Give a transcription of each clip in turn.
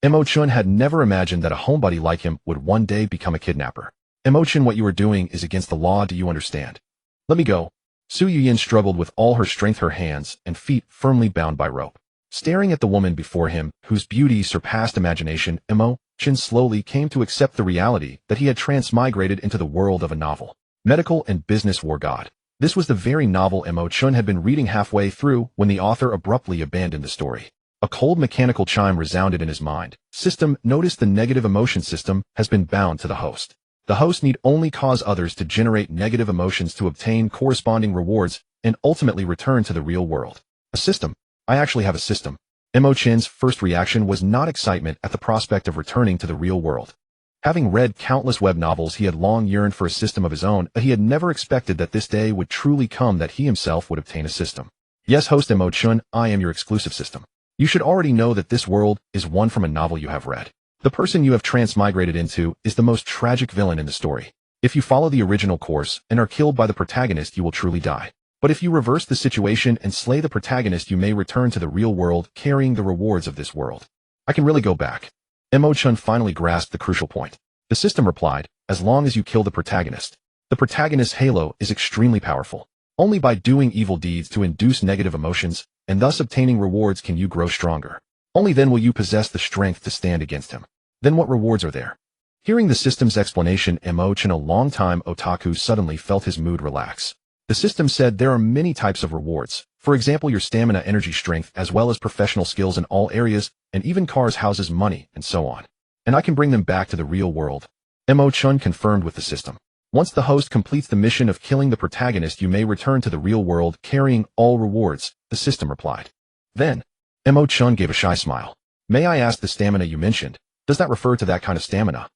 Mo Chen had never imagined that a homebody like him would one day become a kidnapper. Mo Chen, what you are doing is against the law, do you understand? Let me go. Su Yuyin struggled with all her strength, her hands and feet firmly bound by rope. Staring at the woman before him, whose beauty surpassed imagination, Mo Chen slowly came to accept the reality that he had transmigrated into the world of a novel. Medical and Business War God. This was the very novel Mo Chen had been reading halfway through when the author abruptly abandoned the story. A cold mechanical chime resounded in his mind. System, notice the negative emotion system has been bound to the host. The host need only cause others to generate negative emotions to obtain corresponding rewards and ultimately return to the real world. A system. I actually have a system. Mo Chen's first reaction was not excitement at the prospect of returning to the real world. Having read countless web novels, he had long yearned for a system of his own, but he had never expected that this day would truly come, that he himself would obtain a system. Yes, host Mo Chen, I am your exclusive system. You should already know that this world is one from a novel you have read. The person you have transmigrated into is the most tragic villain in the story. If you follow the original course and are killed by the protagonist, you will truly die. But if you reverse the situation and slay the protagonist, you may return to the real world, carrying the rewards of this world. I can really go back. Mo Chen finally grasped the crucial point. The system replied, as long as you kill the protagonist. The protagonist's halo is extremely powerful. Only by doing evil deeds to induce negative emotions, and thus obtaining rewards, can you grow stronger. Only then will you possess the strength to stand against him. Then what rewards are there? Hearing the system's explanation, Mo Chen, a long-time otaku, suddenly felt his mood relax. The system said there are many types of rewards. For example, your stamina, energy, strength, as well as professional skills in all areas, and even cars, houses, money, and so on. And I can bring them back to the real world. Mo Chen confirmed with the system. Once the host completes the mission of killing the protagonist, you may return to the real world, carrying all rewards, the system replied. Then, Mo Chen gave a shy smile. May I ask, the stamina you mentioned, does that refer to that kind of stamina?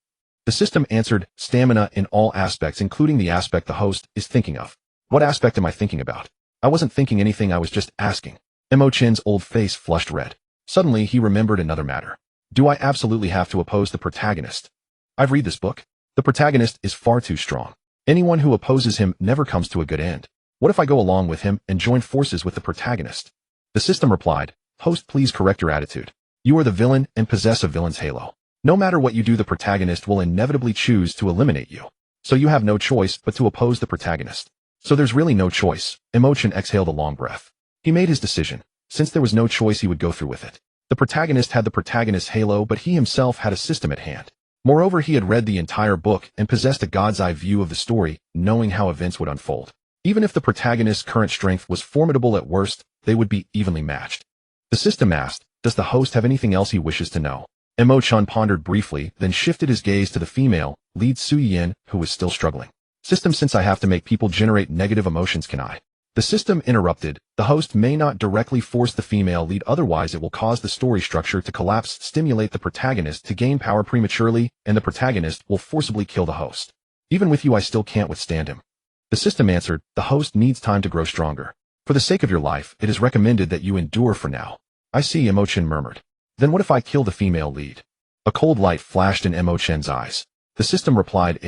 The system answered, stamina in all aspects, including the aspect the host is thinking of. What aspect am I thinking about? I wasn't thinking anything, I was just asking. Mo Chen's old face flushed red. Suddenly, he remembered another matter. Do I absolutely have to oppose the protagonist? I've read this book. The protagonist is far too strong. Anyone who opposes him never comes to a good end. What if I go along with him and join forces with the protagonist? The system replied, host, please correct your attitude. You are the villain and possess a villain's halo. No matter what you do, the protagonist will inevitably choose to eliminate you. So you have no choice but to oppose the protagonist. So there's really no choice. Mo Chen exhaled a long breath. He made his decision. Since there was no choice, he would go through with it. The protagonist had the protagonist's halo, but he himself had a system at hand. Moreover, he had read the entire book and possessed a god's eye view of the story, knowing how events would unfold. Even if the protagonist's current strength was formidable, at worst, they would be evenly matched. The system asked, does the host have anything else he wishes to know? Mo Chen pondered briefly, then shifted his gaze to the female lead, Su Yin, who was still struggling. System, since I have to make people generate negative emotions, can I? The system interrupted. The host may not directly force the female lead, otherwise it will cause the story structure to collapse, stimulate the protagonist to gain power prematurely, and the protagonist will forcibly kill the host. Even with you, I still can't withstand him. The system answered, the host needs time to grow stronger. For the sake of your life, it is recommended that you endure for now. I see, Mo Chen murmured. Then what if I kill the female lead? A cold light flashed in Mo Chen's eyes. The system replied,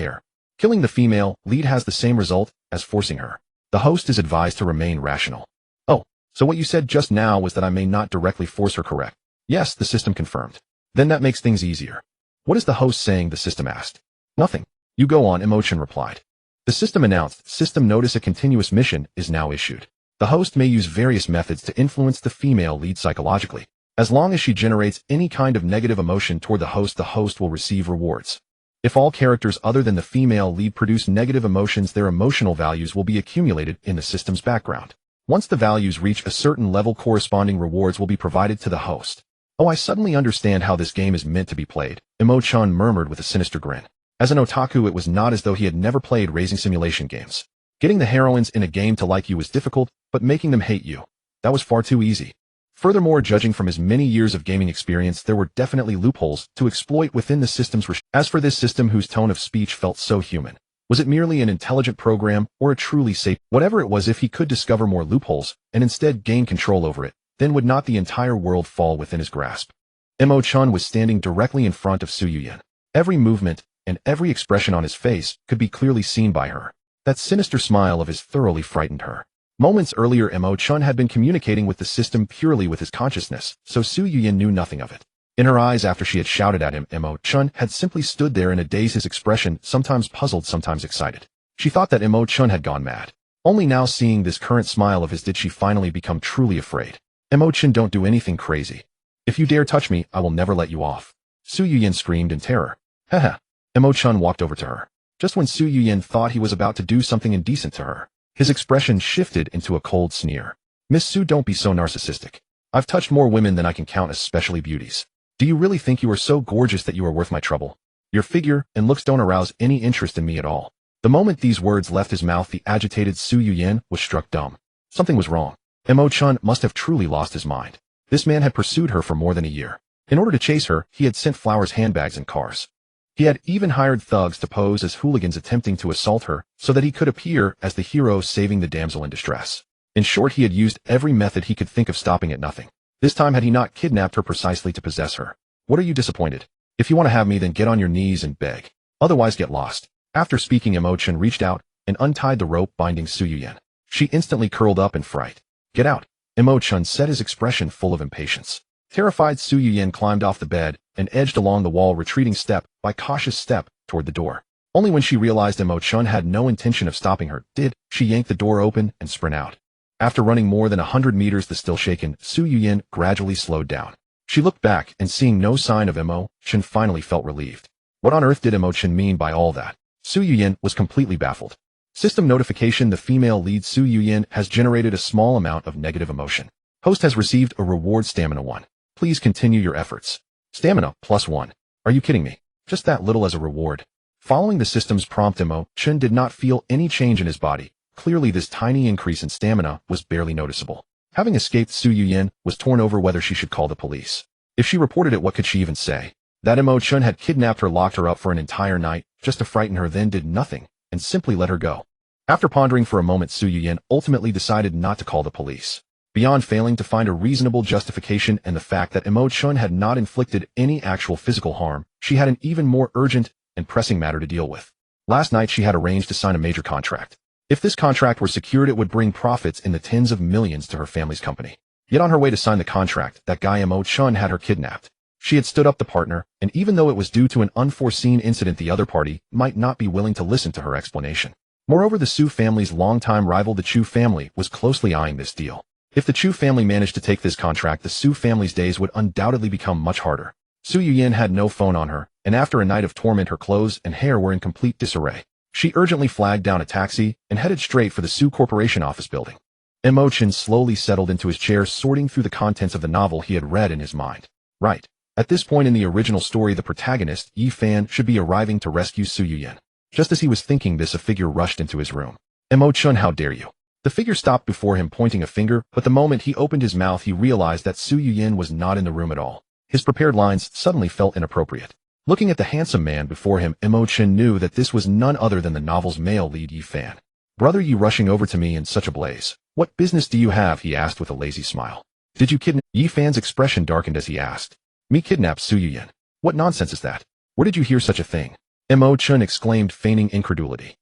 killing the female lead has the same result as forcing her. The host is advised to remain rational. Oh, so what you said just now was that I may not directly force her, correct? Yes, the system confirmed. Then that makes things easier. What is the host saying? The system asked. Nothing. You go on, Mo Chen replied. The system announced, system, notice a continuous mission is now issued. The host may use various methods to influence the female lead psychologically. As long as she generates any kind of negative emotion toward the host will receive rewards. If all characters other than the female lead produce negative emotions, their emotional values will be accumulated in the system's background. Once the values reach a certain level, corresponding rewards will be provided to the host. Oh, I suddenly understand how this game is meant to be played, Mo Chen murmured with a sinister grin. As an otaku, it was not as though he had never played raising simulation games. Getting the heroines in a game to like you was difficult, but making them hate you, that was far too easy. Furthermore, judging from his many years of gaming experience, there were definitely loopholes to exploit within the system's As for this system, whose tone of speech felt so human, was it merely an intelligent program or a truly safe? Whatever it was, if he could discover more loopholes and instead gain control over it, then would not the entire world fall within his grasp? Mo Chen was standing directly in front of Su Yuyin. Every movement and every expression on his face could be clearly seen by her. That sinister smile of his thoroughly frightened her. Moments earlier, Mo Chen had been communicating with the system purely with his consciousness, so Su Yuyin knew nothing of it. In her eyes after she had shouted at him, Mo Chen had simply stood there in a daze, his expression sometimes puzzled, sometimes excited. She thought that Mo Chen had gone mad. Only now seeing this current smile of his did she finally become truly afraid. Mo Chen, don't do anything crazy. If you dare touch me, I will never let you off. Su Yuyan screamed in terror. Haha. Mo Chen walked over to her. Just when Su Yuyan thought he was about to do something indecent to her, his expression shifted into a cold sneer. Miss Su, don't be so narcissistic. I've touched more women than I can count, especially beauties. Do you really think you are so gorgeous that you are worth my trouble? Your figure and looks don't arouse any interest in me at all. The moment these words left his mouth, the agitated Su Yuyan was struck dumb. Something was wrong. Mo Chen must have truly lost his mind. This man had pursued her for more than a year. In order to chase her, he had sent flowers, handbags, and cars. He had even hired thugs to pose as hooligans attempting to assault her so that he could appear as the hero saving the damsel in distress. In short, he had used every method he could think of, stopping at nothing. This time had he not kidnapped her precisely to possess her. What are you, disappointed? If you want to have me, then get on your knees and beg. Otherwise get lost. After speaking, Mo Chen reached out and untied the rope binding Su Yuyan. She instantly curled up in fright. Get out. Mo Chen said, his expression full of impatience. Terrified, Su Yuyan climbed off the bed and edged along the wall, retreating step by cautious step toward the door. Only when she realized Mo Chen had no intention of stopping her did she yank the door open and sprint out. After running more than 100 meters, the still shaken Su Yuyan gradually slowed down. She looked back and seeing no sign of Mo Chen finally felt relieved. What on earth did Mo Chen mean by all that? Su Yuyan was completely baffled. System notification: the female lead Su Yuyan has generated a small amount of negative emotion. Host has received a reward, stamina 1. Please continue your efforts. Stamina +1. Are you kidding me? Just that little as a reward? Following the system's prompt, Mo Chen did not feel any change in his body. Clearly this tiny increase in stamina was barely noticeable. Having escaped, Su Yuyan was torn over whether she should call the police. If she reported it, what could she even say? That Mo Chen had kidnapped her, locked her up for an entire night, just to frighten her, then did nothing, and simply let her go. After pondering for a moment, Su Yuyan ultimately decided not to call the police. Beyond failing to find a reasonable justification and the fact that Mo Chen had not inflicted any actual physical harm, she had an even more urgent and pressing matter to deal with. Last night she had arranged to sign a major contract. If this contract were secured, it would bring profits in the tens of millions to her family's company. Yet on her way to sign the contract, that guy Mo Chen had her kidnapped. She had stood up the partner, and even though it was due to an unforeseen incident, the other party might not be willing to listen to her explanation. Moreover, the Su family's longtime rival, the Chu family, was closely eyeing this deal. If the Chu family managed to take this contract, the Su family's days would undoubtedly become much harder. Su Yuyan had no phone on her, and after a night of torment, her clothes and hair were in complete disarray. She urgently flagged down a taxi and headed straight for the Su Corporation office building. Mo Chen slowly settled into his chair, sorting through the contents of the novel he had read in his mind. Right. At this point in the original story, the protagonist, Yi Fan, should be arriving to rescue Su Yuyan. Just as he was thinking this, a figure rushed into his room. Mo Chen, how dare you? The figure stopped before him, pointing a finger, but the moment he opened his mouth, he realized that Su Yuyan was not in the room at all. His prepared lines suddenly felt inappropriate. Looking at the handsome man before him, Mo Chen knew that this was none other than the novel's male lead, Yi Fan. Brother, you rushing over to me in such a blaze. What business do you have? He asked with a lazy smile. Did you kidnap? Yi Fan's expression darkened as he asked. Me kidnap Su Yuyan? What nonsense is that? Where did you hear such a thing? Mo Chen exclaimed, feigning incredulity.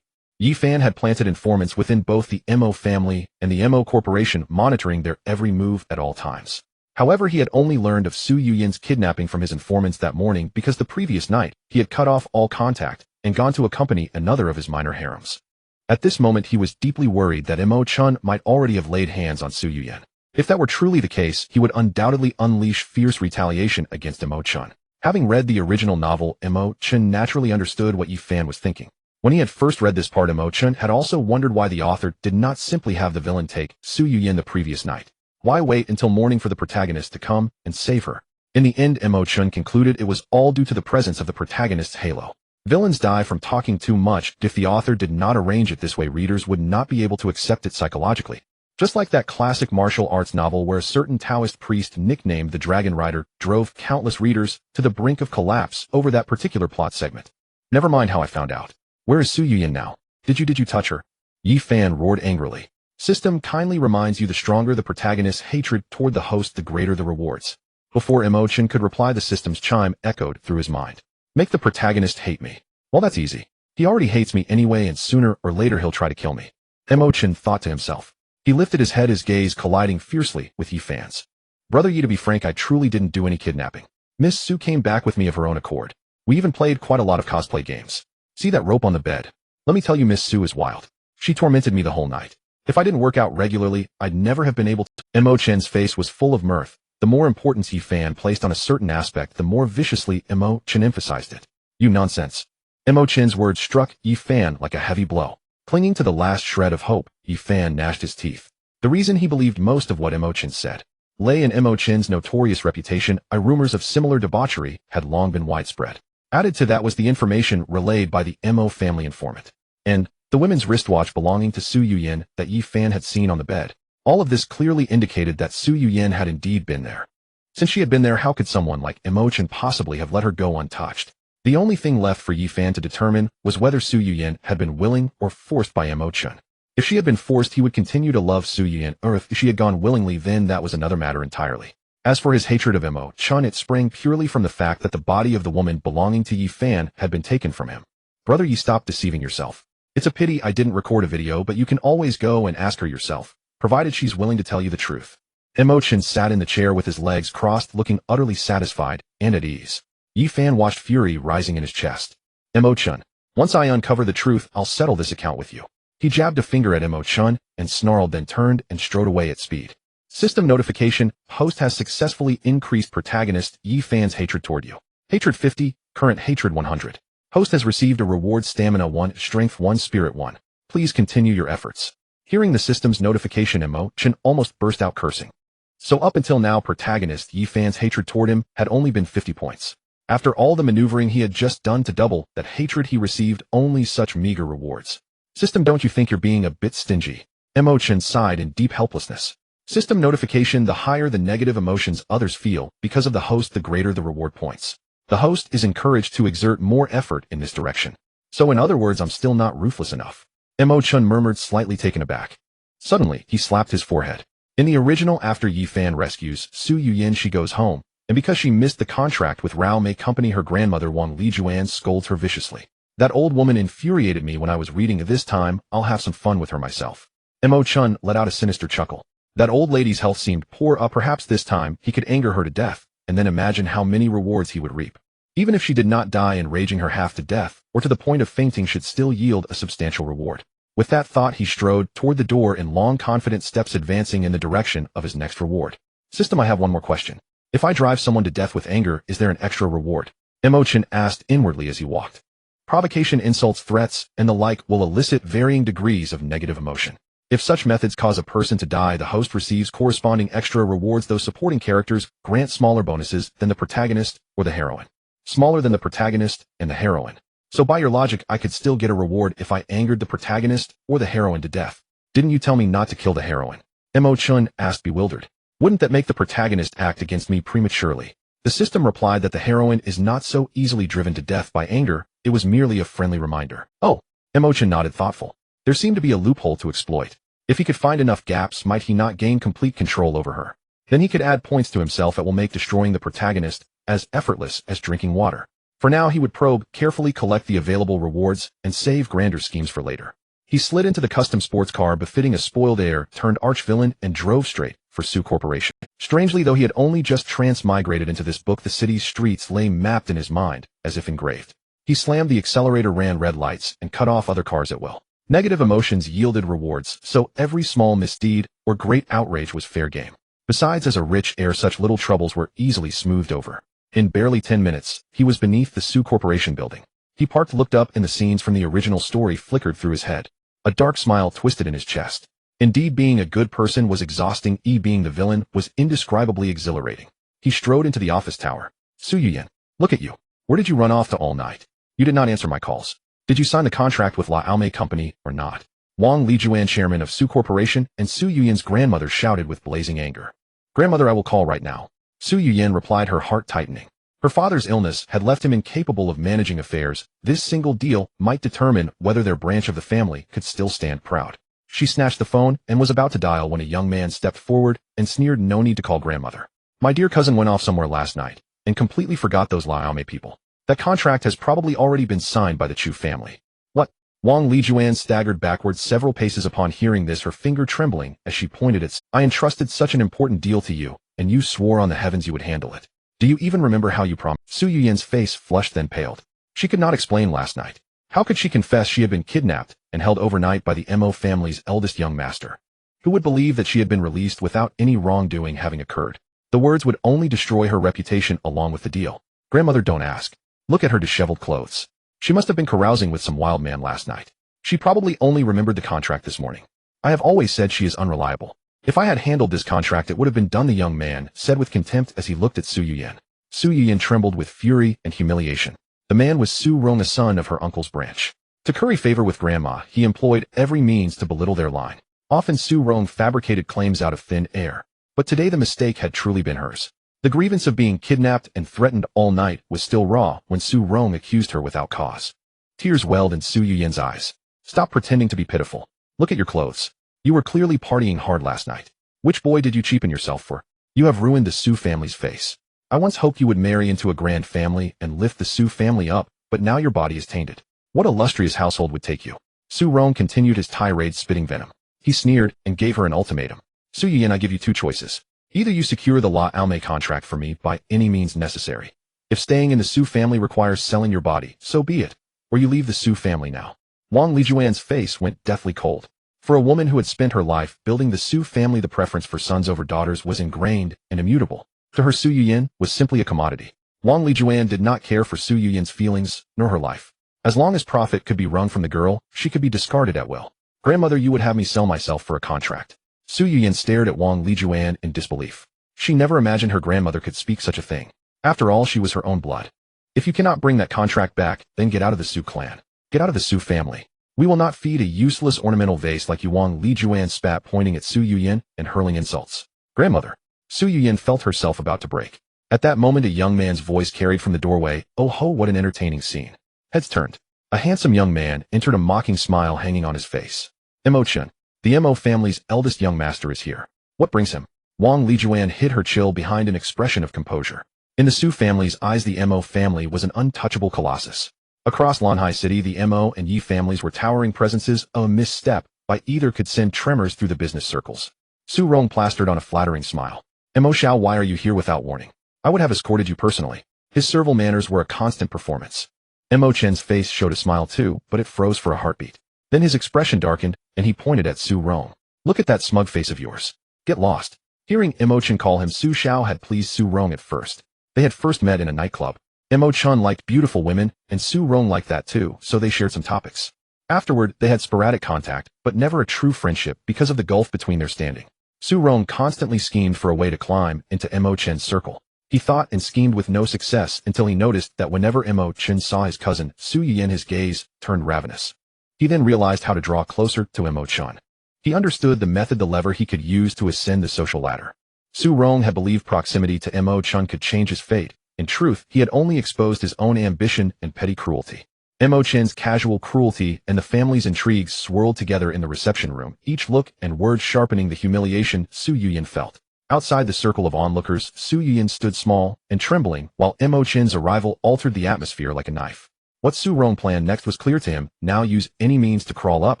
Yi Fan had planted informants within both the Mo family and the Mo Corporation, monitoring their every move at all times. However, he had only learned of Su Yuyan's kidnapping from his informants that morning because the previous night he had cut off all contact and gone to accompany another of his minor harems. At this moment, he was deeply worried that Mo Chen might already have laid hands on Su Yuyan. If that were truly the case, he would undoubtedly unleash fierce retaliation against Mo Chen. Having read the original novel, Mo Chen naturally understood what Yi Fan was thinking. When he had first read this part, Mo Chen had also wondered why the author did not simply have the villain take Su Yuyan the previous night. Why wait until morning for the protagonist to come and save her? In the end, Mo Chen concluded it was all due to the presence of the protagonist's halo. Villains die from talking too much. If the author did not arrange it this way, readers would not be able to accept it psychologically. Just like that classic martial arts novel where a certain Taoist priest nicknamed the Dragon Rider drove countless readers to the brink of collapse over that particular plot segment. Never mind how I found out. Where is Su Yuyan now? Did you touch her? Yi Fan roared angrily. System kindly reminds you, the stronger the protagonist's hatred toward the host, the greater the rewards. Before Mo Chen could reply, the system's chime echoed through his mind. Make the protagonist hate me. Well, that's easy. He already hates me anyway, and sooner or later he'll try to kill me. Mo Chen thought to himself. He lifted his head, his gaze colliding fiercely with Yi Fan's. Brother Yi, to be frank, I truly didn't do any kidnapping. Miss Su came back with me of her own accord. We even played quite a lot of cosplay games. See that rope on the bed? Let me tell you, Miss Su is wild. She tormented me the whole night. If I didn't work out regularly, I'd never have been able to. Mo Chen's face was full of mirth. The more importance Yi Fan placed on a certain aspect, the more viciously Mo Chen emphasized it. You nonsense. Mo Chen's words struck Yi Fan like a heavy blow. Clinging to the last shred of hope, Yi Fan gnashed his teeth. The reason he believed most of what Mo Chen said lay in Mo Chen's notorious reputation. Rumors of similar debauchery had long been widespread. Added to that was the information relayed by the Mo family informant, and the women's wristwatch belonging to Su Yuyin that Yi Fan had seen on the bed. All of this clearly indicated that Su Yuyin had indeed been there. Since she had been there, how could someone like Mo Chen possibly have let her go untouched? The only thing left for Yi Fan to determine was whether Su Yuyin had been willing or forced by Mo Chen. If she had been forced, he would continue to love Su Yuyin, or if she had gone willingly, then that was another matter entirely. As for his hatred of Mo Chen, it sprang purely from the fact that the body of the woman belonging to Yi Fan had been taken from him. Brother, Yi, stop deceiving yourself. It's a pity I didn't record a video, but you can always go and ask her yourself, provided she's willing to tell you the truth. Mo Chen sat in the chair with his legs crossed, looking utterly satisfied and at ease. Yi Fan watched fury rising in his chest. Mo Chen, once I uncover the truth, I'll settle this account with you. He jabbed a finger at Mo Chen and snarled, then turned and strode away at speed. System notification: host has successfully increased protagonist Yi Fan's hatred toward you. Hatred 50, current hatred 100. Host has received a reward: stamina 1, strength 1, spirit 1. Please continue your efforts. Hearing the system's notification, Mo Chen almost burst out cursing. So up until now, protagonist Yi Fan's hatred toward him had only been 50 points. After all the maneuvering he had just done to double that hatred, he received only such meager rewards. System, don't you think you're being a bit stingy? Mo Chen sighed in deep helplessness. System notification: the higher the negative emotions others feel because of the host, the greater the reward points. The host is encouraged to exert more effort in this direction. So in other words, I'm still not ruthless enough. Mo Chen murmured, slightly taken aback. Suddenly, he slapped his forehead. In the original, after Yi Fan rescues Su Yuyin, she goes home, and because she missed the contract with Rao Mei Company, her grandmother Wang Lijuan scolds her viciously. That old woman infuriated me when I was reading. This time, I'll have some fun with her myself. Mo Chen let out a sinister chuckle. That old lady's health seemed poor. Perhaps this time he could anger her to death, and then imagine how many rewards he would reap. Even if she did not die, enraging her half to death, or to the point of fainting, should still yield a substantial reward. With that thought, he strode toward the door in long, confident steps, advancing in the direction of his next reward. System, I have one more question. If I drive someone to death with anger, is there an extra reward? Mo Chen asked inwardly as he walked. Provocation, insults, threats, and the like will elicit varying degrees of negative emotion. If such methods cause a person to die, the host receives corresponding extra rewards. Those supporting characters grant smaller bonuses than the protagonist or the heroine. Smaller than the protagonist and the heroine. So by your logic, I could still get a reward if I angered the protagonist or the heroine to death. Didn't you tell me not to kill the heroine? Mo Chen asked, bewildered. Wouldn't that make the protagonist act against me prematurely? The system replied that the heroine is not so easily driven to death by anger. It was merely a friendly reminder. Oh, Mo Chen nodded, thoughtful. There seemed to be a loophole to exploit. If he could find enough gaps, might he not gain complete control over her? Then he could add points to himself that will make destroying the protagonist as effortless as drinking water. For now, he would probe, carefully collect the available rewards, and save grander schemes for later. He slid into the custom sports car befitting a spoiled heir turned arch-villain and drove straight for Su Corporation. Strangely, though he had only just transmigrated into this book, the city's streets lay mapped in his mind, as if engraved. He slammed the accelerator, ran red lights, and cut off other cars at will. Negative emotions yielded rewards, so every small misdeed or great outrage was fair game. Besides, as a rich heir, such little troubles were easily smoothed over. In barely 10 minutes, he was beneath the Su Corporation building. He parked, looked up, and the scenes from the original story flickered through his head. A dark smile twisted in his chest. Indeed, being a good person was exhausting. Being the villain was indescribably exhilarating. He strode into the office tower. Su Yuyin, look at you. Where did you run off to all night? You did not answer my calls. Did you sign the contract with Rao Mei Company or not? Wang Lijuan, chairman of Su Corporation, and Su Yuyin's grandmother shouted with blazing anger. Grandmother, I will call right now. Su Yuyin replied, her heart tightening. Her father's illness had left him incapable of managing affairs. This single deal might determine whether their branch of the family could still stand proud. She snatched the phone and was about to dial when a young man stepped forward and sneered, no need to call grandmother. My dear cousin went off somewhere last night and completely forgot those Rao Mei people. That contract has probably already been signed by the Chu family. What? Wang Lijuan staggered backwards several paces upon hearing this, her finger trembling as she pointed it. I entrusted such an important deal to you, and you swore on the heavens you would handle it. Do you even remember how you promised? Su Yuyan's face flushed then paled. She could not explain last night. How could she confess she had been kidnapped and held overnight by the Mo family's eldest young master? Who would believe that she had been released without any wrongdoing having occurred? The words would only destroy her reputation along with the deal. Grandmother, don't ask. Look at her disheveled clothes. She must have been carousing with some wild man last night. She probably only remembered the contract this morning. I have always said she is unreliable. If I had handled this contract, it would have been done, the young man said with contempt as he looked at Su Yuyan. Su Yuyan trembled with fury and humiliation. The man was Su Rong, a son of her uncle's branch. To curry favor with grandma, he employed every means to belittle their line. Often Su Rong fabricated claims out of thin air. But today the mistake had truly been hers. The grievance of being kidnapped and threatened all night was still raw when Su Rong accused her without cause. Tears welled in Su Yuyan's eyes. Stop pretending to be pitiful. Look at your clothes. You were clearly partying hard last night. Which boy did you cheapen yourself for? You have ruined the Su family's face. I once hoped you would marry into a grand family and lift the Su family up, but now your body is tainted. What illustrious household would take you? Su Rong continued his tirade, spitting venom. He sneered and gave her an ultimatum. Su Yuyan, I give you two choices. Either you secure the La Alme contract for me by any means necessary. If staying in the Su family requires selling your body, so be it. Or you leave the Su family now. Wang Lijuan's face went deathly cold. For a woman who had spent her life building the Su family, the preference for sons over daughters was ingrained and immutable. To her, Su Yuyan was simply a commodity. Wang Lijuan did not care for Su Yuyan's feelings, nor her life. As long as profit could be wrung from the girl, she could be discarded at will. Grandmother, you would have me sell myself for a contract. Su Yuyan stared at Wang Lijuan in disbelief. She never imagined her grandmother could speak such a thing. After all, she was her own blood. If you cannot bring that contract back, then get out of the Su clan. Get out of the Su family. We will not feed a useless ornamental vase like you. Wang Lijuan spat, pointing at Su Yuyan and hurling insults. Grandmother. Su Yuyan felt herself about to break. At that moment, a young man's voice carried from the doorway. Oh ho, what an entertaining scene. Heads turned. A handsome young man entered, a mocking smile hanging on his face. Mo Chen. The Mo family's eldest young master is here. What brings him? Wang Lijuan hid her chill behind an expression of composure. In the Su family's eyes, the Mo family was an untouchable colossus. Across Lanhai City, the Mo and Yi families were towering presences. A misstep by either could send tremors through the business circles. Su Rong plastered on a flattering smile. Mo Xiao, why are you here without warning? I would have escorted you personally. His servile manners were a constant performance. Mo Chen's face showed a smile too, but it froze for a heartbeat. Then his expression darkened, and he pointed at Su Rong. Look at that smug face of yours. Get lost. Hearing Mo Chen call him Su Xiao had pleased Su Rong at first. They had first met in a nightclub. Mo Chen liked beautiful women, and Su Rong liked that too, so they shared some topics. Afterward, they had sporadic contact, but never a true friendship because of the gulf between their standing. Su Rong constantly schemed for a way to climb into Mo Chen's circle. He thought and schemed with no success until he noticed that whenever Mo Chen saw his cousin, Su Yuyan, his gaze turned ravenous. He then realized how to draw closer to Mo Chen. He understood the method, the lever he could use to ascend the social ladder. Su Rong had believed proximity to Mo Chen could change his fate. In truth, he had only exposed his own ambition and petty cruelty. Mo Chen's casual cruelty and the family's intrigues swirled together in the reception room, each look and word sharpening the humiliation Su Yuyan felt. Outside the circle of onlookers, Su Yuyan stood small and trembling, while Mo Chen's arrival altered the atmosphere like a knife. What Su Rong planned next was clear to him. Now use any means to crawl up,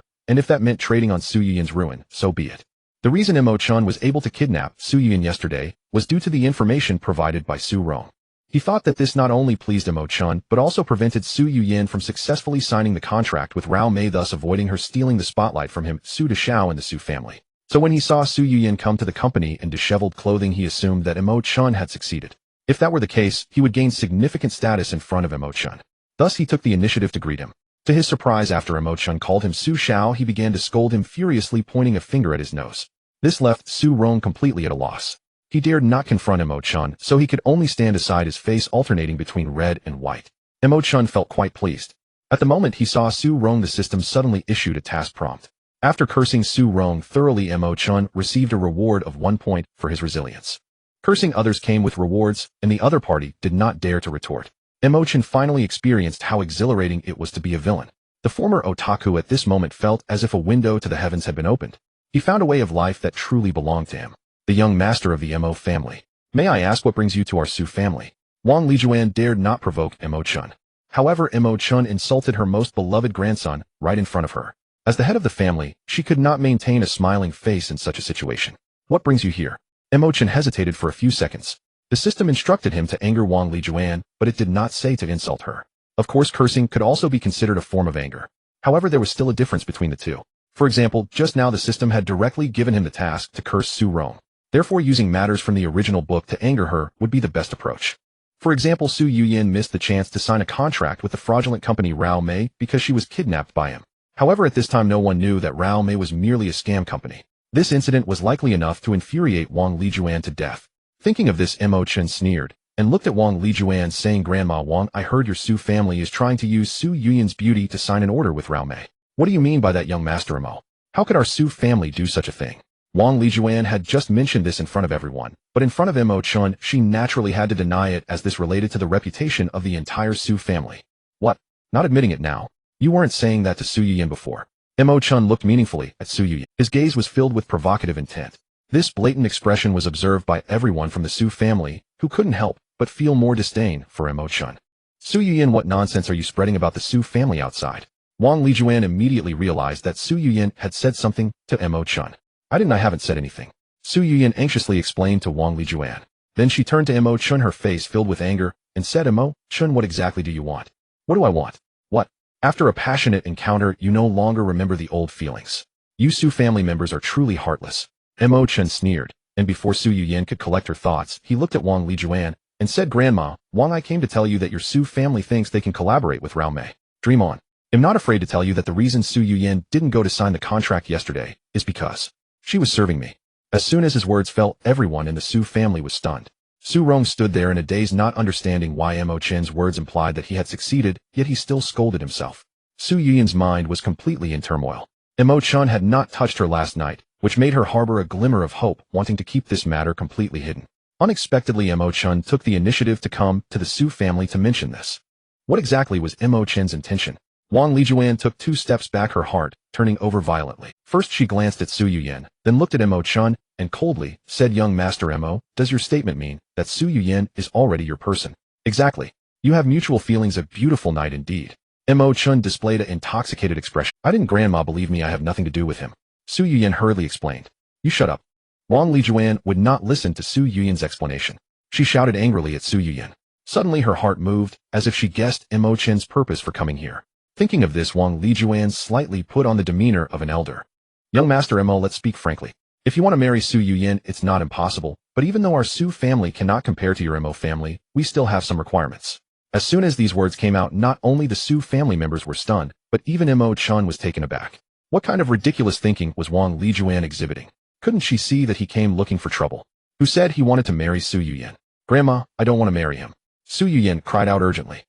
and if that meant trading on Su Yuyan's ruin, so be it. The reason Mo Chen was able to kidnap Su Yuyan yesterday was due to the information provided by Su Rong. He thought that this not only pleased Mo Chen, but also prevented Su Yuyan from successfully signing the contract with Rao Mei, thus avoiding her stealing the spotlight from him, Su Deshao, and the Su family. So when he saw Su Yuyan come to the company in disheveled clothing, he assumed that Mo Chen had succeeded. If that were the case, he would gain significant status in front of Mo Chen. Thus he took the initiative to greet him. To his surprise, after Mo Chen called him Su Xiao, he began to scold him furiously, pointing a finger at his nose. This left Su Rong completely at a loss. He dared not confront Mo Chen, so he could only stand aside, his face alternating between red and white. Mo Chen felt quite pleased. At the moment he saw Su Rong, the system suddenly issued a task prompt. After cursing Su Rong thoroughly, Mo Chen received a reward of 1 point for his resilience. Cursing others came with rewards, and the other party did not dare to retort. Mo Chen finally experienced how exhilarating it was to be a villain. The former otaku at this moment felt as if a window to the heavens had been opened. He found a way of life that truly belonged to him. The young master of the Mo family. May I ask what brings you to our Su family? Wang Lijuan dared not provoke Mo Chen. However, Mo Chen insulted her most beloved grandson right in front of her. As the head of the family, she could not maintain a smiling face in such a situation. What brings you here? Mo Chen hesitated for a few seconds. The system instructed him to anger Wang Lijuan, but it did not say to insult her. Of course, cursing could also be considered a form of anger. However, there was still a difference between the two. For example, just now the system had directly given him the task to curse Su Rong. Therefore, using matters from the original book to anger her would be the best approach. For example, Su Yuyin missed the chance to sign a contract with the fraudulent company Rao Mei because she was kidnapped by him. However, at this time no one knew that Rao Mei was merely a scam company. This incident was likely enough to infuriate Wang Lijuan to death. Thinking of this, Mo Chen sneered, and looked at Wang Lijuan saying, "Grandma Wang, I heard your Su family is trying to use Su Yuyin's beauty to sign an order with Rao Mei. What do you mean by that, young Master Mo? How could our Su family do such a thing?" Wang Lijuan had just mentioned this in front of everyone, but in front of Mo Chen, she naturally had to deny it as this related to the reputation of the entire Su family. What? Not admitting it now? You weren't saying that to Su Yuyin before. Mo Chen looked meaningfully at Su Yuyin. His gaze was filled with provocative intent. This blatant expression was observed by everyone from the Su family, who couldn't help but feel more disdain for Mo Chen. Su Yuyin, what nonsense are you spreading about the Su family outside? Wang Lijuan immediately realized that Su Yuyin had said something to Mo Chen. I haven't said anything. Su Yuyin anxiously explained to Wang Lijuan. Then she turned to Mo Chen, her face filled with anger, and said, "Mo Chen, what exactly do you want?" "What do I want? What?" "After a passionate encounter, you no longer remember the old feelings. You Su family members are truly heartless." Mo Chen sneered, and before Su Yuyin could collect her thoughts, he looked at Wang Lijuan and said, "Grandma, Wang, I came to tell you that your Su family thinks they can collaborate with Rao Mei. Dream on. I'm not afraid to tell you that the reason Su Yuyin didn't go to sign the contract yesterday is because she was serving me." As soon as his words fell, everyone in the Su family was stunned. Su Rong stood there in a daze, not understanding why Mo Chen's words implied that he had succeeded, yet he still scolded himself. Su Yuyin's mind was completely in turmoil. Mo Chen had not touched her last night, which made her harbor a glimmer of hope, wanting to keep this matter completely hidden. Unexpectedly, Mo Chen took the initiative to come to the Su family to mention this. What exactly was Mo Chen's intention? Wang Lijuan took 2 steps back, her heart turning over violently. First she glanced at Su Yuyin, then looked at Mo Chen, and coldly said, "Young Master Mo, does your statement mean that Su Yuyin is already your person?" "Exactly. You have mutual feelings, a beautiful night indeed." Mo Chen displayed an intoxicated expression. "I didn't, Grandma, believe me, I have nothing to do with him." Su Yuyin hurriedly explained. "You shut up." Wang Lijuan would not listen to Su Yuyin's explanation. She shouted angrily at Su Yuyin. Suddenly her heart moved, as if she guessed Mo Chen's purpose for coming here. Thinking of this, Wang Lijuan slightly put on the demeanor of an elder. "Young Master Mo, let's speak frankly. If you want to marry Su Yuyin, it's not impossible, but even though our Su family cannot compare to your Mo family, we still have some requirements." As soon as these words came out, not only the Su family members were stunned, but even Mo Chen was taken aback. What kind of ridiculous thinking was Wang Lijuan exhibiting? Couldn't she see that he came looking for trouble? Who said he wanted to marry Su Yuyin? "Grandma, I don't want to marry him." Su Yuyin cried out urgently.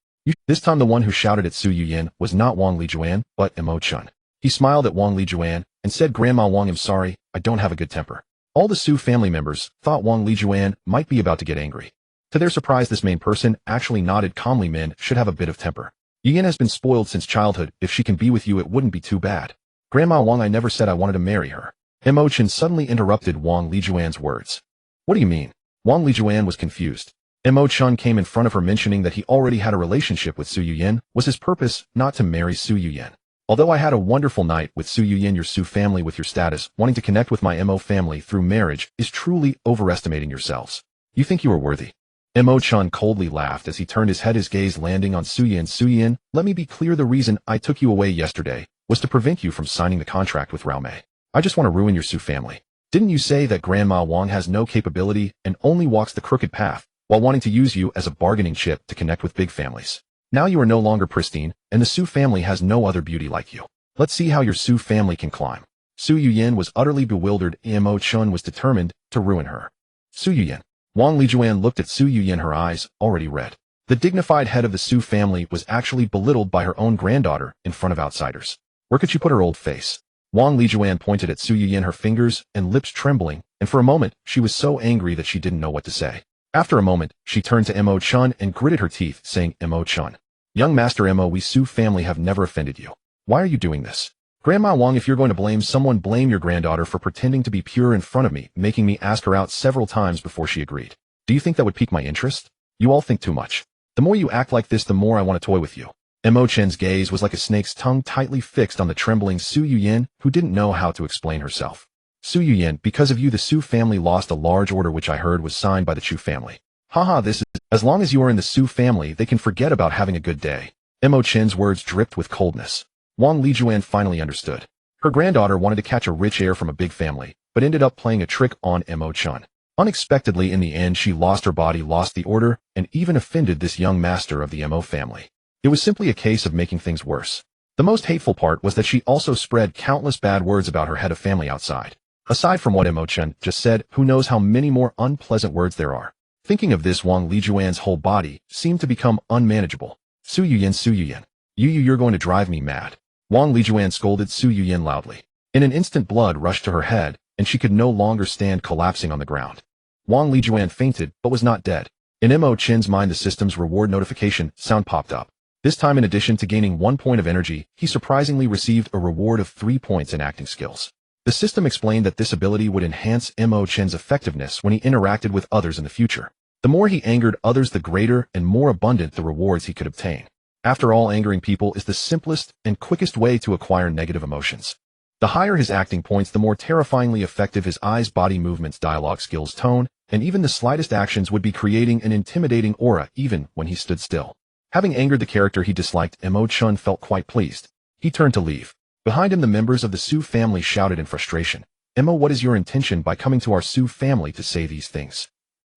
This time the one who shouted at Su Yuyin was not Wang Lijuan, but Mo Chen. He smiled at Wang Lijuan and said, "Grandma Wang, I'm sorry, I don't have a good temper." All the Su family members thought Wang Lijuan might be about to get angry. To their surprise, this main person actually nodded calmly. "Men should have a bit of temper. Yuyin has been spoiled since childhood. If she can be with you, it wouldn't be too bad." "Grandma Wang, I never said I wanted to marry her." Mo Chen suddenly interrupted Wang Lijuan's words. "What do you mean?" Wang Lijuan was confused. Mo Chen came in front of her mentioning that he already had a relationship with Su Yuyin. Was his purpose not to marry Su Yuyin? "Although I had a wonderful night with Su Yuyin, your Su family, with your status, wanting to connect with my Mo family through marriage is truly overestimating yourselves. You think you are worthy?" Mo Chen coldly laughed as he turned his head, his gaze landing on Su Yuyin. "Su Yuyin, let me be clear, the reason I took you away yesterday was to prevent you from signing the contract with Rao Mei. I just want to ruin your Su family. Didn't you say that Grandma Wang has no capability and only walks the crooked path, while wanting to use you as a bargaining chip to connect with big families? Now you are no longer pristine, and the Su family has no other beauty like you. Let's see how your Su family can climb." Su Yuyin was utterly bewildered. Mo Chen was determined to ruin her. Su Yuyin. Wang Lijuan looked at Su Yuyin, her eyes already red. The dignified head of the Su family was actually belittled by her own granddaughter in front of outsiders. Where could she put her old face? Wang Lijuan pointed at Su Yuyin, her fingers and lips trembling, and for a moment she was so angry that she didn't know what to say. After a moment, she turned to Mo Chen and gritted her teeth, saying, "Mo Chen, young Master Mo, we Su family have never offended you. Why are you doing this? Grandma Wang, if you're going to blame someone, blame your granddaughter for pretending to be pure in front of me, making me ask her out several times before she agreed. Do you think that would pique my interest? You all think too much. The more you act like this, the more I want to toy with you." Mo Chen's gaze was like a snake's tongue, tightly fixed on the trembling Su Yuyin, who didn't know how to explain herself. "Su Yuyin, because of you the Su family lost a large order which I heard was signed by the Chu family. Haha, this is, as long as you are in the Su family, they can forget about having a good day. Mo Chen's words dripped with coldness. Wang Lijuan finally understood. Her granddaughter wanted to catch a rich heir from a big family, but ended up playing a trick on Mo Chen. Unexpectedly, in the end, she lost her body, lost the order, and even offended this young master of the Mo family. It was simply a case of making things worse. The most hateful part was that she also spread countless bad words about her head of family outside. Aside from what Mo Chen just said, who knows how many more unpleasant words there are. Thinking of this, Wang Lijuan's whole body seemed to become unmanageable. Su Yuyan. You're going to drive me mad. Wang Lijuan scolded Su Yuyan loudly. In an instant, blood rushed to her head, and she could no longer stand, collapsing on the ground. Wang Lijuan fainted, but was not dead. In Mo Chen's mind, the system's reward notification sound popped up. This time, in addition to gaining 1 point of energy, he surprisingly received a reward of 3 points in acting skills. The system explained that this ability would enhance Mo Chen's effectiveness when he interacted with others in the future. The more he angered others, the greater and more abundant the rewards he could obtain. After all, angering people is the simplest and quickest way to acquire negative emotions. The higher his acting points, the more terrifyingly effective his eyes, body movements, dialogue skills, tone, and even the slightest actions would be, creating an intimidating aura even when he stood still. Having angered the character he disliked, Mo Chen felt quite pleased. He turned to leave. Behind him, the members of the Su family shouted in frustration, "Mo, what is your intention by coming to our Su family to say these things?"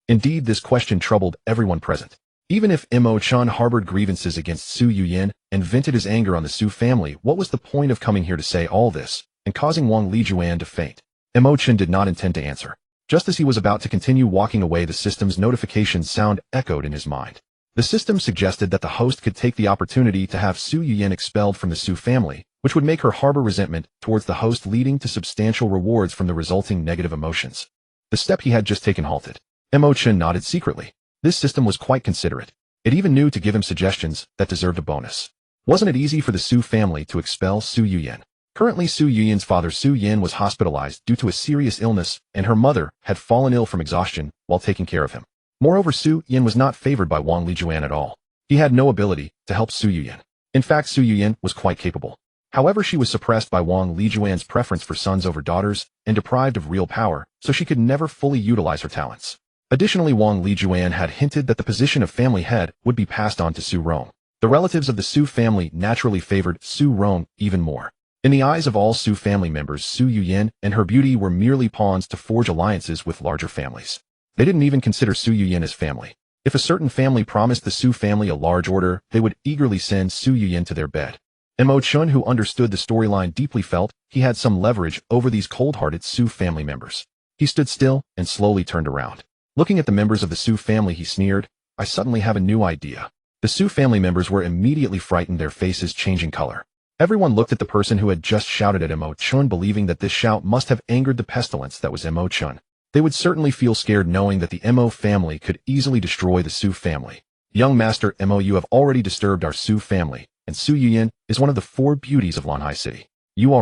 Indeed, this question troubled everyone present. Even if Mo Chen harbored grievances against Su Yuyan and vented his anger on the Su family, what was the point of coming here to say all this and causing Wang Lijuan to faint? Mo Chen did not intend to answer. Just as he was about to continue walking away, the system's notification sound echoed in his mind. The system suggested that the host could take the opportunity to have Su Yuyan expelled from the Su family, which would make her harbor resentment towards the host, leading to substantial rewards from the resulting negative emotions. The step he had just taken halted. Mo Chen nodded secretly. This system was quite considerate. It even knew to give him suggestions that deserved a bonus. Wasn't it easy for the Su family to expel Su Yuyan? Currently, Su Yuyan's father Su Yin was hospitalized due to a serious illness, and her mother had fallen ill from exhaustion while taking care of him. Moreover, Su Yin was not favored by Wang Lijuan at all. He had no ability to help Su Yuyan. In fact, Su Yuyan was quite capable. However, she was suppressed by Wang Lijuan's preference for sons over daughters and deprived of real power, so she could never fully utilize her talents. Additionally, Wang Lijuan had hinted that the position of family head would be passed on to Su Rong. The relatives of the Su family naturally favored Su Rong even more. In the eyes of all Su family members, Su Yuyan and her beauty were merely pawns to forge alliances with larger families. They didn't even consider Su Yuyan as family. If a certain family promised the Su family a large order, they would eagerly send Su Yuyan to their bed. Mo Chen, who understood the storyline deeply, felt he had some leverage over these cold-hearted Su family members. He stood still and slowly turned around. Looking at the members of the Su family, he sneered, "I suddenly have a new idea." The Su family members were immediately frightened, their faces changing color. Everyone looked at the person who had just shouted at Mo Chen, believing that this shout must have angered the pestilence that was Mo Chen. They would certainly feel scared knowing that the Mo family could easily destroy the Su family. "Young Master Mo, you have already disturbed our Su family, and Su Yuyan is one of the 4 beauties of Lanhai City. You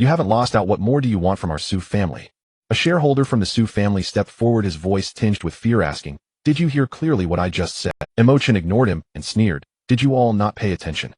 haven't lost out. What more do you want from our Su family?" A shareholder from the Su family stepped forward, his voice tinged with fear, asking, "Did you hear clearly what I just said?" Mo Chen ignored him and sneered, "Did you all not pay attention?"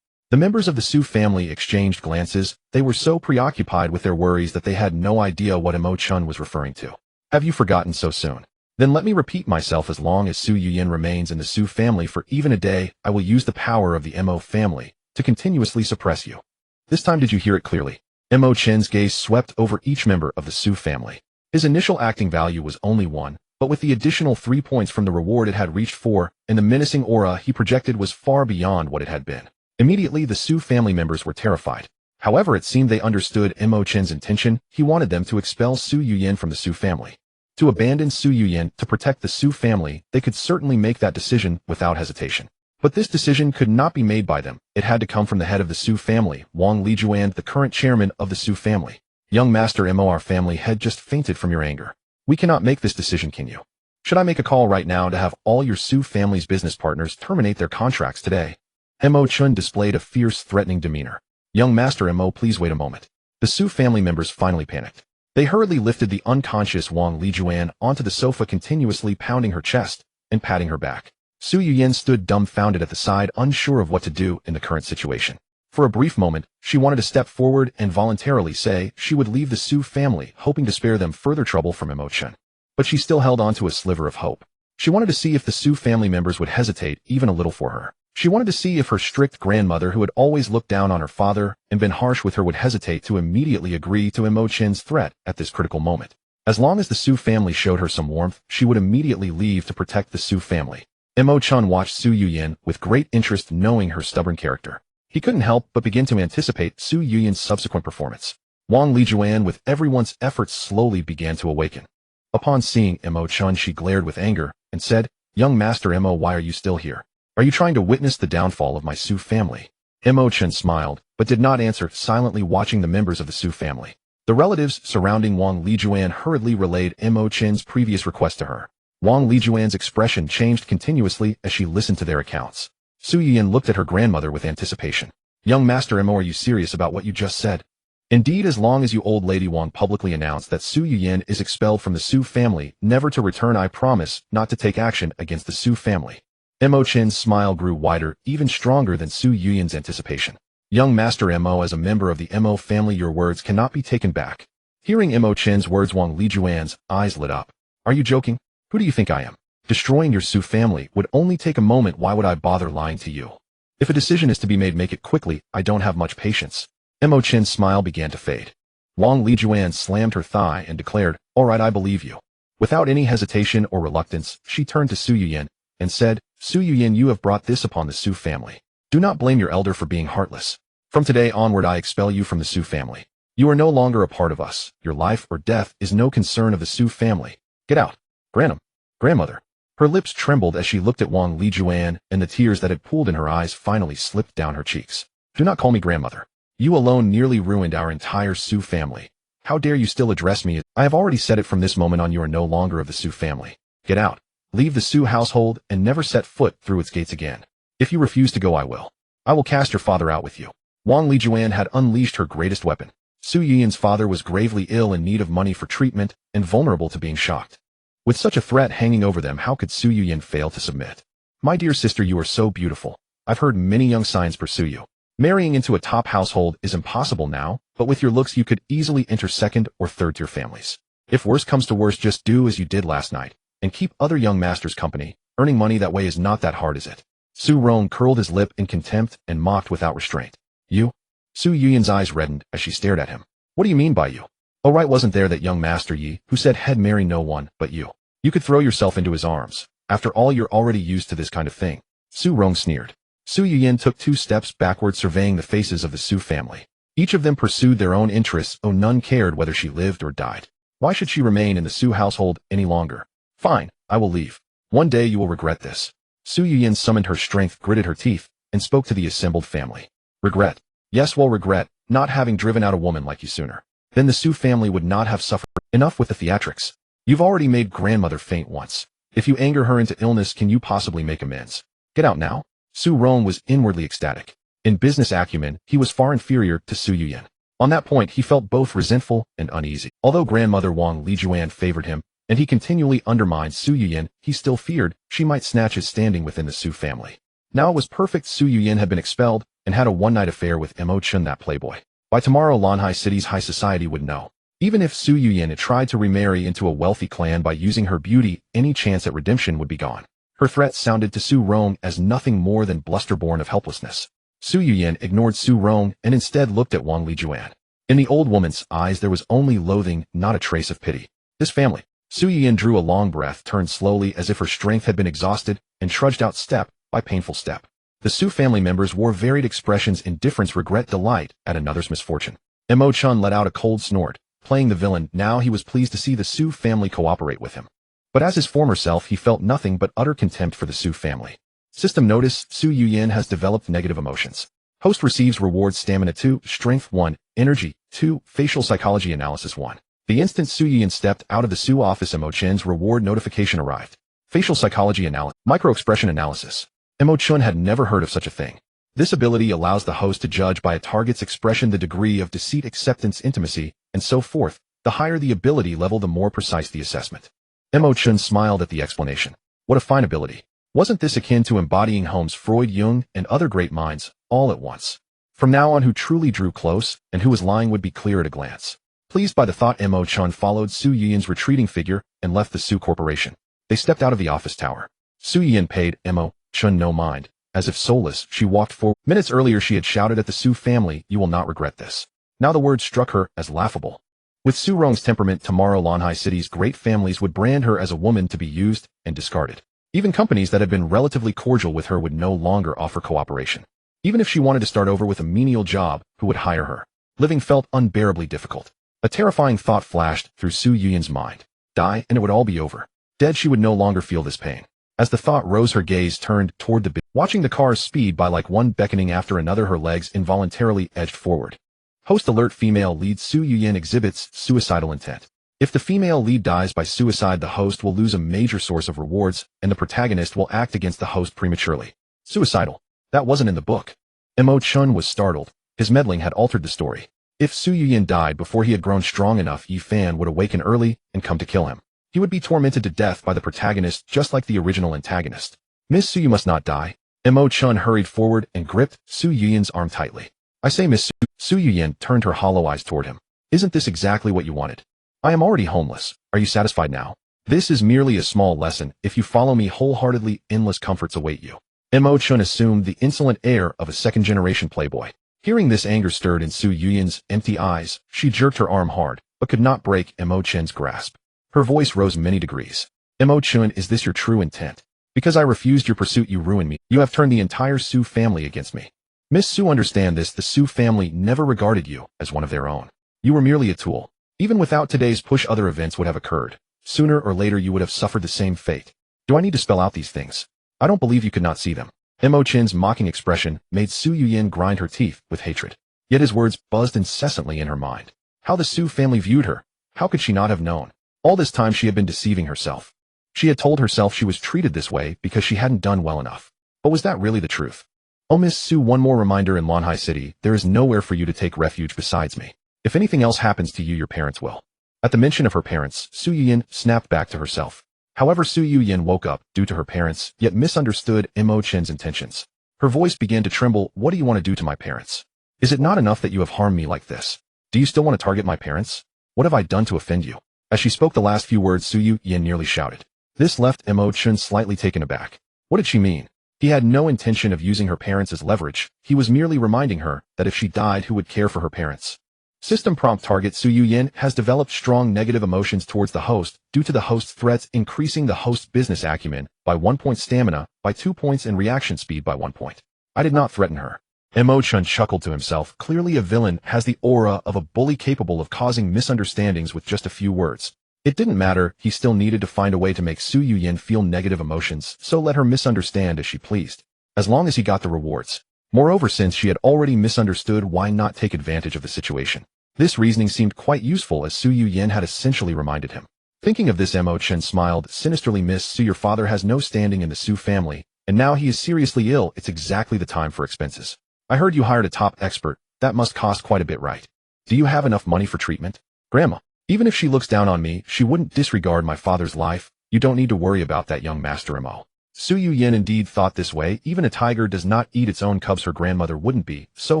The members of the Su family exchanged glances. They were so preoccupied with their worries that they had no idea what Mo Chen was referring to. "Have you forgotten so soon? Then let me repeat myself. As long as Su Yuyan remains in the Su family for even a day, I will use the power of the Mo family to continuously suppress you." This time, did you hear it clearly? Mo Chen's gaze swept over each member of the Su family. His initial acting value was only 1, but with the additional 3 points from the reward, it had reached 4, and the menacing aura he projected was far beyond what it had been. Immediately, the Su family members were terrified. However, it seemed they understood Mo Chen's intention. He wanted them to expel Su Yuyan from the Su family. To abandon Su Yuyan to protect the Su family, they could certainly make that decision without hesitation. But this decision could not be made by them. It had to come from the head of the Su family, Wang Lijuan, the current chairman of the Su family. "Young Master Mo, our family head just fainted from your anger. We cannot make this decision, can you? Should I make a call right now to have all your Su family's business partners terminate their contracts today?" Mo Chen displayed a fierce, threatening demeanor. "Young Master Mo, please wait a moment." The Su family members finally panicked. They hurriedly lifted the unconscious Wang Lijuan onto the sofa, continuously pounding her chest and patting her back. Su Yuyan stood dumbfounded at the side, unsure of what to do in the current situation. For a brief moment, she wanted to step forward and voluntarily say she would leave the Su family, hoping to spare them further trouble from Mo Chen. But she still held on to a sliver of hope. She wanted to see if the Su family members would hesitate even a little for her. She wanted to see if her strict grandmother, who had always looked down on her father and been harsh with her, would hesitate to immediately agree to Mo Chen's threat at this critical moment. As long as the Su family showed her some warmth, she would immediately leave to protect the Su family. Mo Chen watched Su Yuyan with great interest, knowing her stubborn character. He couldn't help but begin to anticipate Su Yuyan's subsequent performance. Wang Lijuan, with everyone's efforts, slowly began to awaken. Upon seeing Mo Chen, she glared with anger and said, "Young Master Mo, why are you still here? Are you trying to witness the downfall of my Su family?" Mo Chen smiled, but did not answer, silently watching the members of the Su family. The relatives surrounding Wang Lijuan hurriedly relayed Mo Chen's previous request to her. Wang Lijuan's expression changed continuously as she listened to their accounts. Su Yuyan looked at her grandmother with anticipation. "Young Master Mo, are you serious about what you just said?" "Indeed, as long as you." Old Lady Wang publicly announced that Su Yuyan is expelled from the Su family, never to return. "I promise not to take action against the Su family." Mo Chen's smile grew wider, even stronger than Su Yuyan's anticipation. "Young Master Mo, as a member of the Mo family, your words cannot be taken back." Hearing Mo Chen's words, Wang Lijuan's eyes lit up. "Are you joking? Who do you think I am? Destroying your Su family would only take a moment. Why would I bother lying to you? If a decision is to be made, make it quickly. I don't have much patience." Mo Chen's smile began to fade. Wang Lijuan slammed her thigh and declared, "All right, I believe you." Without any hesitation or reluctance, she turned to Su Yuyan and said, "Su Yuyan, you have brought this upon the Su family. Do not blame your elder for being heartless. From today onward, I expel you from the Su family. You are no longer a part of us. Your life or death is no concern of the Su family. Get out." Grandmother. Her lips trembled as she looked at Wang Lijuan, and the tears that had pooled in her eyes finally slipped down her cheeks. "Do not call me grandmother. You alone nearly ruined our entire Su family. How dare you still address me? I have already said it. From this moment on, you are no longer of the Su family. Get out. Leave the Su household and never set foot through its gates again. If you refuse to go, I will cast your father out with you." Wang Lijuan had unleashed her greatest weapon. Su Yuyan's father was gravely ill, in need of money for treatment, and vulnerable to being shocked. With such a threat hanging over them, how could Su Yuyan fail to submit? "My dear sister, you are so beautiful. I've heard many young signs pursue you. Marrying into a top household is impossible now, but with your looks you could easily enter second or third tier families. If worse comes to worse, just do as you did last night, and keep other young masters company. Earning money that way is not that hard, is it?" Su Rong curled his lip in contempt and mocked without restraint. "You?" Su Yuyan's eyes reddened as she stared at him. "What do you mean by you? Oh right, wasn't there that young Master Yi who said he'd marry no one but you? You could throw yourself into his arms. After all, you're already used to this kind of thing." Su Rong sneered. Su Yuyan took 2 steps backward, surveying the faces of the Su family. Each of them pursued their own interests. Oh, none cared whether she lived or died. Why should she remain in the Su household any longer? "Fine, I will leave. One day you will regret this." Su Yuyan summoned her strength, gritted her teeth, and spoke to the assembled family. "Regret? Yes, well, regret not having driven out a woman like you sooner. Then the Su family would not have suffered. Enough with the theatrics. You've already made grandmother faint once. If you anger her into illness, can you possibly make amends? Get out now." Su Rong was inwardly ecstatic. In business acumen, he was far inferior to Su Yuyan. On that point, he felt both resentful and uneasy. Although grandmother Wang Lijuan favored him, and he continually undermined Su Yuyan, he still feared she might snatch his standing within the Su family. Now it was perfect. Su Yuyan had been expelled and had a one-night affair with Mo Chen, that playboy. By tomorrow, Lanhai City's high society would know. Even if Su Yuyan had tried to remarry into a wealthy clan by using her beauty, any chance at redemption would be gone. Her threat sounded to Su Rong as nothing more than bluster born of helplessness. Su Yuyan ignored Su Rong and instead looked at Wang Lijuan. In the old woman's eyes there was only loathing, not a trace of pity. This family. Su Yuyan drew a long breath, turned slowly as if her strength had been exhausted, and trudged out step by painful step. The Su family members wore varied expressions: indifference, regret, delight at another's misfortune. Mo Chen let out a cold snort. Playing the villain, now he was pleased to see the Su family cooperate with him. But as his former self, he felt nothing but utter contempt for the Su family. System notice: Su Yuyan has developed negative emotions. Host receives reward: stamina 2, strength 1, energy 2, facial psychology analysis 1. The instant Su Yuyan stepped out of the Su office, Mo Chen's reward notification arrived. Facial psychology analysis, micro-expression analysis. Mo Chen had never heard of such a thing. This ability allows the host to judge by a target's expression the degree of deceit, acceptance, intimacy, and so forth. The higher the ability level, the more precise the assessment. Mo Chen smiled at the explanation. What a fine ability. Wasn't this akin to embodying Holmes, Freud, Jung, and other great minds, all at once? From now on, who truly drew close, and who was lying would be clear at a glance. Pleased by the thought, Mo Chen followed Su Yuyan's retreating figure and left the Su Corporation. They stepped out of the office tower. Su Yin paid Mo Chen no mind. As if soulless, she walked forward. Minutes earlier she had shouted at the Su family, "You will not regret this." Now the word struck her as laughable. With Su Rong's temperament, tomorrow Lanhai City's great families would brand her as a woman to be used and discarded. Even companies that had been relatively cordial with her would no longer offer cooperation. Even if she wanted to start over with a menial job, who would hire her? Living felt unbearably difficult. A terrifying thought flashed through Su Yun's mind. Die, and it would all be over. Dead, she would no longer feel this pain. As the thought rose, her gaze turned toward the watching the cars speed by like one beckoning after another. Her legs involuntarily edged forward. Host alert: female lead Su Yun exhibits suicidal intent. If the female lead dies by suicide, the host will lose a major source of rewards, and the protagonist will act against the host prematurely. Suicidal. That wasn't in the book. Mo Chen was startled. His meddling had altered the story. If Su Yin died before he had grown strong enough, Yi Fan would awaken early and come to kill him. He would be tormented to death by the protagonist, just like the original antagonist. Miss Su, you must not die. Mo Chen hurried forward and gripped Su Yun's arm tightly. I say, Miss Su. Su Yin turned her hollow eyes toward him. Isn't this exactly what you wanted? I am already homeless. Are you satisfied now? This is merely a small lesson. If you follow me wholeheartedly, endless comforts await you. Mo Chen assumed the insolent air of a second-generation playboy. Hearing this, anger stirred in Su Yun's empty eyes. She jerked her arm hard, but could not break Mo Chen's grasp. Her voice rose many degrees. Mo Chen, is this your true intent? Because I refused your pursuit, you ruined me. You have turned the entire Su family against me. Miss Su, understand this. The Su family never regarded you as one of their own. You were merely a tool. Even without today's push, other events would have occurred. Sooner or later, you would have suffered the same fate. Do I need to spell out these things? I don't believe you could not see them. Mo Chen's mocking expression made Su Yin grind her teeth with hatred. Yet his words buzzed incessantly in her mind. How the Su family viewed her. How could she not have known? All this time she had been deceiving herself. She had told herself she was treated this way because she hadn't done well enough. But was that really the truth? Oh, Miss Su, one more reminder: in Lanhai City, there is nowhere for you to take refuge besides me. If anything else happens to you, your parents will. At the mention of her parents, Su Yin snapped back to herself. However, Su Yin woke up due to her parents, yet misunderstood Mo Chen's intentions. Her voice began to tremble. What do you want to do to my parents? Is it not enough that you have harmed me like this? Do you still want to target my parents? What have I done to offend you? As she spoke the last few words, Su Yin nearly shouted. This left Mo Chen slightly taken aback. What did she mean? He had no intention of using her parents as leverage. He was merely reminding her that if she died, who would care for her parents? System prompt: target Su Yin has developed strong negative emotions towards the host due to the host's threats, increasing the host's business acumen by 1 point, stamina by 2 points, and reaction speed by 1 point. I did not threaten her. Mo Chen chuckled to himself. Clearly a villain has the aura of a bully capable of causing misunderstandings with just a few words. It didn't matter, he still needed to find a way to make Su Yin feel negative emotions, so let her misunderstand as she pleased. As long as he got the rewards. Moreover, since she had already misunderstood, why not take advantage of the situation? This reasoning seemed quite useful, as Su Yin had essentially reminded him. Thinking of this, Mo Chen smiled sinisterly. Miss Su, your father has no standing in the Su family, and now he is seriously ill. It's exactly the time for expenses. I heard you hired a top expert. That must cost quite a bit, right? Do you have enough money for treatment? Grandma, even if she looks down on me, she wouldn't disregard my father's life. You don't need to worry about that, young master Mo. Su Yin indeed thought this way. Even a tiger does not eat its own cubs. Her grandmother wouldn't be so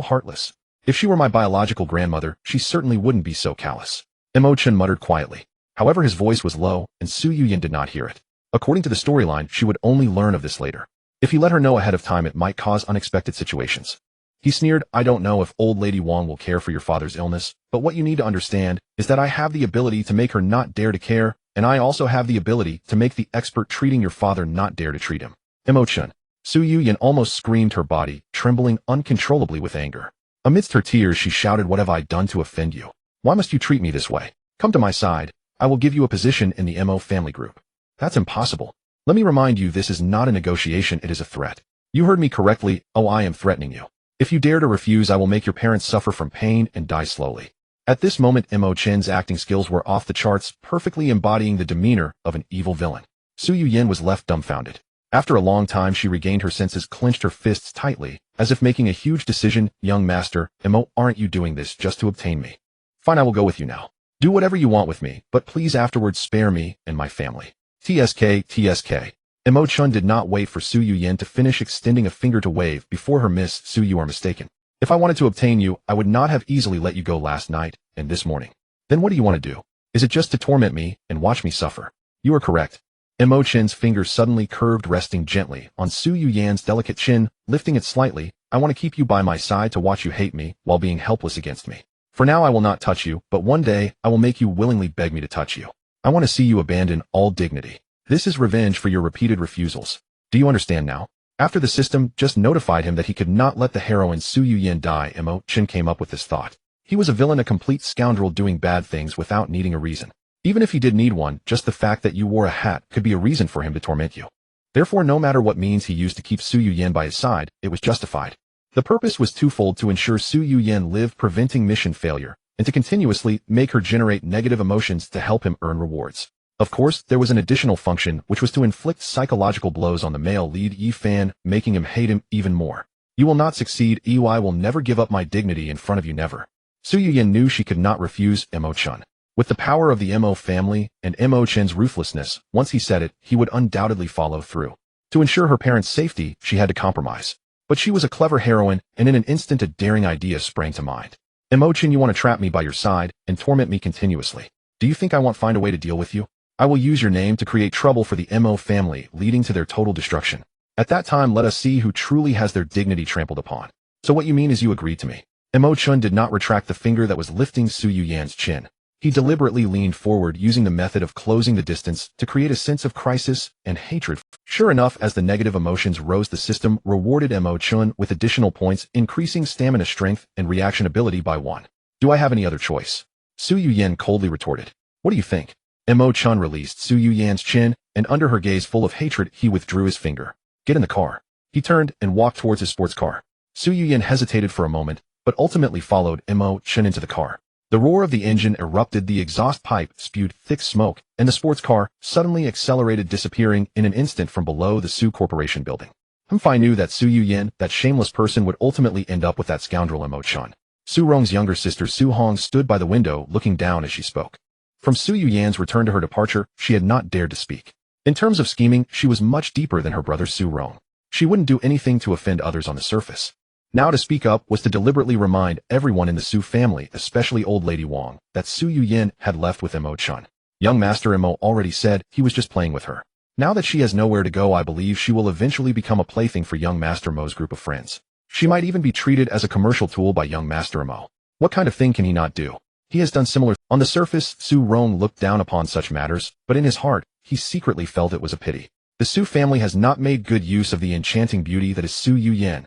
heartless. If she were my biological grandmother, she certainly wouldn't be so callous. Mo Chen muttered quietly. However, his voice was low, and Su Yin did not hear it. According to the storyline, she would only learn of this later. If he let her know ahead of time, it might cause unexpected situations. He sneered. I don't know if old lady Wang will care for your father's illness, but what you need to understand is that I have the ability to make her not dare to care, and I also have the ability to make the expert treating your father not dare to treat him. Mo Chen. Su Yin almost screamed, her body trembling uncontrollably with anger. Amidst her tears, she shouted, what have I done to offend you? Why must you treat me this way? Come to my side. I will give you a position in the Mo family group. That's impossible. Let me remind you, this is not a negotiation, it is a threat. You heard me correctly. Oh, I am threatening you. If you dare to refuse, I will make your parents suffer from pain and die slowly. At this moment, Mo Chen's acting skills were off the charts, perfectly embodying the demeanor of an evil villain. Su Yin was left dumbfounded. After a long time, she regained her senses, clenched her fists tightly, as if making a huge decision. Young master, Mo, aren't you doing this just to obtain me? Fine, I will go with you now. Do whatever you want with me, but please afterwards spare me and my family. TSK. Mo Chen did not wait for Su Yin to finish, extending a finger to wave before her. Miss Su, you are mistaken. If I wanted to obtain you, I would not have easily let you go last night and this morning. Then what do you want to do? Is it just to torment me and watch me suffer? You are correct. Mo Chen's fingers suddenly curved, resting gently on Su Yuyan's delicate chin, lifting it slightly. I want to keep you by my side to watch you hate me while being helpless against me. For now I will not touch you, but one day I will make you willingly beg me to touch you. I want to see you abandon all dignity. This is revenge for your repeated refusals. Do you understand now? After the system just notified him that he could not let the heroine Su Yuyan die, Mo Chen came up with this thought. He was a villain, a complete scoundrel doing bad things without needing a reason. Even if he did need one, just the fact that you wore a hat could be a reason for him to torment you. Therefore, no matter what means he used to keep Su Yuyan by his side, it was justified. The purpose was twofold: to ensure Su Yuyan lived, preventing mission failure, and to continuously make her generate negative emotions to help him earn rewards. Of course, there was an additional function, which was to inflict psychological blows on the male lead Yi Fan, making him hate him even more. You will not succeed. I will never give up my dignity in front of you, never. Su Yuyan knew she could not refuse Mo Chen. With the power of the Mo family and Mo Chen's ruthlessness, once he said it, he would undoubtedly follow through. To ensure her parents' safety, she had to compromise. But she was a clever heroine, and in an instant a daring idea sprang to mind. Mo Chen, you want to trap me by your side and torment me continuously. Do you think I won't find a way to deal with you? I will use your name to create trouble for the Mo family, leading to their total destruction. At that time, let us see who truly has their dignity trampled upon. So what you mean is you agreed to me? Mo Chen did not retract the finger that was lifting Su Yuyan's chin. He deliberately leaned forward, using the method of closing the distance to create a sense of crisis and hatred. Sure enough, as the negative emotions rose, the system rewarded Mo Chen with additional points, increasing stamina, strength, and reaction ability by 1. Do I have any other choice? Su Yuyan coldly retorted. What do you think? Mo Chen released Su Yuyan's chin, and under her gaze full of hatred, he withdrew his finger. Get in the car. He turned and walked towards his sports car. Su Yuyan hesitated for a moment, but ultimately followed Mo Chen into the car. The roar of the engine erupted, the exhaust pipe spewed thick smoke, and the sports car suddenly accelerated, disappearing in an instant from below the Su Corporation building. Fei knew that Su Yuyan, that shameless person, would ultimately end up with that scoundrel Mo Chen. Su Rong's younger sister Su Hong stood by the window, looking down as she spoke. From Su Yuyan's return to her departure, she had not dared to speak. In terms of scheming, she was much deeper than her brother Su Rong. She wouldn't do anything to offend others on the surface. Now to speak up was to deliberately remind everyone in the Su family, especially old lady Wang, that Su Yuyan had left with Mo Chen. Young Master Mo already said he was just playing with her. Now that she has nowhere to go, I believe she will eventually become a plaything for young Master Mo's group of friends. She might even be treated as a commercial tool by young Master Mo. What kind of thing can he not do? He has done similar. On the surface, Su Rong looked down upon such matters, but in his heart, he secretly felt it was a pity. The Su family has not made good use of the enchanting beauty that is Su Yuyan.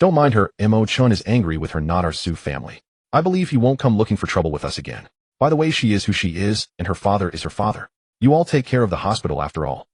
Don't mind her. Mo Chen is angry with her, not our Su family. I believe he won't come looking for trouble with us again. By the way, she is who she is, and her father is her father. You all take care of the hospital after all.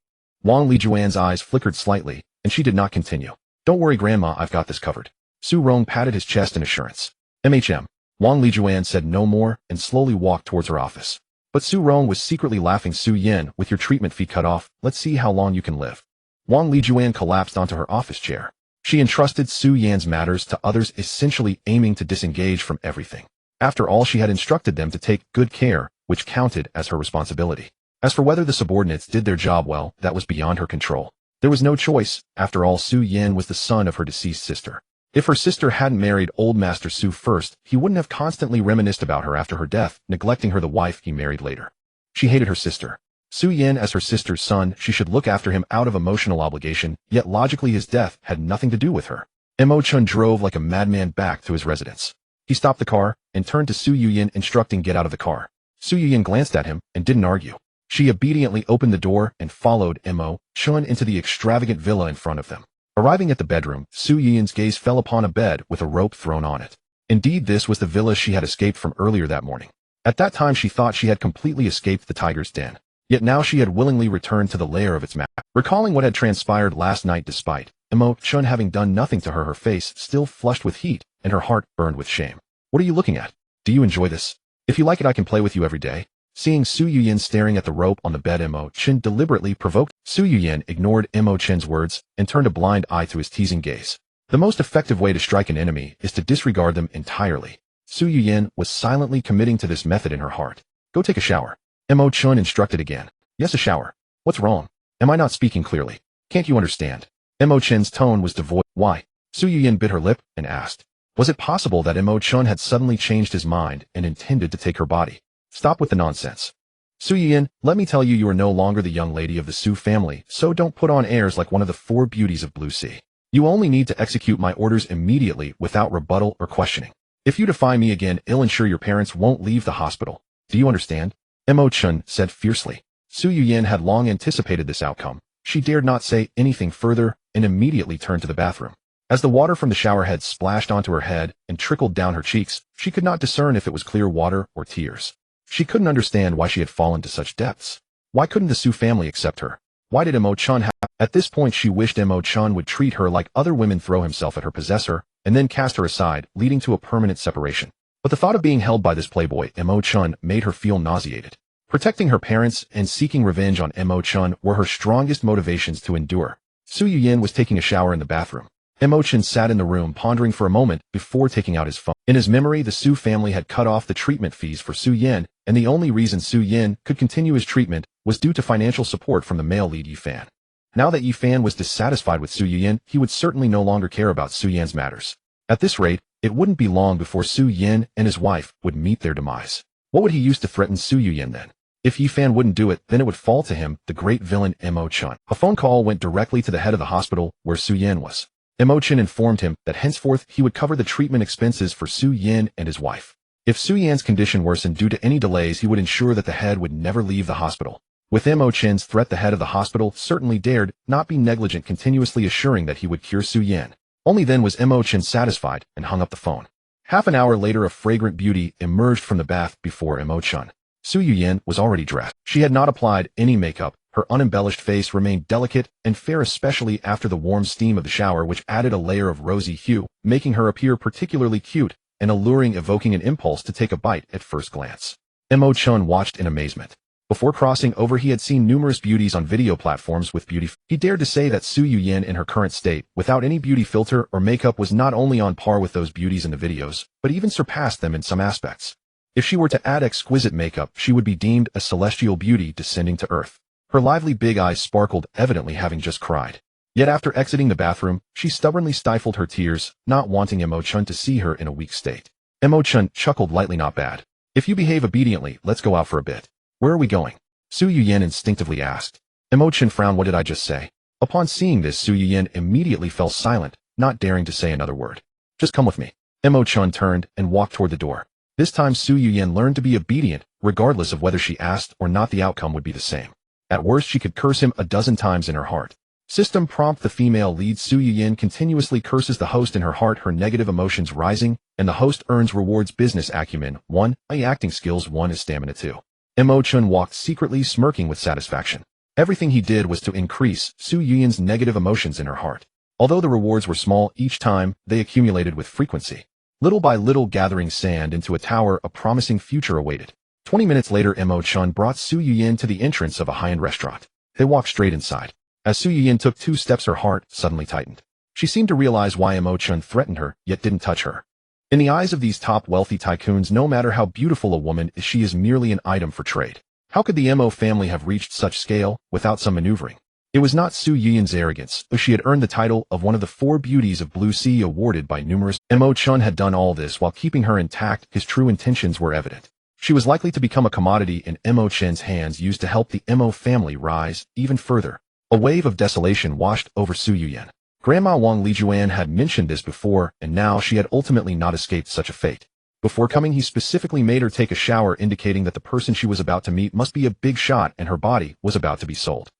Wang Lijuan's eyes flickered slightly, and she did not continue. Don't worry, Grandma, I've got this covered. Su Rong patted his chest in assurance. Wang Lijuan said no more and slowly walked towards her office. But Su Rong was secretly laughing. Su Yin, with your treatment fee cut off, let's see how long you can live. Wang Lijuan collapsed onto her office chair. She entrusted Su Yan's matters to others, essentially aiming to disengage from everything. After all, she had instructed them to take good care, which counted as her responsibility. As for whether the subordinates did their job well, that was beyond her control. There was no choice. After all, Su Yan was the son of her deceased sister. If her sister hadn't married old Master Su first, he wouldn't have constantly reminisced about her after her death, neglecting her, the wife he married later. She hated her sister. Su Yan, as her sister's son, she should look after him out of emotional obligation, yet logically his death had nothing to do with her. Mo Chen drove like a madman back to his residence. He stopped the car and turned to Su Yuyan, instructing get out of the car. Su Yuyan glanced at him and didn't argue. She obediently opened the door and followed Mo Chen into the extravagant villa in front of them. Arriving at the bedroom, Su Yuyan's gaze fell upon a bed with a rope thrown on it. Indeed, this was the villa she had escaped from earlier that morning. At that time she thought she had completely escaped the tiger's den. Yet now she had willingly returned to the lair of its master. Recalling what had transpired last night, despite Mo Chen having done nothing to her, her face still flushed with heat and her heart burned with shame. What are you looking at? Do you enjoy this? If you like it, I can play with you every day. Seeing Su Yuyan staring at the rope on the bed, Mo Chen deliberately provoked. Su Yuyan ignored Mo Chen's words and turned a blind eye to his teasing gaze. The most effective way to strike an enemy is to disregard them entirely. Su Yuyan was silently committing to this method in her heart. Go take a shower. Mo Chen instructed again. Yes, a shower. What's wrong? Am I not speaking clearly? Can't you understand? Mo Chen's tone was devoid. Why? Su Yuyan bit her lip and asked. Was it possible that Mo Chen had suddenly changed his mind and intended to take her body? Stop with the nonsense. Su Yin, let me tell you, you are no longer the young lady of the Su family, so don't put on airs like one of the 4 beauties of Blue Sea. You only need to execute my orders immediately without rebuttal or questioning. If you defy me again, I'll ensure your parents won't leave the hospital. Do you understand? Mo Chen said fiercely. Su Yin had long anticipated this outcome. She dared not say anything further and immediately turned to the bathroom. As the water from the shower head splashed onto her head and trickled down her cheeks, she could not discern if it was clear water or tears. She couldn't understand why she had fallen to such depths. Why couldn't the Su family accept her? Why did Mo Chen have? At this point she wished Mo Chen would treat her like other women, throw himself at her, possess her, and then cast her aside, leading to a permanent separation. But the thought of being held by this playboy, Mo Chen, made her feel nauseated. Protecting her parents and seeking revenge on Mo Chen were her strongest motivations to endure. Su Yin was taking a shower in the bathroom. Mo Chen sat in the room pondering for a moment before taking out his phone. In his memory, the Su family had cut off the treatment fees for Su Yin, and the only reason Su Yin could continue his treatment was due to financial support from the male lead Yifan. Now that Yifan was dissatisfied with Su Yin, he would certainly no longer care about Su Yin's matters. At this rate, it wouldn't be long before Su Yin and his wife would meet their demise. What would he use to threaten Su Yin then? If Yifan wouldn't do it, then it would fall to him, the great villain Mo Chen. A phone call went directly to the head of the hospital where Su Yin was. Mo Chen informed him that henceforth he would cover the treatment expenses for Su Yin and his wife. If Su Yin's condition worsened due to any delays, he would ensure that the head would never leave the hospital. With Mo Chen's threat, the head of the hospital certainly dared not be negligent, continuously assuring that he would cure Su Yin. Only then was Mo Chen satisfied and hung up the phone. Half an hour later, a fragrant beauty emerged from the bath before Mo Chen. Su Yin was already dressed. She had not applied any makeup. Her unembellished face remained delicate and fair, especially after the warm steam of the shower, which added a layer of rosy hue, making her appear particularly cute and alluring, evoking an impulse to take a bite at first glance. Mo Chen watched in amazement. Before crossing over, he had seen numerous beauties on video platforms with beauty. He dared to say that Su Yin in her current state, without any beauty filter or makeup, was not only on par with those beauties in the videos, but even surpassed them in some aspects. If she were to add exquisite makeup, she would be deemed a celestial beauty descending to earth. Her lively big eyes sparkled, evidently having just cried. Yet after exiting the bathroom, she stubbornly stifled her tears, not wanting Mo Chen to see her in a weak state. Mo Chen chuckled lightly. Not bad. If you behave obediently, let's go out for a bit. Where are we going? Su Yin instinctively asked. Mo Chen frowned. What did I just say? Upon seeing this, Su Yin immediately fell silent, not daring to say another word. Just come with me. Mo Chen turned and walked toward the door. This time Su Yin learned to be obedient, regardless of whether she asked or not. The outcome would be the same. At worst, she could curse him a dozen times in her heart. System prompt: the female lead Su Yin continuously curses the host in her heart, her negative emotions rising, and the host earns rewards. Business acumen 1, acting skills 1 is stamina 2. Mo Chen walked secretly, smirking with satisfaction. Everything he did was to increase Su Yin's negative emotions in her heart. Although the rewards were small each time, they accumulated with frequency. Little by little, gathering sand into a tower, a promising future awaited. 20 minutes later, Mo Chen brought Su Yin to the entrance of a high-end restaurant. They walked straight inside. As Su Yin took 2 steps, her heart suddenly tightened. She seemed to realize why Mo Chen threatened her, yet didn't touch her. In the eyes of these top wealthy tycoons, no matter how beautiful a woman is, she is merely an item for trade. How could the Mo family have reached such scale without some maneuvering? It was not Su Yin's arrogance, though she had earned the title of one of the 4 beauties of Blue Sea awarded by numerous. Mo Chen had done all this while keeping her intact. His true intentions were evident. She was likely to become a commodity in Mo Chen's hands, used to help the Mo family rise even further. A wave of desolation washed over Su Yin. Grandma Wang Lijuan had mentioned this before, and now she had ultimately not escaped such a fate. Before coming, he specifically made her take a shower, indicating that the person she was about to meet must be a big shot and her body was about to be sold.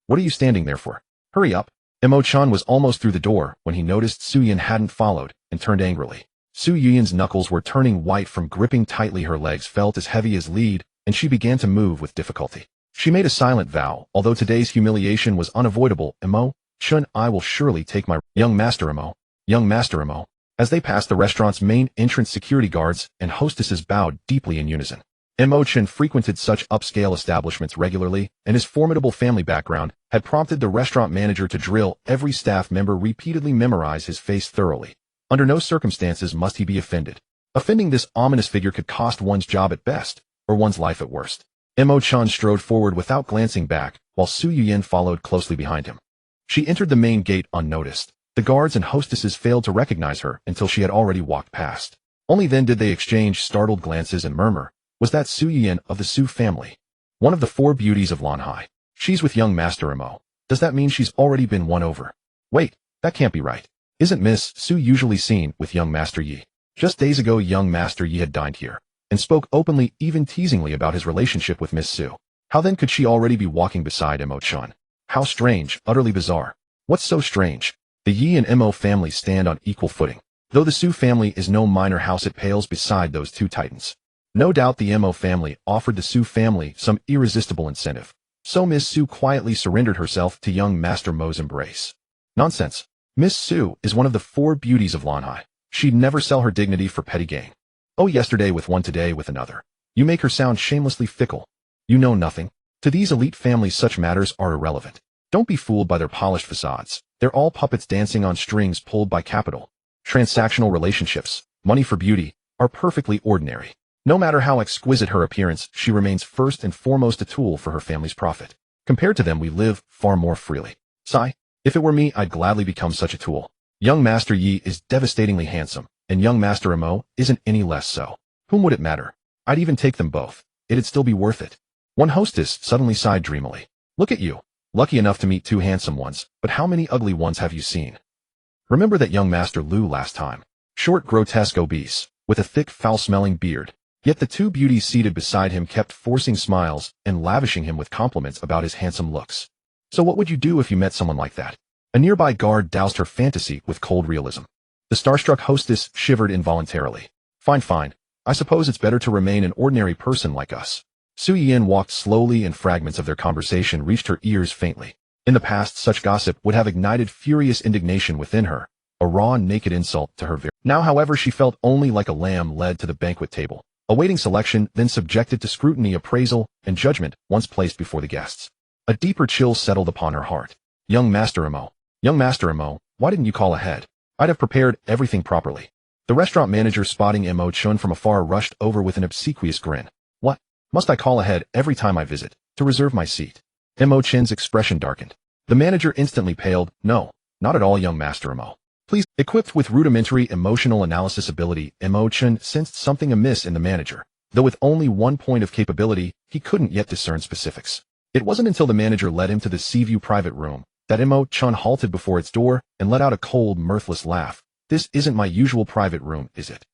What are you standing there for? Hurry up. Mo Chen was almost through the door when he noticed Su Yin hadn't followed and turned angrily. Su Yin's knuckles were turning white from gripping tightly. Her legs felt as heavy as lead, and she began to move with difficulty. She made a silent vow. Although today's humiliation was unavoidable, Mo Chen, I will surely take my young master Mo. Young master Mo. As they passed the restaurant's main entrance, security guards and hostesses bowed deeply in unison. Mo Chen frequented such upscale establishments regularly, and his formidable family background had prompted the restaurant manager to drill every staff member repeatedly memorize his face thoroughly. Under no circumstances must he be offended. Offending this ominous figure could cost one's job at best, or one's life at worst. Mo Chen strode forward without glancing back, while Su Yin followed closely behind him. She entered the main gate unnoticed. The guards and hostesses failed to recognize her until she had already walked past. Only then did they exchange startled glances and murmur, "Was that Su Yin of the Su family?" One of the four beauties of Lanhai. She's with young Master Mo. Does that mean she's already been won over? Wait, that can't be right. Isn't Miss Su usually seen with young Master Yi? Just days ago young Master Yi had dined here, and spoke openly, even teasingly, about his relationship with Miss Su. How then could she already be walking beside Mo Chen? How strange, utterly bizarre. What's so strange? The Yi and Mo family stand on equal footing. Though the Su family is no minor house, it pales beside those two titans. No doubt the Mo family offered the Su family some irresistible incentive. So Miss Su quietly surrendered herself to young Master Mo's embrace. Nonsense. Miss Su is one of the four beauties of Lanhai. She'd never sell her dignity for petty gain. Oh, yesterday with one, today with another. You make her sound shamelessly fickle. You know nothing. To these elite families such matters are irrelevant. Don't be fooled by their polished facades. They're all puppets dancing on strings pulled by capital. Transactional relationships, money for beauty, are perfectly ordinary. No matter how exquisite her appearance, she remains first and foremost a tool for her family's profit. Compared to them, we live far more freely. Sigh. If it were me, I'd gladly become such a tool. Young Master Yi is devastatingly handsome, and young Master Mo isn't any less so. Whom would it matter? I'd even take them both. It'd still be worth it. One hostess suddenly sighed dreamily. Look at you. Lucky enough to meet two handsome ones, but how many ugly ones have you seen? Remember that young Master Lu last time? Short, grotesque, obese, with a thick, foul-smelling beard. Yet the two beauties seated beside him kept forcing smiles and lavishing him with compliments about his handsome looks. So what would you do if you met someone like that? A nearby guard doused her fantasy with cold realism. The starstruck hostess shivered involuntarily. Fine. I suppose it's better to remain an ordinary person like us. Su Yin walked slowly, and fragments of their conversation reached her ears faintly. In the past, such gossip would have ignited furious indignation within her, a raw, naked insult to her very. Now, however, she felt only like a lamb led to the banquet table, awaiting selection, then subjected to scrutiny, appraisal, and judgment once placed before the guests. A deeper chill settled upon her heart. Young Master Mo, why didn't you call ahead? I'd have prepared everything properly. The restaurant manager, spotting Mo Chen from afar, rushed over with an obsequious grin. What? Must I call ahead every time I visit, to reserve my seat? Mo Chen's expression darkened. The manager instantly paled. No, not at all, young Master Mo. Please. Equipped with rudimentary emotional analysis ability, Mo Chen sensed something amiss in the manager. Though with only 1 point of capability, he couldn't yet discern specifics. It wasn't until the manager led him to the Seaview private room that Mo Chen halted before its door and let out a cold, mirthless laugh. This isn't my usual private room, is it?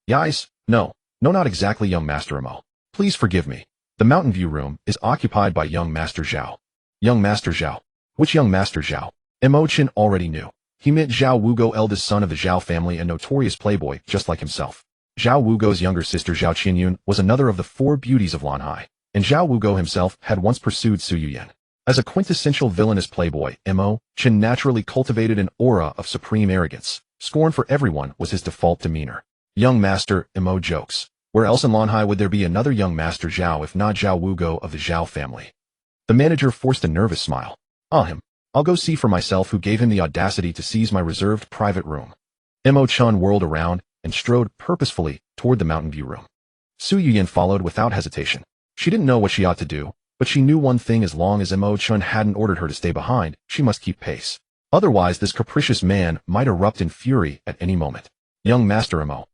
Yes. No, not exactly, young Master Mo. Please forgive me. The Mountain View room is occupied by young Master Zhao. Young Master Zhao? Which young Master Zhao? Mo Chen already knew. He meant Zhao Wugo, eldest son of the Zhao family and notorious playboy, just like himself. Zhao Wugo's younger sister Zhao Qianyun was another of the four beauties of Lanhai, and Zhao Wugo himself had once pursued Su Yuyan. As a quintessential villainous playboy, Mo Chen naturally cultivated an aura of supreme arrogance. Scorn for everyone was his default demeanor. Young Master Mo jokes. Where else in Lanhai would there be another young Master Zhao if not Zhao Wugo of the Zhao family? The manager forced a nervous smile. I'll go see for myself who gave him the audacity to seize my reserved private room. Mo Chen whirled around and strode purposefully toward the Mountain View room. Su Yuyan followed without hesitation. She didn't know what she ought to do, but she knew one thing: as long as Mo Chen hadn't ordered her to stay behind, she must keep pace. Otherwise, this capricious man might erupt in fury at any moment. Young Master Mo.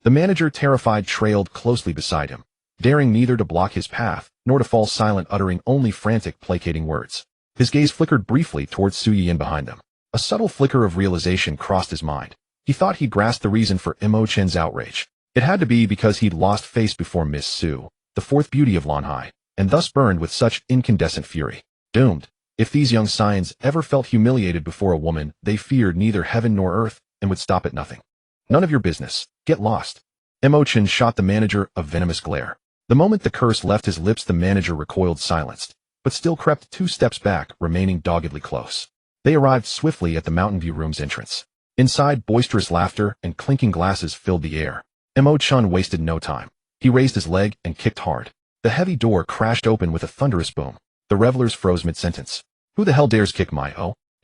The manager, terrified, trailed closely beside him, daring neither to block his path nor to fall silent, uttering only frantic, placating words. His gaze flickered briefly towards Su Yin behind them. A subtle flicker of realization crossed his mind. He thought he'd grasped the reason for Mo Chen's outrage. It had to be because he'd lost face before Miss Su, the fourth beauty of Lanhai, and thus burned with such incandescent fury. Doomed. If these young scions ever felt humiliated before a woman, they feared neither heaven nor earth and would stop at nothing. None of your business. Get lost. Mo Chen shot the manager a venomous glare. The moment the curse left his lips, the manager recoiled, silenced, but still crept 2 steps back, remaining doggedly close. They arrived swiftly at the Mountain View room's entrance. Inside, boisterous laughter and clinking glasses filled the air. Mo Chen wasted no time. He raised his leg and kicked hard. The heavy door crashed open with a thunderous boom. The revelers froze mid-sentence. Who the hell dares kick my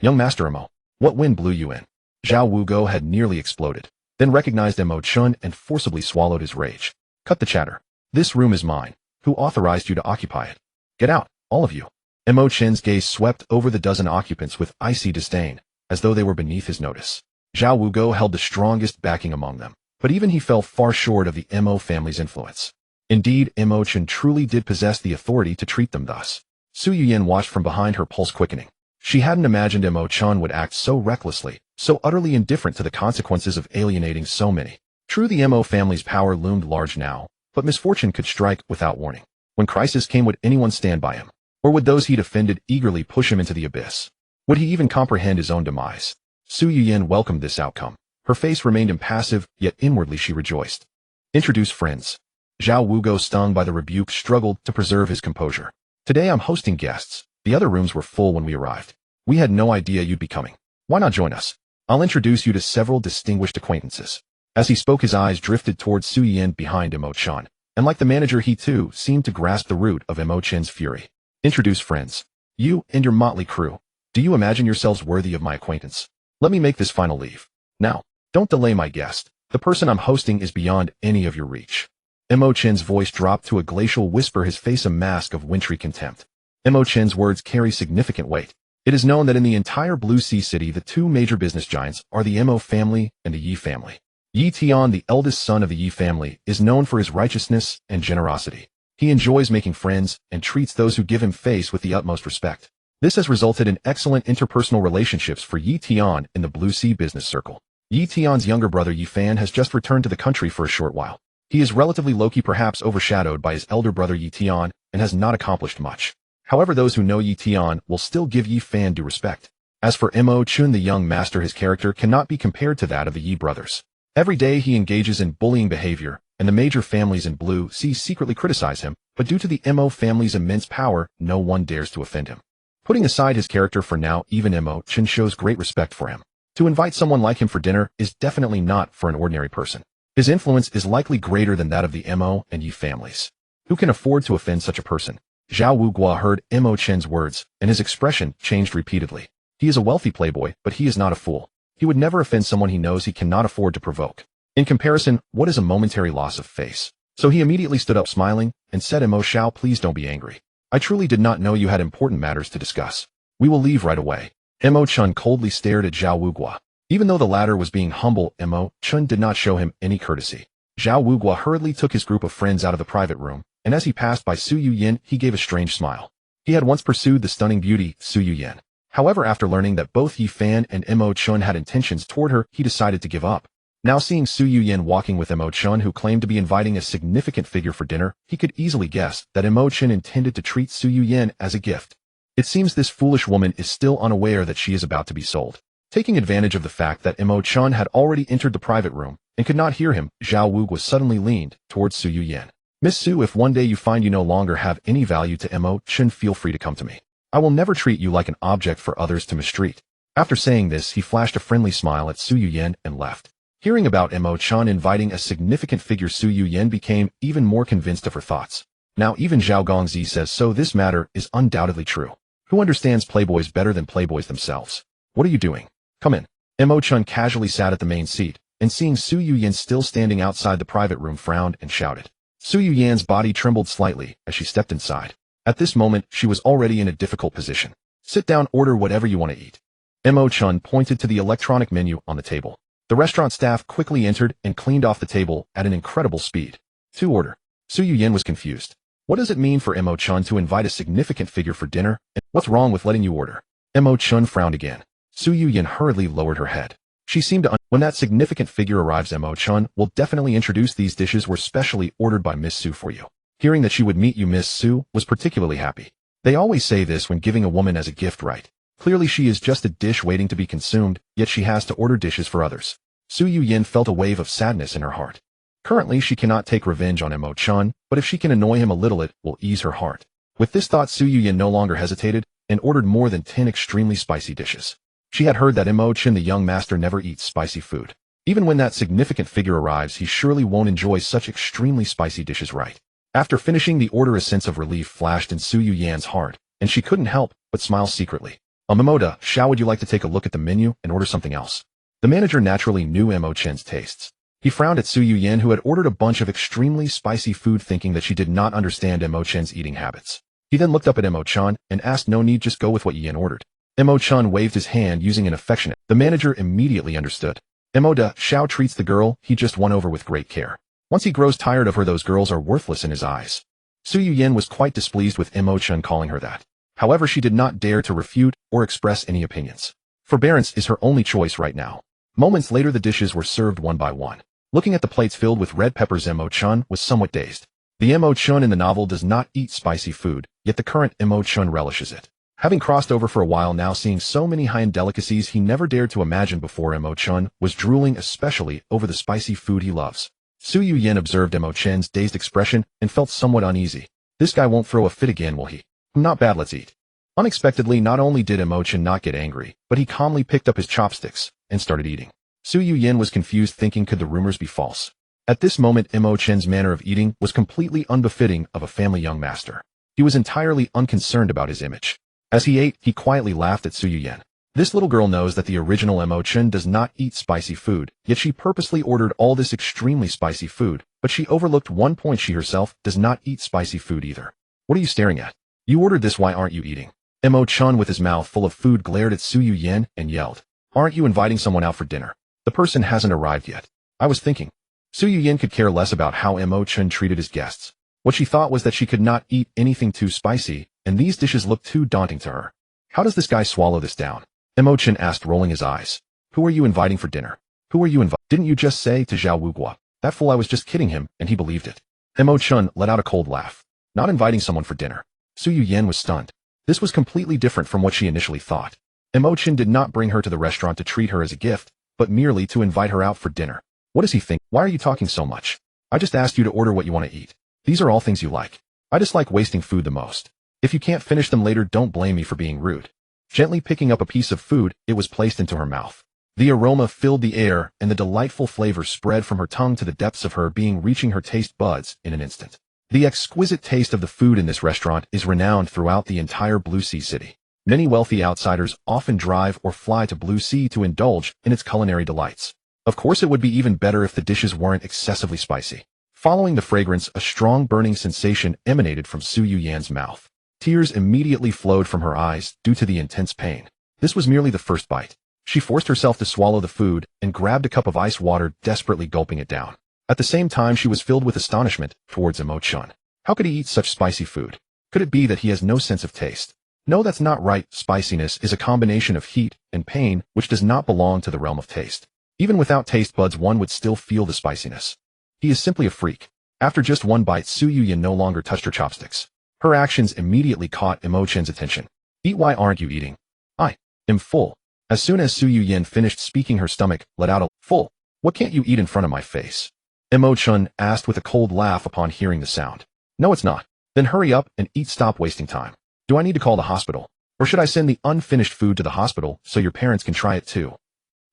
young Master Mo? What wind blew you in? Zhao Wugo had nearly exploded, then recognized Mo Chen and forcibly swallowed his rage. Cut the chatter. This room is mine. Who authorized you to occupy it? Get out, all of you. Mo Chen's gaze swept over the dozen occupants with icy disdain, as though they were beneath his notice. Zhao Wugo held the strongest backing among them, but even he fell far short of the Mo family's influence. Indeed, Mo Chen truly did possess the authority to treat them thus. Su Yuyan watched from behind, her pulse quickening. She hadn't imagined Mo Chen would act so recklessly, so utterly indifferent to the consequences of alienating so many. True, the Mo family's power loomed large now, but misfortune could strike without warning. When crisis came, would anyone stand by him? Or would those he'd offended eagerly push him into the abyss? Would he even comprehend his own demise? Su Yuyan welcomed this outcome. Her face remained impassive, yet inwardly she rejoiced. Introduce friends. Zhao Wugo, stung by the rebuke, struggled to preserve his composure. Today I'm hosting guests. The other rooms were full when we arrived. We had no idea you'd be coming. Why not join us? I'll introduce you to several distinguished acquaintances. As he spoke, his eyes drifted towards Su Yuyan behind Mo Chen, and like the manager, he too seemed to grasp the root of Mo Chen's fury. Introduce friends. You and your motley crew. Do you imagine yourselves worthy of my acquaintance? Let me make this final leave. Now, don't delay my guest. The person I'm hosting is beyond any of your reach. Mo Chen's voice dropped to a glacial whisper, his face a mask of wintry contempt. Mo Chen's words carry significant weight. It is known that in the entire Blue Sea City, the two major business giants are the Mo family and the Yi family. Yi Tian, the eldest son of the Yi family, is known for his righteousness and generosity. He enjoys making friends and treats those who give him face with the utmost respect. This has resulted in excellent interpersonal relationships for Yi Tian in the Blue Sea business circle. Yi Tian's younger brother Yi Fan has just returned to the country for a short while. He is relatively low-key, perhaps overshadowed by his elder brother Yi Tian, and has not accomplished much. However, those who know Yi Tian will still give Yi Fan due respect. As for Mo Chen, the young master, his character cannot be compared to that of the Yi brothers. Every day he engages in bullying behavior, and the major families in Blue Sea secretly criticize him, but due to the Mo family's immense power, no one dares to offend him. Putting aside his character for now, even Mo Chen shows great respect for him. To invite someone like him for dinner is definitely not for an ordinary person. His influence is likely greater than that of the Mo and Yi families. Who can afford to offend such a person? Zhao Wugua heard Mo Chen's words, and his expression changed repeatedly. He is a wealthy playboy, but he is not a fool. He would never offend someone he knows he cannot afford to provoke. In comparison, what is a momentary loss of face? So he immediately stood up smiling, and said, Mo Shao, please don't be angry. I truly did not know you had important matters to discuss. We will leave right away. Mo Chen coldly stared at Zhao Wugua. Even though the latter was being humble, Mo Chen did not show him any courtesy. Zhao Wugua hurriedly took his group of friends out of the private room, and as he passed by Su Yuyan, he gave a strange smile. He had once pursued the stunning beauty, Su Yuyan. However, after learning that both Yi Fan and Mo Chen had intentions toward her, he decided to give up. Now seeing Su Yuyan walking with Mo Chen, who claimed to be inviting a significant figure for dinner, he could easily guess that Mo Chen intended to treat Su Yuyan as a gift. It seems this foolish woman is still unaware that she is about to be sold. Taking advantage of the fact that Mo Chen had already entered the private room and could not hear him, Zhao Wugua suddenly leaned towards Su Yuyan. Miss Su, if one day you find you no longer have any value to Mo Chen, feel free to come to me. I will never treat you like an object for others to mistreat. After saying this, he flashed a friendly smile at Su Yuyan and left. Hearing about Mo Chen inviting a significant figure, Su Yuyan became even more convinced of her thoughts. Now even Zhao Gongzi says so. This matter is undoubtedly true. Who understands playboys better than playboys themselves? What are you doing? Come in. Mo Chen casually sat at the main seat, and seeing Su Yuyan still standing outside the private room, frowned and shouted. Su Yuyan's body trembled slightly as she stepped inside. At this moment, she was already in a difficult position. Sit down, order whatever you want to eat. Mo Chen pointed to the electronic menu on the table. The restaurant staff quickly entered and cleaned off the table at an incredible speed. To order. Su Yuyan was confused. What does it mean for Mo Chen to invite a significant figure for dinner, and what's wrong with letting you order? Mo Chen frowned again. Su Yuyan hurriedly lowered her head. She seemed to when that significant figure arrives, Mo Chen will definitely introduce these dishes were specially ordered by Miss Su for you. Hearing that she would meet you, Miss Su was particularly happy. They always say this when giving a woman as a gift, right? Clearly she is just a dish waiting to be consumed, yet she has to order dishes for others. Su Yuyan felt a wave of sadness in her heart. Currently she cannot take revenge on Mo Chen, but if she can annoy him a little, it will ease her heart. With this thought, Su Yuyan no longer hesitated and ordered more than 10 extremely spicy dishes. She had heard that Mo Chen, the young master, never eats spicy food. Even when that significant figure arrives, he surely won't enjoy such extremely spicy dishes, right? After finishing the order, a sense of relief flashed in Su Yuyan's heart, and she couldn't help but smile secretly. Momoda, Shao, would you like to take a look at the menu and order something else? The manager naturally knew Mo Chen's tastes. He frowned at Su Yuyan, who had ordered a bunch of extremely spicy food, thinking that she did not understand Mo Chen's eating habits. He then looked up at Mo Chen and asked, no need, just go with what Yan ordered. Mo Chen waved his hand using an affectionate. The manager immediately understood. Moda, Shao treats the girl he just won over with great care. Once he grows tired of her, those girls are worthless in his eyes. Su Yuyen was quite displeased with Mo Chen calling her that. However, she did not dare to refute or express any opinions. Forbearance is her only choice right now. Moments later, the dishes were served one by one. Looking at the plates filled with red peppers, Mo Chen was somewhat dazed. The Mo Chen in the novel does not eat spicy food, yet the current Mo Chen relishes it. Having crossed over for a while now, seeing so many high-end delicacies he never dared to imagine before, Mo Chen was drooling especially over the spicy food he loves. Su Yuyen observed Mo Chen's dazed expression and felt somewhat uneasy. This guy won't throw a fit again, will he? Not bad, let's eat. Unexpectedly, not only did Mo Chen not get angry, but he calmly picked up his chopsticks and started eating. Su Yuyen was confused, thinking could the rumors be false. At this moment, Mo Chen's manner of eating was completely unbefitting of a family young master. He was entirely unconcerned about his image. As he ate, he quietly laughed at Su Yuyen. This little girl knows that the original Mo Chen does not eat spicy food, yet she purposely ordered all this extremely spicy food, but she overlooked one point: she herself does not eat spicy food either. What are you staring at? You ordered this, why aren't you eating? Mo Chen, with his mouth full of food, glared at Su Yuyen and yelled, "Aren't you inviting someone out for dinner? The person hasn't arrived yet." I was thinking. Su Yuyen could care less about how Mo Chen treated his guests. What she thought was that she could not eat anything too spicy, and these dishes looked too daunting to her. How does this guy swallow this down? Mo Chen asked, rolling his eyes. Who are you inviting for dinner? Who are you inviting? Didn't you just say to Zhao Wugua? That fool, I was just kidding him, and he believed it. Mo Chen let out a cold laugh. Not inviting someone for dinner. Su Yuyen was stunned. This was completely different from what she initially thought. Mo Chen did not bring her to the restaurant to treat her as a gift, but merely to invite her out for dinner. What does he think? Why are you talking so much? I just asked you to order what you want to eat. These are all things you like. I dislike wasting food the most. If you can't finish them later, don't blame me for being rude. Gently picking up a piece of food, it was placed into her mouth. The aroma filled the air, and the delightful flavor spread from her tongue to the depths of her being, reaching her taste buds in an instant. The exquisite taste of the food in this restaurant is renowned throughout the entire Blue Sea City. Many wealthy outsiders often drive or fly to Blue Sea to indulge in its culinary delights. Of course, it would be even better if the dishes weren't excessively spicy. Following the fragrance, a strong burning sensation emanated from Su Yuyen's mouth. Tears immediately flowed from her eyes due to the intense pain. This was merely the first bite. She forced herself to swallow the food and grabbed a cup of ice water, desperately gulping it down. At the same time, she was filled with astonishment towards Mo Chen. How could he eat such spicy food? Could it be that he has no sense of taste? No, that's not right. Spiciness is a combination of heat and pain, which does not belong to the realm of taste. Even without taste buds, one would still feel the spiciness. He is simply a freak. After just one bite, Su Yuyen no longer touched her chopsticks. Her actions immediately caught Mo Chen's attention. Eat, why aren't you eating? I am full. As soon as Su Yuyen finished speaking, her stomach let out a full. What can't you eat in front of my face? Mo Chen asked with a cold laugh upon hearing the sound. No, it's not. Then hurry up and eat, stop wasting time. Do I need to call the hospital? Or should I send the unfinished food to the hospital so your parents can try it too?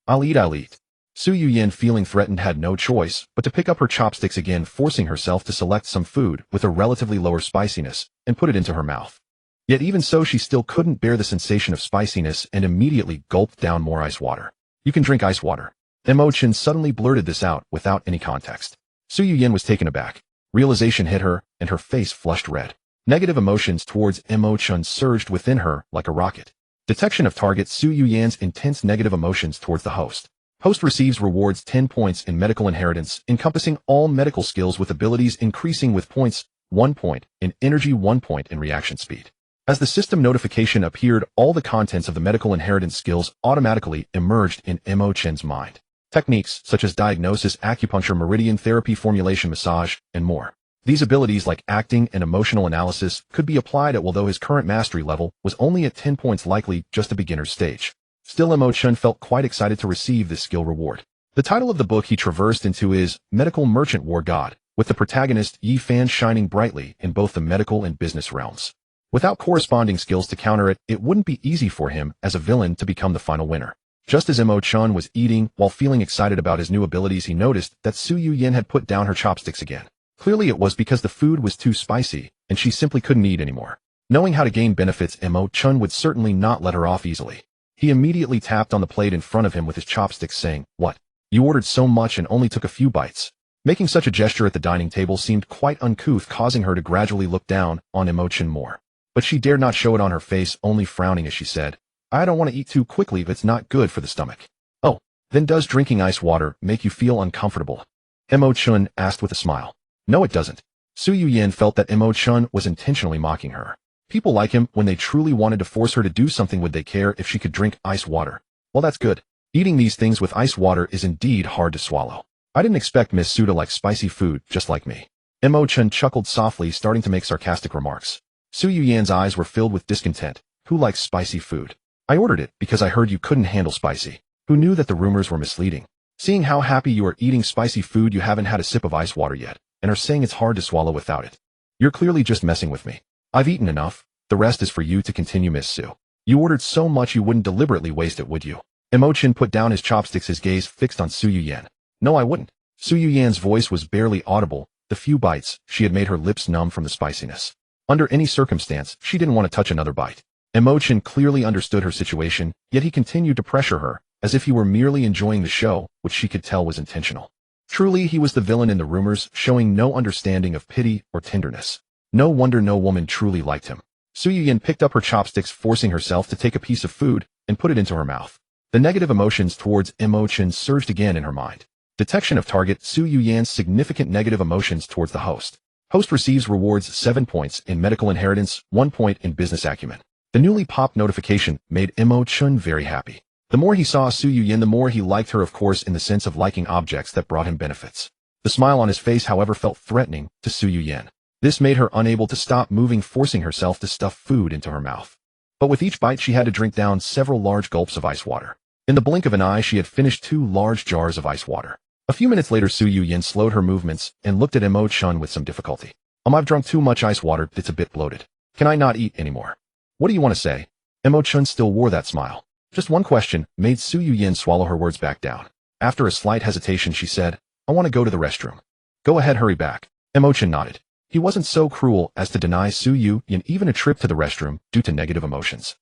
I'll eat. Su Yuyen, feeling threatened, had no choice but to pick up her chopsticks again, forcing herself to select some food with a relatively lower spiciness and put it into her mouth. Yet even so, she still couldn't bear the sensation of spiciness and immediately gulped down more ice water. You can drink ice water. Mo Chen suddenly blurted this out without any context. Su Yuyen was taken aback. Realization hit her, and her face flushed red. Negative emotions towards Mo Chen surged within her like a rocket. Detection of target. Su Yuyen's intense negative emotions towards the host. Host receives rewards 10 points in medical inheritance, encompassing all medical skills with abilities increasing with points, 1 point in energy, 1 point in reaction speed. As the system notification appeared, all the contents of the medical inheritance skills automatically emerged in Mo Chen's mind. Techniques such as diagnosis, acupuncture, meridian therapy, formulation, massage, and more. These abilities, like acting and emotional analysis, could be applied at, although his current mastery level was only at 10 points, likely just a beginner's stage. Still, Mo Chen felt quite excited to receive this skill reward. The title of the book he traversed into is Medical Merchant War God, with the protagonist Yi Fan shining brightly in both the medical and business realms. Without corresponding skills to counter it, it wouldn't be easy for him as a villain to become the final winner. Just as Mo Chen was eating while feeling excited about his new abilities, he noticed that Su Yuyen had put down her chopsticks again. Clearly it was because the food was too spicy, and she simply couldn't eat anymore. Knowing how to gain benefits, Mo Chen would certainly not let her off easily. He immediately tapped on the plate in front of him with his chopsticks, saying, "What? You ordered so much and only took a few bites." Making such a gesture at the dining table seemed quite uncouth, causing her to gradually look down on Mo Chen more. But she dared not show it on her face, only frowning as she said, "I don't want to eat too quickly if it's not good for the stomach." "Oh, then does drinking ice water make you feel uncomfortable?" Mo Chen asked with a smile. No, it doesn't. Su Yuyan felt that Mo Chen was intentionally mocking her. People like him, when they truly wanted to force her to do something, would they care if she could drink ice water? Well, that's good. Eating these things with ice water is indeed hard to swallow. I didn't expect Miss Su to like spicy food just like me. Mo Chen chuckled softly, starting to make sarcastic remarks. Su Yuyan's eyes were filled with discontent. Who likes spicy food? I ordered it because I heard you couldn't handle spicy. Who knew that the rumors were misleading? Seeing how happy you are eating spicy food, you haven't had a sip of ice water yet, and are saying it's hard to swallow without it. You're clearly just messing with me. I've eaten enough. The rest is for you to continue, Miss Su. You ordered so much you wouldn't deliberately waste it, would you? Mo Chen put down his chopsticks, his gaze fixed on Su Yuyan. No, I wouldn't. Su Yuyan's voice was barely audible. The few bites, she had made her lips numb from the spiciness. Under any circumstance, she didn't want to touch another bite. Mo Chen clearly understood her situation, yet he continued to pressure her, as if he were merely enjoying the show, which she could tell was intentional. Truly, he was the villain in the rumors, showing no understanding of pity or tenderness. No wonder no woman truly liked him. Su Yuyan picked up her chopsticks, forcing herself to take a piece of food, and put it into her mouth. The negative emotions towards Mo Chen surged again in her mind. Detection of target. Su Yuyan's significant negative emotions towards the host. Host receives rewards 7 points in medical inheritance, 1 point in business acumen. The newly popped notification made Mo Chen very happy. The more he saw Su Yuyan, the more he liked her, of course, in the sense of liking objects that brought him benefits. The smile on his face, however, felt threatening to Su Yuyan. This made her unable to stop moving, forcing herself to stuff food into her mouth. But with each bite, she had to drink down several large gulps of ice water. In the blink of an eye, she had finished 2 large jars of ice water. A few minutes later, Su Yuyan slowed her movements and looked at Mo Chen with some difficulty. I've drunk too much ice water, it's a bit bloated. Can I not eat anymore? What do you want to say? Mo Chen still wore that smile. Just one question made Su Yuyan swallow her words back down. After a slight hesitation, she said, I want to go to the restroom. Go ahead, hurry back. Mo Chen nodded. He wasn't so cruel as to deny Su Yuyan even a trip to the restroom due to negative emotions.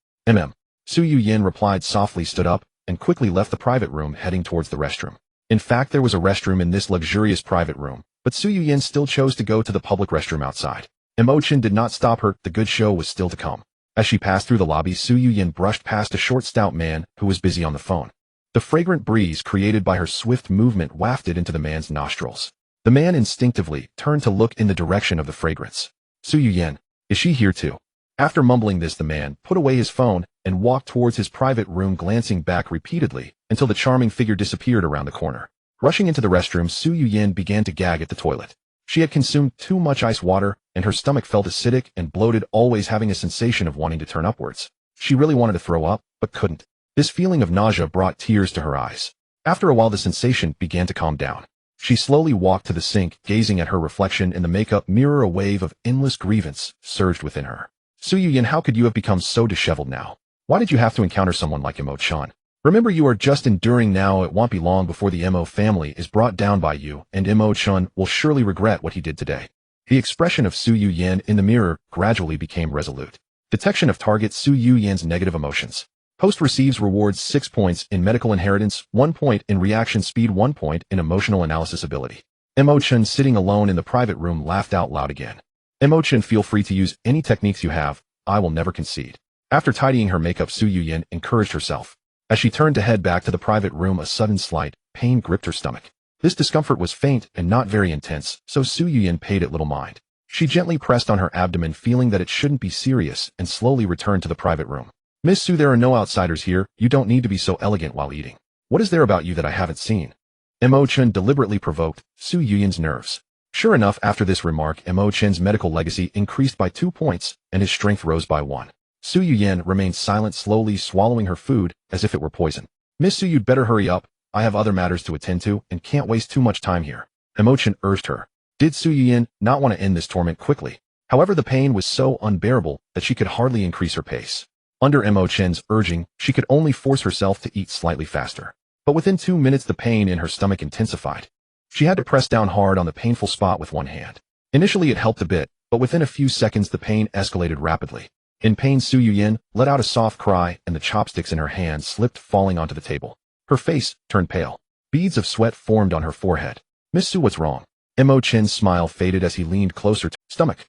Su Yuyan replied softly, stood up, and quickly left the private room, heading towards the restroom. In fact, there was a restroom in this luxurious private room, but Su Yuyan still chose to go to the public restroom outside. Mo Chen did not stop her, the good show was still to come. As she passed through the lobby, Su Yuyan brushed past a short, stout man who was busy on the phone. The fragrant breeze created by her swift movement wafted into the man's nostrils. The man instinctively turned to look in the direction of the fragrance. Su Yuyan, is she here too? After mumbling this, the man put away his phone and walked towards his private room, glancing back repeatedly until the charming figure disappeared around the corner. Rushing into the restroom, Su Yuyan began to gag at the toilet. She had consumed too much ice water, and her stomach felt acidic and bloated, always having a sensation of wanting to turn upwards. She really wanted to throw up, but couldn't. This feeling of nausea brought tears to her eyes. After a while, the sensation began to calm down. She slowly walked to the sink, gazing at her reflection in the makeup mirror. A wave of endless grievance surged within her. Su Yuyan, how could you have become so disheveled now? Why did you have to encounter someone like Mo Chen? Remember, you are just enduring now. It won't be long before the Mo family is brought down by you, and Mo Chen will surely regret what he did today. The expression of Su Yuyan in the mirror gradually became resolute. Detection of target. Su Yuyan's negative emotions. Host receives rewards 6 points in medical inheritance, 1 point in reaction speed, 1 point in emotional analysis ability. Mo Chen, sitting alone in the private room, laughed out loud again. Mo Chen, feel free to use any techniques you have. I will never concede. After tidying her makeup, Su Yuyan encouraged herself. As she turned to head back to the private room, a sudden slight pain gripped her stomach. This discomfort was faint and not very intense, so Su Yuyan paid it little mind. She gently pressed on her abdomen, feeling that it shouldn't be serious, and slowly returned to the private room. Miss Su, there are no outsiders here. You don't need to be so elegant while eating. What is there about you that I haven't seen? Mo Chen deliberately provoked Su Yuyan's nerves. Sure enough, after this remark, Mo Chen's medical legacy increased by 2 points, and his strength rose by 1. Su Yuyan remained silent, slowly swallowing her food as if it were poison. Miss Su, you'd better hurry up. I have other matters to attend to and can't waste too much time here. Mo Chen urged her. Did Su Yuyan not want to end this torment quickly? However, the pain was so unbearable that she could hardly increase her pace. Under Mo Chen's urging, she could only force herself to eat slightly faster. But within 2 minutes, the pain in her stomach intensified. She had to press down hard on the painful spot with one hand. Initially, it helped a bit, but within a few seconds, the pain escalated rapidly. In pain, Su Yuyan let out a soft cry, and the chopsticks in her hand slipped, falling onto the table. Her face turned pale. Beads of sweat formed on her forehead. Miss Su, what's wrong? Mo Chen's smile faded as he leaned closer to stomach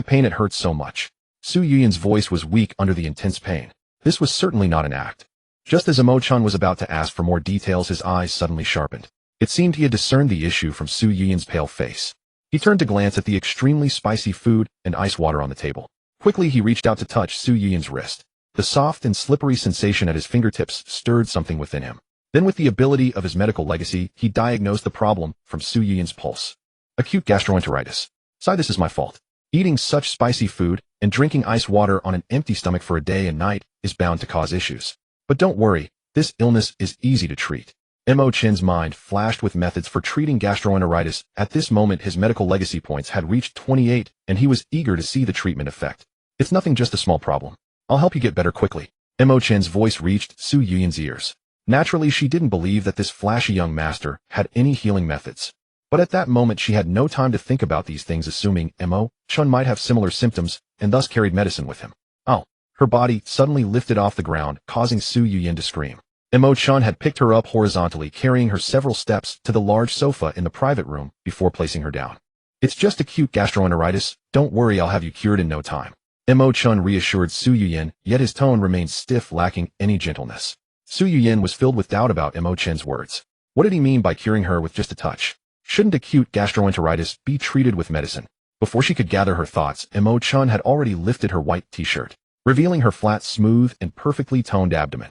pain. It hurts so much. Su Yuyan's voice was weak under the intense pain. This was certainly not an act. Just as Mo Chen was about to ask for more details, his eyes suddenly sharpened. It seemed he had discerned the issue from Su Yin's pale face. He turned to glance at the extremely spicy food and ice water on the table. Quickly he reached out to touch Su Yin's wrist. The soft and slippery sensation at his fingertips stirred something within him. Then with the ability of his medical legacy, he diagnosed the problem from Su Yin's pulse. Acute gastroenteritis. Sigh, this is my fault. Eating such spicy food and drinking ice water on an empty stomach for a day and night is bound to cause issues. But don't worry, this illness is easy to treat. Mo Chen's mind flashed with methods for treating gastroenteritis. At this moment his medical legacy points had reached 28, and he was eager to see the treatment effect. It's nothing, just a small problem. I'll help you get better quickly. Mo Chen's voice reached Su Yin's ears. Naturally, she didn't believe that this flashy young master had any healing methods. But at that moment she had no time to think about these things, assuming Mo Chen might have similar symptoms and thus carried medicine with him. Oh! Her body suddenly lifted off the ground, causing Su Yin to scream. Mo Chen had picked her up horizontally, carrying her several steps to the large sofa in the private room before placing her down. It's just acute gastroenteritis. Don't worry, I'll have you cured in no time. Mo Chen reassured Su Yin, yet his tone remained stiff, lacking any gentleness. Su Yin was filled with doubt about Mo Chen's words. What did he mean by curing her with just a touch? Shouldn't acute gastroenteritis be treated with medicine? Before she could gather her thoughts, Mo Chen had already lifted her white t-shirt, revealing her flat, smooth, and perfectly toned abdomen.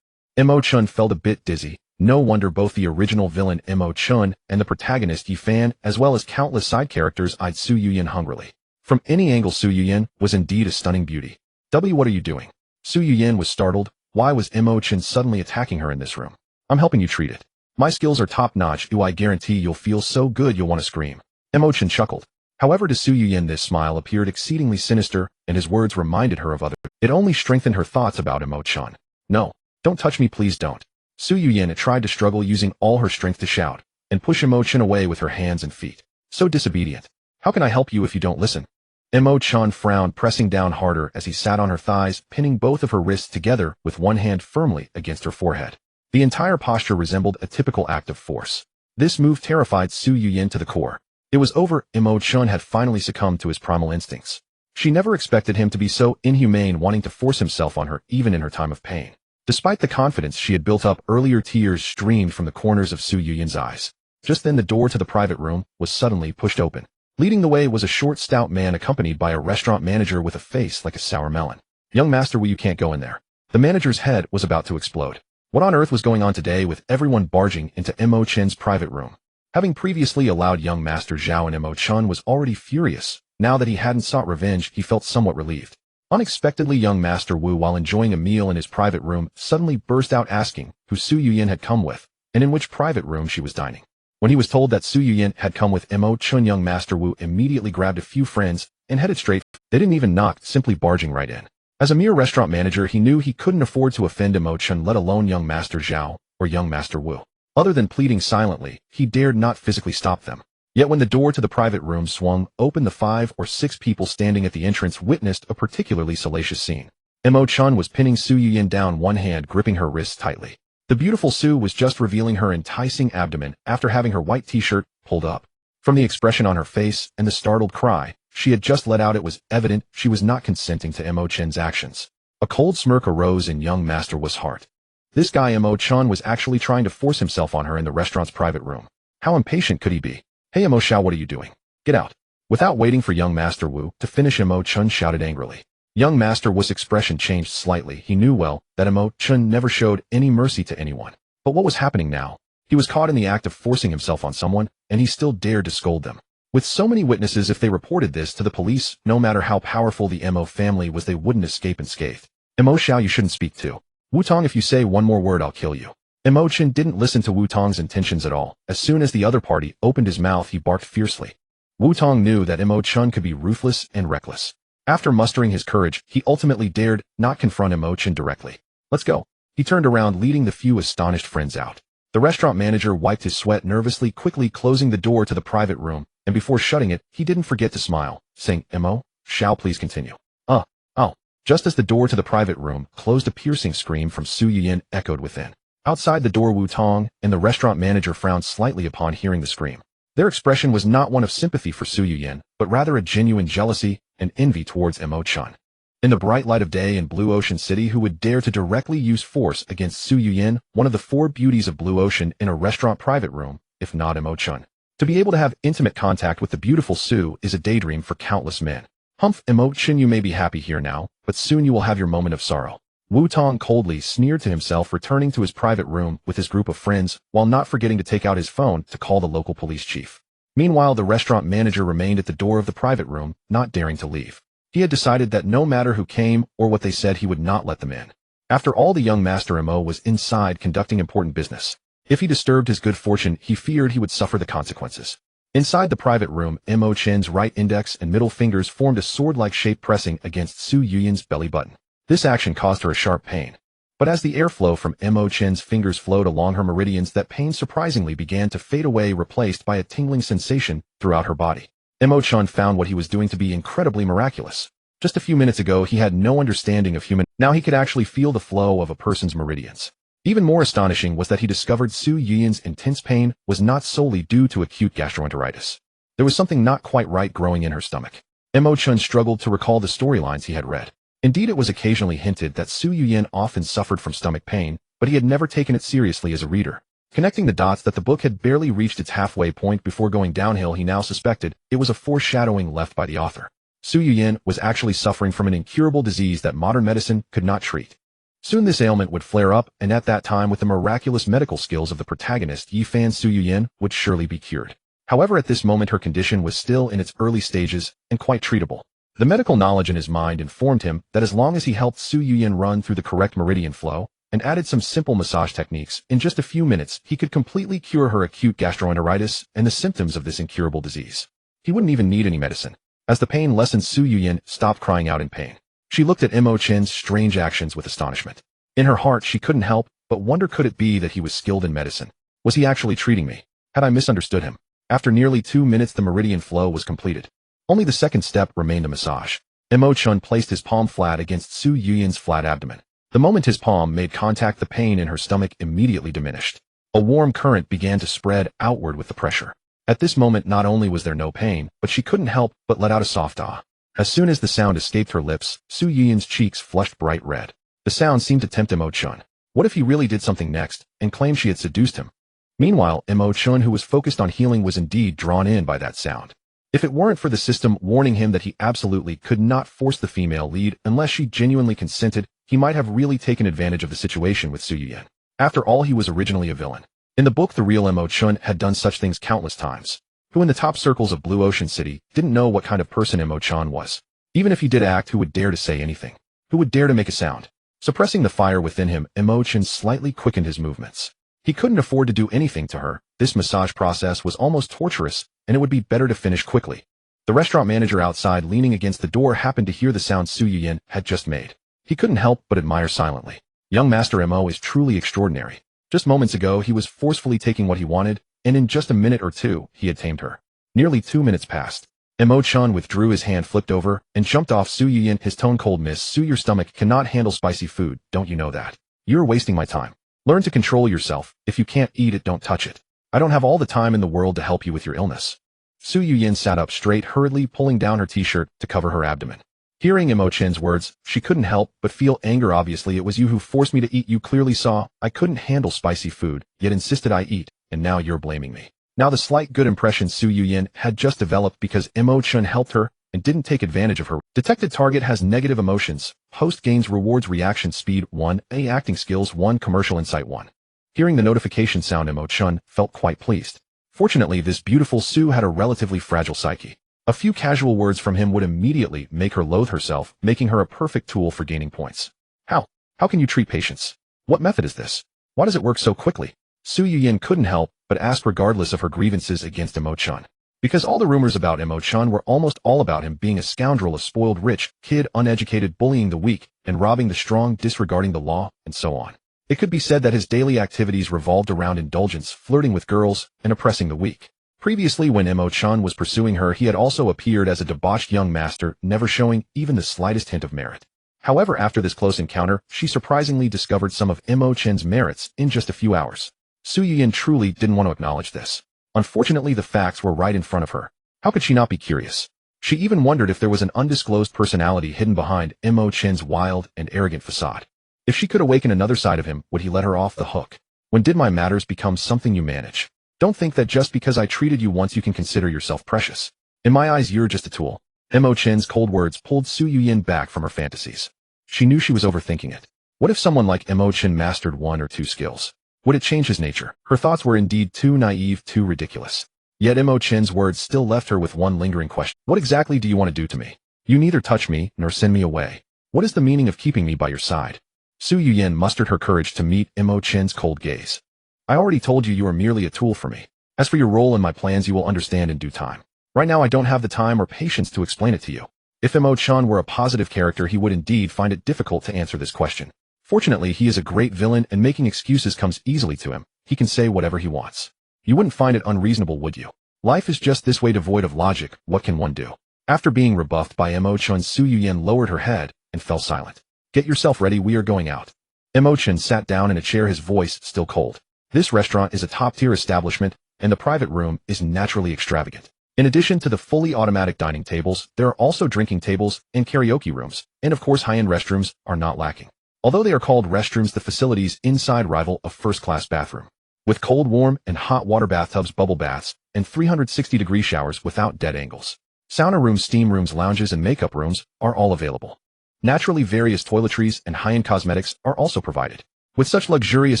Mo Chen felt a bit dizzy. No wonder both the original villain Mo Chen and the protagonist Yi Fan, as well as countless side characters, eyed Su Yin hungrily. From any angle, Su Yin was indeed a stunning beauty. What are you doing? Su Yin was startled. Why was Mo Chen suddenly attacking her in this room? I'm helping you treat it. My skills are top-notch. I guarantee you'll feel so good you'll want to scream. Mo Chen chuckled. However, to Su Yin this smile appeared exceedingly sinister, and his words reminded her of others. It only strengthened her thoughts about Mo Chen. No. Don't touch me, please don't. Su Yin tried to struggle, using all her strength to shout and push Mo Chen away with her hands and feet. So disobedient. How can I help you if you don't listen? Mo Chen frowned, pressing down harder as he sat on her thighs, pinning both of her wrists together with one hand firmly against her forehead. The entire posture resembled a typical act of force. This move terrified Su Yin to the core. It was over. Mo Chen had finally succumbed to his primal instincts. She never expected him to be so inhumane, wanting to force himself on her even in her time of pain. Despite the confidence she had built up earlier, tears streamed from the corners of Su Yin's eyes. Just then the door to the private room was suddenly pushed open. Leading the way was a short, stout man accompanied by a restaurant manager with a face like a sour melon. Young master Wu, you can't go in there. The manager's head was about to explode. What on earth was going on today with everyone barging into Mo Chen's private room? Having previously allowed young master Zhao, and Mo Chen was already furious. Now that he hadn't sought revenge, he felt somewhat relieved. Unexpectedly, young Master Wu, while enjoying a meal in his private room, suddenly burst out asking who Su Yin had come with, and in which private room she was dining. When he was told that Su Yin had come with Mo Chen, young Master Wu immediately grabbed a few friends and headed straight. They didn't even knock, simply barging right in. As a mere restaurant manager, he knew he couldn't afford to offend Mo Chen, let alone young Master Zhao or young Master Wu. Other than pleading silently, he dared not physically stop them. Yet when the door to the private room swung open, the 5 or 6 people standing at the entrance witnessed a particularly salacious scene. Mo Chen was pinning Su Yin down, one hand gripping her wrists tightly. The beautiful Su was just revealing her enticing abdomen after having her white t-shirt pulled up. From the expression on her face and the startled cry she had just let out, it was evident she was not consenting to Mo Chen's actions. A cold smirk arose in young Master Wu's heart. This guy Mo Chen was actually trying to force himself on her in the restaurant's private room. How impatient could he be? Hey Mo Xiao, what are you doing? Get out. Without waiting for young Master Wu to finish, Mo Chen shouted angrily. Young Master Wu's expression changed slightly. He knew well that Mo Chen never showed any mercy to anyone. But what was happening now? He was caught in the act of forcing himself on someone, and he still dared to scold them. With so many witnesses, if they reported this to the police, no matter how powerful the Mo family was, they wouldn't escape unscathed. Mo Xiao, you shouldn't speak to Wu Tong. If you say one more word, I'll kill you. Mo Chen didn't listen to Wu Tong's intentions at all. As soon as the other party opened his mouth, he barked fiercely. Wu Tong knew that Mo Chen could be ruthless and reckless. After mustering his courage, he ultimately dared not confront Mo Chen directly. Let's go. He turned around, leading the few astonished friends out. The restaurant manager wiped his sweat nervously, quickly closing the door to the private room, and before shutting it, he didn't forget to smile, saying, Mo Xiao, please continue. Oh. Just as the door to the private room closed, a piercing scream from Su Yin echoed within. Outside the door, Wu Tong and the restaurant manager frowned slightly upon hearing the scream. Their expression was not one of sympathy for Su Yin, but rather a genuine jealousy and envy towards Mo Chen. In the bright light of day in Blue Ocean City, who would dare to directly use force against Su Yin, one of the 4 beauties of Blue Ocean, in a restaurant private room? if not Mo Chen. To be able to have intimate contact with the beautiful Su is a daydream for countless men. Humph, Mo Chen, you may be happy here now, but soon you will have your moment of sorrow. Wu Tong coldly sneered to himself, returning to his private room with his group of friends, while not forgetting to take out his phone to call the local police chief. Meanwhile, the restaurant manager remained at the door of the private room, not daring to leave. He had decided that no matter who came or what they said, he would not let them in. After all, the young master Mo was inside conducting important business. If he disturbed his good fortune, he feared he would suffer the consequences. Inside the private room, Mo Chen's right index and middle fingers formed a sword-like shape, pressing against Su Yuyan's belly button. This action caused her a sharp pain. But as the airflow from Mo Chen's fingers flowed along her meridians, that pain surprisingly began to fade away, replaced by a tingling sensation throughout her body. Mo Chen found what he was doing to be incredibly miraculous. Just a few minutes ago, he had no understanding of human. Now he could actually feel the flow of a person's meridians. Even more astonishing was that he discovered Su Yuyan's intense pain was not solely due to acute gastroenteritis. There was something not quite right growing in her stomach. Mo Chen struggled to recall the storylines he had read. Indeed, it was occasionally hinted that Su Yuyan often suffered from stomach pain, but he had never taken it seriously as a reader. Connecting the dots that the book had barely reached its halfway point before going downhill, he now suspected it was a foreshadowing left by the author. Su Yuyan was actually suffering from an incurable disease that modern medicine could not treat. Soon this ailment would flare up, and at that time, with the miraculous medical skills of the protagonist, Yi Fan, Su Yuyan would surely be cured. However, at this moment her condition was still in its early stages and quite treatable. The medical knowledge in his mind informed him that as long as he helped Su Yuyan run through the correct meridian flow and added some simple massage techniques, in just a few minutes he could completely cure her acute gastroenteritis and the symptoms of this incurable disease. He wouldn't even need any medicine. As the pain lessened, Su Yuyan stopped crying out in pain. She looked at Mo Chen's strange actions with astonishment. In her heart, she couldn't help but wonder, could it be that he was skilled in medicine? Was he actually treating me? Had I misunderstood him? After nearly 2 minutes, the meridian flow was completed. Only the second step remained, a massage. Mo Chen placed his palm flat against Su Yuyan's flat abdomen. The moment his palm made contact, the pain in her stomach immediately diminished. A warm current began to spread outward with the pressure. At this moment, not only was there no pain, but she couldn't help but let out a soft ah. As soon as the sound escaped her lips, Su Yuyan's cheeks flushed bright red. The sound seemed to tempt Mo Chen. What if he really did something next and claimed she had seduced him? Meanwhile, Mo Chen, who was focused on healing, was indeed drawn in by that sound. If it weren't for the system warning him that he absolutely could not force the female lead unless she genuinely consented, he might have really taken advantage of the situation with Su Yuyan. After all, he was originally a villain. In the book, the real Mo Chen had done such things countless times. Who in the top circles of Blue Ocean City didn't know what kind of person Mo Chen was? Even if he did act, who would dare to say anything? Who would dare to make a sound? Suppressing the fire within him, Mo Chen slightly quickened his movements. He couldn't afford to do anything to her. This massage process was almost torturous, and it would be better to finish quickly. The restaurant manager outside, leaning against the door, happened to hear the sound Su Yuyan had just made. He couldn't help but admire silently. Young Master Mo is truly extraordinary. Just moments ago, he was forcefully taking what he wanted, and in just a minute or two, he had tamed her. Nearly 2 minutes passed. Mo Chen withdrew his hand, flipped over, and jumped off Su Yuyan, his tone cold. Miss Su, your stomach cannot handle spicy food, don't you know that? You're wasting my time. Learn to control yourself. If you can't eat it, don't touch it. I don't have all the time in the world to help you with your illness. Su Yuyan sat up straight, hurriedly pulling down her t-shirt to cover her abdomen. Hearing Mo Chen's words, she couldn't help but feel anger. Obviously, it was you who forced me to eat. You clearly saw I couldn't handle spicy food, yet insisted I eat, and now you're blaming me. Now the slight good impression Su Yuyan had just developed because Mo Chen helped her and didn't take advantage of her. Detected target has negative emotions. Host gains rewards. Reaction speed 1, acting skills 1, commercial insight 1. Hearing the notification sound, Mo Chen felt quite pleased. Fortunately, this beautiful Su had a relatively fragile psyche. A few casual words from him would immediately make her loathe herself, making her a perfect tool for gaining points. How can you treat patients? What method is this? Why does it work so quickly? Su Yuyan couldn't help but ask, regardless of her grievances against Mo Chen. Because all the rumors about Mo Chen were almost all about him being a scoundrel, a spoiled rich kid, uneducated, bullying the weak, and robbing the strong, disregarding the law, and so on. It could be said that his daily activities revolved around indulgence, flirting with girls, and oppressing the weak. Previously, when Mo Chen was pursuing her, he had also appeared as a debauched young master, never showing even the slightest hint of merit. However, after this close encounter, she surprisingly discovered some of Mo Chen's merits in just a few hours. Su Yuyan truly didn't want to acknowledge this. Unfortunately, the facts were right in front of her. How could she not be curious? She even wondered if there was an undisclosed personality hidden behind Mo Chen's wild and arrogant facade. If she could awaken another side of him, would he let her off the hook? When did my matters become something you manage? Don't think that just because I treated you once you can consider yourself precious. In my eyes, you're just a tool. Mo Chen's cold words pulled Su Yuyin back from her fantasies. She knew she was overthinking it. What if someone like Mo Chen mastered one or two skills? Would it change his nature? Her thoughts were indeed too naive, too ridiculous. Yet Mo Chen's words still left her with one lingering question. What exactly do you want to do to me? You neither touch me nor send me away. What is the meaning of keeping me by your side? Su Yuyin mustered her courage to meet Mo Chen's cold gaze. I already told you are merely a tool for me. As for your role in my plans, you will understand in due time. Right now I don't have the time or patience to explain it to you. If Mo Chen were a positive character, he would indeed find it difficult to answer this question. Fortunately, he is a great villain and making excuses comes easily to him. He can say whatever he wants. You wouldn't find it unreasonable, would you? Life is just this way, devoid of logic. What can one do? After being rebuffed by Mo Chen, Su Yuyin lowered her head and fell silent. Get yourself ready, we are going out. Mo Chen sat down in a chair, his voice still cold. This restaurant is a top-tier establishment, and the private room is naturally extravagant. In addition to the fully automatic dining tables, there are also drinking tables and karaoke rooms, and of course high-end restrooms are not lacking. Although they are called restrooms, the facilities inside rival a first-class bathroom. With cold, warm, and hot water bathtubs, bubble baths, and 360-degree showers without dead angles. Sauna rooms, steam rooms, lounges, and makeup rooms are all available. Naturally, various toiletries and high-end cosmetics are also provided. With such luxurious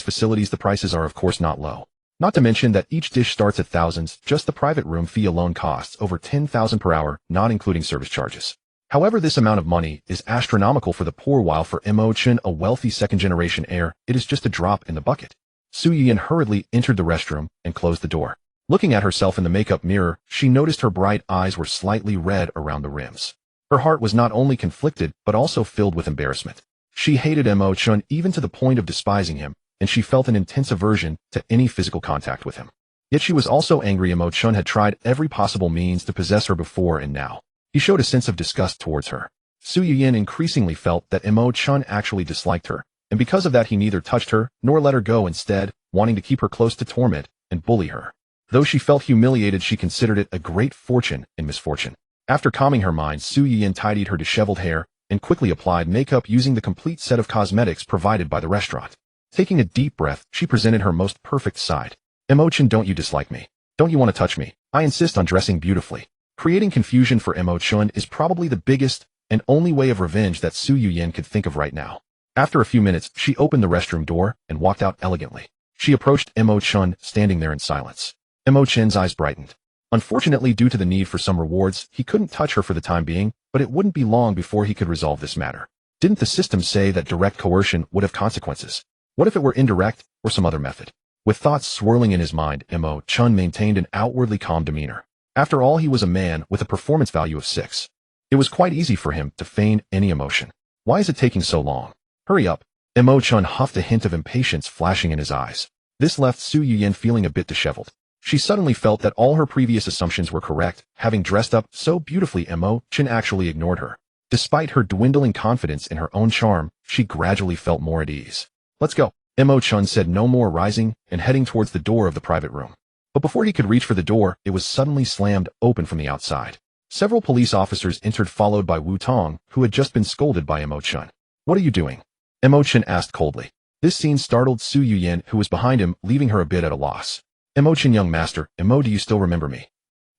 facilities, the prices are of course not low. Not to mention that each dish starts at thousands. Just the private room fee alone costs over 10,000 per hour, not including service charges. However, this amount of money is astronomical for the poor, while for Mo Chen, a wealthy second-generation heir, it is just a drop in the bucket. Su Yuyin hurriedly entered the restroom and closed the door. Looking at herself in the makeup mirror, she noticed her bright eyes were slightly red around the rims. Her heart was not only conflicted, but also filled with embarrassment. She hated Mo Chen even to the point of despising him, and she felt an intense aversion to any physical contact with him. Yet she was also angry. Mo Chen had tried every possible means to possess her before, and now he showed a sense of disgust towards her. Su Yuyin increasingly felt that Mo Chen actually disliked her, and because of that he neither touched her nor let her go, instead wanting to keep her close to torment and bully her. Though she felt humiliated, she considered it a great fortune in misfortune. After calming her mind, Su Yuyin tidied her disheveled hair and quickly applied makeup using the complete set of cosmetics provided by the restaurant. Taking a deep breath, she presented her most perfect side. Mo Chen, don't you dislike me? Don't you want to touch me? I insist on dressing beautifully. Creating confusion for Mo Chen is probably the biggest and only way of revenge that Su Yuyin could think of right now. After a few minutes, she opened the restroom door and walked out elegantly. She approached Mo Chen, standing there in silence. Mo Chen's eyes brightened. Unfortunately, due to the need for some rewards, he couldn't touch her for the time being, but it wouldn't be long before he could resolve this matter. Didn't the system say that direct coercion would have consequences? What if it were indirect or some other method? With thoughts swirling in his mind, Mo Chen maintained an outwardly calm demeanor. After all, he was a man with a performance value of 6. It was quite easy for him to feign any emotion. Why is it taking so long? Hurry up. Mo Chen huffed, a hint of impatience flashing in his eyes. This left Su Yuyin feeling a bit disheveled. She suddenly felt that all her previous assumptions were correct. Having dressed up so beautifully, Mo Chen actually ignored her. Despite her dwindling confidence in her own charm, she gradually felt more at ease. Let's go. Mo Chen said no more, rising and heading towards the door of the private room. But before he could reach for the door, it was suddenly slammed open from the outside. Several police officers entered, followed by Wu Tong, who had just been scolded by Mo Chen. What are you doing? Mo Chen asked coldly. This scene startled Su Yuyin, who was behind him, leaving her a bit at a loss. Mo Chen, young master, Mo, do you still remember me?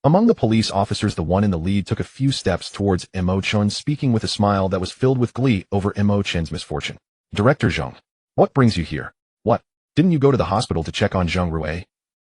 Among the police officers, the one in the lead took a few steps towards Mo Chen, speaking with a smile that was filled with glee over Mo Chen's misfortune. Director Zhang. What brings you here? What? Didn't you go to the hospital to check on Zhang Rui?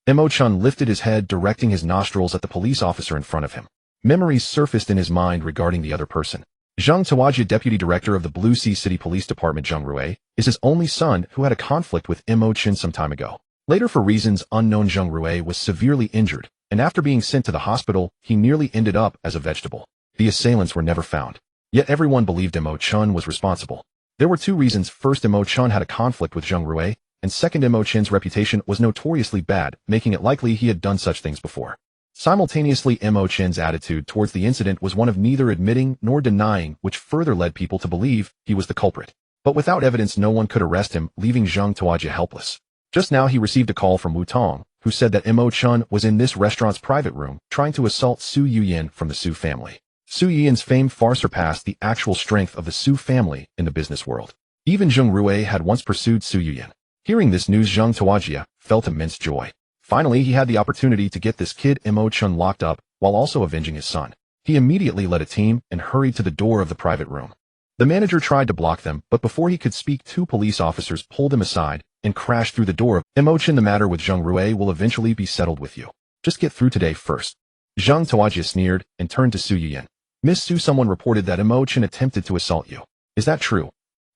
Mo Chen lifted his head, directing his nostrils at the police officer in front of him. Memories surfaced in his mind regarding the other person. Zhang Tuajia, deputy director of the Blue Sea City Police Department. Zhang Rui is his only son, who had a conflict with Mo Chen some time ago. Later, for reasons unknown, Zhang Rui was severely injured, and after being sent to the hospital, he nearly ended up as a vegetable. The assailants were never found. Yet everyone believed Mo Chen was responsible. There were two reasons. First, Mo Chen had a conflict with Zhang Rui, and second, Mo Chen's reputation was notoriously bad, making it likely he had done such things before. Simultaneously, Mo Chen's attitude towards the incident was one of neither admitting nor denying, which further led people to believe he was the culprit. But without evidence, no one could arrest him, leaving Zhang Tuajia helpless. Just now he received a call from Wu Tong, who said that Mo Chen was in this restaurant's private room, trying to assault Su Yuyin from the Su family. Su Yuyin's fame far surpassed the actual strength of the Su family in the business world. Even Zhang Rui had once pursued Su Yuyin. Hearing this news, Zhang Tuajia felt immense joy. Finally, he had the opportunity to get this kid Mo Chen locked up while also avenging his son. He immediately led a team and hurried to the door of the private room. The manager tried to block them, but before he could speak, two police officers pulled him aside and crashed through the door. Mo Chen, the matter with Zhang Rui will eventually be settled with you. Just get through today first. Zhang Tawajia sneered and turned to Su Yuyin. Miss Su, someone reported that Mo Chen attempted to assault you. Is that true?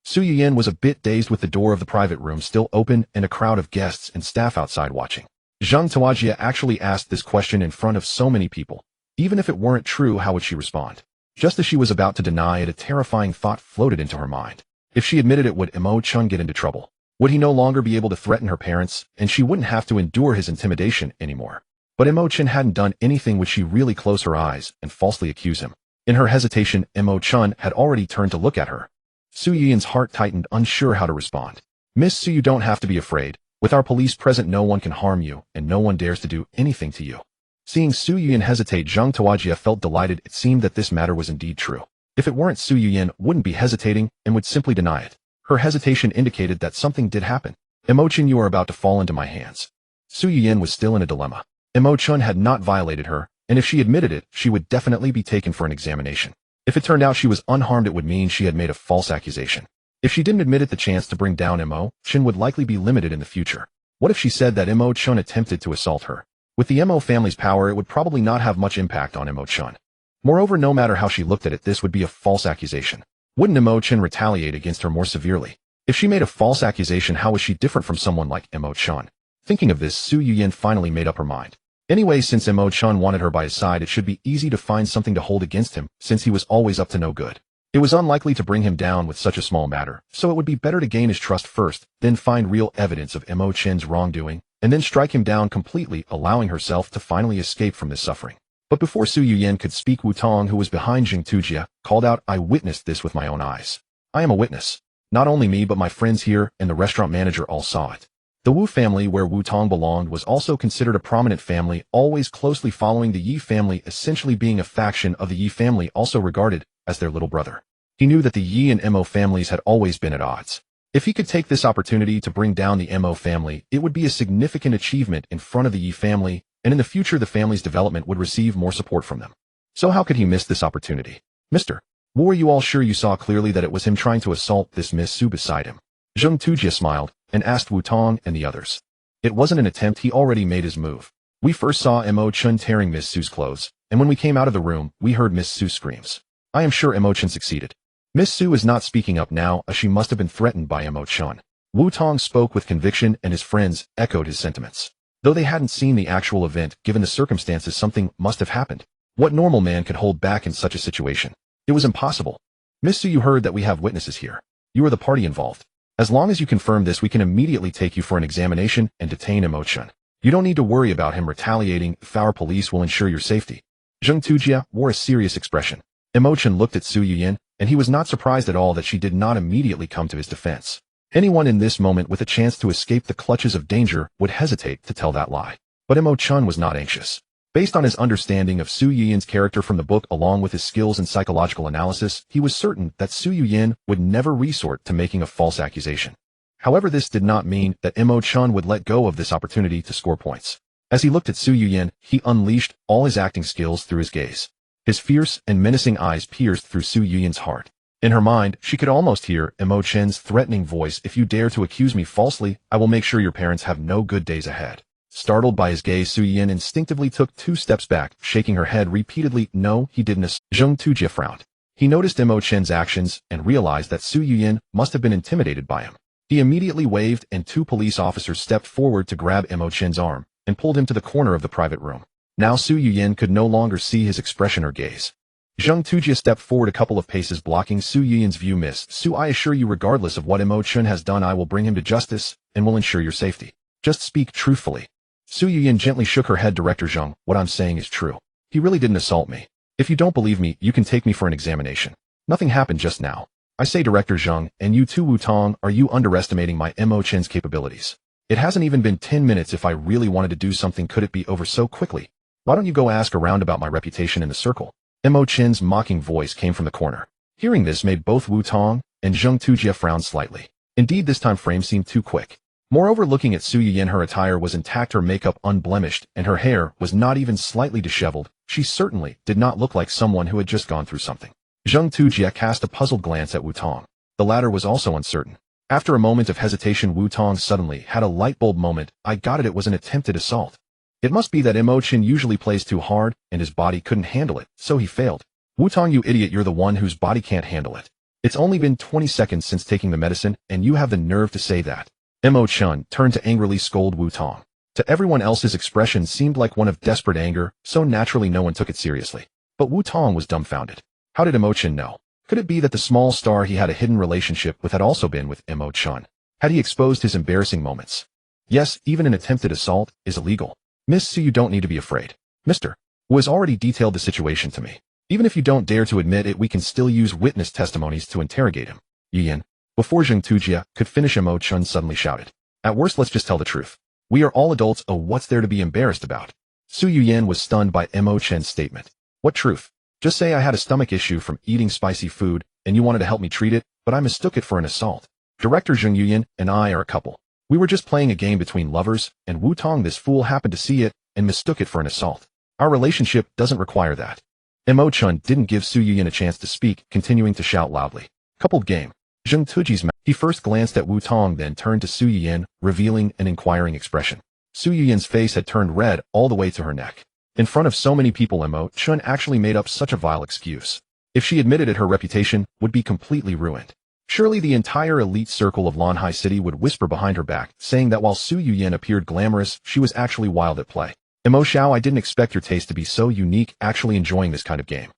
Su Yuyin was a bit dazed with the door of the private room still open and a crowd of guests and staff outside watching. Zhang Tawajia actually asked this question in front of so many people. Even if it weren't true, how would she respond? Just as she was about to deny it, a terrifying thought floated into her mind. If she admitted it, would Mo Chen get into trouble? Would he no longer be able to threaten her parents, and she wouldn't have to endure his intimidation anymore? But Mo Chen hadn't done anything. Would she really close her eyes and falsely accuse him? In her hesitation, Mo Chen had already turned to look at her. Su Yiyin's heart tightened, unsure how to respond. Miss Su, you don't have to be afraid. With our police present, no one can harm you, and no one dares to do anything to you. Seeing Su Yuyin hesitate, Zhang Tawajia felt delighted. It seemed that this matter was indeed true. If it weren't, Su Yuyin wouldn't be hesitating and would simply deny it. Her hesitation indicated that something did happen. Mo Chen, you are about to fall into my hands. Su Yuyin was still in a dilemma. Mo Chen had not violated her, and if she admitted it, she would definitely be taken for an examination. If it turned out she was unharmed, it would mean she had made a false accusation. If she didn't admit it, the chance to bring down Mo Chen would likely be limited in the future. What if she said that Mo Chen attempted to assault her? With the Mo family's power, it would probably not have much impact on Mo Chen. Moreover, no matter how she looked at it, this would be a false accusation. Wouldn't Mo Chen retaliate against her more severely? If she made a false accusation, how was she different from someone like Mo Chen? Thinking of this, Su Yuyin finally made up her mind. Anyway, since Mo Chen wanted her by his side, it should be easy to find something to hold against him, since he was always up to no good. It was unlikely to bring him down with such a small matter, so it would be better to gain his trust first, then find real evidence of Mo Chen's wrongdoing, and then strike him down completely, allowing herself to finally escape from this suffering. But before Su Yuyin could speak, Wu Tong, who was behind Jing Tujia, called out, I witnessed this with my own eyes. I am a witness. Not only me, but my friends here and the restaurant manager all saw it. The Wu family, where Wu Tong belonged, was also considered a prominent family, always closely following the Yi family, essentially being a faction of the Yi family, also regarded as their little brother. He knew that the Yi and Mo families had always been at odds. If he could take this opportunity to bring down the Mo family, it would be a significant achievement in front of the Yi family, and in the future the family's development would receive more support from them. So how could he miss this opportunity? Mr. Wu, are you all sure you saw clearly that it was him trying to assault this Miss Su beside him? Zheng Tujia smiled and asked Wu Tong and the others. It wasn't an attempt, he already made his move. We first saw Mo Chen tearing Miss Su's clothes, and when we came out of the room, we heard Miss Su's screams. I am sure Mo Chen succeeded. Miss Su is not speaking up now, as she must have been threatened by Mo Chen. Wu Tong spoke with conviction, and his friends echoed his sentiments. Though they hadn't seen the actual event, given the circumstances, something must have happened. What normal man could hold back in such a situation? It was impossible. Miss Su, you heard that we have witnesses here. You are the party involved. As long as you confirm this, we can immediately take you for an examination and detain Mo Chen. You don't need to worry about him retaliating, if our police will ensure your safety. Zheng Tujia wore a serious expression. Mo Chen looked at Su Yuyin, and he was not surprised at all that she did not immediately come to his defense. Anyone in this moment with a chance to escape the clutches of danger would hesitate to tell that lie. But Mo Chen was not anxious. Based on his understanding of Su Yuyin's character from the book along with his skills in psychological analysis, he was certain that Su Yuyin would never resort to making a false accusation. However, this did not mean that Mo Chen would let go of this opportunity to score points. As he looked at Su Yuyin, he unleashed all his acting skills through his gaze. His fierce and menacing eyes pierced through Su Yuyin's heart. In her mind, she could almost hear Mo Chen's threatening voice, if you dare to accuse me falsely, I will make sure your parents have no good days ahead. Startled by his gaze, Su Yuyin instinctively took 2 steps back, shaking her head repeatedly. No, he didn't. Zheng Tujia frowned. He noticed Mo Chen's actions and realized that Su Yuyin must have been intimidated by him. He immediately waved, and 2 police officers stepped forward to grab Mo Chen's arm and pulled him to the corner of the private room. Now Su Yuyin could no longer see his expression or gaze. Zheng Tujia stepped forward a couple of paces, blocking Su Yuyin's view. Miss Su, I assure you, regardless of what Mo Chen has done, I will bring him to justice and will ensure your safety. Just speak truthfully. Su Yuyin gently shook her head. Director Zheng, what I'm saying is true. He really didn't assault me. If you don't believe me, you can take me for an examination. Nothing happened just now. I say, Director Zheng, and you too, Wu Tong, are you underestimating my Mo Chen's capabilities? It hasn't even been 10 minutes. If I really wanted to do something, could it be over so quickly? Why don't you go ask around about my reputation in the circle? Mo Chen's mocking voice came from the corner. Hearing this made both Wu Tong and Zheng Tujia frown slightly. Indeed, this time frame seemed too quick. Moreover, looking at Su Yuyin, her attire was intact, her makeup unblemished, and her hair was not even slightly disheveled. She certainly did not look like someone who had just gone through something. Zheng Tujie cast a puzzled glance at Wu Tong. The latter was also uncertain. After a moment of hesitation, Wu Tong suddenly had a light bulb moment. I got it was an attempted assault. It must be that Mo Chen usually plays too hard, and his body couldn't handle it, so he failed. Wu Tong, you idiot, you're the one whose body can't handle it. It's only been 20 seconds since taking the medicine, and you have the nerve to say that. Mo Chen turned to angrily scold Wu Tong. To everyone else, his expression seemed like one of desperate anger, so naturally no one took it seriously. But Wu Tong was dumbfounded. How did Mo Chen know? Could it be that the small star he had a hidden relationship with had also been with Mo Chen? Had he exposed his embarrassing moments? Yes, even an attempted assault is illegal. Miss Su, you don't need to be afraid. Mr. Wu has already detailed the situation to me. Even if you don't dare to admit it, we can still use witness testimonies to interrogate him. Yuyin. Before Zheng Tujie could finish, Mo Chen suddenly shouted. At worst, let's just tell the truth. We are all adults. Oh, what's there to be embarrassed about? Su Yuyin was stunned by Mo Chen's statement. What truth? Just say I had a stomach issue from eating spicy food, and you wanted to help me treat it, but I mistook it for an assault. Director Zheng Yuyin and I are a couple. We were just playing a game between lovers, and Wu Tong, this fool, happened to see it and mistook it for an assault. Our relationship doesn't require that. Mo Chen didn't give Su Yuyin a chance to speak, continuing to shout loudly. Coupled game. Zheng Tujie's mouth. He first glanced at Wu Tong, then turned to Su Yuyin, revealing an inquiring expression. Su Yuyin's face had turned red all the way to her neck. In front of so many people, Mo Chen actually made up such a vile excuse. If she admitted it, her reputation would be completely ruined. Surely the entire elite circle of Lanhai City would whisper behind her back, saying that while Su Yuyin appeared glamorous, she was actually wild at play. Mo Xiao, I didn't expect your taste to be so unique, actually enjoying this kind of game.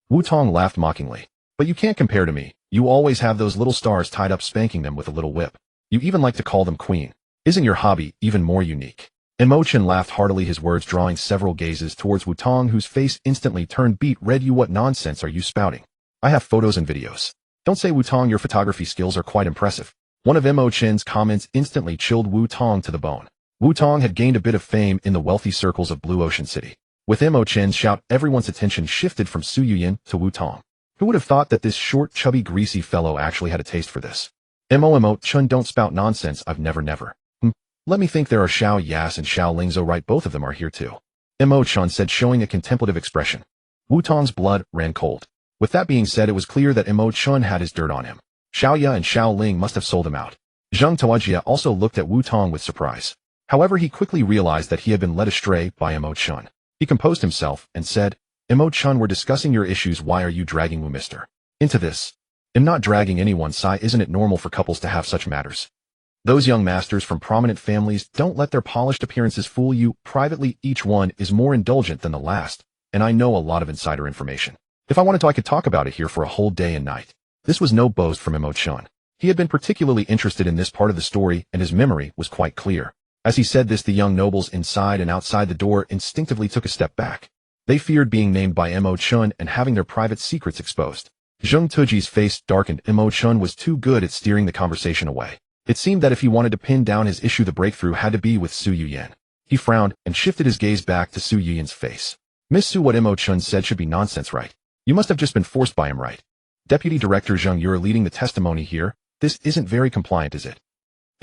Wu Tong laughed mockingly. But you can't compare to me. You always have those little stars tied up, spanking them with a little whip. You even like to call them queen. Isn't your hobby even more unique? Mo Chen laughed heartily, his words drawing several gazes towards Wu Tong, whose face instantly turned beet red. You, what nonsense are you spouting? I have photos and videos. Don't say, Wu Tong, your photography skills are quite impressive. One of Mo Chen's comments instantly chilled Wu Tong to the bone. Wu Tong had gained a bit of fame in the wealthy circles of Blue Ocean City. With Mo Chen's shout, everyone's attention shifted from Su Yuyin to Wu Tong. Who would have thought that this short, chubby, greasy fellow actually had a taste for this? Mo Chen, don't spout nonsense. I've never. Let me think. There are Xiao Yas and Xiao Lingzhou, right? Both of them are here too. Mo Chen said, showing a contemplative expression. Wu Tong's blood ran cold. With that being said, it was clear that Mo Chen had his dirt on him. Xiao Ya and Xiao Ling must have sold him out. Zheng Tujie also looked at Wu Tong with surprise. However, he quickly realized that he had been led astray by Mo Chen. He composed himself and said, Mo Chen, we're discussing your issues. Why are you dragging Wu Mister into this? I'm not dragging anyone, Sai. Isn't it normal for couples to have such matters? Those young masters from prominent families don't let their polished appearances fool you. Privately, each one is more indulgent than the last, and I know a lot of insider information. If I wanted to, I could talk about it here for a whole day and night. This was no boast from Mo Chen. He had been particularly interested in this part of the story, and his memory was quite clear. As he said this, the young nobles inside and outside the door instinctively took a step back. They feared being named by Mo Chen and having their private secrets exposed. Zheng Tujie's face darkened. Mo Chen was too good at steering the conversation away. It seemed that if he wanted to pin down his issue, the breakthrough had to be with Su Yuyin. He frowned and shifted his gaze back to Su Yuyin's face. Miss Su, what Mo Chen said should be nonsense, right? You must have just been forced by him, right? Deputy Director Zheng, you're leading the testimony here. This isn't very compliant, is it?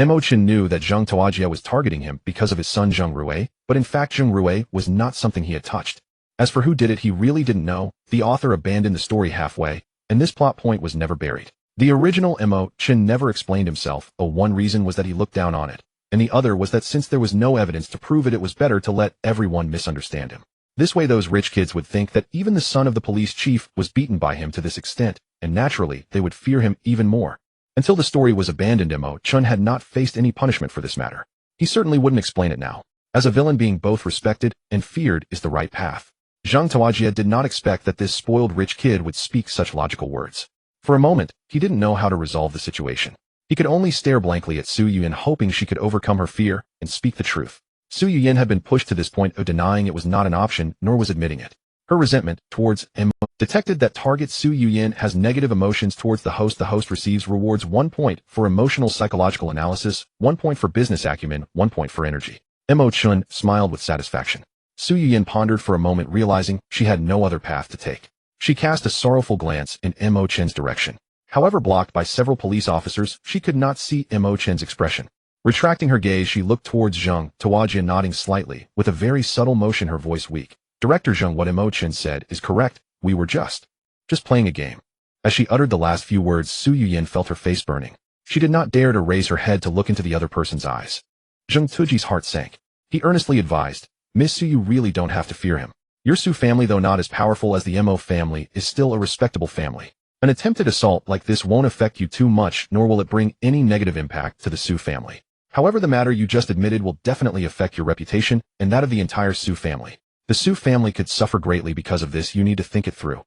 Mo Chen knew that Zheng Tujie was targeting him because of his son Zheng Rui, but in fact Zheng Rui was not something he had touched. As for who did it, he really didn't know. The author abandoned the story halfway, and this plot point was never buried. The original Mo Chen never explained himself. One reason was that he looked down on it, and the other was that since there was no evidence to prove it, it was better to let everyone misunderstand him. This way those rich kids would think that even the son of the police chief was beaten by him to this extent, and naturally they would fear him even more. Until the story was abandoned, Mo Chen had not faced any punishment for this matter. He certainly wouldn't explain it now. As a villain, being both respected and feared is the right path. Zheng Tujie did not expect that this spoiled rich kid would speak such logical words. For a moment, he didn't know how to resolve the situation. He could only stare blankly at Su Yuyin, hoping she could overcome her fear and speak the truth. Su Yuyin had been pushed to this point of denying it was not an option, nor was admitting it. Her resentment towards Mo detected that target Su Yuyin has negative emotions towards the host. The host receives rewards 1 point for emotional psychological analysis, 1 point for business acumen, 1 point for energy. Mo Chen smiled with satisfaction. Su Yuyin pondered for a moment, realizing she had no other path to take. She cast a sorrowful glance in Mo Chen's direction. However, blocked by several police officers, she could not see Mo Chen's expression. Retracting her gaze, she looked towards Zheng Tawajia, nodding slightly, with a very subtle motion, her voice weak. Director Zheng, what Mo Chen said is correct. We were just playing a game. As she uttered the last few words, Su Yuyin felt her face burning. She did not dare to raise her head to look into the other person's eyes. Zheng Tuji's heart sank. He earnestly advised, Miss Su, you really don't have to fear him. Your Su family, though not as powerful as the Mo family, is still a respectable family. An attempted assault like this won't affect you too much, nor will it bring any negative impact to the Su family. However, the matter you just admitted will definitely affect your reputation and that of the entire Su family. The Su family could suffer greatly because of this. You need to think it through.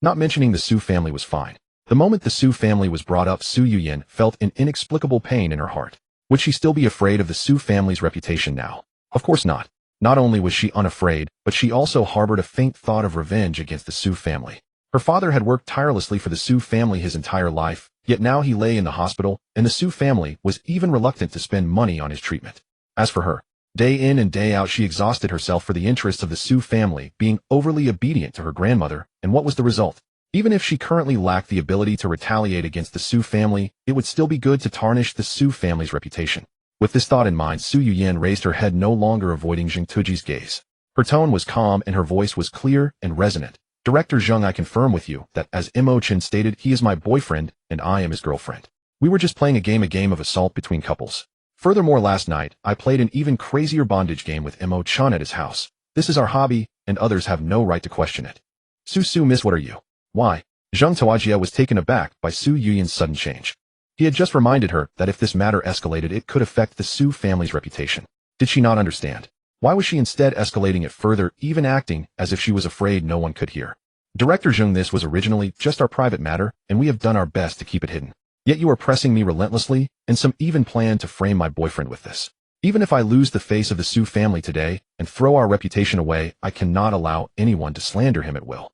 Not mentioning the Su family was fine. The moment the Su family was brought up, Su Yuyin felt an inexplicable pain in her heart. Would she still be afraid of the Su family's reputation now? Of course not. Not only was she unafraid, but she also harbored a faint thought of revenge against the Su family. Her father had worked tirelessly for the Su family his entire life, yet now he lay in the hospital, and the Su family was even reluctant to spend money on his treatment. As for her, day in and day out she exhausted herself for the interests of the Su family, being overly obedient to her grandmother, and what was the result? Even if she currently lacked the ability to retaliate against the Su family, it would still be good to tarnish the Su family's reputation. With this thought in mind, Su Yuyin raised her head, no longer avoiding Zheng Tuji's gaze. Her tone was calm and her voice was clear and resonant. Director Zheng, I confirm with you that, as Mo Chen stated, he is my boyfriend and I am his girlfriend. We were just playing a game of assault between couples. Furthermore, last night, I played an even crazier bondage game with Mo Chen at his house. This is our hobby, and others have no right to question it. Su, miss, what are you? Why? Zheng Tawajia was taken aback by Su Yuyin's sudden change. He had just reminded her that if this matter escalated, it could affect the Su family's reputation. Did she not understand? Why was she instead escalating it further, even acting as if she was afraid no one could hear? Director Zheng, this was originally just our private matter, and we have done our best to keep it hidden. Yet you are pressing me relentlessly, and some even plan to frame my boyfriend with this. Even if I lose the face of the Su family today and throw our reputation away, I cannot allow anyone to slander him at will.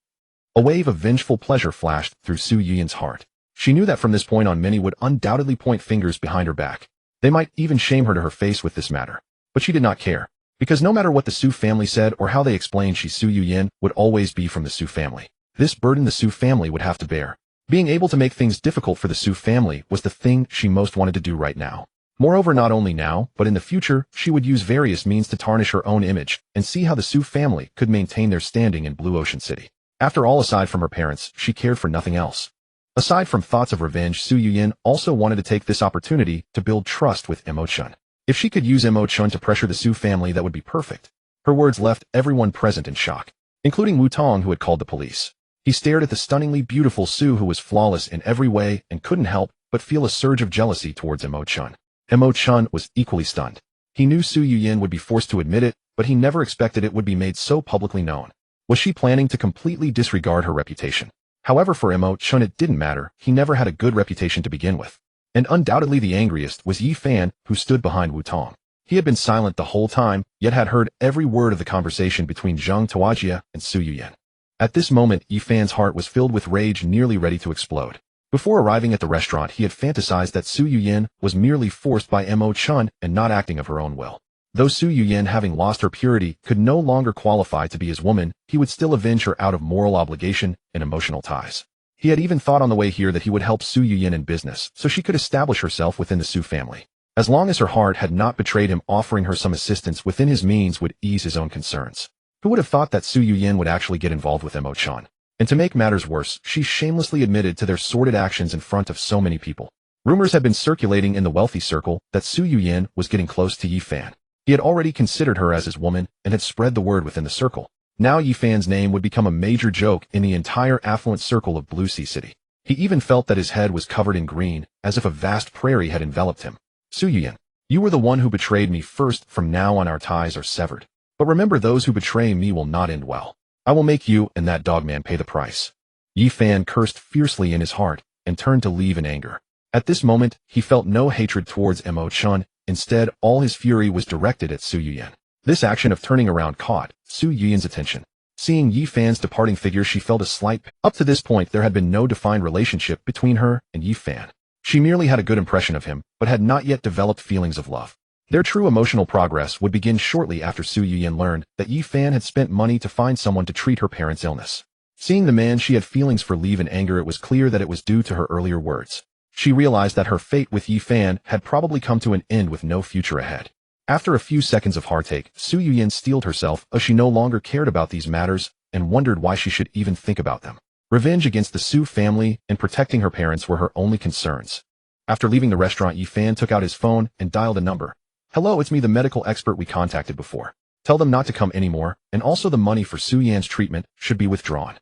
A wave of vengeful pleasure flashed through Su Yuyin's heart. She knew that from this point on many would undoubtedly point fingers behind her back. They might even shame her to her face with this matter. But she did not care. Because no matter what the Su family said or how they explained, she, Su Yuyin, would always be from the Su family. This burden the Su family would have to bear. Being able to make things difficult for the Su family was the thing she most wanted to do right now. Moreover, not only now, but in the future, she would use various means to tarnish her own image and see how the Su family could maintain their standing in Blue Ocean City. After all, aside from her parents, she cared for nothing else. Aside from thoughts of revenge, Su Yuyin also wanted to take this opportunity to build trust with Mo Chen. If she could use Mo Chen to pressure the Su family, that would be perfect. Her words left everyone present in shock, including Wu Tong, who had called the police. He stared at the stunningly beautiful Su, who was flawless in every way, and couldn't help but feel a surge of jealousy towards Mo Chen. Mo Chen was equally stunned. He knew Su Yuyin would be forced to admit it, but he never expected it would be made so publicly known. Was she planning to completely disregard her reputation? However, for Mo Chen it didn't matter. He never had a good reputation to begin with. And undoubtedly the angriest was Yi Fan, who stood behind Wu Tong. He had been silent the whole time, yet had heard every word of the conversation between Zheng Tawajia and Su Yuyin. At this moment, Yi Fan's heart was filled with rage, nearly ready to explode. Before arriving at the restaurant, he had fantasized that Su Yuyin was merely forced by Mo Chen and not acting of her own will. Though Su Yuyin, having lost her purity, could no longer qualify to be his woman, he would still avenge her out of moral obligation and emotional ties. He had even thought on the way here that he would help Su Yuyin in business, so she could establish herself within the Su family. As long as her heart had not betrayed him, offering her some assistance within his means would ease his own concerns. Who would have thought that Su Yuyin would actually get involved with Mo Chen? And to make matters worse, she shamelessly admitted to their sordid actions in front of so many people. Rumors had been circulating in the wealthy circle that Su Yuyin was getting close to Yi Fan. He had already considered her as his woman and had spread the word within the circle. Now Yi Fan's name would become a major joke in the entire affluent circle of Blue Sea City. He even felt that his head was covered in green, as if a vast prairie had enveloped him. Su Yuyin, you were the one who betrayed me first. From now on our ties are severed. But remember, those who betray me will not end well. I will make you and that dogman pay the price. Yi Fan cursed fiercely in his heart and turned to leave in anger. At this moment, he felt no hatred towards Mo Chen. Instead, all his fury was directed at Su Yuyin. This action of turning around caught Su Yuyin's attention. Seeing Yi Fan's departing figure, she felt a slight pain. Up to this point, there had been no defined relationship between her and Yi Fan. She merely had a good impression of him, but had not yet developed feelings of love. Their true emotional progress would begin shortly after Su Yuyin learned that Yi Fan had spent money to find someone to treat her parents' illness. Seeing the man, she had feelings for leave and anger. It was clear that it was due to her earlier words. She realized that her fate with Yi Fan had probably come to an end with no future ahead. After a few seconds of heartache, Su Yuyin steeled herself as she no longer cared about these matters and wondered why she should even think about them. Revenge against the Su family and protecting her parents were her only concerns. After leaving the restaurant, Yi Fan took out his phone and dialed a number. "Hello, it's me, the medical expert we contacted before. Tell them not to come anymore, and also the money for Su Yan's treatment should be withdrawn.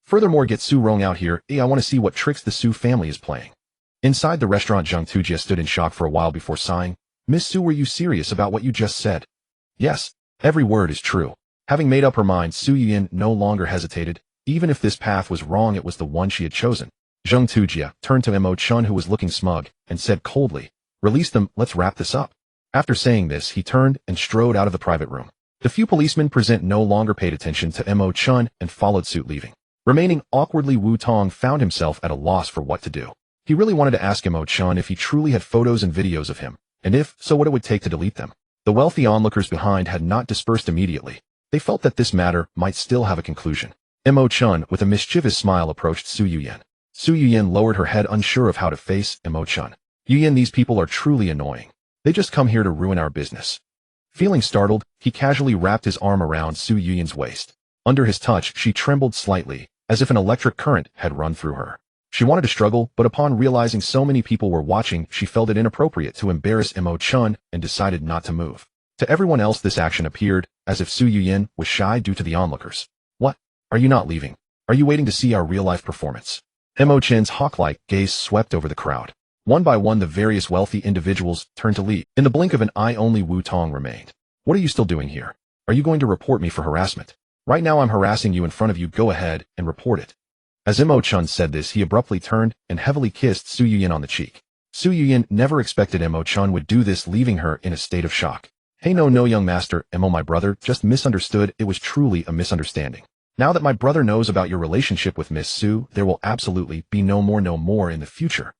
Furthermore, get Su Rong out here. I want to see what tricks the Su family is playing." Inside the restaurant, Zhang Tujia stood in shock for a while before sighing. "Miss Su, were you serious about what you just said?" "Yes, every word is true." Having made up her mind, Su Yuyin no longer hesitated. Even if this path was wrong, it was the one she had chosen. Zhang Tujia turned to Mo Chen, who was looking smug, and said coldly, "Release them, let's wrap this up." After saying this, he turned and strode out of the private room. The few policemen present no longer paid attention to Mo Chen and followed suit, leaving. Remaining awkwardly, Wu Tong found himself at a loss for what to do. He really wanted to ask Mo Chen if he truly had photos and videos of him, and if so, what it would take to delete them. The wealthy onlookers behind had not dispersed immediately. They felt that this matter might still have a conclusion. Mo Chen, with a mischievous smile, approached Su Yuyin. Su Yuyin lowered her head, unsure of how to face Mo Chen. "Yuyin, these people are truly annoying. They just come here to ruin our business." Feeling startled, he casually wrapped his arm around Su Yuyin's waist. Under his touch, she trembled slightly, as if an electric current had run through her. She wanted to struggle, but upon realizing so many people were watching, she felt it inappropriate to embarrass Mo Chen and decided not to move. To everyone else, this action appeared as if Su Yuyin was shy due to the onlookers. "What? Are you not leaving? Are you waiting to see our real-life performance?" Mo Chen's hawk-like gaze swept over the crowd. One by one, the various wealthy individuals turned to leave. In the blink of an eye, only Wu Tong remained. "What are you still doing here? Are you going to report me for harassment? Right now I'm harassing you in front of you. Go ahead and report it." As Mo Chen said this, he abruptly turned and heavily kissed Su Yuyin on the cheek. Su Yuyin never expected Mo Chen would do this, leaving her in a state of shock. "Hey, no, young master, Mo, my brother just misunderstood. It was truly a misunderstanding. Now that my brother knows about your relationship with Miss Su, there will absolutely be no more in the future."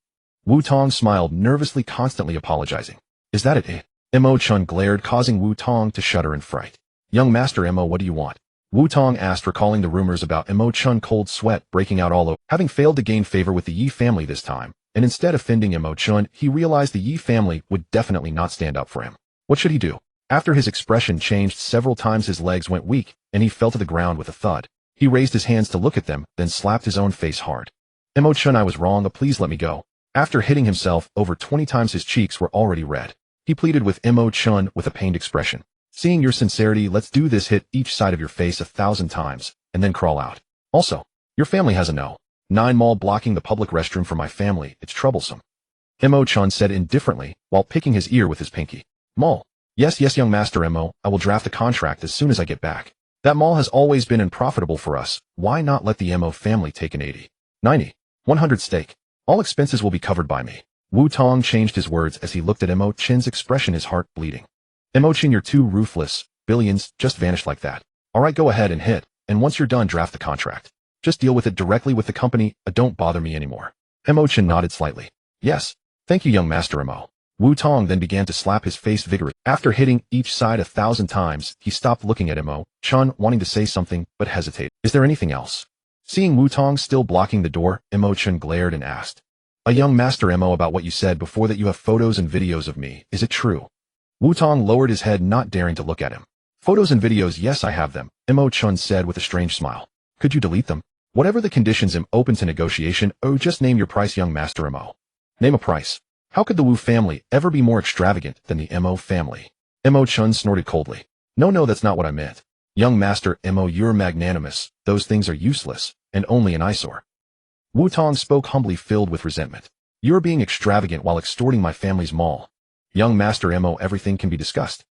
Wu Tong smiled nervously, constantly apologizing. "Is that it?" Mo Chen glared, causing Wu Tong to shudder in fright. "Young master Mo, what do you want?" Wu Tong asked, recalling the rumors about Mo Chen, cold sweat breaking out all over. Having failed to gain favor with the Yi family this time, and instead offending Mo Chen, he realized the Yi family would definitely not stand up for him. What should he do? After his expression changed several times, his legs went weak, and he fell to the ground with a thud. He raised his hands to look at them, then slapped his own face hard. "Mo Chen, I was wrong, please let me go." After hitting himself over 20 times, his cheeks were already red. He pleaded with Mo Chen with a pained expression. "Seeing your sincerity, let's do this. Hit each side of your face 1,000 times, and then crawl out. Also, your family has a No. 9 mall blocking the public restroom for my family. It's troublesome." Mo Chen said indifferently, while picking his ear with his pinky. "Mall? Yes, young master Mo, I will draft a contract as soon as I get back. That mall has always been unprofitable for us. Why not let the Mo family take an 80, 90, 100 stake? All expenses will be covered by me." Wu Tong changed his words as he looked at Mo Chen's expression, his heart bleeding. "Mo Chen, you're too ruthless. Billions just vanished like that. Alright, go ahead and hit, and once you're done, draft the contract. Just deal with it directly with the company. Don't bother me anymore." Mo Chen nodded slightly. "Yes, thank you, young master Mo." Wu Tong then began to slap his face vigorously. After hitting each side 1,000 times, he stopped, looking at Mo Chen, wanting to say something, but hesitated. "Is there anything else?" Seeing Wu Tong still blocking the door, Mo Chen glared and asked, "A young master Mo, about what you said before, that you have photos and videos of me, is it true?" Wu Tong lowered his head, not daring to look at him. "Photos and videos, yes, I have them," Mo Chen said with a strange smile. "Could you delete them? Whatever the conditions, I'm open to negotiation. Oh, just name your price, young master Mo." "Name a price? How could the Wu family ever be more extravagant than the Mo family?" Mo Chen snorted coldly. No, that's not what I meant. Young master Mo, you're magnanimous. Those things are useless, and only an eyesore." Wu Tong spoke humbly, filled with resentment. "You're being extravagant while extorting my family's mall. Young master Mo, everything can be discussed.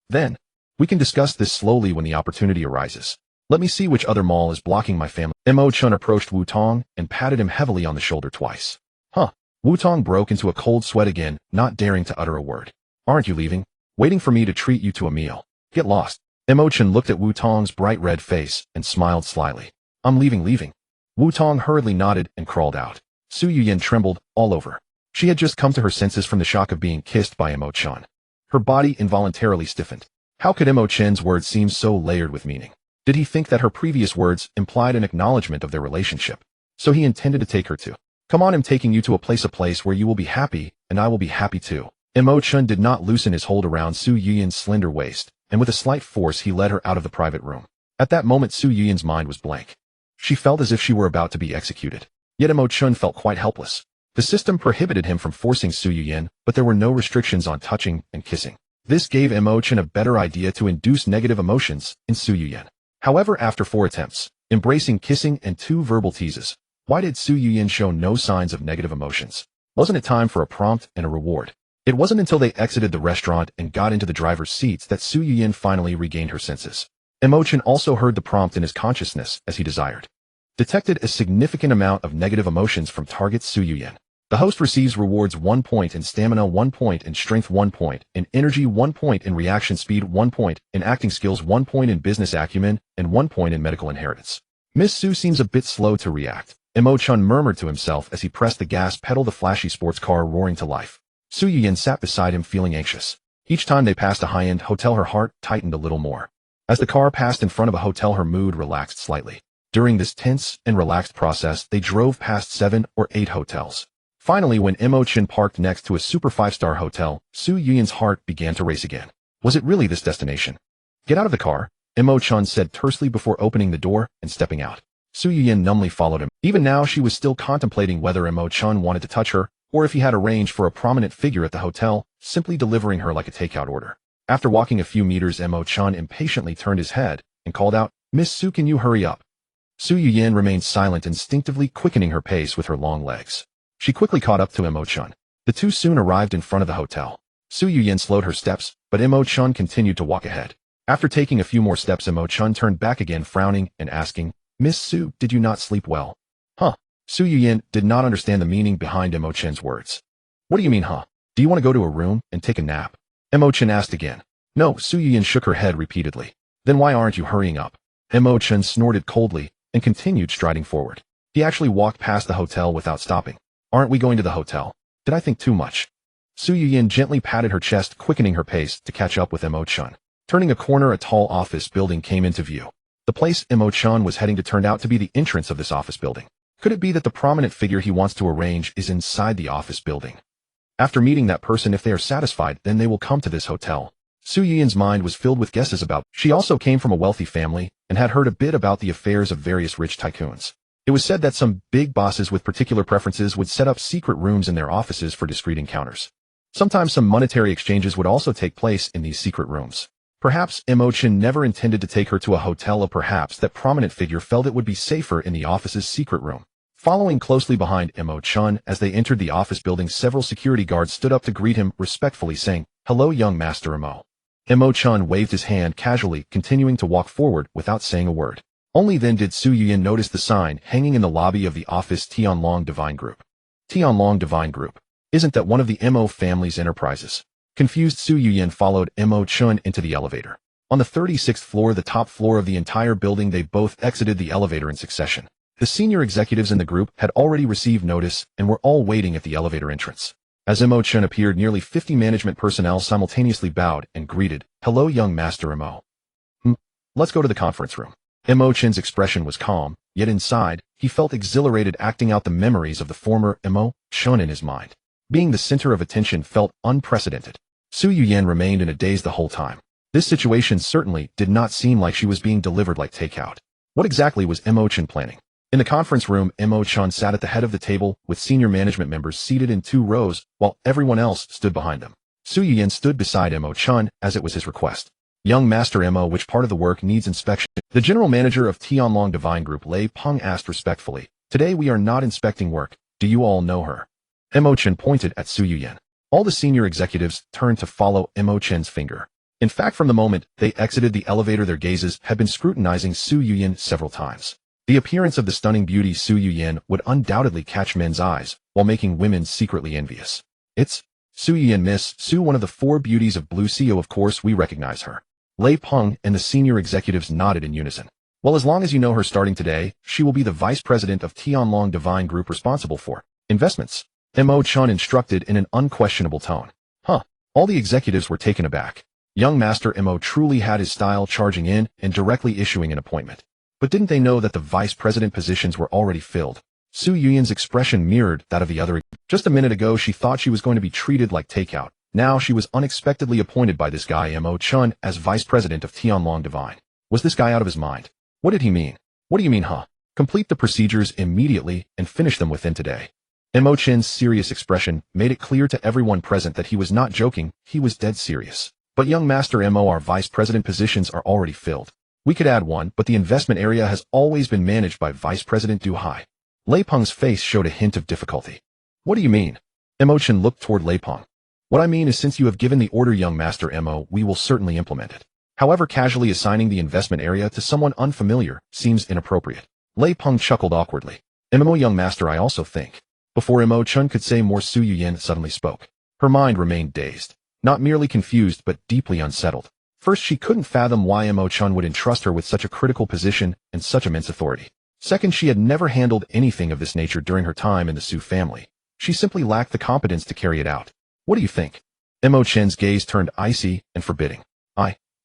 Then, we can discuss this slowly when the opportunity arises. Let me see which other mall is blocking my family." Mo Chen approached Wu Tong and patted him heavily on the shoulder twice. "Huh." Wu Tong broke into a cold sweat again, not daring to utter a word. "Aren't you leaving? Waiting for me to treat you to a meal? Get lost." Mo Chen looked at Wu Tong's bright red face and smiled slyly. "I'm leaving." Wu Tong hurriedly nodded and crawled out. Su Yuyin trembled all over. She had just come to her senses from the shock of being kissed by Mo Chen. Her body involuntarily stiffened. How could Mo Chen's words seem so layered with meaning? Did he think that her previous words implied an acknowledgement of their relationship? So he intended to take her to Come on, I'm taking you to a place where you will be happy, and I will be happy too. Mo Chen did not loosen his hold around Su Yuyan's slender waist, and with a slight force he led her out of the private room. At that moment Su Yuyan's mind was blank. She felt as if she were about to be executed. Yet Mo Chen felt quite helpless. The system prohibited him from forcing Su Yuyan, but there were no restrictions on touching and kissing. This gave Mo Chen a better idea to induce negative emotions in Su Yuyan. However, after 4 attempts, embracing kissing and 2 verbal teases, why did Su Yuyan show no signs of negative emotions? Wasn't it time for a prompt and a reward? It wasn't until they exited the restaurant and got into the driver's seats that Su Yuyan finally regained her senses. Mo Chen also heard the prompt in his consciousness as he desired. Detected a significant amount of negative emotions from target Su Yuyan. The host receives rewards 1 point in stamina, 1 point in strength, 1 point in energy, 1 point in reaction speed, 1 point in acting skills, 1 point in business acumen, and 1 point in medical inheritance. Miss Su seems a bit slow to react. Mo Chen murmured to himself as he pressed the gas pedal, the flashy sports car roaring to life. Su Yuyan sat beside him feeling anxious. Each time they passed a high-end hotel her heart tightened a little more. As the car passed in front of a hotel her mood relaxed slightly. During this tense and relaxed process they drove past 7 or 8 hotels. Finally, when Mo Chen parked next to a super 5-star hotel, Su Yuyan's heart began to race again. Was it really this destination? Get out of the car, Mo Chen said tersely before opening the door and stepping out. Su Yuyan numbly followed him. Even now she was still contemplating whether Mo Chen wanted to touch her, or if he had arranged for a prominent figure at the hotel, simply delivering her like a takeout order. After walking a few meters, Mo Chen impatiently turned his head and called out, "Miss Su, can you hurry up?" Su Yuyan remained silent, instinctively quickening her pace with her long legs. She quickly caught up to Mo Chen. The two soon arrived in front of the hotel. Su Yuyan slowed her steps, but Mo Chen continued to walk ahead. After taking a few more steps, Mo Chen turned back again, frowning and asking, "Miss Su, did you not sleep well?" "Huh?" Su Yuyan did not understand the meaning behind Mo Chen's words. "What do you mean, huh? Do you want to go to a room and take a nap?" Mo Chen asked again. "No," Su Yuyan shook her head repeatedly. "Then why aren't you hurrying up?" Mo Chen snorted coldly and continued striding forward. He actually walked past the hotel without stopping. "Aren't we going to the hotel? Did I think too much?" Su Yuyan gently patted her chest, quickening her pace to catch up with Mo Chen. Turning a corner, a tall office building came into view. The place Mo Chen was heading to turned out to be the entrance of this office building. Could it be that the prominent figure he wants to arrange is inside the office building? After meeting that person, if they are satisfied, then they will come to this hotel. Su Yuyan's mind was filled with guesses about. She also came from a wealthy family and had heard a bit about the affairs of various rich tycoons. It was said that some big bosses with particular preferences would set up secret rooms in their offices for discreet encounters. Sometimes some monetary exchanges would also take place in these secret rooms. Perhaps Mo Chen never intended to take her to a hotel, or perhaps that prominent figure felt it would be safer in the office's secret room. Following closely behind Mo Chen as they entered the office building, several security guards stood up to greet him, respectfully saying, "Hello, young Master Mo." Mo Chen waved his hand casually, continuing to walk forward without saying a word. Only then did Su Yuyan notice the sign hanging in the lobby of the office, Tianlong Divine Group. Tianlong Divine Group. Isn't that one of the Mo family's enterprises? Confused, Su Yuyan followed Mo Chen into the elevator. On the 36th floor, the top floor of the entire building, they both exited the elevator in succession. The senior executives in the group had already received notice and were all waiting at the elevator entrance. As Mo Chen appeared, nearly 50 management personnel simultaneously bowed and greeted, "Hello, young Master Mo. Let's go to the conference room." Mo Chen's expression was calm, yet inside, he felt exhilarated, acting out the memories of the former Mo Chen in his mind. Being the center of attention felt unprecedented. Su Yuyan remained in a daze the whole time. This situation certainly did not seem like she was being delivered like takeout. What exactly was Mo Chen planning? In the conference room, Mo Chen sat at the head of the table, with senior management members seated in 2 rows, while everyone else stood behind them. Su Yuyan stood beside Mo Chen, as it was his request. "Young Master Mo, which part of the work needs inspection?" The general manager of Tianlong Divine Group, Lei Peng, asked respectfully. "Today we are not inspecting work. Do you all know her?" Mo Chen pointed at Su Yuyan. All the senior executives turned to follow Mo Chen's finger. In fact, from the moment they exited the elevator, their gazes had been scrutinizing Su Yuyan several times. The appearance of the stunning beauty Su Yuyan would undoubtedly catch men's eyes, while making women secretly envious. "It's Su Yuyan, Miss Su, one of the 4 beauties of Blue Sea. Of course we recognize her." Lei Peng and the senior executives nodded in unison. "Well, as long as you know her, starting today, she will be the vice president of Tianlong Divine Group, responsible for investments," Mo Chen instructed in an unquestionable tone. All the executives were taken aback. Young Master Mo truly had his style, charging in and directly issuing an appointment. But didn't they know that the vice president positions were already filled? Su Yuyan's expression mirrored that of the other. Just a minute ago she thought she was going to be treated like takeout. Now she was unexpectedly appointed by this guy Mo Chen as vice president of Tianlong Divine. Was this guy out of his mind? What did he mean? What do you mean, huh? Complete the procedures immediately and finish them within today. Mo Chen's serious expression made it clear to everyone present that he was not joking, he was dead serious. But young Master Mo, our vice president positions are already filled. We could add one, but the investment area has always been managed by Vice President Du Hai. Lei Peng's face showed a hint of difficulty. What do you mean? Mo Chen looked toward Lei Peng. What I mean is since you have given the order, young Master Mo, we will certainly implement it. However, casually assigning the investment area to someone unfamiliar seems inappropriate. Lei Peng chuckled awkwardly. Mo, young Master, I also think. Before Mo Chen could say more, Su Yuyan suddenly spoke. Her mind remained dazed. Not merely confused, but deeply unsettled. First, she couldn't fathom why Mo Chen would entrust her with such a critical position and such immense authority. Second, she had never handled anything of this nature during her time in the Su family. She simply lacked the competence to carry it out. What do you think? Mo Chen's gaze turned icy and forbidding.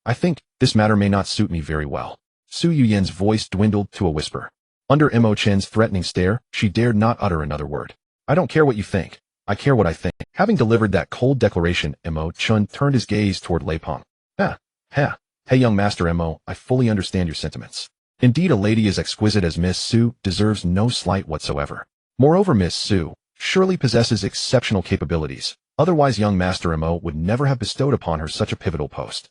I think this matter may not suit me very well. Su Yuyan's voice dwindled to a whisper. Under Mo Chen's threatening stare, she dared not utter another word. I don't care what you think. I care what I think. Having delivered that cold declaration, Mo Chen turned his gaze toward Lei Peng. Hey young Master Mo, I fully understand your sentiments. Indeed, a lady as exquisite as Miss Su deserves no slight whatsoever. Moreover, Miss Su surely possesses exceptional capabilities. Otherwise, young Master Mo would never have bestowed upon her such a pivotal post.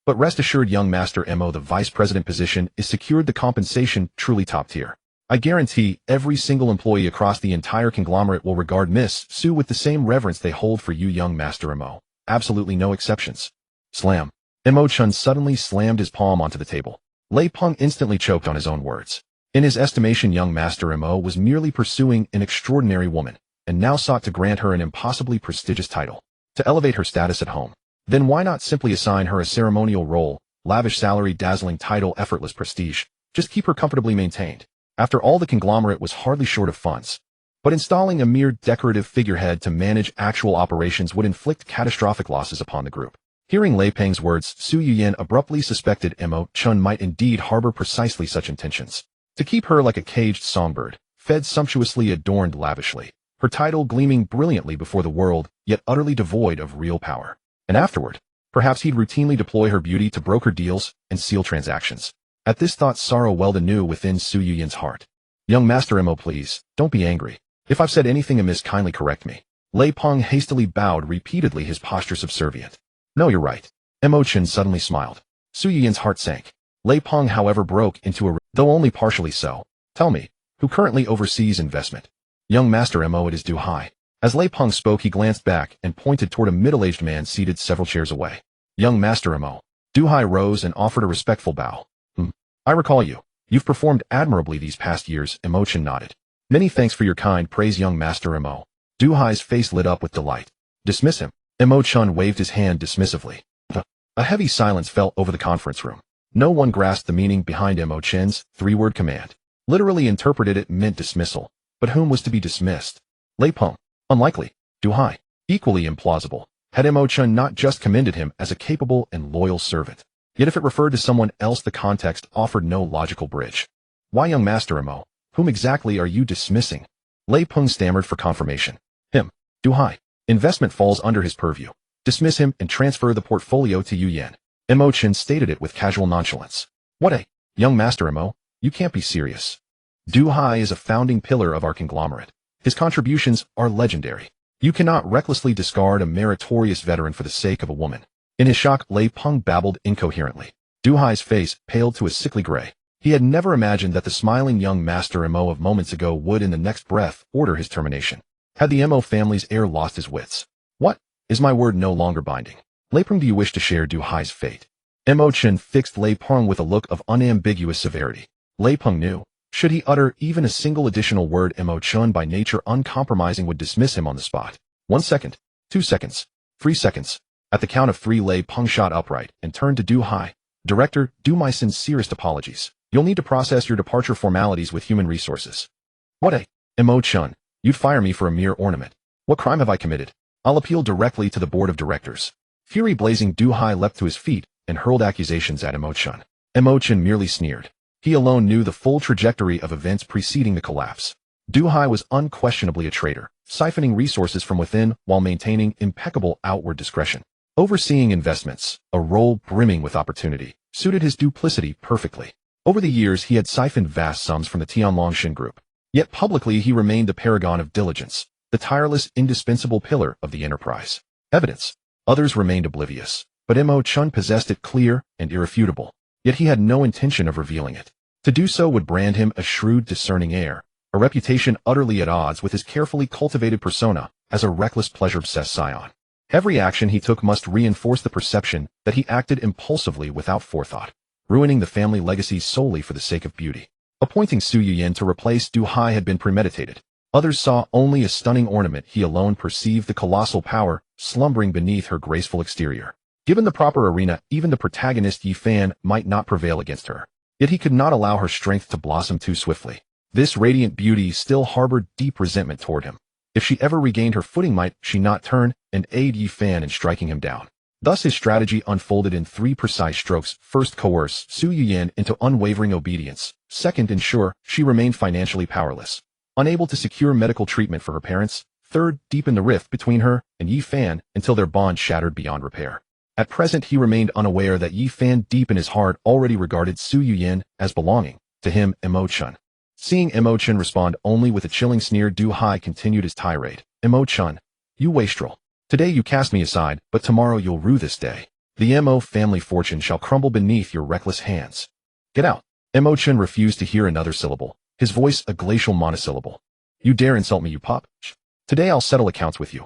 But rest assured, young Master Mo, the vice president position is secured, the compensation truly top tier. I guarantee every single employee across the entire conglomerate will regard Miss Su with the same reverence they hold for you, young Master Mo. Absolutely no exceptions. Slam. Mo Chen suddenly slammed his palm onto the table. Lei Peng instantly choked on his own words. In his estimation, young Master Mo was merely pursuing an extraordinary woman, and now sought to grant her an impossibly prestigious title, to elevate her status at home. Then why not simply assign her a ceremonial role, lavish salary, dazzling title, effortless prestige, just keep her comfortably maintained. After all, the conglomerate was hardly short of funds. But installing a mere decorative figurehead to manage actual operations would inflict catastrophic losses upon the group. Hearing Lei Peng's words, Su Yuyan abruptly suspected Mo Chen might indeed harbor precisely such intentions. To keep her like a caged songbird, fed sumptuously, adorned lavishly, her title gleaming brilliantly before the world, yet utterly devoid of real power. And afterward, perhaps he'd routinely deploy her beauty to broker deals and seal transactions. At this thought, sorrow welled anew within Su Yuyan's heart. Young Master Mo, please, don't be angry. If I've said anything amiss, kindly correct me. Lei Peng hastily bowed repeatedly, his posture subservient. No, you're right. Mo Chen suddenly smiled. Su Yuyan's heart sank. Lei Peng, however, broke into a though only partially so. Tell me, who currently oversees investment? Young Master Mo, it is Du Hai. As Lei Peng spoke, he glanced back and pointed toward a middle-aged man seated several chairs away. Young Master Mo. Du Hai rose and offered a respectful bow. I recall you. You've performed admirably these past years. Mo Chen nodded. Many thanks for your kind praise, young Master Mo. Du Hai's face lit up with delight. Dismiss him. Mo Chen waved his hand dismissively. A heavy silence fell over the conference room. No one grasped the meaning behind Mo Chen's three-word command. Literally interpreted, it meant dismissal. But whom was to be dismissed? Lei Peng. Unlikely. Du Hai. Equally implausible. Had Mo Chen not just commended him as a capable and loyal servant? Yet if it referred to someone else, the context offered no logical bridge. Why, young Master Mo? Whom exactly are you dismissing? Lei Peng stammered for confirmation. Him. Du Hai. Investment falls under his purview. Dismiss him and transfer the portfolio to Yuyan. Mo Chen stated it with casual nonchalance. What a, young Master Mo, you can't be serious. Du Hai is a founding pillar of our conglomerate. His contributions are legendary. You cannot recklessly discard a meritorious veteran for the sake of a woman. In his shock, Lei Peng babbled incoherently. Du Hai's face paled to a sickly gray. He had never imagined that the smiling young Master Mo of moments ago would in the next breath order his termination. Had the Mo family's heir lost his wits? What? Is my word no longer binding? Lei Peng, do you wish to share Du Hai's fate? Mo Chen fixed Lei Peng with a look of unambiguous severity. Lei Peng knew, should he utter even a single additional word, Mo Chen, by nature uncompromising, would dismiss him on the spot. 1 second, 2 seconds, 3 seconds. At the count of 3, Lei Peng shot upright and turned to Du Hai. Director, do my sincerest apologies. You'll need to process your departure formalities with human resources. What a, Mo Chen, you'd fire me for a mere ornament. What crime have I committed? I'll appeal directly to the board of directors. Fury blazing, Du Hai leapt to his feet and hurled accusations at Mo Chen. Mo Chen merely sneered. He alone knew the full trajectory of events preceding the collapse. Du Hai was unquestionably a traitor, siphoning resources from within while maintaining impeccable outward discretion. Overseeing investments, a role brimming with opportunity, suited his duplicity perfectly. Over the years he had siphoned vast sums from the Tianlongshan group. Yet publicly he remained the paragon of diligence, the tireless, indispensable pillar of the enterprise. Evidence. Others remained oblivious, but Mo Chen possessed it clear and irrefutable. Yet he had no intention of revealing it. To do so would brand him a shrewd, discerning heir, a reputation utterly at odds with his carefully cultivated persona as a reckless, pleasure-obsessed scion. Every action he took must reinforce the perception that he acted impulsively without forethought, ruining the family legacy solely for the sake of beauty. Appointing Su Yuyan to replace Du Hai had been premeditated. Others saw only a stunning ornament, he alone perceived the colossal power slumbering beneath her graceful exterior. Given the proper arena, even the protagonist Yi Fan might not prevail against her. Yet he could not allow her strength to blossom too swiftly. This radiant beauty still harbored deep resentment toward him. If she ever regained her footing, might she not turn and aid Yi Fan in striking him down? Thus his strategy unfolded in 3 precise strokes. First, coerce Su Yuyan into unwavering obedience. Second, ensure she remained financially powerless, unable to secure medical treatment for her parents. Third, deepen the rift between her and Yi Fan until their bond shattered beyond repair. At present he remained unaware that Yi Fan deep in his heart already regarded Su Yuyan as belonging to him. Mo Chen. Seeing Mo Chen respond only with a chilling sneer, Du Hai continued his tirade. Mo Chen, you wastrel. Today you cast me aside, but tomorrow you'll rue this day. The Mo family fortune shall crumble beneath your reckless hands. Get out. Mo Chen refused to hear another syllable, his voice a glacial monosyllable. You dare insult me, you pup? Today I'll settle accounts with you.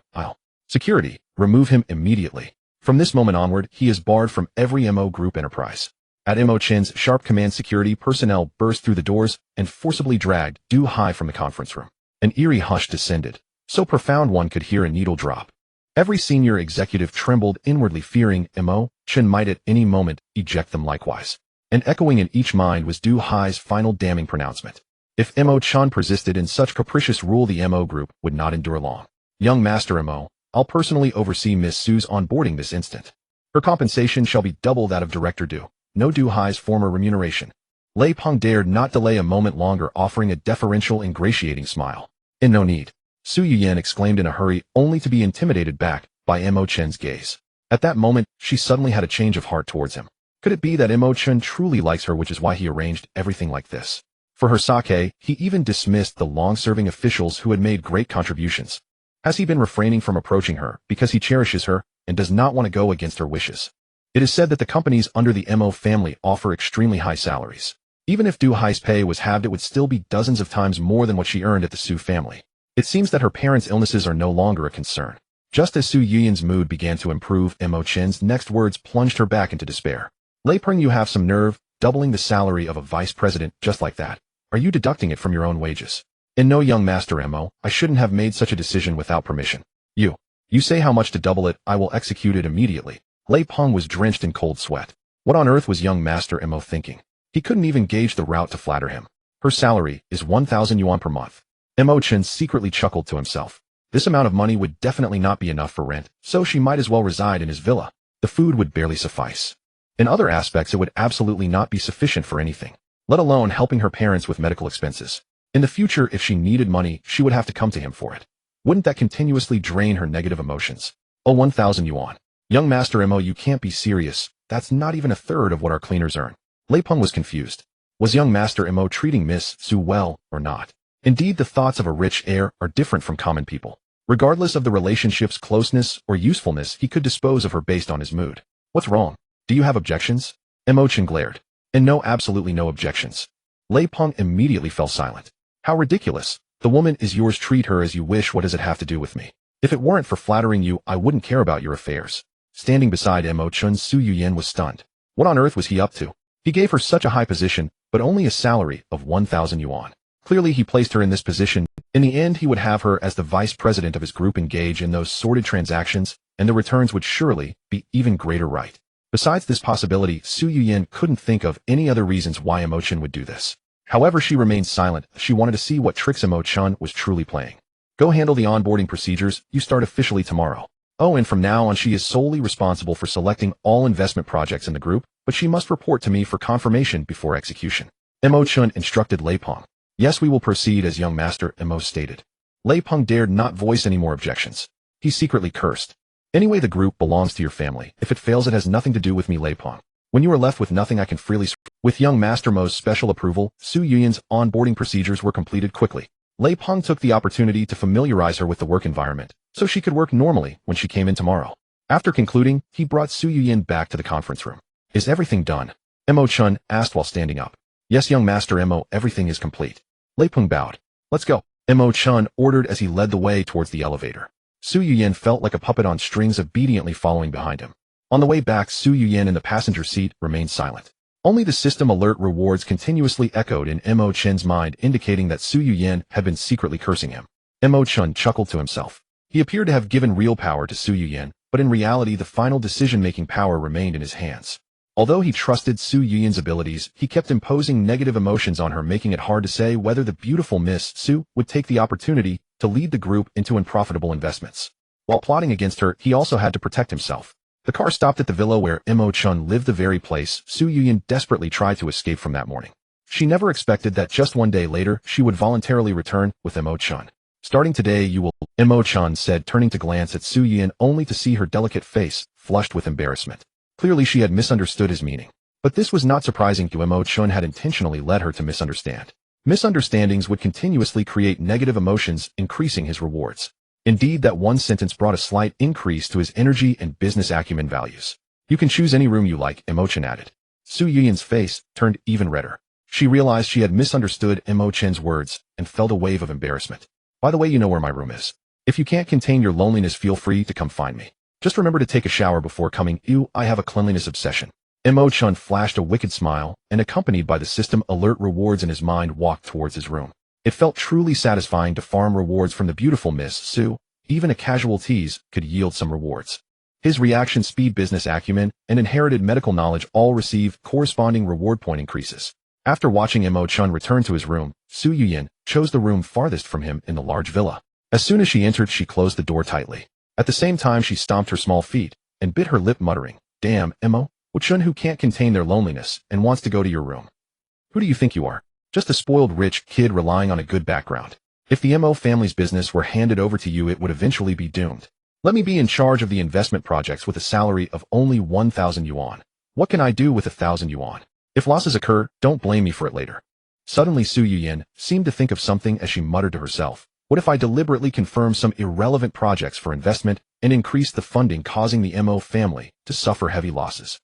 Security, remove him immediately. From this moment onward, he is barred from every Mo group enterprise. At Mo Chen's sharp command, security personnel burst through the doors and forcibly dragged Du Hai from the conference room. An eerie hush descended, so profound one could hear a needle drop. Every senior executive trembled inwardly, fearing Mo Chen might at any moment eject them likewise. And echoing in each mind was Du Hai's final damning pronouncement. If Mo Chen persisted in such capricious rule, the Mo group would not endure long. Young Master Mo, I'll personally oversee Miss Su's onboarding this instant. Her compensation shall be double that of Director Du. No Du Hai's former remuneration. Lei Peng dared not delay a moment longer, offering a deferential, ingratiating smile. In no need. Su Yuyan exclaimed in a hurry, only to be intimidated back by Mo Chen's gaze. At that moment, she suddenly had a change of heart towards him. Could it be that Mo Chen truly likes her, which is why he arranged everything like this? For her sake, he even dismissed the long-serving officials who had made great contributions. Has he been refraining from approaching her because he cherishes her and does not want to go against her wishes? It is said that the companies under the Mo family offer extremely high salaries. Even if Du Hai's pay was halved, it would still be dozens of times more than what she earned at the Su family. It seems that her parents' illnesses are no longer a concern. Just as Su Yuyan's mood began to improve, Mo Chen's next words plunged her back into despair. Lei Peng, you have some nerve, doubling the salary of a vice president just like that. Are you deducting it from your own wages? And no, young Master Mo, I shouldn't have made such a decision without permission. You say how much to double it, I will execute it immediately. Lei Peng was drenched in cold sweat. What on earth was young Master Mo thinking? He couldn't even gauge the route to flatter him. Her salary is 1,000 yuan per month. Mo Chen secretly chuckled to himself. This amount of money would definitely not be enough for rent, so she might as well reside in his villa. The food would barely suffice. In other aspects, it would absolutely not be sufficient for anything, let alone helping her parents with medical expenses. In the future, if she needed money, she would have to come to him for it. Wouldn't that continuously drain her negative emotions? Oh, 1,000 yuan. Young Master Mo, you can't be serious. That's not even a third of what our cleaners earn. Lei Peng was confused. Was young Master Mo treating Miss Su well or not? Indeed, the thoughts of a rich heir are different from common people. Regardless of the relationship's closeness or usefulness, he could dispose of her based on his mood. What's wrong? Do you have objections? Mo Chen glared. And no, absolutely no objections. Lei Peng immediately fell silent. How ridiculous. The woman is yours, treat her as you wish. What does it have to do with me? If it weren't for flattering you, I wouldn't care about your affairs. Standing beside Mo Chen, Su Yuyan was stunned. What on earth was he up to? He gave her such a high position, but only a salary of 1,000 yuan. Clearly he placed her in this position. In the end, he would have her as the vice president of his group engage in those sordid transactions, and the returns would surely be even greater, right? Besides this possibility, Su Yuyan couldn't think of any other reasons why Mo Chen would do this. However, she remained silent. She wanted to see what tricks Mo Chen was truly playing. Go handle the onboarding procedures. You start officially tomorrow. Oh, and from now on she is solely responsible for selecting all investment projects in the group, but she must report to me for confirmation before execution. Mo Chen instructed Lei Peng. Yes, we will proceed as young Master Mo stated. Lei Peng dared not voice any more objections. He secretly cursed. Anyway, the group belongs to your family. If it fails, it has nothing to do with me, Lei Peng. When you are left with nothing, I can freely With young Master Mo's special approval, Su Yuyan's onboarding procedures were completed quickly. Lei Peng took the opportunity to familiarize her with the work environment, so she could work normally when she came in tomorrow. After concluding, he brought Su Yuyan back to the conference room. Is everything done? Mo Chen asked while standing up. Yes, young Master Mo, everything is complete. Lei Peng bowed. Let's go. Mo Chen ordered as he led the way towards the elevator. Su Yuyan felt like a puppet on strings, obediently following behind him. On the way back, Su Yuyan in the passenger seat remained silent. Only the system alert rewards continuously echoed in Mo Chen's mind, indicating that Su Yuyan had been secretly cursing him. Mo Chen chuckled to himself. He appeared to have given real power to Su Yuyan, but in reality the final decision-making power remained in his hands. Although he trusted Su Yuyan's abilities, he kept imposing negative emotions on her, making it hard to say whether the beautiful Miss Su would take the opportunity to lead the group into unprofitable investments. While plotting against her, he also had to protect himself. The car stopped at the villa where Mo Chen lived, the very place Su Yuyan desperately tried to escape from that morning. She never expected that just one day later she would voluntarily return with Mo Chen. Starting today you will, Mo Chen said, turning to glance at Su Yuyan only to see her delicate face flushed with embarrassment. Clearly she had misunderstood his meaning. But this was not surprising to Mo Chen had intentionally led her to misunderstand. Misunderstandings would continuously create negative emotions, increasing his rewards. Indeed, that one sentence brought a slight increase to his energy and business acumen values. You can choose any room you like, Mo Chen added. Su Yuyan's face turned even redder. She realized she had misunderstood Mo Chen's words and felt a wave of embarrassment. By the way, you know where my room is. If you can't contain your loneliness, feel free to come find me. Just remember to take a shower before coming. I have a cleanliness obsession. Mo Chen flashed a wicked smile and, accompanied by the system alert rewards in his mind, walked towards his room. It felt truly satisfying to farm rewards from the beautiful Miss Su. Even a casual tease could yield some rewards. His reaction speed, business acumen, and inherited medical knowledge all received corresponding reward point increases. After watching Mo Chen return to his room, Su Yuyan chose the room farthest from him in the large villa. As soon as she entered, she closed the door tightly. At the same time, she stomped her small feet and bit her lip, muttering, "Damn, Mo Chen, who can't contain their loneliness and wants to go to your room. Who do you think you are? Just a spoiled rich kid relying on a good background. If the Mo family's business were handed over to you, it would eventually be doomed. Let me be in charge of the investment projects with a salary of only 1,000 yuan. What can I do with 1,000 yuan? If losses occur, don't blame me for it later." Suddenly Su Yuyan seemed to think of something as she muttered to herself. What if I deliberately confirm some irrelevant projects for investment and increase the funding, causing the Mo family to suffer heavy losses?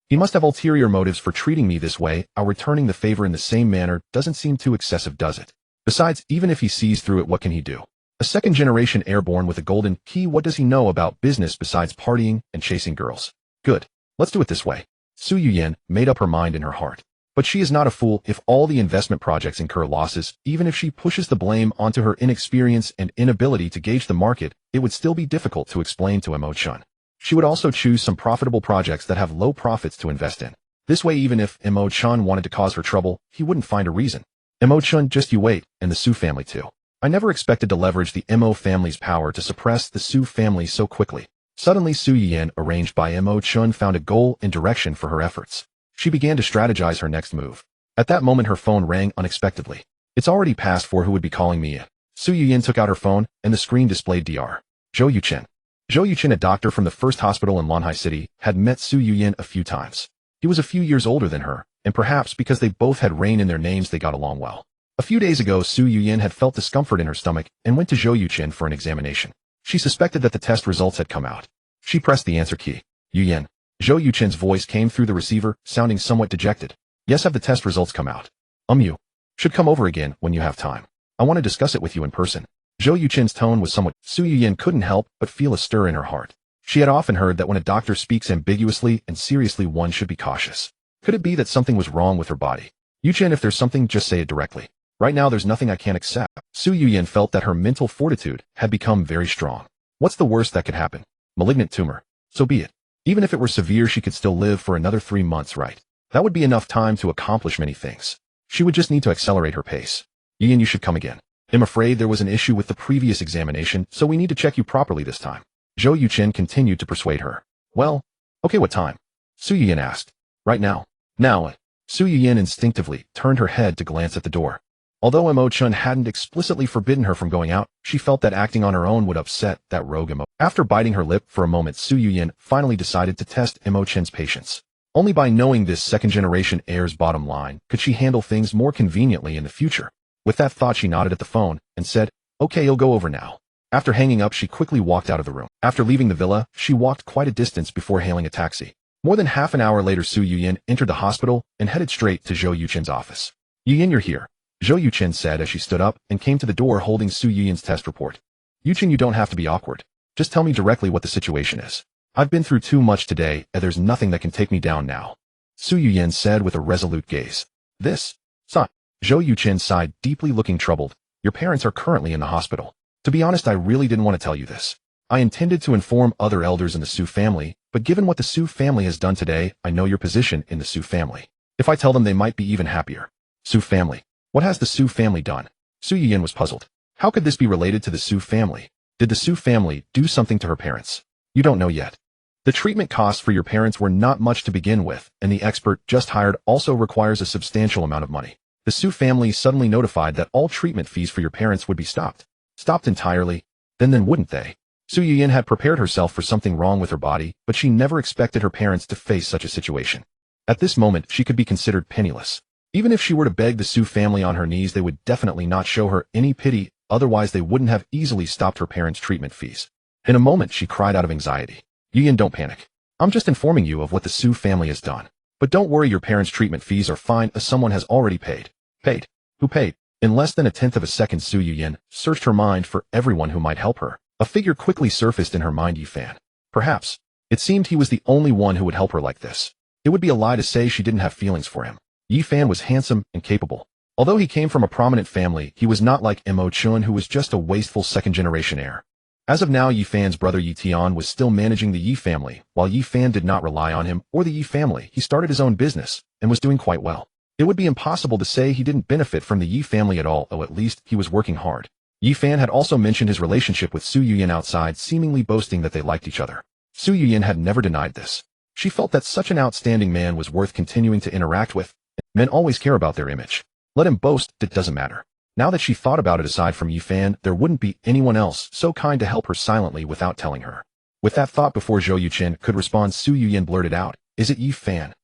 He must have ulterior motives for treating me this way. Our returning the favor in the same manner doesn't seem too excessive, does it? Besides, even if he sees through it, what can he do? A second-generation airborne with a golden key, what does he know about business besides partying and chasing girls? Good. Let's do it this way. Su Yuyan made up her mind in her heart. But she is not a fool. If all the investment projects incur losses, even if she pushes the blame onto her inexperience and inability to gauge the market, it would still be difficult to explain to Mo Chen. She would also choose some profitable projects that have low profits to invest in. This way, even if Mo Chen wanted to cause her trouble, he wouldn't find a reason. Mo Chen, just you wait, and the Su family too. I never expected to leverage the Mo family's power to suppress the Su family so quickly. Suddenly Su Yuyan, arranged by Mo Chen, found a goal and direction for her efforts. She began to strategize her next move. At that moment her phone rang unexpectedly. It's already past 4. Who would be calling me? Su Yuyan took out her phone, and the screen displayed Dr. Zhou Yuchen. Zhou Yuchen, a doctor from the first hospital in Lanhai City, had met Su Yuyan a few times. He was a few years older than her, and perhaps because they both had rain in their names they got along well. A few days ago Su Yuyan had felt discomfort in her stomach and went to Zhou Yuchen for an examination. She suspected that the test results had come out. She pressed the answer key. Yuyan. Zhou Yuchen's voice came through the receiver, sounding somewhat dejected. Yes, have the test results come out? You should come over again when you have time. I want to discuss it with you in person. Zhou Yuchen's tone was somewhat. Su Yuyan couldn't help but feel a stir in her heart. She had often heard that when a doctor speaks ambiguously and seriously, one should be cautious. Could it be that something was wrong with her body? Yuchen, if there's something, just say it directly. Right now there's nothing I can't accept. Su Yuyan felt that her mental fortitude had become very strong. What's the worst that could happen? Malignant tumor. So be it. Even if it were severe, she could still live for another 3 months, right? That would be enough time to accomplish many things. She would just need to accelerate her pace. Yuyan, you should come again. I'm afraid there was an issue with the previous examination, so we need to check you properly this time. Zhou Yuchen continued to persuade her. Well, okay, what time? Su Yuyan asked. Right now. Now. Su Yuyan instinctively turned her head to glance at the door. Although Mo Chen hadn't explicitly forbidden her from going out, she felt that acting on her own would upset that rogue Mo. After biting her lip for a moment, Su Yuyin finally decided to test Mo Chen's patience. Only by knowing this second-generation heir's bottom line could she handle things more conveniently in the future. With that thought, she nodded at the phone and said, "Okay, you'll go over now." After hanging up, she quickly walked out of the room. After leaving the villa, she walked quite a distance before hailing a taxi. More than half an hour later, Su Yuyin entered the hospital and headed straight to Zhou Yuchen's office. "Yuyin, you're here," Zhou Yuchen said as she stood up and came to the door holding Su Yuyin's test report. "Yuchen, you don't have to be awkward. Just tell me directly what the situation is. I've been through too much today, and there's nothing that can take me down now," Su Yuyin said with a resolute gaze. "This? Son." Zhou Yuchen sighed deeply, looking troubled. "Your parents are currently in the hospital. To be honest, I really didn't want to tell you this. I intended to inform other elders in the Su family, but given what the Su family has done today, I know your position in the Su family. If I tell them, they might be even happier." "Su family? What has the Su family done?" Su Yuyin was puzzled. How could this be related to the Su family? Did the Su family do something to her parents? "You don't know yet. The treatment costs for your parents were not much to begin with, and the expert just hired also requires a substantial amount of money. The Su family suddenly notified that all treatment fees for your parents would be stopped. Stopped entirely? Then wouldn't they?" Su Yuyin had prepared herself for something wrong with her body, but she never expected her parents to face such a situation. At this moment, she could be considered penniless. Even if she were to beg the Su family on her knees, they would definitely not show her any pity, otherwise they wouldn't have easily stopped her parents' treatment fees. In a moment, she cried out of anxiety. "Yuyin, don't panic. I'm just informing you of what the Su family has done. But don't worry, your parents' treatment fees are fine as someone has already paid." "Paid? Who paid?" In less than a tenth of a second, Su Yuyin searched her mind for everyone who might help her. A figure quickly surfaced in her mind: Yi Fan. Perhaps. It seemed he was the only one who would help her like this. It would be a lie to say she didn't have feelings for him. Yi Fan was handsome and capable. Although he came from a prominent family, he was not like Mo Chen, who was just a wasteful second-generation heir. As of now, Yi Fan's brother Yi Tian was still managing the Yi family. While Yi Fan did not rely on him or the Yi family, he started his own business and was doing quite well. It would be impossible to say he didn't benefit from the Yi family at all, or at least he was working hard. Yi Fan had also mentioned his relationship with Su Yuyin outside, seemingly boasting that they liked each other. Su Yuyin had never denied this. She felt that such an outstanding man was worth continuing to interact with. Men always care about their image. Let him boast, it doesn't matter. Now that she thought about it, aside from Yi Fan, there wouldn't be anyone else so kind to help her silently without telling her. With that thought, before Zhou Yuchen could respond, Su Yuyin blurted out, "Is it Yi Fan?"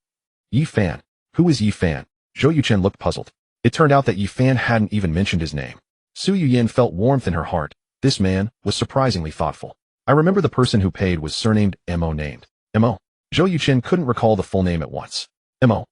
"Yi Fan? Who is Yi Fan?" Zhou Yuchen looked puzzled. It turned out that Yi Fan hadn't even mentioned his name. Su Yuyin felt warmth in her heart. This man was surprisingly thoughtful. "I remember the person who paid was surnamed Mo, named Mo." Zhou Yuchen couldn't recall the full name at once. Mo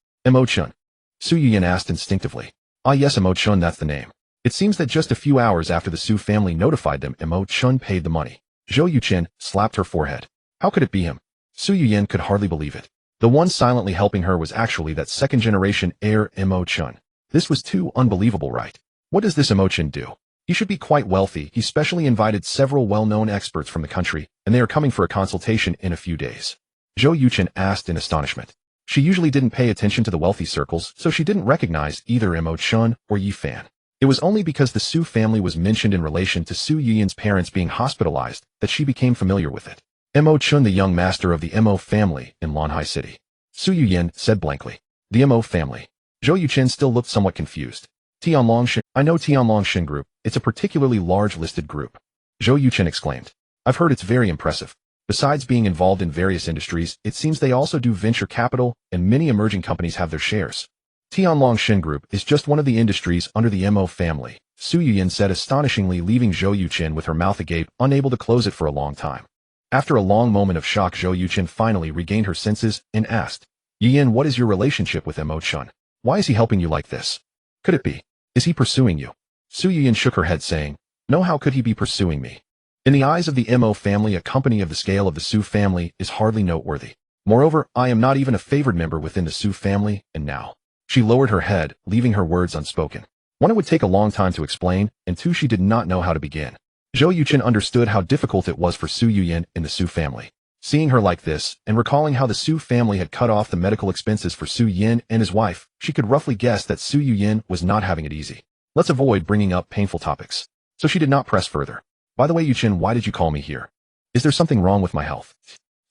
Chen. Su Yuyin asked instinctively. "Ah yes, Mo Chen, that's the name." It seems that just a few hours after the Su family notified them, Mo Chen paid the money. Zhou Yuchen slapped her forehead. How could it be him? Su Yuyin could hardly believe it. The one silently helping her was actually that second-generation heir, Mo Chen. This was too unbelievable, right? What does this Mo Chen do? He should be quite wealthy. He specially invited several well-known experts from the country, and they are coming for a consultation in a few days. Zhou Yuchen asked in astonishment. She usually didn't pay attention to the wealthy circles, so she didn't recognize either Mo Chen or Yi Fan. It was only because the Su family was mentioned in relation to Su Yuyin's parents being hospitalized that she became familiar with it. Mo Chen, the young master of the Mo family in Lanhai City. Su Yuyin said blankly. The Mo family. Zhou Yuchen still looked somewhat confused. Tianlong Shen. I know Tianlong Shen Group. It's a particularly large listed group. Zhou Yuchen exclaimed. I've heard it's very impressive. Besides being involved in various industries, it seems they also do venture capital, and many emerging companies have their shares. Tianlong Shen Group is just one of the industries under the Mo family, Su Yuyin said astonishingly, leaving Zhou Yuchen with her mouth agape, unable to close it for a long time. After a long moment of shock, Zhou Yuchen finally regained her senses and asked, Yuyin, what is your relationship with Mo Chen? Why is he helping you like this? Could it be? Is he pursuing you? Su Yuyin shook her head, saying, No, how could he be pursuing me? In the eyes of the Mo family, a company of the scale of the Su family is hardly noteworthy. Moreover, I am not even a favored member within the Su family, and now. She lowered her head, leaving her words unspoken. One, it would take a long time to explain, and two, she did not know how to begin. Zhou Yuchen understood how difficult it was for Su Yuyin in the Su family. Seeing her like this, and recalling how the Su family had cut off the medical expenses for Su Yin and his wife, she could roughly guess that Su Yuyin was not having it easy. Let's avoid bringing up painful topics. So she did not press further. By the way, Yuchen, why did you call me here? Is there something wrong with my health?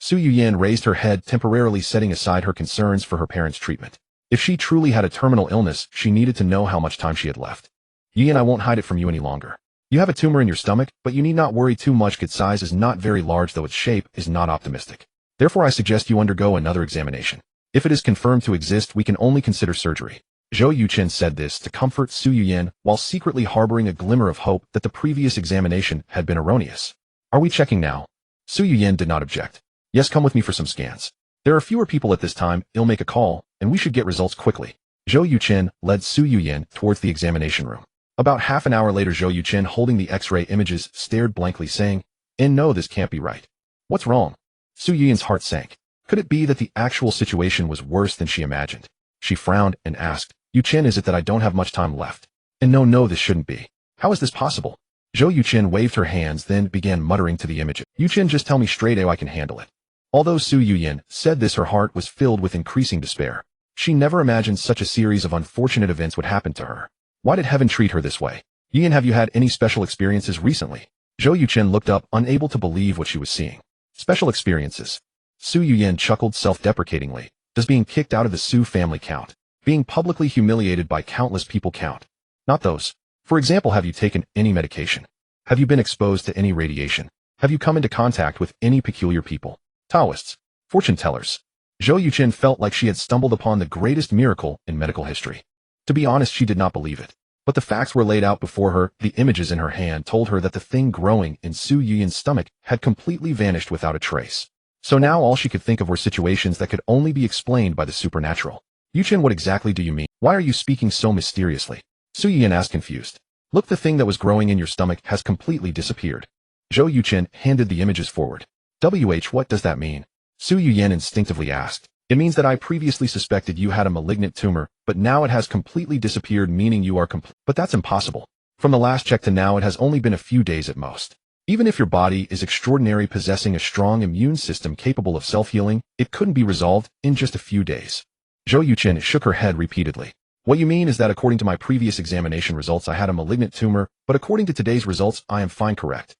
Su Yuyin raised her head, temporarily setting aside her concerns for her parents' treatment. If she truly had a terminal illness, she needed to know how much time she had left. Yin, I won't hide it from you any longer. You have a tumor in your stomach, but you need not worry too much. Its size is not very large, though its shape is not optimistic. Therefore, I suggest you undergo another examination. If it is confirmed to exist, we can only consider surgery. Zhou Yuchen said this to comfort Su Yuyan while secretly harboring a glimmer of hope that the previous examination had been erroneous. Are we checking now? Su Yuyan did not object. Yes, come with me for some scans. There are fewer people at this time, I'll make a call, and we should get results quickly. Zhou Yuchen led Su Yuyan towards the examination room. About half an hour later, Zhou Yuchen, holding the X-ray images, stared blankly, saying, No, this can't be right. What's wrong? Su Yuyan's heart sank. Could it be that the actual situation was worse than she imagined? She frowned and asked, Yuchen, is it that I don't have much time left? And no, this shouldn't be. How is this possible? Zhou Yuchen waved her hands, then began muttering to the image. Yuchen, just tell me straight, I can handle it. Although Su Yuyan said this, her heart was filled with increasing despair. She never imagined such a series of unfortunate events would happen to her. Why did heaven treat her this way? Yuyan, have you had any special experiences recently? Zhou Yuchen looked up, unable to believe what she was seeing. Special experiences? Su Yuyan chuckled self-deprecatingly. Does being kicked out of the Su family count? Being publicly humiliated by countless people count? Not those. For example, have you taken any medication? Have you been exposed to any radiation? Have you come into contact with any peculiar people? Taoists? Fortune tellers? Zhou Yuchen felt like she had stumbled upon the greatest miracle in medical history. To be honest, she did not believe it. But the facts were laid out before her. The images in her hand told her that the thing growing in Su Yuyan's stomach had completely vanished without a trace. So now all she could think of were situations that could only be explained by the supernatural. Yuchen, what exactly do you mean? Why are you speaking so mysteriously? Su Yuyan asked, confused. Look, the thing that was growing in your stomach has completely disappeared. Zhou Yuchen handed the images forward. What does that mean? Su Yuyan instinctively asked. It means that I previously suspected you had a malignant tumor, but now it has completely disappeared, meaning you are complete. But that's impossible. From the last check to now, it has only been a few days at most. Even if your body is extraordinary, possessing a strong immune system capable of self-healing, it couldn't be resolved in just a few days. Zhou Yuchen shook her head repeatedly. What you mean is that according to my previous examination results, I had a malignant tumor, but according to today's results, I am fine, correct?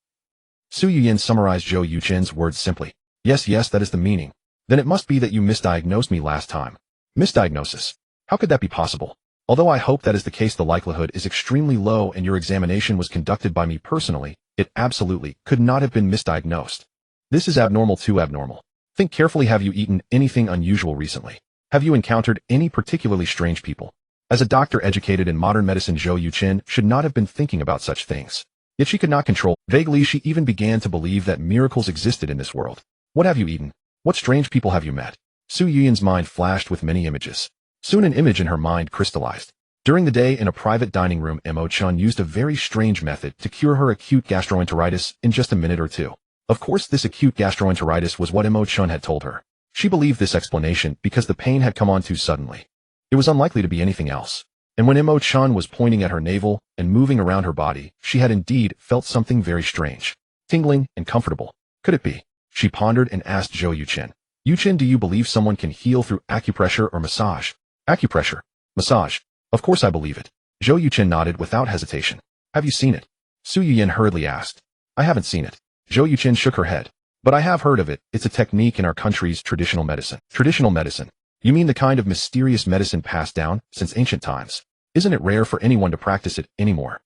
Su Yuyan summarized Zhou Yuchen's words simply. Yes, that is the meaning. Then it must be that you misdiagnosed me last time. Misdiagnosis? How could that be possible? Although I hope that is the case, the likelihood is extremely low, and your examination was conducted by me personally. It absolutely could not have been misdiagnosed. This is abnormal, too abnormal. Think carefully. Have you eaten anything unusual recently? Have you encountered any particularly strange people? As a doctor educated in modern medicine, Zhou Yuchen should not have been thinking about such things. Yet she could not control. Vaguely, she even began to believe that miracles existed in this world. What have you eaten? What strange people have you met? Su Yuyan's mind flashed with many images. Soon an image in her mind crystallized. During the day in a private dining room, Mo Chen used a very strange method to cure her acute gastroenteritis in just a minute or two. Of course, this acute gastroenteritis was what Mo Chen had told her. She believed this explanation because the pain had come on too suddenly. It was unlikely to be anything else. And when Mo Chen was pointing at her navel and moving around her body, she had indeed felt something very strange, tingling and comfortable. Could it be? She pondered and asked Zhou Yuchen. Yuchen, do you believe someone can heal through acupressure or massage? Acupressure. Massage. Of course I believe it. Zhou Yuchen nodded without hesitation. Have you seen it? Su Yuyan hurriedly asked. I haven't seen it. Zhou Yuchen shook her head. But I have heard of it. It's a technique in our country's traditional medicine. Traditional medicine? You mean the kind of mysterious medicine passed down since ancient times? Isn't it rare for anyone to practice it anymore?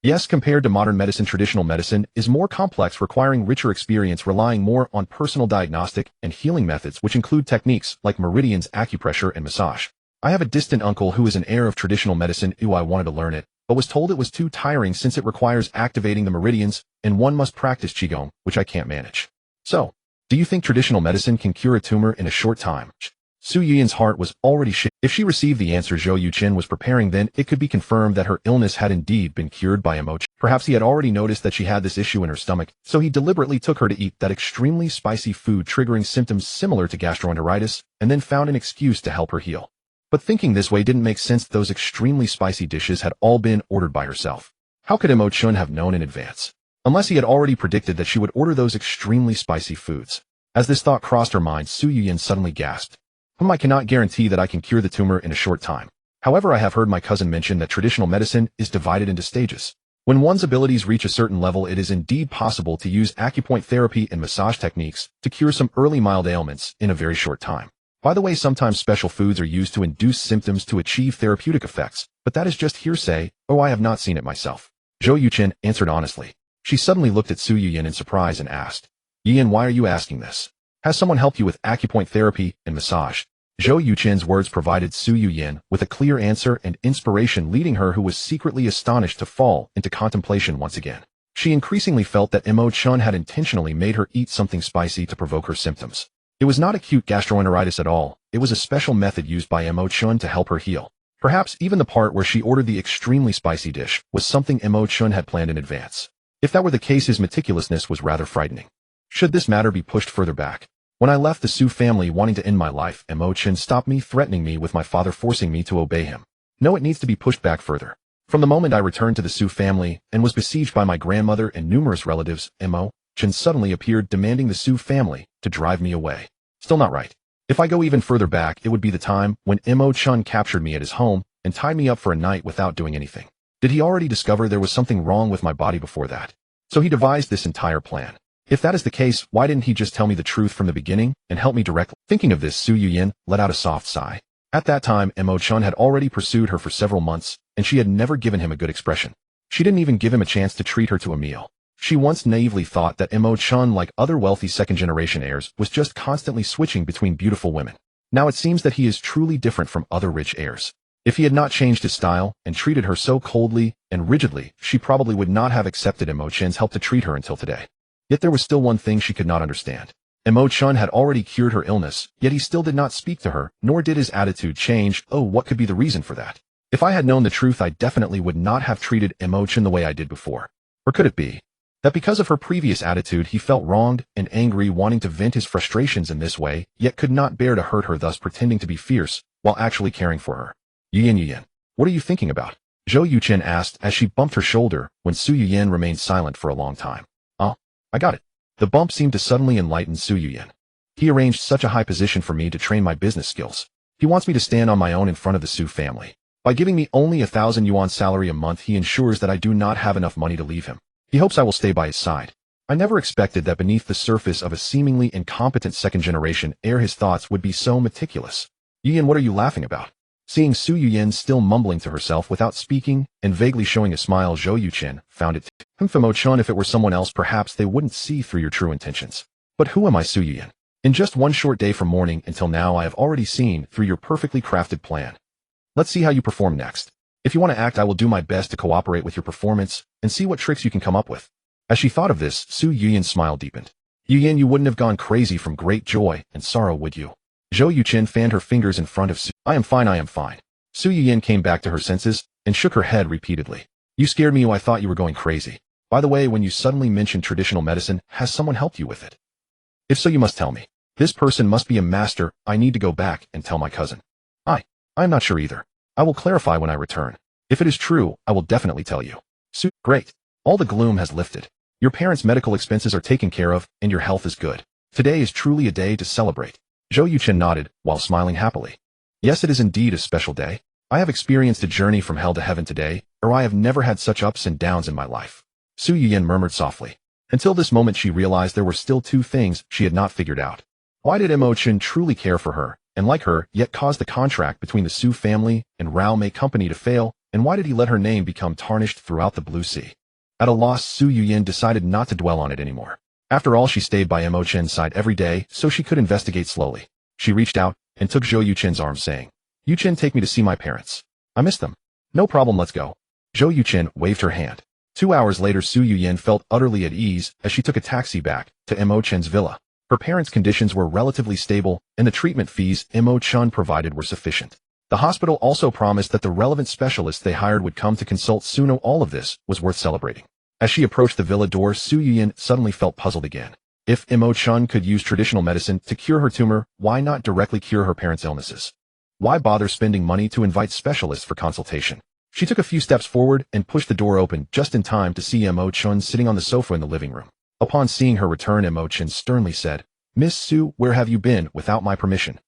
Yes, compared to modern medicine, traditional medicine is more complex, requiring richer experience, relying more on personal diagnostic and healing methods, which include techniques like meridians, acupressure, and massage. I have a distant uncle who is an heir of traditional medicine. I wanted to learn it, but was told it was too tiring since it requires activating the meridians, and one must practice qigong, which I can't manage. So, do you think traditional medicine can cure a tumor in a short time? Su Yuyan's heart was already shaken. If she received the answer Zhou Yuchen was preparing, then it could be confirmed that her illness had indeed been cured by Mo Chen. Perhaps he had already noticed that she had this issue in her stomach, so he deliberately took her to eat that extremely spicy food, triggering symptoms similar to gastroenteritis, and then found an excuse to help her heal. But thinking this way didn't make sense. Those extremely spicy dishes had all been ordered by herself. How could Mo Chen have known in advance? Unless he had already predicted that she would order those extremely spicy foods. As this thought crossed her mind, Su Yuyan suddenly gasped. I cannot guarantee that I can cure the tumor in a short time. However, I have heard my cousin mention that traditional medicine is divided into stages. When one's abilities reach a certain level, it is indeed possible to use acupoint therapy and massage techniques to cure some early mild ailments in a very short time. By the way, sometimes special foods are used to induce symptoms to achieve therapeutic effects, but that is just hearsay. Oh, I have not seen it myself. Zhou Yuchen answered honestly. She suddenly looked at Su Yuyin in surprise and asked, Yin, why are you asking this? Has someone helped you with acupoint therapy and massage? Zhou Yuchen's words provided Su Yuyin with a clear answer and inspiration, leading her, who was secretly astonished, to fall into contemplation once again. She increasingly felt that Mo Chen had intentionally made her eat something spicy to provoke her symptoms. It was not acute gastroenteritis at all. It was a special method used by Mo Chen to help her heal. Perhaps even the part where she ordered the extremely spicy dish was something Mo Chen had planned in advance. If that were the case, his meticulousness was rather frightening. Should this matter be pushed further back? When I left the Su family wanting to end my life, Mo Chen stopped me, threatening me with my father, forcing me to obey him. No, it needs to be pushed back further. From the moment I returned to the Su family and was besieged by my grandmother and numerous relatives, Mo Chen suddenly appeared, demanding the Su family to drive me away. Still not right. If I go even further back, it would be the time when Mo Chen captured me at his home and tied me up for a night without doing anything. Did he already discover there was something wrong with my body before that? So he devised this entire plan. If that is the case, why didn't he just tell me the truth from the beginning and help me directly? Thinking of this, Su Yuyin let out a soft sigh. At that time, Mo Chen had already pursued her for several months, and she had never given him a good expression. She didn't even give him a chance to treat her to a meal. She once naively thought that Mo Chen, like other wealthy second-generation heirs, was just constantly switching between beautiful women. Now it seems that he is truly different from other rich heirs. If he had not changed his style and treated her so coldly and rigidly, she probably would not have accepted Mo Chen's help to treat her until today. Yet there was still one thing she could not understand. Mo Chen had already cured her illness, yet he still did not speak to her, nor did his attitude change. Oh, what could be the reason for that? If I had known the truth, I definitely would not have treated Mo Chen the way I did before. Or could it be that because of her previous attitude, he felt wronged and angry, wanting to vent his frustrations in this way, yet could not bear to hurt her, thus pretending to be fierce while actually caring for her? Yuyin, what are you thinking about? Zhou Yuchen asked as she bumped her shoulder when Su Yuyin remained silent for a long time. I got it. The bump seemed to suddenly enlighten Su Yuyin. He arranged such a high position for me to train my business skills. He wants me to stand on my own in front of the Su family. By giving me only 1,000 yuan salary a month, he ensures that I do not have enough money to leave him. He hopes I will stay by his side. I never expected that beneath the surface of a seemingly incompetent second-generation heir, his thoughts would be so meticulous. Yuyin, what are you laughing about? Seeing Su Yuyin still mumbling to herself without speaking and vaguely showing a smile, Zhou Yuchen found it Mo Chen, if it were someone else, perhaps they wouldn't see through your true intentions. But who am I, Su Yuyin? In just one short day from morning until now, I have already seen through your perfectly crafted plan. Let's see how you perform next. If you want to act, I will do my best to cooperate with your performance and see what tricks you can come up with. As she thought of this, Su Yuyin's smile deepened. Yuyin, you wouldn't have gone crazy from great joy and sorrow, would you? Zhou Yuchen fanned her fingers in front of Su. I am fine, I am fine. Su Yuyin came back to her senses and shook her head repeatedly. You scared me. I thought you were going crazy. By the way, when you suddenly mentioned traditional medicine, has someone helped you with it? If so, you must tell me. This person must be a master. I need to go back and tell my cousin. I'm not sure either. I will clarify when I return. If it is true, I will definitely tell you. Su, great. All the gloom has lifted. Your parents' medical expenses are taken care of, and your health is good. Today is truly a day to celebrate. Zhou Yuchen nodded, while smiling happily. Yes, it is indeed a special day. I have experienced a journey from hell to heaven today, or I have never had such ups and downs in my life. Su Yuyin murmured softly. Until this moment, she realized there were still two things she had not figured out. Why did Mo Chen truly care for her, and like her, yet cause the contract between the Su family and Rao Mei Company to fail, and why did he let her name become tarnished throughout the Blue Sea? At a loss, Su Yuyin decided not to dwell on it anymore. After all, she stayed by Mo Chen's side every day so she could investigate slowly. She reached out and took Zhou Yuchen's arm, saying, Yuchen, take me to see my parents. I miss them. No problem, let's go. Zhou Yuchen waved her hand. 2 hours later, Su Yuyin felt utterly at ease as she took a taxi back to Mo Chen's villa. Her parents' conditions were relatively stable, and the treatment fees Mo Chen provided were sufficient. The hospital also promised that the relevant specialists they hired would come to consult soon. All of this was worth celebrating. As she approached the villa door, Su Yuyin suddenly felt puzzled again. If Mo Chen could use traditional medicine to cure her tumor, why not directly cure her parents' illnesses? Why bother spending money to invite specialists for consultation? She took a few steps forward and pushed the door open just in time to see Mo Chen sitting on the sofa in the living room. Upon seeing her return, Mo Chen sternly said, Miss Su, where have you been without my permission?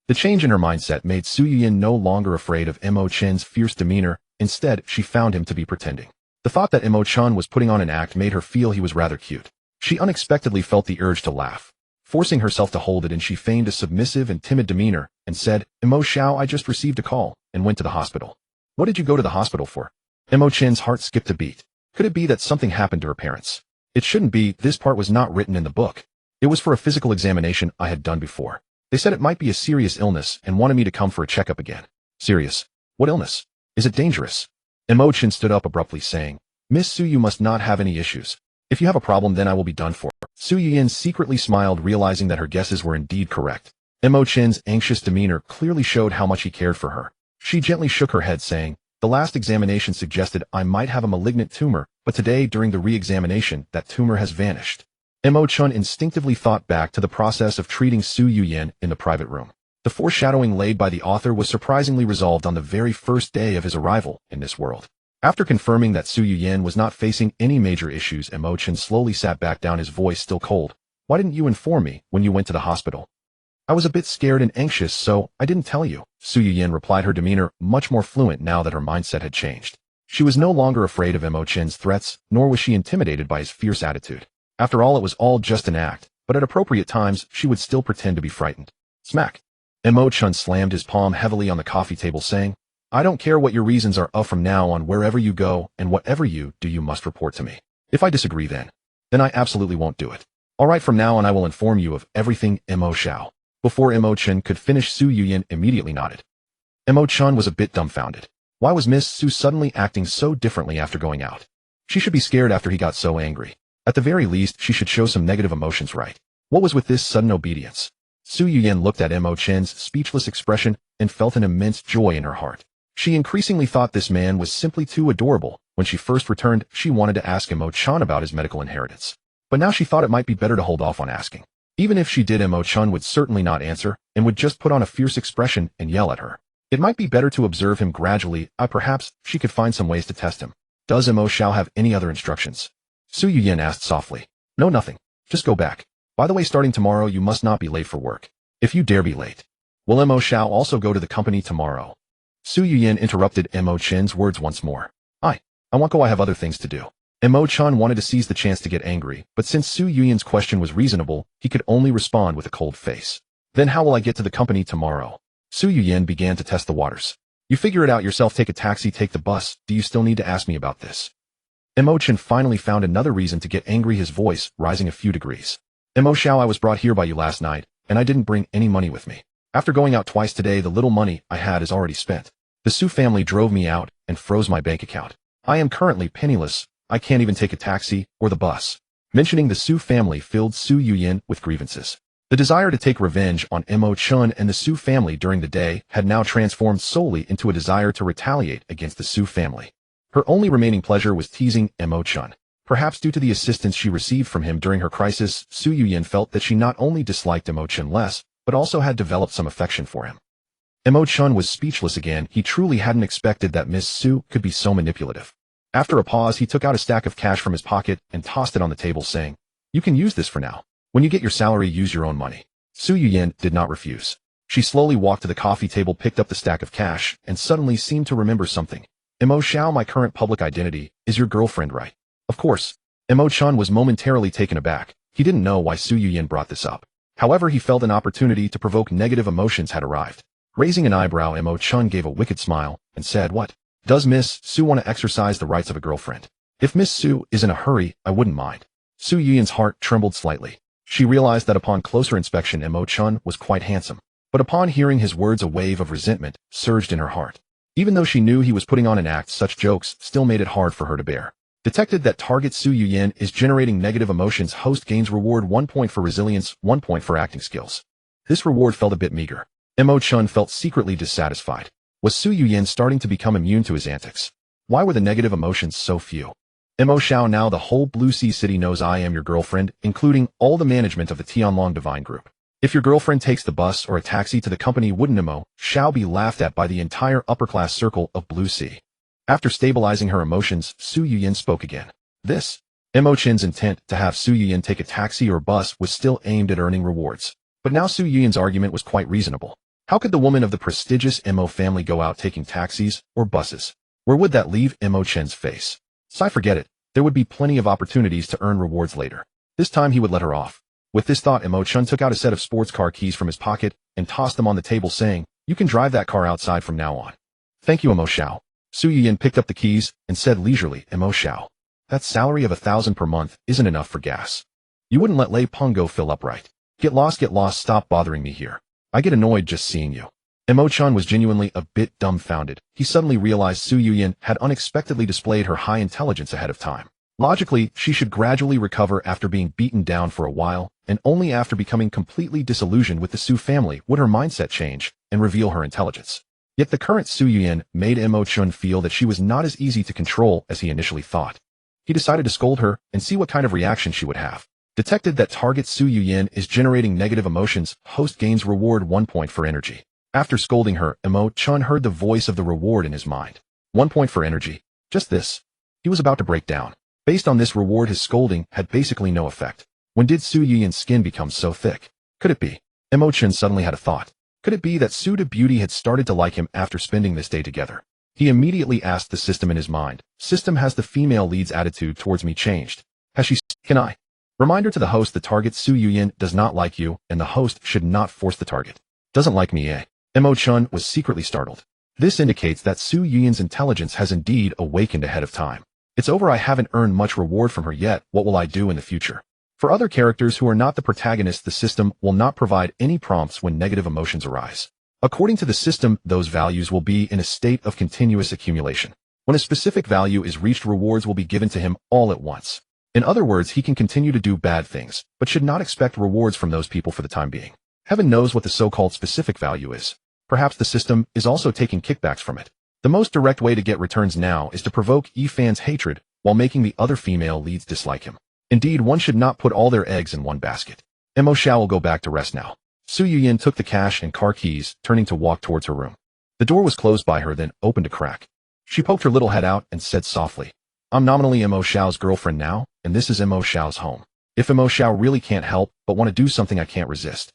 The change in her mindset made Su Yuyin no longer afraid of Mo Chen's fierce demeanor. Instead, she found him to be pretending. The thought that Mo Chen was putting on an act made her feel he was rather cute. She unexpectedly felt the urge to laugh. Forcing herself to hold it in, she feigned a submissive and timid demeanor and said, Mo Xiao, I just received a call and went to the hospital. What did you go to the hospital for? Mo Chen's heart skipped a beat. Could it be that something happened to her parents? It shouldn't be. This part was not written in the book. It was for a physical examination I had done before. They said it might be a serious illness and wanted me to come for a checkup again. Serious? What illness? Is it dangerous? Mo Chen stood up abruptly saying, Miss Su, you must not have any issues. If you have a problem, then I will be done for. Su Yuyin secretly smiled, realizing that her guesses were indeed correct. Mo Chen's anxious demeanor clearly showed how much he cared for her. She gently shook her head saying, the last examination suggested I might have a malignant tumor, but today during the re-examination, that tumor has vanished. Mo Chen instinctively thought back to the process of treating Su Yuyin in the private room. The foreshadowing laid by the author was surprisingly resolved on the very first day of his arrival in this world. After confirming that Su Yuyin was not facing any major issues, Mo Chen slowly sat back down, his voice still cold. Why didn't you inform me when you went to the hospital? I was a bit scared and anxious, so I didn't tell you, Su Yuyin replied, her demeanor much more fluent now that her mindset had changed. She was no longer afraid of Mo Chen's threats, nor was she intimidated by his fierce attitude. After all, it was all just an act, but at appropriate times, she would still pretend to be frightened. Smack. Mo Chen slammed his palm heavily on the coffee table, saying, I don't care what your reasons are. From now on, wherever you go and whatever you do, you must report to me. If I disagree, then I absolutely won't do it. All right, from now on I will inform you of everything. Mo Xiao. Before Mo Chen could finish, Su Yuyin immediately nodded. Mo Chen was a bit dumbfounded. Why was Miss Su suddenly acting so differently after going out? She should be scared after he got so angry. At the very least, she should show some negative emotions, right? What was with this sudden obedience? Su Yuyin looked at Mo Chen's speechless expression and felt an immense joy in her heart. She increasingly thought this man was simply too adorable. When she first returned, she wanted to ask Mo Chen about his medical inheritance. But now she thought it might be better to hold off on asking. Even if she did, Mo Chen would certainly not answer and would just put on a fierce expression and yell at her. It might be better to observe him gradually. Perhaps she could find some ways to test him. Does Mo Xiao have any other instructions? Su Yuyin asked softly. No, nothing. Just go back. By the way, starting tomorrow, you must not be late for work. If you dare be late. Will Mo Xiao also go to the company tomorrow? Su Yuyin interrupted Mo Chen's words once more. I want to go. I have other things to do. Mo Chen wanted to seize the chance to get angry, but since Su Yuyin's question was reasonable, he could only respond with a cold face. Then how will I get to the company tomorrow? Su Yuyin began to test the waters. You figure it out yourself. Take a taxi, take the bus. Do you still need to ask me about this? Mo Chen finally found another reason to get angry, his voice rising a few degrees. Mo Xiao, I was brought here by you last night, and I didn't bring any money with me. After going out twice today, the little money I had is already spent. The Su family drove me out and froze my bank account. I am currently penniless. I can't even take a taxi or the bus. Mentioning the Su family filled Su Yuyin with grievances. The desire to take revenge on Mo Chen and the Su family during the day had now transformed solely into a desire to retaliate against the Su family. Her only remaining pleasure was teasing Mo Chen. Perhaps due to the assistance she received from him during her crisis, Su Yuyin felt that she not only disliked Mo Chen less, but also had developed some affection for him. Mo Chen was speechless again. He truly hadn't expected that Miss Su could be so manipulative. After a pause, he took out a stack of cash from his pocket and tossed it on the table, saying, You can use this for now. When you get your salary, use your own money. Su Yuyin did not refuse. She slowly walked to the coffee table, picked up the stack of cash, and suddenly seemed to remember something. Mo Xiao, my current public identity is your girlfriend, right? Of course. Mo Chen was momentarily taken aback. He didn't know why Su Yuyin brought this up. However, he felt an opportunity to provoke negative emotions had arrived. Raising an eyebrow, Mo Chen gave a wicked smile and said, What? Does Miss Su want to exercise the rights of a girlfriend? If Miss Su is in a hurry, I wouldn't mind. Su Yuyin's heart trembled slightly. She realized that upon closer inspection, Mo Chen was quite handsome. But upon hearing his words, a wave of resentment surged in her heart. Even though she knew he was putting on an act, such jokes still made it hard for her to bear. Detected that target Su Yuyin is generating negative emotions. Host gains reward 1 point for resilience, 1 point for acting skills. This reward felt a bit meager. Mo Chen felt secretly dissatisfied. Was Su Yuyin starting to become immune to his antics? Why were the negative emotions so few? Mo Xiao, now the whole Blue Sea City knows I am your girlfriend, including all the management of the Tianlong Divine Group. If your girlfriend takes the bus or a taxi to the company, wouldn't Mo Xiao be laughed at by the entire upper-class circle of Blue Sea? After stabilizing her emotions, Su Yuyin spoke again. Mo Chen's intent to have Su Yuyin take a taxi or bus was still aimed at earning rewards. But now Su Yuyin's argument was quite reasonable. How could the woman of the prestigious Mo family go out taking taxis or buses? Where would that leave Mo Chen's face? Forget it. There would be plenty of opportunities to earn rewards later. This time he would let her off. With this thought, Mo Chen took out a set of sports car keys from his pocket and tossed them on the table, saying, "You can drive that car outside from now on." "Thank you, Mo Xiao." Su Yuyin picked up the keys and said leisurely, "Mo Xiao, that salary of 1,000 per month isn't enough for gas. You wouldn't let Lei Peng go fill up, right? Get lost, stop bothering me here. I get annoyed just seeing you." Mo Chen was genuinely a bit dumbfounded. He suddenly realized Su Yuyin had unexpectedly displayed her high intelligence ahead of time. Logically, she should gradually recover after being beaten down for a while, and only after becoming completely disillusioned with the Su family would her mindset change and reveal her intelligence. Yet the current Su Yuyin made Mo Chen feel that she was not as easy to control as he initially thought. He decided to scold her and see what kind of reaction she would have. Detected that target Su Yuyin is generating negative emotions. Host gains reward 1 point for energy. After scolding her, Mo Chen heard the voice of the reward in his mind. 1 point for energy. Just this. He was about to break down. Based on this reward, his scolding had basically no effect. When did Su Yuyin's skin become so thick? Could it be? Mo Chen suddenly had a thought. Could it be that Su de Beauty had started to like him after spending this day together? He immediately asked the system in his mind. System, has the female lead's attitude towards me changed? Has she? Can I? Reminder to the host, the target Su Yuyin does not like you, and the host should not force the target. Doesn't like me, eh? Mo Chen was secretly startled. This indicates that Su Yuyin's intelligence has indeed awakened ahead of time. It's over, I haven't earned much reward from her yet, what will I do in the future? For other characters who are not the protagonist, the system will not provide any prompts when negative emotions arise. According to the system, those values will be in a state of continuous accumulation. When a specific value is reached, rewards will be given to him all at once. In other words, he can continue to do bad things, but should not expect rewards from those people for the time being. Heaven knows what the so-called specific value is. Perhaps the system is also taking kickbacks from it. The most direct way to get returns now is to provoke fans' hatred while making the other female leads dislike him. Indeed, one should not put all their eggs in one basket. Mo Xiao will go back to rest now. Su Yuyin took the cash and car keys, turning to walk towards her room. The door was closed by her, then opened a crack. She poked her little head out and said softly, "I'm nominally Mo Xiao's girlfriend now, and this is Mo Xiao's home. If Mo Xiao really can't help but want to do something, I can't resist."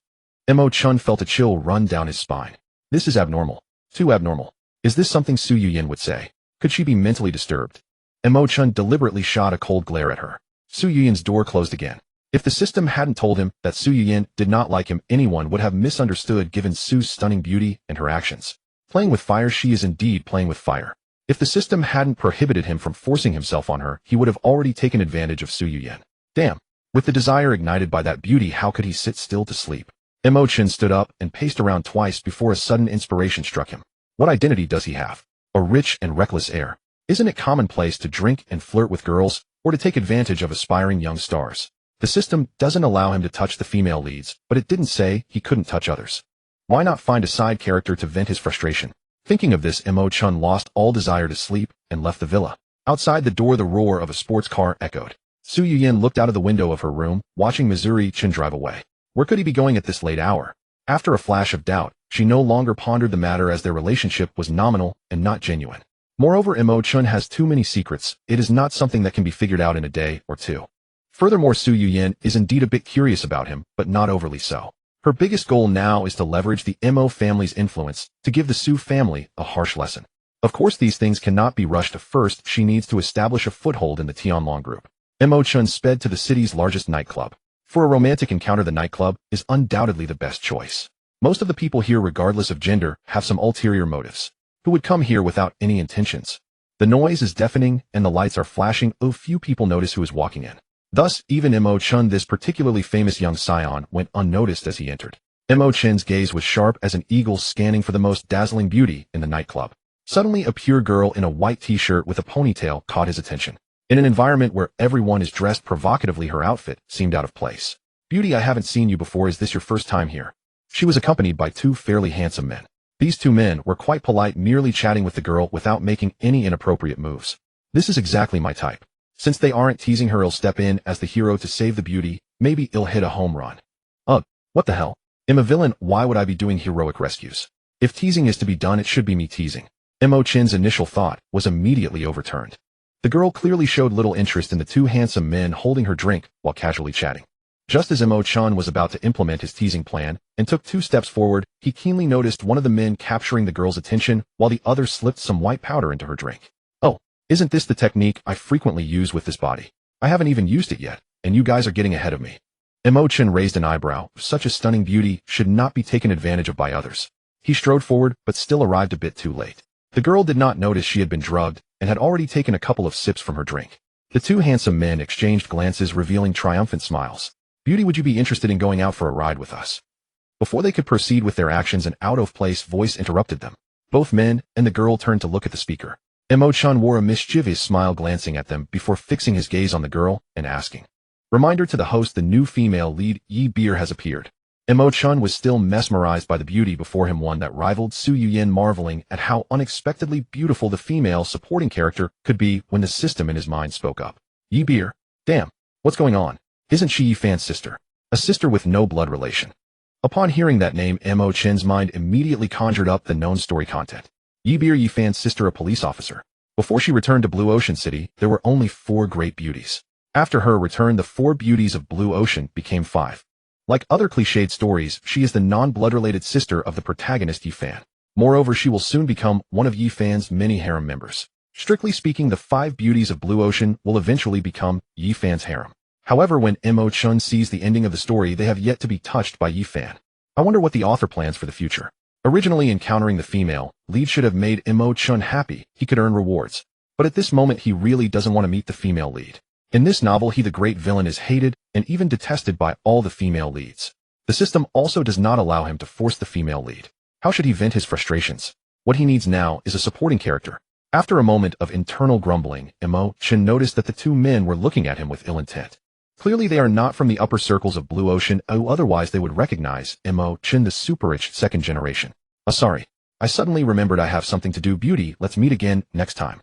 Mo Chen felt a chill run down his spine. This is abnormal. Too abnormal. Is this something Su Yuyin would say? Could she be mentally disturbed? Mo Chen deliberately shot a cold glare at her. Su Yuyin's door closed again. If the system hadn't told him that Su Yuyin did not like him, anyone would have misunderstood given Su's stunning beauty and her actions. Playing with fire, she is indeed playing with fire. If the system hadn't prohibited him from forcing himself on her, he would have already taken advantage of Su Yuyin. Damn. With the desire ignited by that beauty, how could he sit still to sleep? Mo Chen stood up and paced around twice before a sudden inspiration struck him. What identity does he have? A rich and reckless heir. Isn't it commonplace to drink and flirt with girls, or to take advantage of aspiring young stars? The system doesn't allow him to touch the female leads, but it didn't say he couldn't touch others. Why not find a side character to vent his frustration? Thinking of this, Mo Chen lost all desire to sleep and left the villa. Outside the door, the roar of a sports car echoed. Su Yuyin looked out of the window of her room, watching Missouri Chen drive away. Where could he be going at this late hour? After a flash of doubt, she no longer pondered the matter, as their relationship was nominal and not genuine. Moreover, Mo Chen has too many secrets. It is not something that can be figured out in a day or two. Furthermore, Su Yuyin is indeed a bit curious about him, but not overly so. Her biggest goal now is to leverage the Mo family's influence to give the Su family a harsh lesson. Of course, these things cannot be rushed. First, she needs to establish a foothold in the Tianlong group. Mo Chen sped to the city's largest nightclub. For a romantic encounter, the nightclub is undoubtedly the best choice. Most of the people here, regardless of gender, have some ulterior motives. Who would come here without any intentions? The noise is deafening and the lights are flashing. Few people notice who is walking in. Thus, even Mo Chen, this particularly famous young scion, went unnoticed as he entered. Mo Chen's gaze was sharp as an eagle's, scanning for the most dazzling beauty in the nightclub. Suddenly, a pure girl in a white t-shirt with a ponytail caught his attention. In an environment where everyone is dressed provocatively, her outfit seemed out of place. "Beauty, I haven't seen you before. Is this your first time here?" She was accompanied by two fairly handsome men. These two men were quite polite, merely chatting with the girl without making any inappropriate moves. This is exactly my type. Since they aren't teasing her, I'll step in as the hero to save the beauty. Maybe I'll hit a home run. Ugh, what the hell? I'm a villain. Why would I be doing heroic rescues? If teasing is to be done, it should be me teasing. Mo Chen's initial thought was immediately overturned. The girl clearly showed little interest in the two handsome men holding her drink while casually chatting. Just as Mo Chen was about to implement his teasing plan and took 2 steps forward, he keenly noticed one of the men capturing the girl's attention while the other slipped some white powder into her drink. "Oh, isn't this the technique I frequently use with this body? I haven't even used it yet, and you guys are getting ahead of me." Mo Chen raised an eyebrow. Such a stunning beauty should not be taken advantage of by others. He strode forward, but still arrived a bit too late. The girl did not notice she had been drugged and had already taken a couple of sips from her drink. The two handsome men exchanged glances revealing triumphant smiles. Beauty, would you be interested in going out for a ride with us? Before they could proceed with their actions, an out-of-place voice interrupted them. Both men and the girl turned to look at the speaker. Mo Chen wore a mischievous smile, glancing at them before fixing his gaze on the girl and asking. Reminder to the host, the new female lead, Yi Beer, has appeared. Mo Chen was still mesmerized by the beauty before him, one that rivaled Su Yuyin, marveling at how unexpectedly beautiful the female supporting character could be when the system in his mind spoke up. Yi Beer? Damn, what's going on? Isn't she Yi Fan's sister? A sister with no blood relation. Upon hearing that name, Mo Chen's mind immediately conjured up the known story content. Yi Beer, Yi Fan's sister, a police officer. Before she returned to Blue Ocean City, there were only 4 great beauties. After her return, the 4 beauties of Blue Ocean became 5. Like other cliched stories, she is the non-blood-related sister of the protagonist Yi Fan. Moreover, she will soon become one of Yi Fan's many harem members. Strictly speaking, the 5 beauties of Blue Ocean will eventually become Yi Fan's harem. However, when Mo Chen sees the ending of the story, they have yet to be touched by Yi Fan. I wonder what the author plans for the future. Originally, encountering the female lead should have made Mo Chen happy. He could earn rewards. But at this moment, he really doesn't want to meet the female lead. In this novel, he, the great villain, is hated and even detested by all the female leads. The system also does not allow him to force the female lead. How should he vent his frustrations? What he needs now is a supporting character. After a moment of internal grumbling, Mo Chen noticed that the 2 men were looking at him with ill intent. Clearly, they are not from the upper circles of Blue Ocean, otherwise they would recognize Mo Chen, the super-rich 2nd generation. Sorry. I suddenly remembered I have something to do. Beauty, let's meet again next time.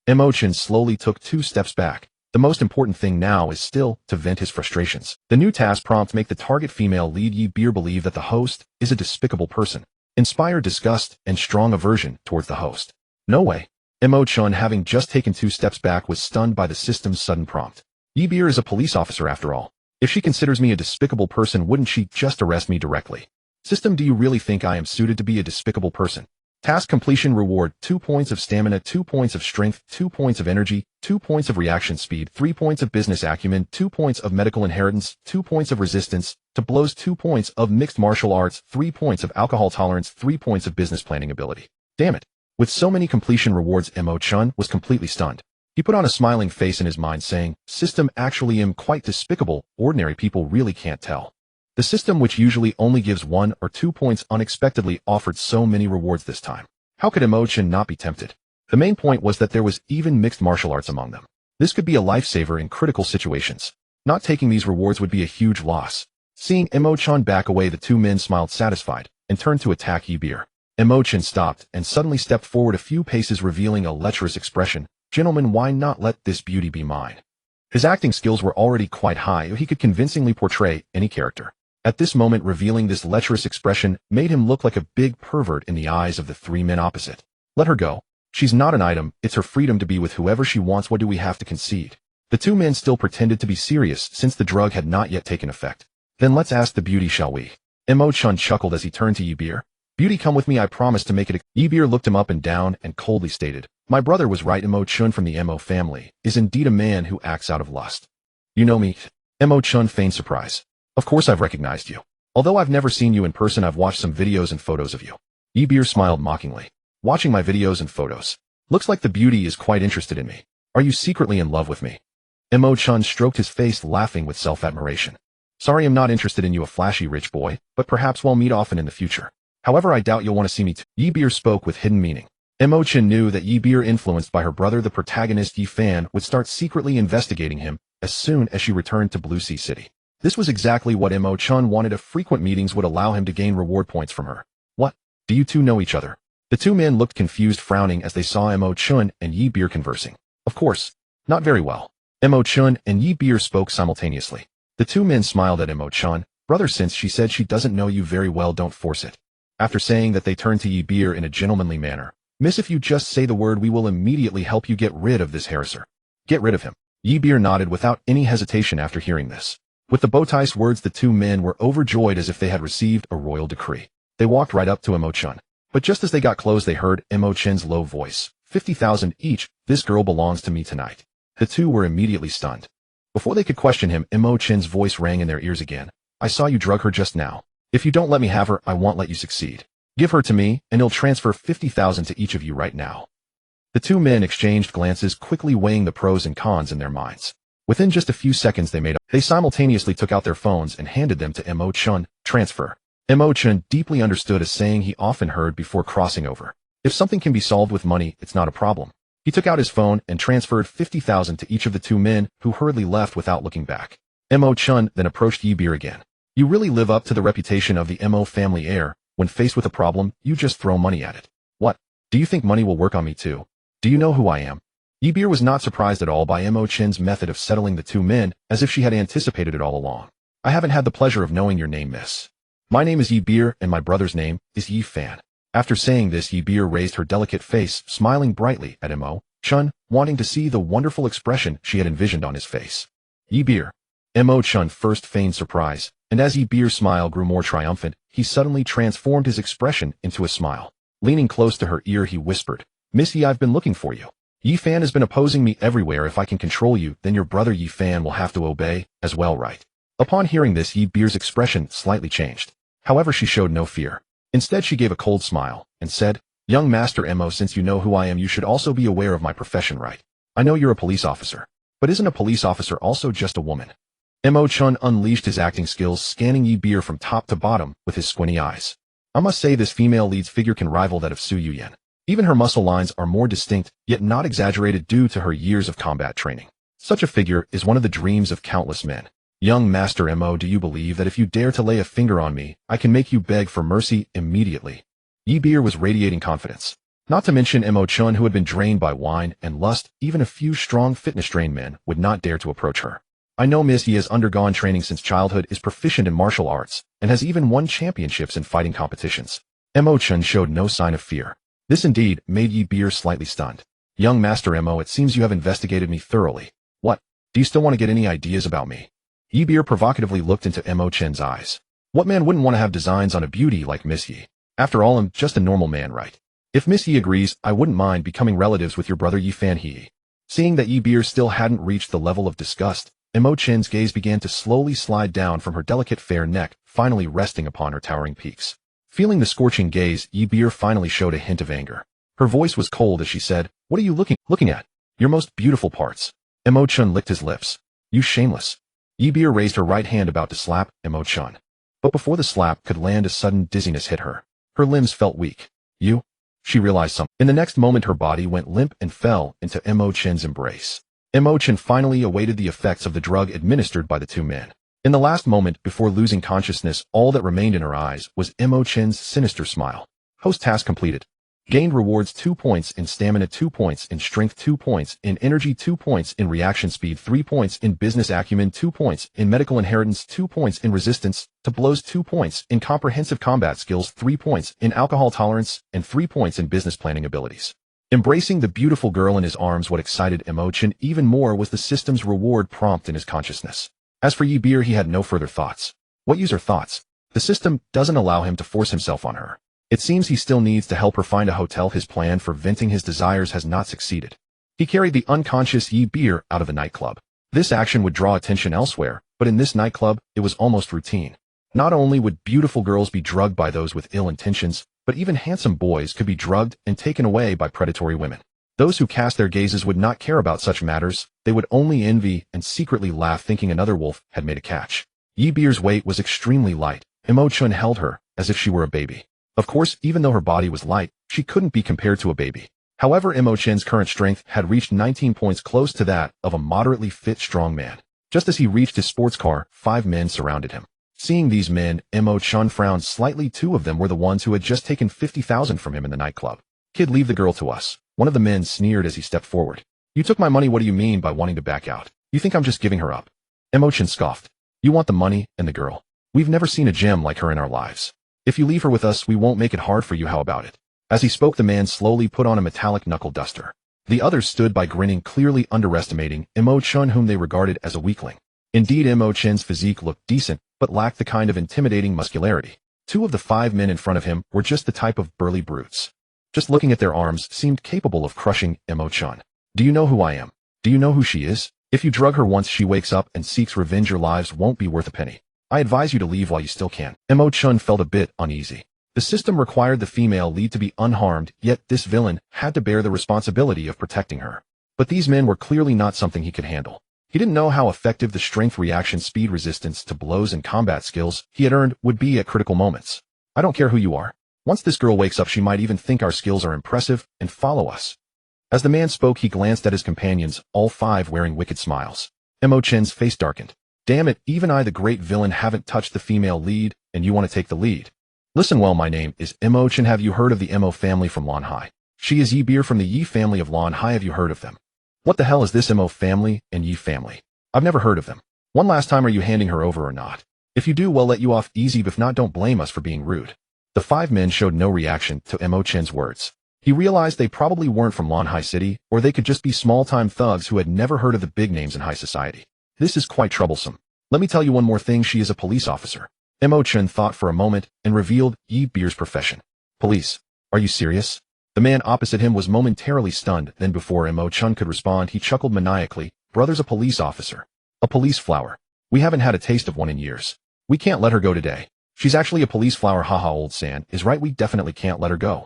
Mo Chen slowly took 2 steps back. The most important thing now is still to vent his frustrations. The new task prompt: make the target female lead Yi Beer believe that the host is a despicable person. Inspire disgust and strong aversion towards the host. No way. Mo Chen, having just taken 2 steps back, was stunned by the system's sudden prompt. Yi Beer is a police officer after all. If she considers me a despicable person, wouldn't she just arrest me directly? System, do you really think I am suited to be a despicable person? Task completion reward: 2 points of stamina, 2 points of strength, 2 points of energy, 2 points of reaction speed, 3 points of business acumen, 2 points of medical inheritance, 2 points of resistance to blows, 2 points of mixed martial arts, 3 points of alcohol tolerance, 3 points of business planning ability. Damn it. With so many completion rewards, Mo Chen was completely stunned. He put on a smiling face in his mind, saying, system, actually am quite despicable. Ordinary people really can't tell. The system, which usually only gives 1 or 2 points, unexpectedly offered so many rewards this time. How could Mo Chen not be tempted? The main point was that there was even mixed martial arts among them. This could be a lifesaver in critical situations. Not taking these rewards would be a huge loss. Seeing Mo Chen back away, the 2 men smiled satisfied and turned to attack Yi Beer. Mo Chen stopped and suddenly stepped forward a few paces, revealing a lecherous expression. Gentlemen, why not let this beauty be mine? His acting skills were already quite high. He could convincingly portray any character. At this moment, revealing this lecherous expression made him look like a big pervert in the eyes of the 3 men opposite. Let her go. She's not an item. It's her freedom to be with whoever she wants. What do we have to concede? The 2 men still pretended to be serious since the drug had not yet taken effect. Then let's ask the beauty, shall we? Mo Chen chuckled as he turned to Yi Beer. Beauty, come with me. I promise to make it. Yi Beer looked him up and down and coldly stated, my brother was right. Mo Chen from the Mo family is indeed a man who acts out of lust. You know me? Mo Chen feigned surprise. Of course I've recognized you. Although I've never seen you in person, I've watched some videos and photos of you. Yi Beer smiled mockingly. Watching my videos and photos. Looks like the beauty is quite interested in me. Are you secretly in love with me? Mo Chen stroked his face, laughing with self-admiration. Sorry, I'm not interested in you, a flashy rich boy, but perhaps we'll meet often in the future. However, I doubt you'll want to see me too. Yi Beer spoke with hidden meaning. Mo Chen knew that Yi Beer, influenced by her brother, the protagonist Yi Fan, would start secretly investigating him as soon as she returned to Blue Sea City. This was exactly what Mo Chen wanted. If frequent meetings would allow him to gain reward points from her. What? Do you 2 know each other? The 2 men looked confused, frowning as they saw Mo Chen and Yi Beer conversing. Of course. Not very well. Mo Chen and Yi Beer spoke simultaneously. The 2 men smiled at Mo Chen. Brother, since she said she doesn't know you very well, don't force it. After saying that, they turned to Yi Beer in a gentlemanly manner. Miss, if you just say the word, we will immediately help you get rid of this harasser. Get rid of him. Yi Beer nodded without any hesitation after hearing this. With the bowtie's words, the 2 men were overjoyed as if they had received a royal decree. They walked right up to Mo Chen. But just as they got close, they heard Mo Chen's low voice. 50,000 each. This girl belongs to me tonight. The 2 were immediately stunned. Before they could question him, Mo Chen's voice rang in their ears again. I saw you drug her just now. If you don't let me have her, I won't let you succeed. Give her to me, and he'll transfer 50,000 to each of you right now. The two men exchanged glances, quickly weighing the pros and cons in their minds. Within just a few seconds they simultaneously took out their phones and handed them to Mo Chen. Transfer. Mo Chen deeply understood a saying he often heard before crossing over. If something can be solved with money, it's not a problem. He took out his phone and transferred 50,000 to each of the two men, who hurriedly left without looking back. Mo Chen then approached Yi Bir again. You really live up to the reputation of the Mo family heir. When faced with a problem, you just throw money at it. What? Do you think money will work on me too? Do you know who I am? Yi Bir was not surprised at all by Mo Chen's method of settling the two men, as if she had anticipated it all along. I haven't had the pleasure of knowing your name, miss. My name is Yi Bir, and my brother's name is Yi Fan. After saying this, Yi Bir raised her delicate face, smiling brightly at Mo Chen, wanting to see the wonderful expression she had envisioned on his face. Yi Bir. Mo Chen first feigned surprise, and as Yi Bir's smile grew more triumphant, he suddenly transformed his expression into a smile. Leaning close to her ear, he whispered, Miss Yi, I've been looking for you. Yi Fan has been opposing me everywhere. If I can control you, then your brother Yi Fan will have to obey as well, right? Upon hearing this, Yi Bir's expression slightly changed. However, she showed no fear. Instead, she gave a cold smile and said, Young Master Mo, since you know who I am, you should also be aware of my profession, right? I know you're a police officer. But isn't a police officer also just a woman? Mo Chen unleashed his acting skills, scanning Yi Bir from top to bottom with his squinty eyes. I must say this female lead's figure can rival that of Su Yuyan. Even her muscle lines are more distinct, yet not exaggerated due to her years of combat training. Such a figure is one of the dreams of countless men. Young Master Mo, do you believe that if you dare to lay a finger on me, I can make you beg for mercy immediately? Yi Bir was radiating confidence. Not to mention Mo Chen, who had been drained by wine and lust, even a few strong fitness-trained men would not dare to approach her. I know Miss Yi has undergone training since childhood, is proficient in martial arts, and has even won championships in fighting competitions. Mo Chen showed no sign of fear. This indeed made Yi Bir slightly stunned. Young Master Mo, it seems you have investigated me thoroughly. What? Do you still want to get any ideas about me? Yi Bir provocatively looked into Mo Chen's eyes. What man wouldn't want to have designs on a beauty like Miss Yi? After all, I'm just a normal man, right? If Miss Yi agrees, I wouldn't mind becoming relatives with your brother Yi Fan He. Seeing that Yi Bir still hadn't reached the level of disgust, Mo Chen's gaze began to slowly slide down from her delicate fair neck, finally resting upon her towering peaks. Feeling the scorching gaze, Yi Bir finally showed a hint of anger. Her voice was cold as she said, What are you looking at? Your most beautiful parts. Mo Chen licked his lips. You shameless. Yi Bir raised her right hand about to slap Mo Chen. But before the slap could land, a sudden dizziness hit her. Her limbs felt weak. You? She realized something. In the next moment, her body went limp and fell into Mo Chen's embrace. Mo Chen finally awaited the effects of the drug administered by the two men. In the last moment before losing consciousness, all that remained in her eyes was Mo Chen's sinister smile. Host task completed. Gained rewards 2 points in stamina, 2 points in strength, 2 points in energy, 2 points in reaction speed, 3 points in business acumen, 2 points in medical inheritance, 2 points in resistance to blows, 2 points in comprehensive combat skills, 3 points in alcohol tolerance, and 3 points in business planning abilities. Embracing the beautiful girl in his arms, what excited Mo Chen even more was the system's reward prompt in his consciousness. As for Yi Bir, he had no further thoughts. What use are thoughts? The system doesn't allow him to force himself on her. It seems he still needs to help her find a hotel. His plan for venting his desires has not succeeded. He carried the unconscious Yi Bir out of the nightclub. This action would draw attention elsewhere, but in this nightclub, it was almost routine. Not only would beautiful girls be drugged by those with ill intentions, but even handsome boys could be drugged and taken away by predatory women. Those who cast their gazes would not care about such matters. They would only envy and secretly laugh, thinking another wolf had made a catch. Yi Bir's weight was extremely light. Mo Chen held her as if she were a baby. Of course, even though her body was light, she couldn't be compared to a baby. However, Mo Chen's current strength had reached 19 points, close to that of a moderately fit strong man. Just as he reached his sports car, 5 men surrounded him. Seeing these men, Mo Chen frowned slightly. 2 of them were the ones who had just taken 50,000 from him in the nightclub. Kid, leave the girl to us. One of the men sneered as he stepped forward. You took my money. What do you mean by wanting to back out? You think I'm just giving her up? Mo Chen scoffed. You want the money and the girl. We've never seen a gem like her in our lives. If you leave her with us, we won't make it hard for you. How about it? As he spoke, the man slowly put on a metallic knuckle duster. The others stood by, grinning, clearly underestimating Mo Chen, whom they regarded as a weakling. Indeed, Mo Chen's physique looked decent, but lacked the kind of intimidating muscularity. 2 of the 5 men in front of him were just the type of burly brutes. Just looking at their arms seemed capable of crushing Mo Chen. Do you know who I am? Do you know who she is? If you drug her once she wakes up and seeks revenge, your lives won't be worth a penny. I advise you to leave while you still can. Mo Chen felt a bit uneasy. The system required the female lead to be unharmed, yet this villain had to bear the responsibility of protecting her. But these men were clearly not something he could handle. He didn't know how effective the strength reaction speed resistance to blows and combat skills he had earned would be at critical moments. I don't care who you are. Once this girl wakes up, she might even think our skills are impressive and follow us. As the man spoke, he glanced at his companions, all five wearing wicked smiles. Mo Chen's face darkened. Damn it, even I, the great villain, haven't touched the female lead, and you want to take the lead. Listen well, my name is Mo Chen. Have you heard of the Mo family from Lanhai? She is Yi Beer from the Yi family of Lanhai. Have you heard of them? What the hell is this Mo family and Yi family? I've never heard of them. One last time, are you handing her over or not? If you do, we'll let you off easy, but if not, don't blame us for being rude. The five men showed no reaction to Mo Chen's words. He realized they probably weren't from Lanhai City, or they could just be small-time thugs who had never heard of the big names in high society. This is quite troublesome. Let me tell you one more thing, she is a police officer. Mo Chen thought for a moment and revealed Yi Beer's profession. Police. Are you serious? The man opposite him was momentarily stunned, then before Mo Chen could respond, he chuckled maniacally. Brother's a police officer. A police flower. We haven't had a taste of one in years. We can't let her go today. She's actually a police flower, haha, old San is right, we definitely can't let her go.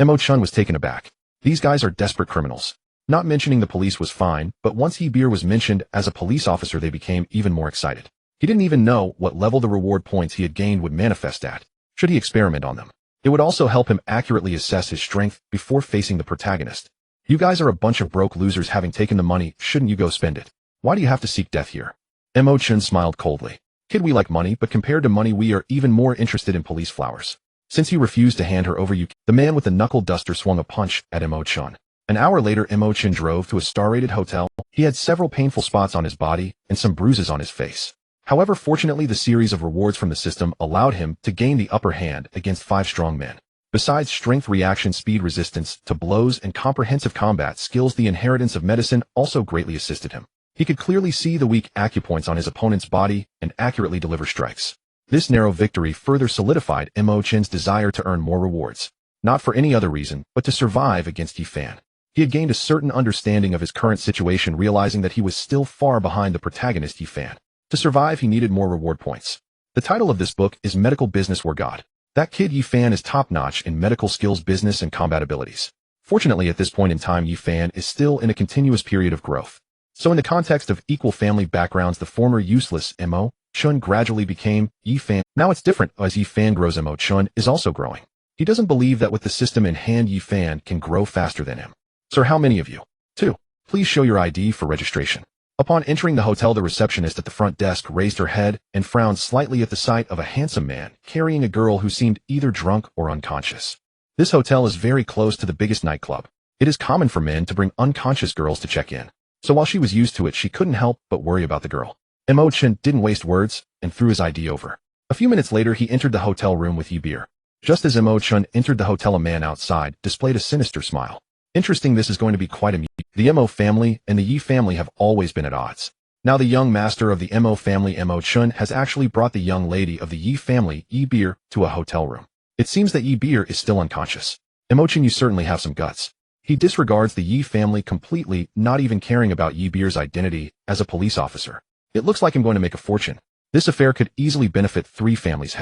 Mo Chen was taken aback. These guys are desperate criminals. Not mentioning the police was fine, but once Yi Beer was mentioned as a police officer, they became even more excited. He didn't even know what level the reward points he had gained would manifest at, should he experiment on them. It would also help him accurately assess his strength before facing the protagonist. You guys are a bunch of broke losers. Having taken the money, shouldn't you go spend it? Why do you have to seek death here? Mo Chen smiled coldly. Kid, we like money, but compared to money, we are even more interested in police flowers. Since he refused to hand her over, the man with the knuckle duster swung a punch at Mo Chen. An hour later, Mo Chen drove to a star-rated hotel. He had several painful spots on his body and some bruises on his face. However, fortunately, the series of rewards from the system allowed him to gain the upper hand against five strong men. Besides strength reaction speed resistance to blows and comprehensive combat skills, the inheritance of medicine also greatly assisted him. He could clearly see the weak acupoints on his opponent's body and accurately deliver strikes. This narrow victory further solidified Mo Chen's desire to earn more rewards, not for any other reason, but to survive against Yi Fan. He had gained a certain understanding of his current situation, realizing that he was still far behind the protagonist Yi Fan. To survive, he needed more reward points. The title of this book is Medical Business War God. That kid Yi Fan is top-notch in medical skills, business, and combat abilities. Fortunately, at this point in time, Yi Fan is still in a continuous period of growth. So in the context of equal family backgrounds, the former useless Mo Chen gradually became Yi Fan. Now it's different. As Yi Fan grows, Mo Chen is also growing. He doesn't believe that with the system in hand, Yi Fan can grow faster than him. Sir, how many of you? 2. Please show your ID for registration. Upon entering the hotel, the receptionist at the front desk raised her head and frowned slightly at the sight of a handsome man carrying a girl who seemed either drunk or unconscious. This hotel is very close to the biggest nightclub. It is common for men to bring unconscious girls to check in. So while she was used to it, she couldn't help but worry about the girl. Mo Chen didn't waste words and threw his ID over. A few minutes later, he entered the hotel room with Yi Beer. Just as Mo Chen entered the hotel, a man outside displayed a sinister smile. Interesting, this is going to be quite amusing. The Mo family and the Yi family have always been at odds. Now the young master of the Mo family, Mo Chen, has actually brought the young lady of the Yi family, Yi Beer, to a hotel room. It seems that Yi Beer is still unconscious. Mo Chen, you certainly have some guts. He disregards the Yi family completely, not even caring about Yi Beer's identity as a police officer. It looks like I'm going to make a fortune. This affair could easily benefit 3 families.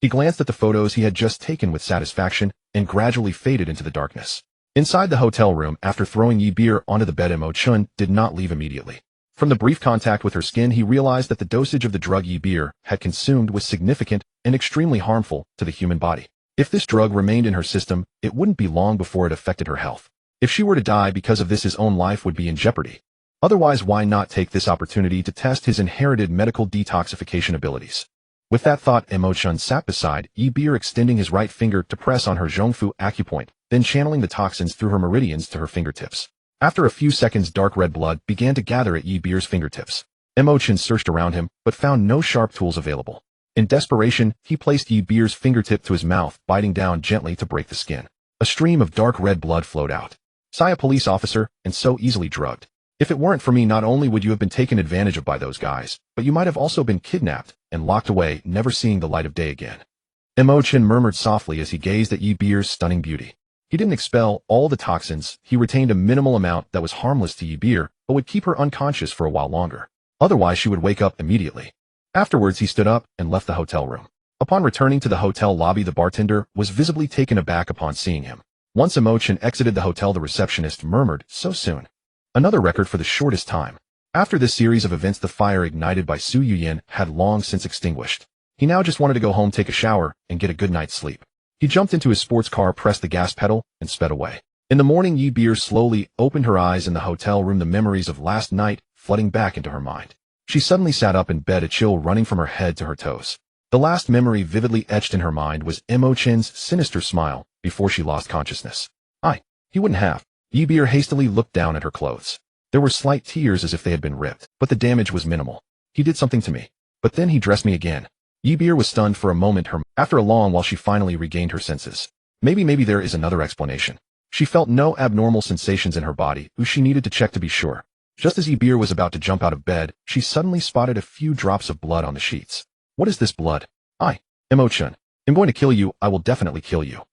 He glanced at the photos he had just taken with satisfaction and gradually faded into the darkness. Inside the hotel room, after throwing Yi Beer onto the bed, Mo Chen did not leave immediately. From the brief contact with her skin, he realized that the dosage of the drug Yi Beer had consumed was significant and extremely harmful to the human body. If this drug remained in her system, it wouldn't be long before it affected her health. If she were to die because of this, his own life would be in jeopardy. Otherwise, why not take this opportunity to test his inherited medical detoxification abilities? With that thought, Mo Chen sat beside Yi Beer, extending his right finger to press on her Zhongfu acupoint, then channeling the toxins through her meridians to her fingertips. After a few seconds, dark red blood began to gather at Yi Beer's fingertips. Mo Chen searched around him, but found no sharp tools available. In desperation, he placed Yi Beer's fingertip to his mouth, biting down gently to break the skin. A stream of dark red blood flowed out. "Sigh, a police officer, and so easily drugged. If it weren't for me, not only would you have been taken advantage of by those guys, but you might have also been kidnapped and locked away, never seeing the light of day again." Mo Chen murmured softly as he gazed at Yi Beer's stunning beauty. He didn't expel all the toxins, he retained a minimal amount that was harmless to Yi Beer, but would keep her unconscious for a while longer. Otherwise, she would wake up immediately. Afterwards, he stood up and left the hotel room. Upon returning to the hotel lobby, the bartender was visibly taken aback upon seeing him. Once Mo Chen exited the hotel, the receptionist murmured, "So soon." Another record for the shortest time. After this series of events, the fire ignited by Su Yuyin had long since extinguished. He now just wanted to go home, take a shower, and get a good night's sleep. He jumped into his sports car, pressed the gas pedal, and sped away. In the morning, Yi Beer slowly opened her eyes in the hotel room, the memories of last night flooding back into her mind. She suddenly sat up in bed, a chill running from her head to her toes. The last memory vividly etched in her mind was Mo Chen's sinister smile before she lost consciousness. He wouldn't have. Yi Beer hastily looked down at her clothes. There were slight tears as if they had been ripped, but the damage was minimal. He did something to me. But then he dressed me again. Yi Beer was stunned for a moment. After a long while, she finally regained her senses. Maybe there is another explanation. She felt no abnormal sensations in her body, which she needed to check to be sure. Just as Yi Beer was about to jump out of bed, she suddenly spotted a few drops of blood on the sheets. What is this blood? Mo Chen. I'm going to kill you. I will definitely kill you.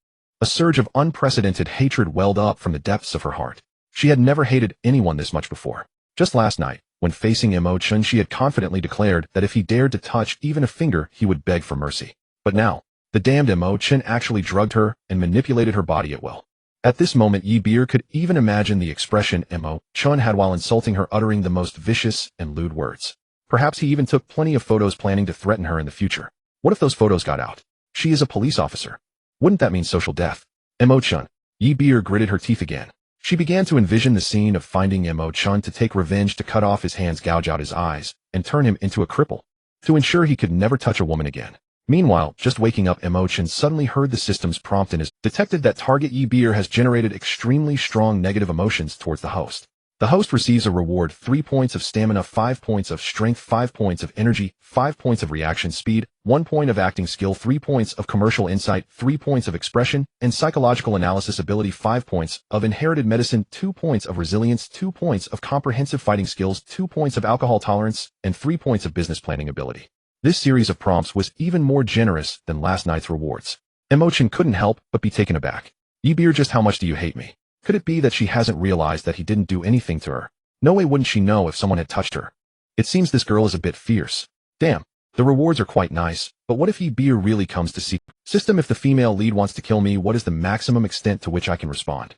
A surge of unprecedented hatred welled up from the depths of her heart. She had never hated anyone this much before. Just last night, when facing Mo Chen, she had confidently declared that if he dared to touch even a finger, he would beg for mercy. But now, the damned Mo Chen actually drugged her and manipulated her body at will. At this moment, Yi Beer could even imagine the expression Mo Chen had while insulting her, uttering the most vicious and lewd words. Perhaps he even took plenty of photos, planning to threaten her in the future. What if those photos got out? She is a police officer. Wouldn't that mean social death? Mo Chen. Yi Beer gritted her teeth again. She began to envision the scene of finding Mo Chen to take revenge, to cut off his hands, gouge out his eyes, and turn him into a cripple, to ensure he could never touch a woman again. Meanwhile, just waking up, Mo Chen suddenly heard the system's prompt and has detected that target Yi Beer has generated extremely strong negative emotions towards the host. The host receives a reward: 3 points of stamina, 5 points of strength, 5 points of energy, 5 points of reaction speed, 1 point of acting skill, 3 points of commercial insight, 3 points of expression and psychological analysis ability, 5 points of inherited medicine, 2 points of resilience, 2 points of comprehensive fighting skills, 2 points of alcohol tolerance, and 3 points of business planning ability. This series of prompts was even more generous than last night's rewards. Mo Chen couldn't help but be taken aback. Yi Beer, just how much do you hate me? Could it be that she hasn't realized that he didn't do anything to her? No way wouldn't she know if someone had touched her. It seems this girl is a bit fierce. Damn, the rewards are quite nice, but what if Yi Beer really comes to see? System, if the female lead wants to kill me, what is the maximum extent to which I can respond?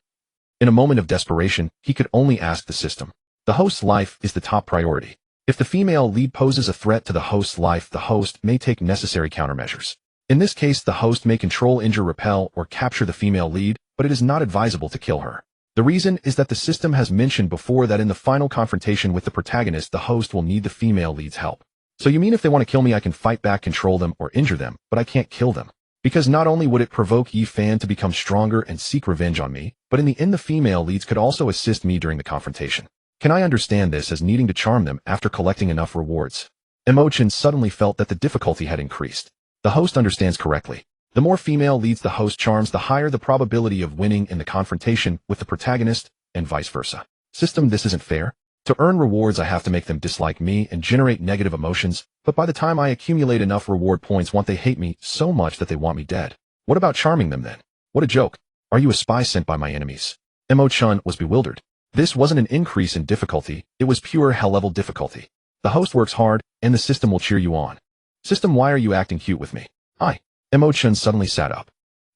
In a moment of desperation, he could only ask the system. The host's life is the top priority. If the female lead poses a threat to the host's life, the host may take necessary countermeasures. In this case, the host may control, injure, repel, or capture the female lead, but it is not advisable to kill her. The reason is that the system has mentioned before that in the final confrontation with the protagonist, the host will need the female lead's help. So you mean if they want to kill me, I can fight back, control them, or injure them, but I can't kill them? Because not only would it provoke Yi Fan to become stronger and seek revenge on me, but in the end the female leads could also assist me during the confrontation. Can I understand this as needing to charm them after collecting enough rewards? Mo Chen suddenly felt that the difficulty had increased. The host understands correctly. The more female leads the host charms, the higher the probability of winning in the confrontation with the protagonist, and vice versa. System, this isn't fair. To earn rewards, I have to make them dislike me and generate negative emotions, but by the time I accumulate enough reward points, they hate me so much that they want me dead. What about charming them then? What a joke. Are you a spy sent by my enemies? Mo Chen was bewildered. This wasn't an increase in difficulty, it was pure hell-level difficulty. The host works hard, and the system will cheer you on. System, why are you acting cute with me? Mo Chen suddenly sat up.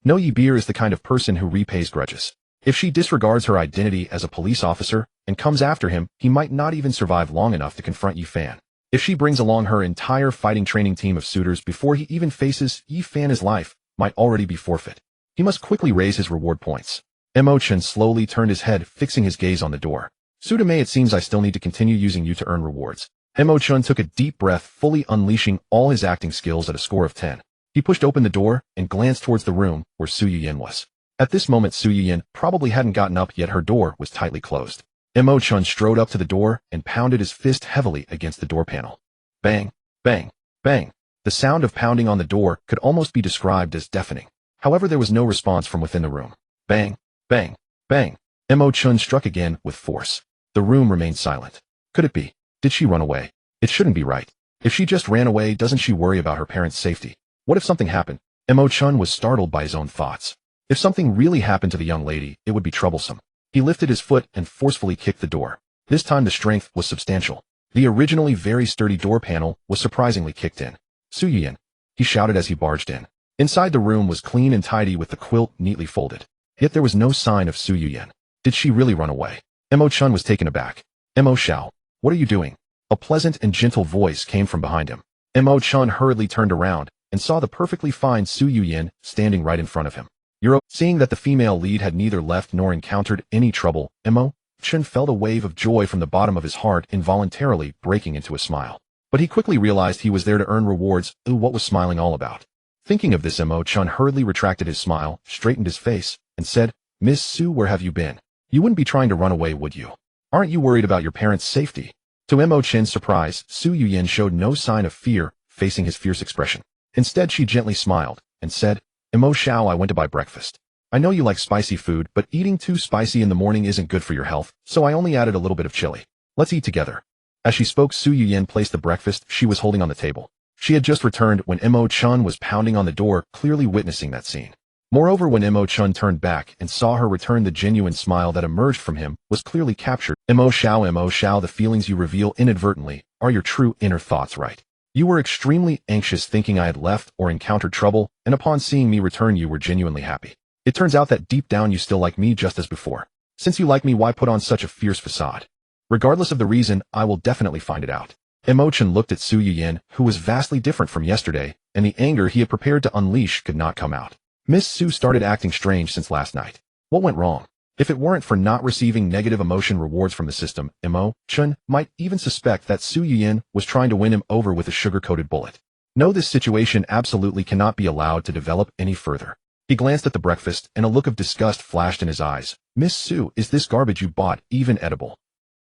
No, Yi Beer is the kind of person who repays grudges. If she disregards her identity as a police officer and comes after him, he might not even survive long enough to confront Yi Fan. If she brings along her entire fighting training team of suitors before he even faces Yi Fan, his life might already be forfeit. He must quickly raise his reward points. Mo Chen slowly turned his head, fixing his gaze on the door. Sudame, it seems I still need to continue using you to earn rewards. Mo Chen took a deep breath, fully unleashing all his acting skills at a score of 10. He pushed open the door and glanced towards the room where Su Yuyin was. At this moment, Su Yuyin probably hadn't gotten up yet. Her door was tightly closed. Mo Chen strode up to the door and pounded his fist heavily against the door panel. Bang, bang, bang. The sound of pounding on the door could almost be described as deafening. However, there was no response from within the room. Bang, bang, bang. Mo Chen struck again with force. The room remained silent. Could it be? Did she run away? It shouldn't be right. If she just ran away, doesn't she worry about her parents' safety? What if something happened? Mo Chen was startled by his own thoughts. If something really happened to the young lady, it would be troublesome. He lifted his foot and forcefully kicked the door. This time the strength was substantial. The originally very sturdy door panel was surprisingly kicked in. Su Yuyan, he shouted as he barged in. Inside the room was clean and tidy with the quilt neatly folded. Yet there was no sign of Su Yuyan. Did she really run away? Mo Chen was taken aback. Mo Xiao, what are you doing? A pleasant and gentle voice came from behind him. Mo Chen hurriedly turned around and saw the perfectly fine Su Yuyan standing right in front of him. Seeing that the female lead had neither left nor encountered any trouble, Mo Chen felt a wave of joy from the bottom of his heart, involuntarily breaking into a smile. But he quickly realized he was there to earn rewards. What was smiling all about? Thinking of this, Mo Chen hurriedly retracted his smile, straightened his face, and said, Miss Su, where have you been? You wouldn't be trying to run away, would you? Aren't you worried about your parents' safety? To Mo Chen's surprise, Su Yuyan showed no sign of fear, facing his fierce expression. Instead, she gently smiled and said, Mo Xiao, I went to buy breakfast. I know you like spicy food, but eating too spicy in the morning isn't good for your health, so I only added a little bit of chili. Let's eat together. As she spoke, Su Yuyan placed the breakfast she was holding on the table. She had just returned when Mo Chen was pounding on the door, clearly witnessing that scene. Moreover, when Mo Chen turned back and saw her return, the genuine smile that emerged from him was clearly captured. Mo Xiao, the feelings you reveal inadvertently are your true inner thoughts, right? You were extremely anxious, thinking I had left or encountered trouble, and upon seeing me return you were genuinely happy. It turns out that deep down you still like me just as before. Since you like me, why put on such a fierce facade? Regardless of the reason, I will definitely find it out. Mo Chen looked at Su Yuyan, who was vastly different from yesterday, and the anger he had prepared to unleash could not come out. Miss Su started acting strange since last night. What went wrong? If it weren't for not receiving negative emotion rewards from the system, Mo Chen might even suspect that Su Yuyan was trying to win him over with a sugar-coated bullet. No, this situation absolutely cannot be allowed to develop any further. He glanced at the breakfast, and a look of disgust flashed in his eyes. Miss Su, is this garbage you bought even edible?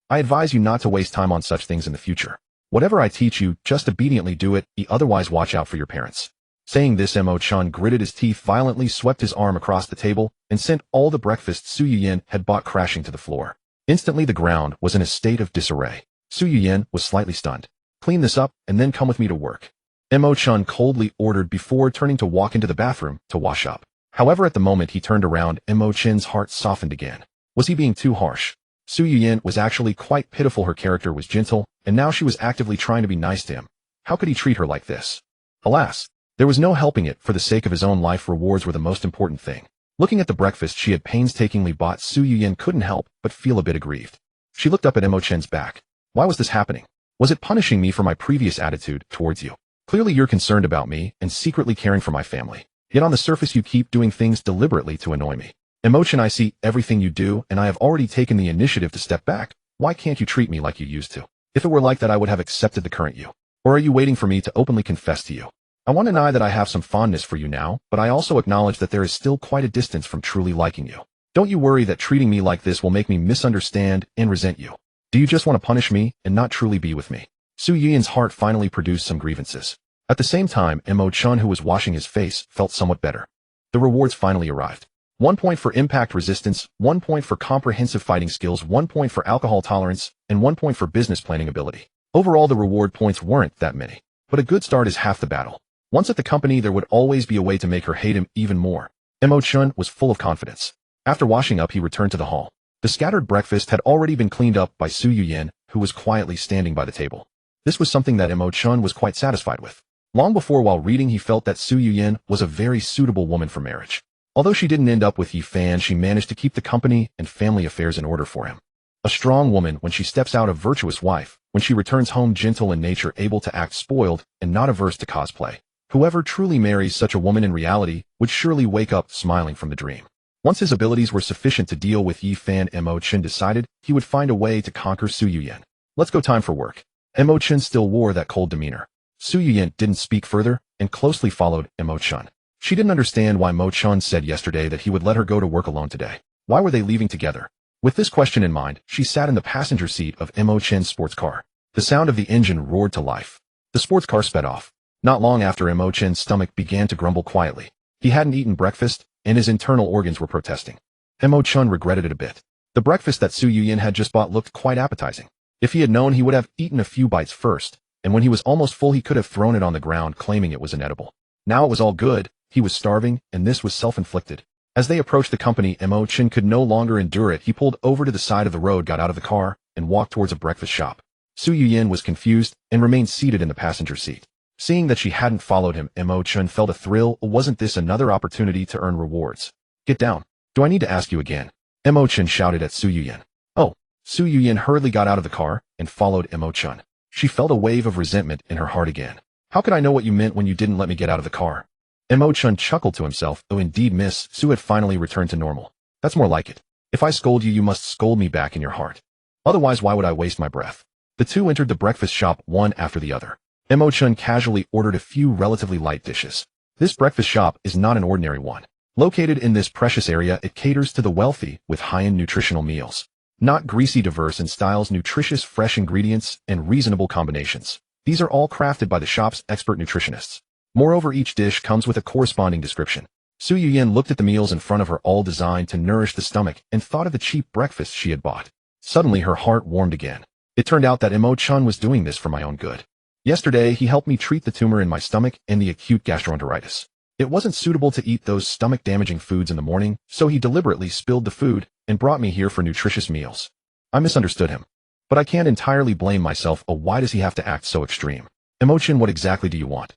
I advise you not to waste time on such things in the future. Whatever I teach you, just obediently do it, otherwise watch out for your parents. Saying this, Mo Chen gritted his teeth, violently swept his arm across the table, and sent all the breakfast Su Yuyan had bought crashing to the floor. Instantly the ground was in a state of disarray. Su Yuyan was slightly stunned. Clean this up, and then come with me to work. Mo Chen coldly ordered before turning to walk into the bathroom to wash up. However, at the moment he turned around, Mo Chen's heart softened again. Was he being too harsh? Su Yuyan was actually quite pitiful. Her character was gentle, and now she was actively trying to be nice to him. How could he treat her like this? Alas, there was no helping it. For the sake of his own life, rewards were the most important thing. Looking at the breakfast she had painstakingly bought, Su Yuyan couldn't help but feel a bit aggrieved. She looked up at Mo Chen's back. Why was this happening? Was it punishing me for my previous attitude towards you? Clearly you're concerned about me and secretly caring for my family. Yet on the surface you keep doing things deliberately to annoy me. Mo Chen, I see everything you do, and I have already taken the initiative to step back. Why can't you treat me like you used to? If it were like that, I would have accepted the current you. Or are you waiting for me to openly confess to you? I want to deny that I have some fondness for you now, but I also acknowledge that there is still quite a distance from truly liking you. Don't you worry that treating me like this will make me misunderstand and resent you. Do you just want to punish me and not truly be with me? Su Yuyan's heart finally produced some grievances. At the same time, Mo Chen, who was washing his face, felt somewhat better. The rewards finally arrived. 1 point for impact resistance, 1 point for comprehensive fighting skills, 1 point for alcohol tolerance, and 1 point for business planning ability. Overall, the reward points weren't that many. But a good start is half the battle. Once at the company, there would always be a way to make her hate him even more. Mo Chen was full of confidence. After washing up, he returned to the hall. The scattered breakfast had already been cleaned up by Su Yuyan, who was quietly standing by the table. This was something that Mo Chen was quite satisfied with. Long before, while reading, he felt that Su Yuyan was a very suitable woman for marriage. Although she didn't end up with Yi Fan, she managed to keep the company and family affairs in order for him. A strong woman when she steps out, a virtuous wife when she returns home, gentle in nature, able to act spoiled, and not averse to cosplay. Whoever truly marries such a woman in reality would surely wake up smiling from the dream. Once his abilities were sufficient to deal with Yi Fan, Mo Chen decided he would find a way to conquer Su Yuyan. Let's go, time for work. Mo Chen still wore that cold demeanor. Su Yuyan didn't speak further and closely followed Mo Chen. She didn't understand why Mo Chen said yesterday that he would let her go to work alone today. Why were they leaving together? With this question in mind, she sat in the passenger seat of Mo Chen's sports car. The sound of the engine roared to life. The sports car sped off. Not long after, Mo Chen's stomach began to grumble quietly. He hadn't eaten breakfast, and his internal organs were protesting. Mo Chen regretted it a bit. The breakfast that Su Yuyan had just bought looked quite appetizing. If he had known, he would have eaten a few bites first, and when he was almost full he could have thrown it on the ground, claiming it was inedible. Now it was all good. He was starving, and this was self-inflicted. As they approached the company, Mo Chen could no longer endure it. He pulled over to the side of the road, got out of the car, and walked towards a breakfast shop. Su Yuyin was confused and remained seated in the passenger seat. Seeing that she hadn't followed him, Mo Chen felt a thrill. Wasn't this another opportunity to earn rewards? Get down. Do I need to ask you again? Mo Chen shouted at Su Yuyin. Oh. Su Yuyin hurriedly got out of the car and followed Mo Chen. She felt a wave of resentment in her heart again. How could I know what you meant when you didn't let me get out of the car? Mo Chen chuckled to himself, though indeed Miss Su had finally returned to normal. That's more like it. If I scold you, you must scold me back in your heart. Otherwise, why would I waste my breath? The two entered the breakfast shop one after the other. Mo Chen casually ordered a few relatively light dishes. This breakfast shop is not an ordinary one. Located in this precious area, it caters to the wealthy with high-end nutritional meals. Not greasy, diverse in styles, nutritious, fresh ingredients, and reasonable combinations. These are all crafted by the shop's expert nutritionists. Moreover, each dish comes with a corresponding description. Su Yuyin looked at the meals in front of her, all designed to nourish the stomach, and thought of the cheap breakfast she had bought. Suddenly, her heart warmed again. It turned out that Mo Chen was doing this for my own good. Yesterday, he helped me treat the tumor in my stomach and the acute gastroenteritis. It wasn't suitable to eat those stomach-damaging foods in the morning, so he deliberately spilled the food and brought me here for nutritious meals. I misunderstood him. But I can't entirely blame myself. Oh, why does he have to act so extreme? Mo Chen, what exactly do you want?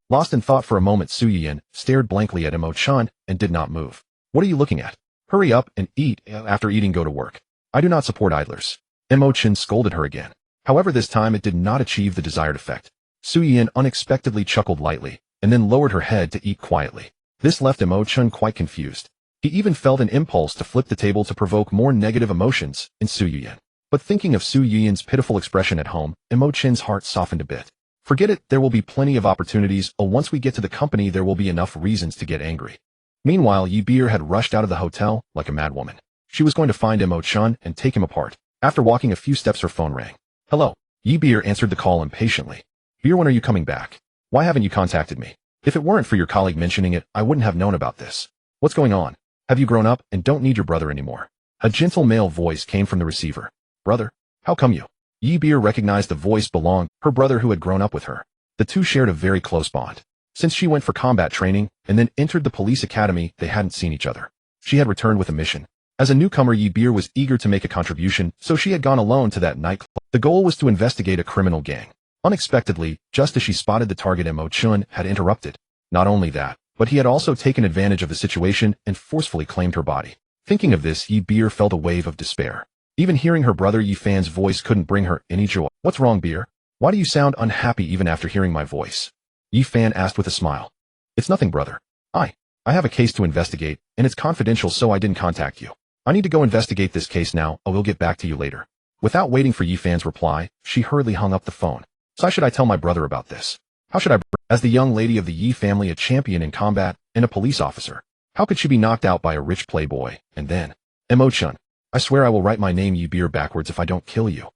Lost in thought for a moment, Su Yuyin stared blankly at Mo Chen and did not move. What are you looking at? Hurry up and eat. After eating, go to work. I do not support idlers. Mo Chen scolded her again. However, this time it did not achieve the desired effect. Su Yuyin unexpectedly chuckled lightly, and then lowered her head to eat quietly. This left Mo Chen quite confused. He even felt an impulse to flip the table to provoke more negative emotions in Su Yuyin. But thinking of Su Yuyin's pitiful expression at home, Mo Chen's heart softened a bit. Forget it, there will be plenty of opportunities. Once we get to the company, there will be enough reasons to get angry. Meanwhile, Yi Beer had rushed out of the hotel like a madwoman. She was going to find Mo Chen and take him apart. After walking a few steps, her phone rang. Hello. Yi Beer answered the call impatiently. Beer, when are you coming back? Why haven't you contacted me? If it weren't for your colleague mentioning it, I wouldn't have known about this. What's going on? Have you grown up and don't need your brother anymore? A gentle male voice came from the receiver. Brother? How come you? Yi Beer recognized the voice belonged to her brother who had grown up with her. The two shared a very close bond. Since she went for combat training and then entered the police academy, they hadn't seen each other. She had returned with a mission. As a newcomer, Yi Beer was eager to make a contribution, so she had gone alone to that nightclub. The goal was to investigate a criminal gang. Unexpectedly, just as she spotted the target, Mo Chen had interrupted. Not only that, but he had also taken advantage of the situation and forcefully claimed her body. Thinking of this, Yi Beer felt a wave of despair. Even hearing her brother Yi Fan's voice couldn't bring her any joy. What's wrong, Beer? Why do you sound unhappy even after hearing my voice? Yi Fan asked with a smile. It's nothing, brother. I have a case to investigate, and it's confidential, so I didn't contact you. I need to go investigate this case now. I will get back to you later. Without waiting for Yi Fan's reply, she hurriedly hung up the phone. So how should I tell my brother about this? How should I, as the young lady of the Yi family, a champion in combat, and a police officer? How could she be knocked out by a rich playboy? And then, Mo Chen, I swear I will write my name Yi Beer backwards if I don't kill you.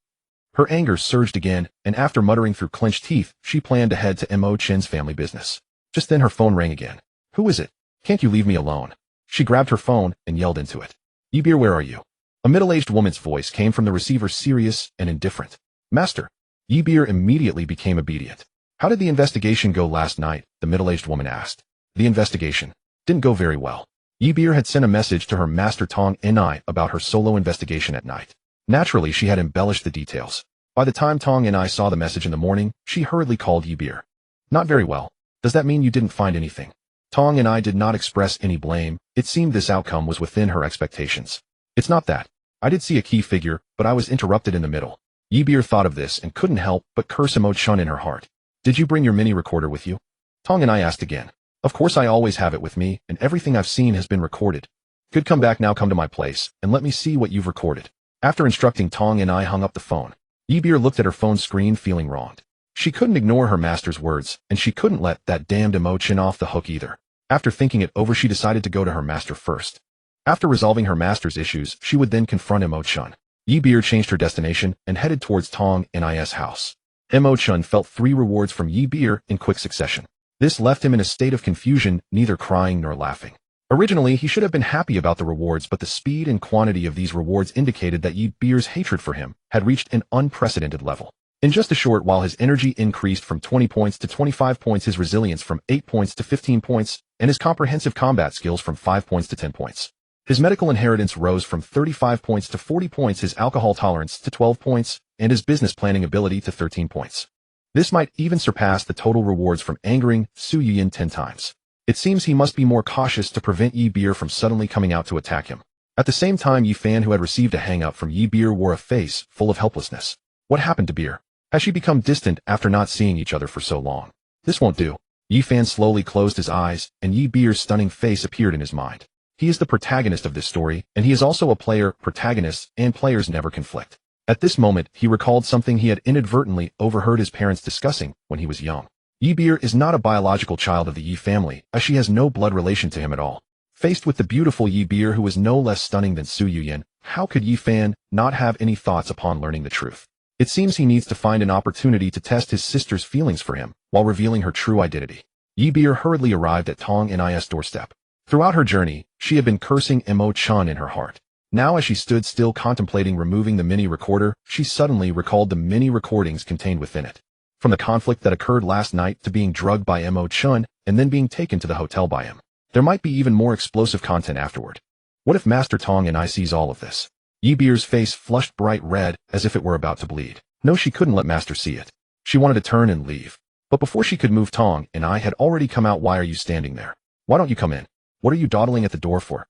Her anger surged again, and after muttering through clenched teeth, she planned to head to Mo Chen's family business. Just then her phone rang again. Who is it? Can't you leave me alone? She grabbed her phone and yelled into it. Yi Beer, where are you? A middle-aged woman's voice came from the receiver, serious and indifferent. Master. Yi Beer immediately became obedient. How did the investigation go last night? The middle-aged woman asked. The investigation didn't go very well. Yi Beer had sent a message to her master Tong Ni about her solo investigation at night. Naturally, she had embellished the details. By the time Tong Ni saw the message in the morning, she hurriedly called Yi Beer. Not very well. Does that mean you didn't find anything? Tong Ni did not express any blame. It seemed this outcome was within her expectations. It's not that. I did see a key figure, but I was interrupted in the middle. Yi Beer thought of this and couldn't help but curse Mo Chen in her heart. Did you bring your mini recorder with you? Tong Ni asked again. Of course, I always have it with me, and everything I've seen has been recorded. Good, come back now, come to my place, and let me see what you've recorded. After instructing, Tong Ni hung up the phone. Yi Beer looked at her phone screen, feeling wronged. She couldn't ignore her master's words, and she couldn't let that damned Mo Chen off the hook either. After thinking it over, she decided to go to her master first. After resolving her master's issues, she would then confront Mo Chen. Yi Beer changed her destination and headed towards Tong Ni's house. Mo Chen felt 3 rewards from Yi Beer in quick succession. This left him in a state of confusion, neither crying nor laughing. Originally, he should have been happy about the rewards, but the speed and quantity of these rewards indicated that Yi Beer's hatred for him had reached an unprecedented level. In just a short while, his energy increased from 20 points to 25 points, his resilience from 8 points to 15 points, and his comprehensive combat skills from 5 points to 10 points. His medical inheritance rose from 35 points to 40 points, his alcohol tolerance to 12 points, and his business planning ability to 13 points. This might even surpass the total rewards from angering Su Yuyin 10 times. It seems he must be more cautious to prevent Yi Beer from suddenly coming out to attack him. At the same time, Yi Fan, who had received a hang-up from Yi Beer, wore a face full of helplessness. What happened to Beer? Has she become distant after not seeing each other for so long? This won't do. Yi Fan slowly closed his eyes, and Yi Beer's stunning face appeared in his mind. He is the protagonist of this story, and he is also a player. Protagonists and players never conflict. At this moment, he recalled something he had inadvertently overheard his parents discussing when he was young. Yi Beer is not a biological child of the Yi family, as she has no blood relation to him at all. Faced with the beautiful Yi Beer, who is no less stunning than Su Yuyin, how could Yi Fan not have any thoughts upon learning the truth? It seems he needs to find an opportunity to test his sister's feelings for him, while revealing her true identity. Yi Beer hurriedly arrived at Tong Ni's doorstep. Throughout her journey, she had been cursing Mo Chen in her heart. Now, as she stood still contemplating removing the mini-recorder, she suddenly recalled the mini-recordings contained within it. From the conflict that occurred last night to being drugged by Mo Chen and then being taken to the hotel by him. There might be even more explosive content afterward. What if Master Tong Ni sees all of this? Yi Beer's face flushed bright red as if it were about to bleed. No, she couldn't let Master see it. She wanted to turn and leave. But before she could move, Tong Ni had already come out. Why are you standing there? Why don't you come in? What are you dawdling at the door for?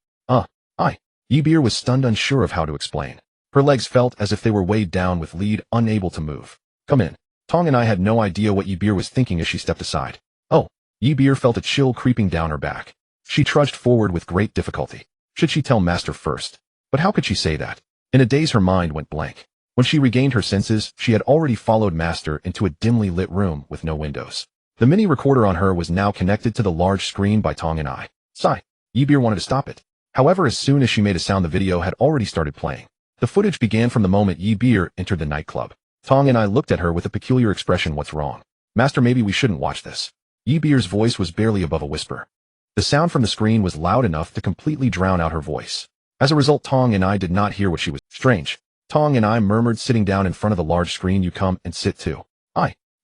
Yi Beer was stunned, unsure of how to explain. Her legs felt as if they were weighed down with lead, unable to move. Come in. Tong Ni had no idea what Yi Beer was thinking as she stepped aside. Oh, Yi Beer felt a chill creeping down her back. She trudged forward with great difficulty. Should she tell Master first? But how could she say that? In a daze, her mind went blank. When she regained her senses, she had already followed Master into a dimly lit room with no windows. The mini recorder on her was now connected to the large screen by Tong Ni. Sigh. Yi Beer wanted to stop it. However, as soon as she made a sound, the video had already started playing. The footage began from the moment Yi Beer entered the nightclub. Tong Ni looked at her with a peculiar expression. What's wrong? Master, maybe we shouldn't watch this. Yi Beer's voice was barely above a whisper. The sound from the screen was loud enough to completely drown out her voice. As a result, Tong Ni did not hear what she was. Strange. Tong Ni murmured, sitting down in front of the large screen. You come and sit too.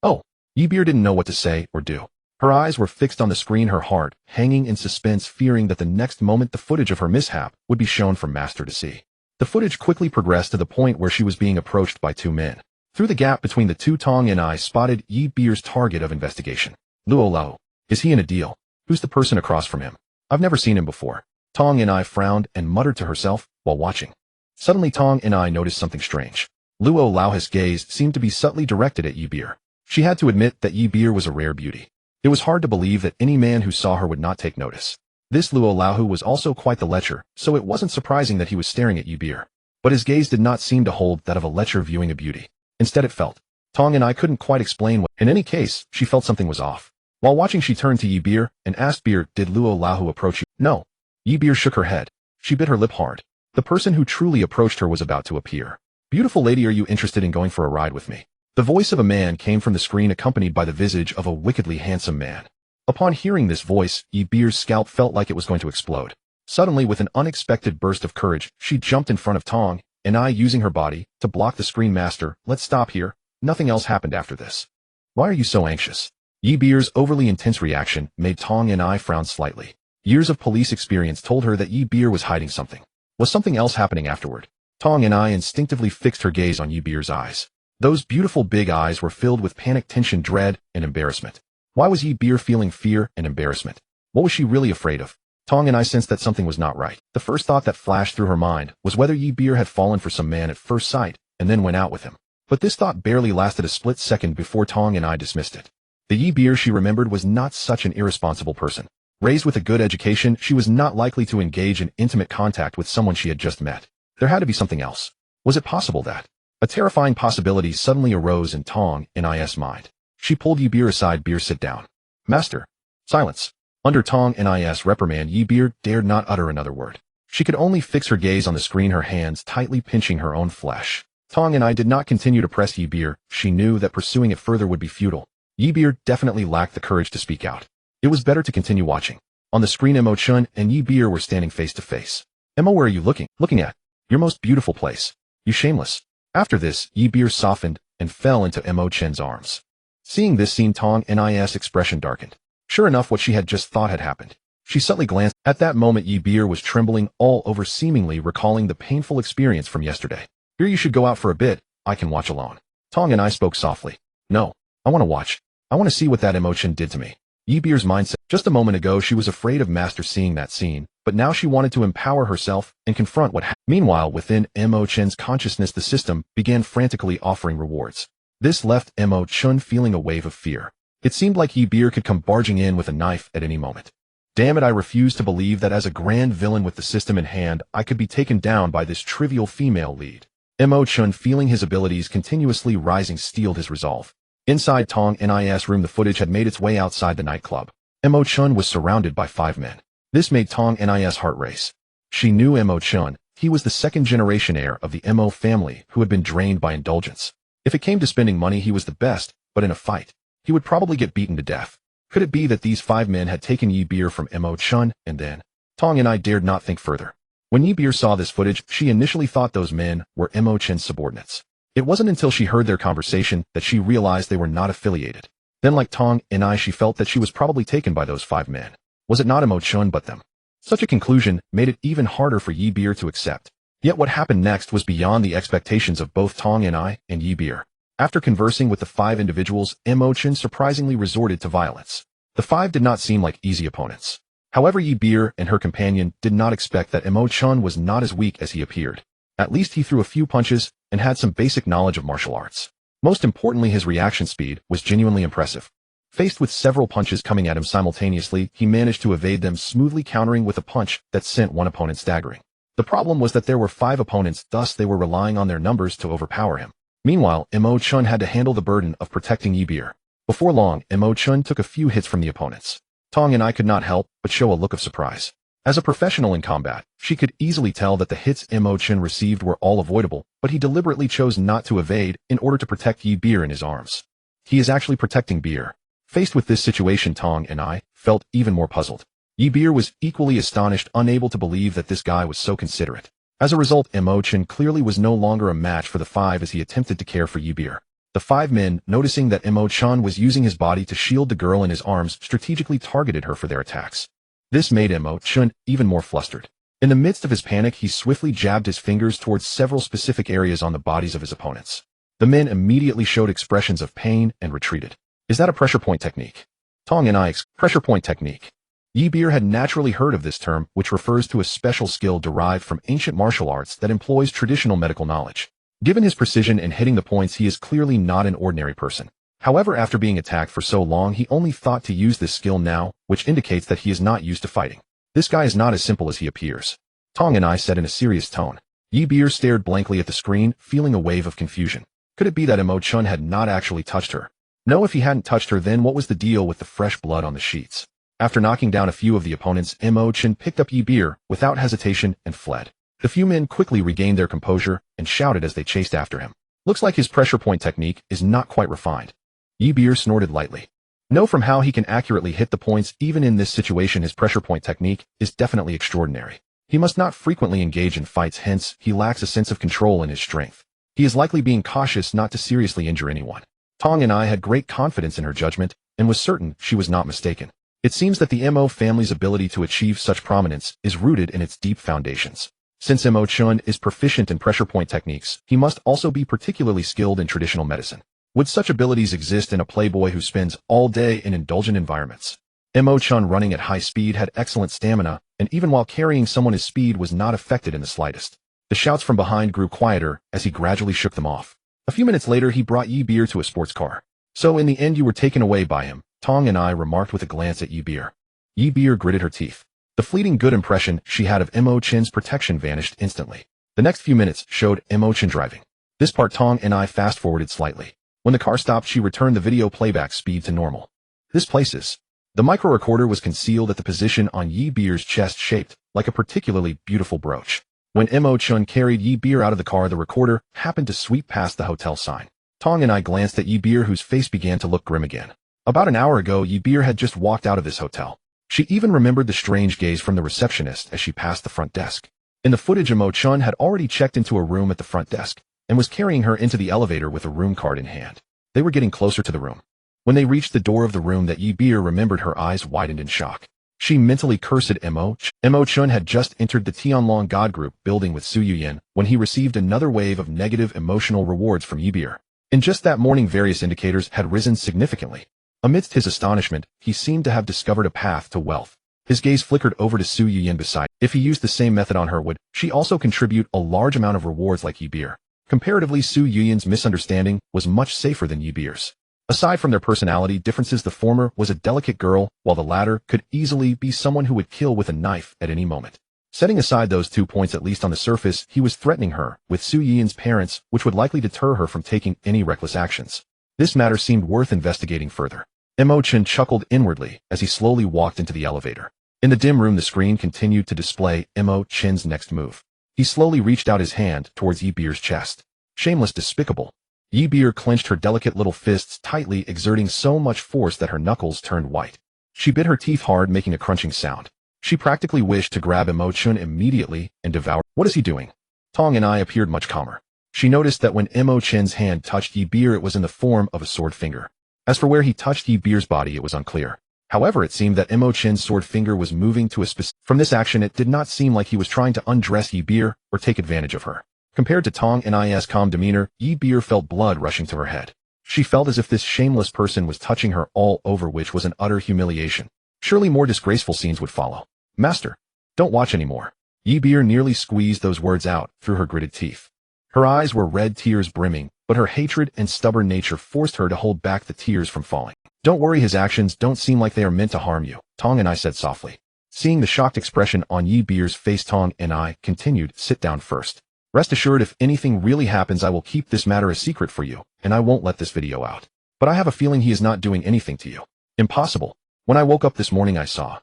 Oh. Yi Beer didn't know what to say or do. Her eyes were fixed on the screen, her heart hanging in suspense, fearing that the next moment the footage of her mishap would be shown for Master to see. The footage quickly progressed to the point where she was being approached by two men. Through the gap between the two, Tong Ni spotted Yi Beer's target of investigation. Luo Lao. Is he in a deal? Who's the person across from him? I've never seen him before. Tong Ni frowned and muttered to herself while watching. Suddenly, Tong Ni noticed something strange. Luo Lao's gaze seemed to be subtly directed at Yi Beer. She had to admit that Yi Beer was a rare beauty. It was hard to believe that any man who saw her would not take notice. This Luo Lao was also quite the lecher, so it wasn't surprising that he was staring at Yi Beer. But his gaze did not seem to hold that of a lecher viewing a beauty. Instead, it felt. Tong Ni couldn't quite explain what. In any case, she felt something was off. While watching, she turned to Yi Beer and asked, Beer, did Luo Lao approach you? No. Yi Beer shook her head. She bit her lip hard. The person who truly approached her was about to appear. Beautiful lady, are you interested in going for a ride with me? The voice of a man came from the screen, accompanied by the visage of a wickedly handsome man. Upon hearing this voice, Yi Beer's scalp felt like it was going to explode. Suddenly, with an unexpected burst of courage, she jumped in front of Tong Ni, using her body to block the screen. Master, let's stop here. Nothing else happened after this. Why are you so anxious? Yi Beer's overly intense reaction made Tong Ni frown slightly. Years of police experience told her that Yi Beer was hiding something. Was something else happening afterward? Tong Ni instinctively fixed her gaze on Yi Beer's eyes. Those beautiful big eyes were filled with panic, tension, dread, and embarrassment. Why was Yi Beer feeling fear and embarrassment? What was she really afraid of? Tong Ni sensed that something was not right. The first thought that flashed through her mind was whether Yi Beer had fallen for some man at first sight and then went out with him. But this thought barely lasted a split second before Tong Ni dismissed it. The Yi Beer she remembered was not such an irresponsible person. Raised with a good education, she was not likely to engage in intimate contact with someone she had just met. There had to be something else. Was it possible that? A terrifying possibility suddenly arose in Tong Ni's mind. She pulled Yi Beer aside. Beer, sit down. Master. Silence. Under Tong Ni's reprimand, Yi Beer dared not utter another word. She could only fix her gaze on the screen, her hands tightly pinching her own flesh. Tong Ni did not continue to press Yi Beer. She knew that pursuing it further would be futile. Yi Beer definitely lacked the courage to speak out. It was better to continue watching. On the screen, Mo Chen and Yi Beer were standing face to face. Mo, where are you looking? Looking at your most beautiful place. You shameless. After this, Yi Beer softened and fell into Mo Chen's arms. Seeing this scene, Tong Ni's expression darkened. Sure enough, what she had just thought had happened. She subtly glanced. At that moment Yi Beer was trembling all over, seemingly recalling the painful experience from yesterday. Here, you should go out for a bit, I can watch alone. Tong and I spoke softly. No, I want to watch. I want to see what that Mo Chen did to me. Yi Beer's mindset. Just a moment ago she was afraid of Master seeing that scene, but now she wanted to empower herself and confront what happened. Meanwhile, within Mo Chen's consciousness the system began frantically offering rewards. This left Mo Chen feeling a wave of fear. It seemed like Yi Beer could come barging in with a knife at any moment. Damn it, I refuse to believe that as a grand villain with the system in hand, I could be taken down by this trivial female lead. Mo Chen, feeling his abilities continuously rising, steeled his resolve. Inside Tong Ni's room, the footage had made its way outside the nightclub. Mo Chen was surrounded by 5 men. This made Tong Ni's heart race. She knew Mo Chen. He was the second-generation heir of the Mo family who had been drained by indulgence. If it came to spending money, he was the best, but in a fight, he would probably get beaten to death. Could it be that these 5 men had taken Yi Beer from Mo Chen, and then? Tong Ni dared not think further. When Yi Beer saw this footage, she initially thought those men were Mo Chen's subordinates. It wasn't until she heard their conversation that she realized they were not affiliated. Then, like Tong Ni, she felt that she was probably taken by those 5 men. Was it not Mo Chen but them? Such a conclusion made it even harder for Yi Beer to accept. Yet what happened next was beyond the expectations of both Tong Ni and Yi Beer. After conversing with the 5 individuals, Mo Chen surprisingly resorted to violence. The 5 did not seem like easy opponents. However, Yi Beer and her companion did not expect that Mo Chen was not as weak as he appeared. At least he threw a few punches and had some basic knowledge of martial arts. Most importantly, his reaction speed was genuinely impressive. Faced with several punches coming at him simultaneously, he managed to evade them, smoothly countering with a punch that sent one opponent staggering. The problem was that there were 5 opponents, thus they were relying on their numbers to overpower him. Meanwhile, Mo Chen had to handle the burden of protecting Yi Beer. Before long, Mo Chen took a few hits from the opponents. Tong and I could not help but show a look of surprise. As a professional in combat, she could easily tell that the hits Mo Chen received were all avoidable, but he deliberately chose not to evade in order to protect Yi Beer in his arms. He is actually protecting Beer. Faced with this situation, Tong and I felt even more puzzled. Yi Beer was equally astonished, unable to believe that this guy was so considerate. As a result, Mo Chen clearly was no longer a match for the 5 as he attempted to care for Yi Beer. The 5 men, noticing that Mo Chen was using his body to shield the girl in his arms, strategically targeted her for their attacks. This made Mo Chen even more flustered. In the midst of his panic, he swiftly jabbed his fingers towards several specific areas on the bodies of his opponents. The men immediately showed expressions of pain and retreated. Is that a pressure point technique? Tong and I, pressure point technique. Yi Beer had naturally heard of this term, which refers to a special skill derived from ancient martial arts that employs traditional medical knowledge. Given his precision in hitting the points, he is clearly not an ordinary person. However, after being attacked for so long, he only thought to use this skill now, which indicates that he is not used to fighting. This guy is not as simple as he appears. Tong and I said in a serious tone. Yi Beer stared blankly at the screen, feeling a wave of confusion. Could it be that Mo Chen had not actually touched her? No, if he hadn't touched her, then what was the deal with the fresh blood on the sheets? After knocking down a few of the opponents, Mo Chen picked up Yi Beer without hesitation and fled. The few men quickly regained their composure and shouted as they chased after him. Looks like his pressure point technique is not quite refined. Yi Beer snorted lightly. No, from how he can accurately hit the points, even in this situation, his pressure point technique is definitely extraordinary. He must not frequently engage in fights, hence, he lacks a sense of control in his strength. He is likely being cautious not to seriously injure anyone. Tong and I had great confidence in her judgment and was certain she was not mistaken. It seems that the Mo family's ability to achieve such prominence is rooted in its deep foundations. Since Mo Chen is proficient in pressure point techniques, he must also be particularly skilled in traditional medicine. Would such abilities exist in a playboy who spends all day in indulgent environments? Mo Chen, running at high speed, had excellent stamina, and even while carrying someone, his speed was not affected in the slightest. The shouts from behind grew quieter as he gradually shook them off. A few minutes later, he brought Yi Beer to a sports car. So in the end, you were taken away by him, Tong and I remarked with a glance at Yi Beer. Yi Beer gritted her teeth. The fleeting good impression she had of Mo Chen's protection vanished instantly. The next few minutes showed Mo Chen driving. This part Tong and I fast-forwarded slightly. When the car stopped, she returned the video playback speed to normal. This place is... The micro-recorder was concealed at the position on Yi Beer's chest, shaped like a particularly beautiful brooch. When Mo Chen carried Yi Beer out of the car, the recorder happened to sweep past the hotel sign. Tong and I glanced at Yi Beer, whose face began to look grim again. About an hour ago, Yi Beer had just walked out of this hotel. She even remembered the strange gaze from the receptionist as she passed the front desk. In the footage, Mo Chen had already checked into a room at the front desk and was carrying her into the elevator with a room card in hand. They were getting closer to the room. When they reached the door of the room that Yi Beer remembered, her eyes widened in shock. She mentally cursed Mo Chen. Mo Chen had just entered the Tianlong God Group building with Su Yuyin when he received another wave of negative emotional rewards from Yibir. In just that morning, various indicators had risen significantly. Amidst his astonishment, he seemed to have discovered a path to wealth. His gaze flickered over to Su Yuyin beside. If he used the same method on her, would she also contribute a large amount of rewards like Yibir? Comparatively, Su Yuyin's misunderstanding was much safer than Yibir's. Aside from their personality differences, the former was a delicate girl, while the latter could easily be someone who would kill with a knife at any moment. Setting aside those 2 points, at least on the surface, he was threatening her with Su Yuyin's parents, which would likely deter her from taking any reckless actions. This matter seemed worth investigating further. Mo Chen chuckled inwardly as he slowly walked into the elevator. In the dim room, the screen continued to display Mo Chen's next move. He slowly reached out his hand towards Yibir's chest. Shameless, despicable. Yibir clenched her delicate little fists tightly, exerting so much force that her knuckles turned white. She bit her teeth hard, making a crunching sound. She practically wished to grab Mo Chen immediately and devour. What is he doing? Tong and I appeared much calmer. She noticed that when Mo Chen's hand touched Yibir, it was in the form of a sword finger. As for where he touched Yibir's body, it was unclear. However, it seemed that Mo Chen's sword finger was moving to a specific. From this action, it did not seem like he was trying to undress Yibir or take advantage of her. Compared to Tong and I's calm demeanor, Yibir felt blood rushing to her head. She felt as if this shameless person was touching her all over, which was an utter humiliation. Surely more disgraceful scenes would follow. Master, don't watch anymore. Yibir nearly squeezed those words out through her gritted teeth. Her eyes were red, tears brimming, but her hatred and stubborn nature forced her to hold back the tears from falling. Don't worry, his actions don't seem like they are meant to harm you, Tong and I said softly. Seeing the shocked expression on Yibir's face, Tong and I continued, sit down first. Rest assured, if anything really happens, I will keep this matter a secret for you, and I won't let this video out. But I have a feeling he is not doing anything to you. Impossible. When I woke up this morning, I saw.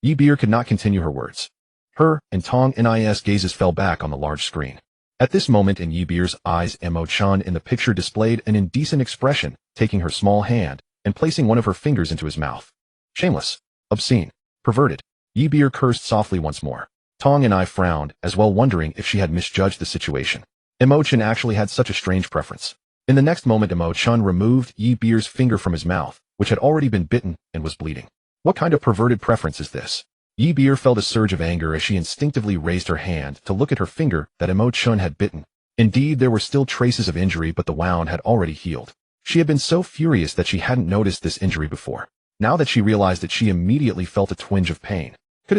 Yibir could not continue her words. Her and Tong and I's gazes fell back on the large screen. At this moment in Yibir's eyes, Mo Chen in the picture displayed an indecent expression, taking her small hand and placing one of her fingers into his mouth. Shameless, obscene, perverted. Yibir cursed softly once more. Tong and I frowned, as well, wondering if she had misjudged the situation. Mo Chen actually had such a strange preference. In the next moment, Mo Chen removed Yibir's finger from his mouth, which had already been bitten and was bleeding. What kind of perverted preference is this? Yibir felt a surge of anger as she instinctively raised her hand to look at her finger that Mo Chen had bitten. Indeed, there were still traces of injury, but the wound had already healed. She had been so furious that she hadn't noticed this injury before. Now that she realized it, she immediately felt a twinge of pain. Could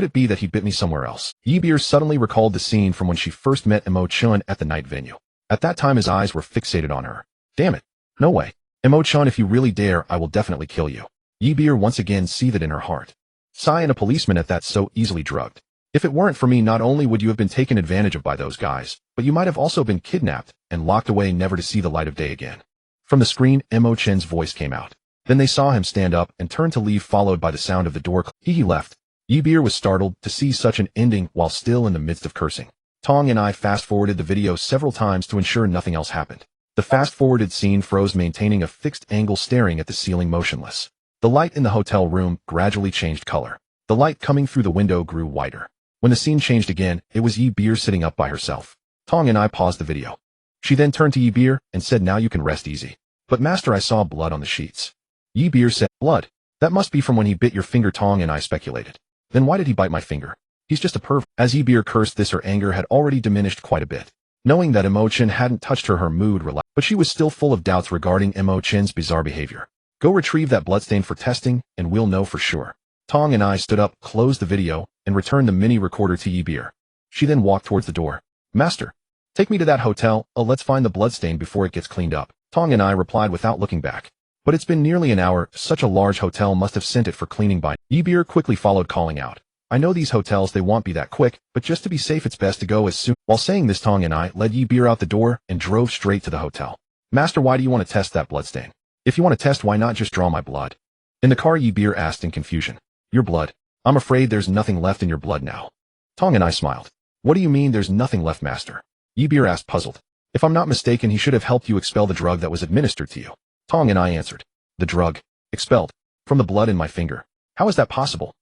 it be that he bit me somewhere else? Yibir suddenly recalled the scene from when she first met Mo Chen at the night venue. At that time, his eyes were fixated on her. Damn it. No way. Mo Chen, if you really dare, I will definitely kill you. Yibir once again seethed in her heart. Sigh, and a policeman at that, so easily drugged. If it weren't for me, not only would you have been taken advantage of by those guys, but you might have also been kidnapped and locked away, never to see the light of day again. From the screen, Mo Chen's voice came out. Then they saw him stand up and turn to leave, followed by the sound of the door. He left. Yibir was startled to see such an ending while still in the midst of cursing. Tong and I fast-forwarded the video several times to ensure nothing else happened. The fast-forwarded scene froze, maintaining a fixed angle, staring at the ceiling motionless. The light in the hotel room gradually changed color. The light coming through the window grew whiter. When the scene changed again, it was Yibir sitting up by herself. Tong and I paused the video. She then turned to Yibir and said, "Now you can rest easy." "But master, I saw blood on the sheets." Yibir said, "Blood? That must be from when he bit your finger," Tong and I speculated. "Then why did he bite my finger? He's just a perv." As Yibir cursed this, her anger had already diminished quite a bit. Knowing that Mo Chen hadn't touched her, her mood relaxed, but she was still full of doubts regarding Mo Chen's bizarre behavior. "Go retrieve that bloodstain for testing, and we'll know for sure." Tong and I stood up, closed the video, and returned the mini recorder to Yibir. She then walked towards the door. "Master, take me to that hotel. Let's find the bloodstain before it gets cleaned up." Tong and I replied without looking back. "But it's been nearly an hour. Such a large hotel must have sent it for cleaning by." Yibir quickly followed, calling out, "I know these hotels, they won't be that quick, but just to be safe, it's best to go as soon." While saying this, Tong and I led Yibir out the door and drove straight to the hotel. "Master, why do you want to test that bloodstain? If you want to test, why not just draw my blood?" In the car, Yibir asked in confusion. "Your blood? I'm afraid there's nothing left in your blood now." Tong and I smiled. "What do you mean there's nothing left, master?" Yibir asked, puzzled. "If I'm not mistaken, he should have helped you expel the drug that was administered to you." Tong and I answered. "The drug? Expelled? From the blood in my finger? How is that possible?"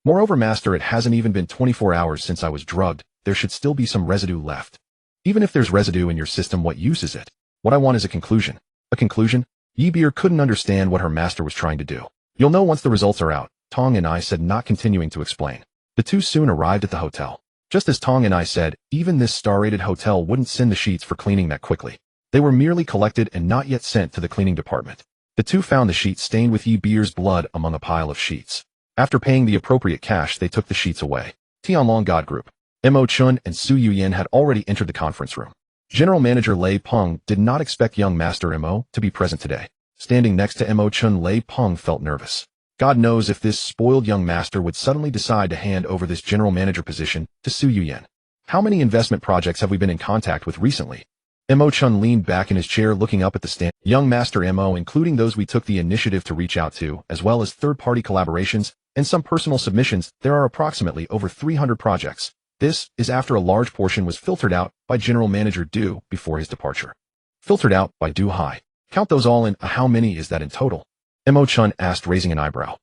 "Moreover, master, it hasn't even been 24 hours since I was drugged. There should still be some residue left." "Even if there's residue in your system, what use is it? What I want is a conclusion." "A conclusion?" Yibir couldn't understand what her master was trying to do. "You'll know once the results are out. Tong and I said, not continuing to explain. The two soon arrived at the hotel. Just as Tong and I said, even this star-rated hotel wouldn't send the sheets for cleaning that quickly. They were merely collected and not yet sent to the cleaning department. The two found the sheets stained with Yi Beer's blood among a pile of sheets. After paying the appropriate cash, they took the sheets away. Tianlong God Group. Mo Chen and Su Yuyan had already entered the conference room. General Manager Lei Peng did not expect young Master Mo to be present today. Standing next to Mo Chen, Lei Peng felt nervous. God knows if this spoiled young master would suddenly decide to hand over this general manager position to Su Yuyan. How many investment projects have we been in contact with recently? Mo Chen leaned back in his chair looking up at the stand. Young Master Mo, including those we took the initiative to reach out to, as well as third-party collaborations and some personal submissions, there are approximately over 300 projects. This is after a large portion was filtered out by General Manager Du before his departure. Filtered out by Du Hai. Count those all in. How many is that in total? Mo Chen asked, raising an eyebrow.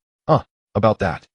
About that.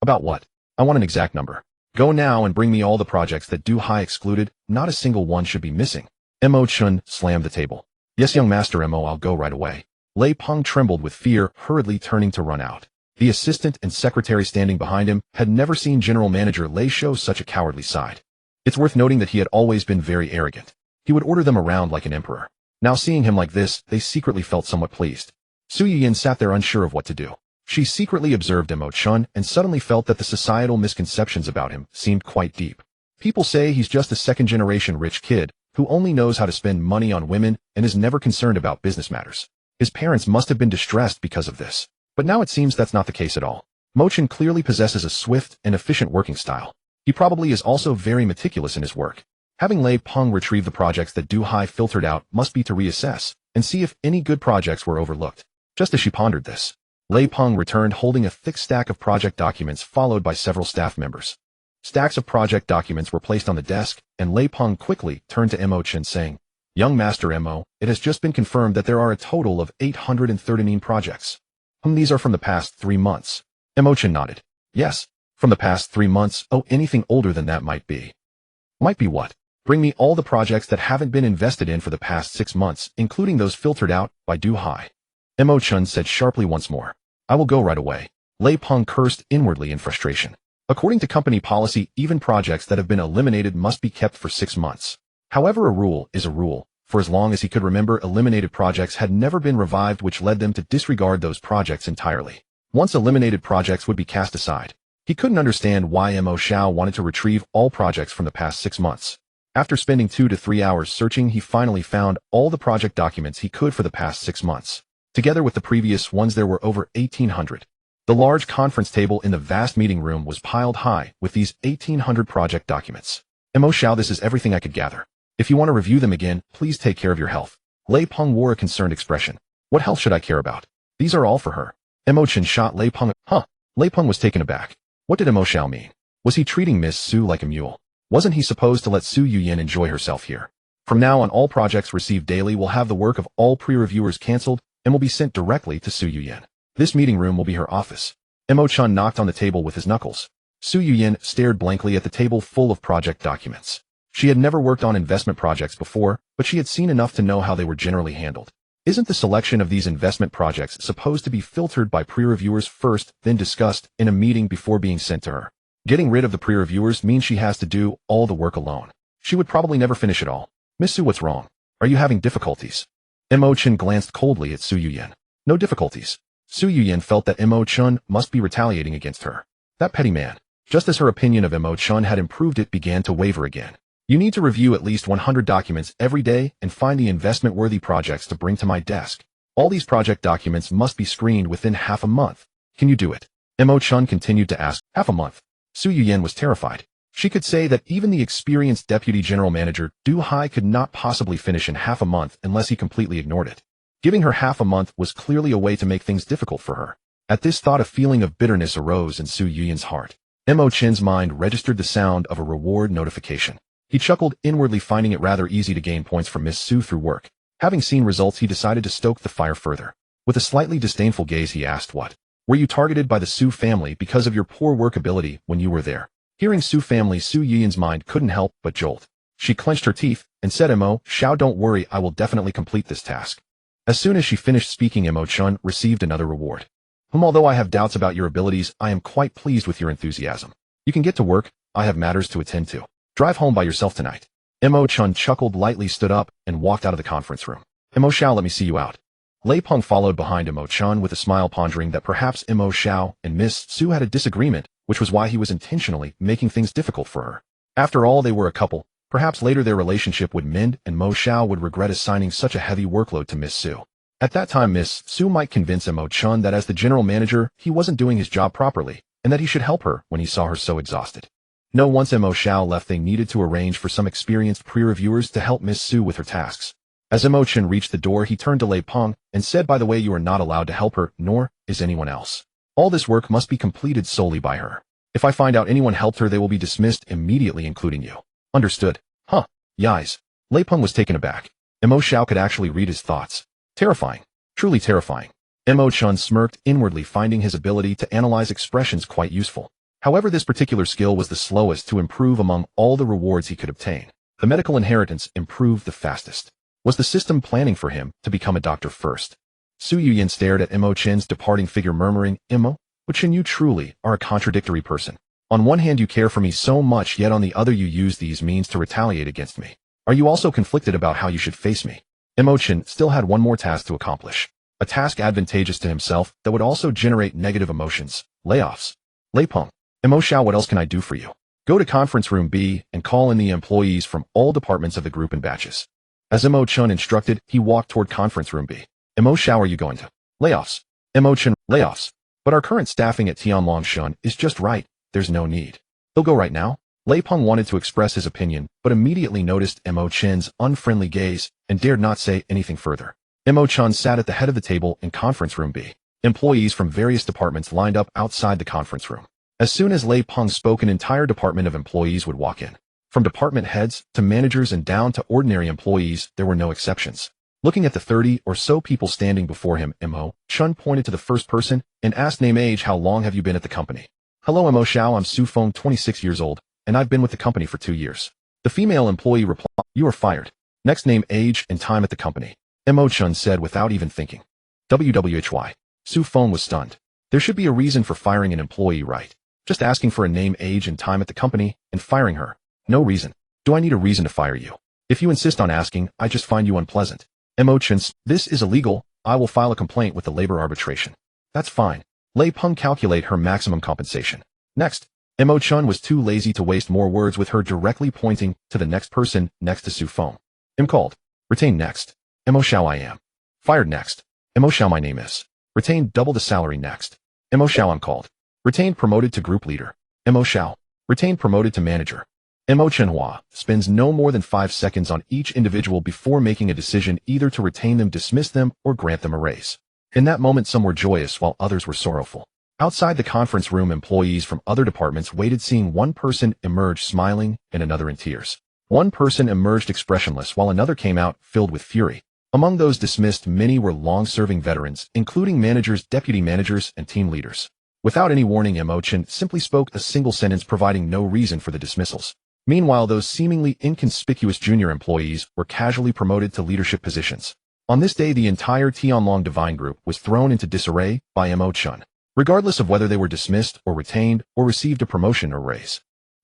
About what? I want an exact number. Go now and bring me all the projects that Du Hai excluded. Not a single one should be missing. Mo Chen slammed the table. Yes, young Master Mo, I'll go right away. Lei Peng trembled with fear, hurriedly turning to run out. The assistant and secretary standing behind him had never seen General Manager Lei show such a cowardly side. It's worth noting that he had always been very arrogant. He would order them around like an emperor. Now seeing him like this, they secretly felt somewhat pleased. Su Yuyan sat there unsure of what to do. She secretly observed Mo Chen and suddenly felt that the societal misconceptions about him seemed quite deep. People say he's just a second-generation rich kid who only knows how to spend money on women and is never concerned about business matters. His parents must have been distressed because of this. But now it seems that's not the case at all. Mo Chen clearly possesses a swift and efficient working style. He probably is also very meticulous in his work. Having Lei Peng retrieve the projects that Du Hai filtered out must be to reassess and see if any good projects were overlooked. Just as she pondered this, Lei Peng returned holding a thick stack of project documents followed by several staff members. Stacks of project documents were placed on the desk, and Lei Peng quickly turned to Mo Chen saying, Young Master Mo, it has just been confirmed that there are a total of 839 projects. These are from the past 3 months. Mo Chen nodded. Yes, from the past 3 months. Oh, anything older than that might be. Might be what? Bring me all the projects that haven't been invested in for the past 6 months, including those filtered out by Du Hai. Mo Chen said sharply once more. I will go right away. Lei Peng cursed inwardly in frustration. According to company policy, even projects that have been eliminated must be kept for 6 months. However, a rule is a rule. For as long as he could remember, eliminated projects had never been revived, which led them to disregard those projects entirely. Once eliminated projects would be cast aside. He couldn't understand why Mo Xiao wanted to retrieve all projects from the past 6 months. After spending 2 to 3 hours searching, he finally found all the project documents he could for the past 6 months. Together with the previous ones, there were over 1,800. The large conference table in the vast meeting room was piled high with these 1,800 project documents. Mo Xiao, this is everything I could gather. If you want to review them again, please take care of your health. Lei Peng wore a concerned expression. What health should I care about? These are all for her. Mo Chen shot Lei Peng. Lei Peng was taken aback. What did Mo Xiao mean? Was he treating Miss Su like a mule? Wasn't he supposed to let Su Yuyan enjoy herself here? From now on, all projects received daily will have the work of all pre-reviewers cancelled and will be sent directly to Su Yuyan. This meeting room will be her office. Mo Chen knocked on the table with his knuckles. Su Yuyan stared blankly at the table full of project documents. She had never worked on investment projects before, but she had seen enough to know how they were generally handled. Isn't the selection of these investment projects supposed to be filtered by pre-reviewers first, then discussed in a meeting before being sent to her? Getting rid of the pre-reviewers means she has to do all the work alone. She would probably never finish it all. Miss Su, what's wrong? Are you having difficulties? Mo Chen glanced coldly at Su Yuyan. No difficulties. Su Yuyan felt that Mo Chen must be retaliating against her. That petty man. Just as her opinion of Mo Chen had improved, it began to waver again. You need to review at least 100 documents every day and find the investment-worthy projects to bring to my desk. All these project documents must be screened within half a month. Can you do it? Mo Chen continued to ask. Half a month? Su Yuyan was terrified. She could say that even the experienced deputy general manager, Du Hai, could not possibly finish in half a month unless he completely ignored it. Giving her half a month was clearly a way to make things difficult for her. At this thought, a feeling of bitterness arose in Su Yuyan's heart. Mo Chen's mind registered the sound of a reward notification. He chuckled inwardly, finding it rather easy to gain points from Miss Su through work. Having seen results, he decided to stoke the fire further. With a slightly disdainful gaze, he asked, what? Were you targeted by the Su family because of your poor work ability when you were there? Hearing Su family, Su Yuyan's mind couldn't help but jolt. She clenched her teeth and said, Mo Xiao, don't worry, I will definitely complete this task. As soon as she finished speaking, Mo Chen received another reward. Although I have doubts about your abilities, I am quite pleased with your enthusiasm. You can get to work, I have matters to attend to. Drive home by yourself tonight. Mo Chen chuckled lightly, stood up, and walked out of the conference room. Mo Xiao, let me see you out. Lei Peng followed behind Mo Chen with a smile, pondering that perhaps Mo Xiao and Miss Su had a disagreement, which was why he was intentionally making things difficult for her. After all, they were a couple. Perhaps later their relationship would mend and Mo Xiao would regret assigning such a heavy workload to Miss Su. At that time, Miss Su might convince Mo Chen that as the general manager, he wasn't doing his job properly, and that he should help her when he saw her so exhausted. No, once Mo Xiao left, they needed to arrange for some experienced pre-reviewers to help Miss Su with her tasks. As Mo Chen reached the door, he turned to Lei Peng and said, by the way, you are not allowed to help her, nor is anyone else. All this work must be completed solely by her. If I find out anyone helped her, they will be dismissed immediately, including you. Understood? Huh. Yais. Lei Peng was taken aback. Mo Xiao could actually read his thoughts. Terrifying. Truly terrifying. Mo Chen smirked inwardly, finding his ability to analyze expressions quite useful. However, this particular skill was the slowest to improve among all the rewards he could obtain. The medical inheritance improved the fastest. Was the system planning for him to become a doctor first? Su Yuyin stared at Mo Chen's departing figure, murmuring, Mo Chen, you truly are a contradictory person. On one hand, you care for me so much, yet on the other you use these means to retaliate against me. Are you also conflicted about how you should face me? Mo Chen still had one more task to accomplish. A task advantageous to himself that would also generate negative emotions. Layoffs. Lei Peng. Mo Xiao, what else can I do for you? Go to conference room B and call in the employees from all departments of the group in batches. As Mo Chen instructed, he walked toward conference room B. Mo Xiao, are you going to? Layoffs. Mo Chen, layoffs. But our current staffing at Tianlongshan is just right. There's no need. They'll go right now. Lei Peng wanted to express his opinion, but immediately noticed Mo Chen's unfriendly gaze and dared not say anything further. Mo Chen sat at the head of the table in conference room B. Employees from various departments lined up outside the conference room. As soon as Lei Peng spoke, an entire department of employees would walk in. From department heads to managers and down to ordinary employees, there were no exceptions. Looking at the 30 or so people standing before him, Mo Chen pointed to the first person and asked, name, age, how long have you been at the company? Hello, Mo Xiao, I'm Su Feng, 26 years old, and I've been with the company for 2 years. The female employee replied, you are fired. Next, name, age, and time at the company. Mo Chen said without even thinking. WWHY. Su Feng was stunned. There should be a reason for firing an employee, right? Just asking for a name, age, and time at the company, and firing her. No reason. Do I need a reason to fire you? If you insist on asking, I just find you unpleasant. Mo Chen, this is illegal. I will file a complaint with the labor arbitration. That's fine. Lei Peng, calculate her maximum compensation. Next. Mo Chen was too lazy to waste more words with her, directly pointing to the next person next to Su Feng. Called. Retain next. Mo Xiao, I am. Fired next. Mo Xiao, my name is. Retained, double the salary next. Mo Xiao, I'm called. Retained, promoted to group leader. Mo Xiao. Retained, promoted to manager. Mo Chenhua spends no more than 5 seconds on each individual before making a decision, either to retain them, dismiss them, or grant them a raise. In that moment, some were joyous while others were sorrowful. Outside the conference room, employees from other departments waited, seeing one person emerge smiling and another in tears. One person emerged expressionless while another came out filled with fury. Among those dismissed, many were long-serving veterans, including managers, deputy managers, and team leaders. Without any warning, Mo Chen simply spoke a single sentence, providing no reason for the dismissals. Meanwhile, those seemingly inconspicuous junior employees were casually promoted to leadership positions. On this day, the entire Tianlong Divine Group was thrown into disarray by Mo Chen, regardless of whether they were dismissed or retained or received a promotion or raise.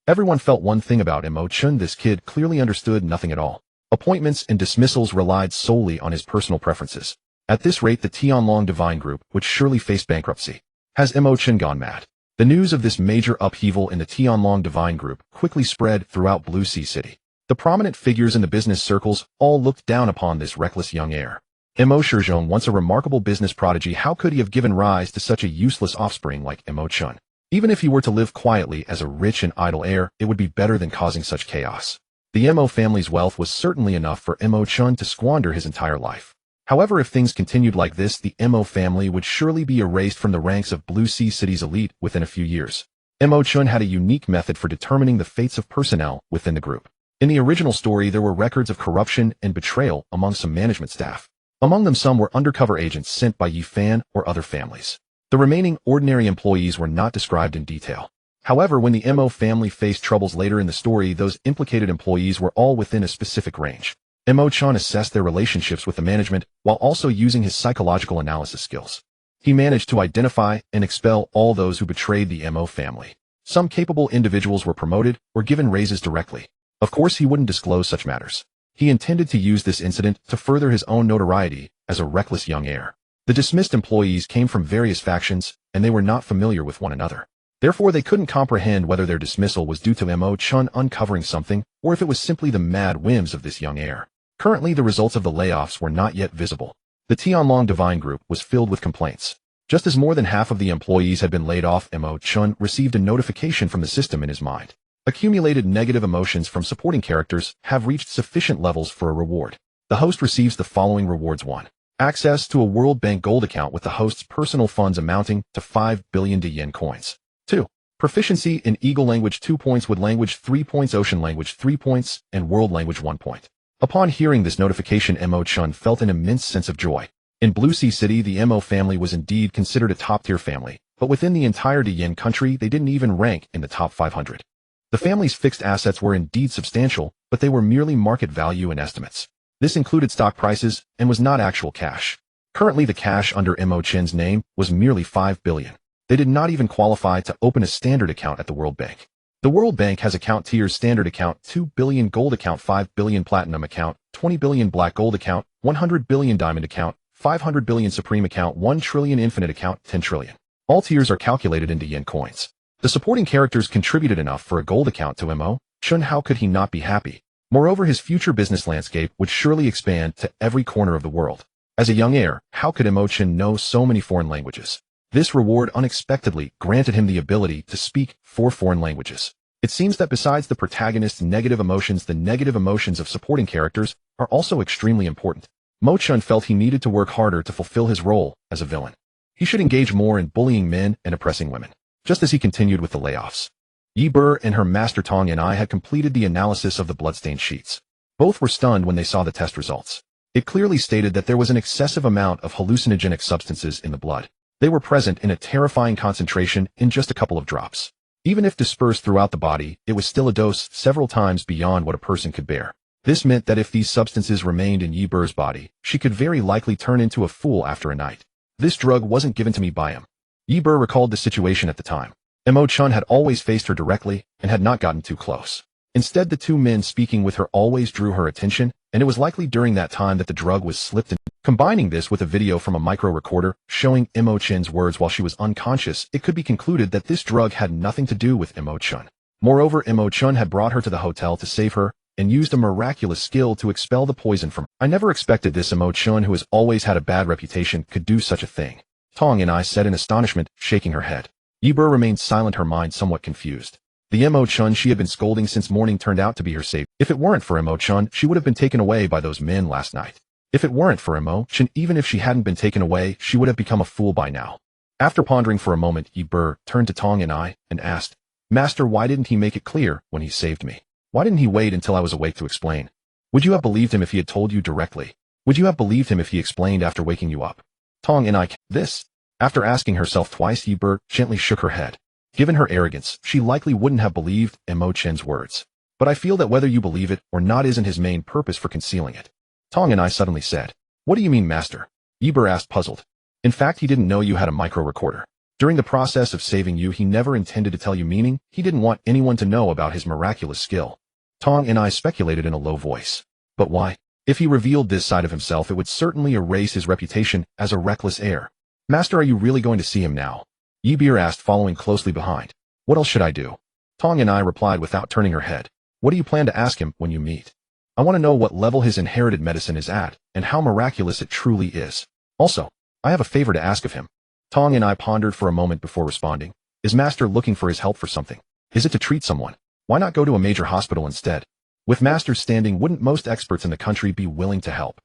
Everyone felt one thing about Mo Chen: this kid clearly understood nothing at all. Appointments and dismissals relied solely on his personal preferences. At this rate, the Tianlong Divine Group would surely face bankruptcy. Has Mo Chen gone mad? The news of this major upheaval in the Tianlong Divine Group quickly spread throughout Blue Sea City. The prominent figures in the business circles all looked down upon this reckless young heir. Mo Shizhong, once a remarkable business prodigy, how could he have given rise to such a useless offspring like Mo Chen? Even if he were to live quietly as a rich and idle heir, it would be better than causing such chaos. The Mo family's wealth was certainly enough for Mo Chen to squander his entire life. However, if things continued like this, the Mo family would surely be erased from the ranks of Blue Sea City's elite within a few years. Mo Chen had a unique method for determining the fates of personnel within the group. In the original story, there were records of corruption and betrayal among some management staff. Among them, some were undercover agents sent by Yi Fan or other families. The remaining ordinary employees were not described in detail. However, when the Mo family faced troubles later in the story, those implicated employees were all within a specific range. Mo Chen assessed their relationships with the management while also using his psychological analysis skills. He managed to identify and expel all those who betrayed the Mo family. Some capable individuals were promoted or given raises directly. Of course, he wouldn't disclose such matters. He intended to use this incident to further his own notoriety as a reckless young heir. The dismissed employees came from various factions, and they were not familiar with one another. Therefore, they couldn't comprehend whether their dismissal was due to Mo Chen uncovering something, or if it was simply the mad whims of this young heir. Currently, the results of the layoffs were not yet visible. The Tianlong Divine Group was filled with complaints. Just as more than half of the employees had been laid off, Mo Chen received a notification from the system in his mind. Accumulated negative emotions from supporting characters have reached sufficient levels for a reward. The host receives the following rewards. 1. Access to a World Bank gold account with the host's personal funds amounting to 5 billion yen coins. 2. Proficiency in Eagle language 2 points, Wood language 3 points, Ocean language 3 points, and World language 1 point. Upon hearing this notification, Mo Chen felt an immense sense of joy. In Blue Sea City, the Mo family was indeed considered a top-tier family, but within the entire Yen country, they didn't even rank in the top 500. The family's fixed assets were indeed substantial, but they were merely market value and estimates. This included stock prices and was not actual cash. Currently, the cash under Mo Chen's name was merely 5 billion. They did not even qualify to open a standard account at the World Bank. The World Bank has account tiers: standard account, 2 billion gold account, 5 billion platinum account, 20 billion black gold account, 100 billion diamond account, 500 billion supreme account, 1 trillion infinite account, 10 trillion. All tiers are calculated into yen coins. The supporting characters contributed enough for a gold account to Mo Chen. How could he not be happy? Moreover, his future business landscape would surely expand to every corner of the world. As a young heir, how could Mo Chen know so many foreign languages? This reward unexpectedly granted him the ability to speak 4 foreign languages. It seems that besides the protagonist's negative emotions, the negative emotions of supporting characters are also extremely important. Mo Chen felt he needed to work harder to fulfill his role as a villain. He should engage more in bullying men and oppressing women. Just as he continued with the layoffs, Yi Ber and her master Tong and I had completed the analysis of the bloodstained sheets. Both were stunned when they saw the test results. It clearly stated that there was an excessive amount of hallucinogenic substances in the blood. They were present in a terrifying concentration in just a couple of drops. Even if dispersed throughout the body, it was still a dose several times beyond what a person could bear. This meant that if these substances remained in Yi Ber's body, she could very likely turn into a fool after a night. This drug wasn't given to me by him. Yi Ber recalled the situation at the time. Mo Chen had always faced her directly and had not gotten too close. Instead, the two men speaking with her always drew her attention, and it was likely during that time that the drug was slipped in. Combining this with a video from a micro recorder showing Mo Chen's words while she was unconscious, it could be concluded that this drug had nothing to do with Mo Chen. Moreover, Mo Chen had brought her to the hotel to save her and used a miraculous skill to expel the poison from her. I never expected this Mo Chen, who has always had a bad reputation, could do such a thing. Tong and I said in astonishment, shaking her head. Yi Ber remained silent, her mind somewhat confused. The Mo Chen she had been scolding since morning turned out to be her savior. If it weren't for Mo Chen, she would have been taken away by those men last night. If it weren't for Mo Chen, even if she hadn't been taken away, she would have become a fool by now. After pondering for a moment, Yi Ber turned to Tong and I and asked, "Master, why didn't he make it clear when he saved me? Why didn't he wait until I was awake to explain? Would you have believed him if he had told you directly? Would you have believed him if he explained after waking you up?" Tong and I, this. After asking herself twice, Yi Ber gently shook her head. Given her arrogance, she likely wouldn't have believed Mo Chen's words. But I feel that whether you believe it or not isn't his main purpose for concealing it. Tong and I suddenly said, "What do you mean, master?" Yi Ber asked, puzzled. "In fact, he didn't know you had a micro recorder. During the process of saving you, he never intended to tell you, meaning he didn't want anyone to know about his miraculous skill." Tong and I speculated in a low voice. But why? If he revealed this side of himself, it would certainly erase his reputation as a reckless heir. "Master, are you really going to see him now?" Yi Ber asked, following closely behind. "What else should I do?" Tong and I replied without turning her head. "What do you plan to ask him when you meet? I want to know what level his inherited medicine is at, and how miraculous it truly is. Also, I have a favor to ask of him." Tong and I pondered for a moment before responding. "Is Master looking for his help for something? Is it to treat someone? Why not go to a major hospital instead? With Master's standing, wouldn't most experts in the country be willing to help?"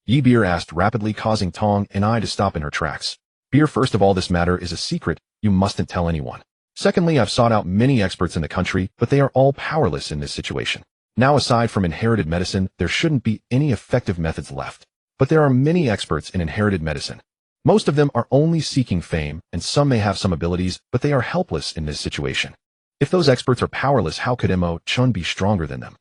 Yi Ber asked rapidly, causing Tong and I to stop in her tracks. "Beer, first of all, this matter is a secret. You mustn't tell anyone. Secondly, I've sought out many experts in the country, but they are all powerless in this situation. Now, aside from inherited medicine, there shouldn't be any effective methods left. But there are many experts in inherited medicine. Most of them are only seeking fame, and some may have some abilities, but they are helpless in this situation. If those experts are powerless, how could Mo Chen be stronger than them?"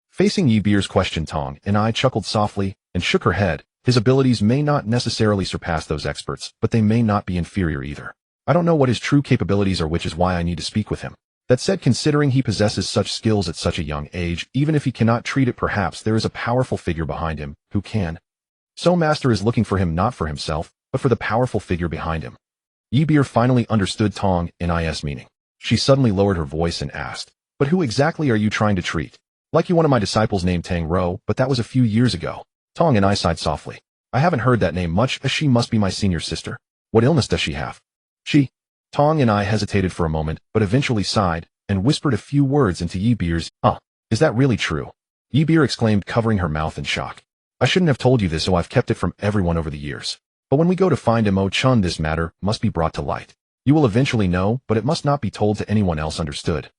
Facing Yi Ber's question, Tong and I chuckled softly and shook her head, His abilities may not necessarily surpass those experts, but they may not be inferior either. I don't know what his true capabilities are, which is why I need to speak with him. That said, considering he possesses such skills at such a young age, even if he cannot treat it, perhaps there is a powerful figure behind him who can. So Master is looking for him not for himself, but for the powerful figure behind him. Ybir finally understood Tong Ni's meaning. She suddenly lowered her voice and asked, "But who exactly are you trying to treat?" "Like you, one of my disciples named Tang Ro, but that was a few years ago." Tong Ni sighed softly. "I haven't heard that name much, as she must be my senior sister. What illness does she have?" "She." Tong Ni hesitated for a moment, but eventually sighed, and whispered a few words into Ybir's. Is that really true?" Ybir exclaimed, covering her mouth in shock. "I shouldn't have told you this, so I've kept it from everyone over the years. But when we go to find Mo Chen, this matter must be brought to light. You will eventually know, but it must not be told to anyone else, understood?"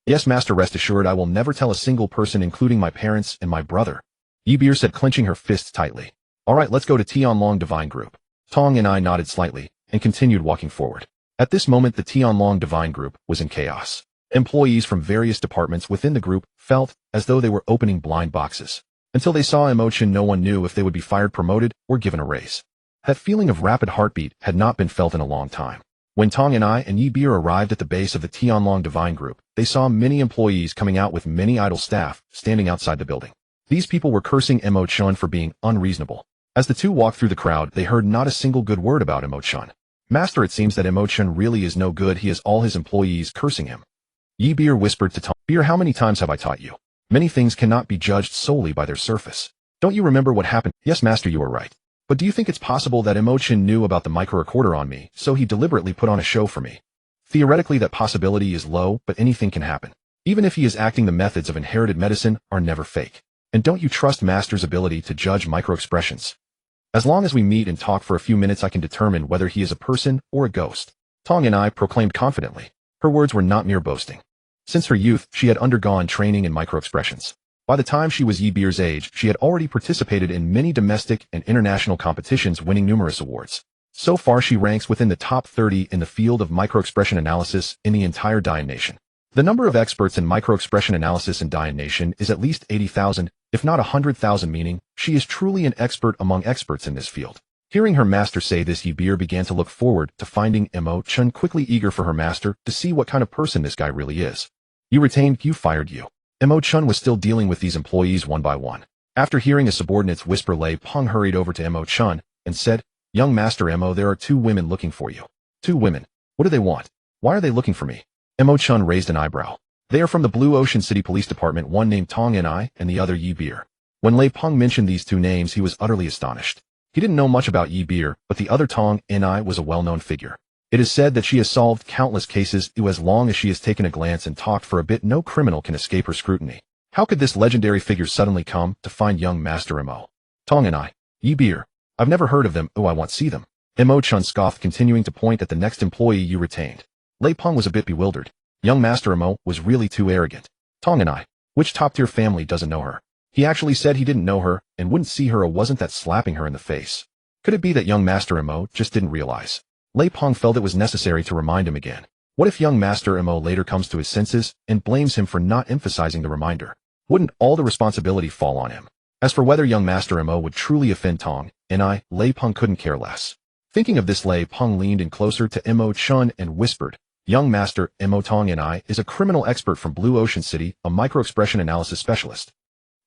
"Yes, Master, rest assured I will never tell a single person, including my parents and my brother," Ybir said, clenching her fists tightly. "All right, let's go to Tianlong Divine Group." Tong Ni nodded slightly, and continued walking forward. At this moment, the Tianlong Divine Group was in chaos. Employees from various departments within the group felt as though they were opening blind boxes. Until they saw Mo Chen, no one knew if they would be fired, promoted, or given a raise. That feeling of rapid heartbeat had not been felt in a long time. When Tong Ni and Ybir arrived at the base of the Tianlong Divine Group, they saw many employees coming out with many idle staff standing outside the building. These people were cursing Mo Chen for being unreasonable. As the two walked through the crowd, they heard not a single good word about Mo Chen. "Master, it seems that Mo Chen really is no good. He has all his employees cursing him." Ybir whispered to Tong. "Ybir, how many times have I taught you? Many things cannot be judged solely by their surface. Don't you remember what happened?" "Yes, Master, you are right. But do you think it's possible that Mo Chen knew about the micro-recorder on me, so he deliberately put on a show for me?" "Theoretically, that possibility is low, but anything can happen. Even if he is acting, the methods of inherited medicine are never fake. And don't you trust Master's ability to judge micro-expressions? As long as we meet and talk for a few minutes, I can determine whether he is a person or a ghost," Tong Ni proclaimed confidently. Her words were not mere boasting. Since her youth, she had undergone training in micro-expressions. By the time she was Ybir's age, she had already participated in many domestic and international competitions, winning numerous awards. So far, she ranks within the top 30 in the field of micro-expression analysis in the entire Dian Nation. The number of experts in micro-expression analysis in Dian Nation is at least 80,000, if not 100,000, meaning she is truly an expert among experts in this field. Hearing her master say this, Ybir began to look forward to finding Mo Chen, quickly eager for her master to see what kind of person this guy really is. "You retained, you fired you." Mo Chen was still dealing with these employees one by one. After hearing a subordinate's whisper, Lei Peng hurried over to Mo Chen and said, "Young Master Mo, there are 2 women looking for you." "2 women? What do they want? Why are they looking for me?" Mo Chen raised an eyebrow. "They are from the Blue Ocean City Police Department, one named Tong Ni and the other Ybir." When Lei Peng mentioned these 2 names, he was utterly astonished. He didn't know much about Ybir, but the other Tong Ni was a well-known figure. It is said that she has solved countless cases. As long as she has taken a glance and talked for a bit, no criminal can escape her scrutiny. How could this legendary figure suddenly come to find young Master Mo? "Tong Ni, Ybir. I've never heard of them. Oh, I want to see them." Mo Chen scoffed, continuing to point at the next employee. "You retained." Lei Peng was a bit bewildered. Young Master Mo was really too arrogant. "Tong Ni, which top-tier family doesn't know her?" He actually said he didn't know her and wouldn't see her, or wasn't that slapping her in the face? Could it be that young Master Mo just didn't realize? Lei Peng felt it was necessary to remind him again. What if young Master Mo later comes to his senses and blames him for not emphasizing the reminder? Wouldn't all the responsibility fall on him? As for whether young Master Mo would truly offend Tong Ni, Lei Peng couldn't care less. Thinking of this, Lei Peng leaned in closer to Mo Chen and whispered, "Young Master Mo, Tong Ni is a criminal expert from Blue Ocean City, a micro-expression analysis specialist.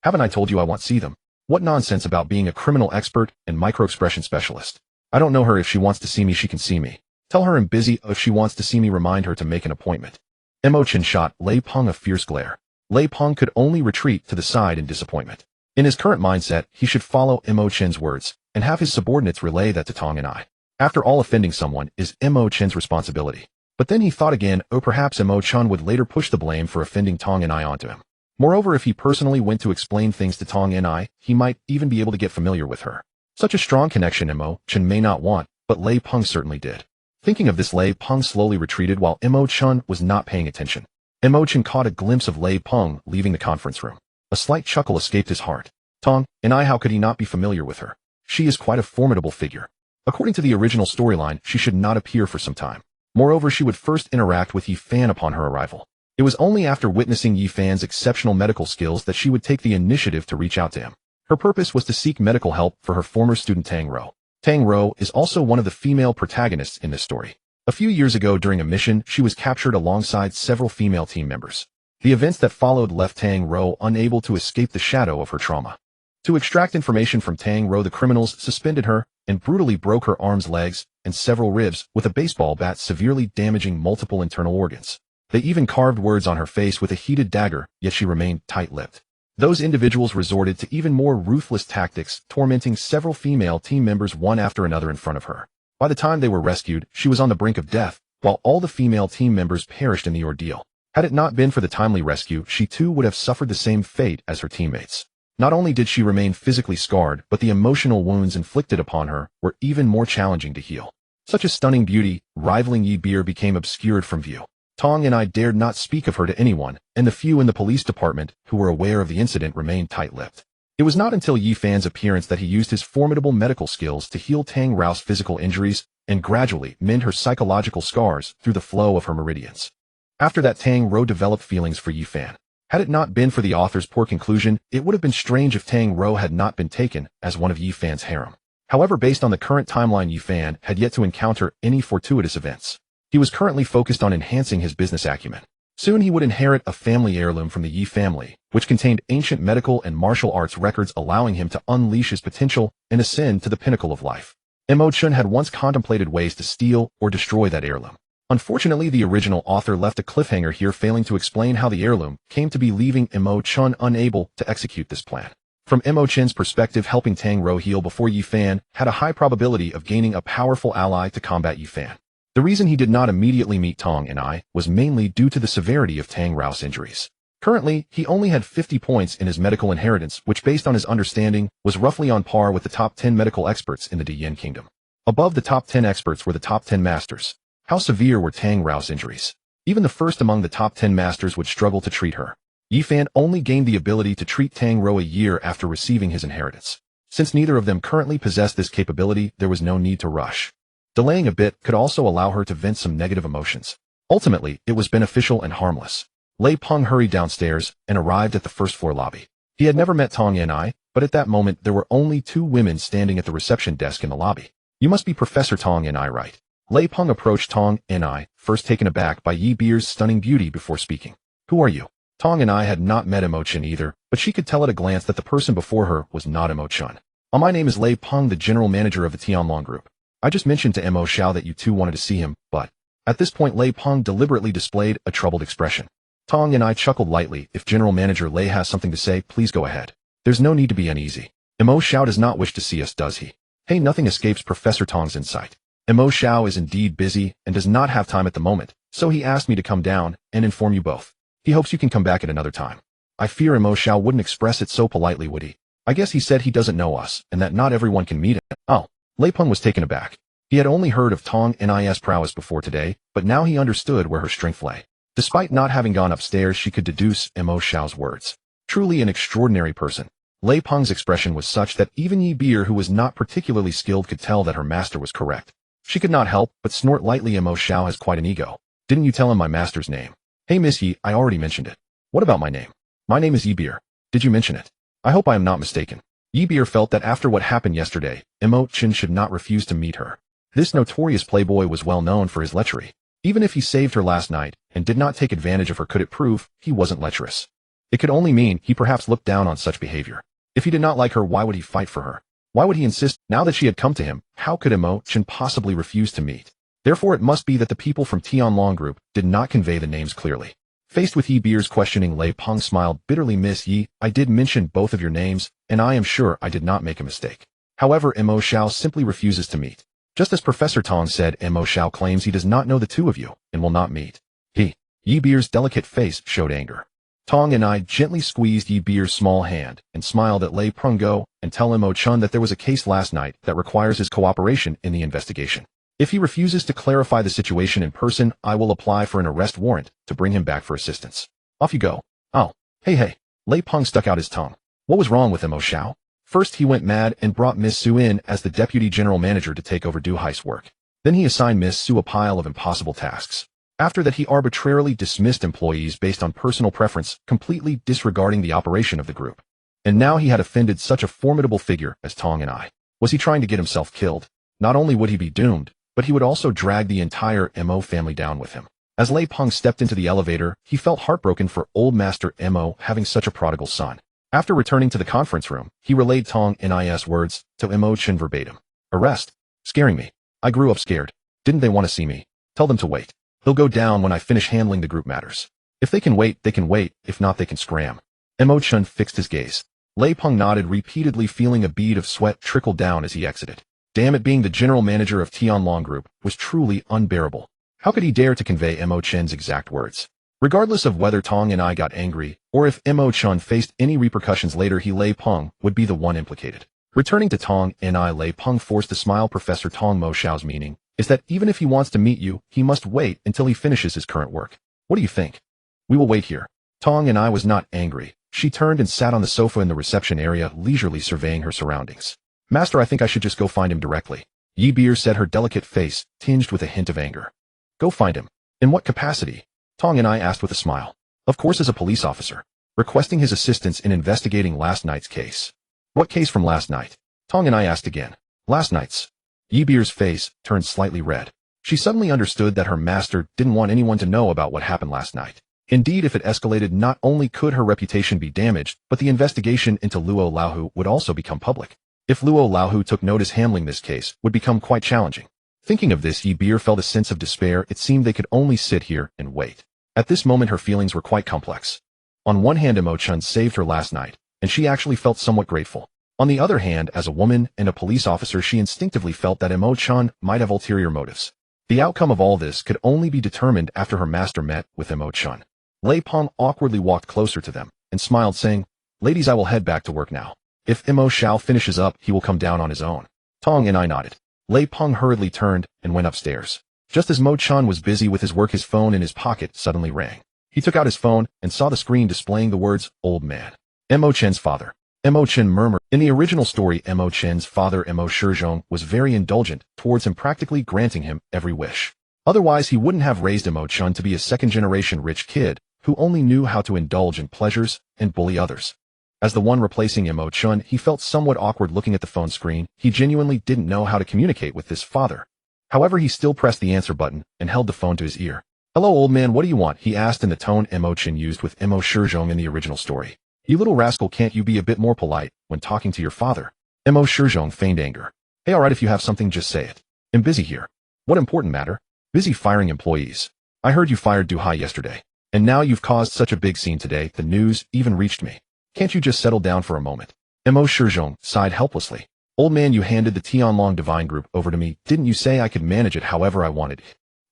Haven't I told you I want to see them? What nonsense about being a criminal expert and micro-expression specialist? I don't know her. If she wants to see me, she can see me. Tell her I'm busy. If she wants to see me, remind her to make an appointment." Mo Chen shot Lei Peng a fierce glare. Lei Peng could only retreat to the side in disappointment. In his current mindset, he should follow Mo Chen's words and have his subordinates relay that to Tong Ni. After all, offending someone is Mo Chen's responsibility. But then he thought again, perhaps Mo Chen would later push the blame for offending Tong Ni onto him. Moreover, if he personally went to explain things to Tong Ni, he might even be able to get familiar with her. Such a strong connection Mo Chen may not want, but Lei Peng certainly did. Thinking of this, Lei Peng slowly retreated while Mo Chen was not paying attention. Mo Chen caught a glimpse of Lei Peng leaving the conference room. A slight chuckle escaped his heart. Tong Ni, how could he not be familiar with her? She is quite a formidable figure. According to the original storyline, she should not appear for some time. Moreover, she would first interact with Yi Fan upon her arrival. It was only after witnessing Yi Fan's exceptional medical skills that she would take the initiative to reach out to him. Her purpose was to seek medical help for her former student Tang Ro. Tang Ro is also one of the female protagonists in this story. A few years ago during a mission, she was captured alongside several female team members. The events that followed left Tang Ro unable to escape the shadow of her trauma. To extract information from Tang Ro, the criminals suspended her and brutally broke her arms, legs, and several ribs with a baseball bat, severely damaging multiple internal organs. They even carved words on her face with a heated dagger, yet she remained tight-lipped. Those individuals resorted to even more ruthless tactics, tormenting several female team members one after another in front of her. By the time they were rescued, she was on the brink of death, while all the female team members perished in the ordeal. Had it not been for the timely rescue, she too would have suffered the same fate as her teammates. Not only did she remain physically scarred, but the emotional wounds inflicted upon her were even more challenging to heal. Such a stunning beauty, rivaling Yi Beer, became obscured from view. Tong and I dared not speak of her to anyone, and the few in the police department who were aware of the incident remained tight-lipped. It was not until Yi Fan's appearance that he used his formidable medical skills to heal Tang Rao's physical injuries and gradually mend her psychological scars through the flow of her meridians. After that, Tang Ro developed feelings for Yi Fan. Had it not been for the author's poor conclusion, it would have been strange if Tang Ro had not been taken as one of Yi Fan's harem. However, based on the current timeline, Yi Fan had yet to encounter any fortuitous events. He was currently focused on enhancing his business acumen. Soon he would inherit a family heirloom from the Yi family, which contained ancient medical and martial arts records, allowing him to unleash his potential and ascend to the pinnacle of life. Mo Chen had once contemplated ways to steal or destroy that heirloom. Unfortunately, the original author left a cliffhanger here, failing to explain how the heirloom came to be, leaving Mo Chen unable to execute this plan. From Mo Chen's perspective, helping Tang Ro heal before Yi Fan had a high probability of gaining a powerful ally to combat Yi Fan. The reason he did not immediately meet Tong and I was mainly due to the severity of Tang Rao's injuries. Currently, he only had 50 points in his medical inheritance, which based on his understanding was roughly on par with the top 10 medical experts in the Diyan Kingdom. Above the top 10 experts were the top 10 masters. How severe were Tang Rao's injuries? Even the first among the top 10 masters would struggle to treat her. Yi Fan only gained the ability to treat Tang Ro a year after receiving his inheritance. Since neither of them currently possessed this capability, there was no need to rush. Delaying a bit could also allow her to vent some negative emotions. Ultimately, it was beneficial and harmless. Lei Peng hurried downstairs and arrived at the first-floor lobby. He had never met Tong and I, but at that moment there were only two women standing at the reception desk in the lobby. "You must be Professor Tong and I, right?" Lei Peng approached Tong and I, first taken aback by Yi Beer's stunning beauty before speaking. "Who are you?" Tong and I had not met Mo Chen either, but she could tell at a glance that the person before her was not Mo Chen. "My name is Lei Peng, the general manager of the Tianlong Group. I just mentioned to Mo Xiao that you two wanted to see him, but..." At this point, Lei Peng deliberately displayed a troubled expression. Tong and I chuckled lightly. "If General Manager Lei has something to say, please go ahead. There's no need to be uneasy. Mo Xiao does not wish to see us, does he?" Hey, nothing escapes Professor Tong's insight. Mo Xiao is indeed busy and does not have time at the moment, so he asked me to come down and inform you both. He hopes you can come back at another time. I fear Mo Xiao wouldn't express it so politely, would he? I guess he said he doesn't know us and that not everyone can meet him. Oh, Lei Peng was taken aback. He had only heard of Tong and I's prowess before today, but now he understood where her strength lay. Despite not having gone upstairs, she could deduce Mo Xiao's words. Truly an extraordinary person. Lei Peng's expression was such that even Yi Beer, who was not particularly skilled, could tell that her master was correct. She could not help but snort lightly. "Mo Xiao has quite an ego. Didn't you tell him my master's name?" "Hey Miss Yi, I already mentioned it." "What about my name?" "My name is Yi Beer. Did you mention it?" "I hope I am not mistaken." Yi Beer felt that after what happened yesterday, Mo Chen should not refuse to meet her. This notorious playboy was well known for his lechery. Even if he saved her last night and did not take advantage of her, could it prove he wasn't lecherous? It could only mean he perhaps looked down on such behavior. If he did not like her, why would he fight for her? Why would he insist? Now that she had come to him, how could Mo Chen possibly refuse to meet? Therefore, it must be that the people from Tianlong Group did not convey the names clearly. Faced with Yi Beer's questioning, Lei Peng smiled bitterly. "Miss Yi, I did mention both of your names, and I am sure I did not make a mistake. However, Mo Xiao simply refuses to meet. Just as Professor Tong said, Mo Xiao claims he does not know the two of you and will not meet." Yi Beer's delicate face showed anger. Tong and I gently squeezed Yi Beer's small hand and smiled at Lei Peng. "Go and tell Mo Chen that there was a case last night that requires his cooperation in the investigation. If he refuses to clarify the situation in person, I will apply for an arrest warrant to bring him back for assistance. Off you go." "Oh, hey. Lei Peng stuck out his tongue. What was wrong with Mo Xiao? First he went mad and brought Miss Su in as the deputy general manager to take over Du Hai's work. Then he assigned Miss Su a pile of impossible tasks. After that he arbitrarily dismissed employees based on personal preference, completely disregarding the operation of the group. And now he had offended such a formidable figure as Tong and I. Was he trying to get himself killed? Not only would he be doomed, but he would also drag the entire Mo family down with him. As Lei Peng stepped into the elevator, he felt heartbroken for old Master Mo having such a prodigal son. After returning to the conference room, he relayed Tong and I's words to Mo Chen verbatim. Arrest. Scaring me. I grew up scared. Didn't they want to see me? Tell them to wait. They'll go down when I finish handling the group matters. If they can wait, they can wait. If not, they can scram. Mo Chen fixed his gaze. Lei Peng nodded repeatedly, feeling a bead of sweat trickle down as he exited. Damn it, being the general manager of Tianlong Group was truly unbearable. How could he dare to convey Mo Chen's exact words? Regardless of whether Tong and I got angry, or if Mo Chen faced any repercussions later, Lei Peng would be the one implicated. Returning to Tong and I, Lei Peng forced a smile. Professor Tong Mo Xiao's meaning is that even if he wants to meet you, he must wait until he finishes his current work. What do you think? We will wait here. Tong and I was not angry. She turned and sat on the sofa in the reception area, leisurely surveying her surroundings. Master, I think I should just go find him directly. Yi Beer said, her delicate face tinged with a hint of anger. Go find him. In what capacity? Tong and I asked with a smile. Of course, as a police officer, requesting his assistance in investigating last night's case. What case from last night? Tong and I asked again. Last night's. Yi Beer's face turned slightly red. She suddenly understood that her master didn't want anyone to know about what happened last night. Indeed, if it escalated, not only could her reputation be damaged, but the investigation into Luo Laohu would also become public. If Luo Laohu took notice, handling this case would become quite challenging. Thinking of this, Yi Beer felt a sense of despair. It seemed they could only sit here and wait. At this moment, her feelings were quite complex. On one hand, Mo Chen saved her last night, and she actually felt somewhat grateful. On the other hand, as a woman and a police officer, she instinctively felt that Mo Chen might have ulterior motives. The outcome of all this could only be determined after her master met with Mo Chen. Lei Peng awkwardly walked closer to them and smiled, saying, Ladies, I will head back to work now. If Mo Xiao finishes up, he will come down on his own. Tong and I nodded. Lei Peng hurriedly turned and went upstairs. Just as Mo Chen was busy with his work, his phone in his pocket suddenly rang. He took out his phone and saw the screen displaying the words, Old Man. Mo Chen's father. Mo Chen murmured. In the original story, Mo Chen's father, Mo Shizhong, was very indulgent towards him, practically granting him every wish. Otherwise, he wouldn't have raised Mo Chen to be a second-generation rich kid who only knew how to indulge in pleasures and bully others. As the one replacing Mo Chen, he felt somewhat awkward looking at the phone screen. He genuinely didn't know how to communicate with this father. However, he still pressed the answer button and held the phone to his ear. Hello, old man, what do you want? He asked in the tone Mo Chen used with Mo Shizhong in the original story. You little rascal, can't you be a bit more polite when talking to your father? Mo Shizhong feigned anger. Hey, alright, if you have something, just say it. I'm busy here. What important matter? Busy firing employees. I heard you fired Du Hai yesterday. And now you've caused such a big scene today, the news even reached me. Can't you just settle down for a moment? Mo Shizhong sighed helplessly. Old man, you handed the Tianlong Divine Group over to me. Didn't you say I could manage it however I wanted?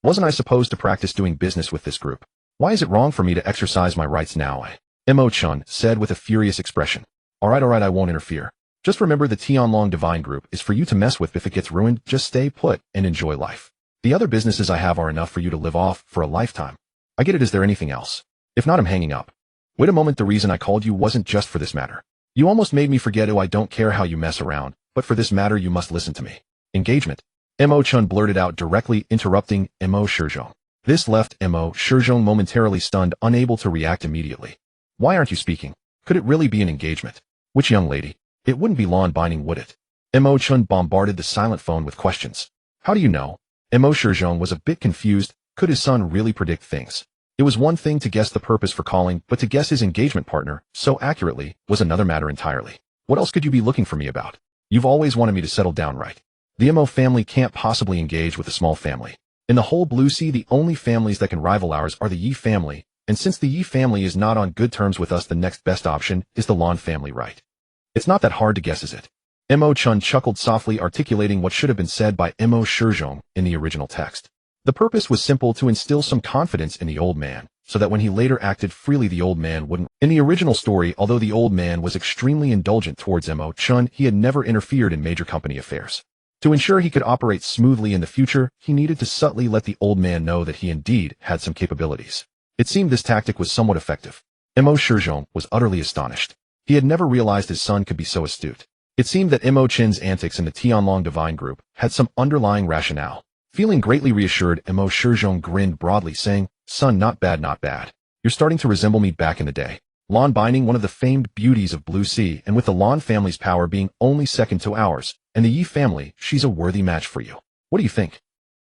Wasn't I supposed to practice doing business with this group? Why is it wrong for me to exercise my rights now? Mo Chen said with a furious expression. Alright, I won't interfere. Just remember, the Tianlong Divine Group is for you to mess with. If it gets ruined, just stay put and enjoy life. The other businesses I have are enough for you to live off for a lifetime. I get it. Is there anything else? If not, I'm hanging up. Wait a moment, the reason I called you wasn't just for this matter. You almost made me forget. I don't care how you mess around, but for this matter you must listen to me. Engagement. Mo Chen blurted out, directly interrupting Mo Shizhong. This left Mo Shizhong momentarily stunned, unable to react immediately. Why aren't you speaking? Could it really be an engagement? Which young lady? It wouldn't be law-binding, would it? Mo Chen bombarded the silent phone with questions. How do you know? Mo Shizhong was a bit confused. Could his son really predict things? It was one thing to guess the purpose for calling, but to guess his engagement partner so accurately was another matter entirely. What else could you be looking for me about? You've always wanted me to settle down, right? The Mo family can't possibly engage with a small family. In the whole Blue Sea, the only families that can rival ours are the Yi family, and since the Yi family is not on good terms with us, the next best option is the Lan family, right? It's not that hard to guess, is it? Mo Chen chuckled softly, articulating what should have been said by Mo Shizhong in the original text. The purpose was simple: to instill some confidence in the old man, so that when he later acted freely, the old man wouldn't. In the original story, although the old man was extremely indulgent towards Mo Chen, he had never interfered in major company affairs. To ensure he could operate smoothly in the future, he needed to subtly let the old man know that he indeed had some capabilities. It seemed this tactic was somewhat effective. Mo Shizhong was utterly astonished. He had never realized his son could be so astute. It seemed that Mo Chen's antics in the Tianlong Divine Group had some underlying rationale. Feeling greatly reassured, Mo Shizhong grinned broadly, saying, Son, not bad, not bad. You're starting to resemble me back in the day. Lan Binding, one of the famed beauties of Blue Sea, and with the Lan family's power being only second to ours, and the Yi family, she's a worthy match for you. What do you think?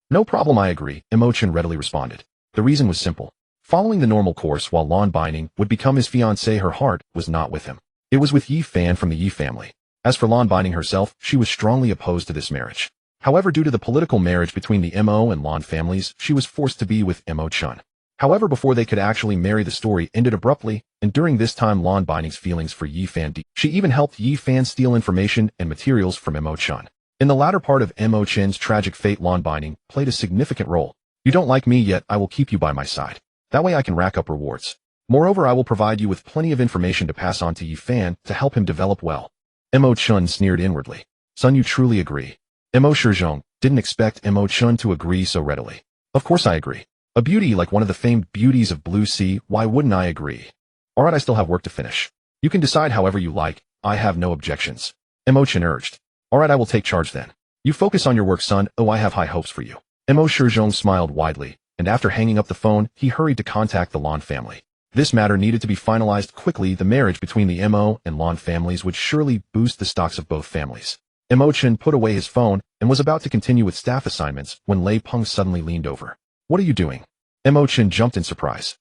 No problem, I agree, Mo Chen readily responded. The reason was simple. Following the normal course while Lan Binding would become his fiancée, her heart was not with him. It was with Yi Fan from the Yi family. As for Lan Binding herself, she was strongly opposed to this marriage. However, due to the political marriage between the Mo and Lan families, she was forced to be with Mo Chen. However, before they could actually marry, the story ended abruptly, and during this time Lan Binding's feelings for Yi Fan deepened. She even helped Yi Fan steal information and materials from Mo Chen. In the latter part of Mo Chen's tragic fate, Lan Binding played a significant role. You don't like me yet, I will keep you by my side. That way I can rack up rewards. Moreover, I will provide you with plenty of information to pass on to Yi Fan to help him develop well. Mo Chen sneered inwardly. Son, you truly agree? Mo Shizhong didn't expect Mo Chen to agree so readily. Of course I agree. A beauty like one of the famed beauties of Blue Sea, why wouldn't I agree? Alright, I still have work to finish. You can decide however you like, I have no objections. Mo Chen urged. Alright, I will take charge then. You focus on your work, son, I have high hopes for you. Mo Shizhong smiled widely, and after hanging up the phone, he hurried to contact the Lan family. This matter needed to be finalized quickly. The marriage between the Mo and Lan families would surely boost the stocks of both families. Mo Chen put away his phone and was about to continue with staff assignments when Lei Peng suddenly leaned over. What are you doing? Mo Chen jumped in surprise.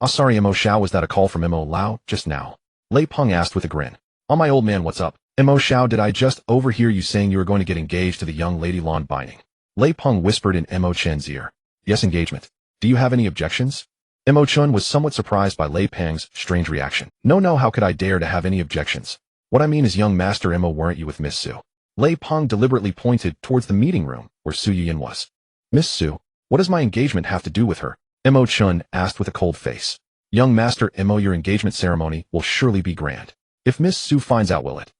Sorry, Mo Xiao, was that a call from Mo Lao just now? Lei Peng asked with a grin. My old man, what's up? Mo Xiao, did I just overhear you saying you were going to get engaged to the young lady Lan Binding? Lei Peng whispered in Mo Chen's ear. Yes, engagement. Do you have any objections? Mo Chen was somewhat surprised by Lei Peng's strange reaction. No, how could I dare to have any objections? What I mean is, young master Mo, weren't you with Miss Su? Lei Peng deliberately pointed towards the meeting room where Su Yiyan was. Miss Su? What does my engagement have to do with her? Mo Chen asked with a cold face. Young master Mo, your engagement ceremony will surely be grand. If Miss Su finds out, will it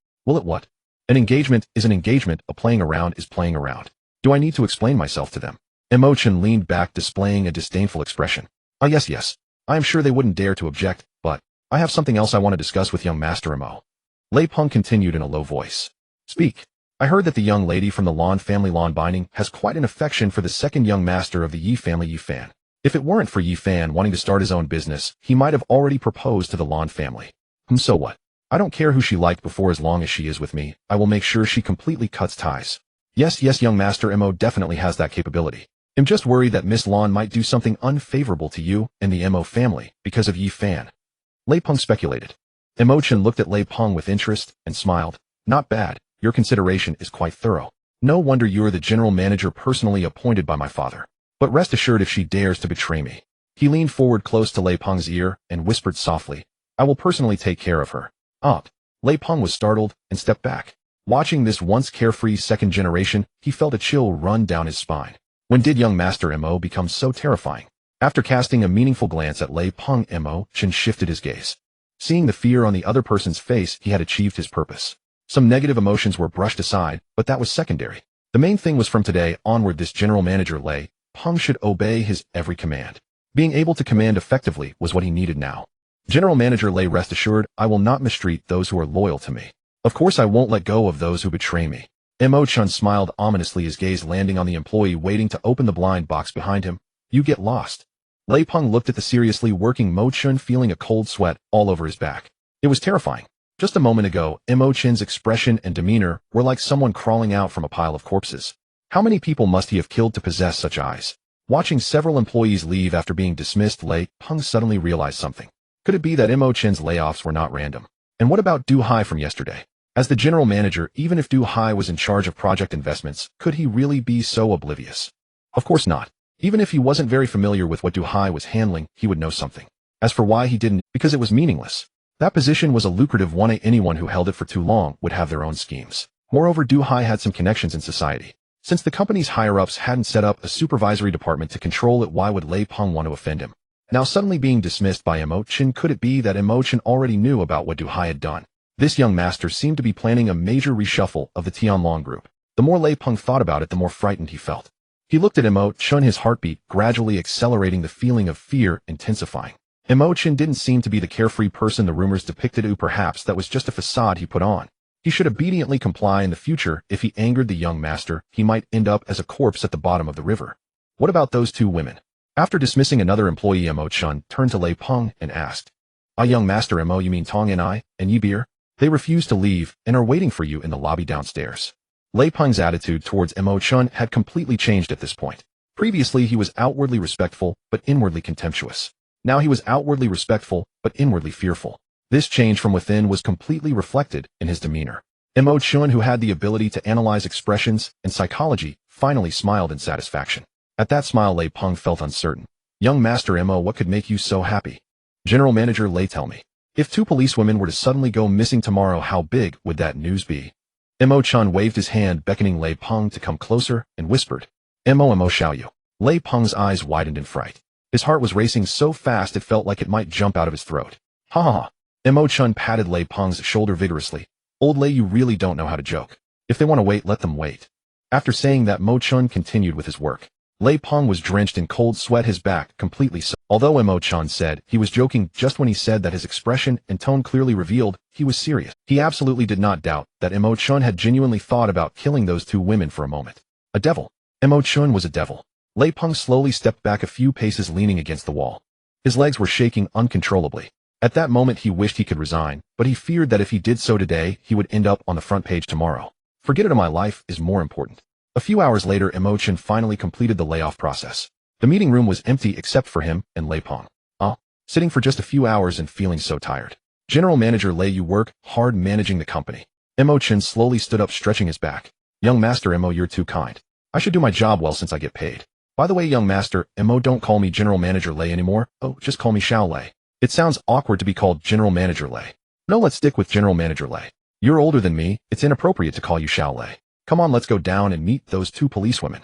what? An engagement is an engagement, a playing around is playing around. Do I need to explain myself to them? Mo Chen leaned back, displaying a disdainful expression. Yes. I am sure they wouldn't dare to object, but I have something else I want to discuss with young master Mo. Lei Peng continued in a low voice. Speak. I heard that the young lady from the Lan family, Lan Binding, has quite an affection for the second young master of the Yi family, Yi Fan. If it weren't for Yi Fan wanting to start his own business, he might have already proposed to the Lan family. So what? I don't care who she liked before, as long as she is with me, I will make sure she completely cuts ties. Yes, young master Mo definitely has that capability. I'm just worried that Miss Lan might do something unfavorable to you and the Mo family because of Yi Fan. Lei Peng speculated. Mo Chen looked at Lei Peng with interest and smiled. Not bad, your consideration is quite thorough. No wonder you're the general manager personally appointed by my father. But rest assured, if she dares to betray me. He leaned forward close to Lei Peng's ear and whispered softly, I will personally take care of her. Lei Peng was startled and stepped back. Watching this once carefree second generation, he felt a chill run down his spine. When did young master Mo become so terrifying? After casting a meaningful glance at Lei Peng, Mo Chen shifted his gaze. Seeing the fear on the other person's face, he had achieved his purpose. Some negative emotions were brushed aside, but that was secondary. The main thing was, from today onward, this general manager Lei Peng should obey his every command. Being able to command effectively was what he needed now. General Manager Lei, rest assured, I will not mistreat those who are loyal to me. Of course, I won't let go of those who betray me. Mo Chen smiled ominously, his gaze landing on the employee waiting to open the blind box behind him. You get lost. Lei Peng looked at the seriously working Mo Chen, feeling a cold sweat all over his back. It was terrifying. Just a moment ago, Mo Chen's expression and demeanor were like someone crawling out from a pile of corpses. How many people must he have killed to possess such eyes? Watching several employees leave after being dismissed, Lei Peng suddenly realized something. Could it be that Mo Chen's layoffs were not random? And what about Du Hai from yesterday? As the general manager, even if Du Hai was in charge of project investments, could he really be so oblivious? Of course not. Even if he wasn't very familiar with what Du Hai was handling, he would know something. As for why he didn't, because it was meaningless. That position was a lucrative one. Anyone who held it for too long would have their own schemes. Moreover, Du Hai had some connections in society. Since the company's higher-ups hadn't set up a supervisory department to control it, why would Lei Peng want to offend him? Now suddenly being dismissed by Mo Chen, could it be that Mo Chen already knew about what Du Hai had done? This young master seemed to be planning a major reshuffle of the Tianlong group. The more Lei Peng thought about it, the more frightened he felt. He looked at Mo Chen, his heartbeat gradually accelerating, the feeling of fear intensifying. Mo Chen didn't seem to be the carefree person the rumors depicted. Perhaps that was just a facade he put on. He should obediently comply. In the future, if he angered the young master, he might end up as a corpse at the bottom of the river. What about those two women? After dismissing another employee, Mo Chen turned to Lei Peng and asked, Ah, young Master Mo, you mean Tong and Yi Beer? They refuse to leave and are waiting for you in the lobby downstairs. Lei Peng's attitude towards Mo Chen had completely changed at this point. Previously, he was outwardly respectful, but inwardly contemptuous. Now he was outwardly respectful, but inwardly fearful. This change from within was completely reflected in his demeanor. Mo Chen, who had the ability to analyze expressions and psychology, finally smiled in satisfaction. At that smile, Lei Peng felt uncertain. Young Master Mo, what could make you so happy? General Manager Lei, tell me. If 2 policewomen were to suddenly go missing tomorrow, how big would that news be? Mo Chen waved his hand, beckoning Lei Peng to come closer, and whispered, Mo Xiaoyu. Lei Peng's eyes widened in fright. His heart was racing so fast it felt like it might jump out of his throat. Ha ha ha. Mo Chen patted Lei Peng's shoulder vigorously. Old Lei, you really don't know how to joke. If they want to wait, let them wait. After saying that, Mo Chen continued with his work. Lei Peng was drenched in cold sweat, his back completely soaked. Although Mo Chen said he was joking just when he said that, his expression and tone clearly revealed he was serious. He absolutely did not doubt that Mo Chen had genuinely thought about killing those 2 women for a moment. A devil. Mo Chen was a devil. Lei Peng slowly stepped back a few paces, leaning against the wall. His legs were shaking uncontrollably. At that moment he wished he could resign, but he feared that if he did so today, he would end up on the front page tomorrow. Forget it, my life is more important. A few hours later, Mo Chen finally completed the layoff process. The meeting room was empty except for him and Lei Peng. Sitting for just a few hours and feeling so tired. General Manager Lei, you work hard managing the company. Mo Chen slowly stood up, stretching his back. Young Master Mo, you're too kind. I should do my job well since I get paid. By the way, young Master Mo, don't call me General Manager Lei anymore. Just call me Xiao Lei. It sounds awkward to be called General Manager Lei. No, let's stick with General Manager Lei. You're older than me, it's inappropriate to call you Xiao Lei. Come on, let's go down and meet those 2 policewomen.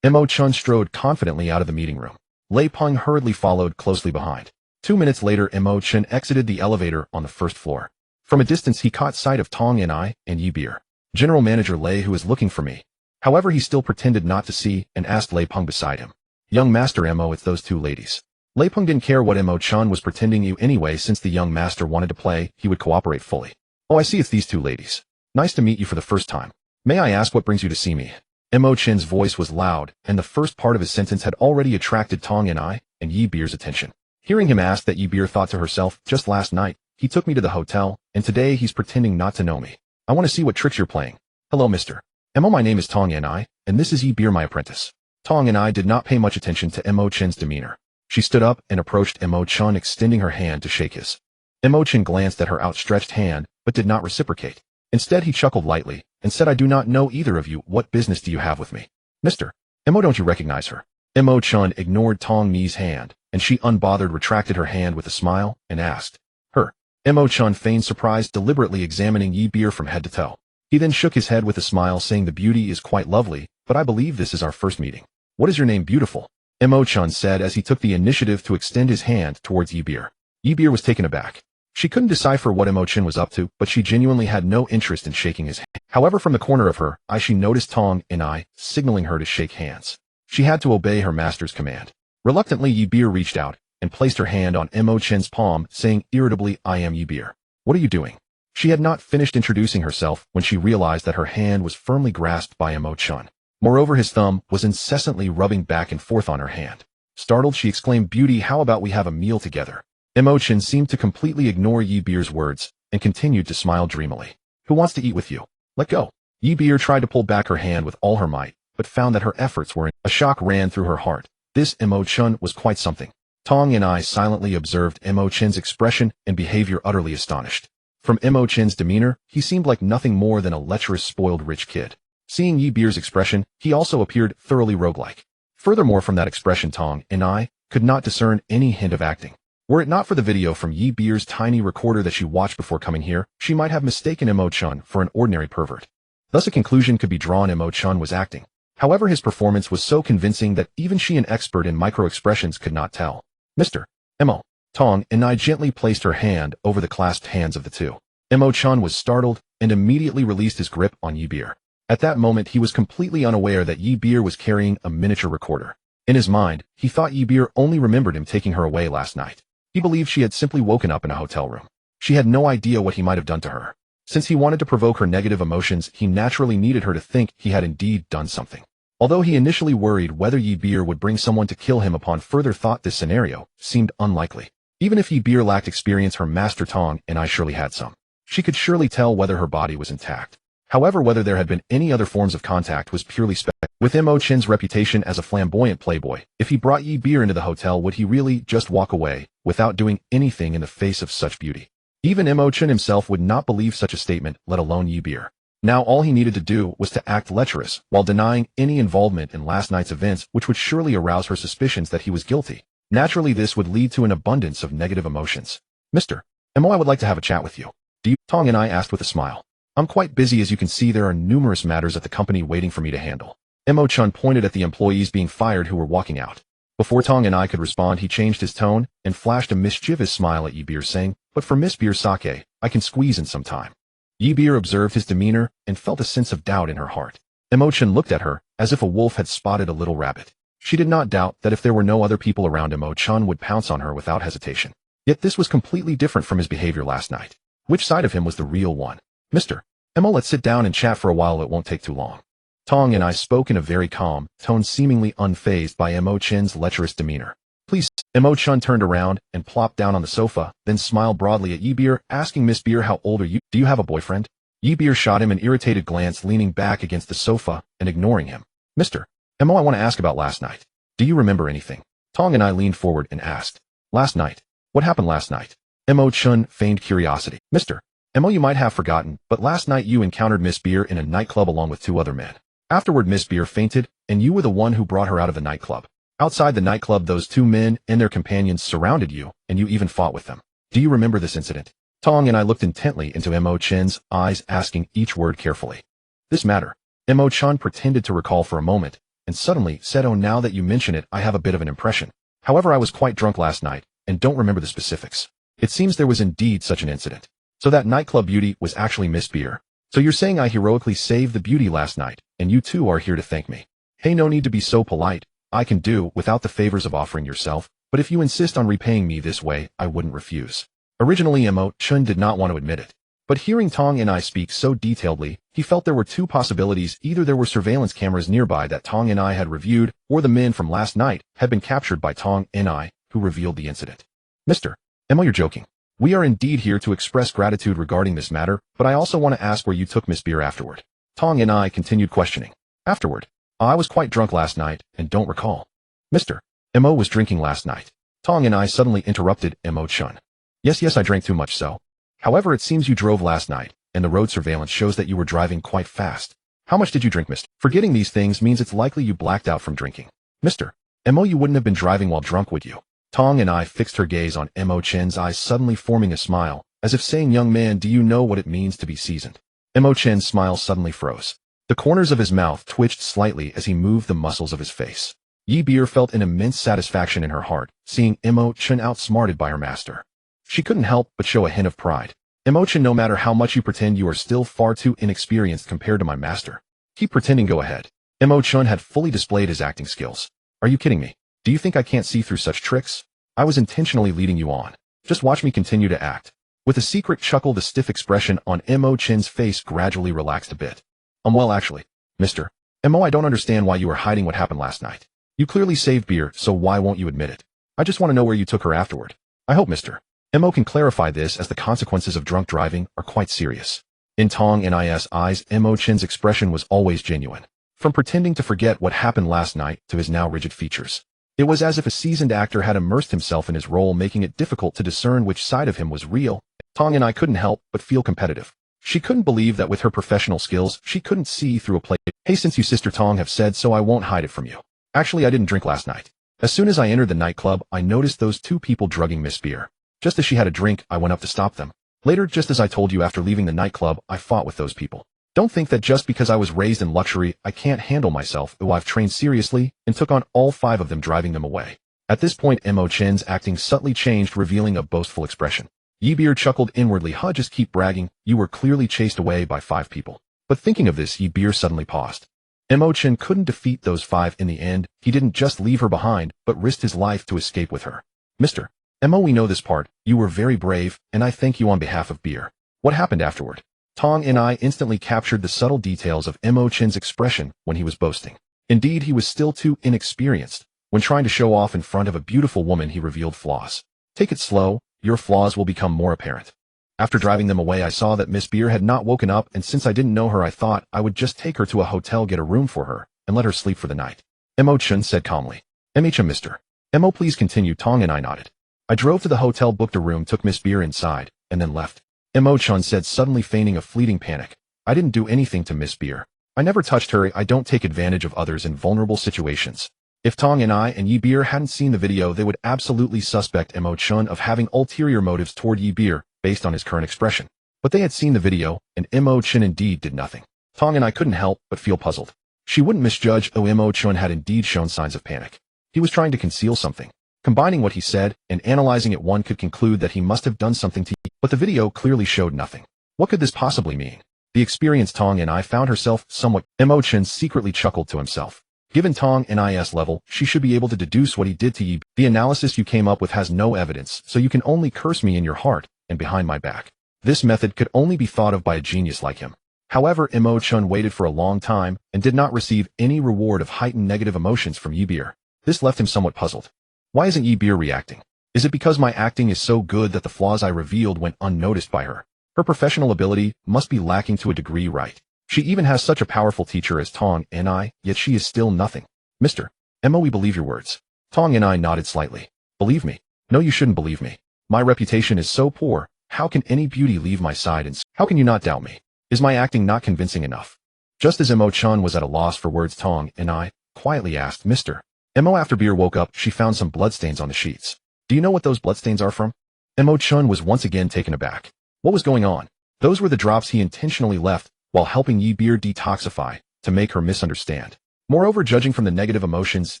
Mo Chen strode confidently out of the meeting room. Lei Peng hurriedly followed closely behind. 2 minutes later, Mo Chen exited the elevator on the 1st floor. From a distance, he caught sight of Tong and Yi Beer. General Manager Lei, who is looking for me. However, he still pretended not to see and asked Lei Peng beside him. Young Master Mo, it's those 2 ladies. Lei Peng didn't care what Mo Chen was pretending you anyway, since the young master wanted to play, he would cooperate fully. Oh, I see, it's these 2 ladies. Nice to meet you for the first time. May I ask what brings you to see me? Mo Chen's voice was loud, and the first part of his sentence had already attracted Tong and Yi Beer's attention. Hearing him ask that, Yi Beer thought to herself, just last night, he took me to the hotel, and today he's pretending not to know me. I want to see what tricks you're playing. Hello, Mr. Mo, my name is Tong and this is Yi Beer, my apprentice. Tong did not pay much attention to Mo Chen's demeanor. She stood up and approached Mo Chen, extending her hand to shake his. Mo Chen glanced at her outstretched hand, but did not reciprocate. Instead, he chuckled lightly and said, I do not know either of you. What business do you have with me? Mr. Mo, don't you recognize her? Mo Chen ignored Tong Mi's hand, and she unbothered retracted her hand with a smile and asked, her. Mo Chen feigned surprise, deliberately examining Yi Beer from head to toe. He then shook his head with a smile, saying, the beauty is quite lovely, but I believe this is our first meeting. What is your name, beautiful? Mo Chen said as he took the initiative to extend his hand towards Yi Beer. Yi Beer was taken aback. She couldn't decipher what Mo Chen was up to, but she genuinely had no interest in shaking his hand. However, from the corner of her eye, she noticed Tong and signaling her to shake hands. She had to obey her master's command. Reluctantly, Yi Beer reached out and placed her hand on Mo Chen's palm, saying irritably, I am Yi Beer. What are you doing? She had not finished introducing herself when she realized that her hand was firmly grasped by Mo Chen. Moreover, his thumb was incessantly rubbing back and forth on her hand. Startled, she exclaimed, Beauty, how about we have a meal together? Mo Chen seemed to completely ignore Yi Beer's words and continued to smile dreamily. Who wants to eat with you? Let go. Yi Beer tried to pull back her hand with all her might, but found that her efforts were in. A shock ran through her heart. This Mo Chen was quite something. Tong and silently observed Mo Chen's expression and behavior, utterly astonished. From Mo Chen's demeanor, he seemed like nothing more than a lecherous, spoiled rich kid. Seeing Yi Beer's expression, he also appeared thoroughly roguelike. Furthermore, from that expression, Tong and could not discern any hint of acting. Were it not for the video from Yi Beer's tiny recorder that she watched before coming here, she might have mistaken Mo Chen for an ordinary pervert. Thus a conclusion could be drawn: Mo Chen was acting. However, his performance was so convincing that even she, an expert in micro-expressions, could not tell. Mr. Mo. Tong and gently placed her hand over the clasped hands of the two. Mo Chen was startled and immediately released his grip on Yi Beer. At that moment, he was completely unaware that Yi Beer was carrying a miniature recorder. In his mind, he thought Yi Beer only remembered him taking her away last night. He believed she had simply woken up in a hotel room. She had no idea what he might have done to her. Since he wanted to provoke her negative emotions, he naturally needed her to think he had indeed done something. Although he initially worried whether Yi Beer would bring someone to kill him, upon further thought this scenario seemed unlikely. Even if Yi Beer lacked experience, her master Tong and I surely had some. She could surely tell whether her body was intact. However, whether there had been any other forms of contact was purely speculative. With Mo Chen's reputation as a flamboyant playboy, if he brought Yi Beer into the hotel, would he really just walk away without doing anything in the face of such beauty? Even Mo Chen himself would not believe such a statement, let alone Yi Beer. Now all he needed to do was to act lecherous while denying any involvement in last night's events, which would surely arouse her suspicions that he was guilty. Naturally, this would lead to an abundance of negative emotions. Mr. Mo, I would like to have a chat with you. Do you? Tong and I asked with a smile. I'm quite busy. As you can see, there are numerous matters at the company waiting for me to handle. Mo Chen pointed at the employees being fired who were walking out. Before Tong and I could respond, he changed his tone and flashed a mischievous smile at Yi Beer, saying, "But for Miss Beer sake, I can squeeze in some time." Yi Beer observed his demeanor and felt a sense of doubt in her heart. Mo Chen looked at her as if a wolf had spotted a little rabbit. She did not doubt that if there were no other people around, Mo Chen would pounce on her without hesitation. Yet this was completely different from his behavior last night. Which side of him was the real one? Mr. Mo, let's sit down and chat for a while. It won't take too long. Tong and I spoke in a very calm tone, seemingly unfazed by Mo Chen's lecherous demeanor. Please. Mo Chen turned around and plopped down on the sofa, then smiled broadly at Yi Beer, asking, Miss Beer, how old are you? Do you have a boyfriend? Yi Beer shot him an irritated glance, leaning back against the sofa and ignoring him. Mr. Mo, I want to ask about last night. Do you remember anything? Tong and I leaned forward and asked. Last night? What happened last night? Mo Chen feigned curiosity. Mr. Mo, you might have forgotten, but last night you encountered Miss Beer in a nightclub along with 2 other men. Afterward, Miss Beer fainted, and you were the one who brought her out of the nightclub. Outside the nightclub, those 2 men and their companions surrounded you, and you even fought with them. Do you remember this incident? Tong and I looked intently into Mo Chen's eyes, asking each word carefully. This matter. Mo Chen pretended to recall for a moment, and suddenly said, oh, now that you mention it, I have a bit of an impression. However, I was quite drunk last night, and don't remember the specifics. It seems there was indeed such an incident. So that nightclub beauty was actually Miss Beer. So you're saying I heroically saved the beauty last night, and you two are here to thank me. Hey, no need to be so polite. I can do without the favors of offering yourself, but if you insist on repaying me this way, I wouldn't refuse. Originally, Mo Chen did not want to admit it. But hearing Tong and I speak so detailedly, he felt there were 2 possibilities. Either there were surveillance cameras nearby that Tong and I had reviewed, or the men from last night had been captured by Tong and I, who revealed the incident. Mr. Mo, you're joking. We are indeed here to express gratitude regarding this matter, but I also want to ask where you took Miss Beer afterward. Tong and I continued questioning. Afterward. I was quite drunk last night, and don't recall. Mr. Mo was drinking last night. Tong and I suddenly interrupted Mo Chen. Yes, I drank too much so. However, it seems you drove last night, and the road surveillance shows that you were driving quite fast. How much did you drink, Mr.? Forgetting these things means it's likely you blacked out from drinking. Mr. Mo, you wouldn't have been driving while drunk, would you? Tong and I fixed her gaze on Mo Chen's eyes, suddenly forming a smile, as if saying, young man, do you know what it means to be seasoned? Mo Chen's smile suddenly froze. The corners of his mouth twitched slightly as he moved the muscles of his face. Yi Beer felt an immense satisfaction in her heart, seeing Mo Chen outsmarted by her master. She couldn't help but show a hint of pride. Mo Chen, no matter how much you pretend, you are still far too inexperienced compared to my master. Keep pretending, go ahead. Mo Chen had fully displayed his acting skills. Are you kidding me? Do you think I can't see through such tricks? I was intentionally leading you on. Just watch me continue to act. With a secret chuckle, the stiff expression on Mo Chen's face gradually relaxed a bit. Well, actually, Mr. Mo, I don't understand why you are hiding what happened last night. You clearly saved Beer, so why won't you admit it? I just want to know where you took her afterward. I hope Mr. Mo can clarify this, as the consequences of drunk driving are quite serious. In Tong and I's eyes, Mo Chen's expression was always genuine. From pretending to forget what happened last night to his now rigid features. It was as if a seasoned actor had immersed himself in his role, making it difficult to discern which side of him was real. Tong and I couldn't help but feel competitive. She couldn't believe that with her professional skills, she couldn't see through a plate. Hey, since you Sister Tong have said so, I won't hide it from you. Actually, I didn't drink last night. As soon as I entered the nightclub, I noticed those 2 people drugging Miss Beer. Just as she had a drink, I went up to stop them. Later, just as I told you, after leaving the nightclub, I fought with those people. Don't think that just because I was raised in luxury, I can't handle myself. I've trained seriously and took on all 5 of them, driving them away. At this point, Mo Chen's acting subtly changed, revealing a boastful expression. Yi Beer chuckled inwardly. Just keep bragging. You were clearly chased away by 5 people. But thinking of this, Yi Beer suddenly paused. Mo Chen couldn't defeat those 5 in the end. He didn't just leave her behind, but risked his life to escape with her. Mr. Mo, we know this part. You were very brave, and I thank you on behalf of Beer. What happened afterward? Tong and I instantly captured the subtle details of Mo Chen's expression when he was boasting. Indeed, he was still too inexperienced. When trying to show off in front of a beautiful woman, he revealed flaws. Take it slow, your flaws will become more apparent. After driving them away, I saw that Miss Beer had not woken up, and since I didn't know her, I thought I would just take her to a hotel, get a room for her, and let her sleep for the night. Mo Chen said calmly. Mr. Mo, please continue. Tong and I nodded. I drove to the hotel, booked a room, took Miss Beer inside, and then left. Mo Chen said, suddenly feigning a fleeting panic. I didn't do anything to Miss Beer. I never touched her. I don't take advantage of others in vulnerable situations. If Tong and I and Yi Beer hadn't seen the video, they would absolutely suspect Mo Chen of having ulterior motives toward Yi Beer based on his current expression. But they had seen the video, and Mo Chen indeed did nothing. Tong and I couldn't help but feel puzzled. She wouldn't misjudge, Mo Chen had indeed shown signs of panic. He was trying to conceal something. Combining what he said and analyzing it, one could conclude that he must have done something to Yi, but the video clearly showed nothing. What could this possibly mean? The experienced Tong and I found herself somewhat. Mo Chen secretly chuckled to himself. Given Tong and I's level, she should be able to deduce what he did to Yi. The analysis you came up with has no evidence, so you can only curse me in your heart and behind my back. This method could only be thought of by a genius like him. However, Mo Chen waited for a long time and did not receive any reward of heightened negative emotions from Yi Beer. This left him somewhat puzzled. Why isn't Yi Beer reacting? Is it because my acting is so good that the flaws I revealed went unnoticed by her? Her professional ability must be lacking to a degree, right? She even has such a powerful teacher as Tong and I, yet she is still nothing. Mr. Mo, we believe your words. Tong and I nodded slightly. Believe me? No, you shouldn't believe me. My reputation is so poor. How can any beauty leave my side, and how can you not doubt me? Is my acting not convincing enough? Just as Mo Chen was at a loss for words, Tong and I quietly asked, Mr. Mo. After Beer woke up, she found some bloodstains on the sheets. Do you know what those bloodstains are from? Mo Chen was once again taken aback. What was going on? Those were the drops he intentionally left while helping Yi Beer detoxify to make her misunderstand. Moreover, judging from the negative emotions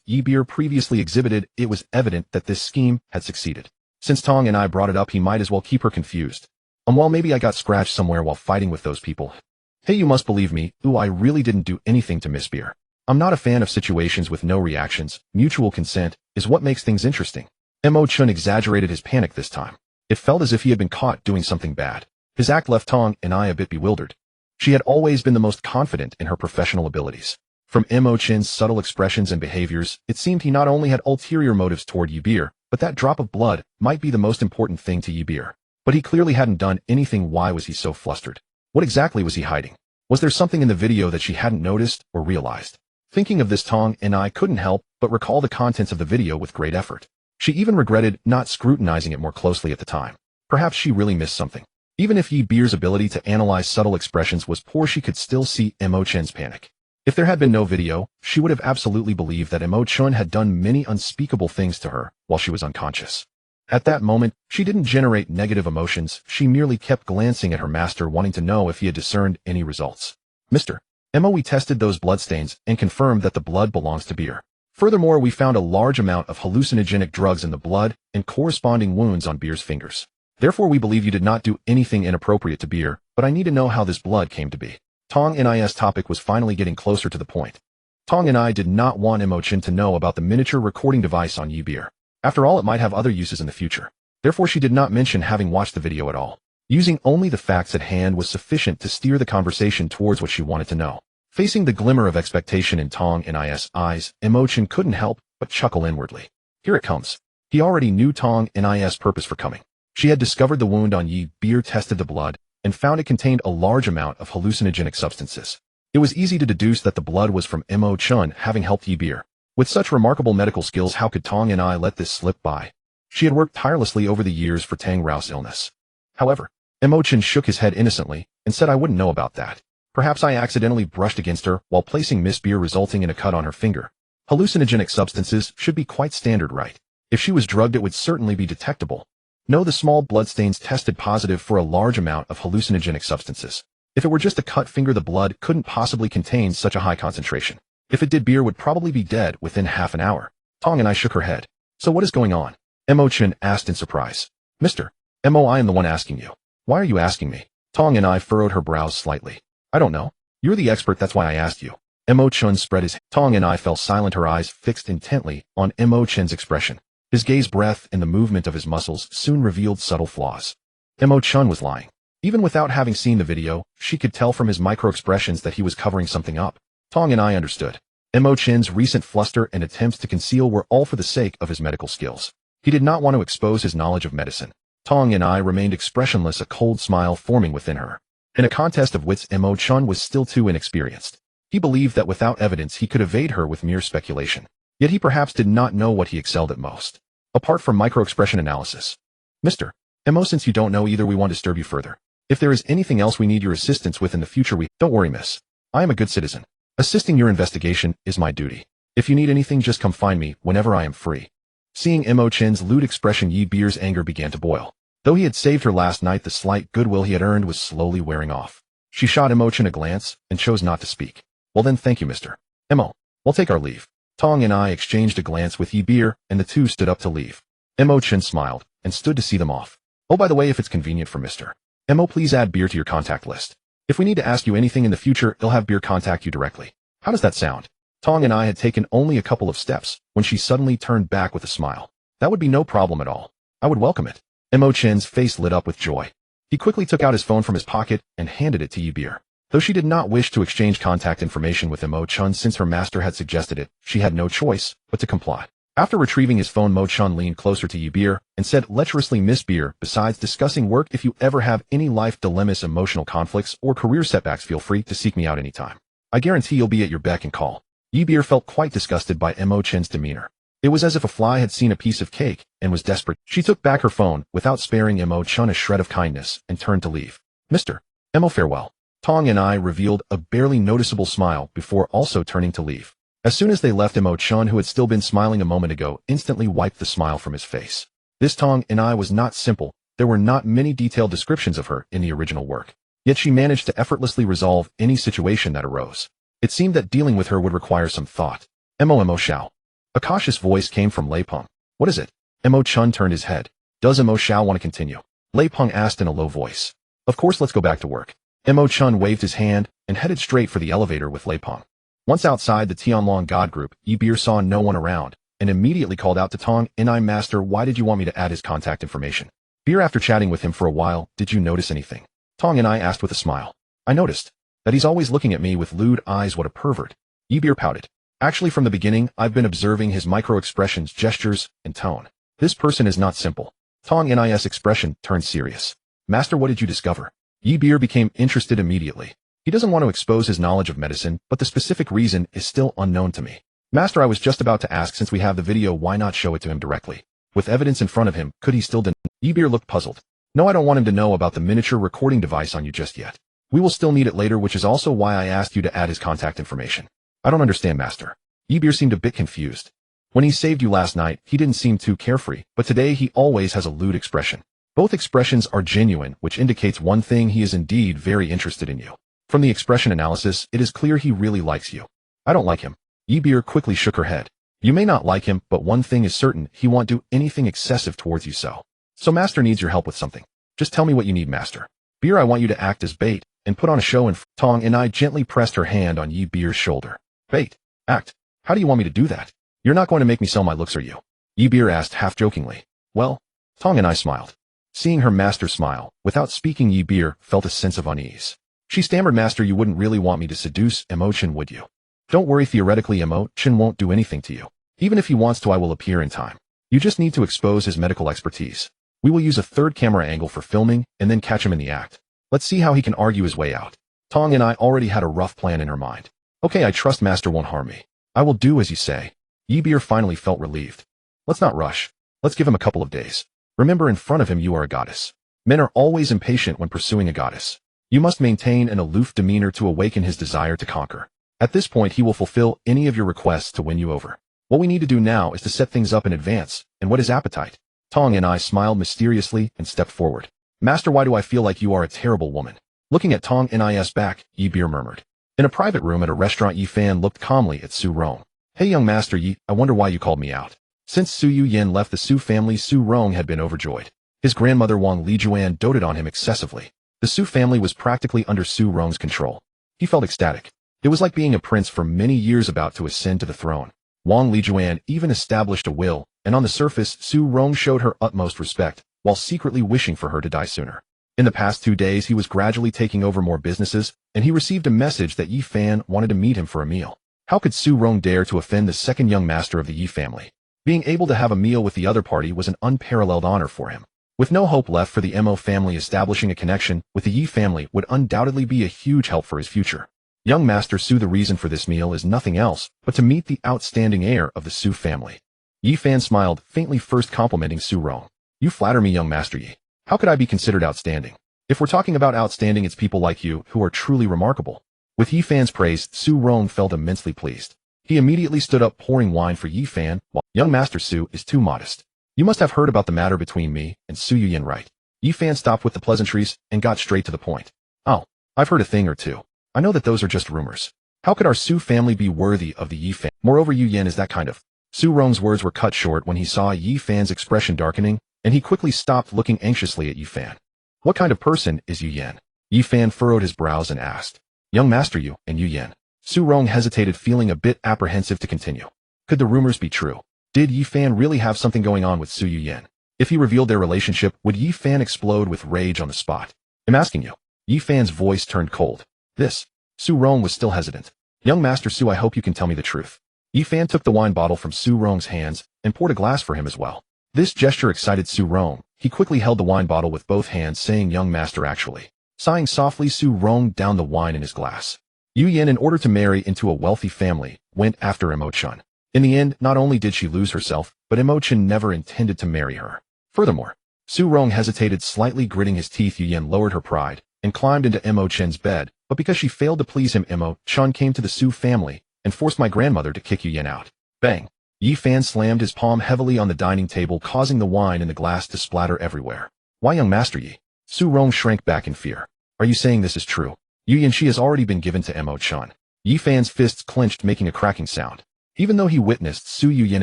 Yi Beer previously exhibited, it was evident that this scheme had succeeded. Since Tong and I brought it up, he might as well keep her confused. Well, maybe I got scratched somewhere while fighting with those people. Hey, you must believe me. I really didn't do anything to Miss Beer. I'm not a fan of situations with no reactions. Mutual consent is what makes things interesting. Mo Chen exaggerated his panic this time. It felt as if he had been caught doing something bad. His act left Tong and I a bit bewildered. She had always been the most confident in her professional abilities. From Mo Chen's subtle expressions and behaviors, it seemed he not only had ulterior motives toward Yi Beer, but that drop of blood might be the most important thing to Yi Beer. But he clearly hadn't done anything. Why was he so flustered? What exactly was he hiding? Was there something in the video that she hadn't noticed or realized? Thinking of this, Tong and I couldn't help but recall the contents of the video with great effort. She even regretted not scrutinizing it more closely at the time. Perhaps she really missed something. Even if Yi Beer's ability to analyze subtle expressions was poor, she could still see Mo Chen's panic. If there had been no video, she would have absolutely believed that Mo Chen had done many unspeakable things to her while she was unconscious. At that moment, she didn't generate negative emotions. She merely kept glancing at her master, wanting to know if he had discerned any results. Mr. Mo, we tested those bloodstains and confirmed that the blood belongs to Beer. Furthermore, we found a large amount of hallucinogenic drugs in the blood and corresponding wounds on Beer's fingers. Therefore, we believe you did not do anything inappropriate to Beer, but I need to know how this blood came to be. Tong and I's topic was finally getting closer to the point. Tong and I did not want Mo Chen to know about the miniature recording device on Yi Beer. After all, it might have other uses in the future. Therefore, she did not mention having watched the video at all. Using only the facts at hand was sufficient to steer the conversation towards what she wanted to know. Facing the glimmer of expectation in Tong and I's eyes, Mo Chen couldn't help but chuckle inwardly. Here it comes. He already knew Tong and I's purpose for coming. She had discovered the wound on Yi Beer, tested the blood, and found it contained a large amount of hallucinogenic substances. It was easy to deduce that the blood was from Mo Chen, having helped Yi Beer. With such remarkable medical skills, how could Tong and I let this slip by? She had worked tirelessly over the years for Tang Rao's illness. However, Mo Chen shook his head innocently and said, I wouldn't know about that. Perhaps I accidentally brushed against her while placing Miss Beer, resulting in a cut on her finger. Hallucinogenic substances should be quite standard, right? If she was drugged, it would certainly be detectable. No, the small bloodstains tested positive for a large amount of hallucinogenic substances. If it were just a cut finger, the blood couldn't possibly contain such a high concentration. If it did, Beer would probably be dead within half an hour. Tong and I shook her head. So what is going on? Mo Chen asked in surprise. Mr. Mo, I am the one asking you. Why are you asking me? Tong and I furrowed her brows slightly. I don't know. You're the expert, that's why I asked you. Mo Chen spread his. Tong and I fell silent, her eyes fixed intently on Mo Chen's expression. His gaze, breath, and the movement of his muscles soon revealed subtle flaws. Mo Chen was lying. Even without having seen the video, she could tell from his micro-expressions that he was covering something up. Tong and I understood. Mo Chen's recent fluster and attempts to conceal were all for the sake of his medical skills. He did not want to expose his knowledge of medicine. Tong and I remained expressionless, a cold smile forming within her. In a contest of wits, Mo Chen was still too inexperienced. He believed that without evidence he could evade her with mere speculation. Yet he perhaps did not know what he excelled at most. Apart from micro-expression analysis. Mr. Mo, since you don't know either, we won't disturb you further. If there is anything else we need your assistance with in the future, don't worry, miss. I am a good citizen. Assisting your investigation is my duty. If you need anything, just come find me whenever I am free. Seeing Mo Chen's lewd expression, Yi Beer's anger began to boil. Though he had saved her last night, the slight goodwill he had earned was slowly wearing off. She shot Mo Chen a glance and chose not to speak. Well then, thank you, Mr. Mo. We'll take our leave. Tong and I exchanged a glance with Yi Beer, and the two stood up to leave. Mo Chen smiled and stood to see them off. Oh, by the way, if it's convenient for Mr. Mo, please add Beer to your contact list. If we need to ask you anything in the future, he'll have Beer contact you directly. How does that sound? Tong and I had taken only a couple of steps when she suddenly turned back with a smile. That would be no problem at all. I would welcome it. Mo Chen's face lit up with joy. He quickly took out his phone from his pocket and handed it to Yi Beer. Though she did not wish to exchange contact information with Mo Chen since her master had suggested it, she had no choice but to comply. After retrieving his phone, Mo Chen leaned closer to Yi Beer and said lecherously, Miss Beer, besides discussing work, if you ever have any life dilemmas, emotional conflicts, or career setbacks, feel free to seek me out anytime. I guarantee you'll be at your beck and call. Yi Beer felt quite disgusted by Mo Chen's demeanor. It was as if a fly had seen a piece of cake and was desperate. She took back her phone without sparing Mo Chen a shred of kindness and turned to leave. Mr. Mo, farewell. Tong and I revealed a barely noticeable smile before also turning to leave. As soon as they left, Mo Chen, who had still been smiling a moment ago, instantly wiped the smile from his face. This Tong and I was not simple. There were not many detailed descriptions of her in the original work. Yet she managed to effortlessly resolve any situation that arose. It seemed that dealing with her would require some thought. Mo Xiao. A cautious voice came from Lei Peng. What is it? Mo Chen turned his head. Does Mo Xiao want to continue? Lei Peng asked in a low voice. Of course, let's go back to work. Mo Chen waved his hand and headed straight for the elevator with Lei Peng. Once outside the Tianlong God group, Yi Beer saw no one around and immediately called out to Tong and I, Master, why did you want me to add his contact information? Beer, after chatting with him for a while, did you notice anything? Tong and I asked with a smile. I noticed that he's always looking at me with lewd eyes. What a pervert. Yi Beer pouted. Actually, from the beginning, I've been observing his micro-expressions, gestures, and tone. This person is not simple. Tong and I's expression turned serious. Master, what did you discover? Yi Beer became interested immediately. He doesn't want to expose his knowledge of medicine, but the specific reason is still unknown to me. Master, I was just about to ask, since we have the video, why not show it to him directly? With evidence in front of him, could he still deny? Yi Beer looked puzzled. No, I don't want him to know about the miniature recording device on you just yet. We will still need it later, which is also why I asked you to add his contact information. I don't understand, Master. Yi Beer seemed a bit confused. When he saved you last night, he didn't seem too carefree, but today he always has a lewd expression. Both expressions are genuine, which indicates one thing: he is indeed very interested in you. From the expression analysis, it is clear he really likes you. I don't like him. Yi Beer quickly shook her head. You may not like him, but one thing is certain: he won't do anything excessive towards you. So Master needs your help with something. Just tell me what you need, Master. Beer, I want you to act as bait and put on a show. And Tong and I gently pressed her hand on Yi Beer's shoulder. Bait? Act? How do you want me to do that? You're not going to make me sell my looks, are you? Yi Beer asked half jokingly. Well, Tong and I smiled. Seeing her master smile, without speaking, Yi Beer felt a sense of unease. She stammered, Master, you wouldn't really want me to seduce Mo Chen, would you? Don't worry, theoretically Mo Chen won't do anything to you. Even if he wants to, I will appear in time. You just need to expose his medical expertise. We will use a third camera angle for filming and then catch him in the act. Let's see how he can argue his way out. Tong and I already had a rough plan in her mind. Okay, I trust Master won't harm me. I will do as you say. Yi Beer finally felt relieved. Let's not rush. Let's give him a couple of days. Remember, in front of him you are a goddess. Men are always impatient when pursuing a goddess. You must maintain an aloof demeanor to awaken his desire to conquer. At this point he will fulfill any of your requests to win you over. What we need to do now is to set things up in advance and whet his appetite. Tong and I smiled mysteriously and stepped forward. Master, why do I feel like you are a terrible woman? Looking at Tong and I's back, Yi Beer murmured. In a private room at a restaurant, Yi Fan looked calmly at Su Rong. Hey young Master Yi, I wonder why you called me out. Since Su Yuyen left the Su family, Su Rong had been overjoyed. His grandmother Wang Lijuan doted on him excessively. The Su family was practically under Su Rong's control. He felt ecstatic. It was like being a prince for many years about to ascend to the throne. Wang Lijuan even established a will, and on the surface Su Rong showed her utmost respect, while secretly wishing for her to die sooner. In the past 2 days he was gradually taking over more businesses, and he received a message that Yi Fan wanted to meet him for a meal. How could Su Rong dare to offend the second young master of the Yi family? Being able to have a meal with the other party was an unparalleled honor for him. With no hope left for the Mo family, establishing a connection with the Yi family would undoubtedly be a huge help for his future. Young Master Su, the reason for this meal is nothing else but to meet the outstanding heir of the Su family. Yi Fan smiled, faintly first complimenting Su Rong. You flatter me, young Master Yi. How could I be considered outstanding? If we're talking about outstanding, it's people like you who are truly remarkable. With Yi Fan's praise, Su Rong felt immensely pleased. He immediately stood up, pouring wine for Yi Fan, while young Master Su is too modest. You must have heard about the matter between me and Su Yuyin, right? Yi Fan stopped with the pleasantries and got straight to the point. Oh, I've heard a thing or two. I know that those are just rumors. How could our Su family be worthy of the Yi Fan? Moreover, Yu Yin is that kind of. Su Rong's words were cut short when he saw Yi Fan's expression darkening, and he quickly stopped, looking anxiously at Yi Fan. What kind of person is Yu Yin? Yi Fan furrowed his brows and asked. Young Master Yu and Yu Yin. Su Rong hesitated, feeling a bit apprehensive to continue. Could the rumors be true? Did Yi Fan really have something going on with Su Yin? If he revealed their relationship, would Yi Fan explode with rage on the spot? I'm asking you. Yi Fan's voice turned cold. This. Su Rong was still hesitant. Young Master Su, I hope you can tell me the truth. Yi Fan took the wine bottle from Su Rong's hands and poured a glass for him as well. This gesture excited Su Rong. He quickly held the wine bottle with both hands, saying, Young Master, actually. Sighing softly, Su Rong downed the wine in his glass. Yu Yin, in order to marry into a wealthy family, went after Mo Chen. In the end, not only did she lose herself, but Mo Chen never intended to marry her. Furthermore, Su Rong hesitated, slightly gritting his teeth. Yu Yin lowered her pride and climbed into Mo Chen's bed, but because she failed to please him, Mo Chen came to the Su family and forced my grandmother to kick Yu Yin out. Bang! Yi Fan slammed his palm heavily on the dining table, causing the wine in the glass to splatter everywhere. Why, young Master Yi? Su Rong shrank back in fear. Are you saying this is true? Yu Yin, she has already been given to Mo Chen. Yi Fan's fists clenched, making a cracking sound. Even though he witnessed Su Yin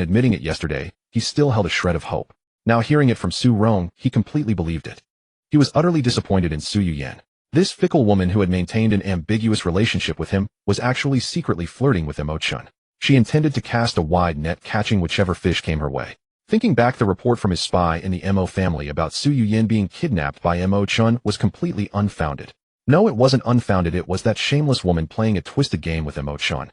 admitting it yesterday, he still held a shred of hope. Now hearing it from Su Rong, he completely believed it. He was utterly disappointed in Su Yin. This fickle woman who had maintained an ambiguous relationship with him was actually secretly flirting with Mo Chen. She intended to cast a wide net, catching whichever fish came her way. Thinking back, the report from his spy in the Mo family about Su Yin being kidnapped by Mo Chen was completely unfounded. No, it wasn't unfounded, it was that shameless woman playing a twisted game with Mo Chen.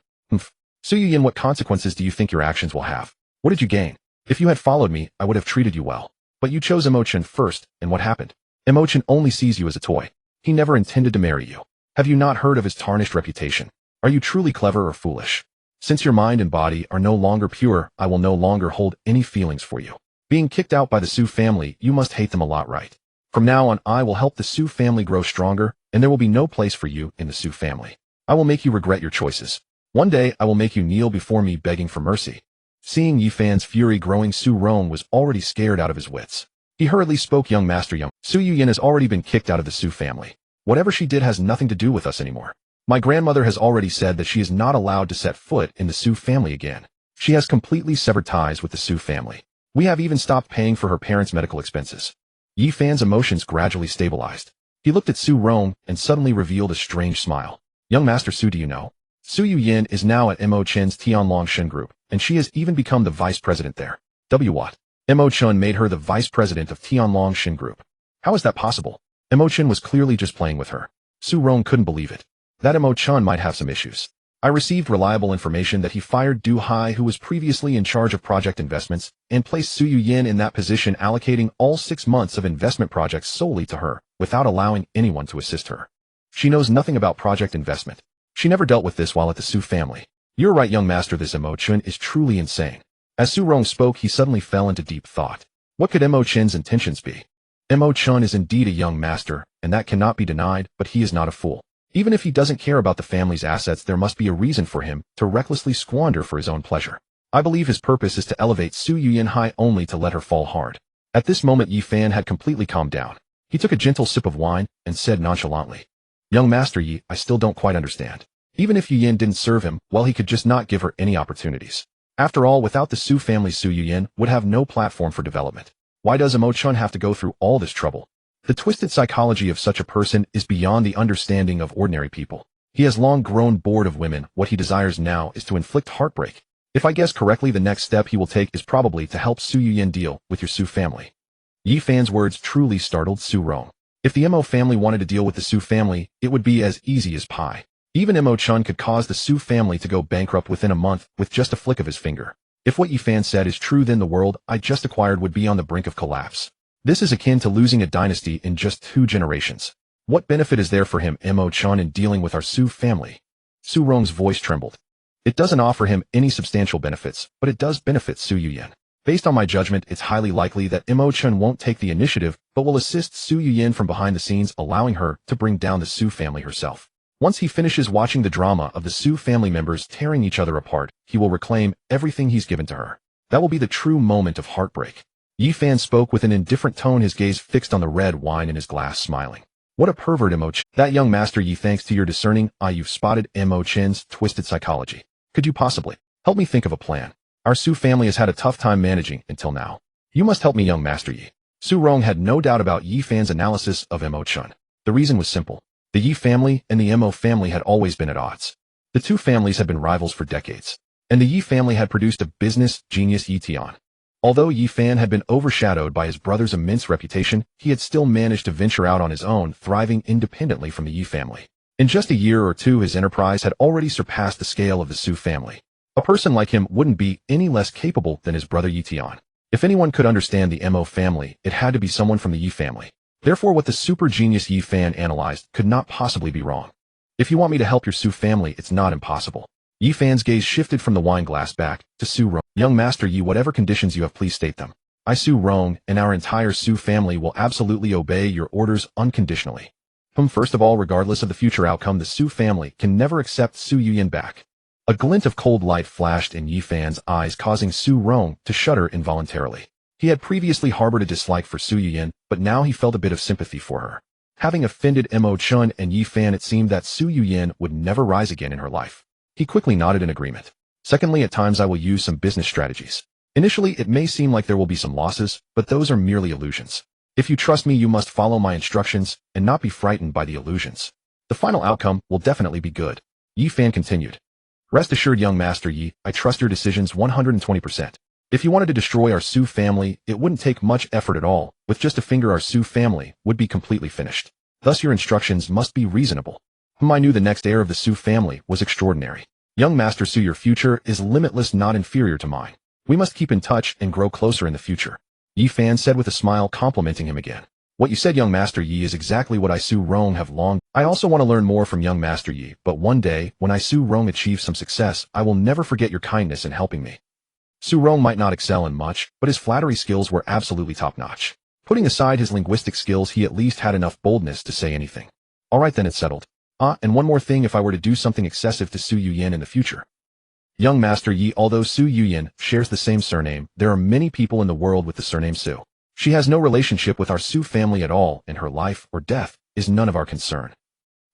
Su Yin, what consequences do you think your actions will have? What did you gain? If you had followed me, I would have treated you well. But you chose Mo Chen first, and what happened? Mo Chen only sees you as a toy. He never intended to marry you. Have you not heard of his tarnished reputation? Are you truly clever or foolish? Since your mind and body are no longer pure, I will no longer hold any feelings for you. Being kicked out by the Su family, you must hate them a lot, right? From now on, I will help the Su family grow stronger, and there will be no place for you in the Su family. I will make you regret your choices. One day, I will make you kneel before me begging for mercy. Seeing Yi Fan's fury growing, Su Rong was already scared out of his wits. He hurriedly spoke, Young Master Young. Su Yin has already been kicked out of the Su family. Whatever she did has nothing to do with us anymore. My grandmother has already said that she is not allowed to set foot in the Su family again. She has completely severed ties with the Su family. We have even stopped paying for her parents' medical expenses. Yi Fan's emotions gradually stabilized. He looked at Su Rong and suddenly revealed a strange smile. Young Master Su, do you know? Su Yin is now at Mo Chen's Tianlong Shen group, and she has even become the vice president there. What? Mo Chen made her the vice president of Tianlong Shen group. How is that possible? Mo Chen was clearly just playing with her. Su Rong couldn't believe it. That Mo Chen might have some issues. I received reliable information that he fired Du Hai, who was previously in charge of project investments, and placed Su Yin in that position, allocating all 6 months of investment projects solely to her, without allowing anyone to assist her. She knows nothing about project investment. She never dealt with this while at the Su family. You're right, young master, this Mo Chen is truly insane. As Su Rong spoke, he suddenly fell into deep thought. What could Mo Chen's intentions be? Mo Chen is indeed a young master, and that cannot be denied, but he is not a fool. Even if he doesn't care about the family's assets, there must be a reason for him to recklessly squander for his own pleasure. I believe his purpose is to elevate Su Yin high only to let her fall hard. At this moment, Yi Fan had completely calmed down. He took a gentle sip of wine and said nonchalantly, Young Master Yi, I still don't quite understand. Even if Yu Yin didn't serve him, well, he could just not give her any opportunities. After all, without the Su family, Su Yin would have no platform for development. Why does Mo Chen have to go through all this trouble? The twisted psychology of such a person is beyond the understanding of ordinary people. He has long grown bored of women. What he desires now is to inflict heartbreak. If I guess correctly, the next step he will take is probably to help Su Yin deal with your Su family. Yi Fan's words truly startled Su Rong. If the Mo family wanted to deal with the Su family, it would be as easy as pie. Even Mo Chen could cause the Su family to go bankrupt within a month with just a flick of his finger. If what Yi Fan said is true, then the world I just acquired would be on the brink of collapse. This is akin to losing a dynasty in just 2 generations. What benefit is there for him, Mo Chen, in dealing with our Su family? Su Rong's voice trembled. It doesn't offer him any substantial benefits, but it does benefit Su Yuyan. Based on my judgment, it's highly likely that Mo Chen won't take the initiative, but will assist Su Yuyan from behind the scenes, allowing her to bring down the Su family herself. Once he finishes watching the drama of the Su family members tearing each other apart, he will reclaim everything he's given to her. That will be the true moment of heartbreak. Yi Fan spoke with an indifferent tone, his gaze fixed on the red wine in his glass, smiling. What a pervert, Mo Chen. That young master Yi, thanks to your discerning eye, you've spotted Mo Chen's twisted psychology. Could you possibly help me think of a plan? Our Su family has had a tough time managing until now. You must help me, young master Yi. Su Rong had no doubt about Yi Fan's analysis of Mo Chen. The reason was simple. The Yi family and the Mo family had always been at odds. The 2 families had been rivals for decades, and the Yi family had produced a business genius, Yi Tian. Although Yi Fan had been overshadowed by his brother's immense reputation, he had still managed to venture out on his own, thriving independently from the Yi family. In just a year or 2, his enterprise had already surpassed the scale of the Su family. A person like him wouldn't be any less capable than his brother Yi Tian. If anyone could understand the Mo family, it had to be someone from the Yi family. Therefore, what the super genius Yi Fan analyzed could not possibly be wrong. If you want me to help your Su family, it's not impossible. Yi Fan's gaze shifted from the wine glass back to Su Rong. Young master Yi, whatever conditions you have, please state them. I, Su Rong, and our entire Su family will absolutely obey your orders unconditionally. First of all, regardless of the future outcome, the Su family can never accept Su Yuyan back. A glint of cold light flashed in Yi Fan's eyes, causing Su Rong to shudder involuntarily. He had previously harbored a dislike for Su Yuyan, but now he felt a bit of sympathy for her. Having offended Mo Chen and Yi Fan, it seemed that Su Yuyan would never rise again in her life. He quickly nodded in agreement. Secondly, at times I will use some business strategies. Initially, it may seem like there will be some losses, but those are merely illusions. If you trust me, you must follow my instructions and not be frightened by the illusions. The final outcome will definitely be good. Yi Fan continued. Rest assured, young master Yi, I trust your decisions 120%. If you wanted to destroy our Su family, it wouldn't take much effort at all. With just a finger, our Su family would be completely finished. Thus, your instructions must be reasonable. I knew the next heir of the Su family was extraordinary. Young master Su, your future is limitless, not inferior to mine. We must keep in touch and grow closer in the future. Yi Fan said with a smile, complimenting him again. What you said, young master Yi, is exactly what I, Su Rong, have longed. I also want to learn more from young master Yi, but one day, when I, Su Rong, achieve some success, I will never forget your kindness in helping me. Su Rong might not excel in much, but his flattery skills were absolutely top-notch. Putting aside his linguistic skills, he at least had enough boldness to say anything. All right, then, it's settled. And one more thing, if I were to do something excessive to Su Yuyan in the future. Young master Yi, although Su Yuyan shares the same surname, there are many people in the world with the surname Su. She has no relationship with our Su family at all, and her life or death is none of our concern.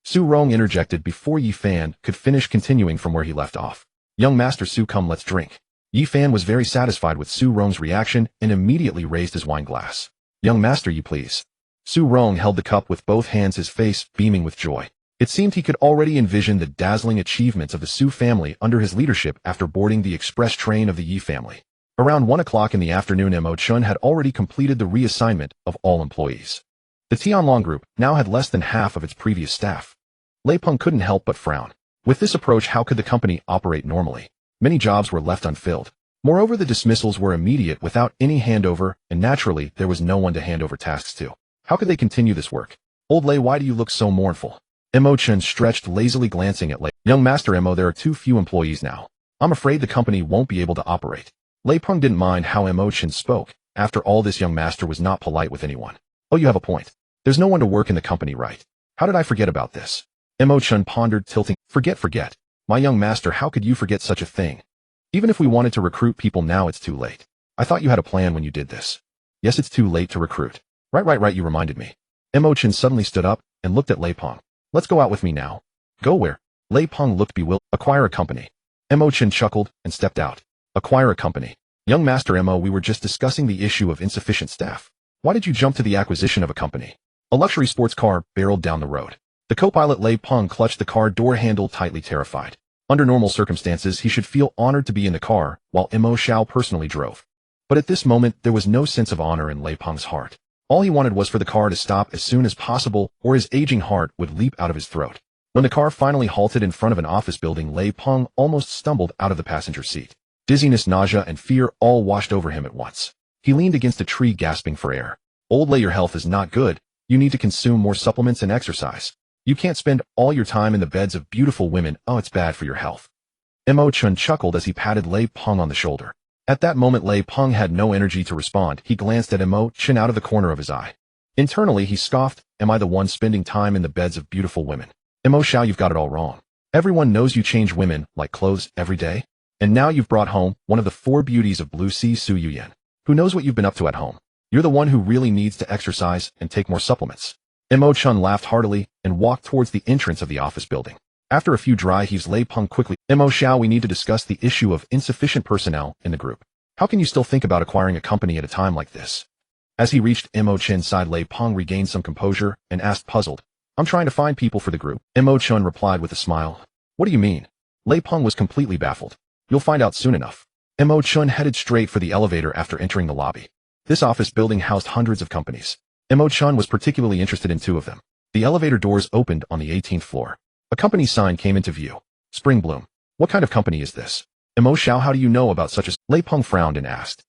Su Rong interjected before Yi Fan could finish, continuing from where he left off. Young master Su, come, let's drink. Yi Fan was very satisfied with Su Rong's reaction and immediately raised his wine glass. Young master Yi, please. Su Rong held the cup with both hands, his face beaming with joy. It seemed he could already envision the dazzling achievements of the Su family under his leadership after boarding the express train of the Yi family. Around 1 o'clock in the afternoon, Mo Chen had already completed the reassignment of all employees. The Tianlong group now had less than half of its previous staff. Lei Peng couldn't help but frown. With this approach, how could the company operate normally? Many jobs were left unfilled. Moreover, the dismissals were immediate without any handover, and naturally, there was no one to hand over tasks to. How could they continue this work? Old Lei, why do you look so mournful? Mo Chen stretched lazily, glancing at Lei. Young master Mo, there are too few employees now. I'm afraid the company won't be able to operate. Lei Peng didn't mind how Mo Chen spoke. After all, this young master was not polite with anyone. Oh, you have a point. There's no one to work in the company, right? How did I forget about this? Mo Chen pondered, tilting. Forget. My young master, how could you forget such a thing? Even if we wanted to recruit people now, it's too late. I thought you had a plan when you did this. Yes, it's too late to recruit. Right, you reminded me. Mo Chen suddenly stood up and looked at Lei Peng. Let's go out with me now. Go where? Lei Peng looked bewildered. Acquire a company. Mo Chen chuckled and stepped out. Acquire a company. Young master Mo, we were just discussing the issue of insufficient staff. Why did you jump to the acquisition of a company? A luxury sports car barreled down the road. The co-pilot Lei Peng clutched the car door handle tightly, terrified. Under normal circumstances, he should feel honored to be in the car, while Mo Xiao personally drove. But at this moment, there was no sense of honor in Lei Peng's heart. All he wanted was for the car to stop as soon as possible, or his aging heart would leap out of his throat. When the car finally halted in front of an office building, Lei Peng almost stumbled out of the passenger seat. Dizziness, nausea, and fear all washed over him at once. He leaned against a tree, gasping for air. Old Lei, your health is not good. You need to consume more supplements and exercise. You can't spend all your time in the beds of beautiful women. Oh, it's bad for your health. Mo Chen chuckled as he patted Lei Peng on the shoulder. At that moment, Lei Peng had no energy to respond. He glanced at Mo Chen out of the corner of his eye. Internally, he scoffed, am I the one spending time in the beds of beautiful women? Mo Xiao, you've got it all wrong. Everyone knows you change women, like clothes, every day. And now you've brought home one of the 4 beauties of Blue Sea, Su Yuyan. Who knows what you've been up to at home? You're the one who really needs to exercise and take more supplements. Mo Chen laughed heartily and walked towards the entrance of the office building. After a few dry heaves, Lei Peng quickly, Mo Xiao, we need to discuss the issue of insufficient personnel in the group. How can you still think about acquiring a company at a time like this? As he reached Mo Chen's side, Lei Peng regained some composure and asked, puzzled, I'm trying to find people for the group. Mo Chen replied with a smile. What do you mean? Lei Peng was completely baffled. You'll find out soon enough. Mo Chen headed straight for the elevator after entering the lobby. This office building housed hundreds of companies. Mo Chen was particularly interested in 2 of them. The elevator doors opened on the 18th floor. A company sign came into view. Spring Bloom. What kind of company is this? Mo Xiao, how do you know about such a... Lei Peng frowned and asked.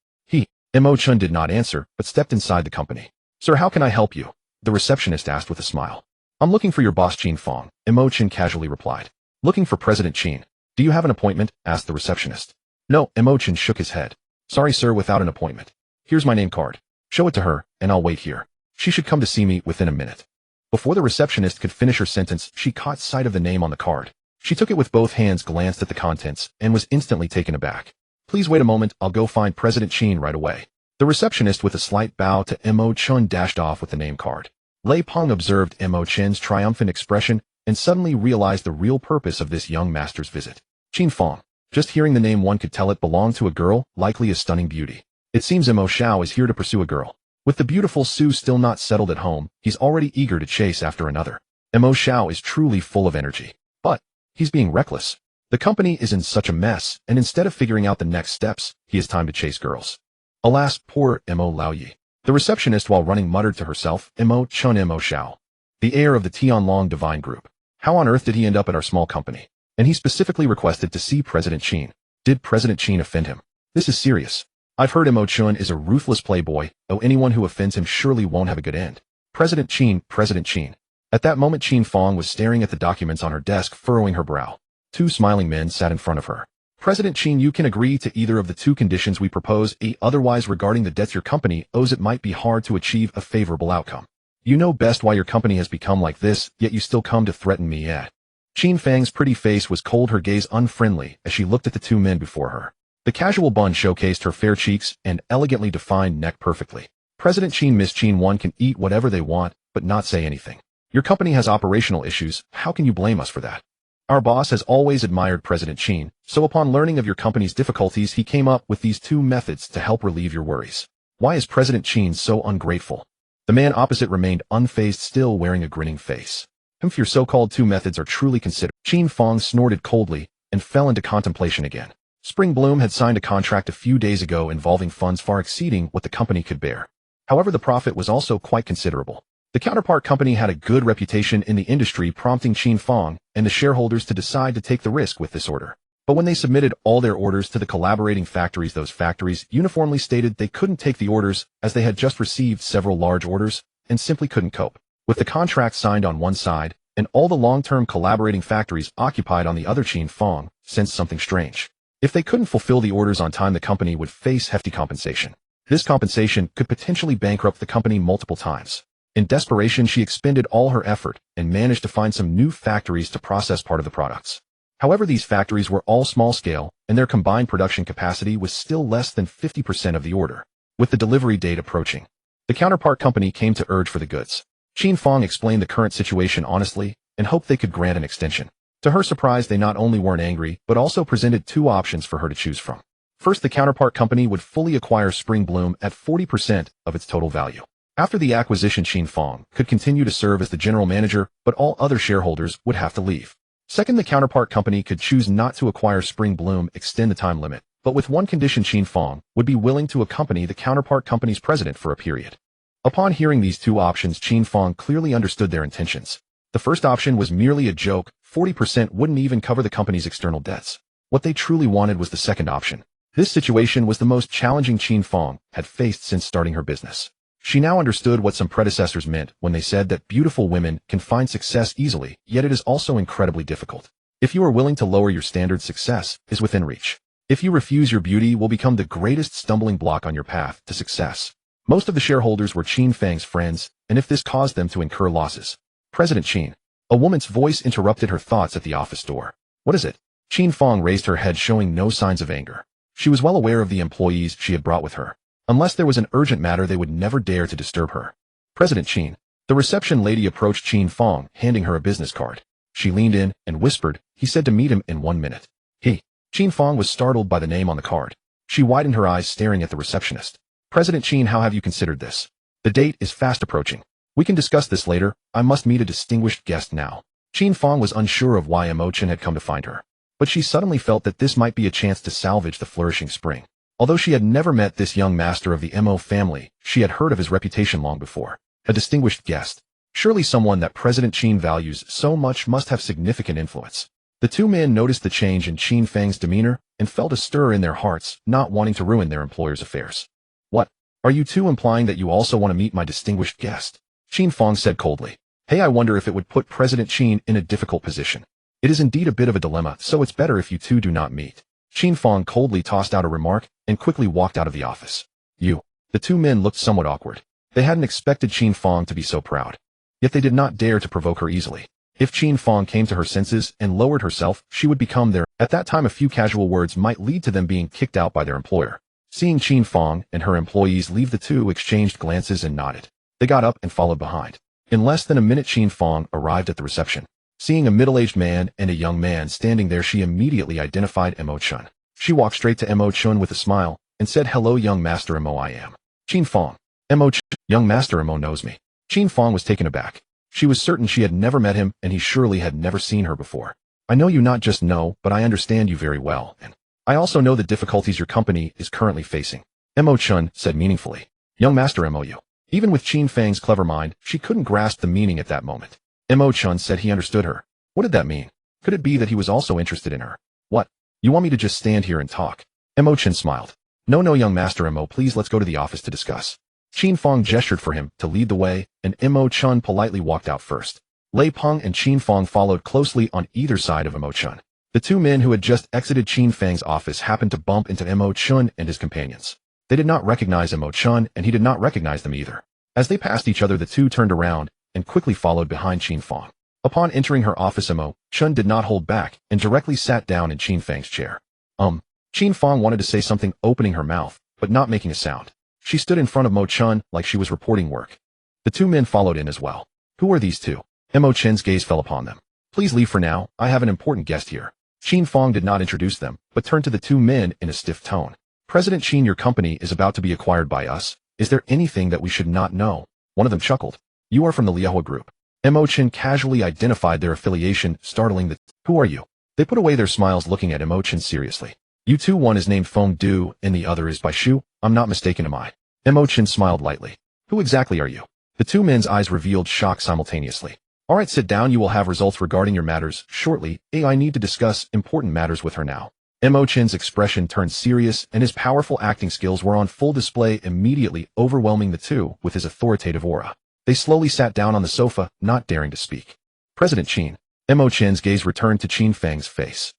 Mo Chen did not answer, but stepped inside the company. Sir, how can I help you? The receptionist asked with a smile. I'm looking for your boss, Qin Fong, Mo Chen casually replied. Looking for President Qin. Do you have an appointment? Asked the receptionist. No, Mo Chen shook his head. Sorry, sir, without an appointment. Here's my name card. Show it to her, and I'll wait here. She should come to see me within a minute. Before the receptionist could finish her sentence, she caught sight of the name on the card. She took it with both hands, glanced at the contents, and was instantly taken aback. Please wait a moment, I'll go find President Qin right away. The receptionist, with a slight bow to Mo Chen, dashed off with the name card. Lei Peng observed Mo Chen's triumphant expression and suddenly realized the real purpose of this young master's visit. Qin Fong. Just hearing the name, one could tell it belonged to a girl, likely a stunning beauty. It seems Mo Xiao is here to pursue a girl. With the beautiful Su still not settled at home, he's already eager to chase after another. Mo Xiao is truly full of energy. But he's being reckless. The company is in such a mess, and instead of figuring out the next steps, he has time to chase girls. Alas, poor Mo Laoyi. The receptionist, while running, muttered to herself, Mo Chen, Mo Xiao. The heir of the Tianlong Divine Group. How on earth did he end up at our small company? And he specifically requested to see President Qin. Did President Qin offend him? This is serious. I've heard Mo Chen is a ruthless playboy, though anyone who offends him surely won't have a good end. President Qin, President Qin. At that moment, Qin Fong was staring at the documents on her desk, furrowing her brow. 2 smiling men sat in front of her. President Qin, you can agree to either of the 2 conditions we propose. Otherwise, regarding the debts your company owes, it might be hard to achieve a favorable outcome. You know best why your company has become like this, yet you still come to threaten me. Qin Fang's pretty face was cold, her gaze unfriendly as she looked at the 2 men before her. The casual bun showcased her fair cheeks and elegantly defined neck perfectly. President Qin, Miss Qin, one can eat whatever they want, but not say anything. Your company has operational issues, how can you blame us for that? Our boss has always admired President Qin, so upon learning of your company's difficulties, he came up with these 2 methods to help relieve your worries. Why is President Qin so ungrateful? The man opposite remained unfazed, still wearing a grinning face. If your so-called 2 methods are truly considered, Qin Fong snorted coldly and fell into contemplation again. Spring Bloom had signed a contract a few days ago involving funds far exceeding what the company could bear. However, the profit was also quite considerable. The counterpart company had a good reputation in the industry, prompting Qin Fong and the shareholders to decide to take the risk with this order. But when they submitted all their orders to the collaborating factories, those factories uniformly stated they couldn't take the orders as they had just received several large orders and simply couldn't cope. With the contract signed on one side and all the long-term collaborating factories occupied on the other, Qin Fong sensed something strange. If they couldn't fulfill the orders on time, the company would face hefty compensation. This compensation could potentially bankrupt the company multiple times. In desperation, she expended all her effort and managed to find some new factories to process part of the products. However, these factories were all small scale, and their combined production capacity was still less than 50% of the order. With the delivery date approaching, the counterpart company came to urge for the goods. Qin Fong explained the current situation honestly and hoped they could grant an extension. To her surprise, they not only weren't angry, but also presented 2 options for her to choose from. First, the counterpart company would fully acquire Spring Bloom at 40% of its total value. After the acquisition, Qin Fong could continue to serve as the general manager, but all other shareholders would have to leave. Second, the counterpart company could choose not to acquire Spring Bloom, extend the time limit, but with one condition: Qin Fong would be willing to accompany the counterpart company's president for a period. Upon hearing these 2 options, Qin Fong clearly understood their intentions. The first option was merely a joke. 40% wouldn't even cover the company's external debts. What they truly wanted was the second option. This situation was the most challenging Qin Fong had faced since starting her business. She now understood what some predecessors meant when they said that beautiful women can find success easily, yet it is also incredibly difficult. If you are willing to lower your standard, success is within reach. If you refuse, your beauty will become the greatest stumbling block on your path to success. Most of the shareholders were Qin Fang's friends, and if this caused them to incur losses. President Qin. A woman's voice interrupted her thoughts at the office door. What is it? Qin Fong raised her head, showing no signs of anger. She was well aware of the employees she had brought with her. Unless there was an urgent matter, they would never dare to disturb her. President Qin. The reception lady approached Qin Fong, handing her a business card. She leaned in and whispered, he said to meet him in 1 minute. He. Qin Fong was startled by the name on the card. She widened her eyes, staring at the receptionist. President Qin, how have you considered this? The date is fast approaching. We can discuss this later. I must meet a distinguished guest now. Qin Fong was unsure of why Mo Chen had come to find her. But she suddenly felt that this might be a chance to salvage the flourishing spring. Although she had never met this young master of the Mo family, she had heard of his reputation long before. A distinguished guest. Surely someone that President Qin values so much must have significant influence. The two men noticed the change in Qin Fang's demeanor and felt a stir in their hearts, not wanting to ruin their employer's affairs. What? Are you two implying that you also want to meet my distinguished guest? Qin Fong said coldly. Hey, I wonder if it would put President Qin in a difficult position. It is indeed a bit of a dilemma, so it's better if you two do not meet. Qin Fong coldly tossed out a remark and quickly walked out of the office. You. The two men looked somewhat awkward. They hadn't expected Qin Fong to be so proud. Yet they did not dare to provoke her easily. If Qin Fong came to her senses and lowered herself, she would become their. At that time, a few casual words might lead to them being kicked out by their employer. Seeing Qin Fong and her employees leave, the two exchanged glances and nodded. They got up and followed behind. In less than a minute, Qin Fong arrived at the reception. Seeing a middle-aged man and a young man standing there, she immediately identified Mo Chen. She walked straight to Mo Chen with a smile and said, hello, young master Mo, I am Qin Fong. Mo Chen. Young master Mo knows me. Qin Fong was taken aback. She was certain she had never met him, and he surely had never seen her before. I know you, not just know, but I understand you very well, and I also know the difficulties your company is currently facing. Mo Chen said meaningfully. Young master Mo. Even with Qin Fang's clever mind, she couldn't grasp the meaning at that moment. Mo Chen said he understood her. What did that mean? Could it be that he was also interested in her? What? You want me to just stand here and talk? Mo Chen smiled. No, young master Mo, please let's go to the office to discuss. Qin Fong gestured for him to lead the way, and Mo Chen politely walked out first. Lei Peng and Qin Fong followed closely on either side of Mo Chen. The two men who had just exited Qin Fang's office happened to bump into Mo Chen and his companions. They did not recognize Mo Chen, and he did not recognize them either. As they passed each other, the two turned around and quickly followed behind Qin Fong. Upon entering her office, Mo Chen did not hold back and directly sat down in Qin Fang's chair. Qin Fong wanted to say something, opening her mouth, but not making a sound. She stood in front of Mo Chen like she was reporting work. The two men followed in as well. Who are these two? Mo Chen's gaze fell upon them. Please leave for now, I have an important guest here. Qin Fong did not introduce them, but turned to the two men in a stiff tone. President Qin, your company is about to be acquired by us. Is there anything that we should not know? One of them chuckled. You are from the Liehua Group. Mo Chen casually identified their affiliation, startling the. Who are you? They put away their smiles, looking at Mo Chen seriously. You two, one is named Feng Du, and the other is Bai Shu. I'm not mistaken, am I? Mo Chen smiled lightly. Who exactly are you? The two men's eyes revealed shock simultaneously. All right, sit down. You will have results regarding your matters shortly. I need to discuss important matters with her now. Mo Chen's expression turned serious, and his powerful acting skills were on full display, immediately overwhelming the two with his authoritative aura. They slowly sat down on the sofa, not daring to speak. President Qin. Mo Chen's gaze returned to Qin Fang's face.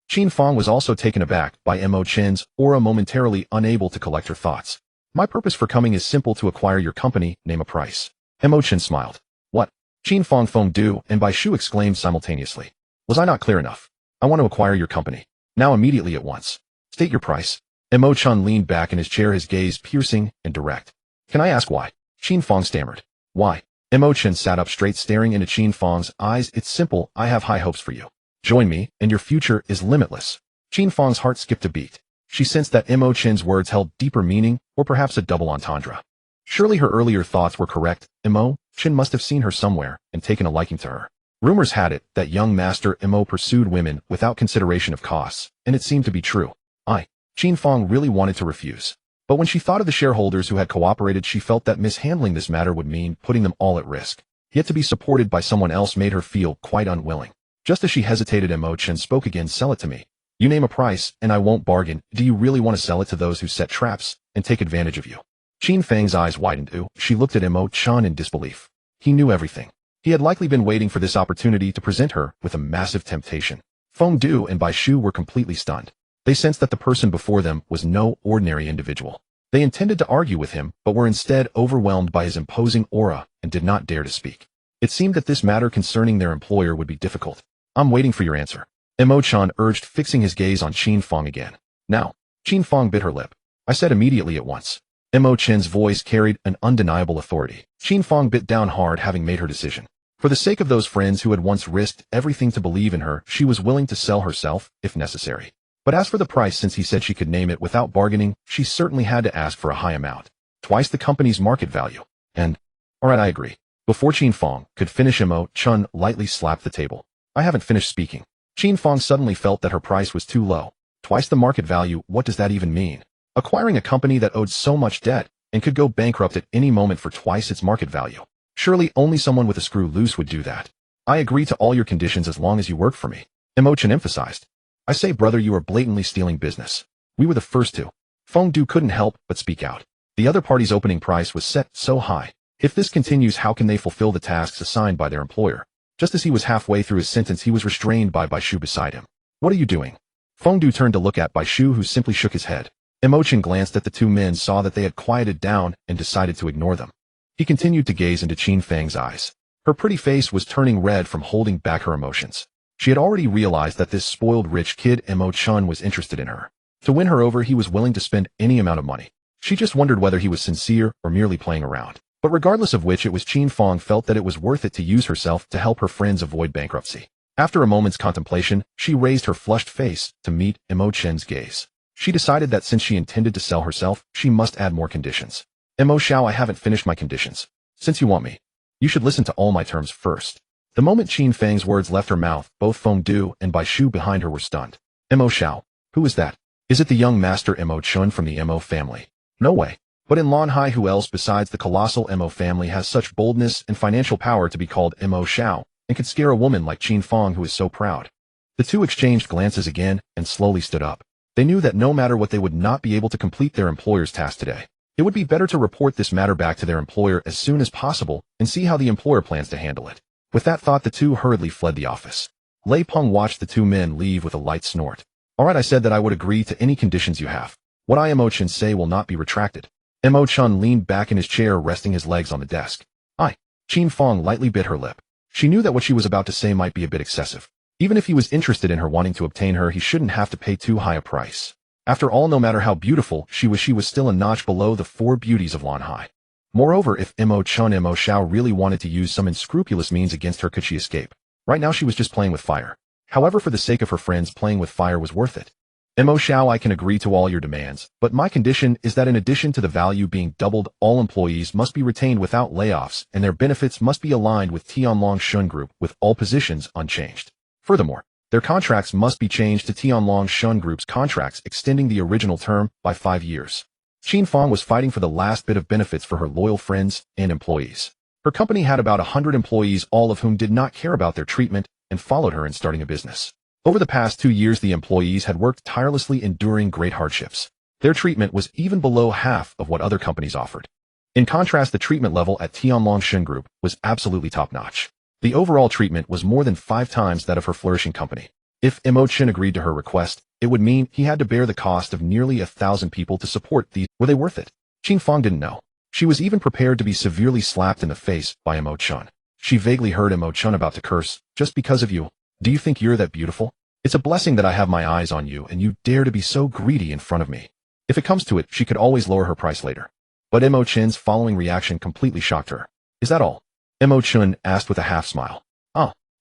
Qin Fong was also taken aback by Mo Chen's aura, momentarily unable to collect her thoughts. My purpose for coming is simple: to acquire your company. Name a price. Mo Chen smiled. What? Qin Fong, Feng Du, and Bai Shu exclaimed simultaneously. Was I not clear enough? I want to acquire your company. Now, immediately, at once. State your price. Mo Chen leaned back in his chair, his gaze piercing and direct. Can I ask why? Qin Fong stammered. Why? Mo Chen sat up straight, staring into Qin Fong's eyes. It's simple. I have high hopes for you. Join me, and your future is limitless. Qin Fong's heart skipped a beat. She sensed that Mo Chen's words held deeper meaning, or perhaps a double entendre. Surely her earlier thoughts were correct. Mo Chen must have seen her somewhere and taken a liking to her. Rumors had it that young master Mo pursued women without consideration of costs, and it seemed to be true. Qin Fong really wanted to refuse. But when she thought of the shareholders who had cooperated, she felt that mishandling this matter would mean putting them all at risk. Yet to be supported by someone else made her feel quite unwilling. Just as she hesitated, Mo Chen spoke again. Sell it to me. You name a price, and I won't bargain. Do you really want to sell it to those who set traps and take advantage of you? Qin Fang's eyes widened. She looked at Mo Chen in disbelief. He knew everything. He had likely been waiting for this opportunity to present her with a massive temptation. Feng Du and Bai Shu were completely stunned. They sensed that the person before them was no ordinary individual. They intended to argue with him, but were instead overwhelmed by his imposing aura and did not dare to speak. It seemed that this matter concerning their employer would be difficult. I'm waiting for your answer. Mo Chen urged, fixing his gaze on Qin Fang again. Now, Qin Fang bit her lip. I said immediately at once. Mo Chen's voice carried an undeniable authority. Qin Fang bit down hard, having made her decision. For the sake of those friends who had once risked everything to believe in her, she was willing to sell herself, if necessary. But as for the price, since he said she could name it without bargaining, she certainly had to ask for a high amount. Twice the company's market value. And, alright, I agree. Before Qin Fang could finish, Mo Chen lightly slapped the table. I haven't finished speaking. Qin Fang suddenly felt that her price was too low. Twice the market value, what does that even mean? Acquiring a company that owed so much debt and could go bankrupt at any moment for twice its market value. Surely only someone with a screw loose would do that. I agree to all your conditions as long as you work for me, Mo Chen emphasized. I say, brother, you are blatantly stealing business. We were the first to. Feng Du couldn't help but speak out. The other party's opening price was set so high. If this continues, how can they fulfill the tasks assigned by their employer? Just as he was halfway through his sentence, he was restrained by Bai Shu beside him. What are you doing? Feng Du turned to look at Bai Shu, who simply shook his head. Mo Chen glanced at the two men, saw that they had quieted down, and decided to ignore them. He continued to gaze into Qin Fang's eyes. Her pretty face was turning red from holding back her emotions. She had already realized that this spoiled rich kid Mo Chen was interested in her. To win her over, he was willing to spend any amount of money. She just wondered whether he was sincere or merely playing around. But regardless of which, it was, Qin Fang felt that it was worth it to use herself to help her friends avoid bankruptcy. After a moment's contemplation, she raised her flushed face to meet Mo Chen's gaze. She decided that since she intended to sell herself, she must add more conditions. Mo Xiao, I haven't finished my conditions. Since you want me, you should listen to all my terms first. The moment Qin Fang's words left her mouth, both Feng Du and Bai Shu behind her were stunned. Mo Xiao, who is that? Is it the young master Mo Chen from the Mo family? No way. But in Lanhai, who else besides the colossal Mo family has such boldness and financial power to be called Mo Xiao, and could scare a woman like Qin Fang, who is so proud? The two exchanged glances again and slowly stood up. They knew that no matter what, they would not be able to complete their employer's task today. It would be better to report this matter back to their employer as soon as possible and see how the employer plans to handle it. With that thought, the two hurriedly fled the office. Lei Peng watched the two men leave with a light snort. Alright, I said that I would agree to any conditions you have. What I, Mo Chen, say will not be retracted. Mo Chen leaned back in his chair, resting his legs on the desk. Qin Fang lightly bit her lip. She knew that what she was about to say might be a bit excessive. Even if he was interested in her, wanting to obtain her, he shouldn't have to pay too high a price. After all, no matter how beautiful she was still a notch below the four beauties of Lanhai. Moreover, if Mo Chen Mo Xiao really wanted to use some unscrupulous means against her, could she escape? Right now she was just playing with fire. However, for the sake of her friends, playing with fire was worth it. Mo Xiao, I can agree to all your demands, but my condition is that in addition to the value being doubled, all employees must be retained without layoffs, and their benefits must be aligned with Tianlong Shun Group, with all positions unchanged. Furthermore, their contracts must be changed to Tianlong Shun Group's contracts, extending the original term by 5 years. Qin Fang was fighting for the last bit of benefits for her loyal friends and employees. Her company had about 100 employees, all of whom did not care about their treatment and followed her in starting a business. Over the past 2 years, the employees had worked tirelessly, enduring great hardships. Their treatment was even below half of what other companies offered. In contrast, the treatment level at Tianlong Shun Group was absolutely top-notch. The overall treatment was more than 5 times that of her flourishing company. If Mo Chen agreed to her request, it would mean he had to bear the cost of nearly 1,000 people to support these. Were they worth it? Qin Fang didn't know. She was even prepared to be severely slapped in the face by Mo Chen. She vaguely heard Mo Chen about to curse, just because of you. Do you think you're that beautiful? It's a blessing that I have my eyes on you and you dare to be so greedy in front of me. If it comes to it, she could always lower her price later. But Mo Chen's following reaction completely shocked her. Is that all? Mo Chen asked with a half-smile.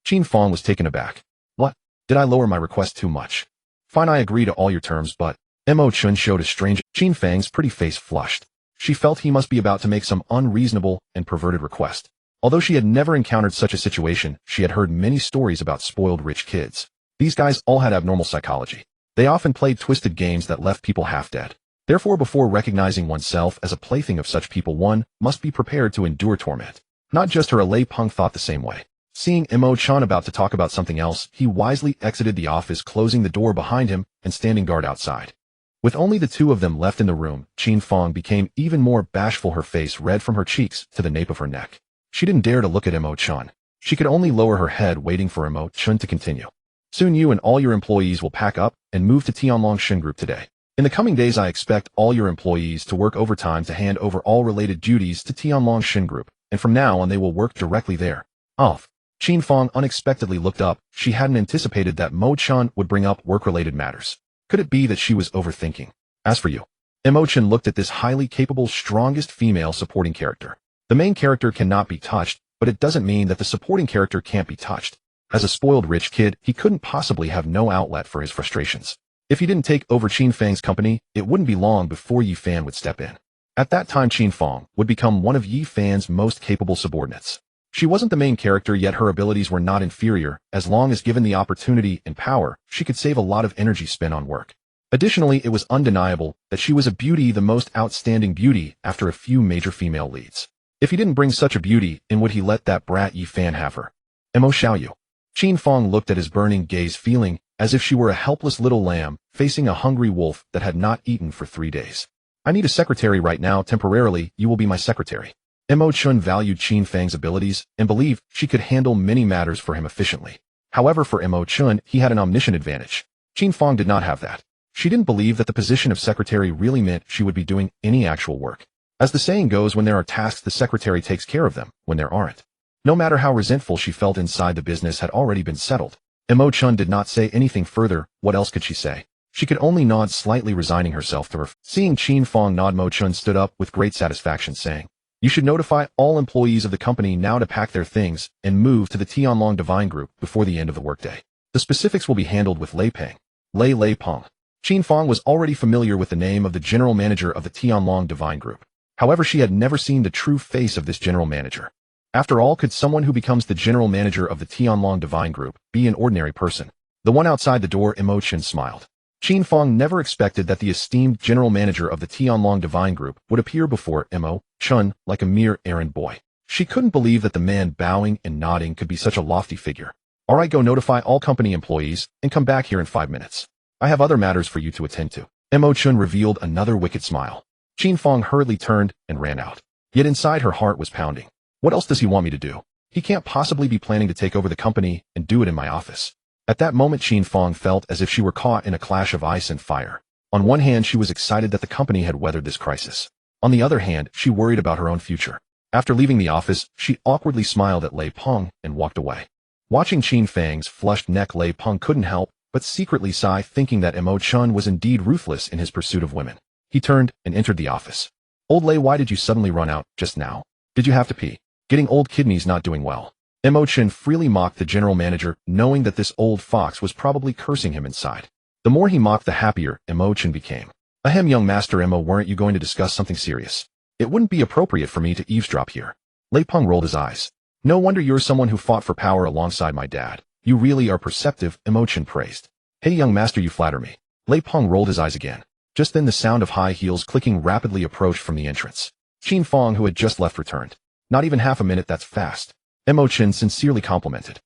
Qin Fang was taken aback. What? Did I lower my request too much? Fine, I agree to all your terms, but... Mo Chen showed a strange... Qin Fang's pretty face flushed. She felt he must be about to make some unreasonable and perverted request. Although she had never encountered such a situation, she had heard many stories about spoiled rich kids. These guys all had abnormal psychology. They often played twisted games that left people half dead. Therefore, before recognizing oneself as a plaything of such people, one must be prepared to endure torment. Not just her. Lei Peng thought the same way. Seeing Mo Chen about to talk about something else, he wisely exited the office, closing the door behind him and standing guard outside. With only the two of them left in the room, Qin Fong became even more bashful, her face red from her cheeks to the nape of her neck. She didn't dare to look at Mo Chen. She could only lower her head, waiting for Mo Chen to continue. Soon you and all your employees will pack up and move to Tianlong Shin Group today. In the coming days, I expect all your employees to work overtime to hand over all related duties to Tianlong Shin Group, and from now on they will work directly there. Qin Fong unexpectedly looked up. She hadn't anticipated that Mo Chen would bring up work-related matters. Could it be that she was overthinking? As for you, Mo Chen looked at this highly capable, strongest female supporting character. The main character cannot be touched, but it doesn't mean that the supporting character can't be touched. As a spoiled rich kid, he couldn't possibly have no outlet for his frustrations. If he didn't take over Qin Fang's company, it wouldn't be long before Yi Fan would step in. At that time, Qin Fang would become one of Yi Fan's most capable subordinates. She wasn't the main character, yet her abilities were not inferior. As long as given the opportunity and power, she could save a lot of energy spent on work. Additionally, it was undeniable that she was a beauty, the most outstanding beauty after a few major female leads. If he didn't bring such a beauty in, would he let that brat Yi Fan have her? Mo Xiaoyu. Qin Fang looked at his burning gaze, feeling as if she were a helpless little lamb facing a hungry wolf that had not eaten for 3 days. I need a secretary right now. Temporarily, you will be my secretary. Mo Chen valued Qin Fang's abilities and believed she could handle many matters for him efficiently. However, for Mo Chen, he had an omniscient advantage. Qin Fang did not have that. She didn't believe that the position of secretary really meant she would be doing any actual work. As the saying goes, when there are tasks, the secretary takes care of them. When there aren't. No matter how resentful she felt inside, the business had already been settled. Mo Chen did not say anything further. What else could she say? She could only nod slightly, resigning herself to her. Seeing Qin Fang nod, Mo Chen stood up with great satisfaction, saying, "You should notify all employees of the company now to pack their things and move to the Tianlong Divine Group before the end of the workday. The specifics will be handled with Lei Peng." Lei Peng. Qin Fang was already familiar with the name of the general manager of the Tianlong Divine Group. However, she had never seen the true face of this general manager. After all, could someone who becomes the general manager of the Tianlong Divine Group be an ordinary person? The one outside the door, Mo Chen, smiled. Qin Fang never expected that the esteemed general manager of the Tianlong Divine Group would appear before Mo Chen like a mere errand boy. She couldn't believe that the man bowing and nodding could be such a lofty figure. "All right, go notify all company employees and come back here in 5 minutes. I have other matters for you to attend to." Mo Chen revealed another wicked smile. Qin Fang hurriedly turned and ran out. Yet inside her heart was pounding. What else does he want me to do? He can't possibly be planning to take over the company and do it in my office. At that moment, Qin Fang felt as if she were caught in a clash of ice and fire. On one hand, she was excited that the company had weathered this crisis. On the other hand, she worried about her own future. After leaving the office, she awkwardly smiled at Lei Peng and walked away. Watching Qin Fang's flushed neck, Lei Peng couldn't help but secretly sigh, thinking that Mo Chen was indeed ruthless in his pursuit of women. He turned and entered the office. "Old Lei, why did you suddenly run out just now? Did you have to pee? Getting old kidneys not doing well." Mo Chen freely mocked the general manager, knowing that this old fox was probably cursing him inside. The more he mocked, the happier Mo Chen became. "Ahem, young master Mo, weren't you going to discuss something serious? It wouldn't be appropriate for me to eavesdrop here." Lei Peng rolled his eyes. "No wonder you're someone who fought for power alongside my dad. You really are perceptive," Mo Chen praised. "Hey, young master, you flatter me." Lei Peng rolled his eyes again. Just then the sound of high heels clicking rapidly approached from the entrance. Qin Fang, who had just left, returned. "Not even half a minute, that's fast." Mo Chen sincerely complimented.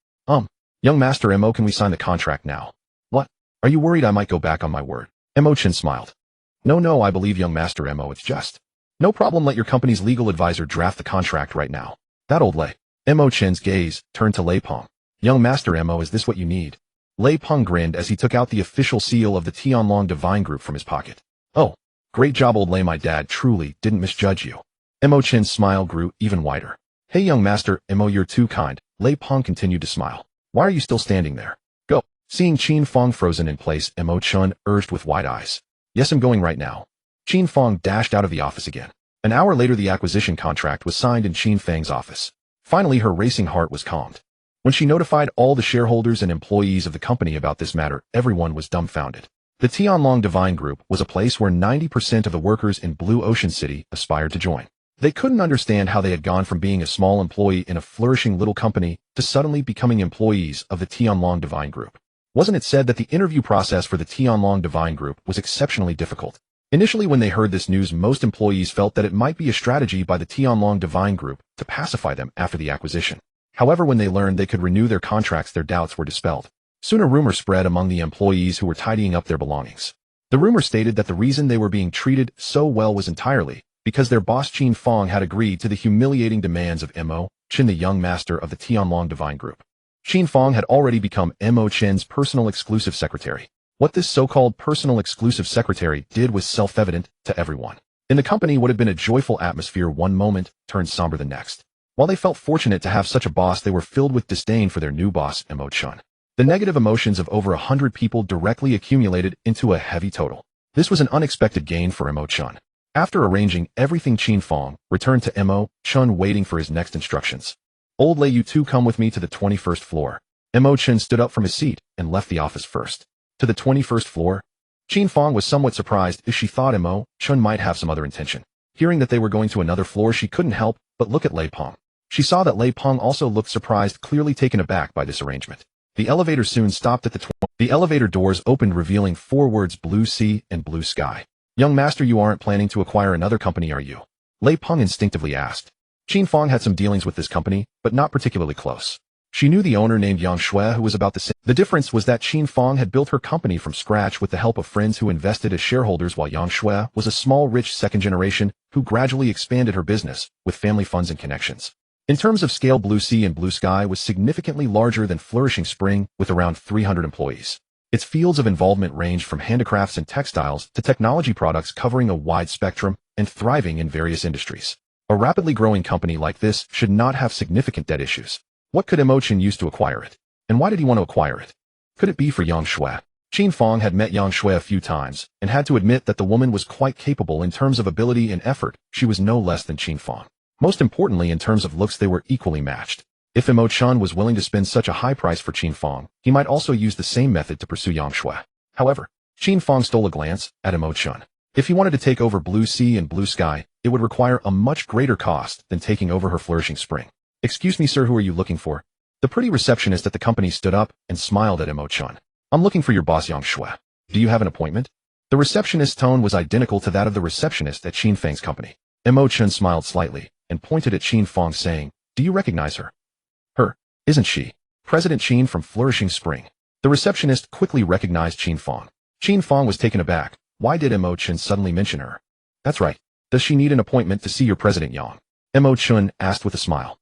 Young master Mo, can we sign the contract now?" "What? Are you worried I might go back on my word?" Mo Chen smiled. No, I believe young master Mo, it's just. No problem, let your company's legal advisor draft the contract right now." That old Lei. Mo Chen's gaze turned to Lei Peng. "Young master Mo, is this what you need?" Lei Peng grinned as he took out the official seal of the Tianlong Divine Group from his pocket. "Oh, great job, old Lei, my dad truly didn't misjudge you." Mo Chen's smile grew even wider. "Hey, young master Mo, you're too kind." Lei Peng continued to smile. "Why are you still standing there? Go." Seeing Qin Fang frozen in place, Mo Chen urged with wide eyes. "Yes, I'm going right now." Qin Fang dashed out of the office again. An hour later, the acquisition contract was signed in Qin Fang's office. Finally, her racing heart was calmed. When she notified all the shareholders and employees of the company about this matter, everyone was dumbfounded. The Tianlong Divine Group was a place where 90% of the workers in Blue Ocean City aspired to join. They couldn't understand how they had gone from being a small employee in a flourishing little company to suddenly becoming employees of the Tianlong Divine Group. Wasn't it said that the interview process for the Tianlong Divine Group was exceptionally difficult? Initially, when they heard this news, most employees felt that it might be a strategy by the Tianlong Divine Group to pacify them after the acquisition. However, when they learned they could renew their contracts, their doubts were dispelled. Soon a rumor spread among the employees who were tidying up their belongings. The rumor stated that the reason they were being treated so well was entirely because their boss Qin Fong had agreed to the humiliating demands of Mo Chen, the young master of the Tianlong Divine Group. Qin Fong had already become Mo Chen's personal exclusive secretary. What this so-called personal exclusive secretary did was self-evident to everyone. In the company, what had been a joyful atmosphere one moment turned somber the next. While they felt fortunate to have such a boss, they were filled with disdain for their new boss, Mo Chen. The negative emotions of over 100 people directly accumulated into a heavy total. This was an unexpected gain for Mo Chen. After arranging everything, Qin Fong returned to Mo Chen waiting for his next instructions. Old lay, you two come with me to the 21st floor. Mo Chen stood up from his seat and left the office first. To the 21st floor? Qin Fong was somewhat surprised as she thought Mo Chen might have some other intention. Hearing that they were going to another floor, she couldn't help but look at Lei Peng. She saw that Lei Peng also looked surprised, clearly taken aback by this arrangement. The elevator soon stopped at the elevator doors opened, revealing 4 words: blue sea and blue sky. Young master, you aren't planning to acquire another company, are you? Lei Peng instinctively asked. Qin Fong had some dealings with this company, but not particularly close. She knew the owner named Yang Shui, who was about the same. The difference was that Qin Fong had built her company from scratch with the help of friends who invested as shareholders, while Yang Shui was a small, rich second generation who gradually expanded her business with family funds and connections. In terms of scale, Blue Sea and Blue Sky was significantly larger than Flourishing Spring, with around 300 employees. Its fields of involvement ranged from handicrafts and textiles to technology products, covering a wide spectrum and thriving in various industries. A rapidly growing company like this should not have significant debt issues. What could Mo Chen use to acquire it? And why did he want to acquire it? Could it be for Yang Shui? Qin Fong had met Yang Shui a few times and had to admit that the woman was quite capable in terms of ability and effort. She was no less than Qin Fong. Most importantly, in terms of looks, they were equally matched. If Mo Chen was willing to spend such a high price for Qin Fong, he might also use the same method to pursue Yang Shui. However, Qin Fong stole a glance at Mo Chen. If he wanted to take over Blue Sea and Blue Sky, it would require a much greater cost than taking over her Flourishing Spring. Excuse me, sir, who are you looking for? The pretty receptionist at the company stood up and smiled at Mo Chen. I'm looking for your boss, Yang Shui. Do you have an appointment? The receptionist's tone was identical to that of the receptionist at Qin Fang's company. Mo Chen smiled slightly and pointed at Qin Fong, saying, do you recognize her? Her, isn't she President Qin from Flourishing Spring? The receptionist quickly recognized Qin Fong. Qin Fong was taken aback. Why did Mo Chen suddenly mention her? That's right. Does she need an appointment to see your President Yang? Mo Chen asked with a smile.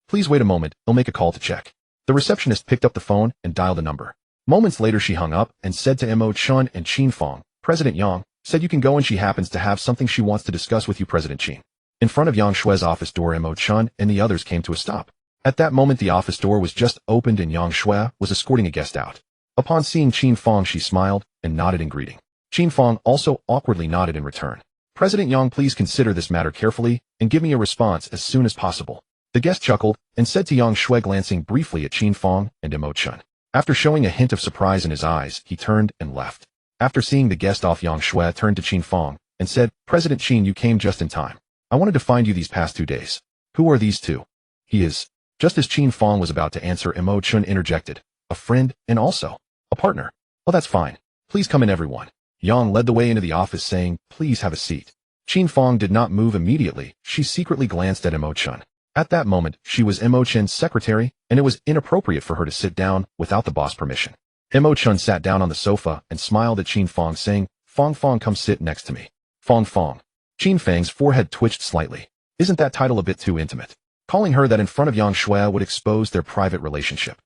Please wait a moment, he'll make a call to check. The receptionist picked up the phone and dialed a number. Moments later, she hung up and said to Mo Chen and Qin Fong, President Yang said you can go and she happens to have something she wants to discuss with you, President Qin. In front of Yang Shui's office door, Mo Chen and the others came to a stop. At that moment, the office door was just opened and Yang Shui was escorting a guest out. Upon seeing Qin Fong, she smiled and nodded in greeting. Qin Fong also awkwardly nodded in return. President Yang, please consider this matter carefully and give me a response as soon as possible. The guest chuckled and said to Yang Shui, glancing briefly at Qin Fong and Mo Chen. After showing a hint of surprise in his eyes, he turned and left. After seeing the guest off, Yang Shui turned to Qin Fong and said, President Qin, you came just in time. I wanted to find you these past 2 days. Who are these two? He is. Just as Qin Fong was about to answer, Mo Chen interjected. A friend and also a partner. Oh, that's fine. Please come in, everyone. Yang led the way into the office, saying, please have a seat. Qin Fong did not move immediately. She secretly glanced at Mo Chen. At that moment, she was Mo Chen's secretary, and it was inappropriate for her to sit down without the boss' permission. Mo Chen sat down on the sofa and smiled at Qin Fong, saying, Fong, come sit next to me. Fong. Qin Fang's forehead twitched slightly. Isn't that title a bit too intimate? Calling her that in front of Yang Shui would expose their private relationship.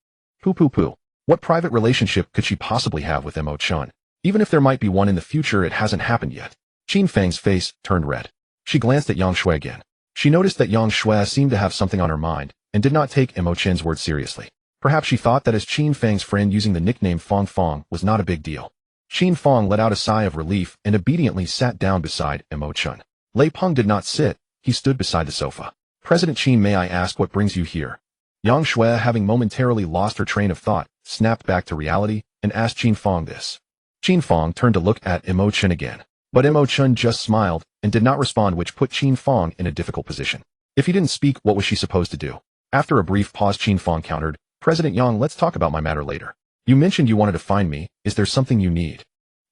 Pooh. What private relationship could she possibly have with Mo Chen? Even if there might be one in the future, it hasn't happened yet. Qin Fang's face turned red. She glanced at Yang Shui again. She noticed that Yang Shui seemed to have something on her mind and did not take Mo Chen's words seriously. Perhaps she thought that as Qin Fang's friend, using the nickname Fong was not a big deal. Qin Fong let out a sigh of relief and obediently sat down beside Mo Chen. Lei Peng did not sit, he stood beside the sofa. President Qin, may I ask what brings you here? Yang Shui, having momentarily lost her train of thought, snapped back to reality and asked Qin Fong this. Qin Fong turned to look at Mo Chen again. But Mo Chen just smiled and did not respond, which put Qin Fong in a difficult position. If he didn't speak, what was she supposed to do? After a brief pause, Qin Fong countered, President Yang, let's talk about my matter later. You mentioned you wanted to find me. Is there something you need?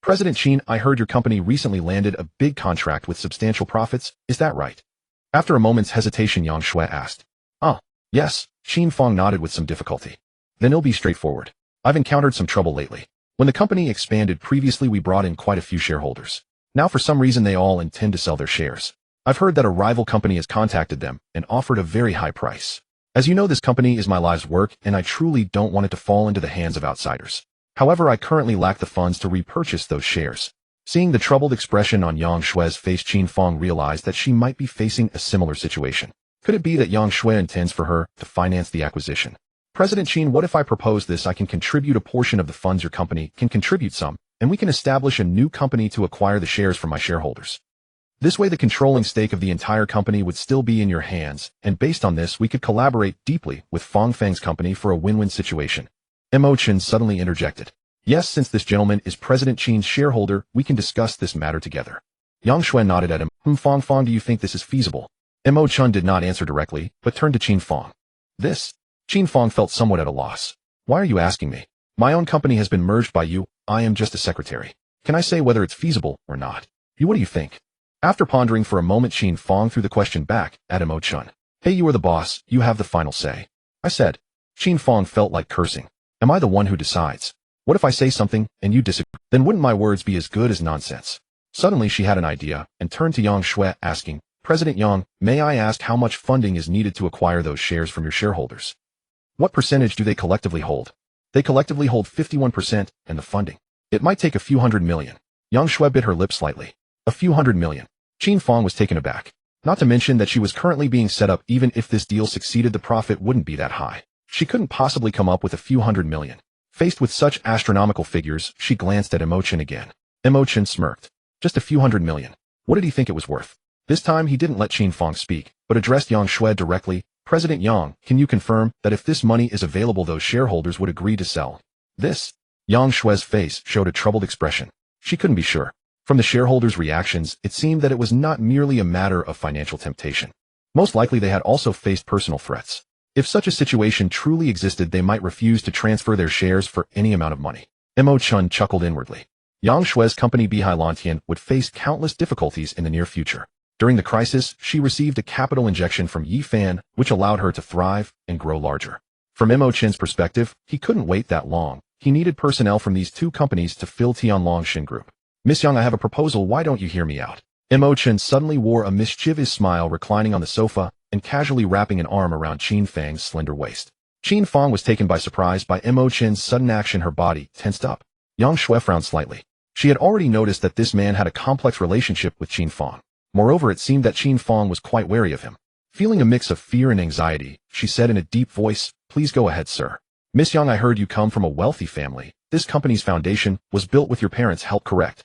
President Qin, I heard your company recently landed a big contract with substantial profits. Is that right? After a moment's hesitation, Yang Shui asked. Yes. Qin Fong nodded with some difficulty. Then it'll be straightforward. I've encountered some trouble lately. When the company expanded previously, we brought in quite a few shareholders. Now for some reason they all intend to sell their shares. I've heard that a rival company has contacted them and offered a very high price. As you know, this company is my life's work, and I truly don't want it to fall into the hands of outsiders. However, I currently lack the funds to repurchase those shares. Seeing the troubled expression on Yang Shue's face, Qin Feng realized that she might be facing a similar situation. Could it be that Yang Shui intends for her to finance the acquisition? President Qin, what if I propose this? I can contribute a portion of the funds, your company can contribute some, and we can establish a new company to acquire the shares from my shareholders. This way the controlling stake of the entire company would still be in your hands, and based on this we could collaborate deeply with Fang Feng's company for a win-win situation. Mo Chen suddenly interjected. Yes, since this gentleman is President Qin's shareholder, we can discuss this matter together. Yang Shui nodded at him. Fang Feng, do you think this is feasible? Mo Chen did not answer directly, but turned to Qin Feng. This? Qin Feng felt somewhat at a loss. Why are you asking me? My own company has been merged by you, I am just a secretary. Can I say whether it's feasible or not? What do you think? After pondering for a moment, Qin Feng threw the question back at Mo Chen. Hey, you are the boss, you have the final say. I said. Qin Feng felt like cursing. Am I the one who decides? What if I say something, and you disagree? Then wouldn't my words be as good as nonsense? Suddenly she had an idea, and turned to Yang Shui, asking, President Yang, may I ask how much funding is needed to acquire those shares from your shareholders? What percentage do they collectively hold? They collectively hold 51%, and the funding. It might take a few hundred million. Yang Shui bit her lip slightly. A few hundred million. Qin Feng was taken aback. Not to mention that she was currently being set up. Even if this deal succeeded, the profit wouldn't be that high. She couldn't possibly come up with a few hundred million. Faced with such astronomical figures, she glanced at Mo Chen again. Mo Chen smirked. Just a few hundred million. What did he think it was worth? This time he didn't let Qin Feng speak, but addressed Yang Shui directly. President Yang, can you confirm that if this money is available, those shareholders would agree to sell this? Yang Shui's face showed a troubled expression. She couldn't be sure. From the shareholders' reactions, it seemed that it was not merely a matter of financial temptation. Most likely they had also faced personal threats. If such a situation truly existed, they might refuse to transfer their shares for any amount of money. Mo Chen chuckled inwardly. Yang Shui's company Bihai Lantian would face countless difficulties in the near future. During the crisis, she received a capital injection from Yi Fan, which allowed her to thrive and grow larger. From Mo Chen's perspective, he couldn't wait that long. He needed personnel from these two companies to fill Tianlong Xin Group. Miss Yang, I have a proposal, why don't you hear me out? Mo Chen suddenly wore a mischievous smile, reclining on the sofa and casually wrapping an arm around Qin Feng's slender waist. Qin Feng was taken by surprise by Mo Chen's sudden action. Her body tensed up. Yang Shui frowned slightly. She had already noticed that this man had a complex relationship with Qin Feng. Moreover, it seemed that Qin Feng was quite wary of him. Feeling a mix of fear and anxiety, she said in a deep voice, Please go ahead, sir. Miss Yang, I heard you come from a wealthy family. This company's foundation was built with your parents' help, correct?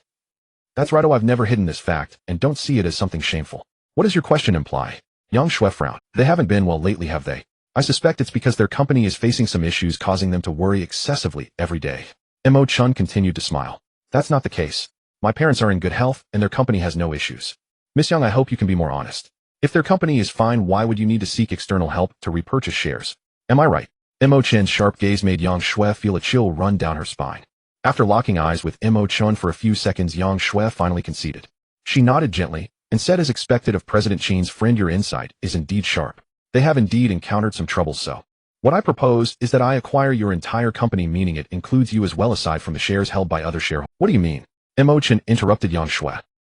That's right. Oh, I've never hidden this fact, and don't see it as something shameful. What does your question imply? Yang Shui frowned. They haven't been well lately, have they? I suspect it's because their company is facing some issues causing them to worry excessively every day. Mo Chen continued to smile. That's not the case. My parents are in good health, and their company has no issues. Miss Yang, I hope you can be more honest. If their company is fine, why would you need to seek external help to repurchase shares? Am I right? Mo Chen's sharp gaze made Yang Shui feel a chill run down her spine. After locking eyes with Mo Chen for a few seconds, Yang Shui finally conceded. She nodded gently and said, as expected of President Qin's friend, your insight is indeed sharp. They have indeed encountered some troubles, so what I propose is that I acquire your entire company, meaning it includes you as well, aside from the shares held by other shareholders. What do you mean? Mo Chen interrupted Yang Shui.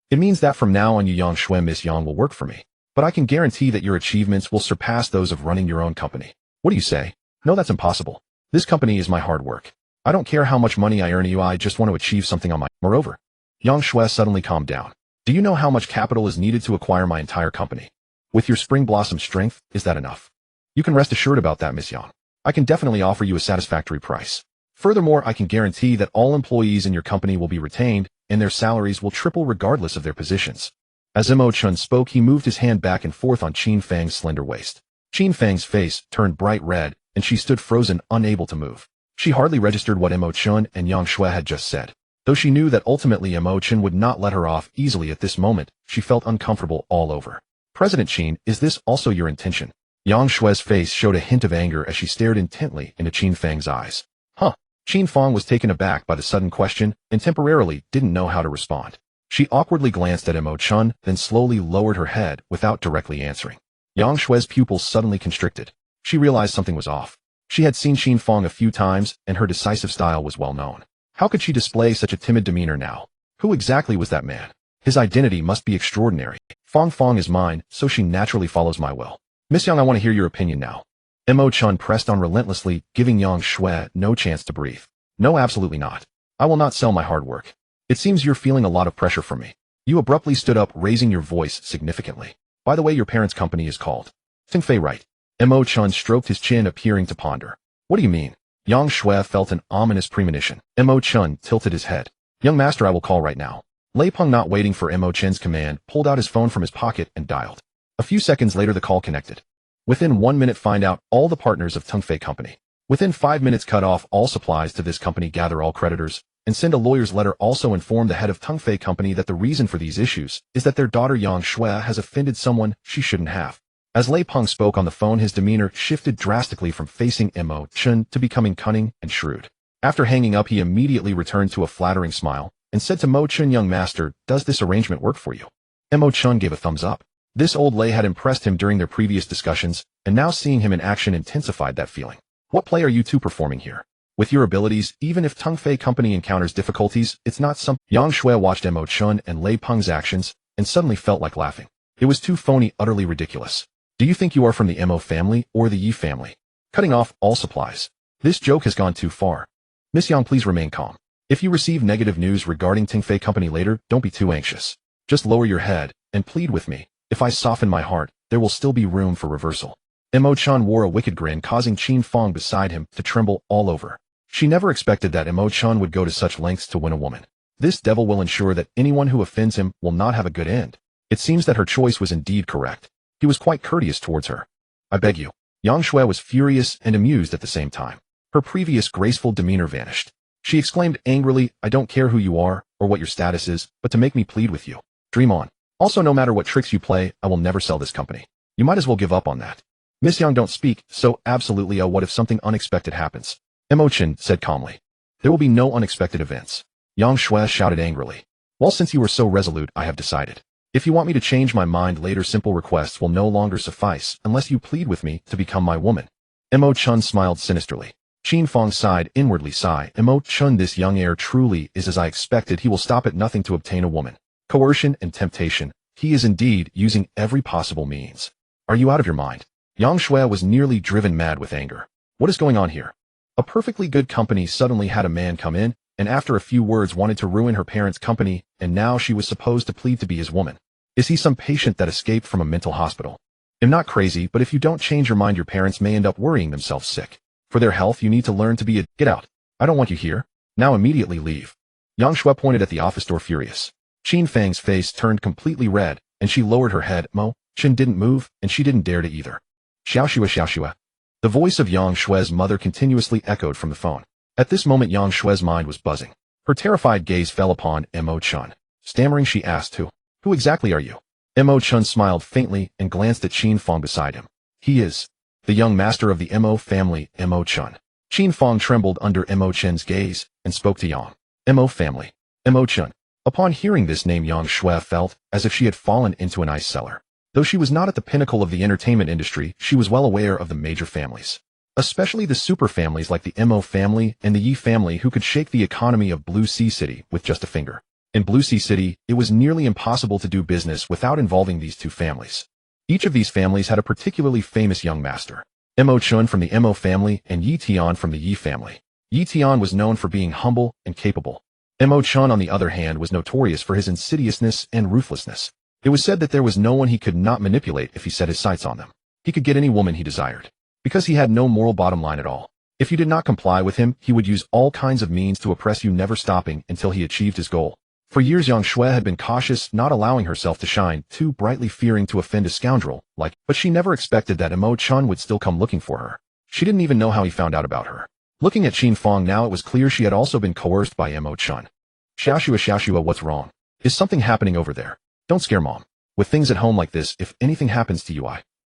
It means that from now on you, Yang Shui, Miss Yang, will work for me. But I can guarantee that your achievements will surpass those of running your own company. What do you say? No, that's impossible. This company is my hard work. I don't care how much money I earn you, I just want to achieve something on my... Moreover, Yang Shui suddenly calmed down. Do you know how much capital is needed to acquire my entire company? With your spring blossom strength, is that enough? You can rest assured about that, Miss Yang. I can definitely offer you a satisfactory price. Furthermore, I can guarantee that all employees in your company will be retained, and their salaries will triple regardless of their positions. As Mo Chen spoke, he moved his hand back and forth on Qin Feng's slender waist. Qin Feng's face turned bright red, and she stood frozen, unable to move. She hardly registered what Mo Chen and Yang Shui had just said. Though she knew that ultimately Mo Chen would not let her off easily at this moment, she felt uncomfortable all over. President Qin, is this also your intention? Yang Shui's face showed a hint of anger as she stared intently into Qin Feng's eyes. Huh? Qin Feng was taken aback by the sudden question and temporarily didn't know how to respond. She awkwardly glanced at Mo Chen, then slowly lowered her head without directly answering. Yang Shui's pupils suddenly constricted. She realized something was off. She had seen Xin Fang a few times, and her decisive style was well known. How could she display such a timid demeanor now? Who exactly was that man? His identity must be extraordinary. Fang Fang is mine, so she naturally follows my will. Miss Yang, I want to hear your opinion now. Mo Chen pressed on relentlessly, giving Yang Shui no chance to breathe. No, absolutely not. I will not sell my hard work. It seems you're feeling a lot of pressure from me. You abruptly stood up, raising your voice significantly. By the way, your parents' company is called Tingfei, right? Mo Chen stroked his chin, appearing to ponder. What do you mean? Yang Shui felt an ominous premonition. Mo Chen tilted his head. Young master, I will call right now. Lei Peng, not waiting for Mo Chen's command, pulled out his phone from his pocket and dialed. A few seconds later, the call connected. Within 1 minute, find out all the partners of Tingfei Company. Within 5 minutes, cut off all supplies to this company, gather all creditors, and send a lawyer's letter. Also inform the head of Tingfei Company that the reason for these issues is that their daughter Yang Shui has offended someone she shouldn't have. As Lei Peng spoke on the phone, his demeanor shifted drastically from facing Mo Chen to becoming cunning and shrewd. After hanging up, he immediately returned to a flattering smile and said to Mo Chen, young master, does this arrangement work for you? Mo Chen gave a thumbs up. This old Lei had impressed him during their previous discussions, and now seeing him in action intensified that feeling. What play are you two performing here? With your abilities, even if Tingfei Company encounters difficulties, it's not some— Yang Shui watched Mo Chen and Lei Peng's actions and suddenly felt like laughing. It was too phony, utterly ridiculous. Do you think you are from the Mo family or the Yi family? Cutting off all supplies. This joke has gone too far. Miss Yang, please remain calm. If you receive negative news regarding Tingfei Company later, don't be too anxious. Just lower your head and plead with me. If I soften my heart, there will still be room for reversal. Mo Chen wore a wicked grin, causing Xin Fang beside him to tremble all over. She never expected that Mo Chen would go to such lengths to win a woman. This devil will ensure that anyone who offends him will not have a good end. It seems that her choice was indeed correct. He was quite courteous towards her. I beg you. Yang Shui was furious and amused at the same time. Her previous graceful demeanor vanished. She exclaimed angrily, I don't care who you are or what your status is, but to make me plead with you. Dream on. Also, no matter what tricks you play, I will never sell this company. You might as well give up on that. Miss Yang, don't speak so absolutely. What if something unexpected happens? Mo Chen said calmly. There will be no unexpected events. Yang Shui shouted angrily. Well, since you are so resolute, I have decided. If you want me to change my mind later, simple requests will no longer suffice unless you plead with me to become my woman. Mo Chen smiled sinisterly. Xin Fang sighed inwardly. Mo Chen, this young heir truly is as I expected. He will stop at nothing to obtain a woman. Coercion and temptation. He is indeed using every possible means. Are you out of your mind? Yang Shui was nearly driven mad with anger. What is going on here? A perfectly good company suddenly had a man come in, and after a few words wanted to ruin her parents' company, and now she was supposed to plead to be his woman. Is he some patient that escaped from a mental hospital? I'm not crazy, but if you don't change your mind, your parents may end up worrying themselves sick. For their health, you need to learn to be a— Get out. I don't want you here. Now immediately leave. Yang Shui pointed at the office door, furious. Xin Fang's face turned completely red, and she lowered her head. Mo Chen didn't move, and she didn't dare to either. Xiaoxua. The voice of Yang Shui's mother continuously echoed from the phone. At this moment, Yang Shui's mind was buzzing. Her terrified gaze fell upon Mo Chen. Stammering, she asked, Who exactly are you? Mo Chen smiled faintly and glanced at Xin Fang beside him. He is the young master of the Mo family, Mo Chen. Xin Fang trembled under Mo Chen's gaze and spoke to Yang. Mo family. Mo Chen. Upon hearing this name, Yang Shui felt as if she had fallen into an ice cellar. Though she was not at the pinnacle of the entertainment industry, she was well aware of the major families, especially the super families like the Mo family and the Yi family, who could shake the economy of Blue Sea City with just a finger. In Blue Sea City, it was nearly impossible to do business without involving these two families. Each of these families had a particularly famous young master. Mo Chen from the Mo family and Yi Tian from the Yi family. Yi Tian was known for being humble and capable. Mo Chen, on the other hand, was notorious for his insidiousness and ruthlessness. It was said that there was no one he could not manipulate if he set his sights on them. He could get any woman he desired, because he had no moral bottom line at all. If you did not comply with him, he would use all kinds of means to oppress you, never stopping until he achieved his goal. For years, Yang Shui had been cautious, not allowing herself to shine too brightly, fearing to offend a scoundrel but she never expected that Mo Chen would still come looking for her. She didn't even know how he found out about her. Looking at Xin Fang now, it was clear she had also been coerced by Mo Chen. Xiaoxua, what's wrong? Is something happening over there? Don't scare Mom. With things at home like this, if anything happens to you,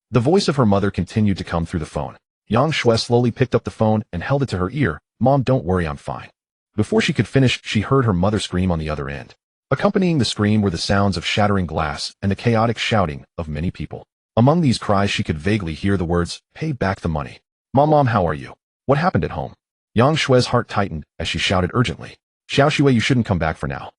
The voice of her mother continued to come through the phone. Yang Shui slowly picked up the phone and held it to her ear. Mom, don't worry, I'm fine. Before she could finish, she heard her mother scream on the other end. Accompanying the scream were the sounds of shattering glass and the chaotic shouting of many people. Among these cries, she could vaguely hear the words, pay back the money. Mom, how are you? What happened at home? Yang Shue's heart tightened as she shouted urgently. Xiao Xue, you shouldn't come back for now.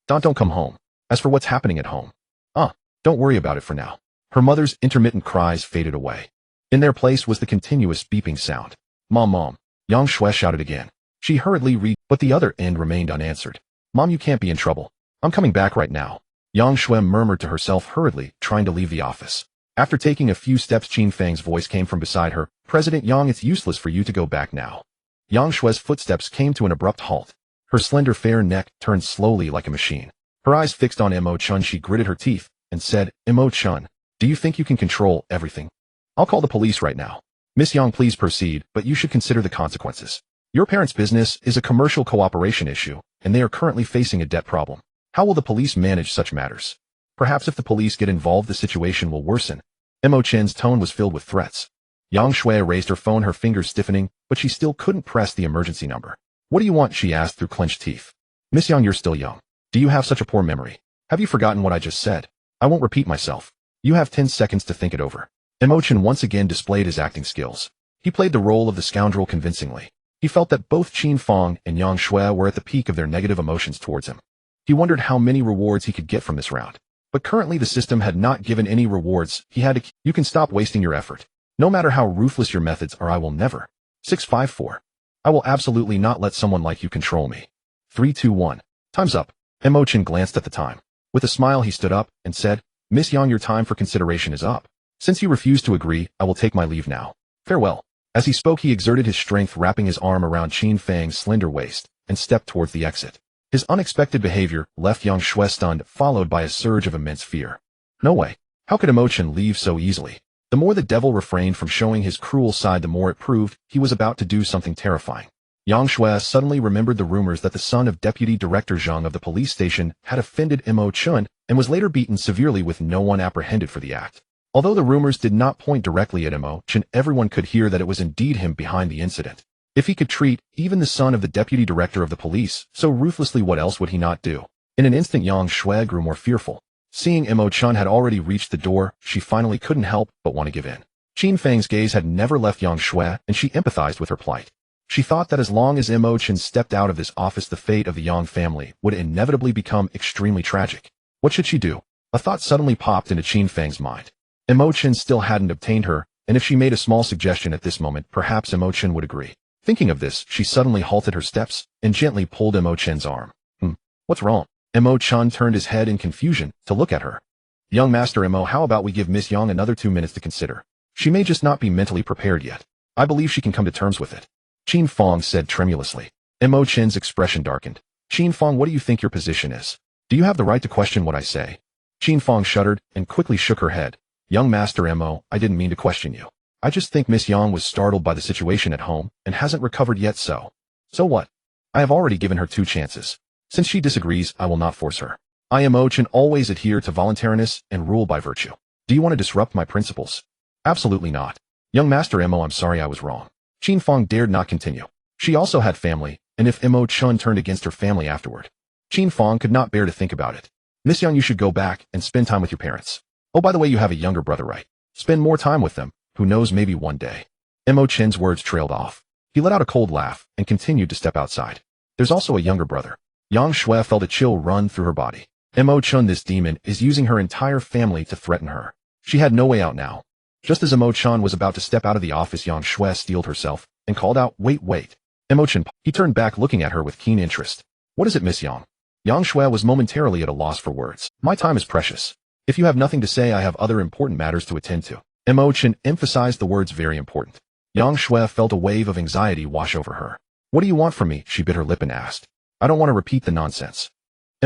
Don't come home. As for what's happening at home, don't worry about it for now. Her mother's intermittent cries faded away. In their place was the continuous beeping sound. Mom, Yang Shui shouted again. She hurriedly but the other end remained unanswered. Mom, you can't be in trouble. I'm coming back right now. Yang Shui murmured to herself hurriedly, trying to leave the office. After taking a few steps, Qin Fang's voice came from beside her. President Yang, it's useless for you to go back now. Yang Shui's footsteps came to an abrupt halt. Her slender fair neck turned slowly like a machine. Her eyes fixed on Mo Chen, she gritted her teeth and said, Mo Chen, do you think you can control everything? I'll call the police right now. Miss Yang, please proceed, but you should consider the consequences. Your parents' business is a commercial cooperation issue, and they are currently facing a debt problem. How will the police manage such matters? Perhaps if the police get involved, the situation will worsen. Mo Chen's tone was filled with threats. Yang Shui raised her phone, her fingers stiffening, but she still couldn't press the emergency number. What do you want? She asked through clenched teeth. Miss Yang, you're still young. Do you have such a poor memory? Have you forgotten what I just said? I won't repeat myself. You have 10 seconds to think it over. Mo Chen once again displayed his acting skills. He played the role of the scoundrel convincingly. He felt that both Qin Fang and Yang Shui were at the peak of their negative emotions towards him. He wondered how many rewards he could get from this round. But currently the system had not given any rewards. He had to. You can stop wasting your effort. No matter how ruthless your methods are, I will never. 654. I will absolutely not let someone like you control me. 321. Time's up. Mo Chen glanced at the time. With a smile he stood up and said, Miss Yang, your time for consideration is up. Since you refuse to agree, I will take my leave now. Farewell. As he spoke, he exerted his strength, wrapping his arm around Qin Fang's slender waist, and stepped towards the exit. His unexpected behavior left Yang Shui stunned, followed by a surge of immense fear. No way. How could Mo Chen leave so easily? The more the devil refrained from showing his cruel side, the more it proved he was about to do something terrifying. Yang Shui suddenly remembered the rumors that the son of Deputy Director Zhang of the police station had offended Mo Chen and was later beaten severely with no one apprehended for the act. Although the rumors did not point directly at Mo Chen, everyone could hear that it was indeed him behind the incident. If he could treat even the son of the deputy director of the police so ruthlessly, what else would he not do? In an instant, Yang Shui grew more fearful. Seeing Mo Chen had already reached the door, she finally couldn't help but want to give in. Qin Fang's gaze had never left Yang Shui, and she empathized with her plight. She thought that as long as Mo Chen stepped out of this office, the fate of the Yang family would inevitably become extremely tragic. What should she do? A thought suddenly popped into Qin Fang's mind. Mo Chen still hadn't obtained her, and if she made a small suggestion at this moment, perhaps Mo Chen would agree. Thinking of this, she suddenly halted her steps and gently pulled Mo Chen's arm. What's wrong? Mo Chen turned his head in confusion to look at her. Young Master Mo, how about we give Miss Yang another 2 minutes to consider? She may just not be mentally prepared yet. I believe she can come to terms with it. Qin Fang said tremulously. Mo Chen's expression darkened. Qin Fang, what do you think your position is? Do you have the right to question what I say? Qin Fang shuddered and quickly shook her head. Young Master Mo, I didn't mean to question you. I just think Miss Yang was startled by the situation at home and hasn't recovered yet, so what? I have already given her 2 chances. Since she disagrees, I will not force her. I, Mo Chen, always adhere to voluntariness and rule by virtue. Do you want to disrupt my principles? Absolutely not. Young Master Mo, I'm sorry, I was wrong. Qin Fang dared not continue. She also had family, and if Mo Chen turned against her family afterward, Qin Fang could not bear to think about it. Miss Yang, you should go back and spend time with your parents. Oh, by the way, you have a younger brother, right? Spend more time with them. Who knows, maybe one day. Mo Chen's words trailed off. He let out a cold laugh and continued to step outside. There's also a younger brother. Yang Shui felt a chill run through her body. Mo Chen, this demon, is using her entire family to threaten her. She had no way out now. Just as Mo Chen was about to step out of the office, Yang Shui steeled herself and called out, wait. Mo Chen. He turned back, looking at her with keen interest. What is it, Miss Yang? Yang Shui was momentarily at a loss for words. My time is precious. If you have nothing to say, I have other important matters to attend to. Mo Chen emphasized the words very important. Yang Shui felt a wave of anxiety wash over her. What do you want from me? She bit her lip and asked. I don't want to repeat the nonsense.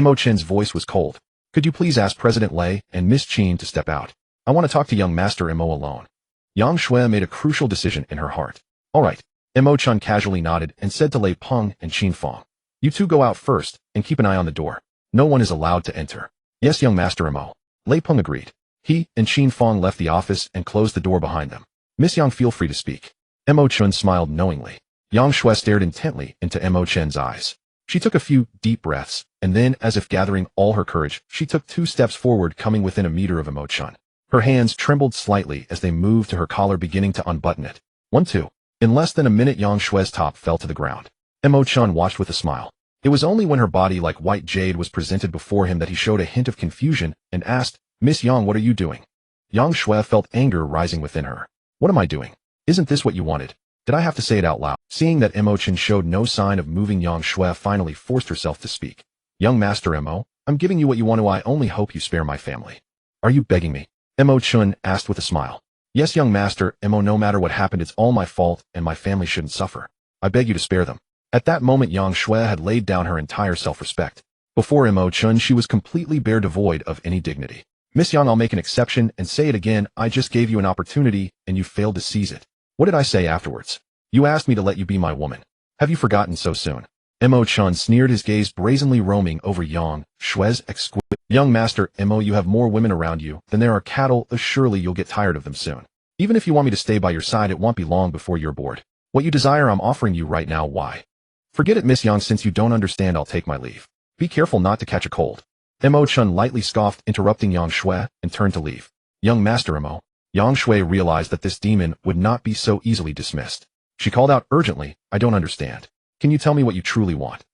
Mo Chen's voice was cold. Could you please ask President Lei and Miss Qin to step out? I want to talk to young Master Mo alone. Yang Shui made a crucial decision in her heart. All right. Mo Chen casually nodded and said to Lei Peng and Qin Fang. You 2 go out first and keep an eye on the door. No one is allowed to enter. Yes, young Master Mo. Lei Peng agreed. He and Qin Fang left the office and closed the door behind them. Miss Yang, feel free to speak. Mo Chen smiled knowingly. Yang Shui stared intently into Mo Chen's eyes. She took a few deep breaths, and then, as if gathering all her courage, she took 2 steps forward, coming within a meter of Mo Chen. Her hands trembled slightly as they moved to her collar, beginning to unbutton it. 1, 2. In less than a minute, Yang Shue's top fell to the ground. Mo Chen watched with a smile. It was only when her body like white jade was presented before him that he showed a hint of confusion and asked, "Miss Yang, what are you doing?" Yang Shui felt anger rising within her. "What am I doing? Isn't this what you wanted? Did I have to say it out loud?" Seeing that Mo Chen showed no sign of moving, Yang Shui finally forced herself to speak. "Young Master Mo, I'm giving you what you want to. I only hope you spare my family." "Are you begging me?" Mo Chen asked with a smile. "Yes, young Master Mo, no matter what happened, it's all my fault and my family shouldn't suffer. I beg you to spare them." At that moment, Yang Shui had laid down her entire self-respect. Before Mo Chen, she was completely bare, devoid of any dignity. "Miss Yang, I'll make an exception and say it again. I just gave you an opportunity and you failed to seize it. What did I say afterwards? You asked me to let you be my woman. Have you forgotten so soon?" Mo Chen sneered, his gaze brazenly roaming over Yang Shui's exquisite. "Young Master Mo, you have more women around you than there are cattle. Surely you'll get tired of them soon. Even if you want me to stay by your side, it won't be long before you're bored. What you desire I'm offering you right now. Why? Forget it, Miss Yang. Since you don't understand, I'll take my leave. Be careful not to catch a cold." Mo Chen lightly scoffed, interrupting Yang Shui, and turned to leave. "Young Master Mo." Yang Shui realized that this demon would not be so easily dismissed. She called out urgently, "I don't understand. Can you tell me what you truly want?"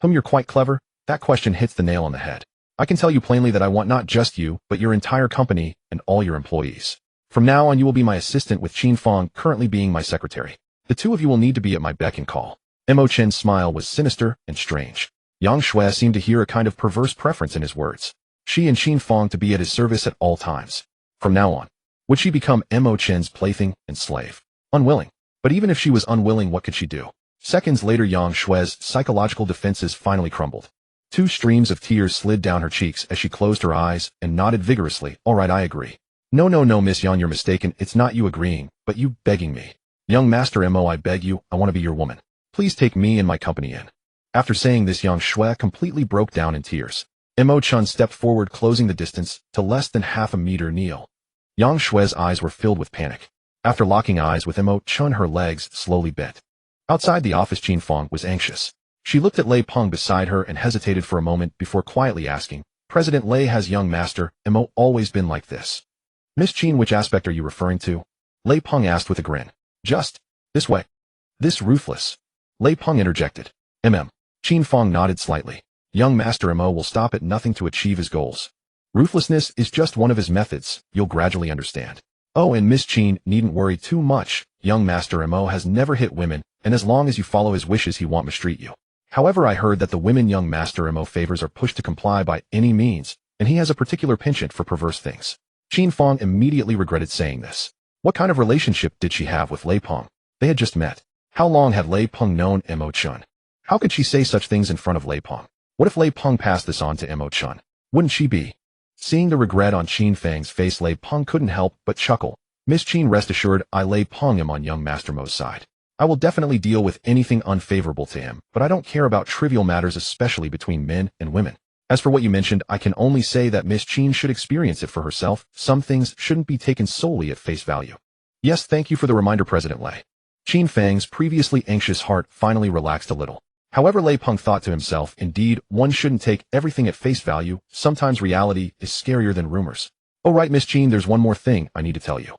You're quite clever. That question hits the nail on the head. I can tell you plainly that I want not just you, but your entire company and all your employees. From now on, you will be my assistant, with Qin Fang currently being my secretary. The two of you will need to be at my beck and call." Mo Chen's smile was sinister and strange. Yang Shui seemed to hear a kind of perverse preference in his words. She and Qin Fang to be at his service at all times. From now on, would she become Mo Chen's plaything and slave? Unwilling. But even if she was unwilling, what could she do? Seconds later, Yang Shui's psychological defenses finally crumbled. Two streams of tears slid down her cheeks as she closed her eyes and nodded vigorously. "All right, I agree." No, Miss Yang, you're mistaken. It's not you agreeing, but you begging me. "Young Master Mo, I beg you, I want to be your woman. Please take me and my company in." After saying this, Yang Shui completely broke down in tears. Mo Chen stepped forward, closing the distance to less than half a meter. "Kneel." Yang Shui's eyes were filled with panic. After locking eyes with Mo Chen, her legs slowly bent. Outside the office, Qin Fang was anxious. She looked at Lei Peng beside her and hesitated for a moment before quietly asking, "President Lei, has young Master Mo always been like this?" "Miss Qin, which aspect are you referring to?" Lei Peng asked with a grin. "Just this way." "This ruthless?" Lei Peng interjected. Qin Fang nodded slightly. "Young Master Mo will stop at nothing to achieve his goals. Ruthlessness is just one of his methods. You'll gradually understand." "Oh, and Miss Qin needn't worry too much. Young Master Mo has never hit women, and as long as you follow his wishes, he won't mistreat you. However, I heard that the women young Master Mo favors are pushed to comply by any means, and he has a particular penchant for perverse things." Qin Fang immediately regretted saying this. What kind of relationship did she have with Lei Peng? They had just met. How long had Lei Peng known Mo Chen? How could she say such things in front of Lei Peng? What if Lei Peng passed this on to Mo Chen? Wouldn't she be? Seeing the regret on Qin Fang's face, Lei Peng couldn't help but chuckle. "Miss Qin, rest assured, I Lei Peng am on young Master Mo's side. I will definitely deal with anything unfavorable to him, but I don't care about trivial matters, especially between men and women. As for what you mentioned, I can only say that Miss Qin should experience it for herself. Some things shouldn't be taken solely at face value." "Yes, thank you for the reminder, President Lei." Qin Fang's previously anxious heart finally relaxed a little. However, Lei Peng thought to himself, indeed, one shouldn't take everything at face value. Sometimes reality is scarier than rumors. "Oh right, Miss Qin, there's one more thing I need to tell you."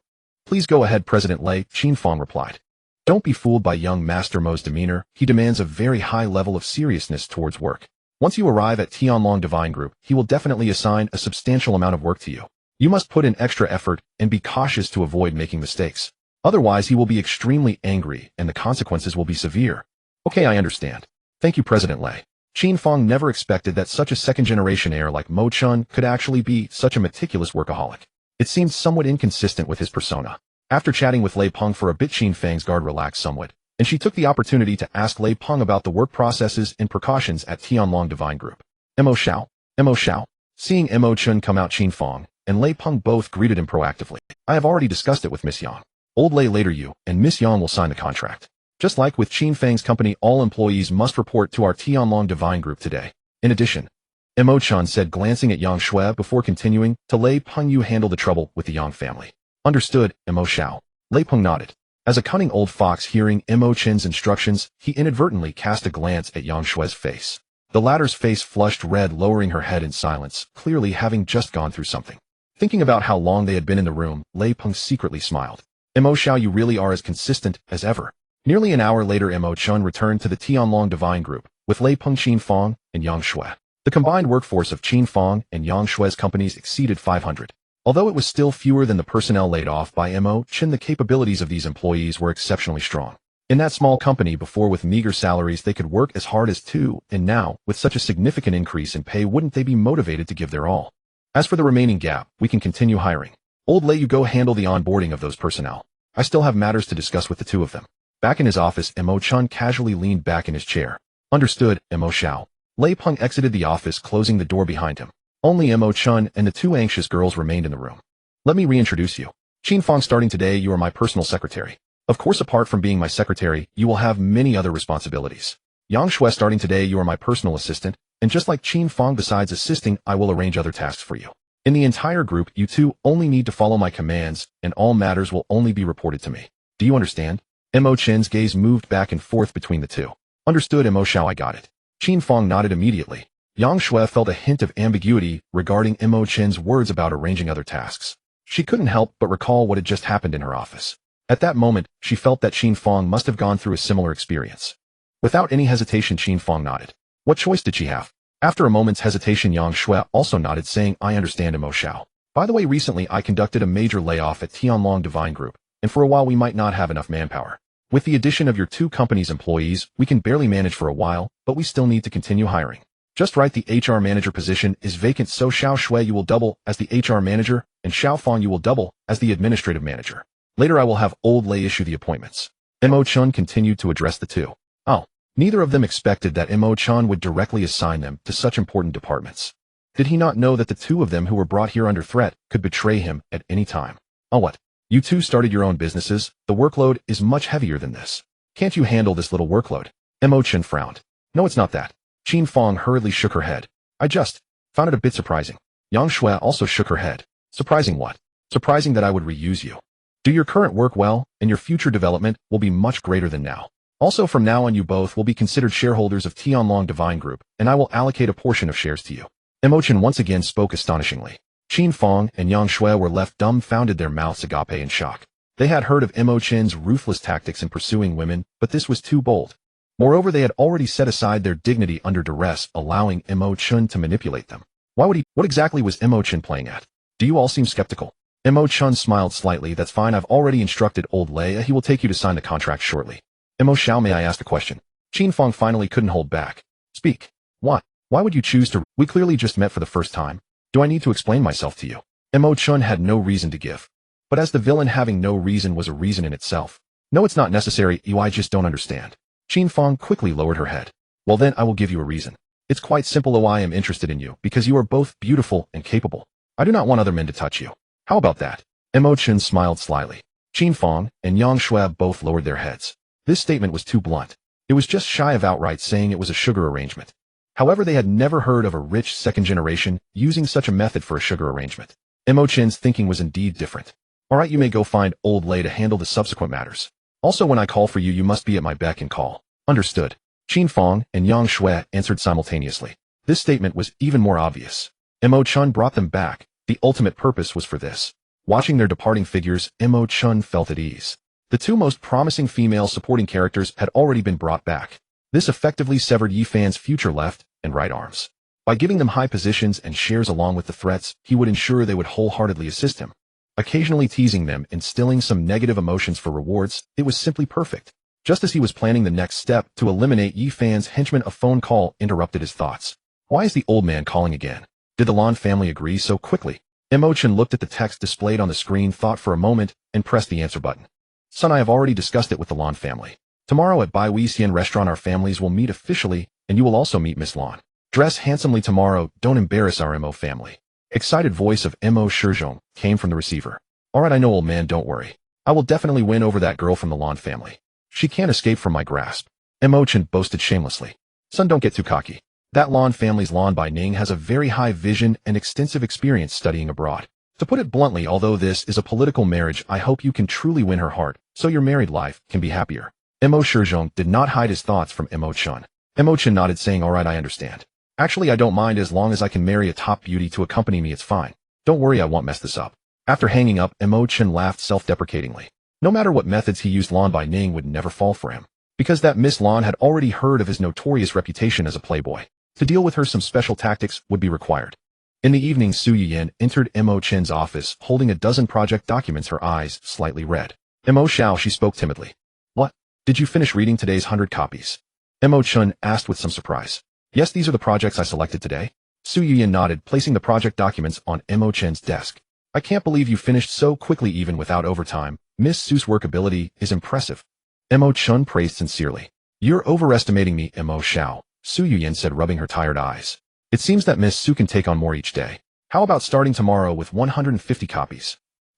"Please go ahead, President Lei," Qin Fang replied. "Don't be fooled by young Master Mo's demeanor. He demands a very high level of seriousness towards work. Once you arrive at Tianlong Divine Group, he will definitely assign a substantial amount of work to you. You must put in extra effort and be cautious to avoid making mistakes. Otherwise, he will be extremely angry and the consequences will be severe." "Okay, I understand. Thank you, President Lei." Qin Fang never expected that such a second-generation heir like Mo Chen could actually be such a meticulous workaholic. It seemed somewhat inconsistent with his persona. After chatting with Lei Peng for a bit, Qin Fang's guard relaxed somewhat, and she took the opportunity to ask Lei Peng about the work processes and precautions at Tianlong Divine Group. Mo Xiao. Seeing Mo Chen come out, Qin Fang and Lei Peng both greeted him proactively. "I have already discussed it with Miss Yang. Old Lei, later you and Miss Yang will sign the contract. Just like with Qin Fang's company, all employees must report to our Tianlong Divine Group today. In addition," Mo Chen said, glancing at Yang Shui before continuing, "to Lei Peng, you handle the trouble with the Yang family." "Understood, Mo Xiao." Lei Peng nodded. As a cunning old fox hearing Mo Chen's instructions, he inadvertently cast a glance at Yang Shui's face. The latter's face flushed red, lowering her head in silence, clearly having just gone through something. Thinking about how long they had been in the room, Lei Peng secretly smiled. "Mo Xiao, you really are as consistent as ever. Nearly an hour later, Mo Chen returned to the Tianlong Divine Group with Lei Peng, Qin Fong, and Yang Shui. The combined workforce of Qin Fong and Yang Shui's companies exceeded 500. Although it was still fewer than the personnel laid off by Mo Chen, the capabilities of these employees were exceptionally strong. In that small company before, with meager salaries, they could work as hard as two, and now, with such a significant increase in pay, wouldn't they be motivated to give their all? As for the remaining gap, we can continue hiring. Old Lei, you go handle the onboarding of those personnel. I still have matters to discuss with the two of them. Back in his office, Mo Chen casually leaned back in his chair. Understood, Mo Xiao. Lei Peng exited the office, closing the door behind him. Only Mo Chen and the two anxious girls remained in the room. Let me reintroduce you. Qin Fong, starting today, you are my personal secretary. Of course, apart from being my secretary, you will have many other responsibilities. Yang Shui, starting today, you are my personal assistant, and just like Qin Fong, besides assisting, I will arrange other tasks for you. In the entire group, you two only need to follow my commands, and all matters will only be reported to me. Do you understand? Mo Chen's gaze moved back and forth between the two. Understood, Mo Xiao, I got it. Qin Fong nodded immediately. Yang Shui felt a hint of ambiguity regarding Mo Chen's words about arranging other tasks. She couldn't help but recall what had just happened in her office. At that moment, she felt that Qin Fong must have gone through a similar experience. Without any hesitation, Qin Fong nodded. What choice did she have? After a moment's hesitation, Yang Shui also nodded, saying, I understand, Mo Xiao. By the way, recently I conducted a major layoff at Tianlong Divine Group, and for a while we might not have enough manpower. With the addition of your two company's employees, we can barely manage for a while, but we still need to continue hiring. Just right, the HR manager position is vacant, so Xiao Shui, you will double as the HR manager, and Xiao Fong, you will double as the administrative manager. Later I will have Old Lei issue the appointments. Mo Chen continued to address the two. Oh, neither of them expected that Mo Chen would directly assign them to such important departments. Did he not know that the two of them who were brought here under threat could betray him at any time? Oh, what? You two started your own businesses? The workload is much heavier than this. Can't you handle this little workload? Mo Chen frowned. No, it's not that. Qin Fong hurriedly shook her head. I just found it a bit surprising. Yang Shui also shook her head. Surprising what? Surprising that I would reuse you. Do your current work well, and your future development will be much greater than now. Also, from now on, you both will be considered shareholders of Tianlong Divine Group, and I will allocate a portion of shares to you. Mo Chen once again spoke astonishingly. Qin Fong and Yang Shui were left dumbfounded, their mouths agape in shock. They had heard of Mo Chen's ruthless tactics in pursuing women, but this was too bold. Moreover, they had already set aside their dignity under duress, allowing Mo Chen to manipulate them. Why would he? What exactly was Mo Chen playing at? Do you all seem skeptical? Mo Chen smiled slightly. That's fine, I've already instructed Old Lei. He will take you to sign the contract shortly. Mo Xiao, may I ask a question? Qin Fong finally couldn't hold back. Speak. What? Why would you choose to? We clearly just met for the first time. Do I need to explain myself to you? Mo Chen had no reason to give. But as the villain, having no reason was a reason in itself. No, it's not necessary, I just don't understand. Qin Fong quickly lowered her head. Well then, I will give you a reason. It's quite simple. I am interested in you because you are both beautiful and capable. I do not want other men to touch you. How about that? Mo Chen smiled slyly. Qin Fong and Yang Shui both lowered their heads. This statement was too blunt. It was just shy of outright saying it was a sugar arrangement. However, they had never heard of a rich second generation using such a method for a sugar arrangement. Mo Chen's thinking was indeed different. Alright, you may go find Old Lei to handle the subsequent matters. Also, when I call for you, you must be at my beck and call. Understood. Qin Fong and Yang Shui answered simultaneously. This statement was even more obvious. Mo Chen brought them back. The ultimate purpose was for this. Watching their departing figures, Mo Chen felt at ease. The two most promising female supporting characters had already been brought back. This effectively severed Yi Fan's future left and right arms. By giving them high positions and shares along with the threats, he would ensure they would wholeheartedly assist him. Occasionally teasing them, instilling some negative emotions for rewards, it was simply perfect. Just as he was planning the next step to eliminate Yi Fan's henchman, a phone call interrupted his thoughts. Why is the old man calling again? Did the Lan family agree so quickly? Mo Chen looked at the text displayed on the screen, thought for a moment, and pressed the answer button. Son, I have already discussed it with the Lan family. Tomorrow at Bai Weixian restaurant our families will meet officially, and you will also meet Miss Lan. Dress handsomely tomorrow, don't embarrass our Mo family. Excited voice of Mo Shizhong came from the receiver. Alright, I know, old man, don't worry. I will definitely win over that girl from the Lan family. She can't escape from my grasp. Mo Chen boasted shamelessly. Son, don't get too cocky. That Lan family's Lan Bai Ning has a very high vision and extensive experience studying abroad. To put it bluntly, although this is a political marriage, I hope you can truly win her heart, so your married life can be happier. Mo Shizhong did not hide his thoughts from Mo Chen. Mo Chen nodded, saying, alright, I understand. Actually, I don't mind as long as I can marry a top beauty to accompany me, it's fine. Don't worry, I won't mess this up. After hanging up, Mo Chen laughed self-deprecatingly. No matter what methods he used, Lan Baining would never fall for him, because that Miss Lan had already heard of his notorious reputation as a playboy. To deal with her, some special tactics would be required. In the evening, Su Yuyan entered Mo Chen's office, holding a dozen project documents, her eyes slightly red. Mo Xiao, she spoke timidly. What? Did you finish reading today's 100 copies? Mo Chen asked with some surprise. Yes, these are the projects I selected today. Su Yuyan nodded, placing the project documents on Mo Chen's desk. I can't believe you finished so quickly even without overtime. Miss Su's work ability is impressive. Mo Chen praised sincerely. You're overestimating me, Mo Xiao, Su Yuyan said, rubbing her tired eyes. It seems that Miss Su can take on more each day. How about starting tomorrow with 150 copies?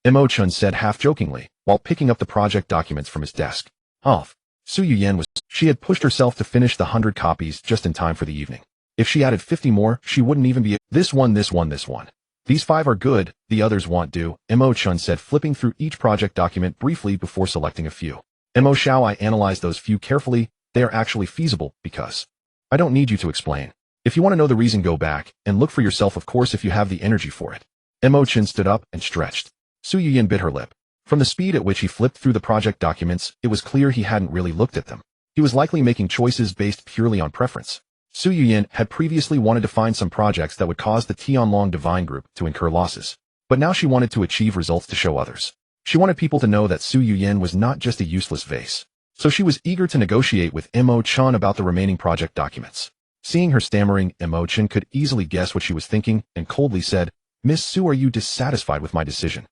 Mo Chen said half-jokingly, while picking up the project documents from his desk. Su Yuyan was. She had pushed herself to finish the 100 copies just in time for the evening. If she added 50 more, she wouldn't even be. This one. These 5 are good, the others won't do, Mo Chen said, flipping through each project document briefly before selecting a few. Mo Xiao, I analyzed those few carefully. They are actually feasible, because I don't need you to explain. If you want to know the reason, go back and look for yourself, of course, if you have the energy for it. Mo Chen stood up and stretched. Su Yuyan bit her lip. From the speed at which he flipped through the project documents, it was clear he hadn't really looked at them. He was likely making choices based purely on preference. Su Yuyan had previously wanted to find some projects that would cause the Tianlong Divine Group to incur losses. But now she wanted to achieve results to show others. She wanted people to know that Su Yuyan was not just a useless vase. So she was eager to negotiate with Mo Chen about the remaining project documents. Seeing her stammering, Mo Chen could easily guess what she was thinking and coldly said, Miss Su, are you dissatisfied with my decision?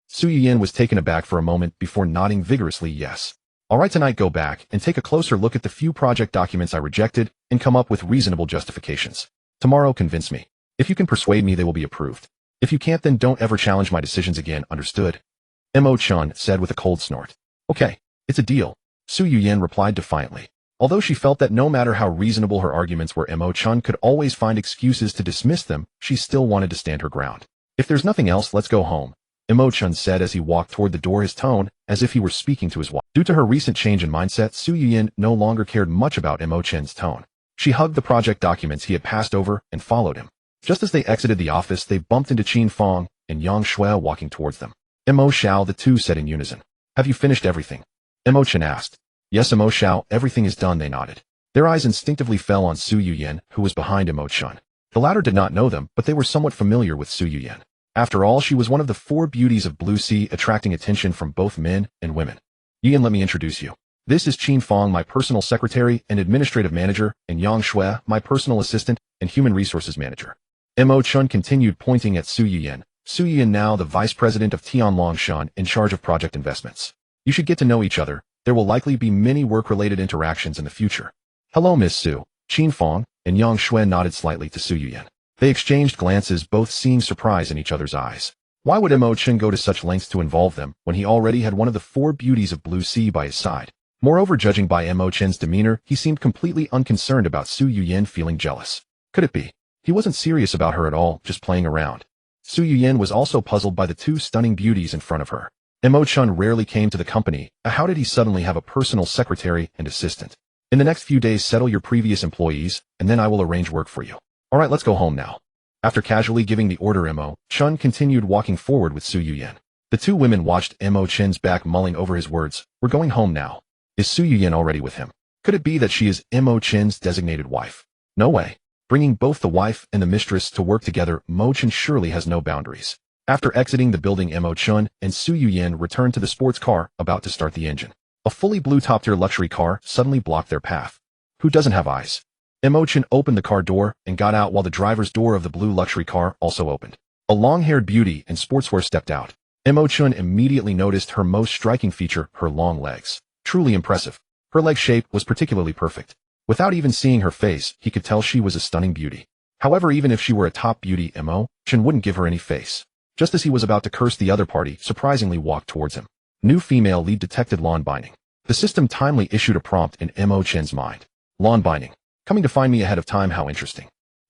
Su Yuyan was taken aback for a moment before nodding vigorously yes. All right, tonight go back and take a closer look at the few project documents I rejected and come up with reasonable justifications. Tomorrow, convince me. If you can persuade me, they will be approved. If you can't, then don't ever challenge my decisions again, understood? Mo Chen said with a cold snort. Okay, it's a deal, Su Yuyan replied defiantly. Although she felt that no matter how reasonable her arguments were, Mo Chen could always find excuses to dismiss them, she still wanted to stand her ground. If there's nothing else, let's go home, Mo Chen said as he walked toward the door, his tone as if he were speaking to his wife. Due to her recent change in mindset, Su Yuyan no longer cared much about Mo Chen's tone. She hugged the project documents he had passed over and followed him. Just as they exited the office, they bumped into Qin Fong and Yang Shui walking towards them. Mo Xiao, the two said in unison. Have you finished everything? Mo Chen asked. Yes, Mo Xiao, everything is done, they nodded. Their eyes instinctively fell on Su Yuyan, who was behind Mo Chen. The latter did not know them, but they were somewhat familiar with Su Yuyan. After all, she was one of the 4 beauties of Blue Sea, attracting attention from both men and women. Yuyan, let me introduce you. This is Qin Fong, my personal secretary and administrative manager, and Yang Shui, my personal assistant and human resources manager. Mo Chen continued, pointing at Su Yuyan. Su Yuyan, now the vice president of Tianlong Shan, in charge of project investments. You should get to know each other. There will likely be many work-related interactions in the future. Hello, Miss Su. Qin Fong and Yang Shui nodded slightly to Su Yuyan. They exchanged glances, both seeing surprise in each other's eyes. Why would Mo Chen go to such lengths to involve them when he already had one of the 4 beauties of Blue Sea by his side? Moreover, judging by Mo Chen's demeanor, he seemed completely unconcerned about Su Yuyan feeling jealous. Could it be? He wasn't serious about her at all, just playing around. Su Yuyan was also puzzled by the 2 stunning beauties in front of her. Mo Chen rarely came to the company. How did he suddenly have a personal secretary and assistant? In the next few days, settle your previous employees, and then I will arrange work for you. All right, let's go home now. After casually giving the order, Mo Chen continued walking forward with Su Yuyan. The 2 women watched Mo Chen's back, mulling over his words. We're going home now. Is Su Yuyan already with him? Could it be that she is Mo Chen's designated wife? No way. Bringing both the wife and the mistress to work together, Mo Chen surely has no boundaries. After exiting the building, Mo Chen and Su Yuyan returned to the sports car, about to start the engine. A fully blue top-tier luxury car suddenly blocked their path. Who doesn't have eyes? Mo Chen opened the car door and got out while the driver's door of the blue luxury car also opened. A long-haired beauty in sportswear stepped out. Mo Chen immediately noticed her most striking feature, her long legs. Truly impressive. Her leg shape was particularly perfect. Without even seeing her face, he could tell she was a stunning beauty. However, even if she were a top beauty, Mo Chen wouldn't give her any face. Just as he was about to curse, the other party surprisingly walked towards him. New female lead detected Lan Baining. The system timely issued a prompt in Mo Chen's mind. Lan Baining. Coming to find me ahead of time, how interesting.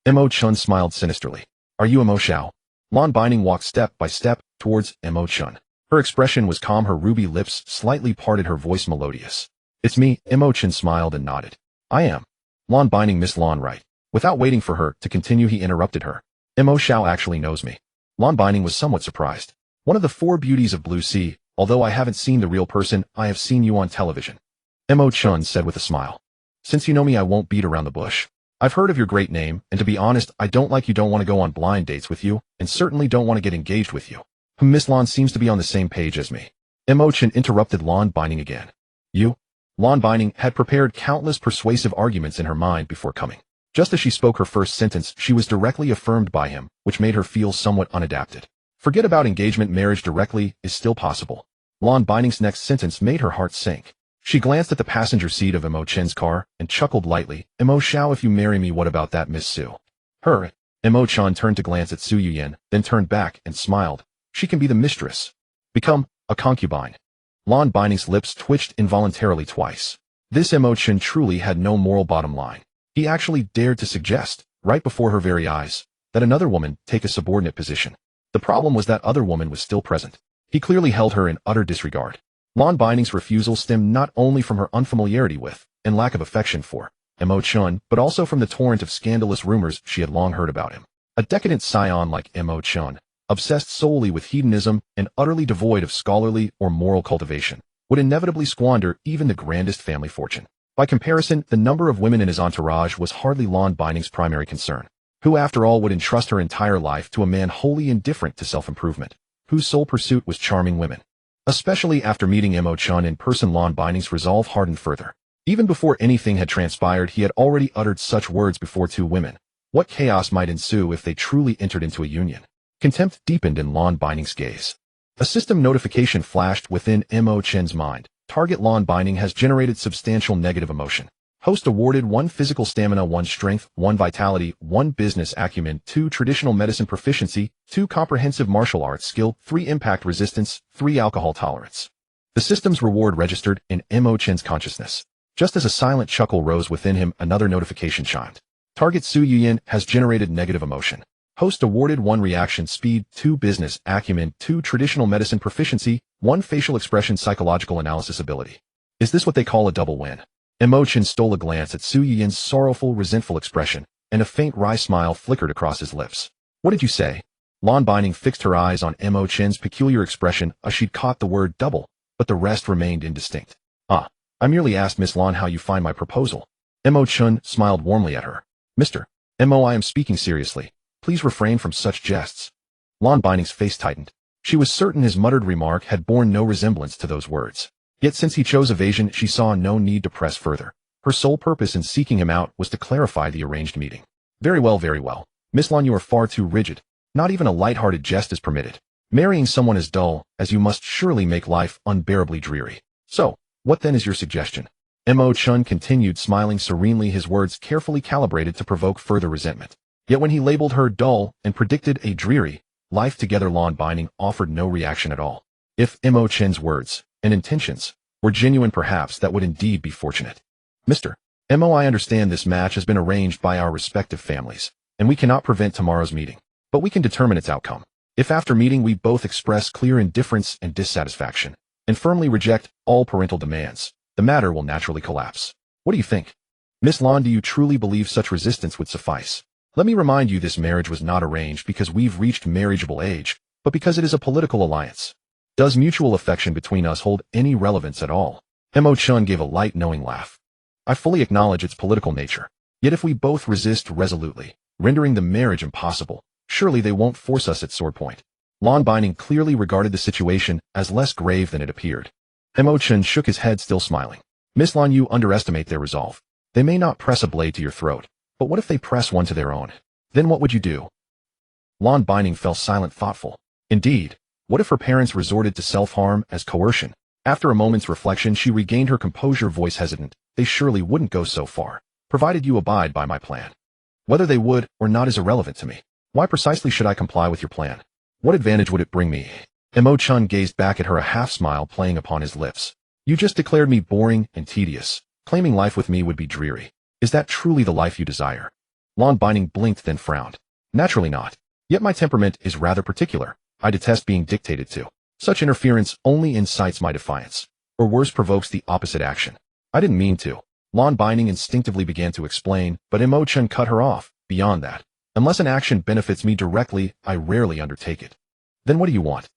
Mo Chen smiled sinisterly. Are you Mo Xiao? Lan Baining walked step by step towards Mo Chen. Her expression was calm, her ruby lips slightly parted, her voice melodious. It's me, Mo Chen smiled and nodded. I am. Lan Baining, Miss Lan, right? Without waiting for her to continue, he interrupted her. Mo Xiao actually knows me. Lan Baining was somewhat surprised. One of the 4 beauties of Blue Sea, Although I haven't seen the real person, I have seen you on television. Mo Chen said with a smile. Since you know me, I won't beat around the bush. I've heard of your great name, and to be honest, I don't want to go on blind dates with you, and certainly don't want to get engaged with you. Miss Lan seems to be on the same page as me. Mo Chen interrupted Lan Binding again. You? Lan Binding had prepared countless persuasive arguments in her mind before coming. Just as she spoke her first sentence, she was directly affirmed by him, which made her feel somewhat unadapted. Forget about engagement, marriage directly is still possible. Lan Binding's next sentence made her heart sink. She glanced at the passenger seat of Mo Chen's car and chuckled lightly. Mo Xiao, if you marry me, what about that Miss Su? Her. Mo Chen turned to glance at Su Yuyan, then turned back and smiled. She can be the mistress. Become a concubine. Lan Binding's lips twitched involuntarily twice. This Mo Chen truly had no moral bottom line. He actually dared to suggest, right before her very eyes, that another woman take a subordinate position. The problem was that other woman was still present. He clearly held her in utter disregard. Lan Binding's refusal stemmed not only from her unfamiliarity with, and lack of affection for, Mo Chen, but also from the torrent of scandalous rumors she had long heard about him. A decadent scion like Mo Chen, obsessed solely with hedonism and utterly devoid of scholarly or moral cultivation, would inevitably squander even the grandest family fortune. By comparison, the number of women in his entourage was hardly Lan Binding's primary concern. Who, after all, would entrust her entire life to a man wholly indifferent to self-improvement, whose sole pursuit was charming women? Especially after meeting Mo Chen in person, Lan Binding's resolve hardened further. Even before anything had transpired, he had already uttered such words before two women. What chaos might ensue if they truly entered into a union? Contempt deepened in Lan Binding's gaze. A system notification flashed within Mo Chen's mind. Target Lan Binding has generated substantial negative emotion. Host awarded 1 physical stamina, 1 strength, 1 vitality, 1 business acumen, 2 traditional medicine proficiency, 2 comprehensive martial arts skill, 3 impact resistance, 3 alcohol tolerance. The system's reward registered in Mo Chen's consciousness. Just as a silent chuckle rose within him, another notification chimed. Target Su Yuyan has generated negative emotion. Host awarded 1 reaction speed, 2 business acumen, 2 traditional medicine proficiency, 1 facial expression psychological analysis ability. Is this what they call a double win? Mo Chen stole a glance at Su Yuyan's sorrowful, resentful expression, and a faint wry smile flickered across his lips. What did you say? Lan Binding fixed her eyes on Mo Chen's peculiar expression as she'd caught the word double, but the rest remained indistinct. I merely asked Miss Lan how you find my proposal. Mo Chen smiled warmly at her. Mr. Mo, I am speaking seriously. Please refrain from such jests. Lan Binding's face tightened. She was certain his muttered remark had borne no resemblance to those words. Yet since he chose evasion, she saw no need to press further. Her sole purpose in seeking him out was to clarify the arranged meeting. Very well, very well. Miss Lan, you are far too rigid. Not even a light-hearted jest is permitted. Marrying someone as dull as you must surely make life unbearably dreary. So, what then is your suggestion? Mo Chen continued, smiling serenely, his words carefully calibrated to provoke further resentment. Yet when he labeled her dull and predicted a dreary life together, Lan Binding offered no reaction at all. If Mo Chen's words and intentions were genuine, perhaps that would indeed be fortunate. Mr. Mo, I understand this match has been arranged by our respective families, and we cannot prevent tomorrow's meeting, but we can determine its outcome. If after meeting we both express clear indifference and dissatisfaction, and firmly reject all parental demands, the matter will naturally collapse. What do you think? Miss Lan, do you truly believe such resistance would suffice? Let me remind you, this marriage was not arranged because we've reached marriageable age, but because it is a political alliance. Does mutual affection between us hold any relevance at all? Mo Chen gave a light, knowing laugh. I fully acknowledge its political nature. Yet if we both resist resolutely, rendering the marriage impossible, surely they won't force us at sword point. Lan Binding clearly regarded the situation as less grave than it appeared. Mo Chen shook his head, still smiling. Miss Lan, you underestimate their resolve. They may not press a blade to your throat, but what if they press one to their own? Then what would you do? Lan Binding fell silent, thoughtful. Indeed, what if her parents resorted to self-harm as coercion? After a moment's reflection, she regained her composure, voice hesitant. They surely wouldn't go so far, provided you abide by my plan. Whether they would or not is irrelevant to me. Why precisely should I comply with your plan? What advantage would it bring me? Mo Chen gazed back at her, a half-smile playing upon his lips. You just declared me boring and tedious, claiming life with me would be dreary. Is that truly the life you desire? Lan Binding blinked, then frowned. Naturally not. Yet my temperament is rather particular. I detest being dictated to. Such interference only incites my defiance, or worse, provokes the opposite action. I didn't mean to. Lan Binding instinctively began to explain, but Mo Chen cut her off. Beyond that, unless an action benefits me directly, I rarely undertake it. Then what do you want?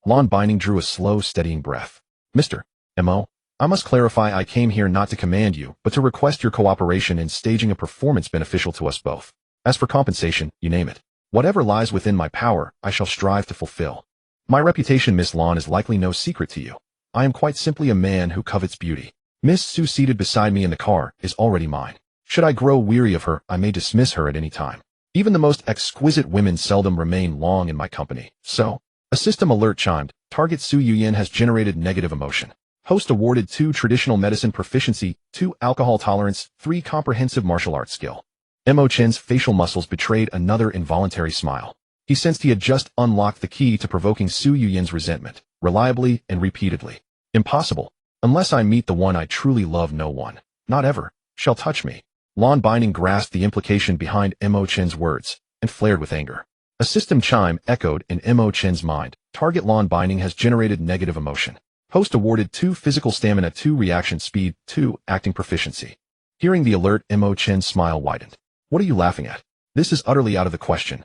Lon Binding drew a slow, steadying breath. Mr. Mo, I must clarify I came here not to command you, but to request your cooperation in staging a performance beneficial to us both. As for compensation, you name it. Whatever lies within my power, I shall strive to fulfill. My reputation, Miss Lon, is likely no secret to you. I am quite simply a man who covets beauty. Miss Sue seated beside me in the car is already mine. Should I grow weary of her, I may dismiss her at any time. Even the most exquisite women seldom remain long in my company. So, a system alert chimed. Target Su Yuyin has generated negative emotion. Host awarded 2 traditional medicine proficiency, 2 alcohol tolerance, 3 comprehensive martial arts skill. Mo Chen's facial muscles betrayed another involuntary smile. He sensed he had just unlocked the key to provoking Su Yuyin's resentment, reliably and repeatedly. Impossible. Unless I meet the one I truly love, no one, not ever, shall touch me. Lon Binding grasped the implication behind Mo Chen's words, and flared with anger. A system chime echoed in Mo Chen's mind. Target Lon Binding has generated negative emotion. Host awarded 2 physical stamina, 2 reaction speed, 2 acting proficiency. Hearing the alert, Mo Chen's smile widened. What are you laughing at? This is utterly out of the question.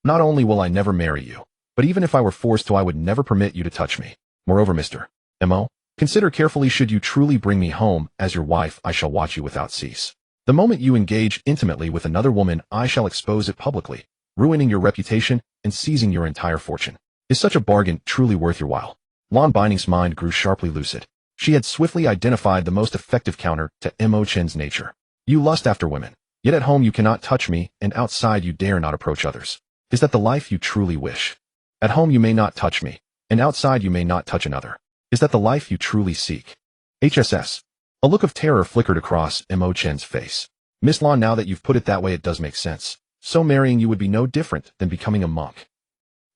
Not only will I never marry you, but even if I were forced to, I would never permit you to touch me. Moreover, Mr. Mo, consider carefully, should you truly bring me home as your wife, I shall watch you without cease. The moment you engage intimately with another woman, I shall expose it publicly, ruining your reputation and seizing your entire fortune. Is such a bargain truly worth your while? Lon Binding's mind grew sharply lucid. She had swiftly identified the most effective counter to Mo Chen's nature. You lust after women, yet at home you cannot touch me, and outside you dare not approach others. Is that the life you truly wish? At home you may not touch me, and outside you may not touch another. Is that the life you truly seek? HSS. A look of terror flickered across Mo Chen's face. Miss Lon, now that you've put it that way, it does make sense. So marrying you would be no different than becoming a monk.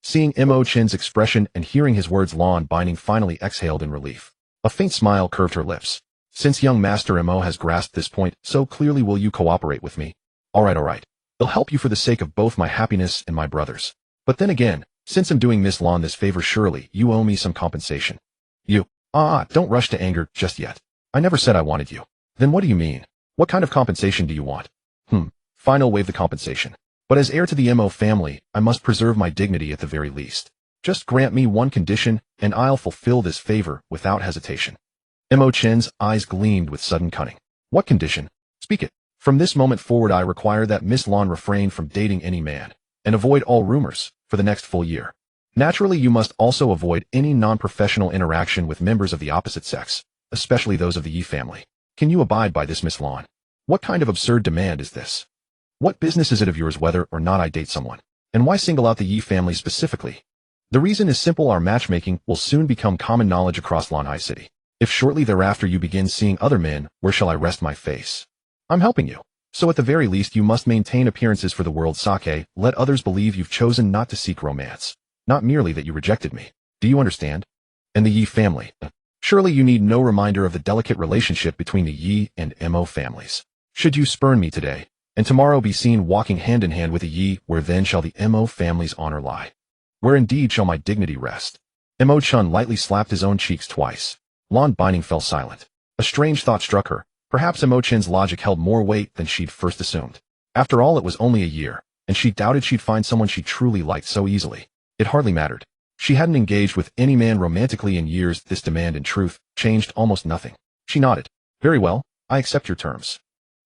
Seeing Mo Chen's expression and hearing his words, Lon Binding finally exhaled in relief. A faint smile curved her lips. Since young Master Mo has grasped this point so clearly, will you cooperate with me? All right. I'll help you for the sake of both my happiness and my brother's. But then again, since I'm doing Miss Lon this favor, surely you owe me some compensation. You, don't rush to anger just yet. I never said I wanted you. Then what do you mean? What kind of compensation do you want? Fine, I'll waive the compensation. But as heir to the Mo family, I must preserve my dignity at the very least. Just grant me one condition, and I'll fulfill this favor without hesitation. Mo Chen's eyes gleamed with sudden cunning. What condition? Speak it. From this moment forward, I require that Miss Lon refrain from dating any man, and avoid all rumors, for the next full year. Naturally, you must also avoid any non-professional interaction with members of the opposite sex, especially those of the Yi family. Can you abide by this, Miss Lon? What kind of absurd demand is this? What business is it of yours whether or not I date someone? And why single out the Yi family specifically? The reason is simple. Our matchmaking will soon become common knowledge across Lanhai City. If shortly thereafter you begin seeing other men, where shall I rest my face? I'm helping you. So at the very least you must maintain appearances for the world. Sake, let others believe you've chosen not to seek romance. Not merely that you rejected me. Do you understand? And the Yi family. Surely you need no reminder of the delicate relationship between the Yi and Mo families. Should you spurn me today, and tomorrow be seen walking hand in hand with the Yi, where then shall the Mo family's honor lie? Where indeed shall my dignity rest? Mo Chen lightly slapped his own cheeks twice. Lon Binding fell silent. A strange thought struck her. Perhaps Mo Chen's logic held more weight than she'd first assumed. After all, it was only a year, and she doubted she'd find someone she truly liked so easily. It hardly mattered. She hadn't engaged with any man romantically in years. This demand, in truth, changed almost nothing. She nodded. Very well, I accept your terms.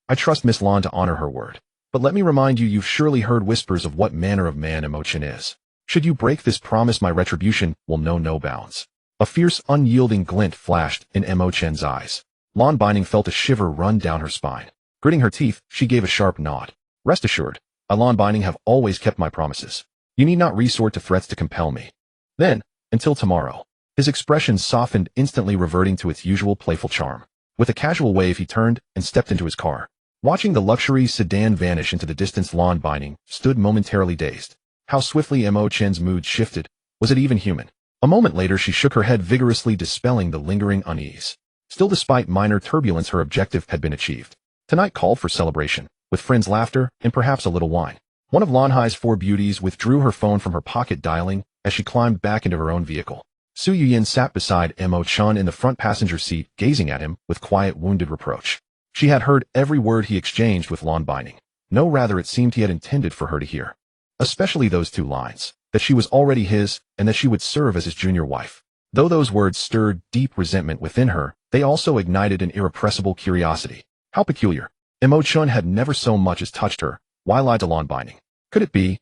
I trust Miss Lon to honor her word. But let me remind you, you've surely heard whispers of what manner of man Mo Chen is. Should you break this promise, my retribution will know no bounds. A fierce, unyielding glint flashed in Mo Chen's eyes. Lon Binding felt a shiver run down her spine. Gritting her teeth, she gave a sharp nod. Rest assured, I, Lon Binding, have always kept my promises. You need not resort to threats to compel me. Then, until tomorrow. His expression softened, instantly reverting to its usual playful charm. With a casual wave, he turned and stepped into his car. Watching the luxury sedan vanish into the distance, Lon Binding stood momentarily dazed. How swiftly Mo Chen's mood shifted. Was it even human? A moment later, she shook her head vigorously, dispelling the lingering unease. Still, despite minor turbulence, her objective had been achieved. Tonight called for celebration, with friends' laughter and perhaps a little wine. One of Lanhai's 4 beauties withdrew her phone from her pocket, dialing as she climbed back into her own vehicle. Su Yuyin sat beside Mo Chen in the front passenger seat, gazing at him with quiet, wounded reproach. She had heard every word he exchanged with Lon Binding. No, rather, it seemed he had intended for her to hear. Especially those 2 lines. that she was already his, and that she would serve as his junior wife. Though those words stirred deep resentment within her, they also ignited an irrepressible curiosity. How peculiar. Mo Chen had never so much as touched her. Why lie to Lan Binding? Could it be,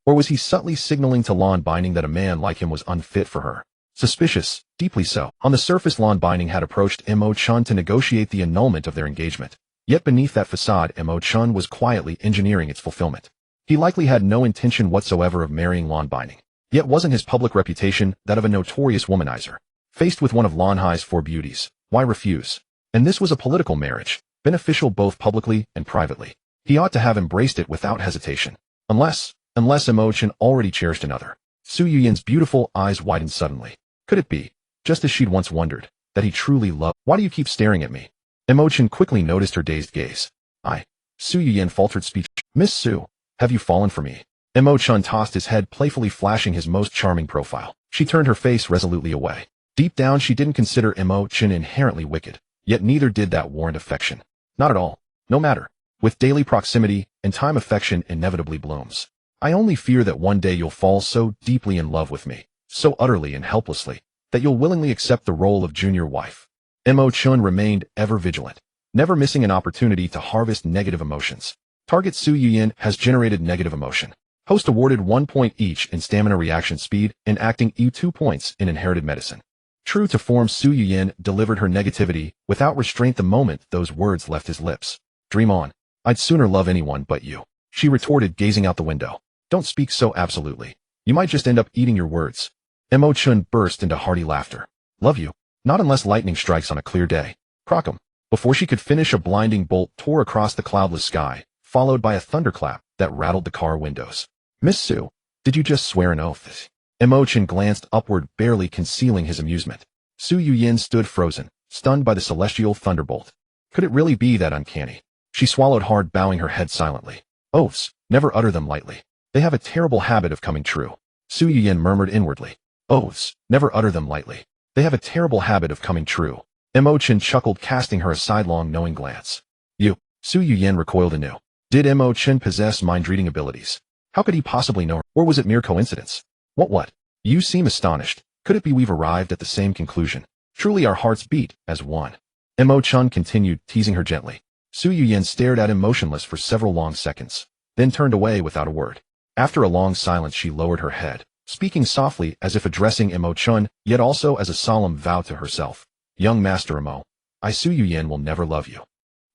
or was he subtly signaling to Lan Binding that a man like him was unfit for her? Suspicious, deeply so. On the surface, Lan Binding had approached Mo Chen to negotiate the annulment of their engagement. Yet beneath that facade, Mo Chen was quietly engineering its fulfillment. He likely had no intention whatsoever of marrying Lan Binding. Yet wasn't his public reputation that of a notorious womanizer? Faced with one of Lan Hai's four beauties, why refuse? And this was a political marriage, beneficial both publicly and privately. He ought to have embraced it without hesitation. Unless Mo Chen already cherished another. Su Yuyan's beautiful eyes widened suddenly. Could it be, just as she'd once wondered, that he truly loved? Why do you keep staring at me? Mo Chen quickly noticed her dazed gaze. Su Yuyan faltered speech. Miss Su, have you fallen for me? Mo Chen tossed his head, playfully flashing his most charming profile. She turned her face resolutely away. Deep down, she didn't consider Mo Chen inherently wicked, yet neither did that warrant affection. Not at all. No matter. With daily proximity and time, affection inevitably blooms. I only fear that one day you'll fall so deeply in love with me, so utterly and helplessly, that you'll willingly accept the role of junior wife. Mo Chen remained ever vigilant, never missing an opportunity to harvest negative emotions. Target Su Yuyan has generated negative emotion. Host awarded 1 point each in stamina reaction speed and acting, 2 points in inherited medicine. True to form, Su Yuyan delivered her negativity without restraint the moment those words left his lips. Dream on. I'd sooner love anyone but you, she retorted, gazing out the window. Don't speak so absolutely. You might just end up eating your words. Mo Chen burst into hearty laughter. Love you? Not unless lightning strikes on a clear day. Crockham. Before she could finish, a blinding bolt tore across the cloudless sky, followed by a thunderclap that rattled the car windows. Miss Su, did you just swear an oath? Mo Chen glanced upward, barely concealing his amusement. Su Yuyan stood frozen, stunned by the celestial thunderbolt. Could it really be that uncanny? She swallowed hard, bowing her head silently. Oaths, never utter them lightly. They have a terrible habit of coming true. Su Yuyan murmured inwardly. Oaths, never utter them lightly. They have a terrible habit of coming true. Mo Chen chuckled, casting her a sidelong, knowing glance. You. Su Yuyan recoiled anew. Did Mo Chen possess mind-reading abilities? How could he possibly know her? Or was it mere coincidence? What? You seem astonished. Could it be we've arrived at the same conclusion? Truly our hearts beat as one. Mo Chen continued, teasing her gently. Su Yuyan stared at him motionless for several long seconds, then turned away without a word. After a long silence, she lowered her head, speaking softly as if addressing Mo Chen, yet also as a solemn vow to herself. Young Master Mo, I, Su Yuyan, will never love you.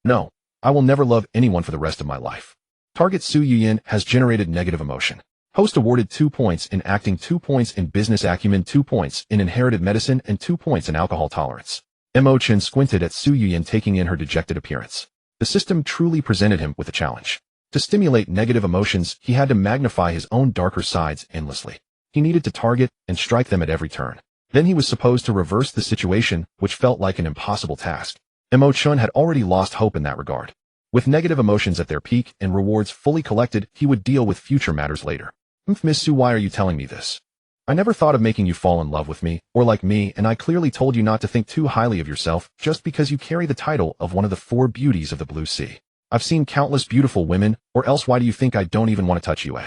No, I will never love anyone for the rest of my life. Target Su Yuyan has generated negative emotion. Host awarded 2 points in acting, 2 points in business acumen, 2 points in inherited medicine, and 2 points in alcohol tolerance. Mo Chen squinted at Su Yuyan, taking in her dejected appearance. The system truly presented him with a challenge. To stimulate negative emotions, he had to magnify his own darker sides endlessly. He needed to target and strike them at every turn. Then he was supposed to reverse the situation, which felt like an impossible task. Mo Chen had already lost hope in that regard. With negative emotions at their peak and rewards fully collected, he would deal with future matters later. Miss Su, why are you telling me this? I never thought of making you fall in love with me, or like me, and I clearly told you not to think too highly of yourself just because you carry the title of one of the 4 beauties of the Blue Sea. I've seen countless beautiful women, or else why do you think I don't even want to touch you,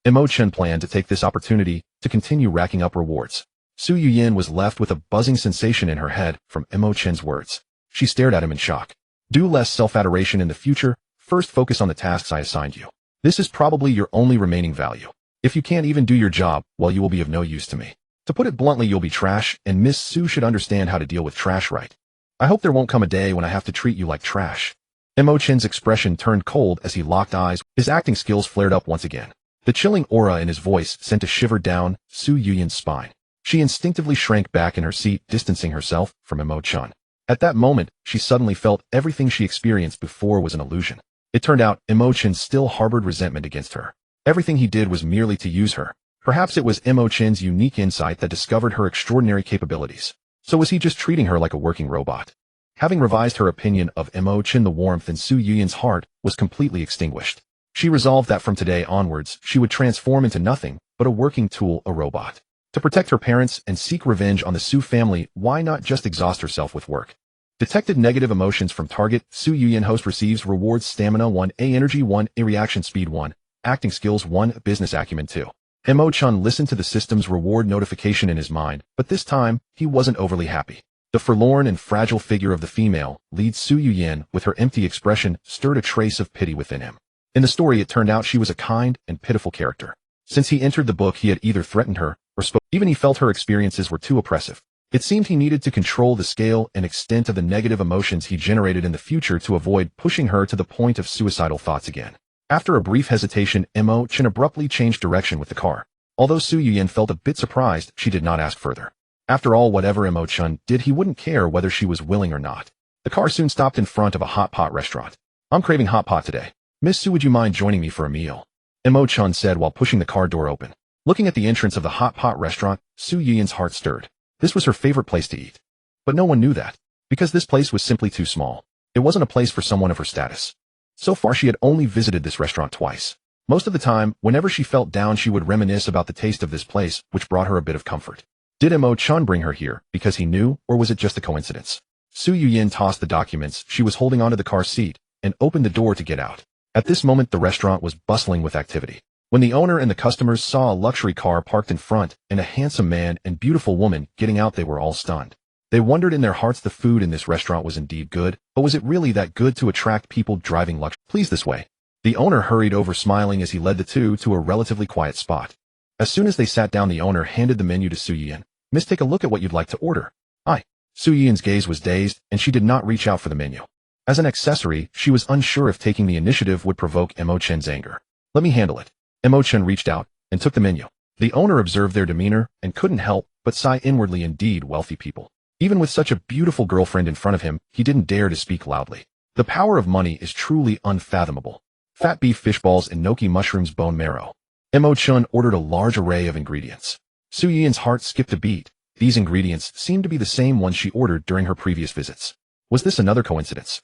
Mo Chen planned to take this opportunity to continue racking up rewards. Su Yuyan was left with a buzzing sensation in her head from Mo Chen's words. She stared at him in shock. Do less self-adoration in the future, first focus on the tasks I assigned you. This is probably your only remaining value. If you can't even do your job, well, you will be of no use to me. To put it bluntly, you'll be trash, and Miss Su should understand how to deal with trash right. I hope there won't come a day when I have to treat you like trash. Mo Chen's expression turned cold as he locked eyes. His acting skills flared up once again. The chilling aura in his voice sent a shiver down Su Yuyan's spine. She instinctively shrank back in her seat, distancing herself from Mo Chen. At that moment, she suddenly felt everything she experienced before was an illusion. It turned out Mo Chen still harbored resentment against her. Everything he did was merely to use her. Perhaps it was Mo Chen's unique insight that discovered her extraordinary capabilities. So was he just treating her like a working robot? Having revised her opinion of Mo Chen, the warmth in Su Yuyan's heart was completely extinguished. She resolved that from today onwards, she would transform into nothing but a working tool, a robot. To protect her parents and seek revenge on the Su family, why not just exhaust herself with work? Detected negative emotions from target. Su Yuyan host receives rewards: stamina 1, energy 1, reaction speed 1, acting skills 1, business acumen 2. Mo Chen listened to the system's reward notification in his mind, but this time, he wasn't overly happy. The forlorn and fragile figure of the female, lead Su Yuyin, with her empty expression, stirred a trace of pity within him. In the story, it turned out she was a kind and pitiful character. Since he entered the book, he had either threatened her, or spoke. Even he felt her experiences were too oppressive. It seemed he needed to control the scale and extent of the negative emotions he generated in the future to avoid pushing her to the point of suicidal thoughts again. After a brief hesitation, Mo Chen abruptly changed direction with the car. Although Su Yuyin felt a bit surprised, she did not ask further. After all, whatever Mo Chen did, he wouldn't care whether she was willing or not. The car soon stopped in front of a hot pot restaurant. "I'm craving hot pot today. Miss Su, would you mind joining me for a meal?" Mo Chen said while pushing the car door open. Looking at the entrance of the hot pot restaurant, Su Yuyin's heart stirred. This was her favorite place to eat. But no one knew that. Because this place was simply too small. It wasn't a place for someone of her status. So far, she had only visited this restaurant twice. Most of the time, whenever she felt down, she would reminisce about the taste of this place, which brought her a bit of comfort. Did Mo Chen bring her here because he knew, or was it just a coincidence? Su Yuyin tossed the documents she was holding onto the car seat and opened the door to get out. At this moment, the restaurant was bustling with activity. When the owner and the customers saw a luxury car parked in front and a handsome man and beautiful woman getting out, they were all stunned. They wondered in their hearts the food in this restaurant was indeed good, but was it really that good to attract people driving luxury? "Please, this way." The owner hurried over, smiling as he led the two to a relatively quiet spot. As soon as they sat down, the owner handed the menu to Su Yuyin. "Miss, take a look at what you'd like to order." "Aye." Su Yuyin's gaze was dazed, and she did not reach out for the menu. As an accessory, she was unsure if taking the initiative would provoke Mo Chen's anger. "Let me handle it." Mo Chen reached out and took the menu. The owner observed their demeanor and couldn't help but sigh inwardly. Indeed, wealthy people. Even with such a beautiful girlfriend in front of him, he didn't dare to speak loudly. The power of money is truly unfathomable. Fat beef fish balls and gnocchi mushrooms bone marrow. Mo Chen ordered a large array of ingredients. Su Yuyin's heart skipped a beat. These ingredients seemed to be the same ones she ordered during her previous visits. Was this another coincidence?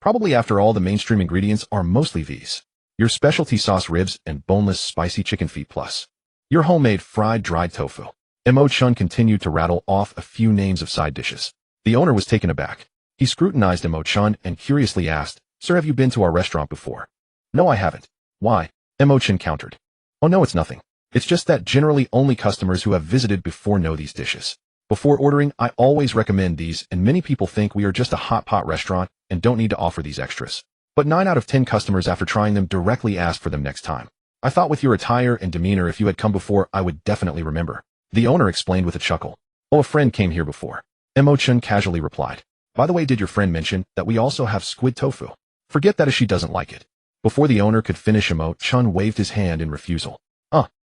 Probably. After all, the mainstream ingredients are mostly these. Your specialty sauce ribs and boneless spicy chicken feet plus your homemade fried dried tofu. Mo Chen continued to rattle off a few names of side dishes. The owner was taken aback. He scrutinized Mo Chen and curiously asked, "Sir, have you been to our restaurant before?" "No, I haven't." "Why?" Mo Chen countered. "Oh no, it's nothing. It's just that generally only customers who have visited before know these dishes. Before ordering, I always recommend these, and many people think we are just a hot pot restaurant and don't need to offer these extras. But 9 out of 10 customers after trying them directly ask for them next time. I thought with your attire and demeanor, if you had come before, I would definitely remember." The owner explained with a chuckle. "Oh, a friend came here before." Mo Chen casually replied. "By the way, did your friend mention that we also have squid tofu?" "Forget that, as she doesn't like it." Before the owner could finish, Mo Chen waved his hand in refusal.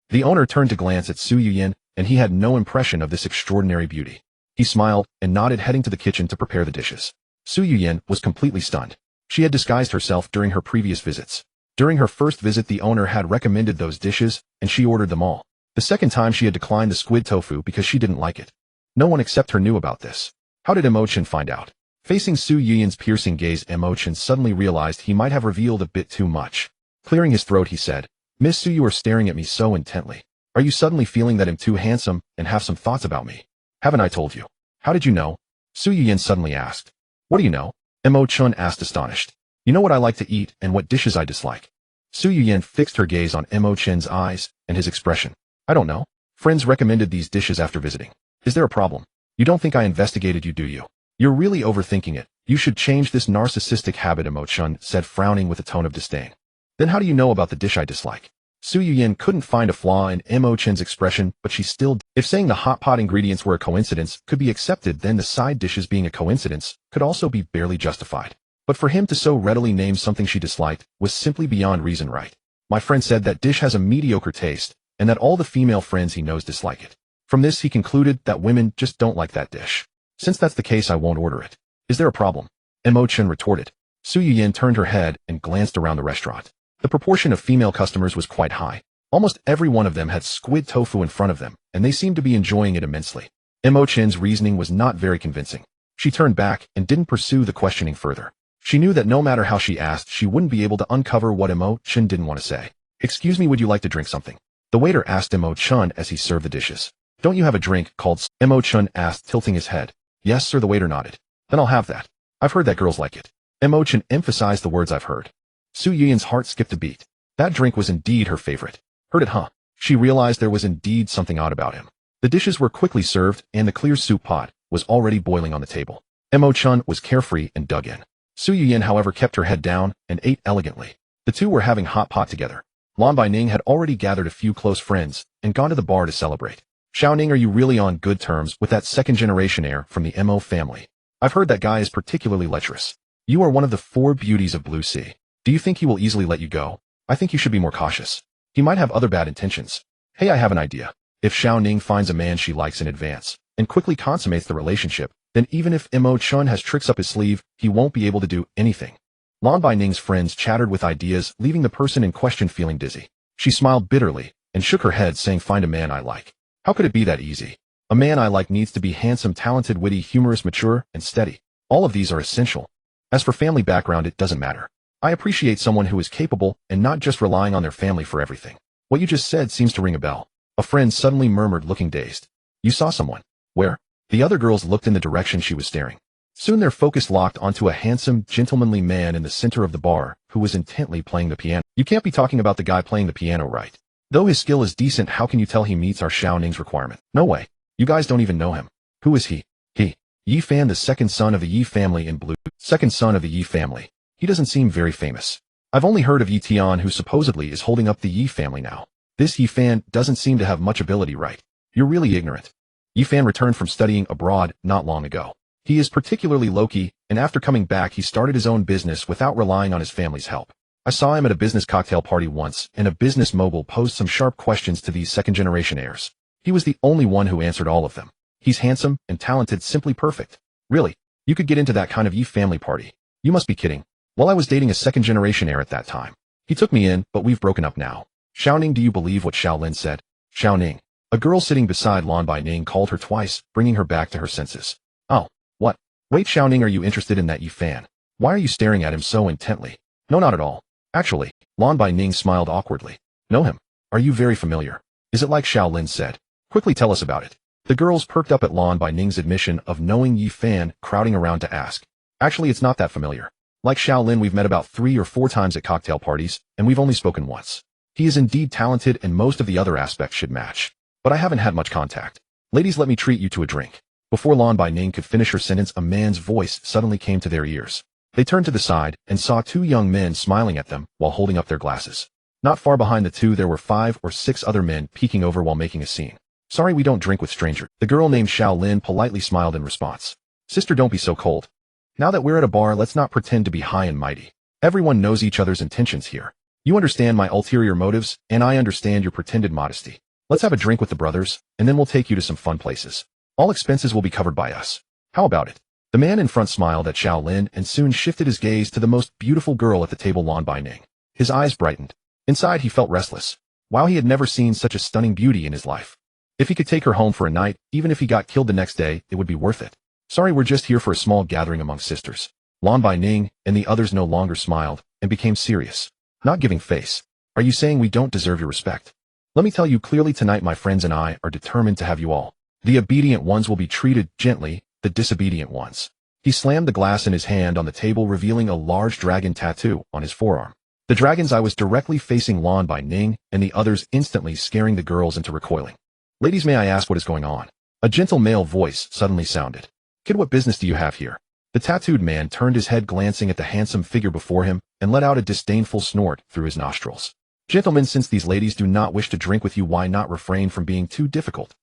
The owner turned to glance at Su Yuyin, and he had no impression of this extraordinary beauty. He smiled and nodded, heading to the kitchen to prepare the dishes. Su Yuyin was completely stunned. She had disguised herself during her previous visits. During her first visit, the owner had recommended those dishes, and she ordered them all. The second time, she had declined the squid tofu because she didn't like it. No one except her knew about this. How did Mo Chen find out? Facing Su Yuyin's piercing gaze, Mo Chen suddenly realized he might have revealed a bit too much. Clearing his throat, he said, "Miss Su, you are staring at me so intently. Are you suddenly feeling that I'm too handsome and have some thoughts about me?" "Haven't I told you?" "How did you know?" Su Yuyin suddenly asked. "What do you know?" Mo Chen asked, astonished. "You know what I like to eat and what dishes I dislike." Su Yuyin fixed her gaze on Mo Chen's eyes and his expression. "I don't know. Friends recommended these dishes after visiting. Is there a problem? You don't think I investigated you, do you? You're really overthinking it. You should change this narcissistic habit," Mo Chen said, frowning with a tone of disdain. "Then how do you know about the dish I dislike?" Su Yuyin couldn't find a flaw in Mo Chen's expression, but she still did. If saying the hot pot ingredients were a coincidence could be accepted, then the side dishes being a coincidence could also be barely justified. But for him to so readily name something she disliked was simply beyond reason, right? "My friend said that dish has a mediocre taste, and that all the female friends he knows dislike it. From this, he concluded that women just don't like that dish. Since that's the case, I won't order it. Is there a problem?" Mo Chen retorted. Su Yuyin turned her head and glanced around the restaurant. The proportion of female customers was quite high. Almost every one of them had squid tofu in front of them, and they seemed to be enjoying it immensely. Mo Chen's reasoning was not very convincing. She turned back and didn't pursue the questioning further. She knew that no matter how she asked, she wouldn't be able to uncover what Mo Chen didn't want to say. "Excuse me, would you like to drink something?" The waiter asked Mo Chen as he served the dishes. "Don't you have a drink called?" Mo Chen asked, tilting his head. "Yes, sir," the waiter nodded. "Then I'll have that. I've heard that girls like it." Mo Chen emphasized the words "I've heard." Su Yuyin's heart skipped a beat. That drink was indeed her favorite. "Heard it, huh?" She realized there was indeed something odd about him. The dishes were quickly served, and the clear soup pot was already boiling on the table. Mo Chen was carefree and dug in. Su Yuyin, however, kept her head down and ate elegantly. The two were having hot pot together. Lan Baining had already gathered a few close friends and gone to the bar to celebrate. Xiaoning, are you really on good terms with that second-generation heir from the Mo family? I've heard that guy is particularly lecherous. You are one of the 4 beauties of Blue Sea. Do you think he will easily let you go? I think you should be more cautious. He might have other bad intentions. Hey, I have an idea. If Xiaoning finds a man she likes in advance and quickly consummates the relationship, then even if Mo Chen has tricks up his sleeve, he won't be able to do anything. Lan Baining's friends chattered with ideas, leaving the person in question feeling dizzy. She smiled bitterly and shook her head, saying, find a man I like. How could it be that easy? A man I like needs to be handsome, talented, witty, humorous, mature, and steady. All of these are essential. As for family background, it doesn't matter. I appreciate someone who is capable and not just relying on their family for everything. What you just said seems to ring a bell. A friend suddenly murmured, looking dazed. You saw someone? Where? The other girls looked in the direction she was staring. Soon their focus locked onto a handsome, gentlemanly man in the center of the bar who was intently playing the piano. You can't be talking about the guy playing the piano, right? Though his skill is decent, how can you tell he meets our Xiaoning's requirement? No way. You guys don't even know him. Who is he? He. Yi Fan, the second son of the Yi family in Blue. Second son of the Yi family. He doesn't seem very famous. I've only heard of Yi Tian, who supposedly is holding up the Yi family now. This Yi Fan doesn't seem to have much ability, right? You're really ignorant. Yi Fan returned from studying abroad not long ago. He is particularly low-key, and after coming back he started his own business without relying on his family's help. I saw him at a business cocktail party once, and a business mogul posed some sharp questions to these second-generation heirs. He was the only one who answered all of them. He's handsome and talented, simply perfect. Really, you could get into that kind of Yi family party. You must be kidding. Well, I was dating a second-generation heir at that time. He took me in, but we've broken up now. Xiaoning, do you believe what Xiaolin said? Xiaoning. A girl sitting beside Lan Baining called her twice, bringing her back to her senses. Oh, what? Wait, Xiaoning, are you interested in that Yi Fan? Why are you staring at him so intently? No, not at all. Actually, Lan Baining smiled awkwardly. Know him? Are you very familiar? Is it like Xiaolin said? Quickly tell us about it. The girls perked up at Lan Baining's admission of knowing Yi Fan, crowding around to ask. Actually, it's not that familiar. Like Xiaolin, we've met about 3 or 4 times at cocktail parties, and we've only spoken once. He is indeed talented and most of the other aspects should match. But I haven't had much contact. Ladies, let me treat you to a drink. Before Lan Baining could finish her sentence, a man's voice suddenly came to their ears. They turned to the side and saw 2 young men smiling at them while holding up their glasses. Not far behind the 2 there were 5 or 6 other men peeking over while making a scene. Sorry, we don't drink with strangers. The girl named Xiaolin politely smiled in response. Sister, don't be so cold. Now that we're at a bar, let's not pretend to be high and mighty. Everyone knows each other's intentions here. You understand my ulterior motives, and I understand your pretended modesty. Let's have a drink with the brothers, and then we'll take you to some fun places. All expenses will be covered by us. How about it? The man in front smiled at Xiaolin and soon shifted his gaze to the most beautiful girl at the table, Lan Baining. His eyes brightened. Inside he felt restless. Wow, he had never seen such a stunning beauty in his life. If he could take her home for a night, even if he got killed the next day, it would be worth it. Sorry, we're just here for a small gathering among sisters. Lan Baining and the others no longer smiled and became serious, not giving face. Are you saying we don't deserve your respect? Let me tell you clearly, tonight my friends and I are determined to have you all. The obedient ones will be treated gently, the disobedient ones. He slammed the glass in his hand on the table, revealing a large dragon tattoo on his forearm. The dragon's eye was directly facing Lan Baining and the others, instantly scaring the girls into recoiling. Ladies, may I ask what is going on? A gentle male voice suddenly sounded. Kid, what business do you have here? The tattooed man turned his head, glancing at the handsome figure before him, and let out a disdainful snort through his nostrils. Gentlemen, since these ladies do not wish to drink with you, why not refrain from being too difficult?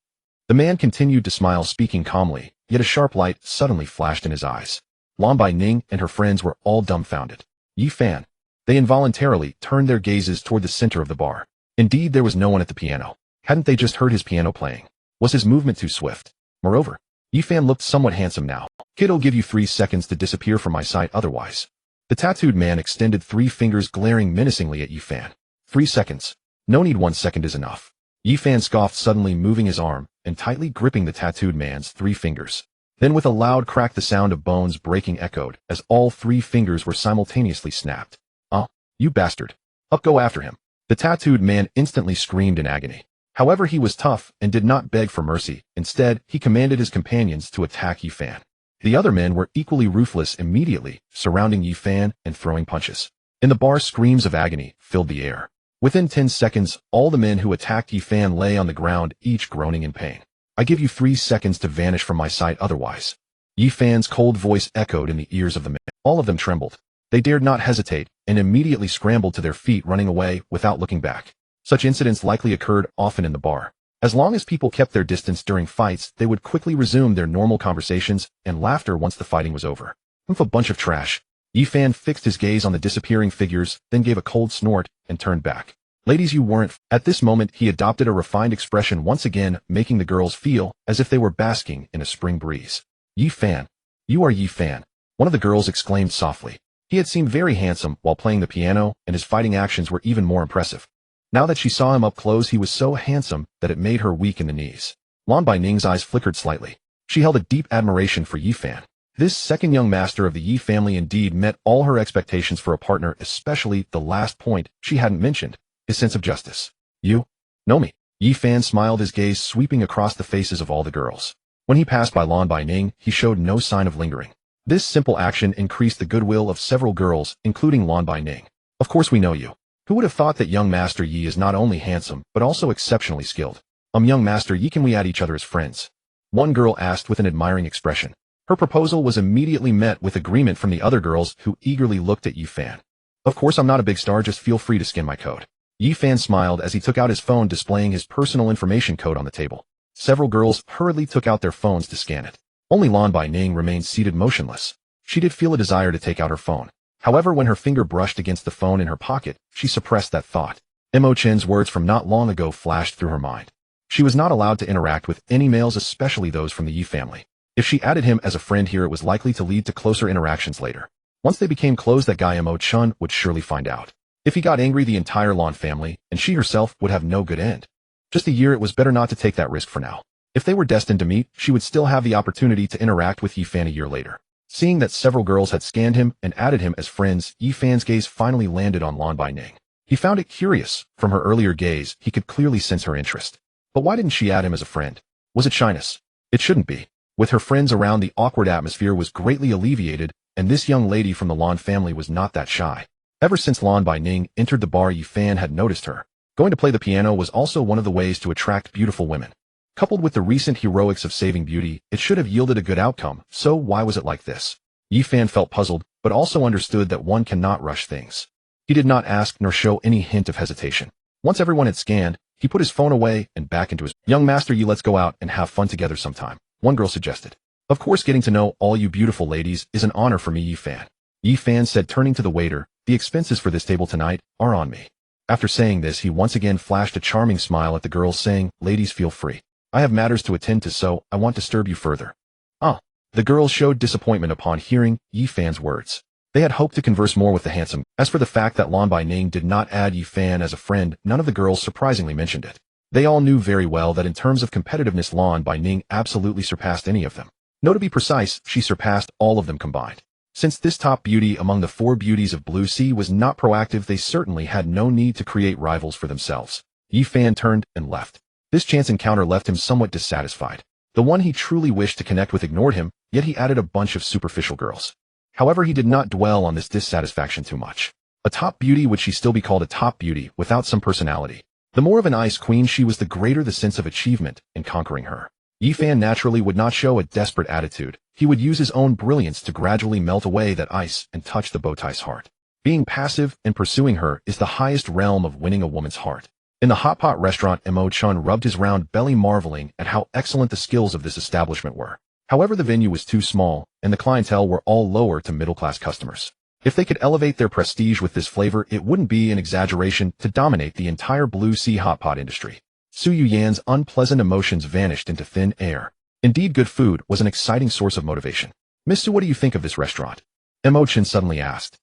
The man continued to smile, speaking calmly, yet a sharp light suddenly flashed in his eyes. Lan Baining and her friends were all dumbfounded. Yi Fan. They involuntarily turned their gazes toward the center of the bar. Indeed, there was no one at the piano. Hadn't they just heard his piano playing? Was his movement too swift? Moreover, Yi Fan looked somewhat handsome now. Kid, I'll give you 3 seconds to disappear from my sight, otherwise. The tattooed man extended 3 fingers, glaring menacingly at Yi Fan. 3 seconds. No need, 1 second is enough. Yi Fan scoffed, suddenly moving his arm and tightly gripping the tattooed man's 3 fingers. Then with a loud crack, the sound of bones breaking echoed as all 3 fingers were simultaneously snapped. Oh, you bastard. Up, go after him. The tattooed man instantly screamed in agony. However, he was tough and did not beg for mercy. Instead, he commanded his companions to attack Yi Fan. The other men were equally ruthless, immediately surrounding Yi Fan and throwing punches. In the bar, screams of agony filled the air. Within 10 seconds, all the men who attacked Yi Fan lay on the ground, each groaning in pain. I give you 3 seconds to vanish from my sight otherwise. Yi Fan's cold voice echoed in the ears of the men. All of them trembled. They dared not hesitate, and immediately scrambled to their feet, running away without looking back. Such incidents likely occurred often in the bar. As long as people kept their distance during fights, they would quickly resume their normal conversations and laughter once the fighting was over. A bunch of trash. Yi Fan fixed his gaze on the disappearing figures, then gave a cold snort and turned back. Ladies, you weren't. At this moment, he adopted a refined expression once again, making the girls feel as if they were basking in a spring breeze. Yi Fan. You are Yi Fan. One of the girls exclaimed softly. He had seemed very handsome while playing the piano, and his fighting actions were even more impressive. Now that she saw him up close, he was so handsome that it made her weak in the knees. Lan Baining's eyes flickered slightly. She held a deep admiration for Yi Fan. This second young master of the Yi family indeed met all her expectations for a partner, especially the last point she hadn't mentioned, his sense of justice. You know me. Yi Fan smiled, his gaze sweeping across the faces of all the girls. When he passed by Lan Baining, he showed no sign of lingering. This simple action increased the goodwill of several girls, including Lan Baining. Of course we know you. Who would have thought that young Master Yi is not only handsome, but also exceptionally skilled? Young Master Yi, can we add each other as friends? One girl asked with an admiring expression. Her proposal was immediately met with agreement from the other girls, who eagerly looked at Yi Fan. Of course I'm not a big star, just feel free to scan my code. Yi Fan smiled as he took out his phone, displaying his personal information code on the table. Several girls hurriedly took out their phones to scan it. Only Lan Baining remained seated motionless. She did feel a desire to take out her phone. However, when her finger brushed against the phone in her pocket, she suppressed that thought. Mo Chen's words from not long ago flashed through her mind. She was not allowed to interact with any males, especially those from the Yi family. If she added him as a friend here, it was likely to lead to closer interactions later. Once they became close, that guy Mo Chen would surely find out. If he got angry, the entire Lan family, and she herself, would have no good end. Just a year, it was better not to take that risk for now. If they were destined to meet, she would still have the opportunity to interact with Yi Fan a year later. Seeing that several girls had scanned him and added him as friends, Yi Fan's gaze finally landed on Lan Baining. He found it curious. From her earlier gaze, he could clearly sense her interest. But why didn't she add him as a friend? Was it shyness? It shouldn't be. With her friends around, the awkward atmosphere was greatly alleviated, and this young lady from the Lan family was not that shy. Ever since Lan Baining entered the bar, Yi Fan had noticed her. Going to play the piano was also one of the ways to attract beautiful women. Coupled with the recent heroics of saving beauty, it should have yielded a good outcome, so why was it like this? Yi Fan felt puzzled, but also understood that one cannot rush things. He did not ask nor show any hint of hesitation. Once everyone had scanned, he put his phone away and back into his young Master Yi. Let's go out and have fun together sometime, one girl suggested. Of course, getting to know all you beautiful ladies is an honor for me, Yi Fan. Yi Fan said, turning to the waiter. The expenses for this table tonight are on me. After saying this, he once again flashed a charming smile at the girls, saying, ladies, feel free. I have matters to attend to, so I won't disturb you further. The girls showed disappointment upon hearing Yi Fan's words. They had hoped to converse more with the handsome. As for the fact that Lan Baining did not add Yi Fan as a friend, none of the girls surprisingly mentioned it. They all knew very well that in terms of competitiveness, Lan Baining absolutely surpassed any of them. No, to be precise, she surpassed all of them combined. Since this top beauty among the 4 beauties of Blue Sea was not proactive, they certainly had no need to create rivals for themselves. Yi Fan turned and left. This chance encounter left him somewhat dissatisfied. The one he truly wished to connect with ignored him, yet he added a bunch of superficial girls. However, he did not dwell on this dissatisfaction too much. A top beauty, would she still be called a top beauty without some personality? The more of an ice queen she was, the greater the sense of achievement in conquering her. Yi Fan naturally would not show a desperate attitude. He would use his own brilliance to gradually melt away that ice and touch the bowtie's heart. Being passive and pursuing her is the highest realm of winning a woman's heart. In the hot pot restaurant, Mo Chen rubbed his round belly, marveling at how excellent the skills of this establishment were. However, the venue was too small, and the clientele were all lower to middle-class customers. If they could elevate their prestige with this flavor, it wouldn't be an exaggeration to dominate the entire Blue Sea hot pot industry. Su Yuyan's unpleasant emotions vanished into thin air. Indeed, good food was an exciting source of motivation. Miss Su, what do you think of this restaurant? Mo Chen suddenly asked.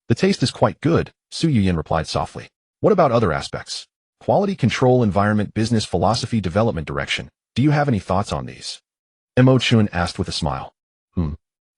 The taste is quite good, Su Yuyan replied softly. What about other aspects? Quality control, environment, business philosophy, development direction. Do you have any thoughts on these? Mo Chen asked with a smile.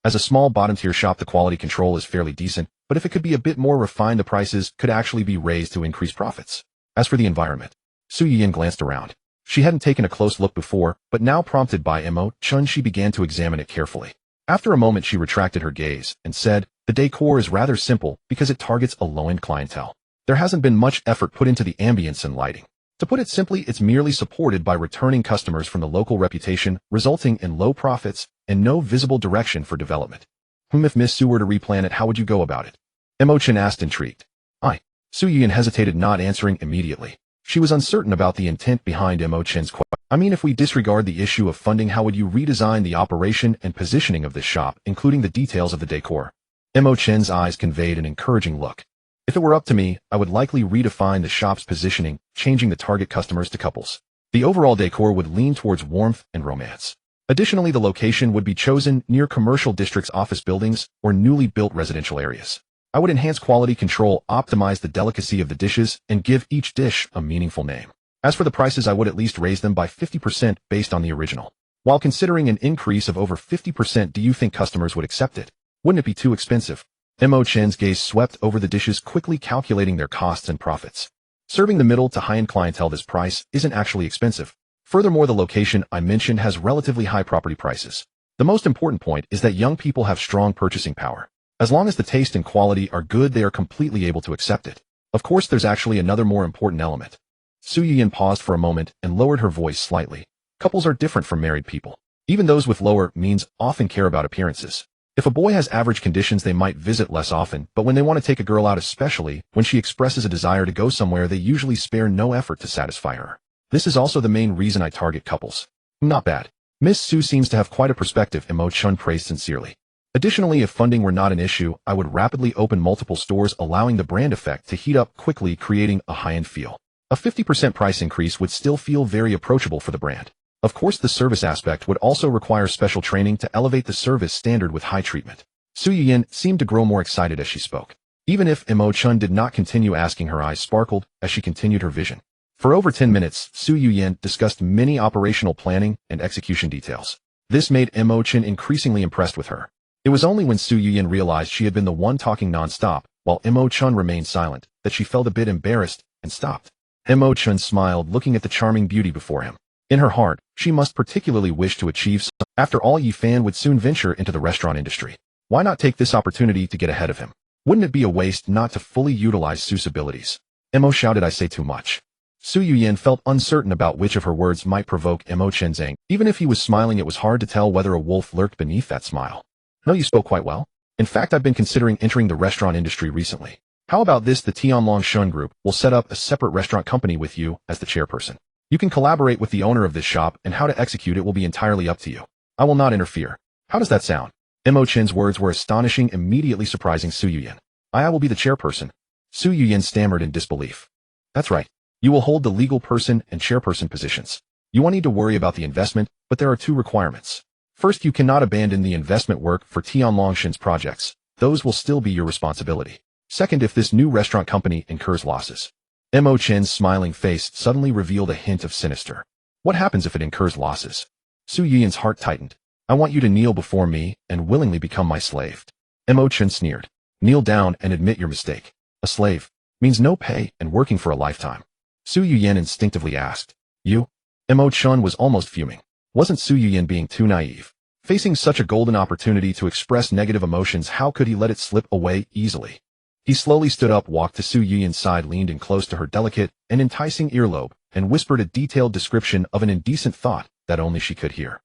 As a small bottom-tier shop, the quality control is fairly decent, but if it could be a bit more refined, the prices could actually be raised to increase profits. As for the environment, Su Yuyan glanced around. She hadn't taken a close look before, but now prompted by Mo Chen, she began to examine it carefully. After a moment, she retracted her gaze and said, the decor is rather simple because it targets a low-end clientele. There hasn't been much effort put into the ambience and lighting. To put it simply, it's merely supported by returning customers from the local reputation, resulting in low profits and no visible direction for development. If Miss Su were to replan it, how would you go about it? Mo Chen asked, intrigued. Su Yian hesitated, not answering immediately. She was uncertain about the intent behind Mo Chen's question. I mean, if we disregard the issue of funding, how would you redesign the operation and positioning of this shop, including the details of the decor? Mo Chen's eyes conveyed an encouraging look. If it were up to me, I would likely redefine the shop's positioning, changing the target customers to couples. The overall decor would lean towards warmth and romance. Additionally, the location would be chosen near commercial districts, office buildings, or newly built residential areas. I would enhance quality control, optimize the delicacy of the dishes, and give each dish a meaningful name. As for the prices, I would at least raise them by 50% based on the original. While considering an increase of over 50%, do you think customers would accept it? Wouldn't it be too expensive? Mo Chen's gaze swept over the dishes, quickly calculating their costs and profits. Serving the middle to high-end clientele, this price isn't actually expensive. Furthermore, the location I mentioned has relatively high property prices. The most important point is that young people have strong purchasing power. As long as the taste and quality are good, they are completely able to accept it. Of course, there's actually another more important element. Su Yian paused for a moment and lowered her voice slightly. Couples are different from married people. Even those with lower means often care about appearances. If a boy has average conditions, they might visit less often, but when they want to take a girl out, especially when she expresses a desire to go somewhere, they usually spare no effort to satisfy her. This is also the main reason I target couples. Not bad. Miss Su seems to have quite a perspective, Mo Chen praised sincerely. Additionally, if funding were not an issue, I would rapidly open multiple stores, allowing the brand effect to heat up quickly, creating a high-end feel. A 50% price increase would still feel very approachable for the brand. Of course, the service aspect would also require special training to elevate the service standard with high treatment. Su Yian seemed to grow more excited as she spoke. Even if Mo Chen did not continue asking, her eyes sparkled as she continued her vision. For over 10 minutes, Su Yian discussed many operational planning and execution details. This made Mo Chen increasingly impressed with her. It was only when Su Yian realized she had been the one talking non-stop, while Mo Chen remained silent, that she felt a bit embarrassed and stopped. Mo Chen smiled, looking at the charming beauty before him. In her heart, she must particularly wish to achieve something. After all, Yi Fan would soon venture into the restaurant industry. Why not take this opportunity to get ahead of him? Wouldn't it be a waste not to fully utilize Su's abilities? Mo shouted, I say too much. Su Yian felt uncertain about which of her words might provoke Mo Chen's anger. Even if he was smiling, it was hard to tell whether a wolf lurked beneath that smile. No, you spoke quite well. In fact, I've been considering entering the restaurant industry recently. How about this? The Tianlong Shun Group will set up a separate restaurant company with you as the chairperson. You can collaborate with the owner of this shop, and how to execute it will be entirely up to you. I will not interfere. How does that sound? Mo Chen's words were astonishing, immediately surprising Su Yian. I will be the chairperson. Su Yian stammered in disbelief. That's right. You will hold the legal person and chairperson positions. You won't need to worry about the investment, but there are two requirements. First, you cannot abandon the investment work for Tianlong Shin's projects. Those will still be your responsibility. Second, if this new restaurant company incurs losses. Mo Chen's smiling face suddenly revealed a hint of sinister. What happens if it incurs losses? Su Yian's heart tightened. I want you to kneel before me and willingly become my slave. Mo Chen sneered. Kneel down and admit your mistake. A slave means no pay and working for a lifetime. Su Yian instinctively asked. You? Mo Chen was almost fuming. Wasn't Su Yian being too naive? Facing such a golden opportunity to express negative emotions, how could he let it slip away easily? He slowly stood up, walked to Su Yian's side, leaned in close to her delicate and enticing earlobe, and whispered a detailed description of an indecent thought that only she could hear.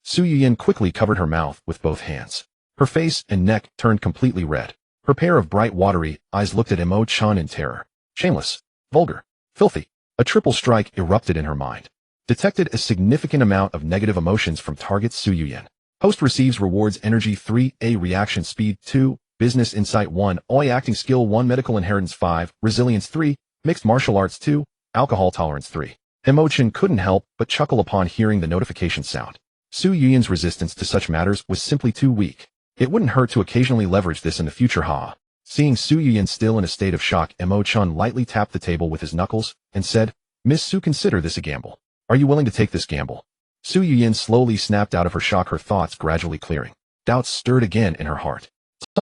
Su Yian quickly covered her mouth with both hands. Her face and neck turned completely red. Her pair of bright, watery eyes looked at Mo Chen in terror. Shameless, vulgar, filthy. A triple strike erupted in her mind. Detected a significant amount of negative emotions from target Su Yian. Host receives rewards energy 3, A reaction speed 2, business insight 1, OI acting skill 1, medical inheritance 5, resilience 3, mixed martial arts 2, alcohol tolerance 3. Mo Chen couldn't help but chuckle upon hearing the notification sound. Su Yian's resistance to such matters was simply too weak. It wouldn't hurt to occasionally leverage this in the future, Seeing Su Yian still in a state of shock, Mo Chen lightly tapped the table with his knuckles and said, Miss Su, consider this a gamble. Are you willing to take this gamble? Su Yian slowly snapped out of her shock, her thoughts gradually clearing. Doubts stirred again in her heart.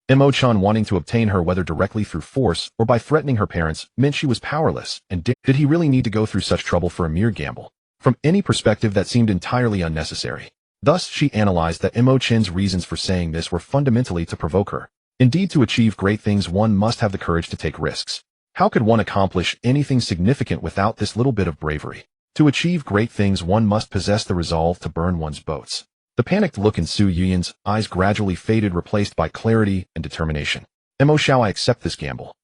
Mo Chen wanting to obtain her, whether directly through force or by threatening her parents, meant she was powerless, and did he really need to go through such trouble for a mere gamble? From any perspective, that seemed entirely unnecessary. Thus, she analyzed that Mo Chen's reasons for saying this were fundamentally to provoke her. Indeed, to achieve great things, one must have the courage to take risks. How could one accomplish anything significant without this little bit of bravery? To achieve great things, one must possess the resolve to burn one's boats. The panicked look in Su Yuyan's eyes gradually faded, replaced by clarity and determination. Mo, shall I accept this gamble?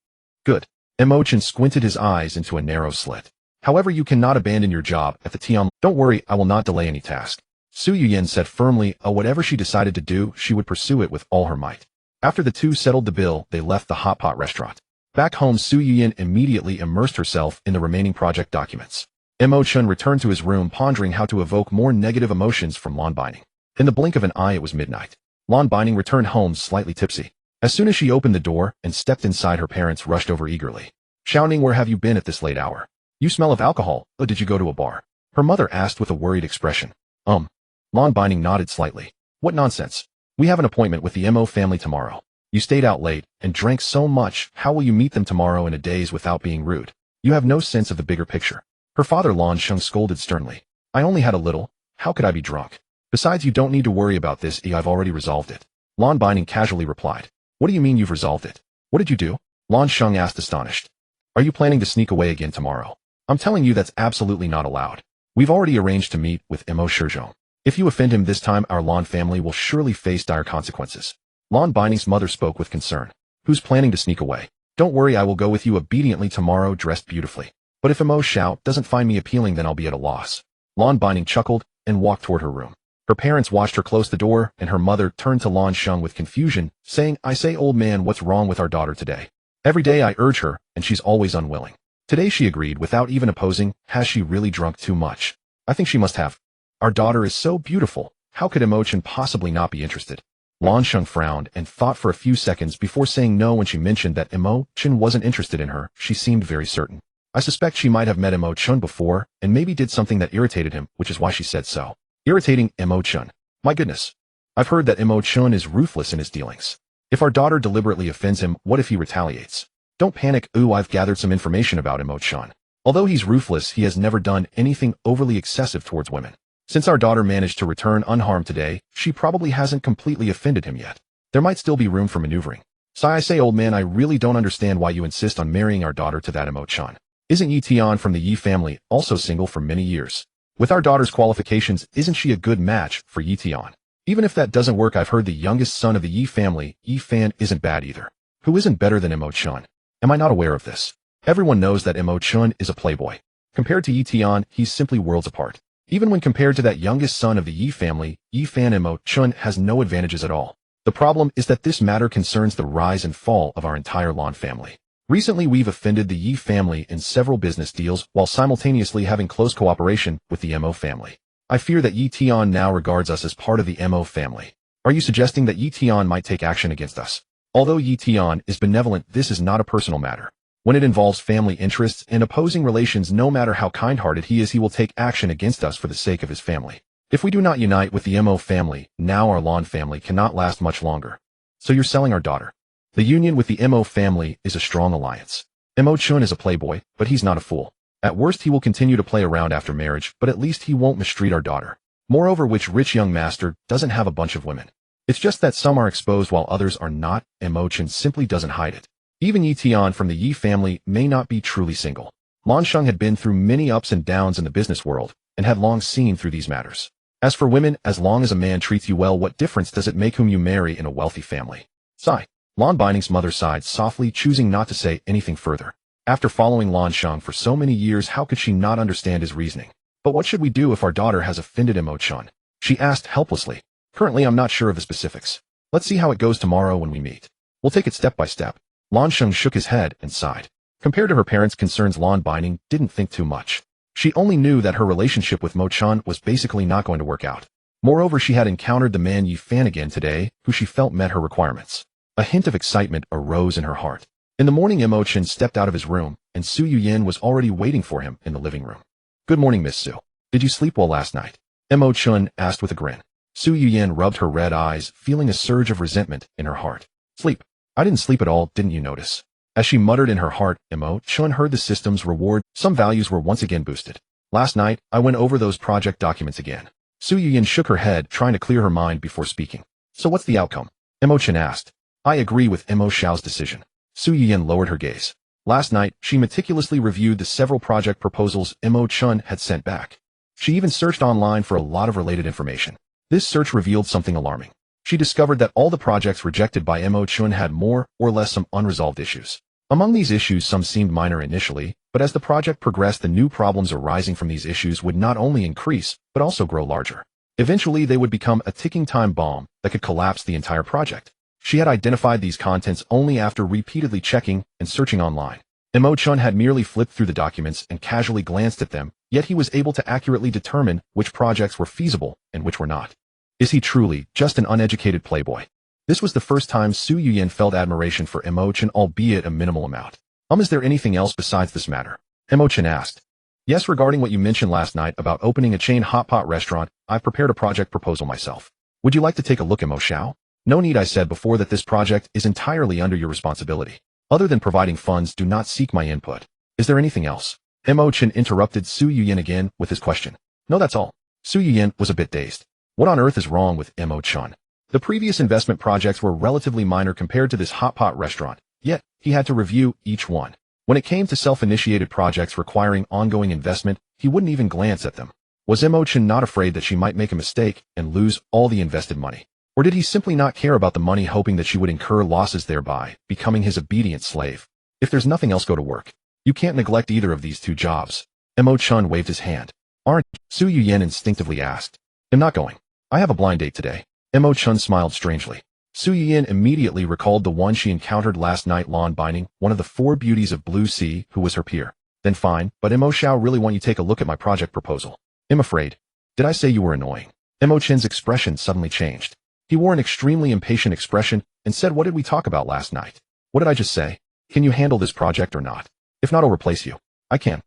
Good. Mo Chen squinted his eyes into a narrow slit. However, you cannot abandon your job at the Tian. Don't worry, I will not delay any task. Su Yuyan said firmly, whatever she decided to do, she would pursue it with all her might. After the two settled the bill, they left the hot pot restaurant. Back home, Su Yuyan immediately immersed herself in the remaining project documents. Mo Chen returned to his room, pondering how to evoke more negative emotions from Lan Baining. In the blink of an eye, it was midnight. Lan Baining returned home slightly tipsy. As soon as she opened the door and stepped inside, her parents rushed over eagerly. Shouting, where have you been at this late hour? You smell of alcohol. Oh, did you go to a bar? Her mother asked with a worried expression. Lan Baining nodded slightly. What nonsense. We have an appointment with the Mo family tomorrow. You stayed out late and drank so much. How will you meet them tomorrow in a daze without being rude? You have no sense of the bigger picture. Her father Lan Sheng scolded sternly. I only had a little. How could I be drunk? Besides, you don't need to worry about this. I've already resolved it. Lan Baining casually replied. What do you mean you've resolved it? What did you do? Lan Sheng asked, astonished. Are you planning to sneak away again tomorrow? I'm telling you, that's absolutely not allowed. We've already arranged to meet with Mo Shizhong. If you offend him this time, our Lan family will surely face dire consequences. Lan Baining's mother spoke with concern. Who's planning to sneak away? Don't worry, I will go with you obediently tomorrow, dressed beautifully. But if Mo Shao doesn't find me appealing, then I'll be at a loss. Lan Baining chuckled and walked toward her room. Her parents watched her close the door, and her mother turned to Lan Sheng with confusion, saying, I say, old man, what's wrong with our daughter today? Every day I urge her, and she's always unwilling. Today she agreed without even opposing. Has she really drunk too much? I think she must have. Our daughter is so beautiful. How could Mo Chen possibly not be interested? Lan Sheng frowned and thought for a few seconds before saying no. When she mentioned that Mo Chen wasn't interested in her, she seemed very certain. I suspect she might have met Mo Chen before and maybe did something that irritated him, which is why she said so. Irritating Mo Chen. My goodness. I've heard that Mo Chen is ruthless in his dealings. If our daughter deliberately offends him, what if he retaliates? Don't panic. I've gathered some information about Mo Chen. Although he's ruthless, he has never done anything overly excessive towards women. Since our daughter managed to return unharmed today, she probably hasn't completely offended him yet. There might still be room for maneuvering. So I say, old man, I really don't understand why you insist on marrying our daughter to that Mo Chen. Isn't Yi Tian from the Yi family also single for many years? With our daughter's qualifications, isn't she a good match for Yi Tian? Even if that doesn't work, I've heard the youngest son of the Yi family, Yi Fan, isn't bad either. Who isn't better than Mo Chen? Am I not aware of this? Everyone knows that Mo Chen is a playboy. Compared to Yi Tian, he's simply worlds apart. Even when compared to that youngest son of the Yi family, Yi Fan, Mo Chen has no advantages at all. The problem is that this matter concerns the rise and fall of our entire Lan family. Recently, we've offended the Yi family in several business deals while simultaneously having close cooperation with the Mo family. I fear that Yi Tian now regards us as part of the Mo family. Are you suggesting that Yi Tian might take action against us? Although Yi Tian is benevolent, this is not a personal matter. When it involves family interests and opposing relations, no matter how kind-hearted he is, he will take action against us for the sake of his family. If we do not unite with the Mo family, now our Lan family cannot last much longer. So you're selling our daughter. The union with the Mo family is a strong alliance. Mo Chen is a playboy, but he's not a fool. At worst, he will continue to play around after marriage, but at least he won't mistreat our daughter. Moreover, which rich young master doesn't have a bunch of women? It's just that some are exposed while others are not, and Mo Chen simply doesn't hide it. Even Yi Tian from the Yi family may not be truly single. Lan Sheng had been through many ups and downs in the business world, and had long seen through these matters. As for women, as long as a man treats you well, what difference does it make whom you marry in a wealthy family? Sigh. Lan Baining's mother sighed softly, choosing not to say anything further. After following Lan Sheng for so many years, how could she not understand his reasoning? But what should we do if our daughter has offended Mo Chen? She asked helplessly. Currently, I'm not sure of the specifics. Let's see how it goes tomorrow when we meet. We'll take it step by step. Lan Sheng shook his head and sighed. Compared to her parents' concerns, Lan Baining didn't think too much. She only knew that her relationship with Mo Chen was basically not going to work out. Moreover, she had encountered the man Yi Fan again today, who she felt met her requirements. A hint of excitement arose in her heart. In the morning, Mo Chen stepped out of his room, and Su Yuyan was already waiting for him in the living room. Good morning, Miss Su. Did you sleep well last night? Mo Chen asked with a grin. Su Yuyan rubbed her red eyes, feeling a surge of resentment in her heart. Sleep? I didn't sleep at all, didn't you notice? As she muttered in her heart, Mo Chen heard the system's reward. Some values were once again boosted. Last night, I went over those project documents again. Su Yuyan shook her head, trying to clear her mind before speaking. So what's the outcome? Mo Chen asked. I agree with Mo Xiao's decision. Su Yuyan lowered her gaze. Last night, she meticulously reviewed the several project proposals Mo Chen had sent back. She even searched online for a lot of related information. This search revealed something alarming. She discovered that all the projects rejected by Mo Chen had more or less some unresolved issues. Among these issues, some seemed minor initially, but as the project progressed, the new problems arising from these issues would not only increase, but also grow larger. Eventually, they would become a ticking time bomb that could collapse the entire project. She had identified these contents only after repeatedly checking and searching online. Mo Chen had merely flipped through the documents and casually glanced at them, yet he was able to accurately determine which projects were feasible and which were not. Is he truly just an uneducated playboy? This was the first time Su Yuyan felt admiration for Mo Chen, albeit a minimal amount. Is there anything else besides this matter? Mo Chen asked. Yes, regarding what you mentioned last night about opening a chain hot pot restaurant, I've prepared a project proposal myself. Would you like to take a look, Mo Xiao? No need, I said before that this project is entirely under your responsibility. Other than providing funds, do not seek my input. Is there anything else? Mo Chen interrupted Su Yuyan again with his question. No, that's all. Su Yuyan was a bit dazed. What on earth is wrong with Mo Chen? The previous investment projects were relatively minor compared to this hot pot restaurant, yet he had to review each one. When it came to self-initiated projects requiring ongoing investment, he wouldn't even glance at them. Was Mo Chen not afraid that she might make a mistake and lose all the invested money? Or did he simply not care about the money, hoping that she would incur losses thereby, becoming his obedient slave? If there's nothing else, go to work. You can't neglect either of these two jobs. Mo Chen waved his hand. Aren't you? Su Yuyan instinctively asked. I'm not going. I have a blind date today. Mo Chen smiled strangely. Su Yuyan immediately recalled the one she encountered last night, Lawn Binding, one of the four beauties of Blue Sea, who was her peer. Then fine, but Mo Xiao really want you to take a look at my project proposal. I'm afraid. Did I say you were annoying? Mo Chen's expression suddenly changed. He wore an extremely impatient expression and said, what did we talk about last night? What did I just say? Can you handle this project or not? If not, I'll replace you. I can.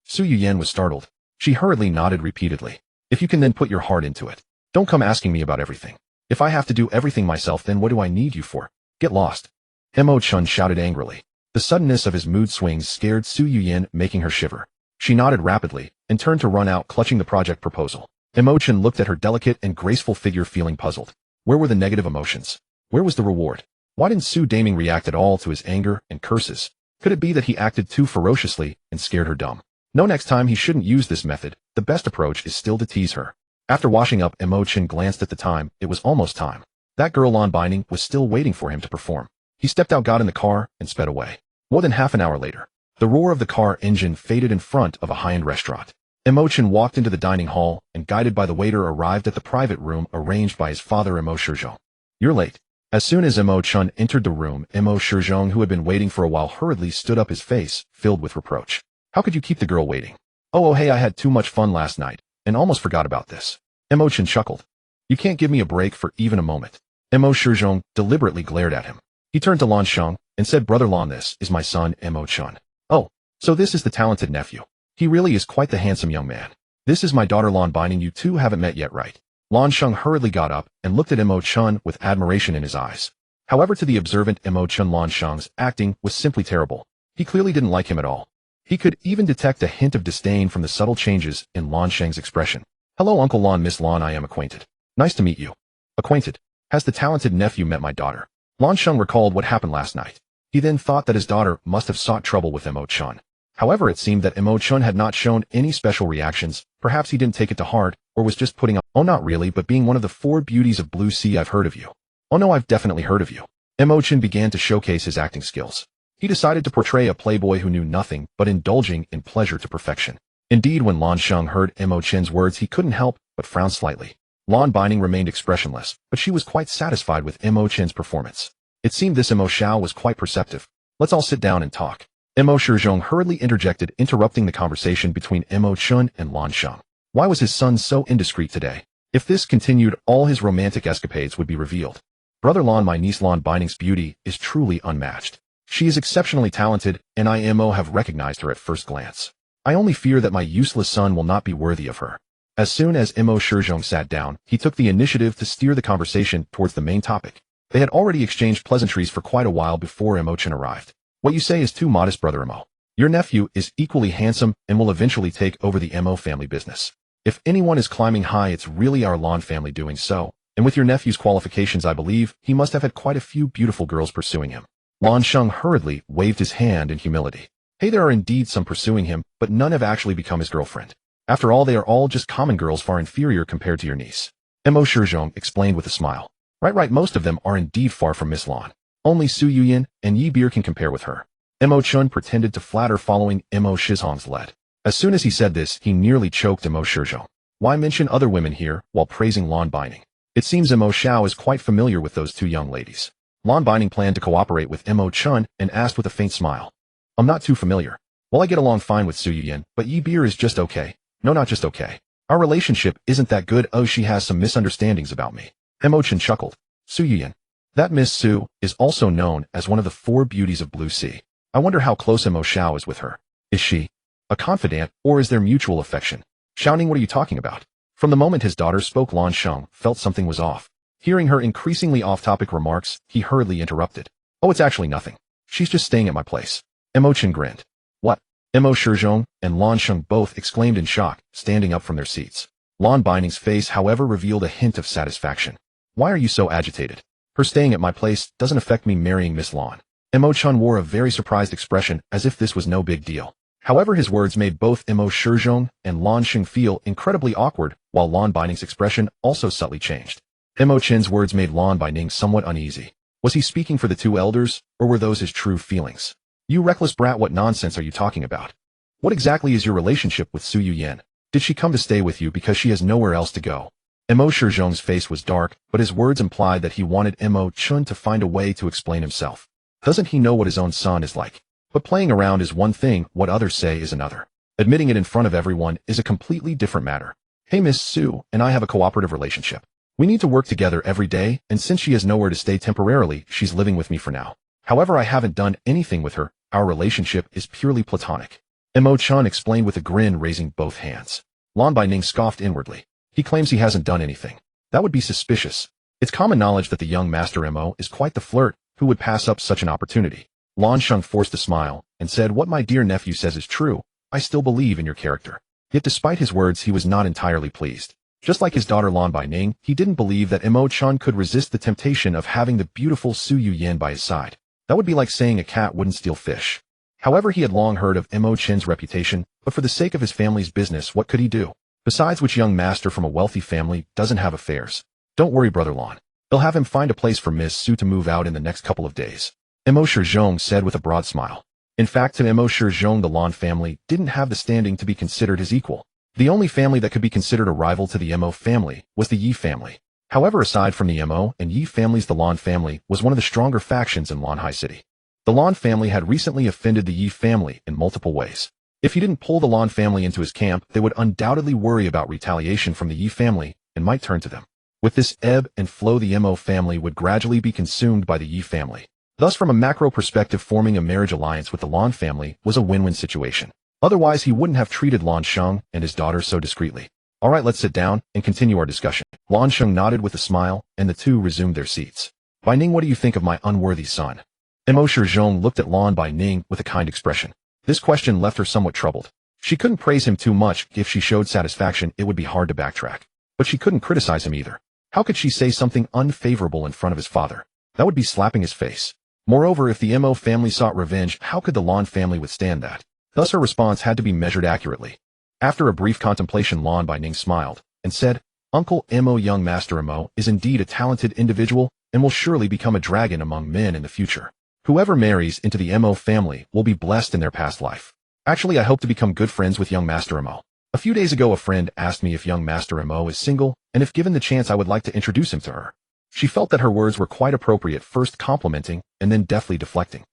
Su Yuyan was startled. She hurriedly nodded repeatedly. If you can, then put your heart into it. Don't come asking me about everything. If I have to do everything myself, then what do I need you for? Get lost. Mo Chen shouted angrily. The suddenness of his mood swings scared Su Yuyan, making her shiver. She nodded rapidly and turned to run out, clutching the project proposal. Mo Chen looked at her delicate and graceful figure, feeling puzzled. Where were the negative emotions? Where was the reward? Why didn't Su Daming react at all to his anger and curses? Could it be that he acted too ferociously and scared her dumb? No, next time he shouldn't use this method. The best approach is still to tease her. After washing up, Mo Chen glanced at the time. It was almost time. That girl Lawn Binding was still waiting for him to perform. He stepped out, got in the car, and sped away. More than half an hour later, the roar of the car engine faded in front of a high-end restaurant. Mo Chen walked into the dining hall and, guided by the waiter, arrived at the private room arranged by his father, Mo Shizhong. You're late. As soon as Mo Chen entered the room, Mo Shizhong, who had been waiting for a while, hurriedly stood up, his face filled with reproach. How could you keep the girl waiting? Oh, hey, I had too much fun last night and almost forgot about this. Mo Chen chuckled. You can't give me a break for even a moment. Mo Shizhong deliberately glared at him. He turned to Lan Sheng and said, Brother Lan, this is my son, Mo Chen. Oh, so this is the talented nephew. He really is quite the handsome young man. This is my daughter Lawn Binding. You two haven't met yet, right? Lan Sheng hurriedly got up and looked at Mo Chen with admiration in his eyes. However, to the observant Mo Chen, Lan Sheng's acting was simply terrible. He clearly didn't like him at all. He could even detect a hint of disdain from the subtle changes in Lan Sheng's expression. Hello, Uncle Lan, Miss Lan, I am acquainted. Nice to meet you. Acquainted. Has the talented nephew met my daughter? Lan Sheng recalled what happened last night. He then thought that his daughter must have sought trouble with Mo Chen. However, it seemed that Mo Chen had not shown any special reactions. Perhaps he didn't take it to heart, or was just putting on, oh, not really, but being one of the four beauties of Blue Sea. I've heard of you. Oh no, I've definitely heard of you. Mo Chen began to showcase his acting skills. He decided to portray a playboy who knew nothing but indulging in pleasure to perfection. Indeed, when Lan Sheng heard Mo Chen's words, he couldn't help but frown slightly. Lawn Binding remained expressionless, but she was quite satisfied with Mo Chen's performance. It seemed this Mo Xiao was quite perceptive. Let's all sit down and talk. Mo Shizhong hurriedly interjected, interrupting the conversation between Mo Chen and Lan Sheng. Why was his son so indiscreet today? If this continued, all his romantic escapades would be revealed. Brother Lan, my niece Lawn Binding's beauty is truly unmatched. She is exceptionally talented, and I have recognized her at first glance. I only fear that my useless son will not be worthy of her. As soon as Mo Shizhong sat down, he took the initiative to steer the conversation towards the main topic. They had already exchanged pleasantries for quite a while before Mo Chen arrived. What you say is too modest, Brother Mo. Your nephew is equally handsome and will eventually take over the Mo family business. If anyone is climbing high, it's really our Lan family doing so, and with your nephew's qualifications, I believe he must have had quite a few beautiful girls pursuing him. Lan Sheng hurriedly waved his hand in humility. Hey, there are indeed some pursuing him, but none have actually become his girlfriend. After all, they are all just common girls far inferior compared to your niece. Mo Shizhong explained with a smile. Right, most of them are indeed far from Miss Lan. Only Su Yuyin and Yi Beer can compare with her. Mo Chun pretended to flatter following Mo Shizhong's lead. As soon as he said this, he nearly choked Mo Shizhong. Why mention other women here while praising Lan Binding? It seems Mo Xiao is quite familiar with those two young ladies. Lan Binding planned to cooperate with Mo Chun and asked with a faint smile. I'm not too familiar. Well, I get along fine with Su Yuyin, but Yi Beer is just okay. No, not just okay. Our relationship isn't that good. Oh, she has some misunderstandings about me. Mo Chen chuckled. Su Yuyin. That Miss Su is also known as one of the four beauties of Blue Sea. I wonder how close Mo Xiao is with her. Is she a confidant, or is there mutual affection? Shouting, what are you talking about? From the moment his daughter spoke, Lan Sheng felt something was off. Hearing her increasingly off-topic remarks, he hurriedly interrupted. Oh, it's actually nothing. She's just staying at my place. Mo Chen grinned. What? Mo Shizhong and Lan Sheng both exclaimed in shock, standing up from their seats. Lan Binding's face, however, revealed a hint of satisfaction. Why are you so agitated? Her staying at my place doesn't affect me marrying Miss Lan. Mo Chun wore a very surprised expression, as if this was no big deal. However, his words made both Mo Shizhong and Lan Sheng feel incredibly awkward, while Lan Binding's expression also subtly changed. Mo Chen's words made Lan Binding somewhat uneasy. Was he speaking for the two elders, or were those his true feelings? You reckless brat, what nonsense are you talking about? What exactly is your relationship with Su Yuyin? Did she come to stay with you because she has nowhere else to go? Mo Shizhong's face was dark, but his words implied that he wanted Mo Chun to find a way to explain himself. Doesn't he know what his own son is like? But playing around is one thing, what others say is another. Admitting it in front of everyone is a completely different matter. Hey, Miss Su and I have a cooperative relationship. We need to work together every day, and since she has nowhere to stay temporarily, she's living with me for now. However, I haven't done anything with her. Our relationship is purely platonic. Mo Chun explained with a grin, raising both hands. Lan Binding scoffed inwardly. He claims he hasn't done anything. That would be suspicious. It's common knowledge that the young master Mo is quite the flirt, who would pass up such an opportunity. Lan Sheng forced a smile, and said, what my dear nephew says is true. I still believe in your character. Yet despite his words, he was not entirely pleased. Just like his daughter Lan Binding, he didn't believe that Mo Chun could resist the temptation of having the beautiful Su Yuyin by his side. That would be like saying a cat wouldn't steal fish. However, he had long heard of Mo Chen's reputation, but for the sake of his family's business, what could he do? Besides which, young master from a wealthy family doesn't have affairs. Don't worry, brother Lan. They'll have him find a place for Miss Su to move out in the next couple of days. Mo Shizhong said with a broad smile. In fact, to Mo Shizhong, the Lan family didn't have the standing to be considered his equal. The only family that could be considered a rival to the Mo family was the Yi family. However, aside from the Mo and Yi families, the Lan family was one of the stronger factions in Lanhai City. The Lan family had recently offended the Yi family in multiple ways. If he didn't pull the Lan family into his camp, they would undoubtedly worry about retaliation from the Yi family and might turn to them. With this ebb and flow, the Mo family would gradually be consumed by the Yi family. Thus, from a macro perspective, forming a marriage alliance with the Lan family was a win-win situation. Otherwise, he wouldn't have treated Lan Sheng and his daughter so discreetly. All right, let's sit down and continue our discussion. Lan Sheng nodded with a smile, and the two resumed their seats. Binding, what do you think of my unworthy son? Mo Shizhong looked at Lan Binding with a kind expression. This question left her somewhat troubled. She couldn't praise him too much. If she showed satisfaction, it would be hard to backtrack. But she couldn't criticize him either. How could she say something unfavorable in front of his father? That would be slapping his face. Moreover, if the Mo family sought revenge, how could the Lan family withstand that? Thus her response had to be measured accurately. After a brief contemplation, Lan Binding smiled and said, Uncle Mo, young Master Mo is indeed a talented individual and will surely become a dragon among men in the future. Whoever marries into the Mo family will be blessed in their past life. Actually, I hope to become good friends with young Master Mo. A few days ago, a friend asked me if young Master Mo is single, and if given the chance, I would like to introduce him to her. She felt that her words were quite appropriate, first complimenting and then deftly deflecting.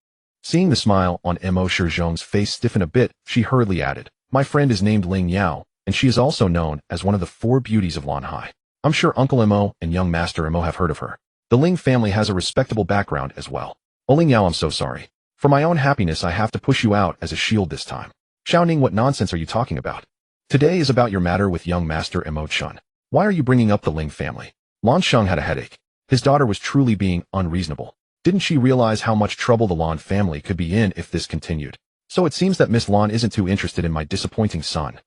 Seeing the smile on Mo Shizhong's face stiffen a bit, she hurriedly added, my friend is named Ling Yao, and she is also known as one of the four beauties of Lanhai. I'm sure Uncle Mo and young Master Mo have heard of her. The Ling family has a respectable background as well. Oh, Ling Yao, I'm so sorry. For my own happiness, I have to push you out as a shield this time. Xiao Ning, what nonsense are you talking about? Today is about your matter with young Master Mo Chun. Why are you bringing up the Ling family? Lan Sheng had a headache. His daughter was truly being unreasonable. Didn't she realize how much trouble the Lan family could be in if this continued? So it seems that Miss Lan isn't too interested in my disappointing son.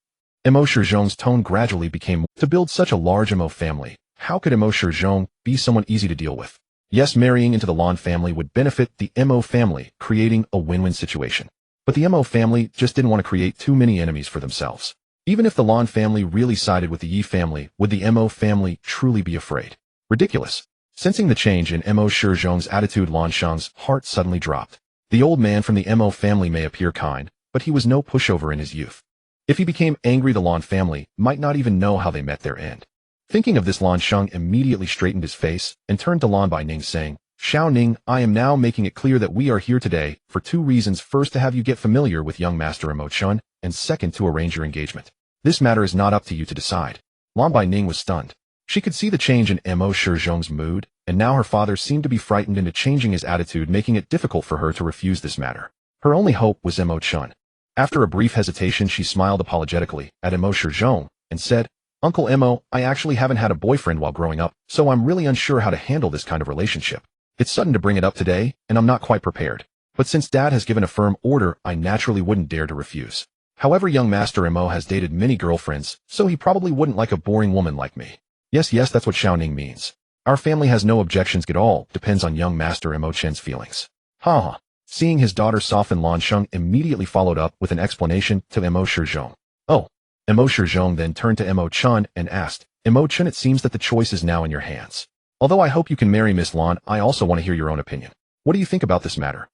Mo Shizhong's tone gradually became, to build such a large Mo family, how could Mo Shizhong be someone easy to deal with? Yes, marrying into the Lan family would benefit the Mo family, creating a win-win situation. But the Mo family just didn't want to create too many enemies for themselves. Even if the Lan family really sided with the Yi family, would the Mo family truly be afraid? Ridiculous. Sensing the change in Mo Shizhong's attitude, Lan Shang's heart suddenly dropped. The old man from the Mo family may appear kind, but he was no pushover in his youth. If he became angry, the Lan family might not even know how they met their end. Thinking of this, Lan Shang immediately straightened his face and turned to Lan Baining, saying, Xiao Ning, I am now making it clear that we are here today for two reasons. First, to have you get familiar with young Master Mo Chen, and second, to arrange your engagement. This matter is not up to you to decide. Lan Baining was stunned. She could see the change in Mo Shizhong's mood, and now her father seemed to be frightened into changing his attitude, making it difficult for her to refuse this matter. Her only hope was Mo Chen. After a brief hesitation, she smiled apologetically at Mo Shizhong and said, Uncle Mo, I actually haven't had a boyfriend while growing up, so I'm really unsure how to handle this kind of relationship. It's sudden to bring it up today, and I'm not quite prepared. But since Dad has given a firm order, I naturally wouldn't dare to refuse. However, young Master Mo has dated many girlfriends, so he probably wouldn't like a boring woman like me. Yes, that's what Xiao Ning means. Our family has no objections at all, depends on young Master Mo Chen's feelings. Ha. Seeing his daughter soften, Lan Shang immediately followed up with an explanation to Mo Shizhong. Oh. Mo Shizhong then turned to Mo Chen and asked, Mo Chen, it seems that the choice is now in your hands. Although I hope you can marry Miss Lan, I also want to hear your own opinion. What do you think about this matter?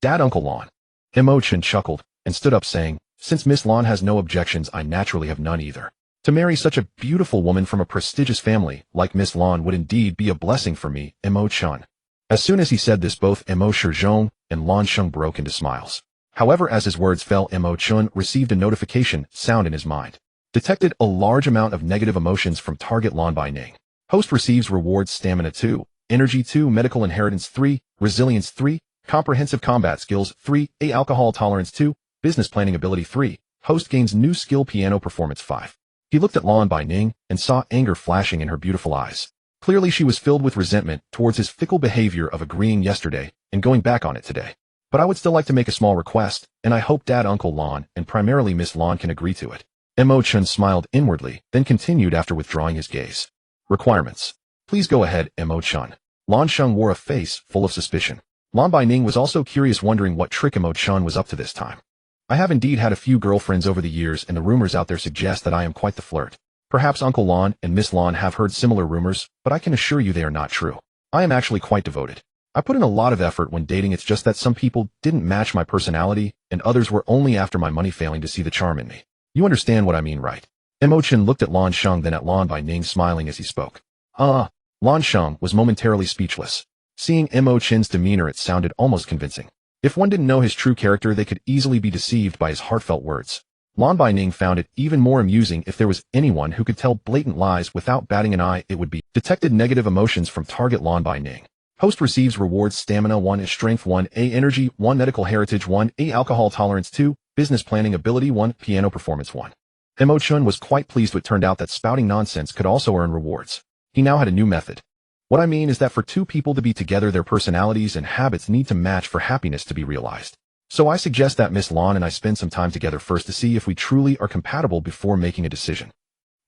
Dad, Uncle Lan. Mo Chen chuckled and stood up, saying, Since Miss Lan has no objections, I naturally have none either. To marry such a beautiful woman from a prestigious family like Miss Lan would indeed be a blessing for me, Mo Chen. As soon as he said this, both Mo Shizhong and Lan Shang broke into smiles. However, as his words fell, Mo Chen received a notification sound in his mind. Detected a large amount of negative emotions from target Lan Baining. Host receives rewards: stamina 2, energy 2, medical inheritance 3, resilience 3, comprehensive combat skills 3, alcohol tolerance 2, business planning ability 3. Host gains new skill, piano performance 5. He looked at Lan Baining and saw anger flashing in her beautiful eyes. Clearly she was filled with resentment towards his fickle behavior of agreeing yesterday and going back on it today. But I would still like to make a small request, and I hope Dad, Uncle Lan, and primarily Miss Lan can agree to it. Mo Chen smiled inwardly, then continued after withdrawing his gaze. Requirements. Please go ahead, Mo Chen. Lan Shang wore a face full of suspicion. Lan Baining was also curious, wondering what trick Mo Chen was up to this time. I have indeed had a few girlfriends over the years, and the rumors out there suggest that I am quite the flirt. Perhaps Uncle Lan and Miss Lan have heard similar rumors, but I can assure you they are not true. I am actually quite devoted. I put in a lot of effort when dating. It's just that some people didn't match my personality, and others were only after my money, failing to see the charm in me. You understand what I mean, right? Mo Chen looked at Lan Shang, then at Lan Baining, smiling as he spoke. Lan Shang was momentarily speechless. Seeing Mo Chen's demeanor, it sounded almost convincing. If one didn't know his true character, they could easily be deceived by his heartfelt words. Lan Baining found it even more amusing. If there was anyone who could tell blatant lies without batting an eye, it would be. Detected negative emotions from target Lan Baining. Host receives rewards: stamina 1, strength 1, energy 1, medical heritage 1, alcohol tolerance 2, business planning ability 1, piano performance 1. Mo Chen was quite pleased. It turned out that spouting nonsense could also earn rewards. He now had a new method. What I mean is that for two people to be together, their personalities and habits need to match for happiness to be realized. So I suggest that Miss Lan and I spend some time together first to see if we truly are compatible before making a decision.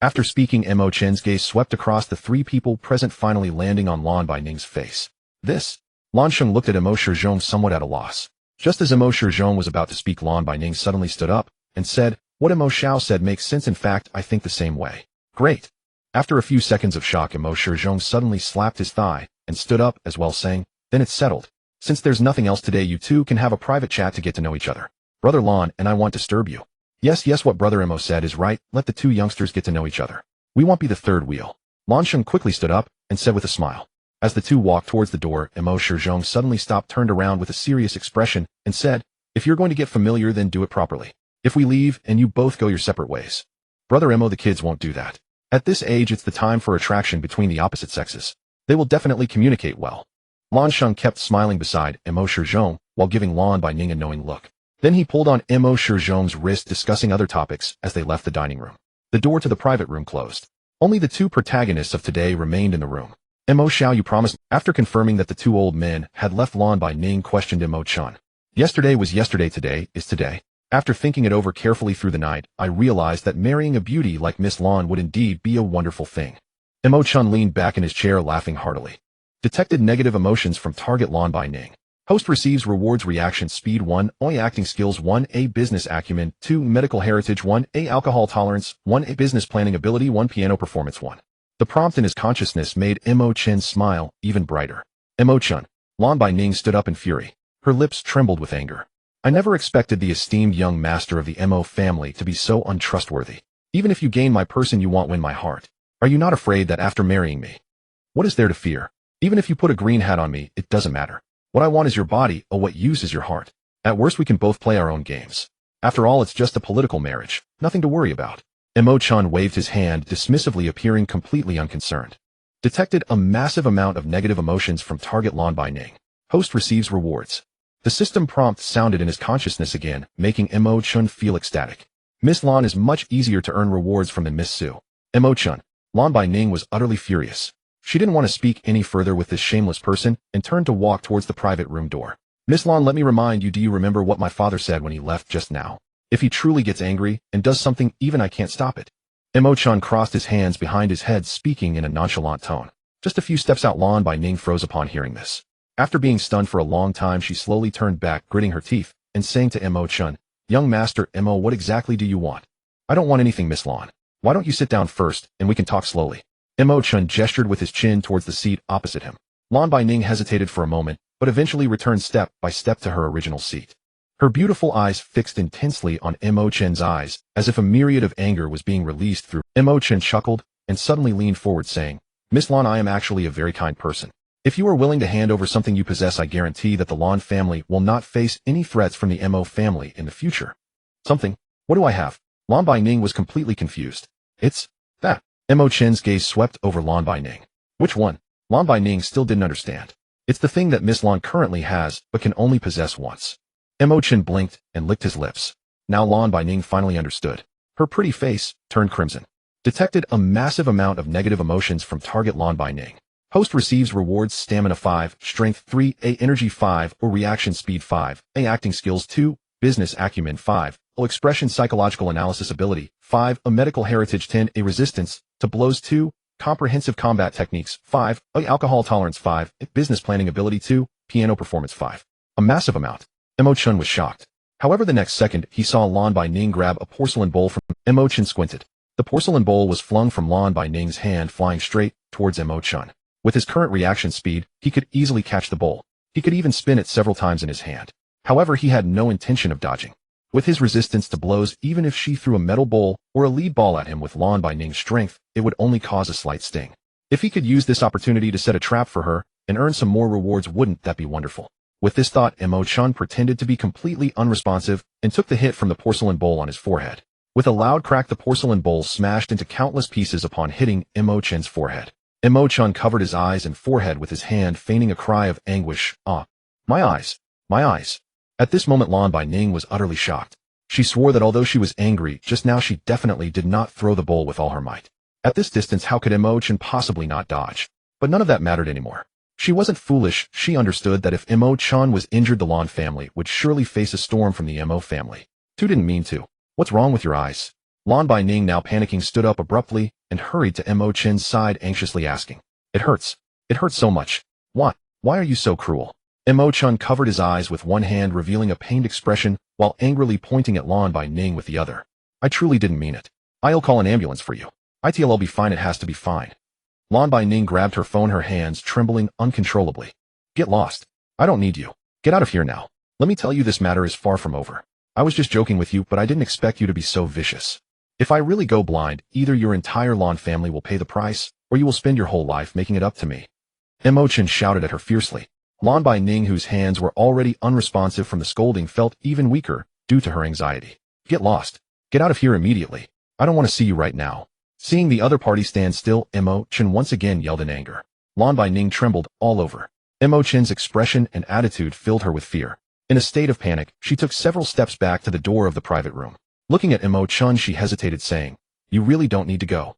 After speaking, Mo Chen's gaze swept across the three people present, finally landing on Lan Baining's face. This? Lan Shang looked at Mo Shizhong, somewhat at a loss. Just as Mo Shizhong was about to speak, Lan Baining suddenly stood up and said, What Mo Xiao said makes sense. In fact, I think the same way. Great. After a few seconds of shock, Mo Shizhong suddenly slapped his thigh and stood up as well, saying, Then it's settled. Since there's nothing else today, you two can have a private chat to get to know each other. Brother Lan and I won't disturb you. Yes, what Brother Mo said is right. Let the two youngsters get to know each other. We won't be the third wheel. Lan Shang quickly stood up and said with a smile. As the two walked towards the door, Mo Shizhong suddenly stopped, turned around with a serious expression, and said, If you're going to get familiar, then do it properly. If we leave and you both go your separate ways. Brother Mo, the kids won't do that. At this age, it's the time for attraction between the opposite sexes. They will definitely communicate well. Lan Shang kept smiling beside Mo Shizhong while giving Lan Baining a knowing look. Then he pulled on Mo Shizhong's wrist, discussing other topics as they left the dining room. The door to the private room closed. Only the two protagonists of today remained in the room. Mo Xiao, you promised. After confirming that the two old men had left, Lan Baining questioned Mo Chen. Yesterday was yesterday, today is today. After thinking it over carefully through the night, I realized that marrying a beauty like Miss Lan would indeed be a wonderful thing. Mo Chen leaned back in his chair, laughing heartily. Detected negative emotions from target Lan by Ning. Host receives rewards reaction speed 1, OI acting skills 1, A business acumen 2, medical heritage 1, A alcohol tolerance 1, A business planning ability 1, piano performance 1. The prompt in his consciousness made Mo Chen's smile even brighter. Mo Chen. Lan by Ning stood up in fury. Her lips trembled with anger. I never expected the esteemed young master of the Mo family to be so untrustworthy. Even if you gain my person, you won't win my heart. Are you not afraid that after marrying me? What is there to fear? Even if you put a green hat on me, it doesn't matter. What I want is your body, oh what use is your heart? At worst we can both play our own games. After all, it's just a political marriage, nothing to worry about. Mo Chen waved his hand dismissively, appearing completely unconcerned. Detected a massive amount of negative emotions from target Lan by Ning. Host receives rewards. The system prompt sounded in his consciousness again, making Mo Chen feel ecstatic. Miss Lan is much easier to earn rewards from than Miss Su. Mo Chen. Lan by Ning was utterly furious. She didn't want to speak any further with this shameless person and turned to walk towards the private room door. Miss Lan, let me remind you, do you remember what my father said when he left just now? If he truly gets angry and does something, even I can't stop it. Mo Chen crossed his hands behind his head, speaking in a nonchalant tone. Just a few steps out. Lan by Ning froze upon hearing this. After being stunned for a long time, she slowly turned back, gritting her teeth, and saying to Mo Chen, Young master, Mo, what exactly do you want? I don't want anything, Miss Lan. Why don't you sit down first, and we can talk slowly? Mo Chen gestured with his chin towards the seat opposite him. Lan by Ning hesitated for a moment, but eventually returned step by step to her original seat. Her beautiful eyes fixed intensely on Mo Chen's eyes, as if a myriad of anger was being released through. Mo Chen chuckled, and suddenly leaned forward saying, Miss Lan, I am actually a very kind person. If you are willing to hand over something you possess, I guarantee that the Lan family will not face any threats from the Mo family in the future. Something? What do I have? Lan by Ning was completely confused. It's that. Mo Chen's gaze swept over Lan by Ning. Which one? Lan by Ning still didn't understand. It's the thing that Miss Lan currently has, but can only possess once. Mo Chen blinked and licked his lips. Now Lan by Ning finally understood. Her pretty face turned crimson. Detected a massive amount of negative emotions from target Lan by Ning. Host receives rewards stamina 5, strength 3, A energy 5, or reaction speed 5, A acting skills 2, business acumen 5, O expression psychological analysis ability 5, A medical heritage 10, A resistance to blows 2, comprehensive combat techniques 5, A alcohol tolerance 5, A business planning ability 2, piano performance 5. A massive amount. Mo Chen was shocked. However, the next second, he saw Lan by Ning grab a porcelain bowl from Mo Chen. Squinted. The porcelain bowl was flung from Lan by Ning's hand, flying straight towards Mo Chen. With his current reaction speed, he could easily catch the bowl. He could even spin it several times in his hand. However, he had no intention of dodging. With his resistance to blows, even if she threw a metal bowl or a lead ball at him with Lan by Ning's strength, it would only cause a slight sting. If he could use this opportunity to set a trap for her and earn some more rewards, wouldn't that be wonderful? With this thought, Mo Chen pretended to be completely unresponsive and took the hit from the porcelain bowl on his forehead. With a loud crack, the porcelain bowl smashed into countless pieces upon hitting Mo Chen's forehead. Mo Chen covered his eyes and forehead with his hand, feigning a cry of anguish. Ah! My eyes! My eyes! At this moment, Lan by Ning was utterly shocked. She swore that although she was angry just now, she definitely did not throw the bowl with all her might. At this distance, how could Mo Chen possibly not dodge? But none of that mattered anymore. She wasn't foolish. She understood that if Mo Chen was injured, the Lan family would surely face a storm from the Mo family. Tu didn't mean to. What's wrong with your eyes? Lan by Ning, now panicking, stood up abruptly and hurried to Mo Chen's side, anxiously asking, It hurts. It hurts so much. What? Why are you so cruel? Mo Chen covered his eyes with one hand, revealing a pained expression, while angrily pointing at Lan by Ning with the other. I truly didn't mean it. I'll call an ambulance for you. I'll be fine. It has to be fine. Lan by Ning grabbed her phone, her hands trembling uncontrollably. Get lost. I don't need you. Get out of here now. Let me tell you, this matter is far from over. I was just joking with you, but I didn't expect you to be so vicious. If I really go blind, either your entire Lan family will pay the price, or you will spend your whole life making it up to me. Mo Chen shouted at her fiercely. Lan by Ning, whose hands were already unresponsive from the scolding, felt even weaker due to her anxiety. Get lost. Get out of here immediately. I don't want to see you right now. Seeing the other party stand still, Mo Chen once again yelled in anger. Lan by Ning trembled all over. Mo Chen's expression and attitude filled her with fear. In a state of panic, she took several steps back to the door of the private room. Looking at Mo Chen, she hesitated, saying, You really don't need to go.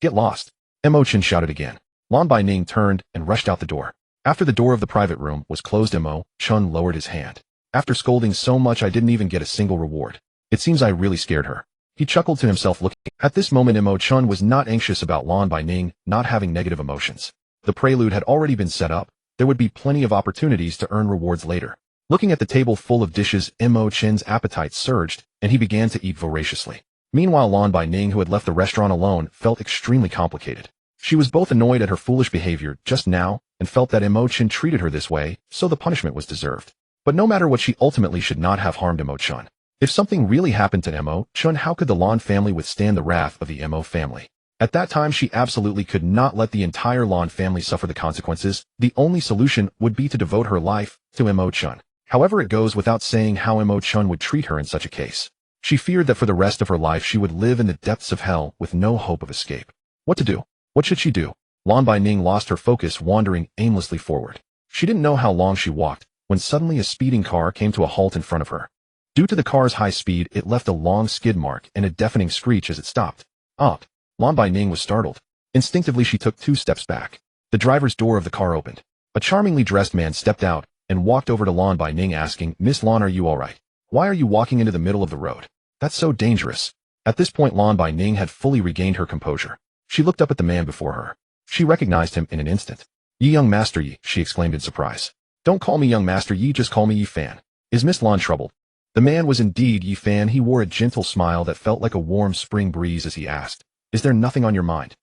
Get lost. Mo Chen shouted again. Lan by Ning turned and rushed out the door. After the door of the private room was closed, Mo Chen lowered his hand. After scolding so much, I didn't even get a single reward. It seems I really scared her. He chuckled to himself, looking. At this moment, Mo Chen was not anxious about Lan by Ning not having negative emotions. The prelude had already been set up. There would be plenty of opportunities to earn rewards later. Looking at the table full of dishes, Mo Chen's appetite surged, and he began to eat voraciously. Meanwhile, Lan Baining, who had left the restaurant alone, felt extremely complicated. She was both annoyed at her foolish behavior just now and felt that Mo Chen treated her this way, so the punishment was deserved. But no matter what, she ultimately should not have harmed Mo Chen. If something really happened to Mo Chen, how could the Lan family withstand the wrath of the Mo family? At that time, she absolutely could not let the entire Lan family suffer the consequences. The only solution would be to devote her life to Mo Chen. However, it goes without saying how Mo Chen would treat her in such a case. She feared that for the rest of her life she would live in the depths of hell with no hope of escape. What to do? What should she do? Lan Baining lost her focus, wandering aimlessly forward. She didn't know how long she walked, when suddenly a speeding car came to a halt in front of her. Due to the car's high speed, it left a long skid mark and a deafening screech as it stopped. Lan Baining was startled. Instinctively, she took 2 steps back. The driver's door of the car opened. A charmingly dressed man stepped out and walked over to Lan Baining, asking, "Miss Lan, are you all right? Why are you walking into the middle of the road? That's so dangerous." At this point, Lan Baining had fully regained her composure. She looked up at the man before her. She recognized him in an instant. "Yi, young Master Yi," she exclaimed in surprise. "Don't call me young Master Yi, just call me Yi Fan. Is Miss Lan troubled?" The man was indeed Yi Fan. He wore a gentle smile that felt like a warm spring breeze as he asked, "Is there nothing on your mind?"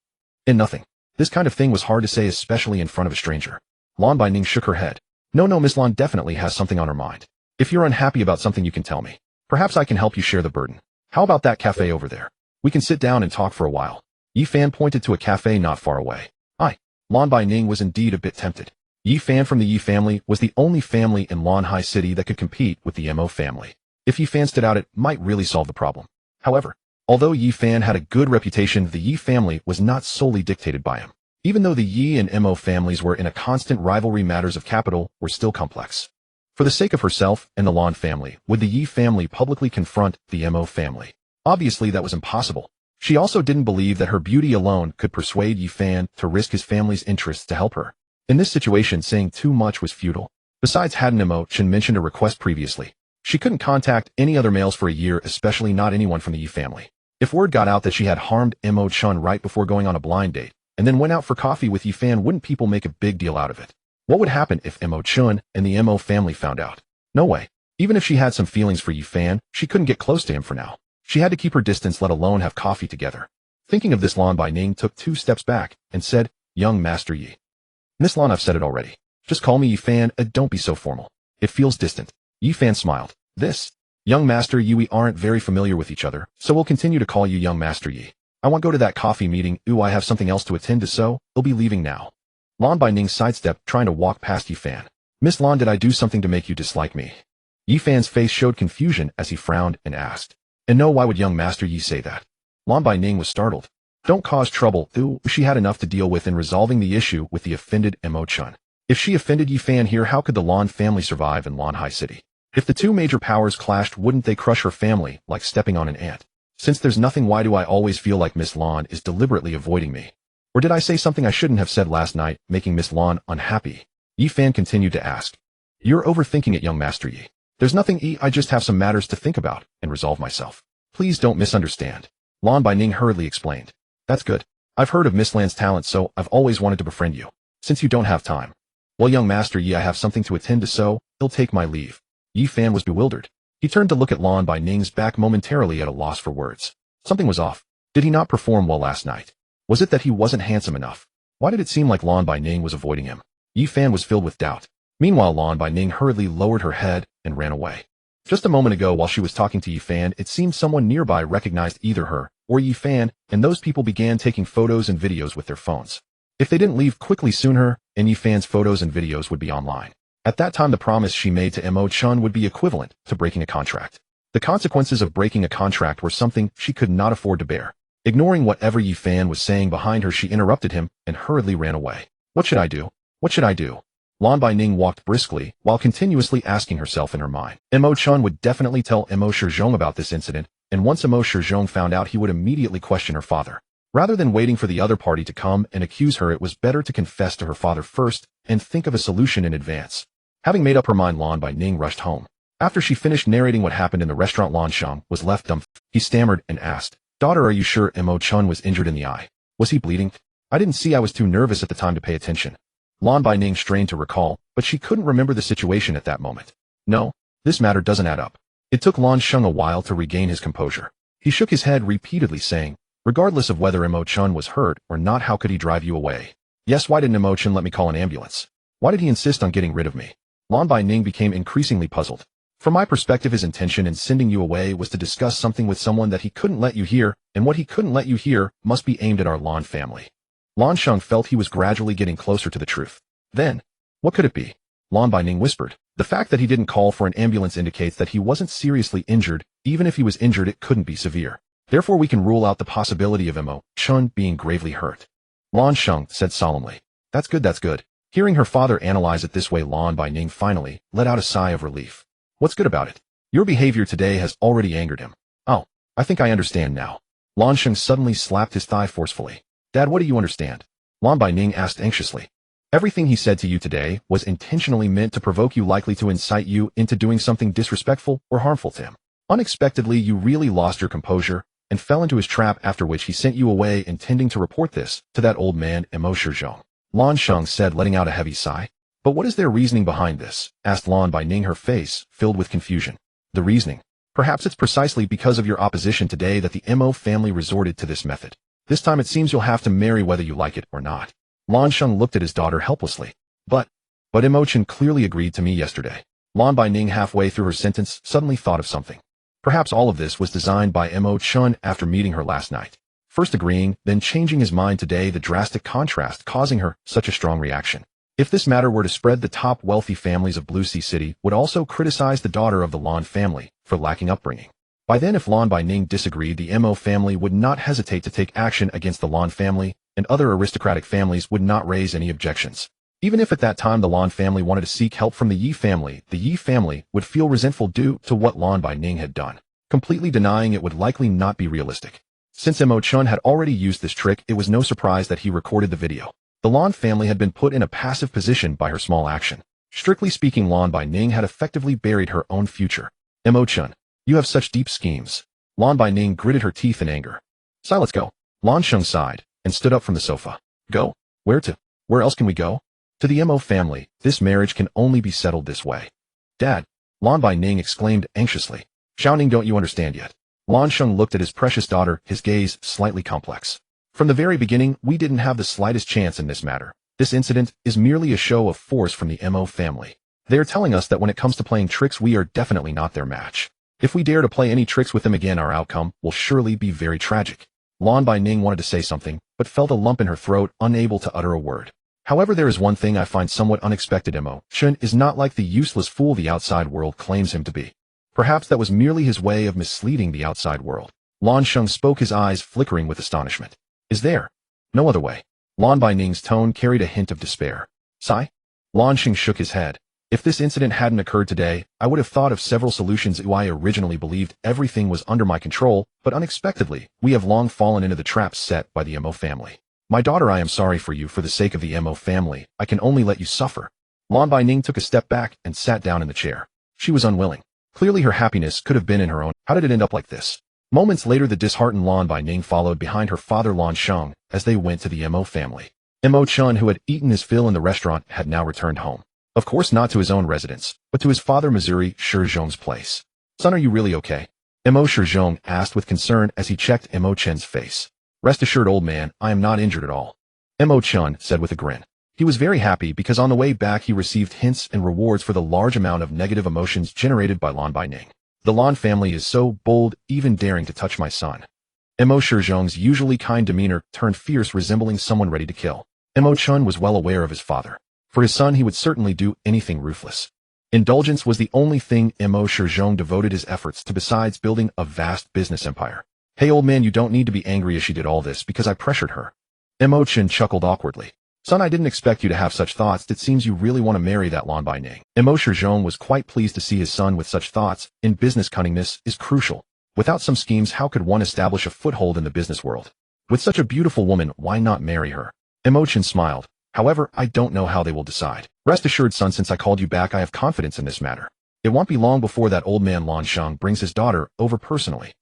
"And nothing." This kind of thing was hard to say, especially in front of a stranger. Lan Baining shook her head. No, Miss Lan definitely has something on her mind. If you're unhappy about something, you can tell me. Perhaps I can help you share the burden. How about that cafe over there? We can sit down and talk for a while." Yi Fan pointed to a cafe not far away. Lan Baining was indeed a bit tempted. Yi Fan from the Yi family was the only family in Lan Hai City that could compete with the Mo family. If Yi Fan stood out, it might really solve the problem. However, although Yi Fan had a good reputation, the Yi family was not solely dictated by him. Even though the Yi and Mo families were in a constant rivalry, matters of capital were still complex. For the sake of herself and the Lan family, would the Yi family publicly confront the Mo family? Obviously, that was impossible. She also didn't believe that her beauty alone could persuade Yi Fan to risk his family's interests to help her. In this situation, saying too much was futile. Besides, hadn't Mo Chen mentioned a request previously? She couldn't contact any other males for a year, especially not anyone from the Yi family. If word got out that she had harmed Mo Chen right before going on a blind date, and then went out for coffee with Yi Fan, wouldn't people make a big deal out of it? What would happen if Mo Chen and the Mo family found out? No way. Even if she had some feelings for Yi Fan, she couldn't get close to him for now. She had to keep her distance, let alone have coffee together. Thinking of this, Lan Baining took 2 steps back and said, "Young Master Yi." "Miss Lan, I've said it already. Just call me Yi Fan, don't be so formal. It feels distant." Yi Fan smiled. Young Master Yi, we aren't very familiar with each other, so we'll continue to call you Young Master Yi. I want to go to that coffee meeting. I have something else to attend to, so I'll be leaving now." Lan Baining sidestepped, trying to walk past Yi Fan. "Miss Lan, did I do something to make you dislike me?" Yi Fan's face showed confusion as he frowned and asked, "And no, why would Young Master Yi say that?" Lan Baining was startled. Don't cause trouble. She had enough to deal with in resolving the issue with the offended Mo Chen. If she offended Yi Fan here, how could the Lan family survive in Lan Hai City? If the 2 major powers clashed, wouldn't they crush her family like stepping on an ant? Since there's nothing, why do I always feel like Miss Lan is deliberately avoiding me? Or did I say something I shouldn't have said last night, making Miss Lan unhappy? Yi Fan continued to ask. "You're overthinking it, Young Master Yi. There's nothing, I just have some matters to think about and resolve myself. Please don't misunderstand." Lan Baining hurriedly explained. "That's good. I've heard of Miss Lan's talent, so I've always wanted to befriend you. Since you don't have time. Well, Young Master Yi, I have something to attend to, so I'll take my leave." Yi Fan was bewildered. He turned to look at Lan Baining's back, momentarily at a loss for words. Something was off. Did he not perform well last night? Was it that he wasn't handsome enough? Why did it seem like Lan Baining was avoiding him? Yi Fan was filled with doubt. Meanwhile, Lan Baining hurriedly lowered her head and ran away. Just a moment ago, while she was talking to Yi Fan, it seemed someone nearby recognized either her or Yi Fan, and those people began taking photos and videos with their phones. If they didn't leave quickly soon, her and Yi Fan's photos and videos would be online. At that time, the promise she made to Mo Chen would be equivalent to breaking a contract. The consequences of breaking a contract were something she could not afford to bear. Ignoring whatever Yi Fan was saying behind her, she interrupted him and hurriedly ran away. What should I do? What should I do? Lan Baining walked briskly, while continuously asking herself in her mind. Mo Chen would definitely tell Mo Shizhong about this incident, and once Mo Shizhong found out, he would immediately question her father. Rather than waiting for the other party to come and accuse her, it was better to confess to her father first and think of a solution in advance. Having made up her mind, Lan Baining rushed home. After she finished narrating what happened in the restaurant, Lan Shang was left dumb. He stammered and asked, "Daughter, are you sure Mo Chen was injured in the eye? Was he bleeding?" I didn't see, I was too nervous at the time to pay attention. Lan Baining strained to recall, but she couldn't remember the situation at that moment. No, this matter doesn't add up. It took Lan Sheng a while to regain his composure. He shook his head repeatedly saying, regardless of whether Mo Chen was hurt or not, how could he drive you away? Yes, why didn't Mo Chen let me call an ambulance? Why did he insist on getting rid of me? Lan Baining became increasingly puzzled. From my perspective, his intention in sending you away was to discuss something with someone that he couldn't let you hear, and what he couldn't let you hear must be aimed at our Lan family. Lan Sheng felt he was gradually getting closer to the truth. Then, what could it be? Lan Baining whispered. The fact that he didn't call for an ambulance indicates that he wasn't seriously injured. Even if he was injured, it couldn't be severe. Therefore, we can rule out the possibility of Mo Chen being gravely hurt. Lan Sheng said solemnly. That's good, that's good. Hearing her father analyze it this way, Lan Baining finally let out a sigh of relief. What's good about it? Your behavior today has already angered him. Oh, I think I understand now. Lan Sheng suddenly slapped his thigh forcefully. Dad, what do you understand? Lan Baining asked anxiously. Everything he said to you today was intentionally meant to provoke you, likely to incite you into doing something disrespectful or harmful to him. Unexpectedly, you really lost your composure and fell into his trap, after which he sent you away intending to report this to that old man, Mo Shizhong. Lan Sheng said, letting out a heavy sigh. But what is their reasoning behind this? Asked Lan Baining, her face filled with confusion. The reasoning? Perhaps it's precisely because of your opposition today that the Mo family resorted to this method. This time it seems you'll have to marry whether you like it or not. Lan Sheng looked at his daughter helplessly. But Mo Chen clearly agreed to me yesterday. Lan Baining, halfway through her sentence, suddenly thought of something. Perhaps all of this was designed by Mo Chen after meeting her last night. First agreeing, then changing his mind today, the drastic contrast causing her such a strong reaction. If this matter were to spread, the top wealthy families of Blue Sea City would also criticize the daughter of the Lan family for lacking upbringing. By then, if Lan Baining disagreed, the Mo family would not hesitate to take action against the Lan family, and other aristocratic families would not raise any objections. Even if at that time the Lan family wanted to seek help from the Yi family would feel resentful due to what Lan Baining had done. Completely denying it would likely not be realistic. Since Mo Chen had already used this trick, it was no surprise that he recorded the video. The Lan family had been put in a passive position by her small action. Strictly speaking, Lan Baining had effectively buried her own future. Mo Chen, you have such deep schemes. Lan Baining gritted her teeth in anger. So let's go. Lan Sheng sighed and stood up from the sofa. Go? Where to? Where else can we go? To the Mo family. This marriage can only be settled this way. Dad, Lan Baining exclaimed anxiously. Xiaoning, don't you understand yet? Lan Sheng looked at his precious daughter, his gaze slightly complex. From the very beginning, we didn't have the slightest chance in this matter. This incident is merely a show of force from the Mo family. They are telling us that when it comes to playing tricks, we are definitely not their match. If we dare to play any tricks with them again, our outcome will surely be very tragic. Lan Baining wanted to say something, but felt a lump in her throat, unable to utter a word. However, there is one thing I find somewhat unexpected. Mo Chen is not like the useless fool the outside world claims him to be. Perhaps that was merely his way of misleading the outside world. Lan Sheng spoke, his eyes flickering with astonishment. Is there no other way? Lan Baining's tone carried a hint of despair. Sigh? Lan Sheng shook his head. If this incident hadn't occurred today, I would have thought of several solutions. I originally believed everything was under my control, but unexpectedly, we have long fallen into the traps set by the Mo family. My daughter, I am sorry for you. For the sake of the Mo family, I can only let you suffer. Lan Baining took a step back and sat down in the chair. She was unwilling. Clearly her happiness could have been in her own. How did it end up like this? Moments later, the disheartened Lan Baining followed behind her father Lan Sheng as they went to the Mo family. Mo Chen, who had eaten his fill in the restaurant, had now returned home. Of course, not to his own residence, but to his father Missouri Shizhong's place. Son, are you really okay? Mo Shizhong asked with concern as he checked Mo Chen's face. Rest assured, old man, I am not injured at all. Mo Chen said with a grin. He was very happy because on the way back he received hints and rewards for the large amount of negative emotions generated by Lan Baining. The Lan family is so bold, even daring to touch my son. Mo Shizhong's usually kind demeanor turned fierce, resembling someone ready to kill. Mo Chen was well aware of his father. For his son, he would certainly do anything ruthless. Indulgence was the only thing Mo Shizhong devoted his efforts to besides building a vast business empire. Hey, old man, you don't need to be angry as she did all this because I pressured her. Mo Chen chuckled awkwardly. Son, I didn't expect you to have such thoughts. It seems you really want to marry that Lan Baining. Mo Shizhong was quite pleased to see his son with such thoughts. In business, cunningness is crucial. Without some schemes, how could one establish a foothold in the business world? With such a beautiful woman, why not marry her? Mo Chen smiled. However, I don't know how they will decide. Rest assured, son, since I called you back, I have confidence in this matter. It won't be long before that old man Lan Sheng brings his daughter over personally.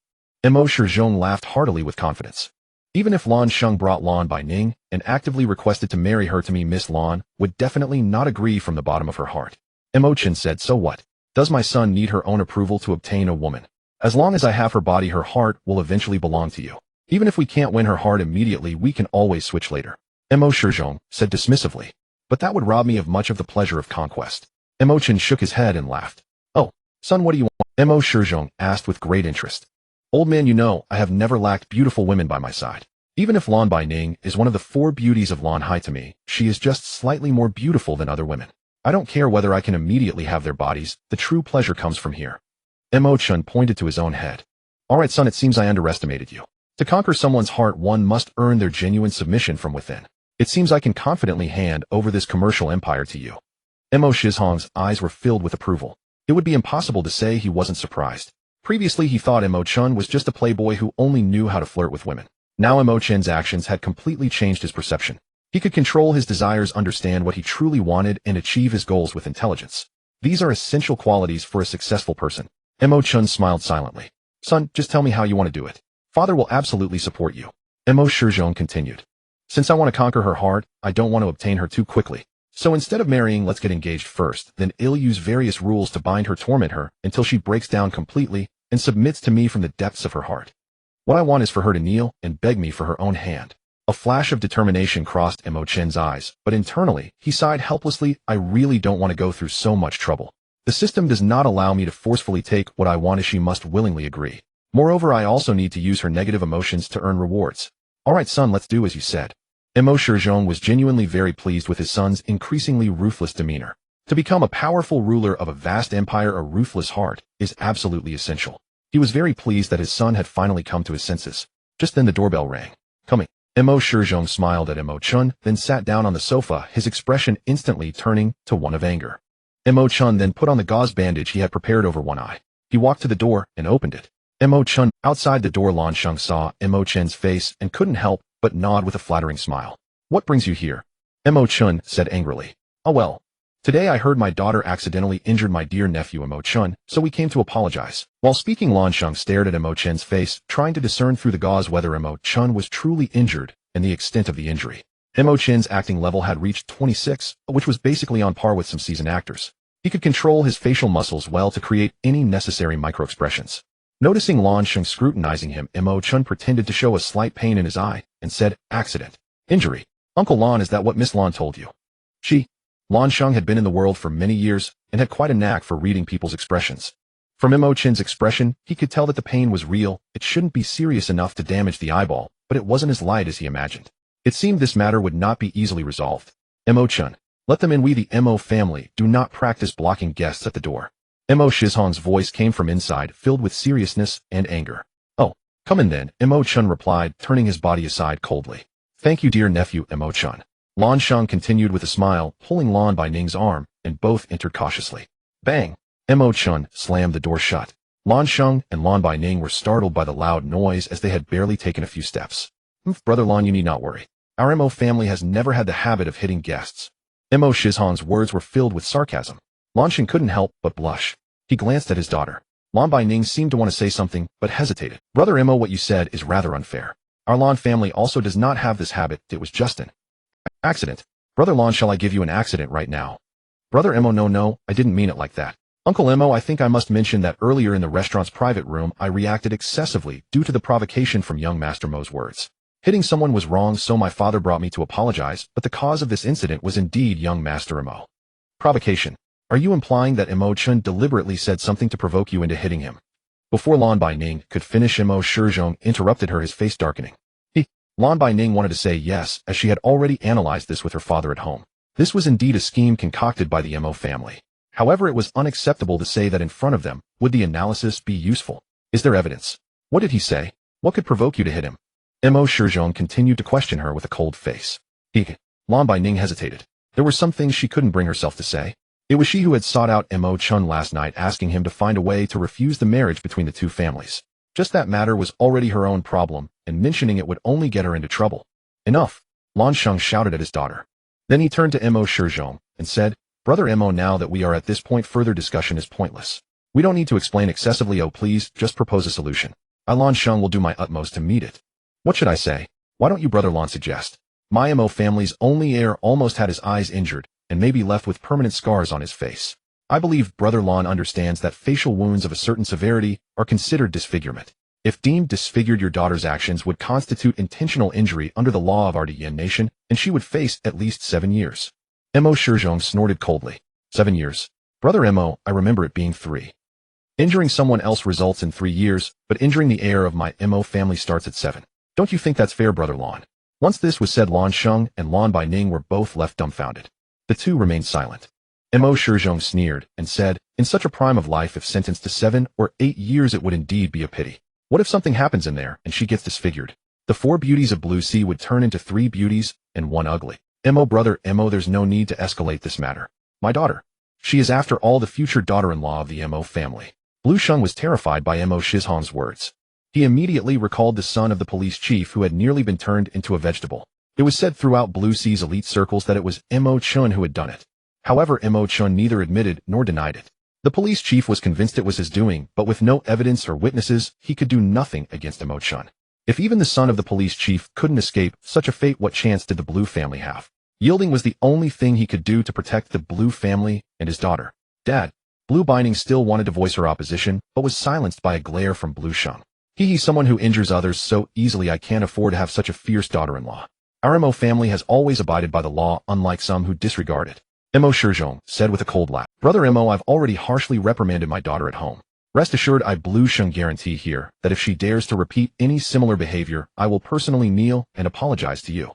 Mo Shizhong laughed heartily with confidence. Even if Lan Sheng brought Lan Bai Ning and actively requested to marry her to me, Miss Lan would definitely not agree from the bottom of her heart. Mo Chen said, so what? Does my son need her own approval to obtain a woman? As long as I have her body, her heart will eventually belong to you. Even if we can't win her heart immediately, we can always switch later. Mo Shizhong said dismissively. But that would rob me of much of the pleasure of conquest. Mo Chen shook his head and laughed. Oh, son, what do you want? Mo Shizhong asked with great interest. Old man, you know, I have never lacked beautiful women by my side. Even if Lan Bai Ning is one of the 4 beauties of Lan Hai to me, she is just slightly more beautiful than other women. I don't care whether I can immediately have their bodies, the true pleasure comes from here. Mo Chen pointed to his own head. Alright son, it seems I underestimated you. To conquer someone's heart, one must earn their genuine submission from within. It seems I can confidently hand over this commercial empire to you. Mo Shizhong's eyes were filled with approval. It would be impossible to say he wasn't surprised. Previously he thought Mo Chen was just a playboy who only knew how to flirt with women. Now Mo Chen's actions had completely changed his perception. He could control his desires, understand what he truly wanted, and achieve his goals with intelligence. These are essential qualities for a successful person. Mo Chen smiled silently. Son, just tell me how you want to do it. Father will absolutely support you. Mo Shizhong continued. Since I want to conquer her heart, I don't want to obtain her too quickly. So instead of marrying, let's get engaged first, then I'll use various rules to bind her, torment her, until she breaks down completely and submits to me from the depths of her heart. What I want is for her to kneel and beg me for her own hand. A flash of determination crossed Mo Chen's eyes, but internally, he sighed helplessly. I really don't want to go through so much trouble. The system does not allow me to forcefully take what I want, as she must willingly agree. Moreover, I also need to use her negative emotions to earn rewards. Alright son, let's do as you said. Mo Shizhong was genuinely very pleased with his son's increasingly ruthless demeanor. To become a powerful ruler of a vast empire, a ruthless heart is absolutely essential. He was very pleased that his son had finally come to his senses. Just then the doorbell rang. Coming. Mo Shizhong smiled at Mo Chen, then sat down on the sofa, his expression instantly turning to one of anger. Mo Chen then put on the gauze bandage he had prepared over one eye. He walked to the door and opened it. Mo Chen. Outside the door, Lan Sheng saw Mo Chen's face and couldn't help but nod with a flattering smile. What brings you here? Mo Chen said angrily. Oh well. Today I heard my daughter accidentally injured my dear nephew Mo Chen, so we came to apologize. While speaking, Lan Sheng stared at Mo Chen's face, trying to discern through the gauze whether Mo Chen was truly injured and the extent of the injury. Mo Chen's acting level had reached 26, which was basically on par with some seasoned actors. He could control his facial muscles well to create any necessary microexpressions. Noticing Lan Sheng scrutinizing him, Mo Chen pretended to show a slight pain in his eye and said, accident. Injury. Uncle Lan, is that what Miss Lan told you? Lan Sheng had been in the world for many years and had quite a knack for reading people's expressions. From Mo Chen's expression, he could tell that the pain was real. It shouldn't be serious enough to damage the eyeball, but it wasn't as light as he imagined. It seemed this matter would not be easily resolved. Mo Chen, let them in. We, the Mo family, do not practice blocking guests at the door. Mo Shizhong's voice came from inside, filled with seriousness and anger. Oh, come in then, Mo Chen replied, turning his body aside coldly. Thank you, dear nephew, Mo Chen. Lan Sheng continued with a smile, pulling Lan Bai Ning's arm, and both entered cautiously. Bang! Mo Chen slammed the door shut. Lan Sheng and Lan Bai Ning were startled by the loud noise as they had barely taken a few steps. Brother Lan, you need not worry. Our Mo family has never had the habit of hitting guests. Mo Shizhong's words were filled with sarcasm. Lan Sheng couldn't help but blush. He glanced at his daughter. Lan Bai Ning seemed to want to say something, but hesitated. Brother Mo, what you said is rather unfair. Our Lan family also does not have this habit. It was just an accident. Brother Lan, shall I give you an accident right now? Brother Mo, no, I didn't mean it like that. Uncle Mo, I think I must mention that earlier in the restaurant's private room I reacted excessively due to the provocation from young Master Mo's words. Hitting someone was wrong, so my father brought me to apologize, but the cause of this incident was indeed young Master Mo. Provocation. Are you implying that Mo Chen deliberately said something to provoke you into hitting him? Before Lan Bai Ning could finish, Mo Shizhong interrupted her, his face darkening. Lan Bai Ning wanted to say yes, as she had already analyzed this with her father at home. This was indeed a scheme concocted by the Mo family. However, it was unacceptable to say that in front of them. Would the analysis be useful? Is there evidence? What did he say? What could provoke you to hit him? Mo Shizhong continued to question her with a cold face. Lan Bai Ning hesitated. There were some things she couldn't bring herself to say. It was she who had sought out Mo Chen last night, asking him to find a way to refuse the marriage between the two families. Just that matter was already her own problem, and mentioning it would only get her into trouble. Enough! Lan Sheng shouted at his daughter. Then he turned to Mo Shizhong and said, Brother Mo, now that we are at this point, further discussion is pointless. We don't need to explain excessively. Oh, please, just propose a solution. Lan Sheng will do my utmost to meet it. What should I say? Why don't you Brother Lon suggest? My Mo family's only heir almost had his eyes injured and may be left with permanent scars on his face. I believe Brother Lon understands that facial wounds of a certain severity are considered disfigurement. If deemed disfigured, your daughter's actions would constitute intentional injury under the law of our Yen nation, and she would face at least 7 years. Mo Shizhong snorted coldly. 7 years. Brother Mo, I remember it being 3. Injuring someone else results in 3 years, but injuring the heir of my Mo family starts at 7. Don't you think that's fair, Brother Lon? Once this was said, Lon Sheng and Lon Baining were both left dumbfounded. The two remained silent. Mo Shizhong sneered and said, in such a prime of life, if sentenced to 7 or 8 years, it would indeed be a pity. What if something happens in there and she gets disfigured? The 4 beauties of Blue Sea would turn into 3 beauties and 1 ugly. Brother Mo, there's no need to escalate this matter. My daughter. She is after all the future daughter-in-law of the Mo family. Blue Sheng was terrified by Mo Shizhong's words. He immediately recalled the son of the police chief who had nearly been turned into a vegetable. It was said throughout Blue Sea's elite circles that it was Mo Chen who had done it. However, Mo Chen neither admitted nor denied it. The police chief was convinced it was his doing, but with no evidence or witnesses, he could do nothing against Mo Chen. If even the son of the police chief couldn't escape such a fate, what chance did the Blue family have? Yielding was the only thing he could do to protect the Blue family and his daughter. Dad. Blue Binding still wanted to voice her opposition, but was silenced by a glare from Blue Sheng. He's someone who injures others so easily. I can't afford to have such a fierce daughter-in-law. Our Mo family has always abided by the law, unlike some who disregard it. Mo Shizhong said with a cold laugh. Brother Mo, I've already harshly reprimanded my daughter at home. Rest assured, I Blue Sheng guarantee here that if she dares to repeat any similar behavior, I will personally kneel and apologize to you.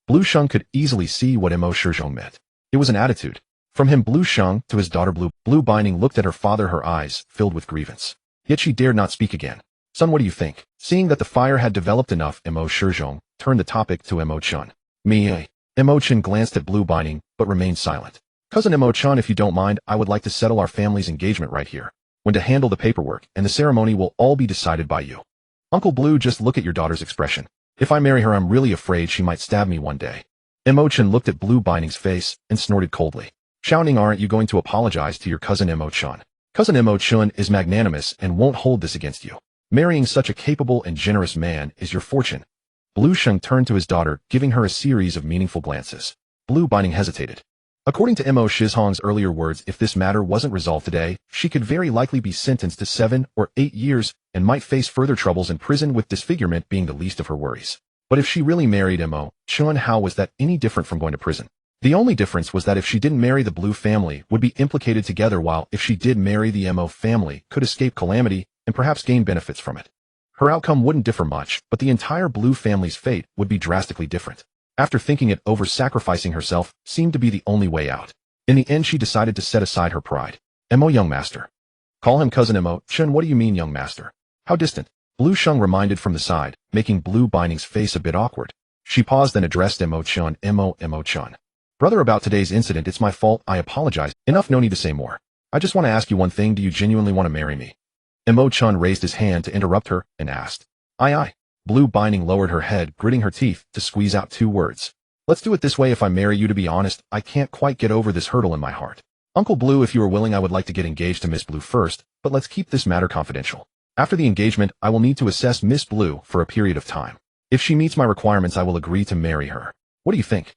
Blue Sheng could easily see what Mo Shizhong meant. It was an attitude. From him, Blue Sheng, to his daughter Blue Binding looked at her father, her eyes filled with grievance. Yet she dared not speak again. Son, what do you think? Seeing that the fire had developed enough, Mo Shizhong turned the topic to Mo Chen. Me. Mo Chen glanced at Blue Binding, but remained silent. Cousin Mo Chen, if you don't mind, I would like to settle our family's engagement right here. When to handle the paperwork, and the ceremony will all be decided by you. Uncle Blue, just look at your daughter's expression. If I marry her, I'm really afraid she might stab me one day. Mo Chen looked at Blue Binding's face and snorted coldly. Shouting, aren't you going to apologize to your cousin Mo Chen? Cousin Mo Chen is magnanimous and won't hold this against you. Marrying such a capable and generous man is your fortune. Blue Sheng turned to his daughter, giving her a series of meaningful glances. Blue Binding hesitated. According to Mo Shizhong's earlier words, if this matter wasn't resolved today, she could very likely be sentenced to 7 or 8 years and might face further troubles in prison, with disfigurement being the least of her worries. But if she really married Mo Chen, how was that any different from going to prison? The only difference was that if she didn't marry, the Blue family would be implicated together, while if she did marry, the Mo family could escape calamity and perhaps gain benefits from it. Her outcome wouldn't differ much, but the entire Blue family's fate would be drastically different. After thinking it over, sacrificing herself seemed to be the only way out. In the end, she decided to set aside her pride. Mo, young master. Call him cousin Mo Chen. What do you mean, young master? How distant? Blue Sheng reminded from the side, making Blue Binding's face a bit awkward. She paused, then addressed Mo Chen. Mo Chen. Brother, about today's incident, it's my fault. I apologize. Enough, no need to say more. I just want to ask you one thing. Do you genuinely want to marry me? Mo Chen raised his hand to interrupt her and asked. Aye. Blue Binding lowered her head, gritting her teeth to squeeze out 2 words. Let's do it this way. If I marry you, to be honest, I can't quite get over this hurdle in my heart. Uncle Blue, if you are willing, I would like to get engaged to Miss Blue first, but let's keep this matter confidential. After the engagement, I will need to assess Miss Blue for a period of time. If she meets my requirements, I will agree to marry her. What do you think?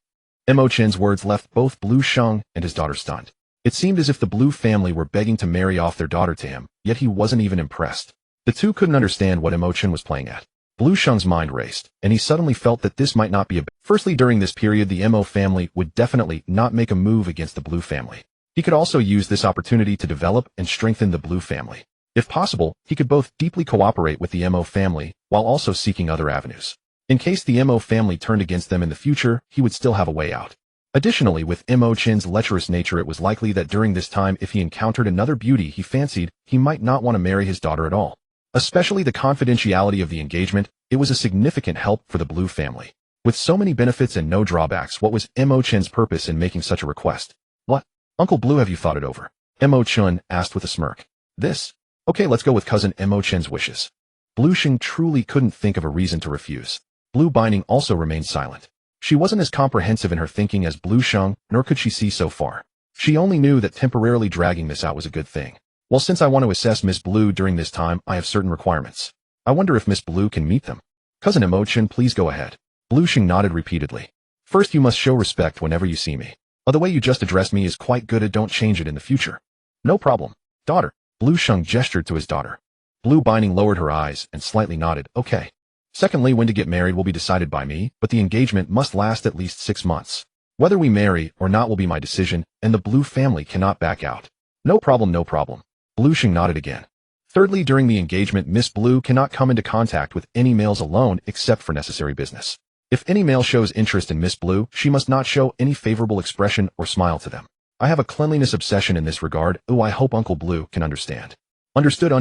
Mo Chen's words left both Blue Sheng and his daughter stunned. It seemed as if the Blue family were begging to marry off their daughter to him, yet he wasn't even impressed. The two couldn't understand what Mo Chen was playing at. Blue Sheng's mind raced, and he suddenly felt that this might not be a... Firstly, during this period, the Mo family would definitely not make a move against the Blue family. He could also use this opportunity to develop and strengthen the Blue family. If possible, he could both deeply cooperate with the Mo family, while also seeking other avenues. In case the Mo family turned against them in the future, he would still have a way out. Additionally, with Mo Chen's lecherous nature, it was likely that during this time, if he encountered another beauty he fancied, he might not want to marry his daughter at all. Especially the confidentiality of the engagement, it was a significant help for the Blue family. With so many benefits and no drawbacks, what was Mo Chen's purpose in making such a request? What? Uncle Blue, have you thought it over? Mo Chen asked with a smirk. This? Okay, let's go with cousin Mo Chen's wishes. Blue Sheng truly couldn't think of a reason to refuse. Blue Binding also remained silent. She wasn't as comprehensive in her thinking as Blue Sheng, nor could she see so far. She only knew that temporarily dragging this out was a good thing. Well, since I want to assess Miss Blue during this time, I have certain requirements. I wonder if Miss Blue can meet them. Cousin Mo Chen, please go ahead. Blue Xing nodded repeatedly. First, you must show respect whenever you see me. The way you just addressed me is quite good, don't change it in the future. No problem. Daughter. Blue Xing gestured to his daughter. Blue Binding lowered her eyes and slightly nodded, okay. Secondly, when to get married will be decided by me, but the engagement must last at least 6 months. Whether we marry or not will be my decision, and the Blue family cannot back out. No problem, no problem. Blue Xing nodded again. Thirdly, during the engagement, Miss Blue cannot come into contact with any males alone except for necessary business. If any male shows interest in Miss Blue, she must not show any favorable expression or smile to them. I have a cleanliness obsession in this regard. I hope Uncle Blue can understand. Understood,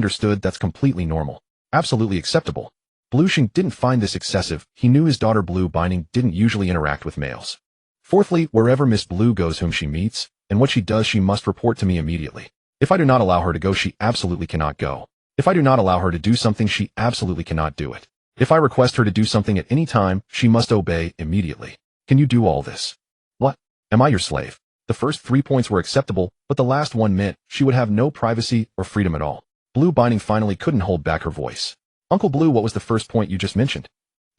that's completely normal. Absolutely acceptable. Blue Xing didn't find this excessive. He knew his daughter Blue Binding didn't usually interact with males. Fourthly, wherever Miss Blue goes, whom she meets, and what she does, she must report to me immediately. If I do not allow her to go, she absolutely cannot go. If I do not allow her to do something, she absolutely cannot do it. If I request her to do something at any time, she must obey immediately. Can you do all this? What? Am I your slave? The first 3 points were acceptable, but the last one meant she would have no privacy or freedom at all. Blue Binding finally couldn't hold back her voice. Uncle Blue, what was the first point you just mentioned?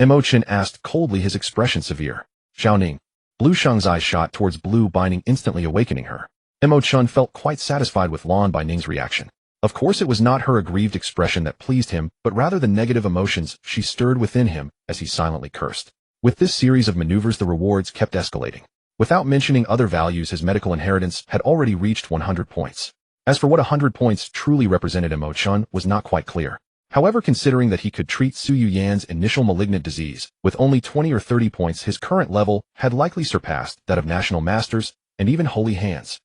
Mo Chen asked coldly, his expression severe. Xiaoning. Blue Xing's eyes shot towards Blue Binding, instantly awakening her. Mo Chen felt quite satisfied with Lan Baining's reaction. Of course, it was not her aggrieved expression that pleased him, but rather the negative emotions she stirred within him as he silently cursed. With this series of maneuvers, the rewards kept escalating. Without mentioning other values, his medical inheritance had already reached 100 points. As for what 100 points truly represented, Mo Chen was not quite clear. However, considering that he could treat Su Yuyan's initial malignant disease with only 20 or 30 points, his current level had likely surpassed that of national masters and even holy hands.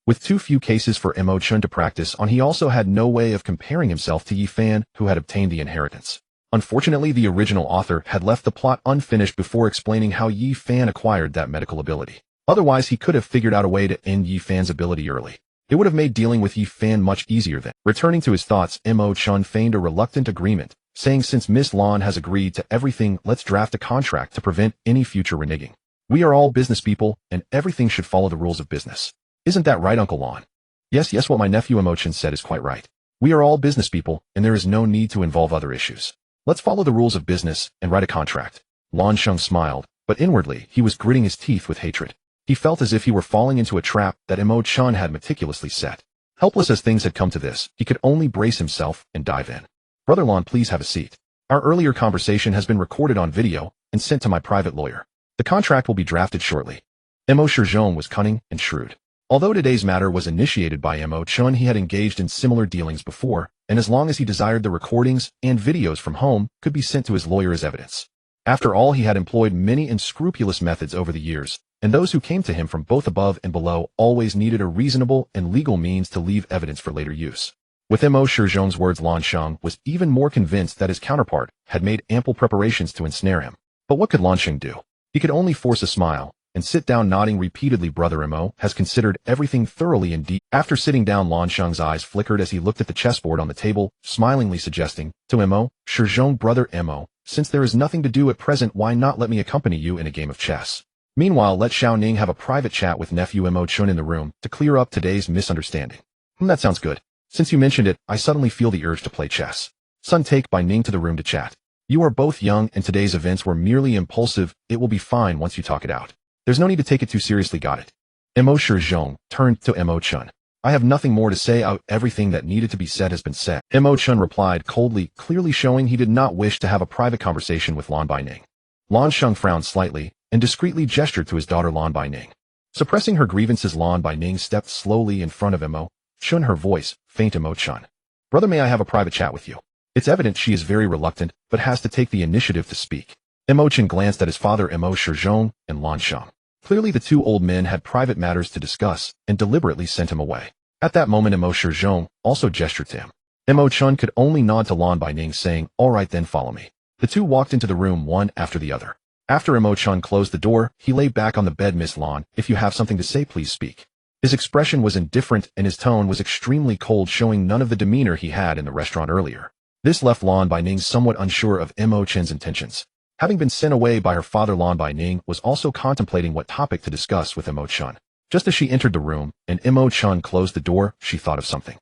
With too few cases for Mo Chen to practice on, he also had no way of comparing himself to Yi Fan, who had obtained the inheritance. Unfortunately, the original author had left the plot unfinished before explaining how Yi Fan acquired that medical ability. Otherwise, he could have figured out a way to end Yi Fan's ability early. It would have made dealing with Yi Fan much easier then. Returning to his thoughts, Mo Chen feigned a reluctant agreement, saying, since Miss Lan has agreed to everything, let's draft a contract to prevent any future reneging. We are all business people, and everything should follow the rules of business. Isn't that right, Uncle Lan? Yes, what my nephew Mo Chen said is quite right. We are all business people, and there is no need to involve other issues. Let's follow the rules of business and write a contract. Lan Sheng smiled, but inwardly he was gritting his teeth with hatred. He felt as if he were falling into a trap that Mo Chen had meticulously set. Helpless as things had come to this, he could only brace himself and dive in. Brother Lan, please have a seat. Our earlier conversation has been recorded on video and sent to my private lawyer. The contract will be drafted shortly. Mo Shizhong was cunning and shrewd. Although today's matter was initiated by Mo Chen, he had engaged in similar dealings before, and as long as he desired, the recordings and videos from home could be sent to his lawyer as evidence. After all, he had employed many unscrupulous methods over the years, and those who came to him from both above and below always needed a reasonable and legal means to leave evidence for later use. With Mo Shizhong's words, Lan Sheng was even more convinced that his counterpart had made ample preparations to ensnare him. But what could Lan Sheng do? He could only force a smile and sit down, nodding repeatedly. Brother Mo has considered everything thoroughly and deep. After sitting down, Lan Sheng's eyes flickered as he looked at the chessboard on the table, smilingly suggesting to Mo Shizhong, brother Mo, since there is nothing to do at present, why not let me accompany you in a game of chess? Meanwhile, let Xiao Ning have a private chat with nephew Mo Chen in the room to clear up today's misunderstanding. That sounds good. Since you mentioned it, I suddenly feel the urge to play chess. Son, take by Ning to the room to chat. You are both young, and today's events were merely impulsive. It will be fine once you talk it out. There's no need to take it too seriously, got it? Mo Shizhong turned to Mo Chen. I have nothing more to say. Everything that needed to be said has been said. Mo Chen replied coldly, clearly showing he did not wish to have a private conversation with Lan Baining. Lan Sheng frowned slightly and discreetly gestured to his daughter Lan Baining. Suppressing her grievances, Lan Baining stepped slowly in front of Mo Chen, her voice faint. Mo Chen, brother, may I have a private chat with you? It's evident she is very reluctant, but has to take the initiative to speak. Mo Chen glanced at his father Mo Shizhong and Lan Sheng. Clearly the two old men had private matters to discuss and deliberately sent him away. At that moment, Mo Shizhong also gestured to him. Mo Chen could only nod to Lan Baining, saying, all right then, follow me. The two walked into the room one after the other. After Mo Chen closed the door, he lay back on the bed. Miss Lan, if you have something to say, please speak. His expression was indifferent and his tone was extremely cold, showing none of the demeanor he had in the restaurant earlier. This left Lan Baining somewhat unsure of Mo Chen's intentions. Having been sent away by her father, Lan Baining was also contemplating what topic to discuss with Mo Chen. Just as she entered the room and Mo Chen closed the door, she thought of something.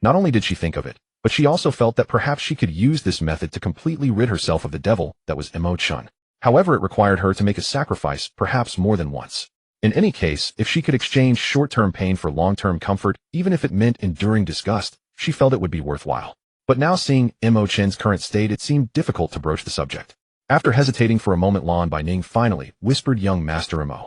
Not only did she think of it, but she also felt that perhaps she could use this method to completely rid herself of the devil that was Mo Chen. However, it required her to make a sacrifice, perhaps more than once. In any case, if she could exchange short-term pain for long-term comfort, even if it meant enduring disgust, she felt it would be worthwhile. But now seeing Mo Chen's current state, it seemed difficult to broach the subject. After hesitating for a moment, Lan Baining finally whispered, "Young Master Mo.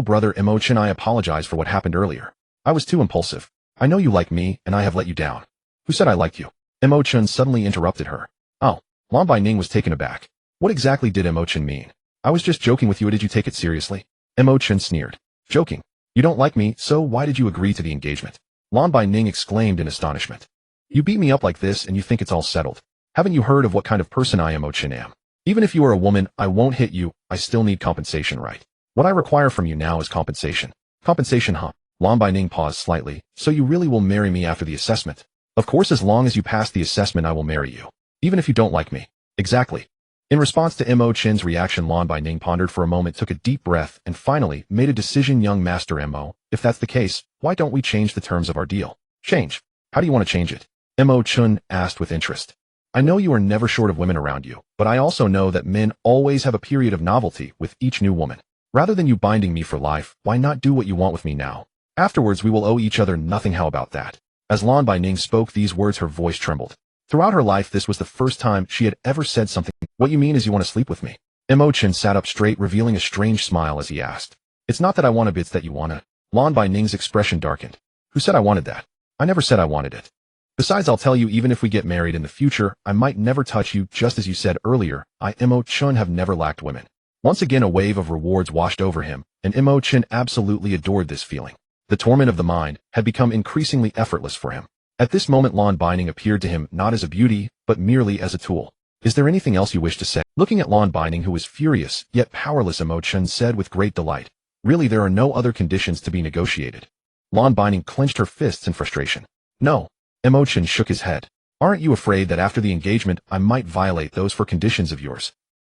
Brother Mo Chen, I apologize for what happened earlier. I was too impulsive. I know you like me, and I have let you down." "Who said I liked you?" Mo Chen suddenly interrupted her. "Oh." Lan Baining was taken aback. What exactly did Mo Chen mean? "I was just joking with you. Did you take it seriously?" Mo Chen sneered. "Joking? You don't like me, so why did you agree to the engagement?" Lan Baining exclaimed in astonishment. "You beat me up like this and you think it's all settled. Haven't you heard of what kind of person I Mo Chen am? Even if you are a woman, I won't hit you. I still need compensation, right? What I require from you now is compensation." "Compensation, huh?" Lan Baining paused slightly. "So you really will marry me after the assessment?" "Of course, as long as you pass the assessment, I will marry you. Even if you don't like me." "Exactly." In response to Mo Chen's reaction, Lan Baining pondered for a moment, took a deep breath, and finally made a decision. "Young Master Mo, if that's the case, why don't we change the terms of our deal?" "Change? How do you want to change it?" Mo Chen asked with interest. "I know you are never short of women around you, but I also know that men always have a period of novelty with each new woman. Rather than you binding me for life, why not do what you want with me now? Afterwards we will owe each other nothing. How about that?" As Lan Baining spoke these words, her voice trembled. Throughout her life, this was the first time she had ever said something. "What you mean is you want to sleep with me?" Mo Chen sat up straight, revealing a strange smile as he asked. "It's not that I want it, it's that you want it." Lan Baining's expression darkened. "Who said I wanted that? I never said I wanted it. Besides, I'll tell you, even if we get married in the future, I might never touch you. Just as you said earlier, I Mo Chen have never lacked women." Once again a wave of rewards washed over him, and Mo Chen absolutely adored this feeling. The torment of the mind had become increasingly effortless for him. At this moment, Lan Baining appeared to him not as a beauty, but merely as a tool. "Is there anything else you wish to say?" Looking at Lan Baining, who was furious, yet powerless, Mo Chen said with great delight, "Really, there are no other conditions to be negotiated." Lan Baining clenched her fists in frustration. "No." Mo Chen shook his head. "Aren't you afraid that after the engagement, I might violate those four conditions of yours?"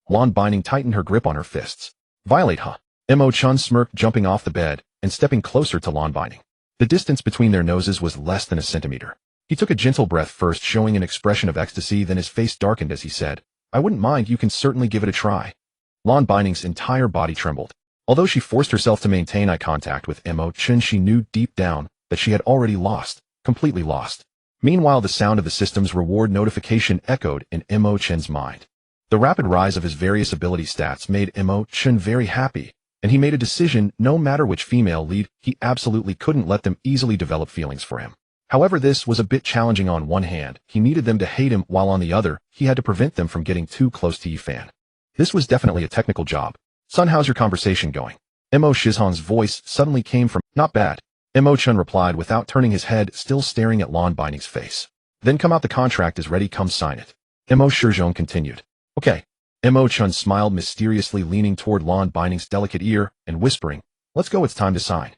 Lan Baining tightened her grip on her fists. "Violate, huh?" Mo Chen smirked, jumping off the bed and stepping closer to Lan Baining. The distance between their noses was less than a centimeter. He took a gentle breath first, showing an expression of ecstasy, then his face darkened as he said, "I wouldn't mind. You can certainly give it a try." Lan Baining's entire body trembled. Although she forced herself to maintain eye contact with Mo Chen, she knew deep down that she had already lost, completely lost. Meanwhile, the sound of the system's reward notification echoed in Mo Chen's mind. The rapid rise of his various ability stats made Mo Chen very happy, and he made a decision. No matter which female lead, he absolutely couldn't let them easily develop feelings for him. However, this was a bit challenging. On one hand, he needed them to hate him, while on the other, he had to prevent them from getting too close to Yifan. This was definitely a technical job. "Son, how's your conversation going?" Mo Shizhan's voice suddenly came from. "Not bad." Mo Chen replied without turning his head, still staring at Lan Baining's face. "Then come out, the contract is ready, come sign it." Mo Shizhan continued. "Okay." Mo Chen smiled mysteriously, leaning toward Lan Baining's delicate ear and whispering, "Let's go, it's time to sign."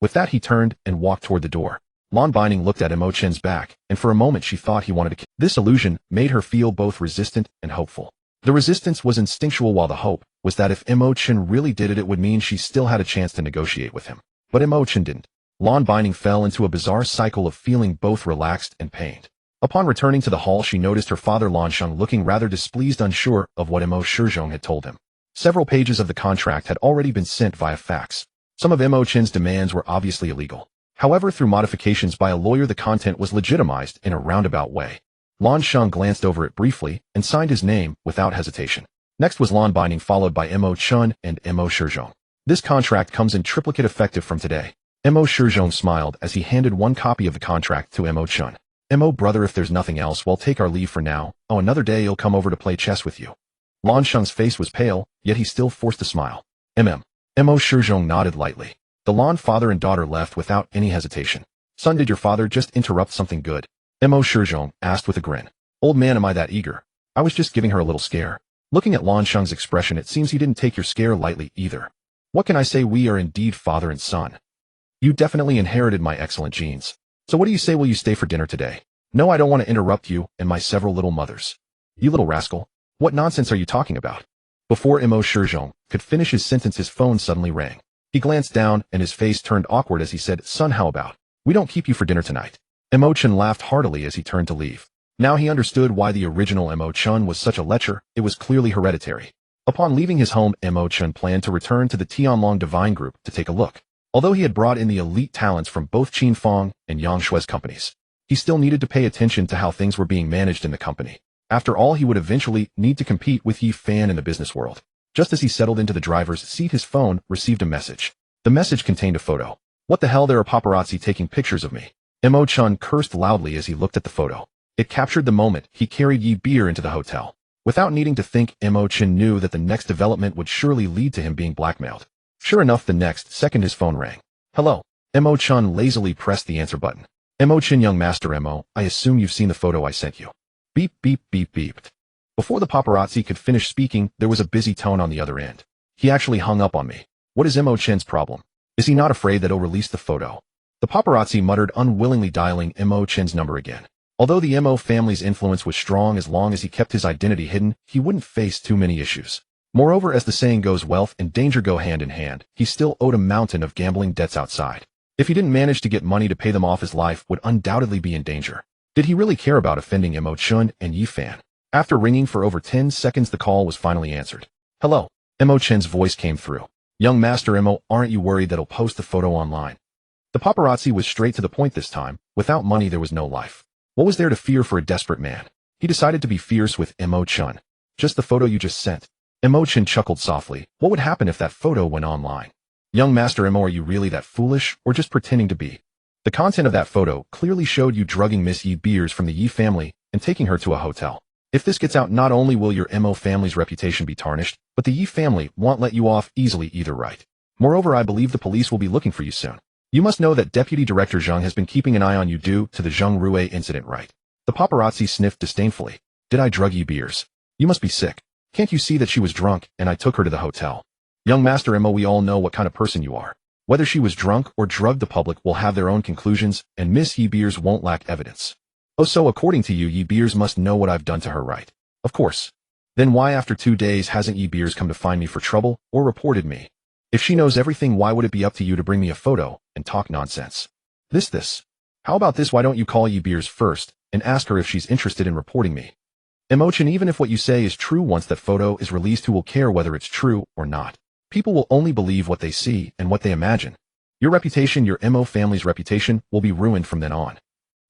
With that, he turned and walked toward the door. Lan Baining looked at Mo Chen's back, and for a moment she thought he wanted to kill. This illusion made her feel both resistant and hopeful. The resistance was instinctual, while the hope was that if Mo Chen really did it, it would mean she still had a chance to negotiate with him. But Mo Chen didn't. Lan Baining fell into a bizarre cycle of feeling both relaxed and pained. Upon returning to the hall, she noticed her father Lan Sheng looking rather displeased, unsure of what Mo Shizhong had told him. Several pages of the contract had already been sent via fax. Some of Mo Chen's demands were obviously illegal. However, through modifications by a lawyer, the content was legitimized in a roundabout way. Lan Sheng glanced over it briefly and signed his name without hesitation. Next was Lan Baining, followed by Mo Chen and Mo Shizhong. "This contract comes in triplicate effective from today." Mo Shizhong smiled as he handed one copy of the contract to Mo Chen. "Mo brother, if there's nothing else, we'll take our leave for now. Oh, another day you'll come over to play chess with you." Lan Sheng's face was pale, yet he still forced a smile. Mo Shizhong nodded lightly. The Lan father and daughter left without any hesitation. "Son, did your father just interrupt something good?" Mo Shizhong asked with a grin. "Old man, am I that eager? I was just giving her a little scare." Looking at Lan Sheng's expression, it seems he didn't take your scare lightly either. "What can I say? We are indeed father and son. You definitely inherited my excellent genes. So what do you say, will you stay for dinner today?" "No, I don't want to interrupt you and my several little mothers." "You little rascal. What nonsense are you talking about?" Before Mo Shizhong could finish his sentence, his phone suddenly rang. He glanced down and his face turned awkward as he said, "Son, how about we don't keep you for dinner tonight?" Mo Chen laughed heartily as he turned to leave. Now he understood why the original Mo Chen was such a lecher. It was clearly hereditary. Upon leaving his home, Mo Chen planned to return to the Tianlong Divine Group to take a look. Although he had brought in the elite talents from both Qin Fong and Yang Shui's companies, he still needed to pay attention to how things were being managed in the company. After all, he would eventually need to compete with Yi Fan in the business world. Just as he settled into the driver's seat, his phone received a message. The message contained a photo. What the hell, there are paparazzi taking pictures of me. Mo Chen cursed loudly as he looked at the photo. It captured the moment he carried Yi Beer into the hotel. Without needing to think, Mo Chen knew that the next development would surely lead to him being blackmailed. Sure enough, the next second his phone rang. Hello. Mo Chen lazily pressed the answer button. Mo Chen, young master Mo, I assume you've seen the photo I sent you. Beep, beep, beep, beeped. Before the paparazzi could finish speaking, there was a busy tone on the other end. He actually hung up on me. What is Mo Chen's problem? Is he not afraid that he'll release the photo? The paparazzi muttered, unwillingly dialing Mo Chen's number again. Although the Mo family's influence was strong, as long as he kept his identity hidden, he wouldn't face too many issues. Moreover, as the saying goes, wealth and danger go hand in hand, he still owed a mountain of gambling debts outside. If he didn't manage to get money to pay them off, his life would undoubtedly be in danger. Did he really care about offending Mo Chen and Yi Fan? After ringing for over 10 seconds, the call was finally answered. Hello. Mo Chen's voice came through. Young Master Mo, aren't you worried that he'll post the photo online? The paparazzi was straight to the point this time. Without money, there was no life. What was there to fear for a desperate man? He decided to be fierce with Mo Chen. Just the photo you just sent. Mo Chen chuckled softly. What would happen if that photo went online? Young Master Mo, are you really that foolish, or just pretending to be? The content of that photo clearly showed you drugging Miss Yi Beers from the Yi family and taking her to a hotel. If this gets out, not only will your Mo family's reputation be tarnished, but the Yi family won't let you off easily either, right? Moreover, I believe the police will be looking for you soon. You must know that Deputy Director Zheng has been keeping an eye on you due to the Zheng Rue incident, right? The paparazzi sniffed disdainfully. Did I drug Yi Beers? You must be sick. Can't you see that she was drunk and I took her to the hotel? Young Master Mo, we all know what kind of person you are. Whether she was drunk or drugged, the public will have their own conclusions, and Miss Yi Beers won't lack evidence. Oh, so according to you, Yi Beers must know what I've done to her, right? Of course. Then why after 2 days hasn't Yi Beers come to find me for trouble or reported me? If she knows everything, why would it be up to you to bring me a photo and talk nonsense? This. How about this? Why don't you call Yi Beers first and ask her if she's interested in reporting me? Mo Chen, even if what you say is true, once that photo is released, who will care whether it's true or not? People will only believe what they see and what they imagine. Your reputation, your Mo family's reputation, will be ruined from then on.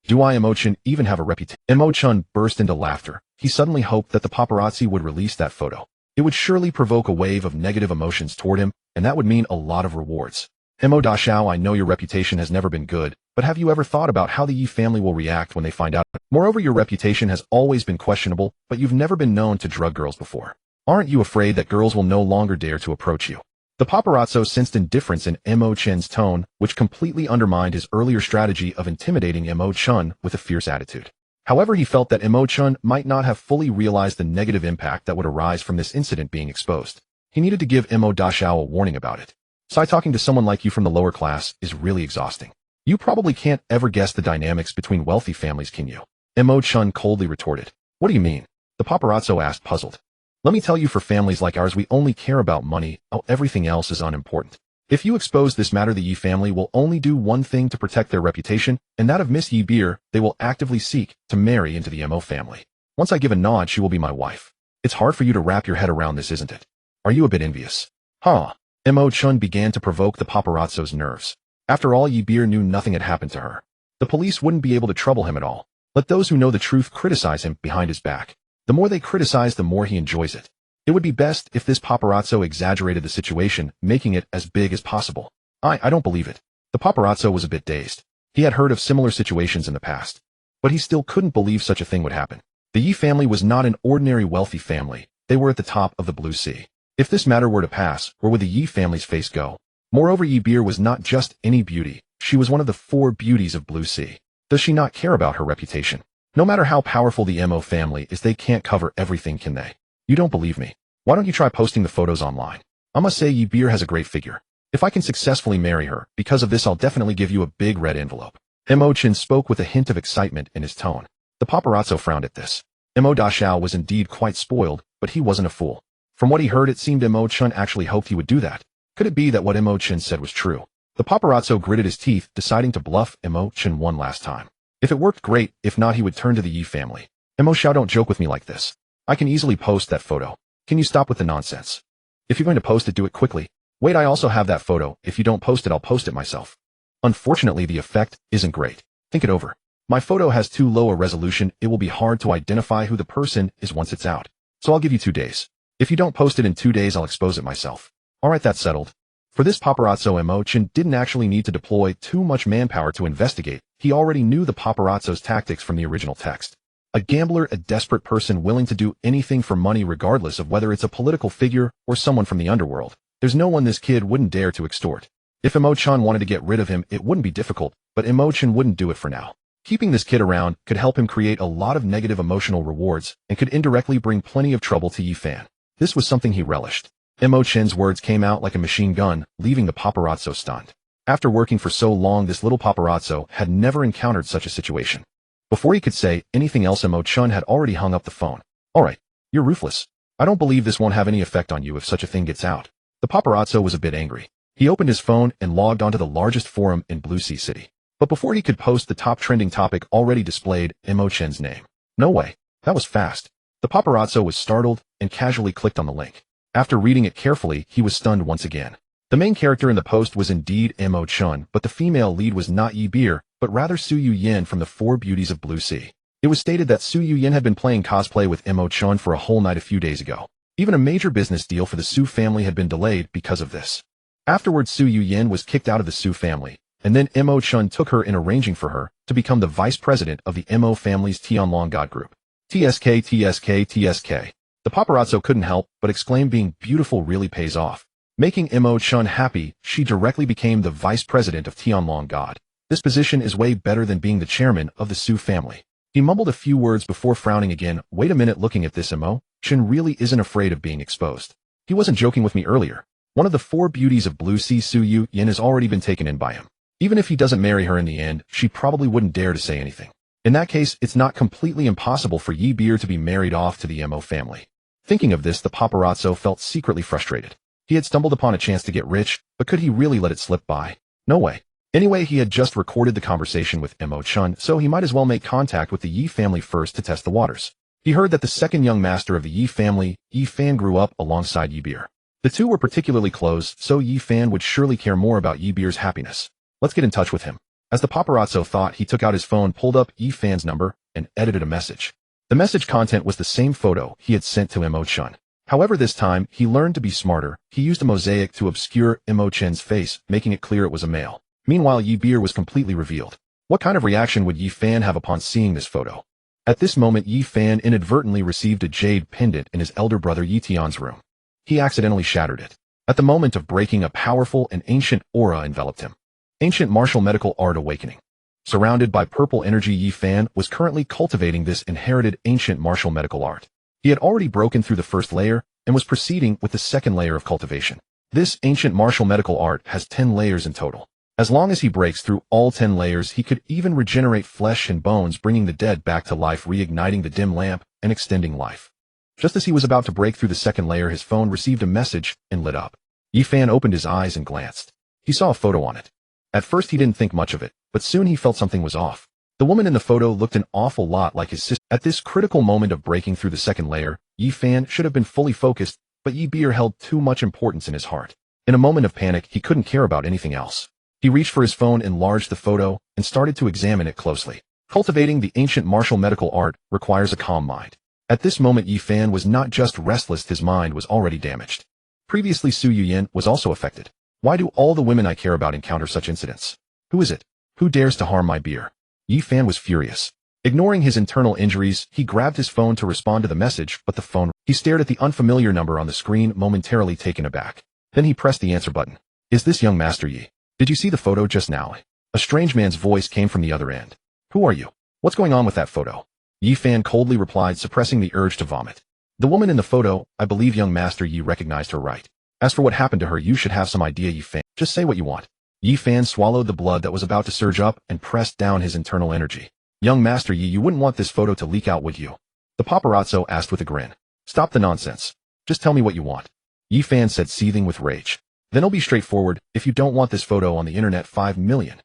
Do I, Mo Chen, even have a reputation? Mo Chen burst into laughter. He suddenly hoped that the paparazzi would release that photo. It would surely provoke a wave of negative emotions toward him, and that would mean a lot of rewards. Mo Dashao, I know your reputation has never been good, but have you ever thought about how the Yi family will react when they find out? Moreover, your reputation has always been questionable, but you've never been known to drug girls before. Aren't you afraid that girls will no longer dare to approach you? The paparazzo sensed indifference in Mo Chen's tone, which completely undermined his earlier strategy of intimidating Mo Chen with a fierce attitude. However, he felt that Mo Chen might not have fully realized the negative impact that would arise from this incident being exposed. He needed to give Mo Dashao a warning about it. Talking to someone like you from the lower class is really exhausting. You probably can't ever guess the dynamics between wealthy families, can you? Mo Chen coldly retorted. What do you mean? The paparazzo asked, puzzled. Let me tell you, for families like ours, we only care about money. Everything else is unimportant. If you expose this matter, the Yi family will only do one thing to protect their reputation, and that of Miss Yi Beer. They will actively seek to marry into the Mo family. Once I give a nod, she will be my wife. It's hard for you to wrap your head around this, isn't it? Are you a bit envious? Huh? Mo Chen began to provoke the paparazzo's nerves. After all, Yi Beer knew nothing had happened to her. The police wouldn't be able to trouble him at all. Let those who know the truth criticize him behind his back. The more they criticize, the more he enjoys it. It would be best if this paparazzo exaggerated the situation, making it as big as possible. I don't believe it. The paparazzo was a bit dazed. He had heard of similar situations in the past, but he still couldn't believe such a thing would happen. The Yi family was not an ordinary wealthy family. They were at the top of the Blue Sea. If this matter were to pass, where would the Yi family's face go? Moreover, Yi Beer was not just any beauty. She was one of the 4 beauties of Blue Sea. Does she not care about her reputation? No matter how powerful the Mo family is, they can't cover everything, can they? You don't believe me? Why don't you try posting the photos online? I must say, Yi Beer has a great figure. If I can successfully marry her, because of this, I'll definitely give you a big red envelope. Mo Chen spoke with a hint of excitement in his tone. The paparazzo frowned at this. Mo Dashao was indeed quite spoiled, but he wasn't a fool. From what he heard, it seemed Mo Chen actually hoped he would do that. Could it be that what Mo Chen said was true? The paparazzo gritted his teeth, deciding to bluff Mo Chen one last time. If it worked, great. If not, he would turn to the Yi family. Mo Xiao, don't joke with me like this. I can easily post that photo. Can you stop with the nonsense? If you're going to post it, do it quickly. Wait, I also have that photo. If you don't post it, I'll post it myself. Unfortunately, the effect isn't great. Think it over. My photo has too low a resolution. It will be hard to identify who the person is once it's out. So I'll give you 2 days. If you don't post it in 2 days, I'll expose it myself. Alright, that's settled. For this, paparazzo Mo Chen didn't actually need to deploy too much manpower to investigate. He already knew the paparazzo's tactics from the original text. A gambler, a desperate person willing to do anything for money regardless of whether it's a political figure or someone from the underworld. There's no one this kid wouldn't dare to extort. If Mo Chen wanted to get rid of him, it wouldn't be difficult, but Mo Chen wouldn't do it for now. Keeping this kid around could help him create a lot of negative emotional rewards and could indirectly bring plenty of trouble to Yi Fan. This was something he relished. Mo Chen's words came out like a machine gun, leaving the paparazzo stunned. After working for so long, this little paparazzo had never encountered such a situation. Before he could say anything else, Mo Chen had already hung up the phone. Alright, you're ruthless. I don't believe this won't have any effect on you if such a thing gets out. The paparazzo was a bit angry. He opened his phone and logged onto the largest forum in Blue Sea City. But before he could post, the top trending topic already displayed Mo Chen's name. No way. That was fast. The paparazzo was startled and casually clicked on the link. After reading it carefully, he was stunned once again. The main character in the post was indeed Mo Chen, but the female lead was not Yi Beer, but rather Su Yin from the Four Beauties of Blue Sea. It was stated that Su Yin had been playing cosplay with Mo Chen for a whole night a few days ago. Even a major business deal for the Su family had been delayed because of this. Afterwards, Su Yin was kicked out of the Su family, and then Mo Chen took her in arranging for her to become the vice president of the Mo family's Tianlong God group. TSK, TSK, TSK. The paparazzo couldn't help but exclaim, being beautiful really pays off. Making Mo Chen happy, she directly became the vice president of Tianlong God. This position is way better than being the chairman of the Su family. He mumbled a few words before frowning again. Wait a minute, looking at this, Mo Chen really isn't afraid of being exposed. He wasn't joking with me earlier. One of the four beauties of Blue Sea, Su Yin, has already been taken in by him. Even if he doesn't marry her in the end, she probably wouldn't dare to say anything. In that case, it's not completely impossible for Yi Beer to be married off to the Mo family. Thinking of this, the paparazzo felt secretly frustrated. He had stumbled upon a chance to get rich, but could he really let it slip by? No way. Anyway, he had just recorded the conversation with Mo Chen, so he might as well make contact with the Yi family first to test the waters. He heard that the second young master of the Yi family, Yi Fan, grew up alongside Yi Beer. The two were particularly close, so Yi Fan would surely care more about Yi Beer's happiness. Let's get in touch with him. As the paparazzo thought, he took out his phone, pulled up Yi Fan's number, and edited a message. The message content was the same photo he had sent to Mo Chen. However, this time, he learned to be smarter. He used a mosaic to obscure Mo Chen's face, making it clear it was a male. Meanwhile, Yi Beer was completely revealed. What kind of reaction would Yi Fan have upon seeing this photo? At this moment, Yi Fan inadvertently received a jade pendant in his elder brother Yi Tian's room. He accidentally shattered it. At the moment of breaking, a powerful and ancient aura enveloped him. Ancient martial medical art awakening. Surrounded by purple energy, Yi Fan was currently cultivating this inherited ancient martial medical art. He had already broken through the first layer and was proceeding with the second layer of cultivation. This ancient martial medical art has 10 layers in total. As long as he breaks through all 10 layers, he could even regenerate flesh and bones, bringing the dead back to life, reigniting the dim lamp, and extending life. Just as he was about to break through the second layer, his phone received a message and lit up. Yi Fan opened his eyes and glanced. He saw a photo on it. At first he didn't think much of it, but soon he felt something was off. The woman in the photo looked an awful lot like his sister. At this critical moment of breaking through the second layer, Yi Fan should have been fully focused, but Yi Beer held too much importance in his heart. In a moment of panic, he couldn't care about anything else. He reached for his phone, enlarged the photo, and started to examine it closely. Cultivating the ancient martial medical art requires a calm mind. At this moment, Yi Fan was not just restless, his mind was already damaged. Previously, Su Yin was also affected. Why do all the women I care about encounter such incidents? Who is it? Who dares to harm my beer? Yi Fan was furious. Ignoring his internal injuries, he grabbed his phone to respond to the message, but the phone... He stared at the unfamiliar number on the screen, momentarily taken aback. Then he pressed the answer button. Is this young Master Yi? Did you see the photo just now? A strange man's voice came from the other end. Who are you? What's going on with that photo? Yi Fan coldly replied, suppressing the urge to vomit. The woman in the photo, I believe young Master Yi recognized her right. As for what happened to her, you should have some idea, Yi Fan. Just say what you want. Yi Fan swallowed the blood that was about to surge up and pressed down his internal energy. Young Master Yi, you wouldn't want this photo to leak out, would you? The paparazzo asked with a grin. Stop the nonsense. Just tell me what you want. Yi Fan said, seething with rage. Then I'll be straightforward. If you don't want this photo on the internet, 5 million.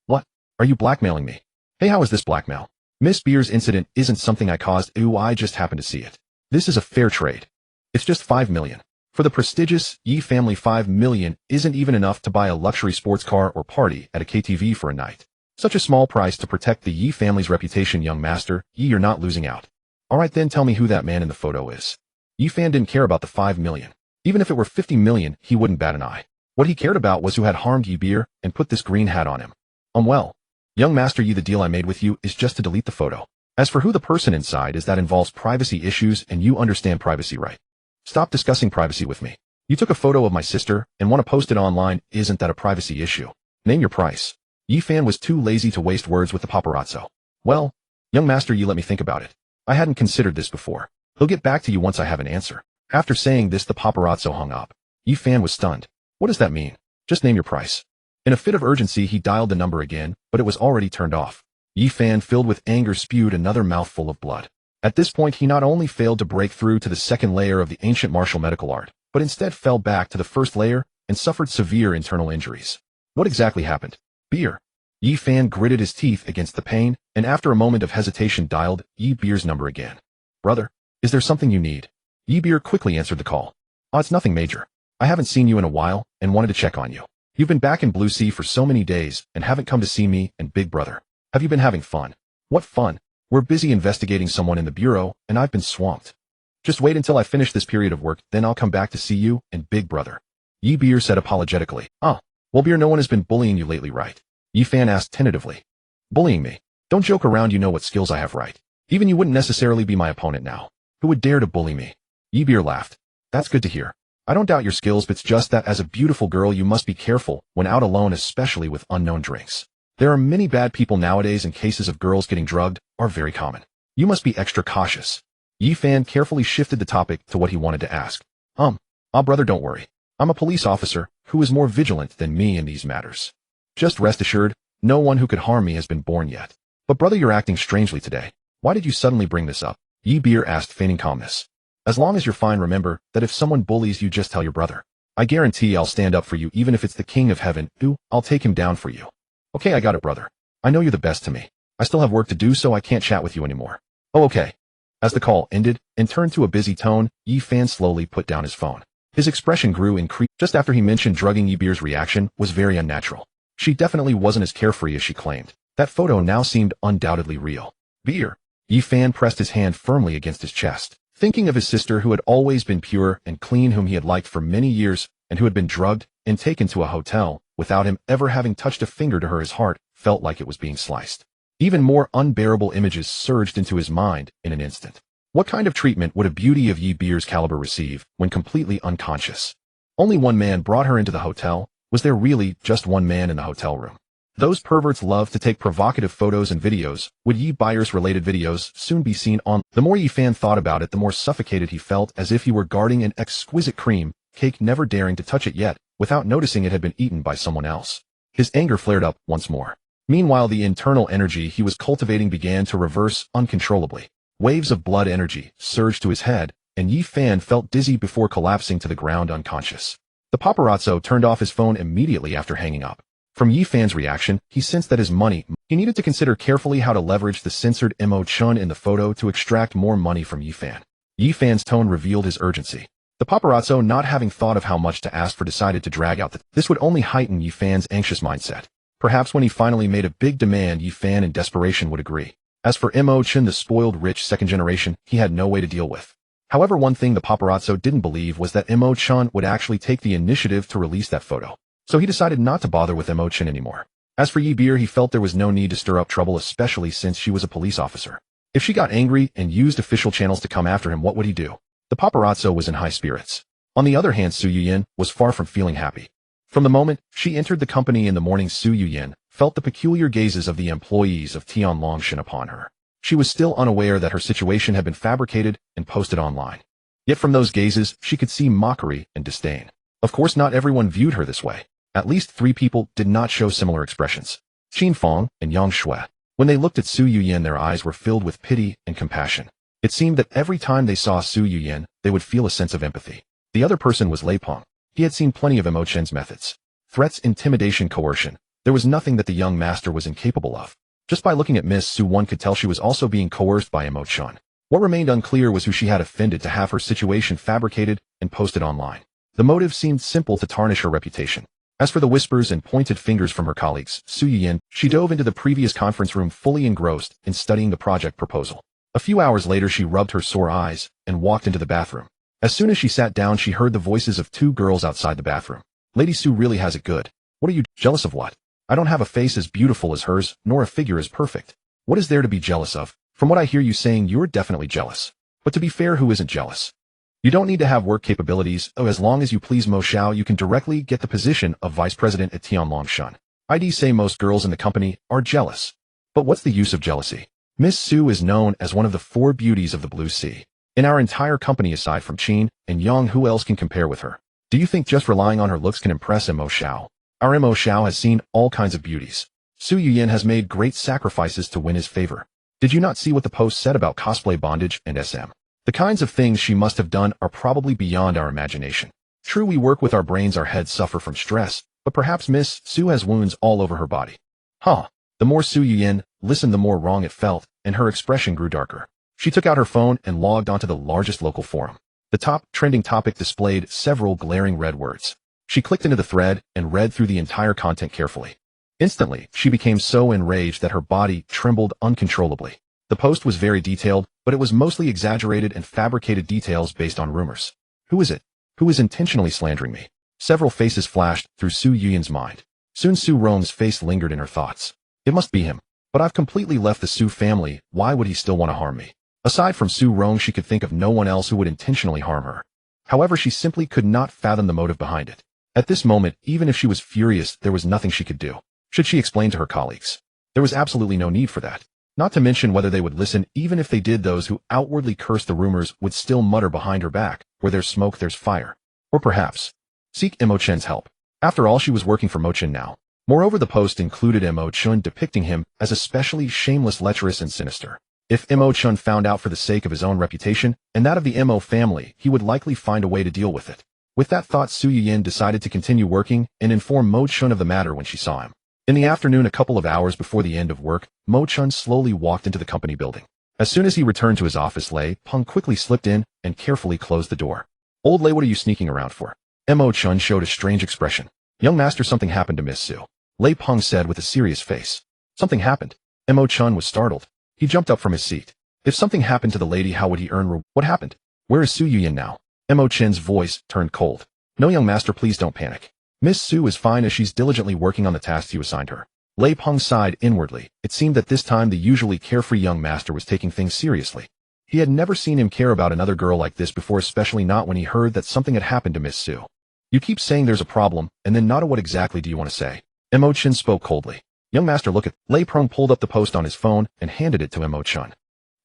What? Are you blackmailing me? Hey, how is this blackmail? Miss Beer's incident isn't something I caused. Ooh, I just happened to see it. This is a fair trade. It's just 5 million. For the prestigious Yi family, 5 million isn't even enough to buy a luxury sports car or party at a KTV for a night. Such a small price to protect the Yi family's reputation, young master. Yi, you're not losing out. Alright then, tell me who that man in the photo is. Yi Fan didn't care about the 5 million. Even if it were 50 million, he wouldn't bat an eye. What he cared about was who had harmed Yi Beer and put this green hat on him. Well, young master Yi, the deal I made with you is just to delete the photo. As for who the person inside is, that involves privacy issues, and you understand privacy, right? Stop discussing privacy with me. You took a photo of my sister and want to post it online. Isn't that a privacy issue? Name your price. Yi Fan was too lazy to waste words with the paparazzo. Well, young master Yi, let me think about it. I hadn't considered this before. He'll get back to you once I have an answer. After saying this, the paparazzo hung up. Yi Fan was stunned. What does that mean? Just name your price. In a fit of urgency, he dialed the number again, but it was already turned off. Yi Fan, filled with anger, spewed another mouthful of blood. At this point, he not only failed to break through to the second layer of the ancient martial medical art, but instead fell back to the first layer and suffered severe internal injuries. What exactly happened? Beer. Yi Fan gritted his teeth against the pain, and after a moment of hesitation dialed Yi Beer's number again. Brother, is there something you need? Yi Beer quickly answered the call. It's nothing major. I haven't seen you in a while and wanted to check on you. You've been back in Blue Sea for so many days and haven't come to see me and Big Brother. Have you been having fun? What fun? We're busy investigating someone in the bureau, and I've been swamped. Just wait until I finish this period of work, then I'll come back to see you and Big Brother. Yi Beer said apologetically. Well, Beer, no one has been bullying you lately, right? Yi Fan asked tentatively. Bullying me? Don't joke around, you know what skills I have, right? Even you wouldn't necessarily be my opponent now. Who would dare to bully me? Yi Beer laughed. That's good to hear. I don't doubt your skills, but it's just that as a beautiful girl you must be careful when out alone, especially with unknown drinks. There are many bad people nowadays, and cases of girls getting drugged are very common. You must be extra cautious. Yi Fan carefully shifted the topic to what he wanted to ask. Brother, don't worry. I'm a police officer who is more vigilant than me in these matters. Just rest assured, no one who could harm me has been born yet. But brother, you're acting strangely today. Why did you suddenly bring this up? Yi Beer asked, feigning calmness. As long as you're fine, remember that if someone bullies you, just tell your brother. I guarantee I'll stand up for you, even if it's the king of heaven. I'll take him down for you. Okay, I got it, brother. I know you're the best to me. I still have work to do, so I can't chat with you anymore. Okay. As the call ended and turned to a busy tone, Yi Fan slowly put down his phone. His expression grew increased. Just after he mentioned drugging, Yi Beer's reaction was very unnatural. She definitely wasn't as carefree as she claimed. That photo now seemed undoubtedly real. Beer. Yi Fan pressed his hand firmly against his chest. Thinking of his sister, who had always been pure and clean, whom he had liked for many years, and who had been drugged and taken to a hotel, without him ever having touched a finger to her, his heart felt like it was being sliced. Even more unbearable images surged into his mind in an instant. What kind of treatment would a beauty of Yi Beer's caliber receive when completely unconscious? Only one man brought her into the hotel. Was there really just one man in the hotel room? Those perverts love to take provocative photos and videos. Would Yi Beer's related videos soon be seen on? The more Yi Fan thought about it, the more suffocated he felt, as if he were guarding an exquisite cream cake, never daring to touch it yet, without noticing it had been eaten by someone else. His anger flared up once more. Meanwhile, the internal energy he was cultivating began to reverse uncontrollably. Waves of blood energy surged to his head, and Yi Fan felt dizzy before collapsing to the ground unconscious. The paparazzo turned off his phone immediately after hanging up. From Yi Fan's reaction, he sensed that he needed to consider carefully how to leverage the censored Mo Chen in the photo to extract more money from Yi Fan. Yi Fan's tone revealed his urgency. The paparazzo, not having thought of how much to ask for, decided to drag out this would only heighten Yi Fan's anxious mindset. Perhaps when he finally made a big demand, Yi Fan in desperation would agree. As for Mo Chen, the spoiled rich second generation, he had no way to deal with. However, one thing the paparazzo didn't believe was that Mo Chen would actually take the initiative to release that photo. So he decided not to bother with Mo Chen anymore. As for Yi Beer, he felt there was no need to stir up trouble, especially since she was a police officer. If she got angry and used official channels to come after him, what would he do? The paparazzo was in high spirits. On the other hand, Su Yuyin was far from feeling happy. From the moment she entered the company in the morning, Su Yuyin felt the peculiar gazes of the employees of Tian Longshan upon her. She was still unaware that her situation had been fabricated and posted online. Yet from those gazes, she could see mockery and disdain. Of course, not everyone viewed her this way. At least 3 people did not show similar expressions: Qin Feng and Yang Shui. When they looked at Su Yuyin, their eyes were filled with pity and compassion. It seemed that every time they saw Su Yuyin, they would feel a sense of empathy. The other person was Lei Peng. He had seen plenty of Mo Chen's methods. Threats, intimidation, coercion. There was nothing that the young master was incapable of. Just by looking at Miss Su, one could tell she was also being coerced by Mo Chen. What remained unclear was who she had offended to have her situation fabricated and posted online. The motive seemed simple: to tarnish her reputation. As for the whispers and pointed fingers from her colleagues, Su Yuyin, she dove into the previous conference room fully engrossed in studying the project proposal. A few hours later, she rubbed her sore eyes and walked into the bathroom. As soon as she sat down, she heard the voices of two girls outside the bathroom. Lady Su really has it good. What are you jealous of? What? I don't have a face as beautiful as hers, nor a figure as perfect. What is there to be jealous of? From what I hear you saying, you're definitely jealous. But to be fair, who isn't jealous? You don't need to have work capabilities. Oh, as long as you please Mo Xiao, you can directly get the position of vice president at Tianlongshan. I'd say most girls in the company are jealous. But what's the use of jealousy? Miss Su is known as one of the four beauties of the Blue Sea. In our entire company, aside from Qin and Yang, who else can compare with her? Do you think just relying on her looks can impress Mo Xiao? Our Mo Xiao has seen all kinds of beauties. Su Yuyin has made great sacrifices to win his favor. Did you not see what the post said about cosplay bondage and SM? The kinds of things she must have done are probably beyond our imagination. True, we work with our brains, our heads suffer from stress, but perhaps Miss Su has wounds all over her body. Huh. The more Su Yuyin listened, the more wrong it felt, and her expression grew darker. She took out her phone and logged onto the largest local forum. The top trending topic displayed several glaring red words. She clicked into the thread and read through the entire content carefully. Instantly, she became so enraged that her body trembled uncontrollably. The post was very detailed, but it was mostly exaggerated and fabricated details based on rumors. Who is it? Who is intentionally slandering me? Several faces flashed through Su Yuyin's mind. Soon Su Rong's face lingered in her thoughts. It must be him. But I've completely left the Su family. Why would he still want to harm me? Aside from Su Rong, she could think of no one else who would intentionally harm her. However, she simply could not fathom the motive behind it. At this moment, even if she was furious, there was nothing she could do. Should she explain to her colleagues? There was absolutely no need for that. Not to mention whether they would listen. Even if they did, those who outwardly cursed the rumors would still mutter behind her back, where there's smoke, there's fire. Or perhaps seek Mo Chen's help. After all, she was working for Mo Chen now. Moreover, the post included Mo Chen depicting him as especially shameless, lecherous, and sinister. If Mo Chen found out for the sake of his own reputation and that of the Mo family, he would likely find a way to deal with it. With that thought, Su Yuyin decided to continue working and inform Mo Chen of the matter when she saw him. In the afternoon, a couple of hours before the end of work, Mo Chen slowly walked into the company building. As soon as he returned to his office, Lei Peng quickly slipped in and carefully closed the door. Old Lei, what are you sneaking around for? Mo Chen showed a strange expression. Young master, something happened to Miss Su. Lei Peng said with a serious face. Something happened? Mo Chen was startled. He jumped up from his seat. If something happened to the lady, how would he earn what happened? Where is Su Yuyin now? Mo Chen's voice turned cold. No, young master, please don't panic. Miss Su is fine as she's diligently working on the tasks you assigned her. Lei Peng sighed inwardly. It seemed that this time the usually carefree young master was taking things seriously. He had never seen him care about another girl like this before, especially not when he heard that something had happened to Miss Su. You keep saying there's a problem, and then not what exactly do you want to say? Mo Chen spoke coldly. Young master, look at. Lei Peng pulled up the post on his phone and handed it to Mo Chen.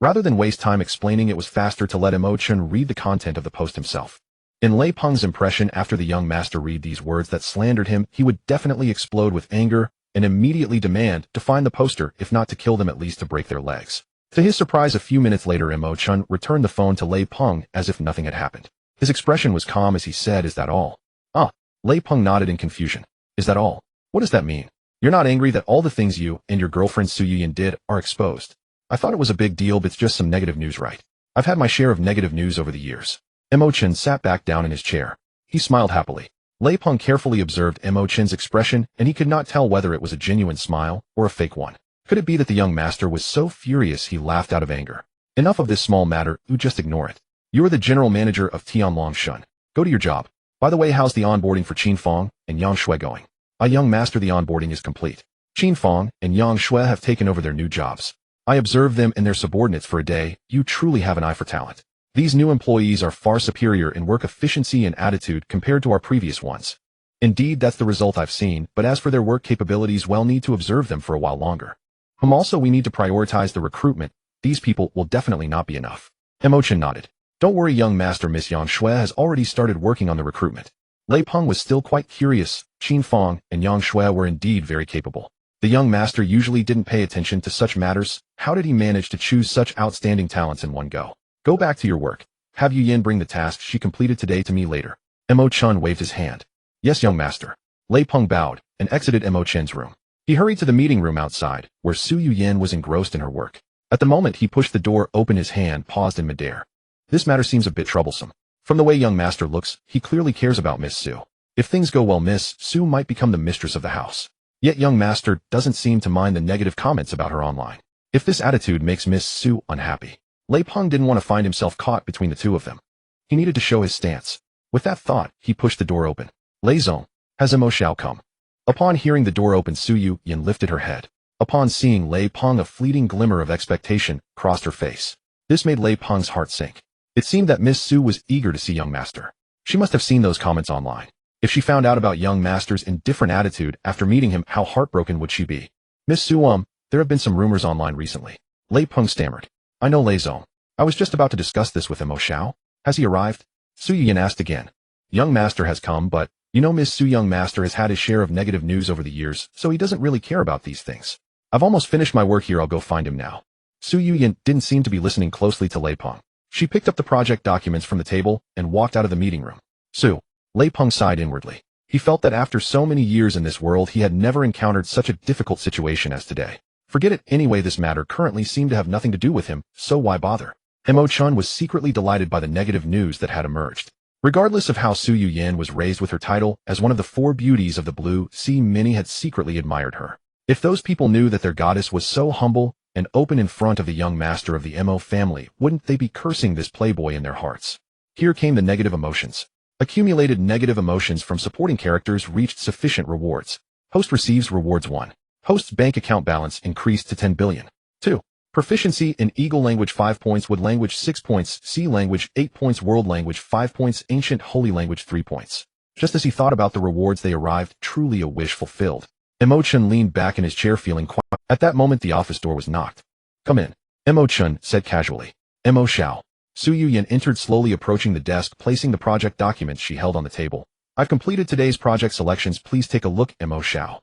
Rather than waste time explaining, it was faster to let Mo Chen read the content of the post himself. In Lei Peng's impression, after the young master read these words that slandered him, he would definitely explode with anger and immediately demand to find the poster, if not to kill them, at least to break their legs. To his surprise, a few minutes later, Mo Chen returned the phone to Lei Peng as if nothing had happened. His expression was calm as he said, "Is that all?" Ah, Lei Peng nodded in confusion. Is that all? What does that mean? You're not angry that all the things you and your girlfriend Su Yuyin did are exposed? I thought it was a big deal, but it's just some negative news, right? I've had my share of negative news over the years. Mo Chen sat back down in his chair. He smiled happily. Lei Peng carefully observed Mo Chen's expression, and he could not tell whether it was a genuine smile or a fake one. Could it be that the young master was so furious he laughed out of anger? Enough of this small matter, you just ignore it. You are the general manager of Tianlongshan. Go to your job. By the way, how's the onboarding for Qin Fong and Yang Shui going? Young master, the onboarding is complete. Qin Fong and Yang Shui have taken over their new jobs. I observed them and their subordinates for a day. You truly have an eye for talent. These new employees are far superior in work efficiency and attitude compared to our previous ones. Indeed, that's the result I've seen, but as for their work capabilities, we'll need to observe them for a while longer. Also, we need to prioritize the recruitment. These people will definitely not be enough. Mo Chen nodded. Don't worry, young master, Miss Yang Shui has already started working on the recruitment. Lei Peng was still quite curious. Qin Fong and Yang Shui were indeed very capable. The young master usually didn't pay attention to such matters. How did he manage to choose such outstanding talents in one go? Go back to your work. Have Yuyin bring the task she completed today to me later. Mo Chen waved his hand. Yes, young master. Lei Peng bowed and exited Mo Chen's room. He hurried to the meeting room outside, where Su Yuyin was engrossed in her work. At the moment he pushed the door open, his hand paused in midair. This matter seems a bit troublesome. From the way young master looks, he clearly cares about Miss Sue. If things go well, Miss Sue might become the mistress of the house. Yet young master doesn't seem to mind the negative comments about her online. If this attitude makes Miss Sue unhappy, Lei Peng didn't want to find himself caught between the two of them. He needed to show his stance. With that thought, he pushed the door open. Lei Zong, has Mo Xiao come? Upon hearing the door open, Su Yin lifted her head. Upon seeing Lei Peng, a fleeting glimmer of expectation crossed her face. This made Lei Peng's heart sink. It seemed that Miss Sue was eager to see young master. She must have seen those comments online. If she found out about young master's indifferent attitude after meeting him, how heartbroken would she be? Miss Sue, there have been some rumors online recently. Lei Peng stammered. I know, Lei Zong. I was just about to discuss this with Mo Xiao. Has he arrived? Su Yin asked again. Young master has come, but, you know, Miss Sue, young master has had his share of negative news over the years, so he doesn't really care about these things. I've almost finished my work here, I'll go find him now. Su Yin didn't seem to be listening closely to Lei Peng. She picked up the project documents from the table and walked out of the meeting room. Sue. Lei Peng sighed inwardly. He felt that after so many years in this world, he had never encountered such a difficult situation as today. Forget it anyway, this matter currently seemed to have nothing to do with him, so why bother? Mo Chen was secretly delighted by the negative news that had emerged. Regardless of how Su Yin was raised with her title as one of the 4 beauties of the Blue Sea, many had secretly admired her. If those people knew that their goddess was so humble and open in front of the young master of the Mo family, wouldn't they be cursing this playboy in their hearts? Here came the negative emotions. Accumulated negative emotions from supporting characters reached sufficient rewards. Host receives rewards 1. Host's bank account balance increased to 10 billion. 2. Proficiency in Eagle language 5 points, Wood language 6 points, Sea language 8 points, World language 5 points, Ancient Holy language 3 points. Just as he thought about the rewards, they arrived, truly a wish fulfilled. Mo Chen leaned back in his chair feeling quiet. At that moment the office door was knocked. Come in. Mo Chen said casually. Mo Xiao. Su Yin entered slowly, approaching the desk, placing the project documents she held on the table. I've completed today's project selections, please take a look. Mo Xiao.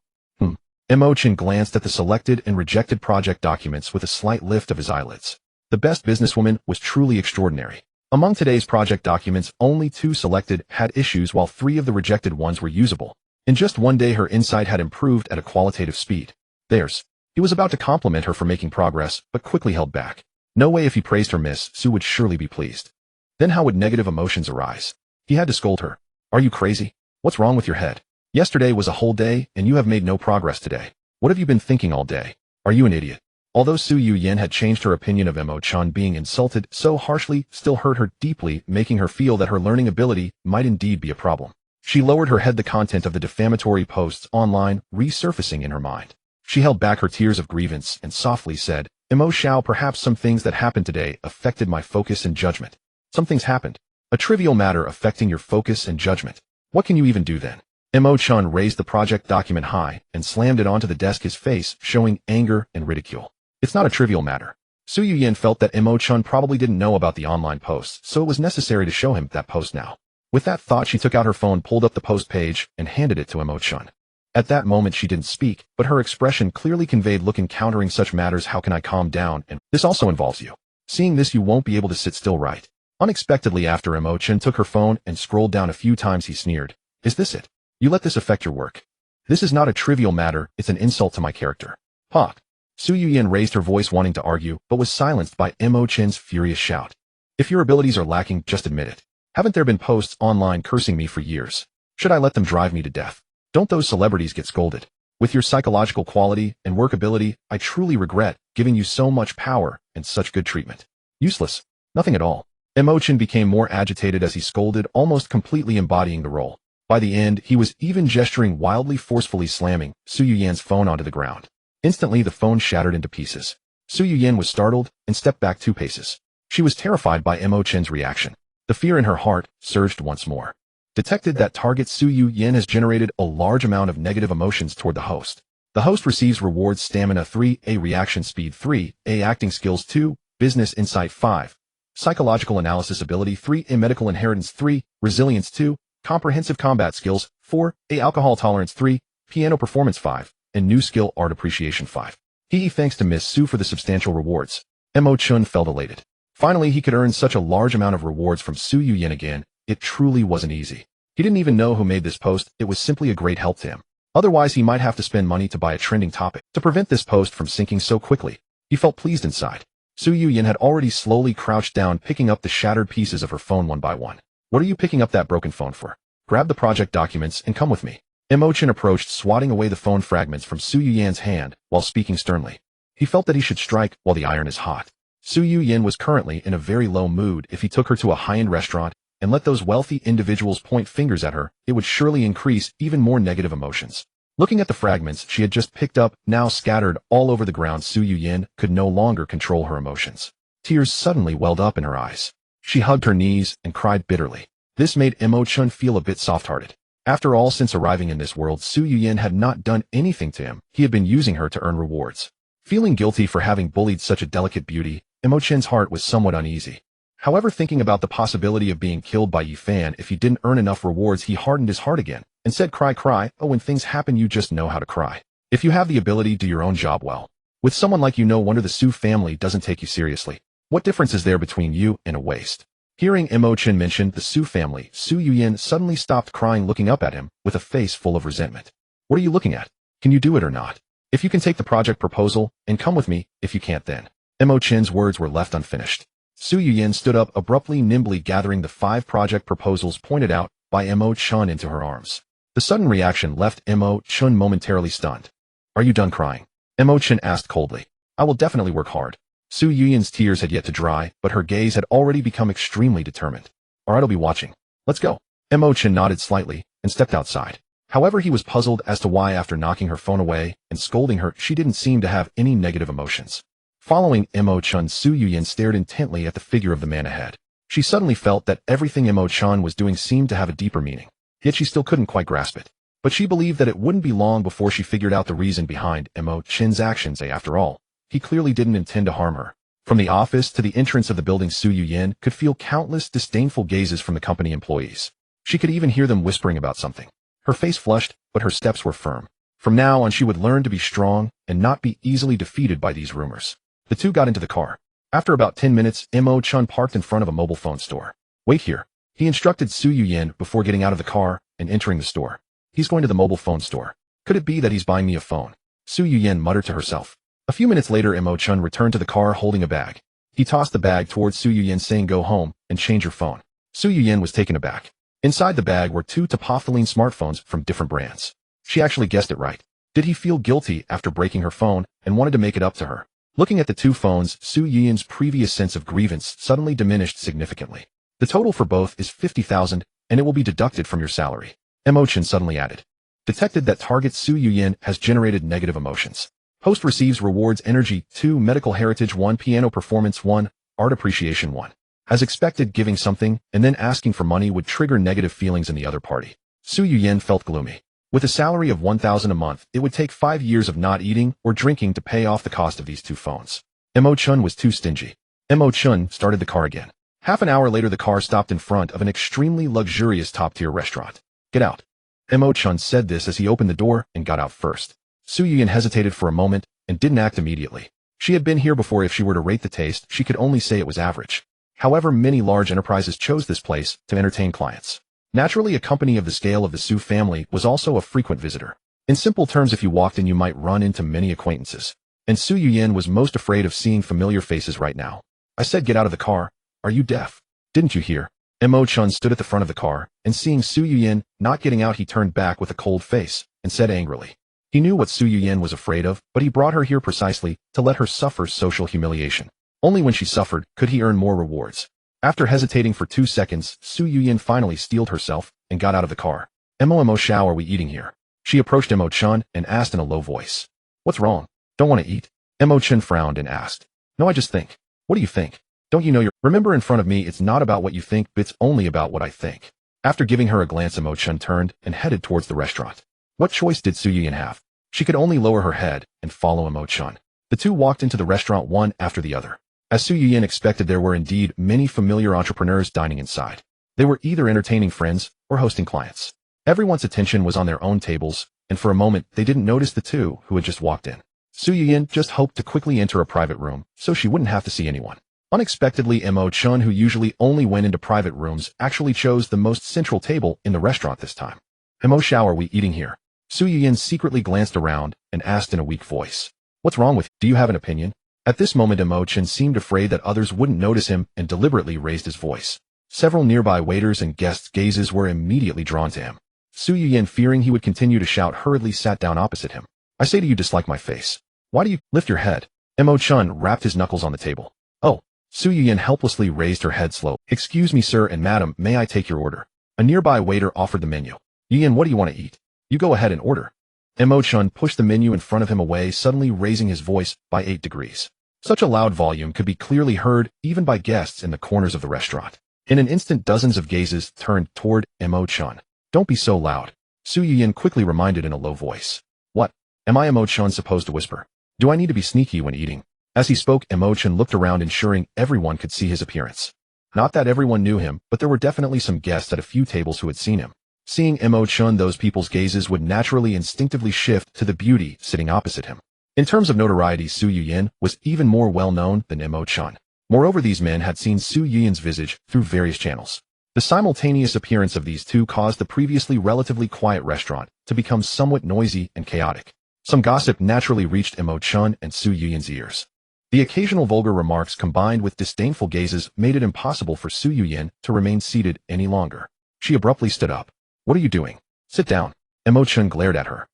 Mo Chen glanced at the selected and rejected project documents with a slight lift of his eyelids. The best businesswoman was truly extraordinary. Among today's project documents, only 2 selected had issues while 3 of the rejected ones were usable. In just one day her insight had improved at a qualitative speed. He was about to compliment her for making progress, but quickly held back. No way, if he praised her, Miss Sue would surely be pleased. Then how would negative emotions arise? He had to scold her. Are you crazy? What's wrong with your head? Yesterday was a whole day, and you have made no progress today. What have you been thinking all day? Are you an idiot? Although Su Yin had changed her opinion of Mo Chen, being insulted so harshly still hurt her deeply, making her feel that her learning ability might indeed be a problem. She lowered her head, the content of the defamatory posts online resurfacing in her mind. She held back her tears of grievance and softly said, Mo Xiao, perhaps some things that happened today affected my focus and judgment. Some things happened. A trivial matter affecting your focus and judgment. What can you even do then? Mo Chen raised the project document high and slammed it onto the desk, his face showing anger and ridicule. It's not a trivial matter. Su Yin felt that Mo Chen probably didn't know about the online posts, so it was necessary to show him that post now. With that thought, she took out her phone, pulled up the post page, and handed it to Mo Chen. At that moment she didn't speak, but her expression clearly conveyed, look, encountering such matters, how can I calm down, and this also involves you. Seeing this, you won't be able to sit still, right? Unexpectedly, after Mo Chen took her phone and scrolled down a few times, he sneered. Is this it? You let this affect your work? This is not a trivial matter, it's an insult to my character. Ha! Su Yin raised her voice, wanting to argue, but was silenced by Mo Chen's furious shout. If your abilities are lacking, just admit it. Haven't there been posts online cursing me for years? Should I let them drive me to death? Don't those celebrities get scolded? With your psychological quality and workability, I truly regret giving you so much power and such good treatment. Useless. Nothing at all. Mo Chen became more agitated as he scolded, almost completely embodying the role. By the end, he was even gesturing wildly, forcefully slamming Su Yin's phone onto the ground. Instantly, the phone shattered into pieces. Su Yin was startled and stepped back 2 paces. She was terrified by Mo Chen's reaction. The fear in her heart surged once more. Detected that target Su Yin has generated a large amount of negative emotions toward the host. The host receives rewards: Stamina 3, A Reaction Speed 3, A Acting Skills 2, Business Insight 5, Psychological Analysis Ability 3, A Medical Inheritance 3, Resilience 2, Comprehensive Combat Skills 4, A Alcohol Tolerance 3, Piano Performance 5, and New Skill Art Appreciation 5. Thanks to Miss Su for the substantial rewards. Mo Chen felt elated. Finally, he could earn such a large amount of rewards from Su Yin again. It truly wasn't easy. He didn't even know who made this post. It was simply a great help to him. Otherwise, he might have to spend money to buy a trending topic. To prevent this post from sinking so quickly, he felt pleased inside. Su Yuyin had already slowly crouched down, picking up the shattered pieces of her phone one by one. What are you picking up that broken phone for? Grab the project documents and come with me. Mo Chen approached, swatting away the phone fragments from Su Yuyan's hand while speaking sternly. He felt that he should strike while the iron is hot. Su Yuyin was currently in a very low mood. If he took her to a high-end restaurant and let those wealthy individuals point fingers at her, it would surely increase even more negative emotions. Looking at the fragments she had just picked up, now scattered all over the ground, Su Yuyin could no longer control her emotions. Tears suddenly welled up in her eyes. She hugged her knees and cried bitterly. This made Mo Chen feel a bit soft-hearted. After all, since arriving in this world, Su Yuyin had not done anything to him. He had been using her to earn rewards. Feeling guilty for having bullied such a delicate beauty, Mo Chen's heart was somewhat uneasy. However, thinking about the possibility of being killed by Yi Fan if he didn't earn enough rewards, he hardened his heart again and said, cry, cry. Oh, when things happen, you just know how to cry. If you have the ability, do your own job well. With someone like you, no wonder the Su family doesn't take you seriously. What difference is there between you and a waste? Hearing Mo Chen mention the Su family, Su Yuyin suddenly stopped crying, looking up at him with a face full of resentment. What are you looking at? Can you do it or not? If you can, take the project proposal and come with me. If you can't, then. Mo Chen's words were left unfinished. Su Yuyin stood up abruptly, nimbly gathering the 5 project proposals pointed out by Mo Chen into her arms. The sudden reaction left Mo Chen momentarily stunned. Are you done crying? Mo Chen asked coldly. I will definitely work hard. Su Yuyin's tears had yet to dry, but her gaze had already become extremely determined. Alright, I'll be watching. Let's go. Mo Chen nodded slightly and stepped outside. However, he was puzzled as to why, after knocking her phone away and scolding her, she didn't seem to have any negative emotions. Following Mo Chen, Su Yuyin stared intently at the figure of the man ahead. She suddenly felt that everything Mo Chen was doing seemed to have a deeper meaning, yet she still couldn't quite grasp it. But she believed that it wouldn't be long before she figured out the reason behind Mo Chen's actions. After all, he clearly didn't intend to harm her. From the office to the entrance of the building, Su Yuyin could feel countless disdainful gazes from the company employees. She could even hear them whispering about something. Her face flushed, but her steps were firm. From now on, she would learn to be strong and not be easily defeated by these rumors. The two got into the car. After about 10 minutes, Mo Chen parked in front of a mobile phone store. Wait here, he instructed Su Yuyin before getting out of the car and entering the store. He's going to the mobile phone store. Could it be that he's buying me a phone? Su Yuyin muttered to herself. A few minutes later, Mo Chen returned to the car holding a bag. He tossed the bag towards Su Yuyin, saying, go home and change your phone. Su Yuyin was taken aback. Inside the bag were 2 Topophyline smartphones from different brands. She actually guessed it right. Did he feel guilty after breaking her phone and wanted to make it up to her? Looking at the 2 phones, Su Yuyin's previous sense of grievance suddenly diminished significantly. The total for both is 50,000, and it will be deducted from your salary. Mo Chen suddenly added. Detected that target Su Yuyin has generated negative emotions. Host receives rewards: energy 2, medical heritage 1, piano performance 1, art appreciation 1. As expected, giving something and then asking for money would trigger negative feelings in the other party. Su Yuyin felt gloomy. With a salary of 1,000 a month, it would take 5 years of not eating or drinking to pay off the cost of these 2 phones. Mo Chen was too stingy. Mo Chen started the car again. Half an hour later, the car stopped in front of an extremely luxurious top-tier restaurant. Get out. Mo Chen said this as he opened the door and got out first. Su Yuyin hesitated for a moment and didn't act immediately. She had been here before. If she were to rate the taste, she could only say it was average. However, many large enterprises chose this place to entertain clients. Naturally, a company of the scale of the Su family was also a frequent visitor. In simple terms, if you walked in, you might run into many acquaintances. And Su Yuyin was most afraid of seeing familiar faces right now. I said get out of the car. Are you deaf? Didn't you hear? Mo Chen stood at the front of the car, and seeing Su Yuyin not getting out, he turned back with a cold face and said angrily. He knew what Su Yuyin was afraid of, but he brought her here precisely to let her suffer social humiliation. Only when she suffered could he earn more rewards. After hesitating for 2 seconds, Su Yuyin finally steeled herself and got out of the car. Mo Shao, are we eating here? She approached Mo Chen and asked in a low voice. What's wrong? Don't want to eat? Mo Chen frowned and asked. No, I just think. What do you think? Don't you know remember, in front of me, it's not about what you think, but it's only about what I think. After giving her a glance, Mo Chen turned and headed towards the restaurant. What choice did Su Yuyin have? She could only lower her head and follow Mo Chen. The two walked into the restaurant one after the other. As Su Yuyin expected, there were indeed many familiar entrepreneurs dining inside. They were either entertaining friends or hosting clients. Everyone's attention was on their own tables, and for a moment they didn't notice the two who had just walked in. Su Yuyin just hoped to quickly enter a private room so she wouldn't have to see anyone. Unexpectedly, Mo Chen, who usually only went into private rooms, actually chose the most central table in the restaurant this time. Mo Shao, are we eating here? Su Yuyin secretly glanced around and asked in a weak voice. What's wrong with you? Do you have an opinion? At this moment Mo Chen seemed afraid that others wouldn't notice him and deliberately raised his voice. Several nearby waiters and guests' gazes were immediately drawn to him. Su Yuyan, fearing he would continue to shout, hurriedly sat down opposite him. I say, do you dislike my face? Why do you lift your head? Mo Chen rapped his knuckles on the table. Oh. Su Yuyan helplessly raised her head slowly. Excuse me, sir and madam, may I take your order? A nearby waiter offered the menu. Yuyan, what do you want to eat? You go ahead and order. Mo Chen pushed the menu in front of him away, suddenly raising his voice by 8 degrees. Such a loud volume could be clearly heard even by guests in the corners of the restaurant. In an instant, dozens of gazes turned toward Mo Chen. Don't be so loud, Su Yuyan quickly reminded in a low voice. What? Am I Mo Chen supposed to whisper? Do I need to be sneaky when eating? As he spoke, Mo Chen looked around, ensuring everyone could see his appearance. Not that everyone knew him, but there were definitely some guests at a few tables who had seen him. Seeing Mo Chen, those people's gazes would naturally instinctively shift to the beauty sitting opposite him. In terms of notoriety, Su Yuyan was even more well-known than Mo Chen. Moreover, these men had seen Su Yuyan's visage through various channels. The simultaneous appearance of these two caused the previously relatively quiet restaurant to become somewhat noisy and chaotic. Some gossip naturally reached Mo Chen and Su Yuyan's ears. The occasional vulgar remarks combined with disdainful gazes made it impossible for Su Yuyan to remain seated any longer. She abruptly stood up. What are you doing? Sit down. Mo Chen glared at her.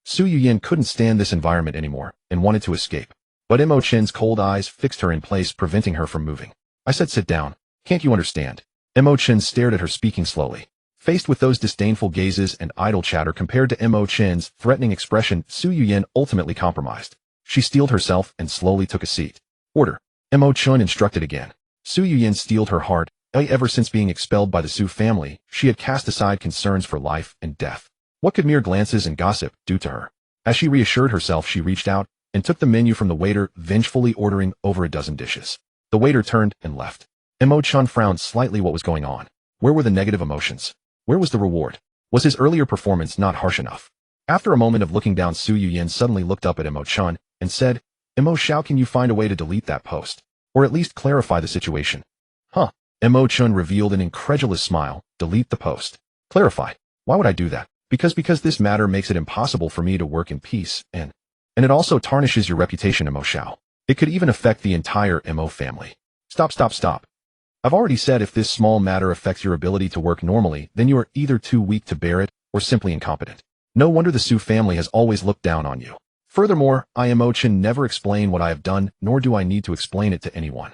Su Yuyan couldn't stand this environment anymore and wanted to escape. But Mo Chen's cold eyes fixed her in place, preventing her from moving. I said sit down. Can't you understand? Mo Chen stared at her, speaking slowly. Faced with those disdainful gazes and idle chatter compared to Mo Chen's threatening expression, Su Yuyan ultimately compromised. She steeled herself and slowly took a seat. Order. Mo Chen instructed again. Su Yuyan steeled her heart. Ever since being expelled by the Su family, she had cast aside concerns for life and death. What could mere glances and gossip do to her? As she reassured herself, she reached out and took the menu from the waiter, vengefully ordering over a dozen dishes. The waiter turned and left. Mo Chen frowned slightly. What was going on? Where were the negative emotions? Where was the reward? Was his earlier performance not harsh enough? After a moment of looking down, Su Yuyan suddenly looked up at Mo Chen and said, Mo Xiao, can you find a way to delete that post? Or at least clarify the situation? Huh? Mo Chen revealed an incredulous smile. Delete the post. Clarify. Why would I do that? Because this matter makes it impossible for me to work in peace, and it also tarnishes your reputation, Mo Xiao. It could even affect the entire Mo family. Stop. I've already said if this small matter affects your ability to work normally, then you are either too weak to bear it or simply incompetent. No wonder the Su family has always looked down on you. Furthermore, I, Mo Chen, never explain what I have done, nor do I need to explain it to anyone.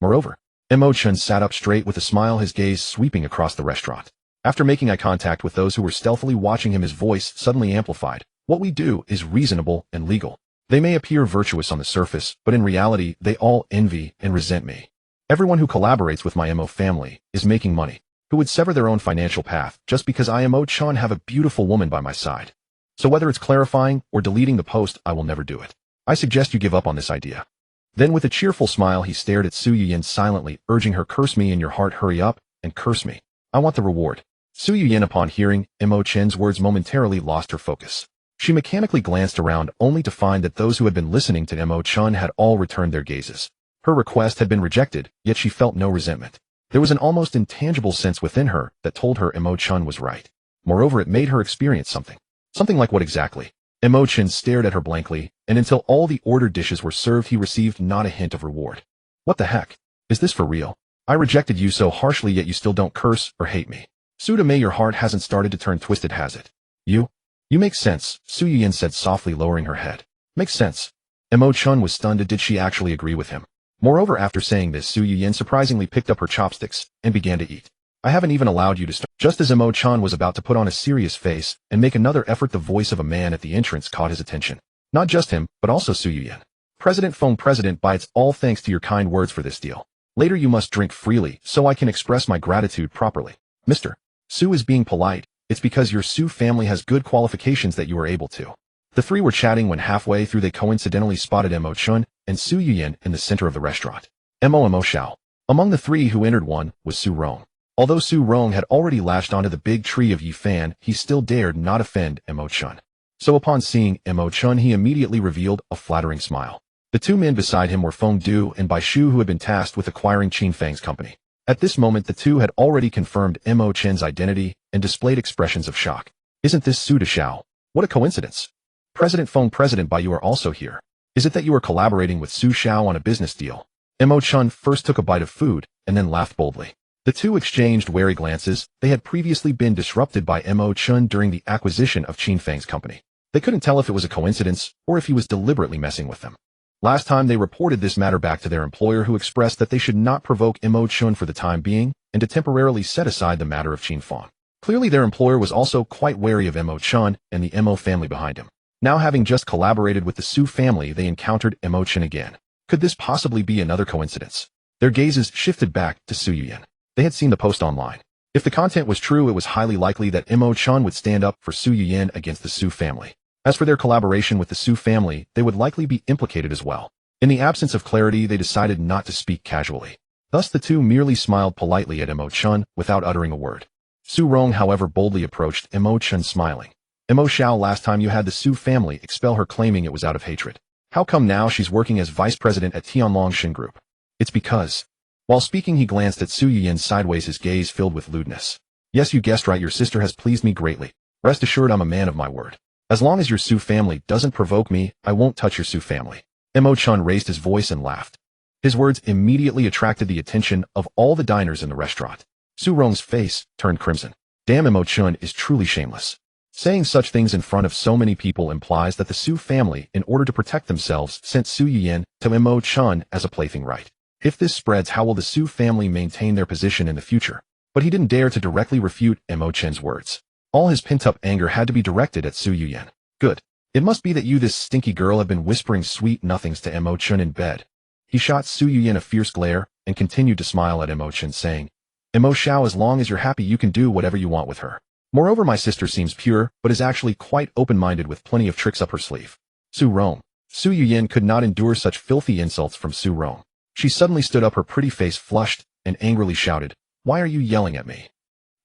Moreover, Mo Chen sat up straight with a smile, his gaze sweeping across the restaurant. After making eye contact with those who were stealthily watching him, his voice suddenly amplified. What we do is reasonable and legal. They may appear virtuous on the surface, but in reality, they all envy and resent me. Everyone who collaborates with my Mo family is making money, who would sever their own financial path just because I, Mo Chen, have a beautiful woman by my side. So whether it's clarifying or deleting the post, I will never do it. I suggest you give up on this idea. Then with a cheerful smile, he stared at Su Yuyan silently, urging her, curse me in your heart, hurry up, and curse me. I want the reward. Su Yuyan, upon hearing Mo Chen's words, momentarily lost her focus. She mechanically glanced around, only to find that those who had been listening to Mo Chen had all returned their gazes. Her request had been rejected, yet she felt no resentment. There was an almost intangible sense within her that told her Mo Chen was right. Moreover, it made her experience something. Something like what exactly? Mo Chen stared at her blankly, and until all the ordered dishes were served, he received not a hint of reward. What the heck? Is this for real? I rejected you so harshly, yet you still don't curse or hate me. Suda Mei, your heart hasn't started to turn twisted, has it? You make sense, Su Yuyan said softly, lowering her head. Makes sense. Mo Chen was stunned. Did she actually agree with him? Moreover, after saying this, Su Yuyan surprisingly picked up her chopsticks and began to eat. I haven't even allowed you to start. Just as Mo Chen was about to put on a serious face and make another effort, the voice of a man at the entrance caught his attention. Not just him, but also Su Yuyan. President Feng, President, Bites, all thanks to your kind words for this deal. Later you must drink freely so I can express my gratitude properly. Mr. Su is being polite. It's because your Su family has good qualifications that you are able to. The three were chatting when halfway through they coincidentally spotted Mo Chen and Su Yuyan in the center of the restaurant. Mo Xiao. Among the three who entered, one was Su Rong. Although Su Rong had already latched onto the big tree of Yi Fan, he still dared not offend Mo Chen. So upon seeing Mo Chen, he immediately revealed a flattering smile. The two men beside him were Feng Du and Bai Shu, who had been tasked with acquiring Qin Fang's company. At this moment, the two had already confirmed Mo Chen's identity and displayed expressions of shock. Isn't this Su De Xiao? What a coincidence. President Feng, President Bai, you are also here. Is it that you are collaborating with Su Xiao on a business deal? Mo Chen first took a bite of food and then laughed boldly. The two exchanged wary glances. They had previously been disrupted by Mo Chen during the acquisition of Qin Fang's company. They couldn't tell if it was a coincidence or if he was deliberately messing with them. Last time they reported this matter back to their employer, who expressed that they should not provoke Mo Chen for the time being and to temporarily set aside the matter of Qin Fang. Clearly their employer was also quite wary of Mo Chen and the Mo family behind him. Now, having just collaborated with the Su family, they encountered Mo Chen again. Could this possibly be another coincidence? Their gazes shifted back to Su Yuyan. They had seen the post online. If the content was true, it was highly likely that Mo Chen would stand up for Su Yuyan against the Su family. As for their collaboration with the Su family, they would likely be implicated as well. In the absence of clarity, they decided not to speak casually. Thus the two merely smiled politely at Mo Chen without uttering a word. Su Rong, however, boldly approached Mo Chen, smiling. Mo Xiao, last time you had the Su family expel her, claiming it was out of hatred. How come now she's working as vice president at Tianlong Shin Group? It's because... While speaking, he glanced at Su Yuyan sideways, his gaze filled with lewdness. Yes, you guessed right, your sister has pleased me greatly. Rest assured, I'm a man of my word. As long as your Su family doesn't provoke me, I won't touch your Su family. Mo Chen raised his voice and laughed. His words immediately attracted the attention of all the diners in the restaurant. Su Rong's face turned crimson. Damn, Mo Chen is truly shameless. Saying such things in front of so many people implies that the Su family, in order to protect themselves, sent Su Yuyan to Mo Chen as a plaything, right? If this spreads, how will the Su family maintain their position in the future? But he didn't dare to directly refute Mo Chen's words. All his pent-up anger had to be directed at Su Yuyan. Good. It must be that you, this stinky girl, have been whispering sweet nothings to Mo Chen in bed. He shot Su Yuyan a fierce glare and continued to smile at Mo Chen, saying, Mo Xiao, as long as you're happy, you can do whatever you want with her. Moreover, my sister seems pure, but is actually quite open-minded with plenty of tricks up her sleeve. Su Rong. Su Yuyan could not endure such filthy insults from Su Rong. She suddenly stood up, her pretty face flushed, and angrily shouted, Why are you yelling at me?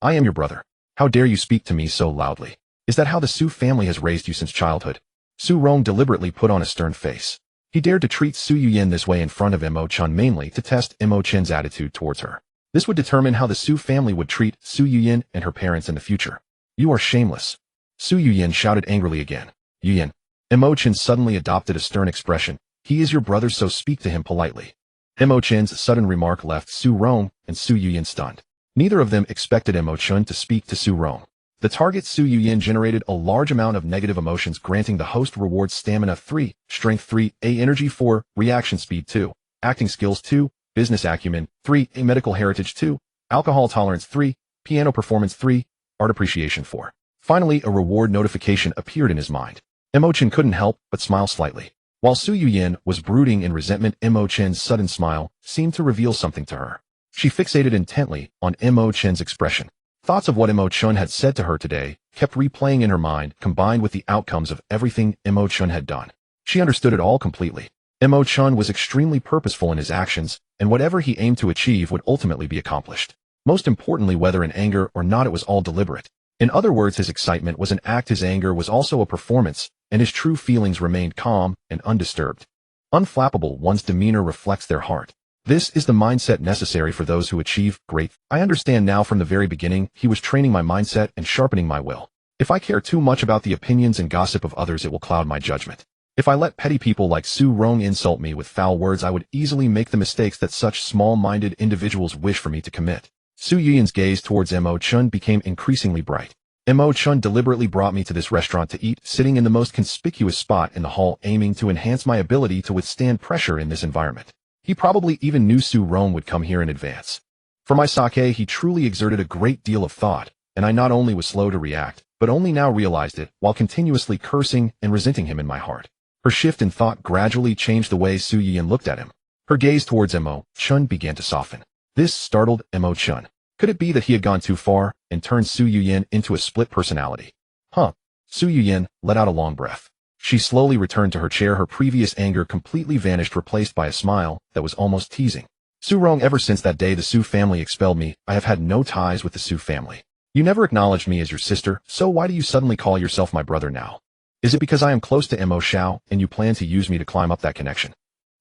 I am your brother. How dare you speak to me so loudly? Is that how the Su family has raised you since childhood? Su Rong deliberately put on a stern face. He dared to treat Su Yuyan this way in front of Mo Chen, mainly to test Mo Chen's attitude towards her. This would determine how the Su family would treat Su Yuyan and her parents in the future. You are shameless. Su Yuyan shouted angrily again. Yuyan. Mo Chen suddenly adopted a stern expression. He is your brother, so speak to him politely. Mo Chen's sudden remark left Su Rong and Su Yuyan stunned. Neither of them expected Mo Chen to speak to Su Rong. The target Su Yuyan generated a large amount of negative emotions, granting the host rewards stamina 3, strength 3, A energy 4, reaction speed 2, acting skills 2, business acumen 3, A medical heritage 2, alcohol tolerance 3, piano performance 3, art appreciation 4. Finally, a reward notification appeared in his mind. Mo Chen couldn't help but smile slightly. While Su Yuyan was brooding in resentment, Mo Chen's sudden smile seemed to reveal something to her. She fixated intently on Mo Chen's expression. Thoughts of what Mo Chen had said to her today kept replaying in her mind, combined with the outcomes of everything Mo Chen had done. She understood it all completely. Mo Chen was extremely purposeful in his actions, and whatever he aimed to achieve would ultimately be accomplished. Most importantly, whether in anger or not, it was all deliberate. In other words, his excitement was an act, his anger was also a performance, and his true feelings remained calm and undisturbed. Unflappable, one's demeanor reflects their heart. This is the mindset necessary for those who achieve great. I understand now. From the very beginning, he was training my mindset and sharpening my will. If I care too much about the opinions and gossip of others, it will cloud my judgment. If I let petty people like Su Rong insult me with foul words, I would easily make the mistakes that such small-minded individuals wish for me to commit. Su Yuyan's gaze towards Mo Chen became increasingly bright. Mo Chen deliberately brought me to this restaurant to eat, sitting in the most conspicuous spot in the hall, aiming to enhance my ability to withstand pressure in this environment. He probably even knew Su Rong would come here in advance. For my sake, he truly exerted a great deal of thought, and I not only was slow to react, but only now realized it, while continuously cursing and resenting him in my heart. Her shift in thought gradually changed the way Su Yuyan looked at him. Her gaze towards Mo Chen began to soften. This startled Mo Chen. Could it be that he had gone too far and turned Su Yuyan into a split personality? Su Yuyan let out a long breath. She slowly returned to her chair, her previous anger completely vanished, replaced by a smile that was almost teasing. Su Rong, ever since that day the Su family expelled me, I have had no ties with the Su family. You never acknowledged me as your sister, so why do you suddenly call yourself my brother now? Is it because I am close to Mo Xiao and you plan to use me to climb up that connection?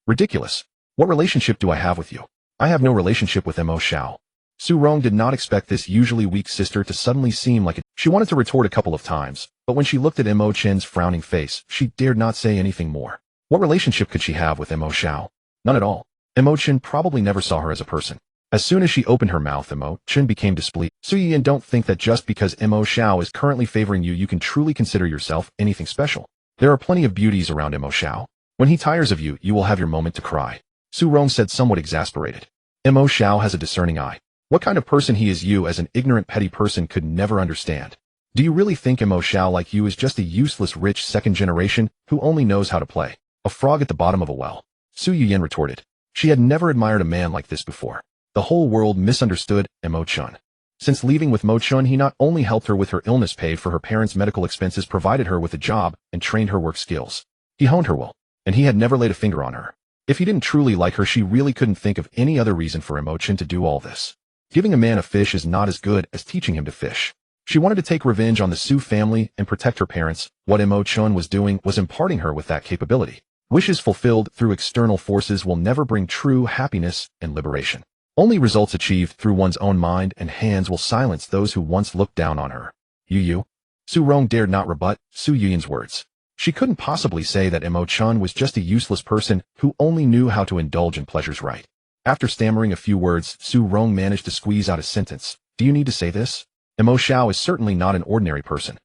Ridiculous. What relationship do I have with you? I have no relationship with Mo Xiao. Su Rong did not expect this usually weak sister to suddenly seem like it. She wanted to retort a couple of times, but when she looked at Mo Chen's frowning face, she dared not say anything more. What relationship could she have with Mo Xiao? None at all. Mo Chen probably never saw her as a person. As soon as she opened her mouth, Mo Chen became displeased. Su Yiyan, don't think that just because Mo Xiao is currently favoring you, you can truly consider yourself anything special. There are plenty of beauties around Mo Xiao. When he tires of you, you will have your moment to cry. Su Rong said, somewhat exasperated. Mo Xiao has a discerning eye. What kind of person he is, you as an ignorant petty person could never understand. Do you really think Mo Xiao like you is just a useless rich second generation who only knows how to play a frog at the bottom of a well? Su Yiyan retorted. She had never admired a man like this before. The whole world misunderstood Mo Chen. Since leaving with Mo Chen, he not only helped her with her illness, paid for her parents' medical expenses, provided her with a job, and trained her work skills. He honed her well, and he had never laid a finger on her. If he didn't truly like her, she really couldn't think of any other reason for Mo Chen to do all this. Giving a man a fish is not as good as teaching him to fish. She wanted to take revenge on the Su family and protect her parents. What Mo Chen was doing was imparting her with that capability. Wishes fulfilled through external forces will never bring true happiness and liberation. Only results achieved through one's own mind and hands will silence those who once looked down on her. You. Su Rong dared not rebut Su Yiyan's words. She couldn't possibly say that Mo Chen was just a useless person who only knew how to indulge in pleasures, right? After stammering a few words, Su Rong managed to squeeze out a sentence. Do you need to say this? Mo Xiao is certainly not an ordinary person.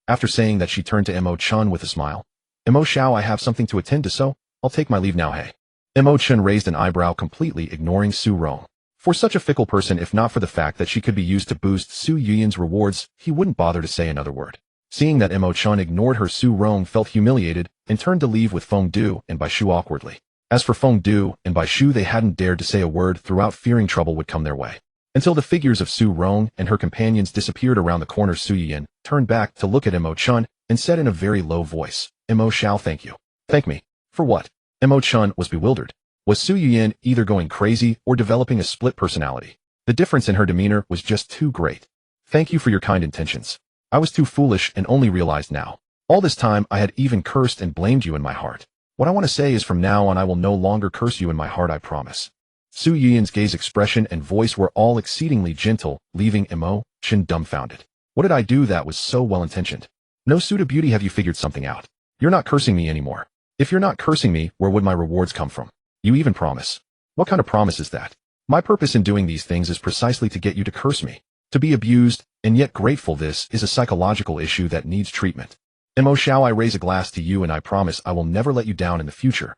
After saying that, she turned to Mo Chen with a smile. Mo Xiao, I have something to attend to, so I'll take my leave now. Hey. Mo Chen raised an eyebrow, completely ignoring Su Rong. For such a fickle person, if not for the fact that she could be used to boost Su Yiyan's rewards, he wouldn't bother to say another word. Seeing that Mo Chen ignored her, Su Rong felt humiliated and turned to leave with Feng Du and Bai Shu awkwardly. As for Feng Du and Bai Shu, they hadn't dared to say a word throughout, fearing trouble would come their way. Until the figures of Su Rong and her companions disappeared around the corner, Su Yiyan turned back to look at Mo Chen and said in a very low voice, Mo Xiao, thank you. Thank me? For what? Mo Chen was bewildered. Was Su Yiyan either going crazy or developing a split personality? The difference in her demeanor was just too great. Thank you for your kind intentions. I was too foolish and only realized now. All this time I had even cursed and blamed you in my heart. What I want to say is, from now on I will no longer curse you in my heart, I promise. Su Yiyan's gaze, expression, and voice were all exceedingly gentle, leaving Mo Chen dumbfounded. What did I do that was so well-intentioned? No, Suda Beauty, have you figured something out? You're not cursing me anymore. If you're not cursing me, where would my rewards come from? You even promise. What kind of promise is that? My purpose in doing these things is precisely to get you to curse me, to be abused, and yet grateful. This is a psychological issue that needs treatment. Mo Xiao, I raise a glass to you and I promise I will never let you down in the future.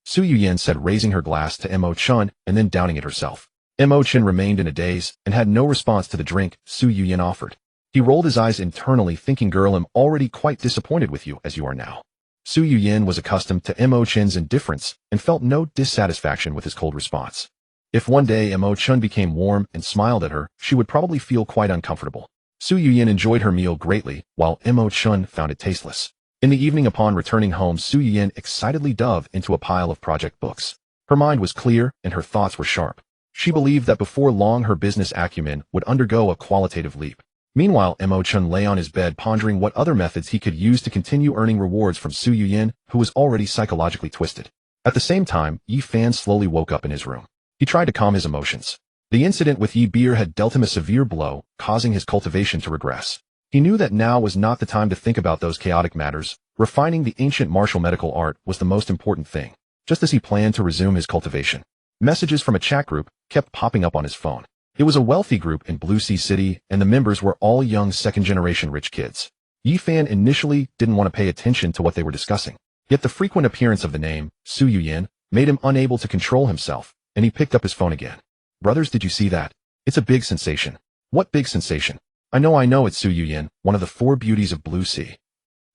Su Yiyan said, raising her glass to Mo Chen and then downing it herself. Mo Chen remained in a daze and had no response to the drink Su Yiyan offered. He rolled his eyes internally, thinking, girl, I'm already quite disappointed with you as you are now. Su Yiyan was accustomed to Mo Chen's indifference and felt no dissatisfaction with his cold response. If one day Mo Chen became warm and smiled at her, she would probably feel quite uncomfortable. Su Yiyan enjoyed her meal greatly, while Mo Chen found it tasteless. In the evening, upon returning home, Su Yiyan excitedly dove into a pile of project books. Her mind was clear and her thoughts were sharp. She believed that before long her business acumen would undergo a qualitative leap. Meanwhile, Mo Chen lay on his bed pondering what other methods he could use to continue earning rewards from Su Yiyan, who was already psychologically twisted. At the same time, Yi Fan slowly woke up in his room. He tried to calm his emotions. The incident with Yi Beer had dealt him a severe blow, causing his cultivation to regress. He knew that now was not the time to think about those chaotic matters. Refining the ancient martial medical art was the most important thing. Just as he planned to resume his cultivation, messages from a chat group kept popping up on his phone. It was a wealthy group in Blue Sea City, and the members were all young second-generation rich kids. Yi Fan initially didn't want to pay attention to what they were discussing. Yet the frequent appearance of the name, Su Yiyan, made him unable to control himself, and he picked up his phone again. Brothers, did you see that? It's a big sensation. What big sensation? I know, it's Su Yiyan, one of the 4 beauties of Blue Sea.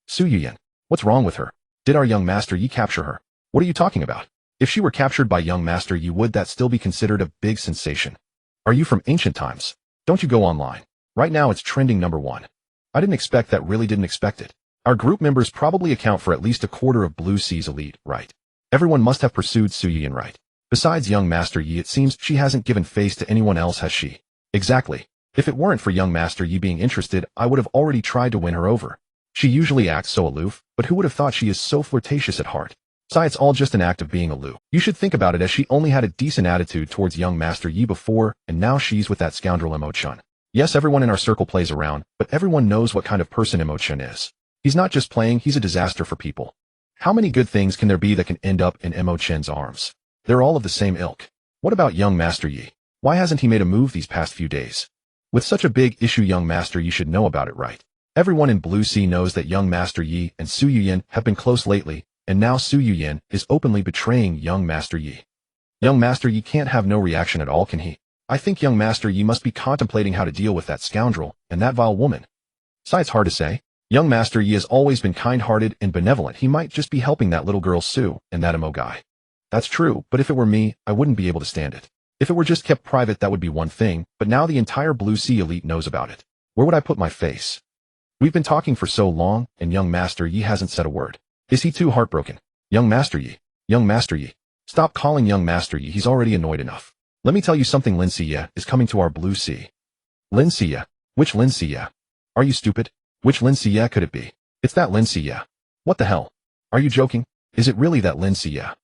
Su Yiyan. What's wrong with her? Did our young Master Yi capture her? What are you talking about? If she were captured by young Master Yi, would that still be considered a big sensation? Are you from ancient times? Don't you go online? Right now it's trending #1. I didn't expect that, really didn't expect it. Our group members probably account for at least a quarter of Blue Sea's elite, right? Everyone must have pursued Su Yiyan, right? Besides young Master Yi, it seems she hasn't given face to anyone else, has she? Exactly. If it weren't for young Master Yi being interested, I would have already tried to win her over. She usually acts so aloof, but who would have thought she is so flirtatious at heart? Besides, it's all just an act of being aloof. You should think about it, as she only had a decent attitude towards young Master Yi before, and now she's with that scoundrel Mo Chen. Yes, everyone in our circle plays around, but everyone knows what kind of person Mo Chen is. He's not just playing, he's a disaster for people. How many good things can there be that can end up in Mo Chen's arms? They're all of the same ilk. What about young Master Yi? Why hasn't he made a move these past few days? With such a big issue, young Master Yi should know about it, right? Everyone in Blue Sea knows that young Master Yi and Su Yuyin have been close lately, and now Su Yuyin is openly betraying young Master Yi. Young Master Yi can't have no reaction at all, can he? I think young Master Yi must be contemplating how to deal with that scoundrel and that vile woman. It's hard to say. Young Master Yi has always been kind-hearted and benevolent. He might just be helping that little girl Su and that Mo guy. That's true, but if it were me, I wouldn't be able to stand it. If it were just kept private, that would be one thing, but now the entire Blue Sea elite knows about it. Where would I put my face? We've been talking for so long, and young Master Yi hasn't said a word. Is he too heartbroken? Young Master Yi. Stop calling young Master Yi, he's already annoyed enough. Let me tell you something, Lin Xie is coming to our Blue Sea. Lin Xie? Which Lin Xie? Are you stupid? Which Lin Xie could it be? It's that Lin Xie. What the hell? Are you joking? Is it really that Lin Xie?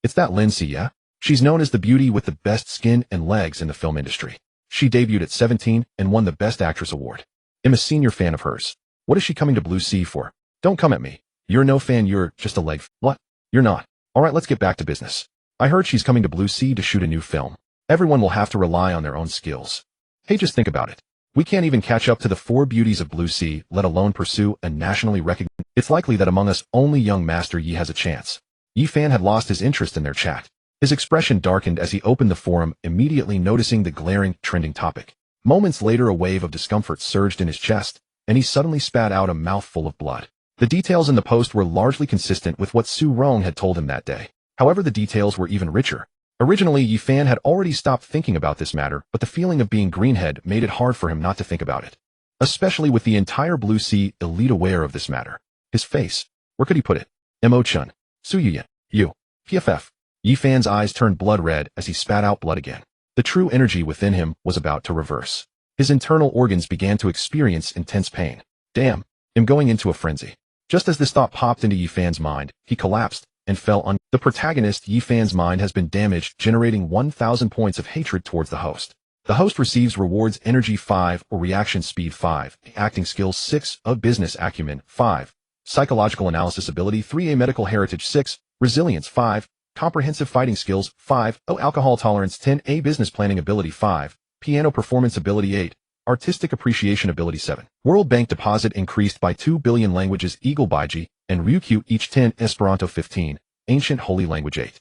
It's that Lin Xie. She's known as the beauty with the best skin and legs in the film industry. She debuted at 17 and won the Best Actress award. I'm a senior fan of hers. What is she coming to Blue Sea for? Don't come at me. You're no fan, you're just a leg. What? You're not. Alright, let's get back to business. I heard she's coming to Blue Sea to shoot a new film. Everyone will have to rely on their own skills. Hey, just think about it. We can't even catch up to the 4 beauties of Blue Sea, let alone pursue a nationally recognized. It's likely that among us, only young Master Yi has a chance. Yi Fan had lost his interest in their chat. His expression darkened as he opened the forum, immediately noticing the glaring, trending topic. Moments later, a wave of discomfort surged in his chest, and he suddenly spat out a mouthful of blood. The details in the post were largely consistent with what Su Rong had told him that day. However, the details were even richer. Originally, Yi Fan had already stopped thinking about this matter, but the feeling of being greenhead made it hard for him not to think about it. Especially with the entire Blue Sea elite aware of this matter. His face. Where could he put it? Mo Chen. Su Yuyin. You. PFF. Yi Fan's eyes turned blood red as he spat out blood again. The true energy within him was about to reverse. His internal organs began to experience intense pain. Damn, I'm going into a frenzy. Just as this thought popped into Yi Fan's mind, he collapsed and fell on. The protagonist, Yi Fan's mind has been damaged, generating 1,000 points of hatred towards the host. The host receives rewards energy 5 or reaction speed 5, acting skills 6, a business acumen 5, psychological analysis ability 3, a medical heritage 6, resilience 5, comprehensive fighting skills 5, alcohol tolerance 10, a business planning ability 5, piano performance ability 8, artistic appreciation ability 7. World Bank deposit increased by 2 billion languages Eagle Baiji, and Ryukyu each 10, Esperanto 15, ancient holy language 8.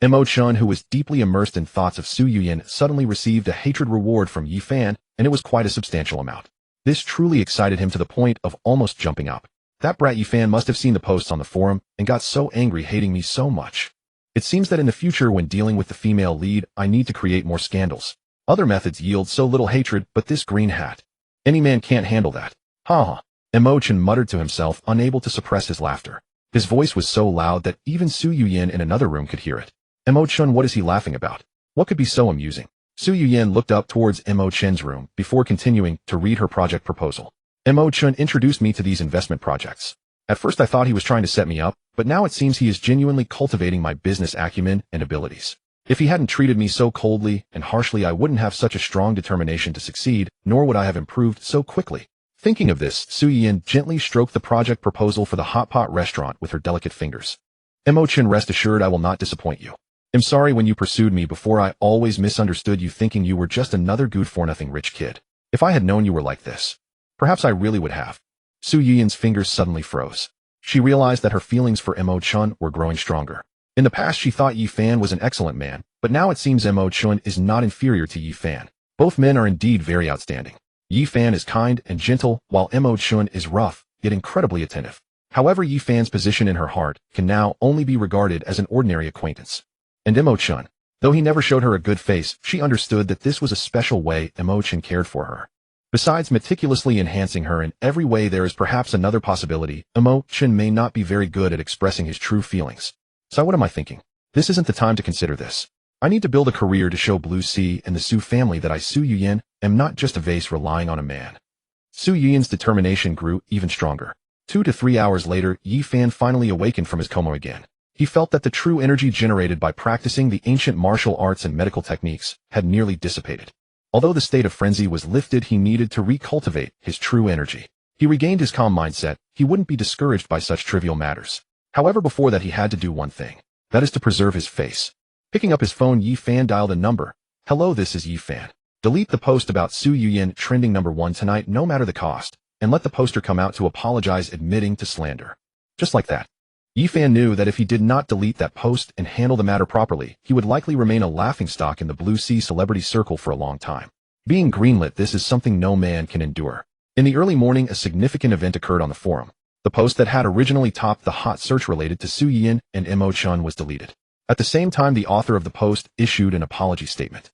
Mo Chen, who was deeply immersed in thoughts of Su Yuyin, suddenly received a hatred reward from Yi Fan, and it was quite a substantial amount. This truly excited him to the point of almost jumping up. That brat Yi Fan must have seen the posts on the forum and got so angry, hating me so much. It seems that in the future, when dealing with the female lead, I need to create more scandals. Other methods yield so little hatred, but this green hat. Any man can't handle that. Ha ha. Mo Chen muttered to himself, unable to suppress his laughter. His voice was so loud that even Su Yuyin in another room could hear it. Mo Chen, what is he laughing about? What could be so amusing? Su Yuyin looked up towards Mo Chen's room before continuing to read her project proposal. Mo Chen introduced me to these investment projects. At first I thought he was trying to set me up, but now it seems he is genuinely cultivating my business acumen and abilities. If he hadn't treated me so coldly and harshly, I wouldn't have such a strong determination to succeed, nor would I have improved so quickly. Thinking of this, Su Yuyin gently stroked the project proposal for the hot pot restaurant with her delicate fingers. Mo Chen, rest assured I will not disappoint you. I'm sorry when you pursued me before. I always misunderstood you, thinking you were just another good-for-nothing rich kid. If I had known you were like this, perhaps I really would have. Su Yuyin's fingers suddenly froze. She realized that her feelings for Mo Chen were growing stronger. In the past, she thought Yi Fan was an excellent man, but now it seems Mo Chen is not inferior to Yi Fan. Both men are indeed very outstanding. Yi Fan is kind and gentle, while Mo Chen is rough, yet incredibly attentive. However, Yi Fan's position in her heart can now only be regarded as an ordinary acquaintance. And Mo Chen, though he never showed her a good face, she understood that this was a special way Mo Chen cared for her. Besides meticulously enhancing her in every way, there is perhaps another possibility. Mo Chen may not be very good at expressing his true feelings. So what am I thinking? This isn't the time to consider this. I need to build a career to show Blue Sea and the Su family that I, Su Yuyin, am not just a vase relying on a man. Su Yuyin's determination grew even stronger. 2 to 3 hours later, Yi Fan finally awakened from his coma again. He felt that the true energy generated by practicing the ancient martial arts and medical techniques had nearly dissipated. Although the state of frenzy was lifted, he needed to recultivate his true energy. He regained his calm mindset. He wouldn't be discouraged by such trivial matters. However, before that he had to do one thing. That is to preserve his face. Picking up his phone, Yi Fan dialed a number. Hello, this is Yi Fan. Delete the post about Su Yuyin trending #1 tonight no matter the cost, and let the poster come out to apologize admitting to slander. Just like that. Yi Fan knew that if he did not delete that post and handle the matter properly, he would likely remain a laughingstock in the Blue Sea celebrity circle for a long time. Being greenlit, this is something no man can endure. In the early morning, a significant event occurred on the forum. The post that had originally topped the hot search related to Su Yuyin and Mo Chen was deleted. At the same time, the author of the post issued an apology statement.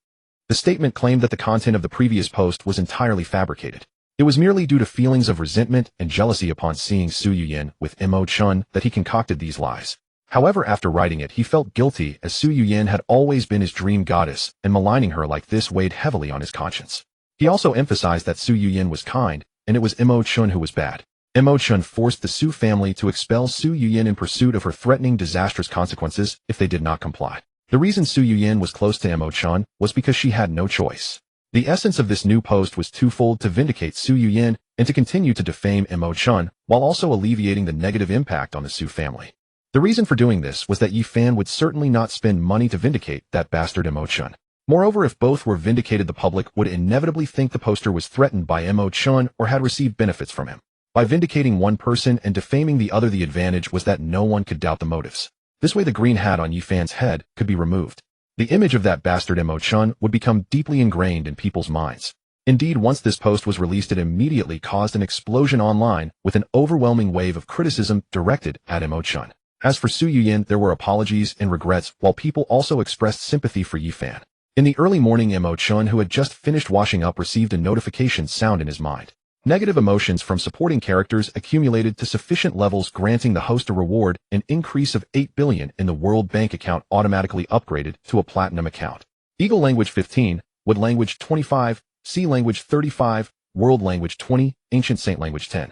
The statement claimed that the content of the previous post was entirely fabricated. It was merely due to feelings of resentment and jealousy upon seeing Su Yuyin with Mo Chen that he concocted these lies. However, after writing it, he felt guilty as Su Yuyin had always been his dream goddess, and maligning her like this weighed heavily on his conscience. He also emphasized that Su Yuyin was kind, and it was Mo Chen who was bad. Mo Chen forced the Su family to expel Su Yuyin in pursuit of her threatening disastrous consequences if they did not comply. The reason Su Yuyin was close to Mo Chen was because she had no choice. The essence of this new post was twofold: to vindicate Su Yuyin and to continue to defame Mo Chen, while also alleviating the negative impact on the Su family. The reason for doing this was that Yi Fan would certainly not spend money to vindicate that bastard Mo Chen. Moreover, if both were vindicated, the public would inevitably think the poster was threatened by Mo Chen or had received benefits from him. By vindicating one person and defaming the other, the advantage was that no one could doubt the motives. This way the green hat on Yi Fan's head could be removed. The image of that bastard Mo Chen would become deeply ingrained in people's minds. Indeed, once this post was released, it immediately caused an explosion online with an overwhelming wave of criticism directed at Mo Chen. As for Su Yuyin, there were apologies and regrets, while people also expressed sympathy for Yi Fan. In the early morning, Mo Chen, who had just finished washing up, received a notification sound in his mind. Negative emotions from supporting characters accumulated to sufficient levels, granting the host a reward. An increase of 8 billion in the World Bank account automatically upgraded to a platinum account. Eagle language 15, Wood language 25, Sea language 35, World language 20, Ancient Saint language 10.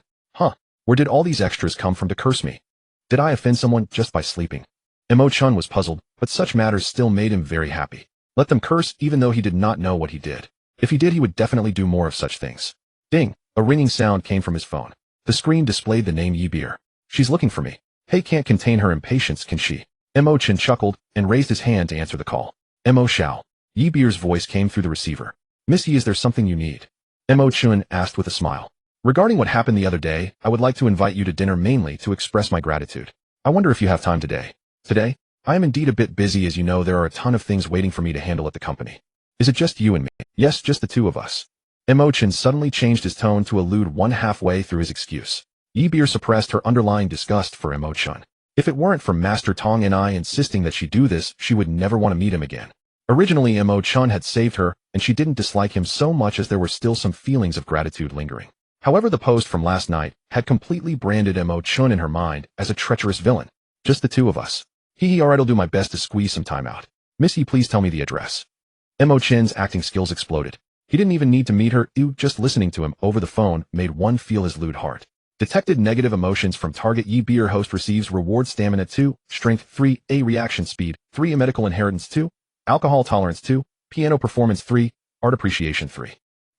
Where did all these extras come from to curse me? Did I offend someone just by sleeping? Mo Chen was puzzled, but such matters still made him very happy. Let them curse, even though he did not know what he did. If he did, he would definitely do more of such things. Ding! A ringing sound came from his phone. The screen displayed the name Yi Beer. She's looking for me. Hey, can't contain her impatience, can she? Mo Chen chuckled and raised his hand to answer the call. Mo Xiao. Yi Beer's voice came through the receiver. Miss Yi, is there something you need? Mo Chen asked with a smile. Regarding what happened the other day, I would like to invite you to dinner, mainly to express my gratitude. I wonder if you have time today. Today? I am indeed a bit busy. As you know, there are a ton of things waiting for me to handle at the company. Is it just you and me? Yes, just the two of us. Mo Chen suddenly changed his tone to allude one halfway through his excuse. Yi Beer suppressed her underlying disgust for Mo Chen. If it weren't for Master Tong and I insisting that she do this, she would never want to meet him again. Originally, Mo Chen had saved her, and she didn't dislike him so much as there were still some feelings of gratitude lingering. However, the post from last night had completely branded Mo Chen in her mind as a treacherous villain. Just the two of us. Alright, I'll do my best to squeeze some time out. Miss Yi, please tell me the address. Mo Chen's acting skills exploded. He didn't even need to meet her. Just listening to him over the phone made one feel his lewd heart. Detected negative emotions from target. Yi Beer host receives reward: stamina 2, strength 3, a reaction speed 3, a medical inheritance 2, alcohol tolerance 2, piano performance 3, art appreciation 3.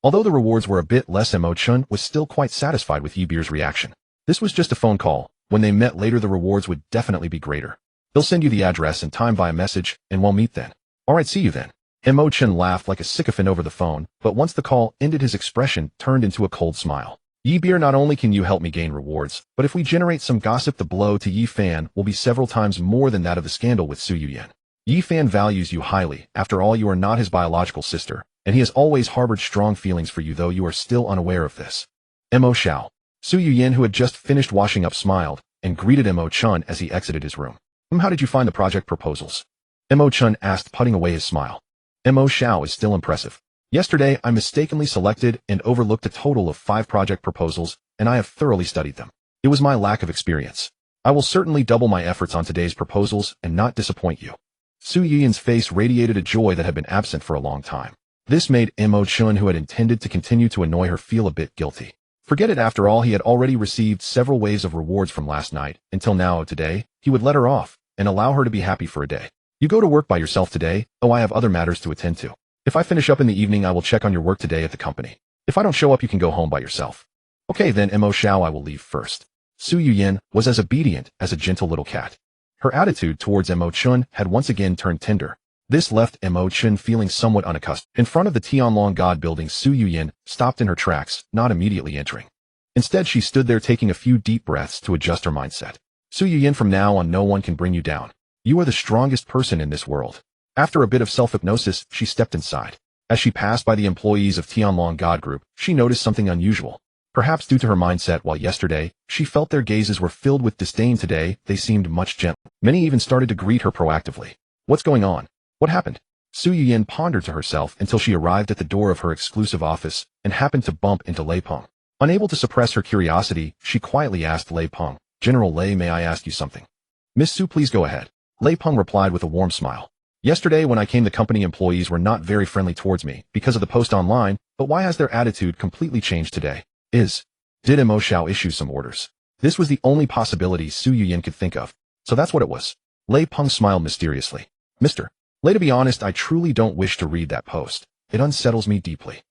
Although the rewards were a bit less, Mo Chen was still quite satisfied with Yi Beer's reaction. This was just a phone call. When they met later, the rewards would definitely be greater. They'll send you the address and time via message, and we'll meet then. Alright, see you then. Mo Chen laughed like a sycophant over the phone, but once the call ended, his expression turned into a cold smile. Yi Beer, not only can you help me gain rewards, but if we generate some gossip, the blow to Yi Fan will be several times more than that of the scandal with Su Yuyin. Yi Fan values you highly. After all, you are not his biological sister, and he has always harbored strong feelings for you, though you are still unaware of this. Mo Xiao. Su Yuyin, who had just finished washing up, smiled and greeted Mo Chen as he exited his room. How did you find the project proposals? Mo Chen asked, putting away his smile. Mo Xiao is still impressive. Yesterday, I mistakenly selected and overlooked a total of 5 project proposals, and I have thoroughly studied them. It was my lack of experience. I will certainly double my efforts on today's proposals and not disappoint you. Su Yuyin's face radiated a joy that had been absent for a long time. This made Mo Chen, who had intended to continue to annoy her, feel a bit guilty. Forget it, after all, he had already received several waves of rewards from last night. Until now, today, he would let her off and allow her to be happy for a day. You go to work by yourself today. Oh, I have other matters to attend to. If I finish up in the evening, I will check on your work today at the company. If I don't show up, you can go home by yourself. Okay then, Mo Xiao, I will leave first. Su Yuyin was as obedient as a gentle little cat. Her attitude towards Mo Chen had once again turned tender. This left Mo Chen feeling somewhat unaccustomed. In front of the Tianlong God building, Su Yuyin stopped in her tracks, not immediately entering. Instead, she stood there taking a few deep breaths to adjust her mindset. Su Yuyin, from now on no one can bring you down. You are the strongest person in this world. After a bit of self-hypnosis, she stepped inside. As she passed by the employees of Tianlong God Group, she noticed something unusual. Perhaps due to her mindset, while yesterday, she felt their gazes were filled with disdain, today, they seemed much gentler. Many even started to greet her proactively. What's going on? What happened? Su Yuyin pondered to herself until she arrived at the door of her exclusive office and happened to bump into Lei Peng. Unable to suppress her curiosity, she quietly asked Lei Peng, "General Lei, may I ask you something?" "Miss Su, please go ahead." Lei Peng replied with a warm smile. "Yesterday when I came, the company employees were not very friendly towards me because of the post online, but why has their attitude completely changed today? Did Mo Xiao issue some orders?" This was the only possibility Su Yuyin could think of. So that's what it was. Lei Peng smiled mysteriously. "Mr. Lei, to be honest, I truly don't wish to read that post. It unsettles me deeply."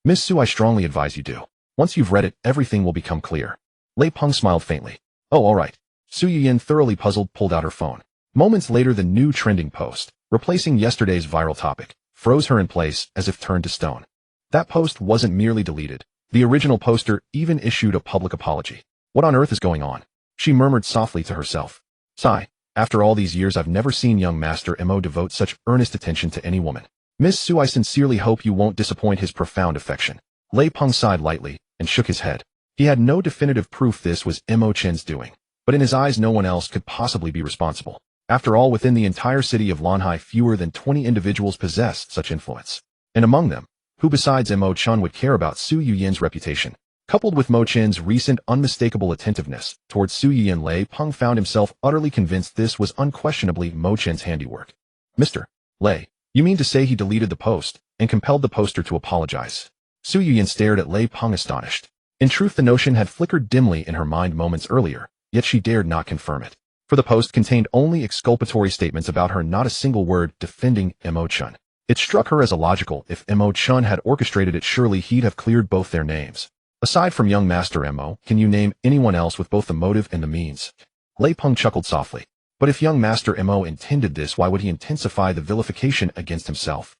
"Miss Su, I strongly advise you do. Once you've read it, everything will become clear." Lei Peng smiled faintly. "Oh, all right." Su Yuyin, thoroughly puzzled, pulled out her phone. Moments later, the new trending post, replacing yesterday's viral topic, froze her in place as if turned to stone. That post wasn't merely deleted. The original poster even issued a public apology. What on earth is going on? She murmured softly to herself. Sigh. After all these years, I've never seen young Master Mo devote such earnest attention to any woman. Miss Su, I sincerely hope you won't disappoint his profound affection. Lei Peng sighed lightly and shook his head. He had no definitive proof this was Mo Chen's doing, but in his eyes no one else could possibly be responsible. After all, within the entire city of Lanhai, fewer than 20 individuals possess such influence. And among them, who besides Mo Chen would care about Su Yuyin's reputation? Coupled with Mo Chen's recent unmistakable attentiveness towards Su Yuyin, Lei Peng found himself utterly convinced this was unquestionably Mo Chen's handiwork. "Mr. Lei, you mean to say he deleted the post and compelled the poster to apologize?" Su Yuyin stared at Lei Peng astonished. In truth, the notion had flickered dimly in her mind moments earlier, yet she dared not confirm it. For the post contained only exculpatory statements about her, not a single word defending Mo Chen. It struck her as illogical. If Mo Chen had orchestrated it, surely he'd have cleared both their names. Aside from young Master Mo, can you name anyone else with both the motive and the means? Lei Peng chuckled softly. But if young Master Mo intended this, why would he intensify the vilification against himself?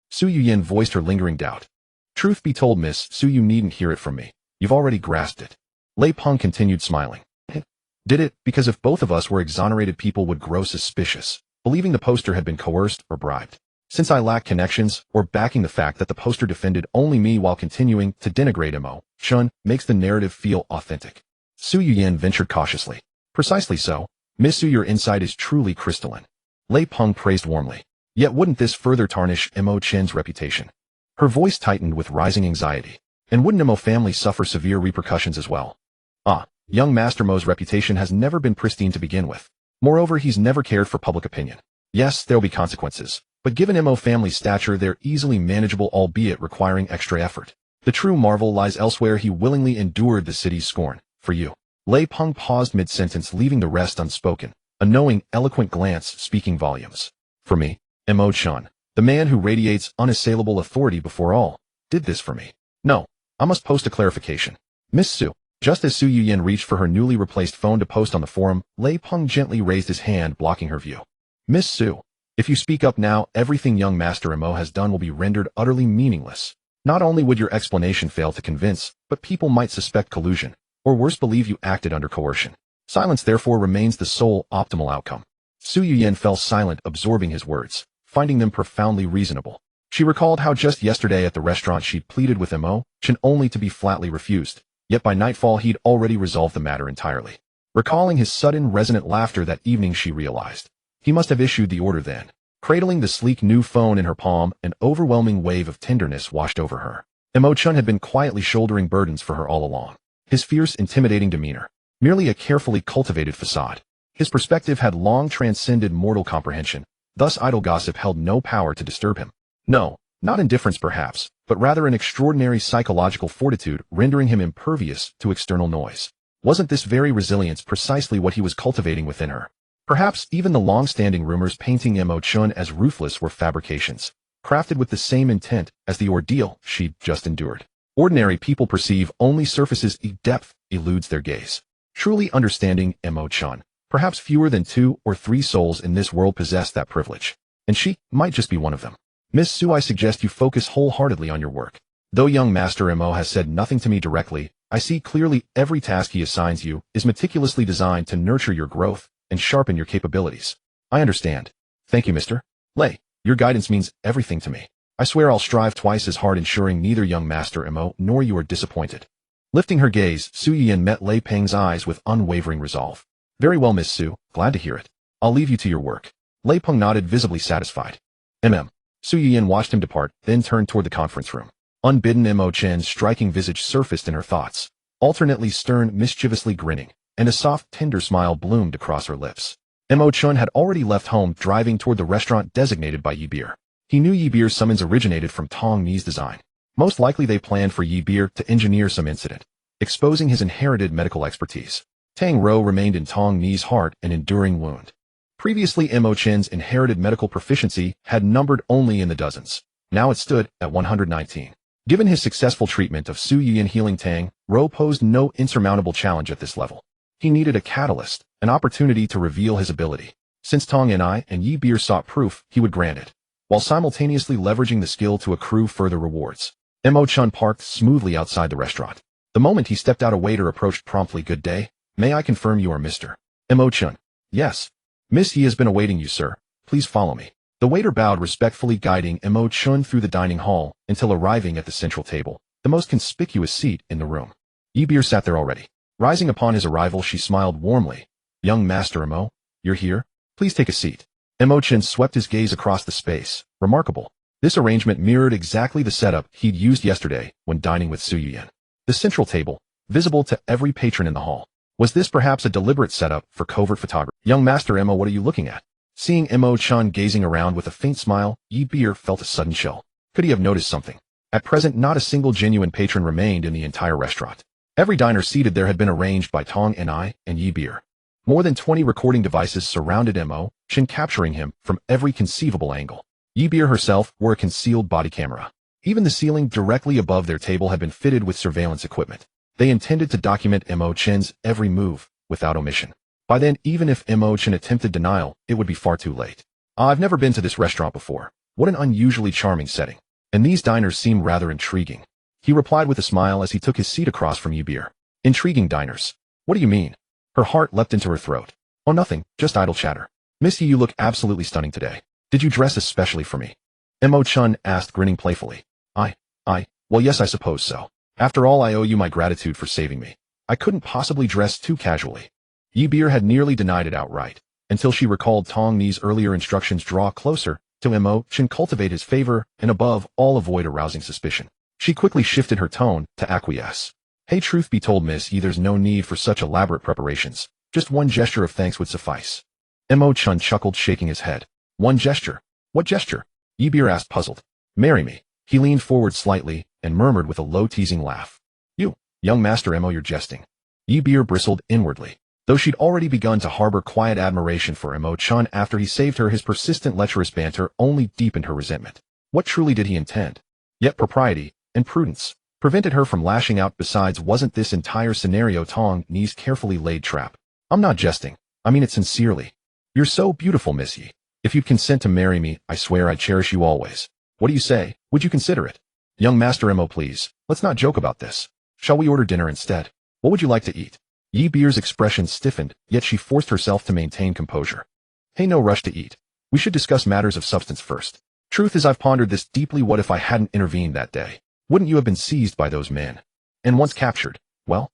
Su Yuyin voiced her lingering doubt. "Truth be told, Miss Su, you needn't hear it from me. You've already grasped it." Lei Peng continued smiling. "Did it, because if both of us were exonerated, people would grow suspicious, believing the poster had been coerced or bribed. Since I lack connections or backing, the fact that the poster defended only me while continuing to denigrate Mo Chen makes the narrative feel authentic." Su Yuyin ventured cautiously. "Precisely so. Miss Su, your insight is truly crystalline." Lei Peng praised warmly. "Yet wouldn't this further tarnish Mo Chen's reputation?" Her voice tightened with rising anxiety. "And wouldn't Mo family suffer severe repercussions as well?" Young Master Mo's reputation has never been pristine to begin with. Moreover, he's never cared for public opinion. Yes, there'll be consequences, but given Mo family's stature, they're easily manageable, albeit requiring extra effort. The true marvel lies elsewhere. He willingly endured the city's scorn. For you. Lei Peng paused mid-sentence, leaving the rest unspoken, a knowing, eloquent glance speaking volumes. "For me, Mo Chen, the man who radiates unassailable authority before all, did this for me. No, I must post a clarification. Miss Su." Just as Su Yuyin reached for her newly replaced phone to post on the forum, Lei Peng gently raised his hand, blocking her view. "Miss Su, if you speak up now, everything young Master Mo has done will be rendered utterly meaningless. Not only would your explanation fail to convince, but people might suspect collusion, or worse, believe you acted under coercion. Silence therefore remains the sole optimal outcome." Su Yuyin fell silent, absorbing his words, finding them profoundly reasonable. She recalled how just yesterday at the restaurant she'd pleaded with Mo Chen only to be flatly refused. Yet by nightfall he'd already resolved the matter entirely. Recalling his sudden resonant laughter that evening, she realized he must have issued the order then. Cradling the sleek new phone in her palm, an overwhelming wave of tenderness washed over her. Mo Chen had been quietly shouldering burdens for her all along. His fierce, intimidating demeanor, merely a carefully cultivated facade. His perspective had long transcended mortal comprehension, thus idle gossip held no power to disturb him. No, not indifference perhaps, but rather an extraordinary psychological fortitude rendering him impervious to external noise. Wasn't this very resilience precisely what he was cultivating within her? Perhaps even the long-standing rumors painting Mo Chen as ruthless were fabrications, crafted with the same intent as the ordeal she'd just endured. Ordinary people perceive only surfaces, depth eludes their gaze. Truly understanding Mo Chen. Perhaps fewer than 2 or 3 souls in this world possess that privilege. And she might just be one of them. Miss Su, I suggest you focus wholeheartedly on your work. Though young Master Mo has said nothing to me directly, I see clearly every task he assigns you is meticulously designed to nurture your growth and sharpen your capabilities. I understand. Thank you, Mr. Lei. Your guidance means everything to me. I swear I'll strive twice as hard ensuring neither young Master Mo nor you are disappointed. Lifting her gaze, Su Yiyan met Lei Peng's eyes with unwavering resolve. Very well, Miss Su. Glad to hear it. I'll leave you to your work. Lei Peng nodded, visibly satisfied. Su Yiyan watched him depart, then turned toward the conference room. Unbidden, Mo Chen's striking visage surfaced in her thoughts, alternately stern, mischievously grinning, and a soft, tender smile bloomed across her lips. Mo Chen had already left home, driving toward the restaurant designated by Yi Beer. He knew Yi Beer's summons originated from Tong Ni's design. Most likely they planned for Yi Beer to engineer some incident, exposing his inherited medical expertise. Tang Rou remained in Tong Ni's heart an enduring wound. Previously, Mo Chen's inherited medical proficiency had numbered only in the dozens. Now it stood at 119. Given his successful treatment of Su Yiyan, healing Tang Rou posed no insurmountable challenge at this level. He needed a catalyst, an opportunity to reveal his ability. Since Tong Ni and Yi Beer sought proof, he would grant it, while simultaneously leveraging the skill to accrue further rewards. Mo Chen parked smoothly outside the restaurant. The moment he stepped out, a waiter approached promptly. Good day. May I confirm you are Mr. Mo Chen? Yes. Miss Yi has been awaiting you, sir. Please follow me. The waiter bowed respectfully, guiding Mo Chen through the dining hall until arriving at the central table, the most conspicuous seat in the room. Yi Beer sat there already. Rising upon his arrival, she smiled warmly. Young Master Mo, you're here? Please take a seat. Mo Chen swept his gaze across the space. Remarkable. This arrangement mirrored exactly the setup he'd used yesterday when dining with Su Yiyan. The central table, visible to every patron in the hall. Was this perhaps a deliberate setup for covert photography? Young Master Mo, what are you looking at? Seeing Mo Chen gazing around with a faint smile, Yi Beer felt a sudden chill. Could he have noticed something? At present, not a single genuine patron remained in the entire restaurant. Every diner seated there had been arranged by Tong Ni and Yi Beer. More than 20 recording devices surrounded Mo Chen, capturing him from every conceivable angle. Yi Beer herself wore a concealed body camera. Even the ceiling directly above their table had been fitted with surveillance equipment. They intended to document Mo Chen's every move, without omission. By then, even if Mo Chen attempted denial, it would be far too late. I've never been to this restaurant before. What an unusually charming setting. And these diners seem rather intriguing. He replied with a smile as he took his seat across from Yi Beer. Intriguing diners? What do you mean? Her heart leapt into her throat. Oh, nothing, just idle chatter. Miss Yi, you look absolutely stunning today. Did you dress especially for me? Mo Chen asked, grinning playfully. Well, yes, I suppose so. After all, I owe you my gratitude for saving me. I couldn't possibly dress too casually. Yi Beer had nearly denied it outright, until she recalled Tong Ni's earlier instructions: draw closer to Mo Chen, cultivate his favor, and above all avoid arousing suspicion. She quickly shifted her tone to acquiesce. Hey, truth be told, Miss Yi, there's no need for such elaborate preparations. Just one gesture of thanks would suffice. Mo Chen chuckled, shaking his head. One gesture? What gesture? Yi Beer asked, puzzled. Marry me. He leaned forward slightly and murmured with a low, teasing laugh. You, young Master Mo, you're jesting. Yi Beer bristled inwardly. Though she'd already begun to harbor quiet admiration for Mo Chen after he saved her, his persistent lecherous banter only deepened her resentment. What truly did he intend? Yet propriety and prudence prevented her from lashing out. Besides, wasn't this entire scenario Tong Ni's carefully laid trap? I'm not jesting. I mean it sincerely. You're so beautiful, Miss Yi. If you'd consent to marry me, I swear I'd cherish you always. What do you say? Would you consider it? Young Master Mo, please, let's not joke about this. Shall we order dinner instead? What would you like to eat? Yi Beer's expression stiffened, yet she forced herself to maintain composure. Hey, no rush to eat. We should discuss matters of substance first. Truth is, I've pondered this deeply. What if I hadn't intervened that day? Wouldn't you have been seized by those men? And once captured, well,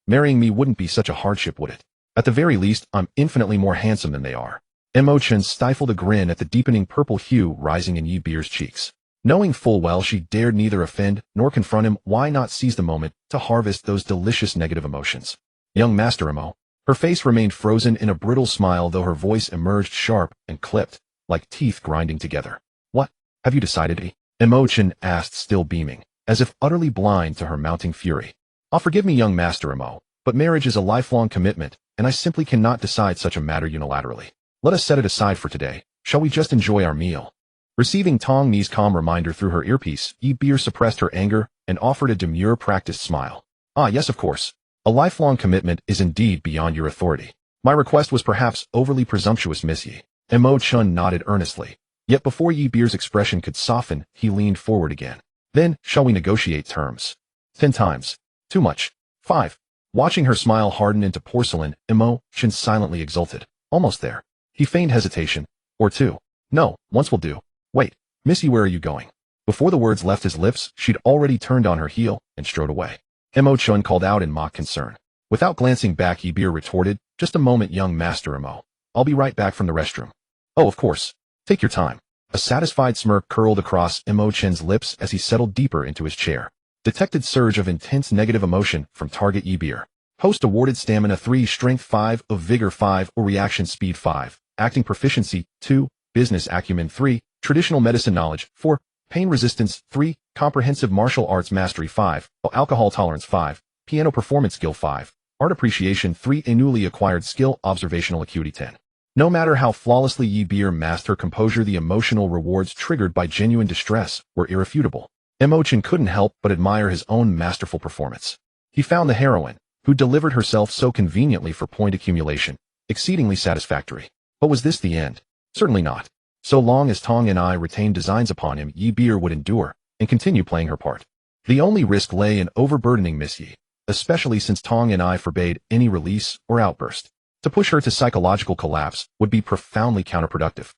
marrying me wouldn't be such a hardship, would it? At the very least, I'm infinitely more handsome than they are. Mo Chen stifled a grin at the deepening purple hue rising in Yi Beer's cheeks. Knowing full well she dared neither offend nor confront him, why not seize the moment to harvest those delicious negative emotions? Young Master Mo. Her face remained frozen in a brittle smile, though her voice emerged sharp and clipped, like teeth grinding together. What? Have you decided? Mo Chen asked, still beaming, as if utterly blind to her mounting fury. Forgive me, young Master Mo, but marriage is a lifelong commitment, and I simply cannot decide such a matter unilaterally. Let us set it aside for today. Shall we just enjoy our meal? Receiving Tong Ni's calm reminder through her earpiece, Yi Beer suppressed her anger and offered a demure, practiced smile. Yes, of course. A lifelong commitment is indeed beyond your authority. My request was perhaps overly presumptuous, Miss Yi. Mo Chen nodded earnestly. Yet before Yi Beer's expression could soften, he leaned forward again. Then, shall we negotiate terms? 10 times. Too much. 5. Watching her smile harden into porcelain, Mo Chen silently exulted. Almost there. He feigned hesitation. Or 2. No, once will do. Wait, Miss Yi, where are you going? Before the words left his lips, she'd already turned on her heel and strode away. Mo Chen called out in mock concern. Without glancing back, Yi Beer retorted, Just a moment, young Master Mo. I'll be right back from the restroom. Oh, of course. Take your time. A satisfied smirk curled across Mo Chen's lips as he settled deeper into his chair. Detected surge of intense negative emotion from target Yi Beer. Host awarded stamina 3, strength 5, of vigor 5, or reaction speed 5, acting proficiency 2, business acumen 3, traditional medicine knowledge 4, pain resistance 3, comprehensive martial arts mastery 5, alcohol tolerance 5, piano performance skill 5, art appreciation 3, a newly acquired skill observational acuity 10. No matter how flawlessly Yi Beer masked her composure, the emotional rewards triggered by genuine distress were irrefutable. Mo Chen couldn't help but admire his own masterful performance. He found the heroine, who delivered herself so conveniently for point accumulation, exceedingly satisfactory. But was this the end? Certainly not. So long as Tong and I retained designs upon him, Yi Beer would endure and continue playing her part. The only risk lay in overburdening Miss Yi, especially since Tong and I forbade any release or outburst. To push her to psychological collapse would be profoundly counterproductive.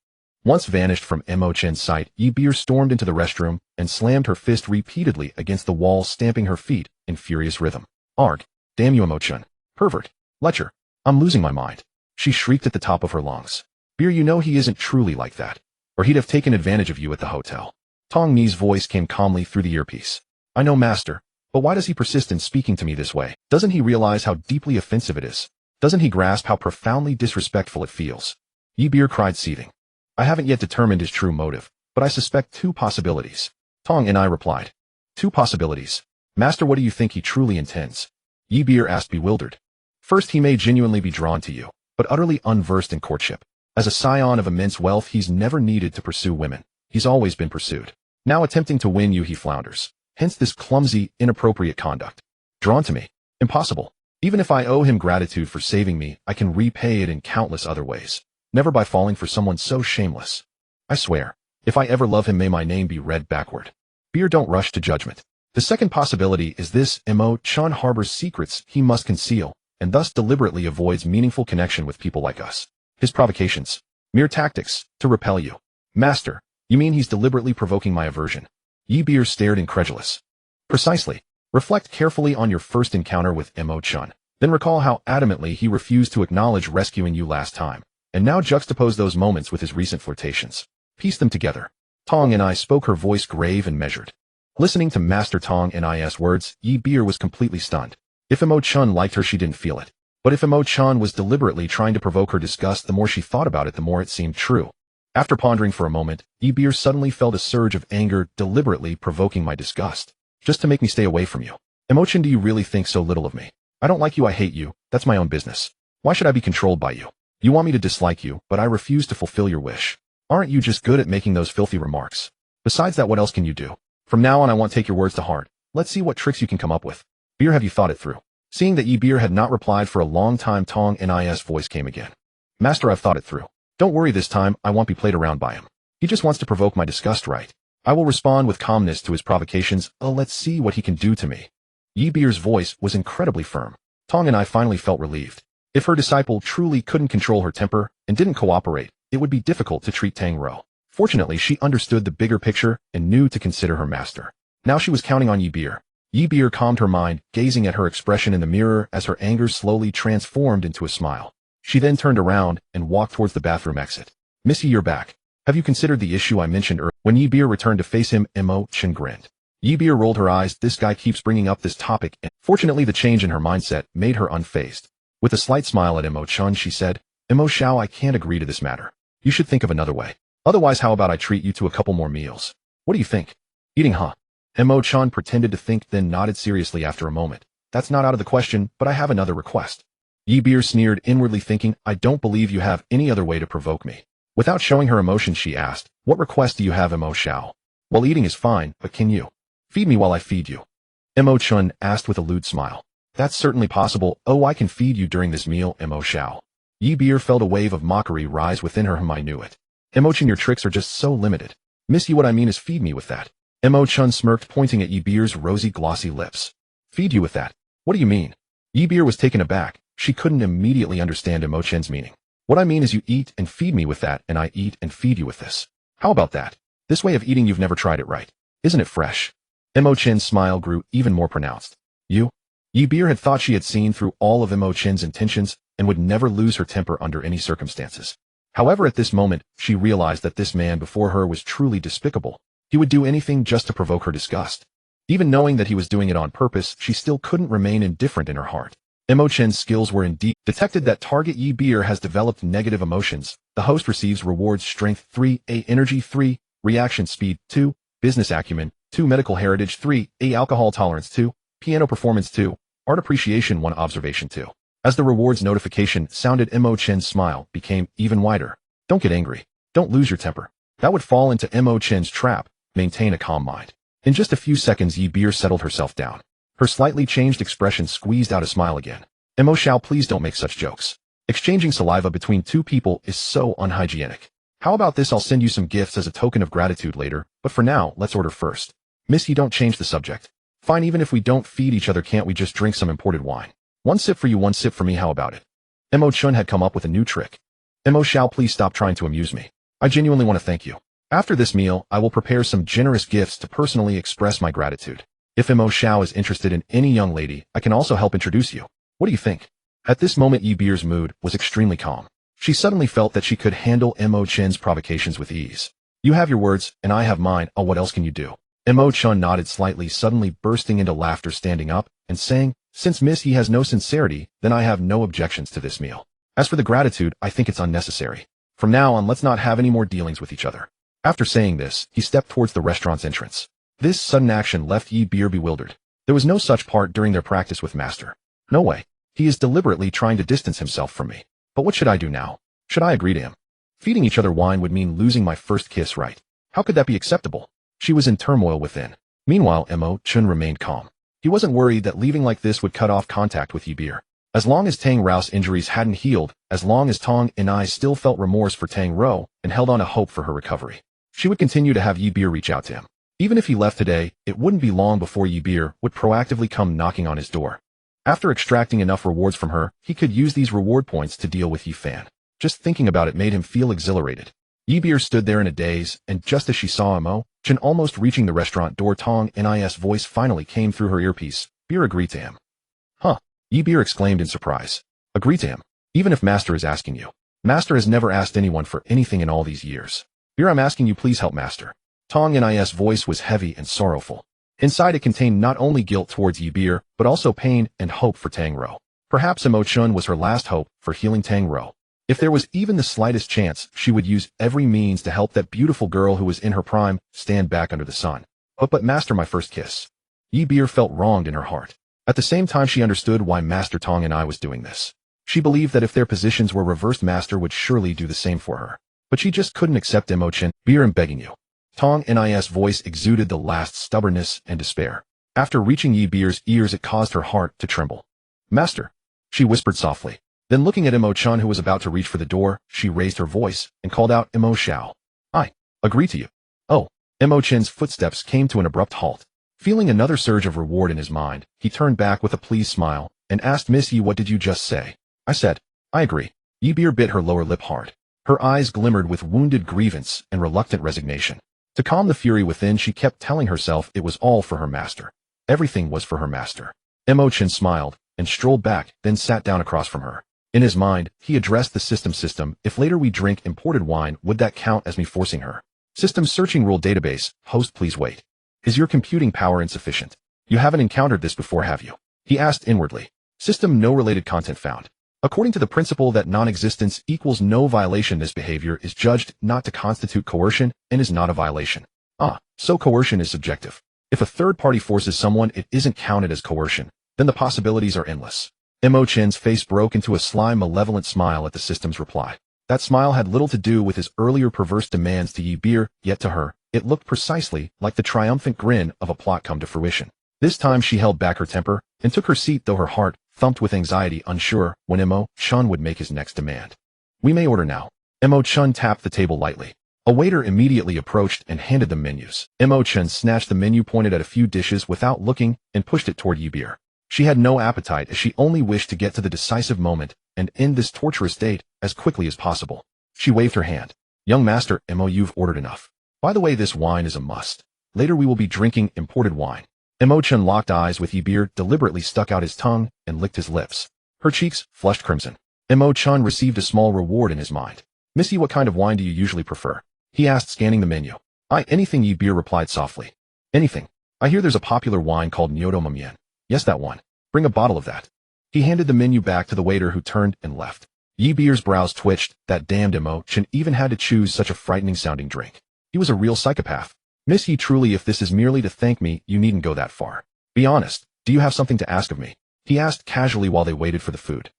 Once vanished from Mo Chen's sight, Yi Beer stormed into the restroom and slammed her fist repeatedly against the wall, stamping her feet in furious rhythm. Arg! Damn you, Mo Chen. Pervert. Lecher. I'm losing my mind. She shrieked at the top of her lungs. Beer, you know he isn't truly like that, or he'd have taken advantage of you at the hotel. Tong Ni's voice came calmly through the earpiece. I know, Master, but why does he persist in speaking to me this way? Doesn't he realize how deeply offensive it is? Doesn't he grasp how profoundly disrespectful it feels? Yi Beer cried, seething. I haven't yet determined his true motive, but I suspect 2 possibilities. Tong and I replied. 2 possibilities. Master, what do you think he truly intends? Yi Beer asked, bewildered. First, he may genuinely be drawn to you, but utterly unversed in courtship. As a scion of immense wealth, he's never needed to pursue women. He's always been pursued. Now attempting to win you, he flounders. Hence this clumsy, inappropriate conduct. Drawn to me? Impossible. Even if I owe him gratitude for saving me, I can repay it in countless other ways. Never by falling for someone so shameless. I swear, if I ever love him, may my name be read backward. Beer, don't rush to judgment. The second possibility is this: Mo Chen harbors secrets he must conceal, and thus deliberately avoids meaningful connection with people like us. His provocations, mere tactics, to repel you. Master, you mean he's deliberately provoking my aversion? Yi Beer stared incredulous. Precisely. Reflect carefully on your first encounter with Mo Chen. Then recall how adamantly he refused to acknowledge rescuing you last time. And now juxtapose those moments with his recent flirtations. Piece them together. Tong and I spoke, her voice grave and measured. Listening to Master Tong and I's words, Yi Beer was completely stunned. If Mo Chen liked her, she didn't feel it. But if Mo Chen was deliberately trying to provoke her disgust, the more she thought about it, the more it seemed true. After pondering for a moment, Yi Beer suddenly felt a surge of anger, deliberately provoking my disgust. Just to make me stay away from you. Mo Chen, do you really think so little of me? I don't like you, I hate you, that's my own business. Why should I be controlled by you? You want me to dislike you, but I refuse to fulfill your wish. Aren't you just good at making those filthy remarks? Besides that, what else can you do? From now on, I won't take your words to heart. Let's see what tricks you can come up with. Beer, have you thought it through? Seeing that Yi Beer had not replied for a long time, Tong and I's voice came again. Master, I've thought it through. Don't worry, this time, I won't be played around by him. He just wants to provoke my disgust, right? I will respond with calmness to his provocations. Oh, let's see what he can do to me. Yi Beer's voice was incredibly firm. Tong and I finally felt relieved. If her disciple truly couldn't control her temper and didn't cooperate, it would be difficult to treat Tang Ro. Fortunately, she understood the bigger picture and knew to consider her master. Now she was counting on Yi Beer. Yi Beer calmed her mind, gazing at her expression in the mirror as her anger slowly transformed into a smile. She then turned around and walked towards the bathroom exit. Missy, you're back. Have you considered the issue I mentioned earlier? When Yi Beer returned to face him, Mo Chen grinned. Yi Beer rolled her eyes. This guy keeps bringing up this topic. Fortunately, the change in her mindset made her unfazed. With a slight smile at Mo Chen, she said, Mo Xiao, I can't agree to this matter. You should think of another way. Otherwise, how about I treat you to a couple more meals? What do you think? Eating, huh? Mo Chen pretended to think, then nodded seriously after a moment. That's not out of the question, but I have another request. Yi Beer sneered, inwardly thinking, I don't believe you have any other way to provoke me. Without showing her emotion, she asked, what request do you have, Mo Xiao? Well, eating is fine, but can you feed me while I feed you? Mo Chen asked with a lewd smile. That's certainly possible. Oh, I can feed you during this meal, Mo Xiao. Yi Beer felt a wave of mockery rise within her. I knew it. Mo Chen, your tricks are just so limited. Miss you, what I mean is feed me with that. Mo Chen smirked, pointing at Yi Beer's rosy, glossy lips. Feed you with that? What do you mean? Yi Beer was taken aback. She couldn't immediately understand Mo Chen's meaning. What I mean is you eat and feed me with that, and I eat and feed you with this. How about that? This way of eating, you've never tried it, right? Isn't it fresh? Mo Chen's smile grew even more pronounced. You? Yi Beer had thought she had seen through all of Mo Chen's intentions and would never lose her temper under any circumstances. However, at this moment, she realized that this man before her was truly despicable. He would do anything just to provoke her disgust. Even knowing that he was doing it on purpose, she still couldn't remain indifferent in her heart. Mo Chen's skills were indeed detected that target Yi Beer has developed negative emotions. The host receives rewards strength 3, A energy 3, reaction speed 2, business acumen 2, medical heritage 3, A alcohol tolerance 2, piano performance 2, art appreciation 1, observation 2. As the rewards notification sounded, Mo Chen's smile became even wider. Don't get angry. Don't lose your temper. That would fall into Mo Chen's trap. Maintain a calm mind. In just a few seconds, Yi Beer settled herself down. Her slightly changed expression squeezed out a smile again. Mo Xiao, please don't make such jokes. Exchanging saliva between two people is so unhygienic. How about this? I'll send you some gifts as a token of gratitude later, but for now, let's order first. Miss, you don't change the subject. Fine, even if we don't feed each other, can't we just drink some imported wine? 1 sip for you, 1 sip for me, how about it? Mo Chen had come up with a new trick. Mo Xiao, please stop trying to amuse me. I genuinely want to thank you. After this meal, I will prepare some generous gifts to personally express my gratitude. If Mo Xiao is interested in any young lady, I can also help introduce you. What do you think? At this moment, Yi Beer's mood was extremely calm. She suddenly felt that she could handle Mo Chen's provocations with ease. You have your words, and I have mine. Oh, what else can you do? Mo Chen nodded slightly, suddenly bursting into laughter, standing up and saying, since Miss Yi has no sincerity, then I have no objections to this meal. As for the gratitude, I think it's unnecessary. From now on, let's not have any more dealings with each other. After saying this, he stepped towards the restaurant's entrance. This sudden action left Yi Beer bewildered. There was no such part during their practice with Master. No way. He is deliberately trying to distance himself from me. But what should I do now? Should I agree to him? Feeding each other wine would mean losing my first kiss, right? How could that be acceptable? She was in turmoil within. Meanwhile, Mo Chen remained calm. He wasn't worried that leaving like this would cut off contact with Yi Beer. As long as Tang Rao's injuries hadn't healed, as long as Tong and I still felt remorse for Tang Rao and held on to hope for her recovery, she would continue to have Yi Beer reach out to him. Even if he left today, it wouldn't be long before Yi Beer would proactively come knocking on his door. After extracting enough rewards from her, he could use these reward points to deal with Yi Fan. Just thinking about it made him feel exhilarated. Yi Beer stood there in a daze, and just as she saw Mo Chen almost reaching the restaurant door, Tong Ni's voice finally came through her earpiece. Beer, agree to him. Huh? Yi Beer exclaimed in surprise. Agree to him? Even if Master is asking you. Master has never asked anyone for anything in all these years. Beer, I'm asking you, please help Master. Tong Ni's voice was heavy and sorrowful. Inside it contained not only guilt towards Yi Beer, but also pain and hope for Tang Rao. Perhaps Mo Chen was her last hope for healing Tang Rao. If there was even the slightest chance, she would use every means to help that beautiful girl who was in her prime stand back under the sun. But Master, my first kiss. Yi Beer felt wronged in her heart. At the same time, she understood why Master Tong and I was doing this. She believed that if their positions were reversed, Master would surely do the same for her. But she just couldn't accept Mo Chen. Beer, I'm begging you. Tong Ni's voice exuded the last stubbornness and despair. After reaching Yi Beer's ears, it caused her heart to tremble. Master, she whispered softly. Then looking at Mo Chen, who was about to reach for the door, she raised her voice and called out, Mo Xiao. I agree to you. Oh. Mo Chen's footsteps came to an abrupt halt. Feeling another surge of reward in his mind, he turned back with a pleased smile and asked, Miss Yi, what did you just say? I said, I agree. Yi Beer bit her lower lip hard. Her eyes glimmered with wounded grievance and reluctant resignation. To calm the fury within, she kept telling herself it was all for her master. Everything was for her master. Mo Chen smiled and strolled back, then sat down across from her. In his mind, he addressed the system. If later we drink imported wine, would that count as me forcing her? System searching rule database. Host, please wait. Is your computing power insufficient? You haven't encountered this before, have you? He asked inwardly. System, no related content found. According to the principle that non-existence equals no violation, this behavior is judged not to constitute coercion and is not a violation. So coercion is subjective. If a third party forces someone, it isn't counted as coercion. Then the possibilities are endless. Mo Chen's face broke into a sly, malevolent smile at the system's reply. That smile had little to do with his earlier perverse demands to Yi Beer, yet to her, it looked precisely like the triumphant grin of a plot come to fruition. This time she held back her temper and took her seat, though her heart thumped with anxiety, unsure when Mo Chen would make his next demand. "We may order now." Mo Chen tapped the table lightly. A waiter immediately approached and handed them menus. Mo Chen snatched the menu, pointed at a few dishes without looking, and pushed it toward Yibir. She had no appetite, as she only wished to get to the decisive moment and end this torturous date as quickly as possible. She waved her hand. "Young master, Mo, you've ordered enough. By the way, this wine is a must. Later we will be drinking imported wine." Mo Chen locked eyes with Yibir, deliberately stuck out his tongue and licked his lips. Her cheeks flushed crimson. Mo Chen received a small reward in his mind. "Missy, what kind of wine do you usually prefer?" he asked, scanning the menu. Anything," Yibir replied softly. "Anything. I hear there's a popular wine called Nyodo Mo Chen." "Yes, that one. Bring a bottle of that." He handed the menu back to the waiter, who turned and left. Yibir's brows twitched. That damned Mo Chen even had to choose such a frightening-sounding drink. He was a real psychopath. "Miss Yi, truly, if this is merely to thank me, you needn't go that far. Be honest, do you have something to ask of me?" he asked casually while they waited for the food.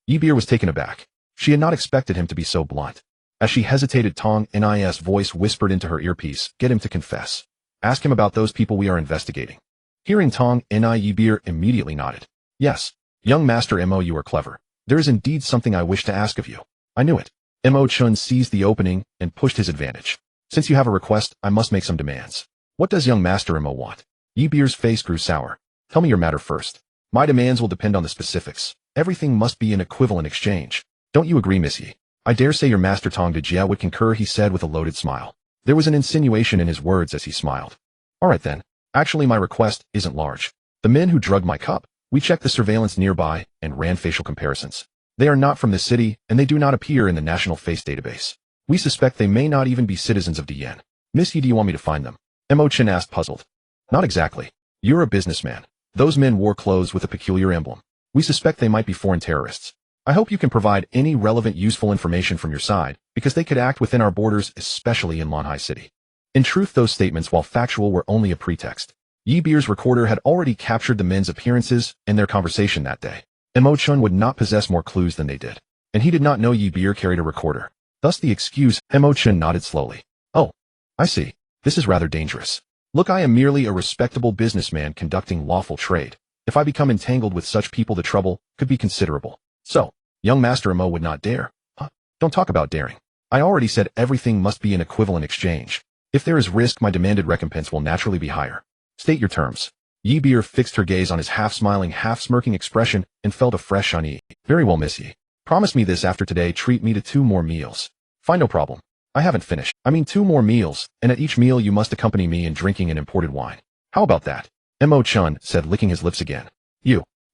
Yibir was taken aback. She had not expected him to be so blunt. As she hesitated, Tong Ni's voice whispered into her earpiece, "Get him to confess. Ask him about those people we are investigating." Hearing Tong Ni, Yibir immediately nodded. "Yes, young master Mo, you are clever. There is indeed something I wish to ask of you." "I knew it." Mo Chen seized the opening and pushed his advantage. "Since you have a request, I must make some demands." "What does young master Mo want?" Yibir's face grew sour. "Tell me your matter first. My demands will depend on the specifics. Everything must be an equivalent exchange. Don't you agree, Miss Yi?" "I dare say your master Tong de Jia would concur," he said with a loaded smile. There was an insinuation in his words as he smiled. "All right then. Actually, my request isn't large. The men who drugged my cup, we checked the surveillance nearby and ran facial comparisons. They are not from this city, and they do not appear in the national face database. We suspect they may not even be citizens of Dian. Miss Yi, do you want me to find them?" Mo Chen asked, puzzled. "Not exactly. You're a businessman. Those men wore clothes with a peculiar emblem. We suspect they might be foreign terrorists. I hope you can provide any relevant, useful information from your side, because they could act within our borders, especially in Lanhai City." In truth, those statements, while factual, were only a pretext. Yibir's recorder had already captured the men's appearances and their conversation that day. Mo Chen would not possess more clues than they did, and he did not know Yibir carried a recorder. Thus the excuse. Mo Chen nodded slowly. "Oh, I see. This is rather dangerous. Look, I am merely a respectable businessman conducting lawful trade. If I become entangled with such people, the trouble could be considerable. So, young master Mo would not dare." "Don't talk about daring. I already said everything must be an equivalent exchange. If there is risk, my demanded recompense will naturally be higher. State your terms." Yibir fixed her gaze on his half-smiling, half-smirking expression and felt a fresh unease. "Very well, Miss Yi. Promise me this: after today, treat me to 2 more meals." "Fine, no problem. I haven't finished. I mean 2 more meals, and at each meal you must accompany me in drinking an imported wine. How about that?" Mo Chen said, licking his lips again.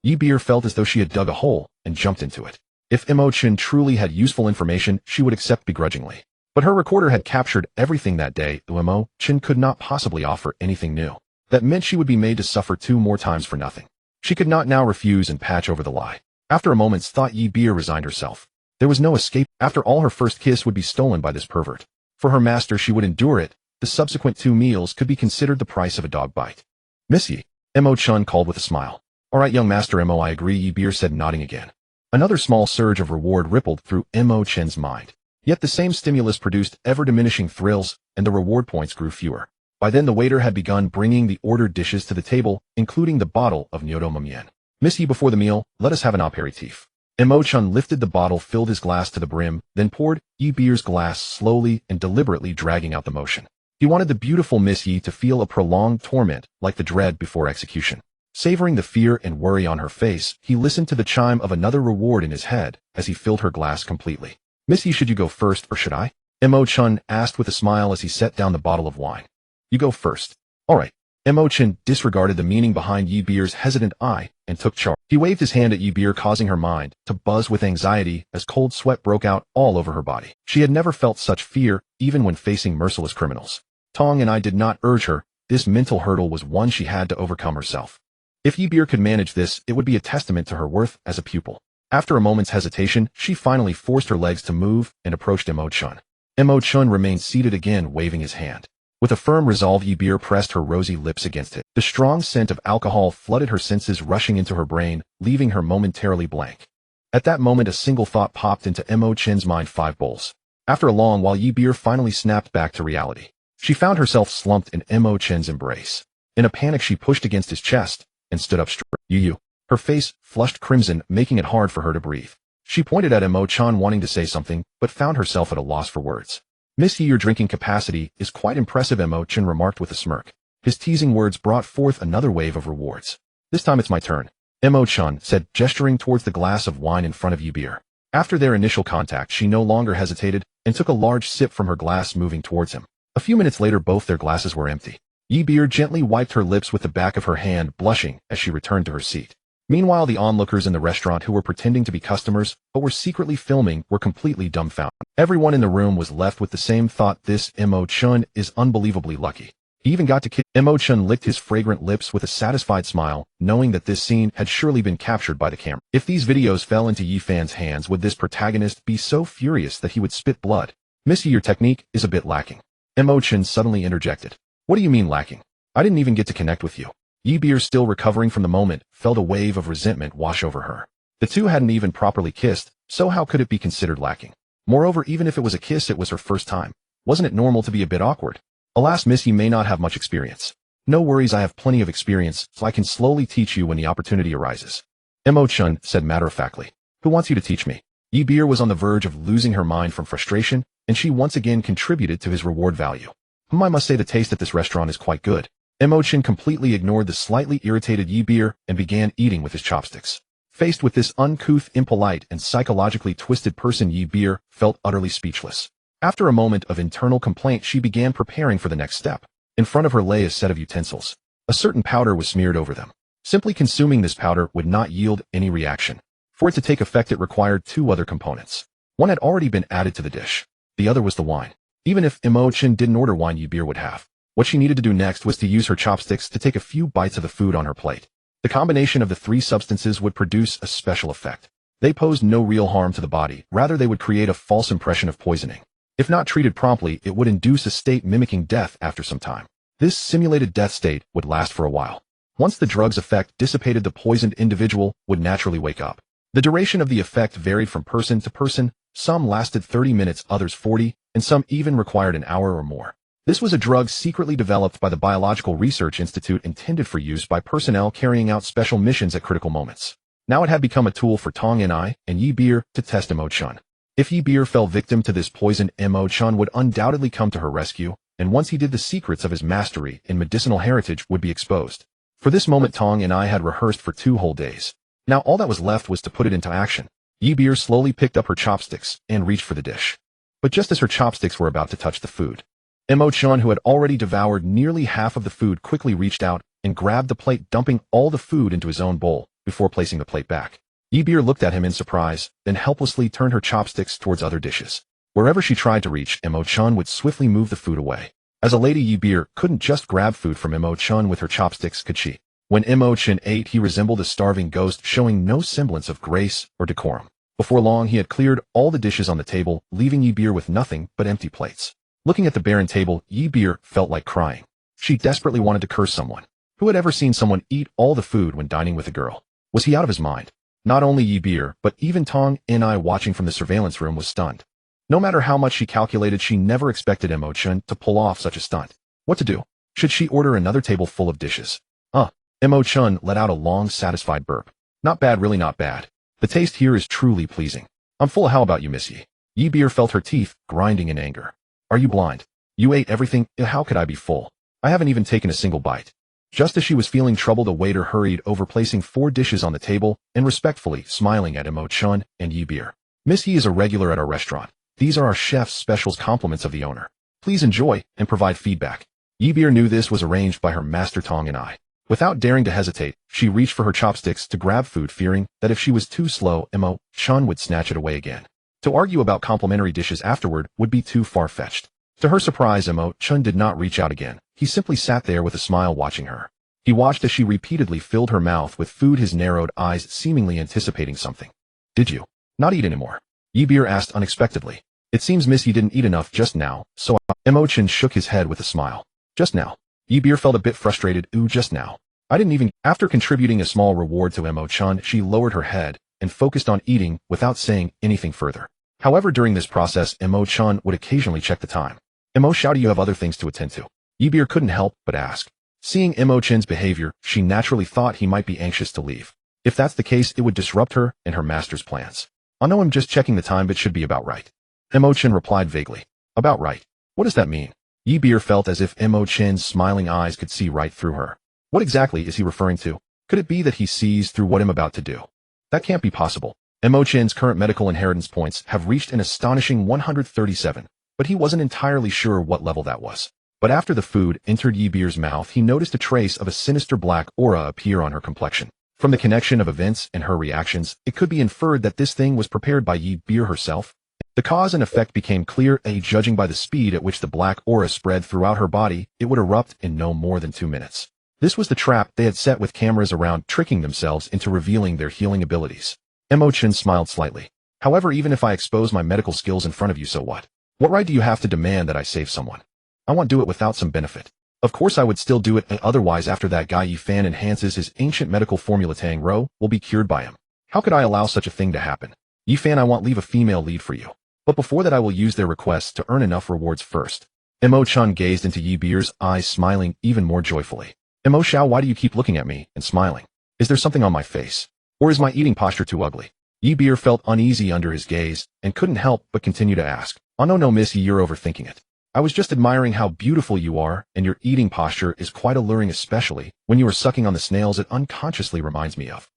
Yibir felt as though she had dug a hole and jumped into it. If Mo Chen truly had useful information, she would accept begrudgingly. But her recorder had captured everything that day. Mo Chen could not possibly offer anything new. That meant she would be made to suffer 2 more times for nothing. She could not now refuse and patch over the lie. After a moment's thought, Yibir resigned herself. There was no escape. After all, her first kiss would be stolen by this pervert. For her master, she would endure it. The subsequent 2 meals could be considered the price of a dog bite. "Miss Yi," Mo Chen called with a smile. "All right, young master Mo, I agree," Yibir said, nodding again. Another small surge of reward rippled through Mo Chen's mind. Yet the same stimulus produced ever-diminishing thrills, and the reward points grew fewer. By then the waiter had begun bringing the ordered dishes to the table, including the bottle of Nyodo Mo Chen. "Miss Yi, before the meal, let us have an aperitif." Mo Chen lifted the bottle, filled his glass to the brim, then poured Yibir's glass slowly and deliberately, dragging out the motion. He wanted the beautiful Miss Yi to feel a prolonged torment, like the dread before execution. Savoring the fear and worry on her face, he listened to the chime of another reward in his head as he filled her glass completely. "Miss Yi, should you go first, or should I?" Mo Chen asked with a smile as he set down the bottle of wine. "You go first." "All right." Mo Chen disregarded the meaning behind Yibir's hesitant eye and took charge. He waved his hand at Yibir, causing her mind to buzz with anxiety as cold sweat broke out all over her body. She had never felt such fear, even when facing merciless criminals. Tong and I did not urge her. This mental hurdle was one she had to overcome herself. If Yibir could manage this, it would be a testament to her worth as a pupil. After a moment's hesitation, she finally forced her legs to move and approached Mo Chen. Mo Chen remained seated again, waving his hand. With a firm resolve, Yibir pressed her rosy lips against it. The strong scent of alcohol flooded her senses, rushing into her brain, leaving her momentarily blank. At that moment, a single thought popped into Mo Chen's mind: 5 bowls. After a long while, Yibir finally snapped back to reality. She found herself slumped in Mo Chen's embrace. In a panic, she pushed against his chest and stood up straight. Yu. Her face flushed crimson, making it hard for her to breathe. She pointed at Mo Chen, wanting to say something, but found herself at a loss for words. Miss Yi, your drinking capacity is quite impressive, Mo Chen remarked with a smirk. His teasing words brought forth another wave of rewards. This time it's my turn, Mo Chen said, gesturing towards the glass of wine in front of Yi Beer. After their initial contact, she no longer hesitated and took a large sip from her glass, moving towards him. A few minutes later, both their glasses were empty. Yi Beer gently wiped her lips with the back of her hand, blushing as she returned to her seat. Meanwhile, the onlookers in the restaurant, who were pretending to be customers but were secretly filming, were completely dumbfounded. Everyone in the room was left with the same thought: this Mo Chen is unbelievably lucky. He even got to kiss. Mo Chen licked his fragrant lips with a satisfied smile, knowing that this scene had surely been captured by the camera. If these videos fell into Yi fans' hands, would this protagonist be so furious that he would spit blood? Miss Yi, your technique is a bit lacking, Mo Chen suddenly interjected. What do you mean lacking? I didn't even get to connect with you. Yi Beer, still recovering from the moment, felt a wave of resentment wash over her. The two hadn't even properly kissed, so how could it be considered lacking? Moreover, even if it was a kiss, it was her first time. Wasn't it normal to be a bit awkward? Alas, Miss Yi may not have much experience. No worries, I have plenty of experience, so I can slowly teach you when the opportunity arises, Mo Chen said matter-of-factly. Who wants you to teach me? Yi Beer was on the verge of losing her mind from frustration, and she once again contributed to his reward value. I must say the taste at this restaurant is quite good. Mo Chen completely ignored the slightly irritated Yi Beer and began eating with his chopsticks. Faced with this uncouth, impolite, and psychologically twisted person, Yi Beer felt utterly speechless. After a moment of internal complaint, she began preparing for the next step. In front of her lay a set of utensils. A certain powder was smeared over them. Simply consuming this powder would not yield any reaction. For it to take effect, it required two other components. One had already been added to the dish. The other was the wine. Even if Mo Chen didn't order wine, Yi Beer would have. What she needed to do next was to use her chopsticks to take a few bites of the food on her plate. The combination of the three substances would produce a special effect. They posed no real harm to the body, rather they would create a false impression of poisoning. If not treated promptly, it would induce a state mimicking death after some time. This simulated death state would last for a while. Once the drug's effect dissipated, the poisoned individual would naturally wake up. The duration of the effect varied from person to person. Some lasted 30 minutes, others 40, and some even required an hour or more. This was a drug secretly developed by the Biological Research Institute, intended for use by personnel carrying out special missions at critical moments. Now it had become a tool for Tong Ni and Yi Beer to test Mo Chen. If Yi Beer fell victim to this poison, Mo Chen would undoubtedly come to her rescue, and once he did, the secrets of his mastery in medicinal heritage would be exposed. For this moment, Tong Ni had rehearsed for 2 whole days. Now all that was left was to put it into action. Yi Beer slowly picked up her chopsticks and reached for the dish. But just as her chopsticks were about to touch the food, Mo Chen, who had already devoured nearly half of the food, quickly reached out and grabbed the plate, dumping all the food into his own bowl before placing the plate back. Yi Beer looked at him in surprise, then helplessly turned her chopsticks towards other dishes. Wherever she tried to reach, Mo Chen would swiftly move the food away. As a lady, Yi Beer couldn't just grab food from Mo Chen with her chopsticks, could she? When Mo Chen ate, he resembled a starving ghost, showing no semblance of grace or decorum. Before long, he had cleared all the dishes on the table, leaving Yi Beer with nothing but empty plates. Looking at the barren table, Yi Beer felt like crying. She desperately wanted to curse someone. Who had ever seen someone eat all the food when dining with a girl? Was he out of his mind? Not only Yi Beer, but even Tong Ni, watching from the surveillance room, was stunned. No matter how much she calculated, she never expected Mo Chen to pull off such a stunt. What to do? Should she order another table full of dishes? Mo Chen let out a long, satisfied burp. Not bad, really not bad. The taste here is truly pleasing. I'm full. How about you, Miss Yi? Yi Beer felt her teeth grinding in anger. Are you blind? You ate everything. How could I be full? I haven't even taken a single bite. Just as she was feeling troubled, a waiter hurried over, placing 4 dishes on the table and respectfully smiling at Mo Chen and Yi Beer. Miss Yi is a regular at our restaurant. These are our chef's specials, compliments of the owner. Please enjoy and provide feedback. Yi Beer knew this was arranged by her master Tong Ni. Without daring to hesitate, she reached for her chopsticks to grab food, fearing that if she was too slow, Mo Chen would snatch it away again. To argue about complimentary dishes afterward would be too far-fetched. To her surprise, Mo Chen did not reach out again. He simply sat there with a smile, watching her. He watched as she repeatedly filled her mouth with food, his narrowed eyes seemingly anticipating something. Did you not eat anymore? Yi Beer asked unexpectedly. It seems Miss Yi didn't eat enough just now, so Mo Chen shook his head with a smile. Just now. Yi Beer felt a bit frustrated. Just now. I didn't even. After contributing a small reward to Mo Chen, she lowered her head and focused on eating without saying anything further. However, during this process, Mo Chen would occasionally check the time. Mo, do you have other things to attend to? Yi Beer couldn't help but ask. Seeing Mo Chen's behavior, she naturally thought he might be anxious to leave. If that's the case, it would disrupt her and her master's plans. I know I'm just checking the time, but should be about right. Mo Chen replied vaguely. About right. What does that mean? Yi Beer felt as if Mo Chen's smiling eyes could see right through her. What exactly is he referring to? Could it be that he sees through what I'm about to do? That can't be possible. Mo Chen's current medical inheritance points have reached an astonishing 137, but he wasn't entirely sure what level that was. But after the food entered Yi Beer's mouth, he noticed a trace of a sinister black aura appear on her complexion. From the connection of events and her reactions, it could be inferred that this thing was prepared by Yi Beer herself. The cause and effect became clear, judging by the speed at which the black aura spread throughout her body, it would erupt in no more than 2 minutes. This was the trap they had set with cameras around, tricking themselves into revealing their healing abilities. Mo Chen smiled slightly. However, even if I expose my medical skills in front of you, so what? What right do you have to demand that I save someone? I won't do it without some benefit. Of course I would still do it, otherwise after that guy Yi Fan enhances his ancient medical formula, Tang Ro will be cured by him. How could I allow such a thing to happen? Yi Fan, I won't leave a female lead for you. But before that I will use their requests to earn enough rewards first. Mo Chen gazed into Yi Beer's eyes, smiling even more joyfully. Mo Xiao, why do you keep looking at me and smiling? Is there something on my face? Or is my eating posture too ugly? Yi Beer felt uneasy under his gaze and couldn't help but continue to ask. Oh no miss Yi, you're overthinking it. I was just admiring how beautiful you are, and your eating posture is quite alluring, especially when you are sucking on the snails it unconsciously reminds me of.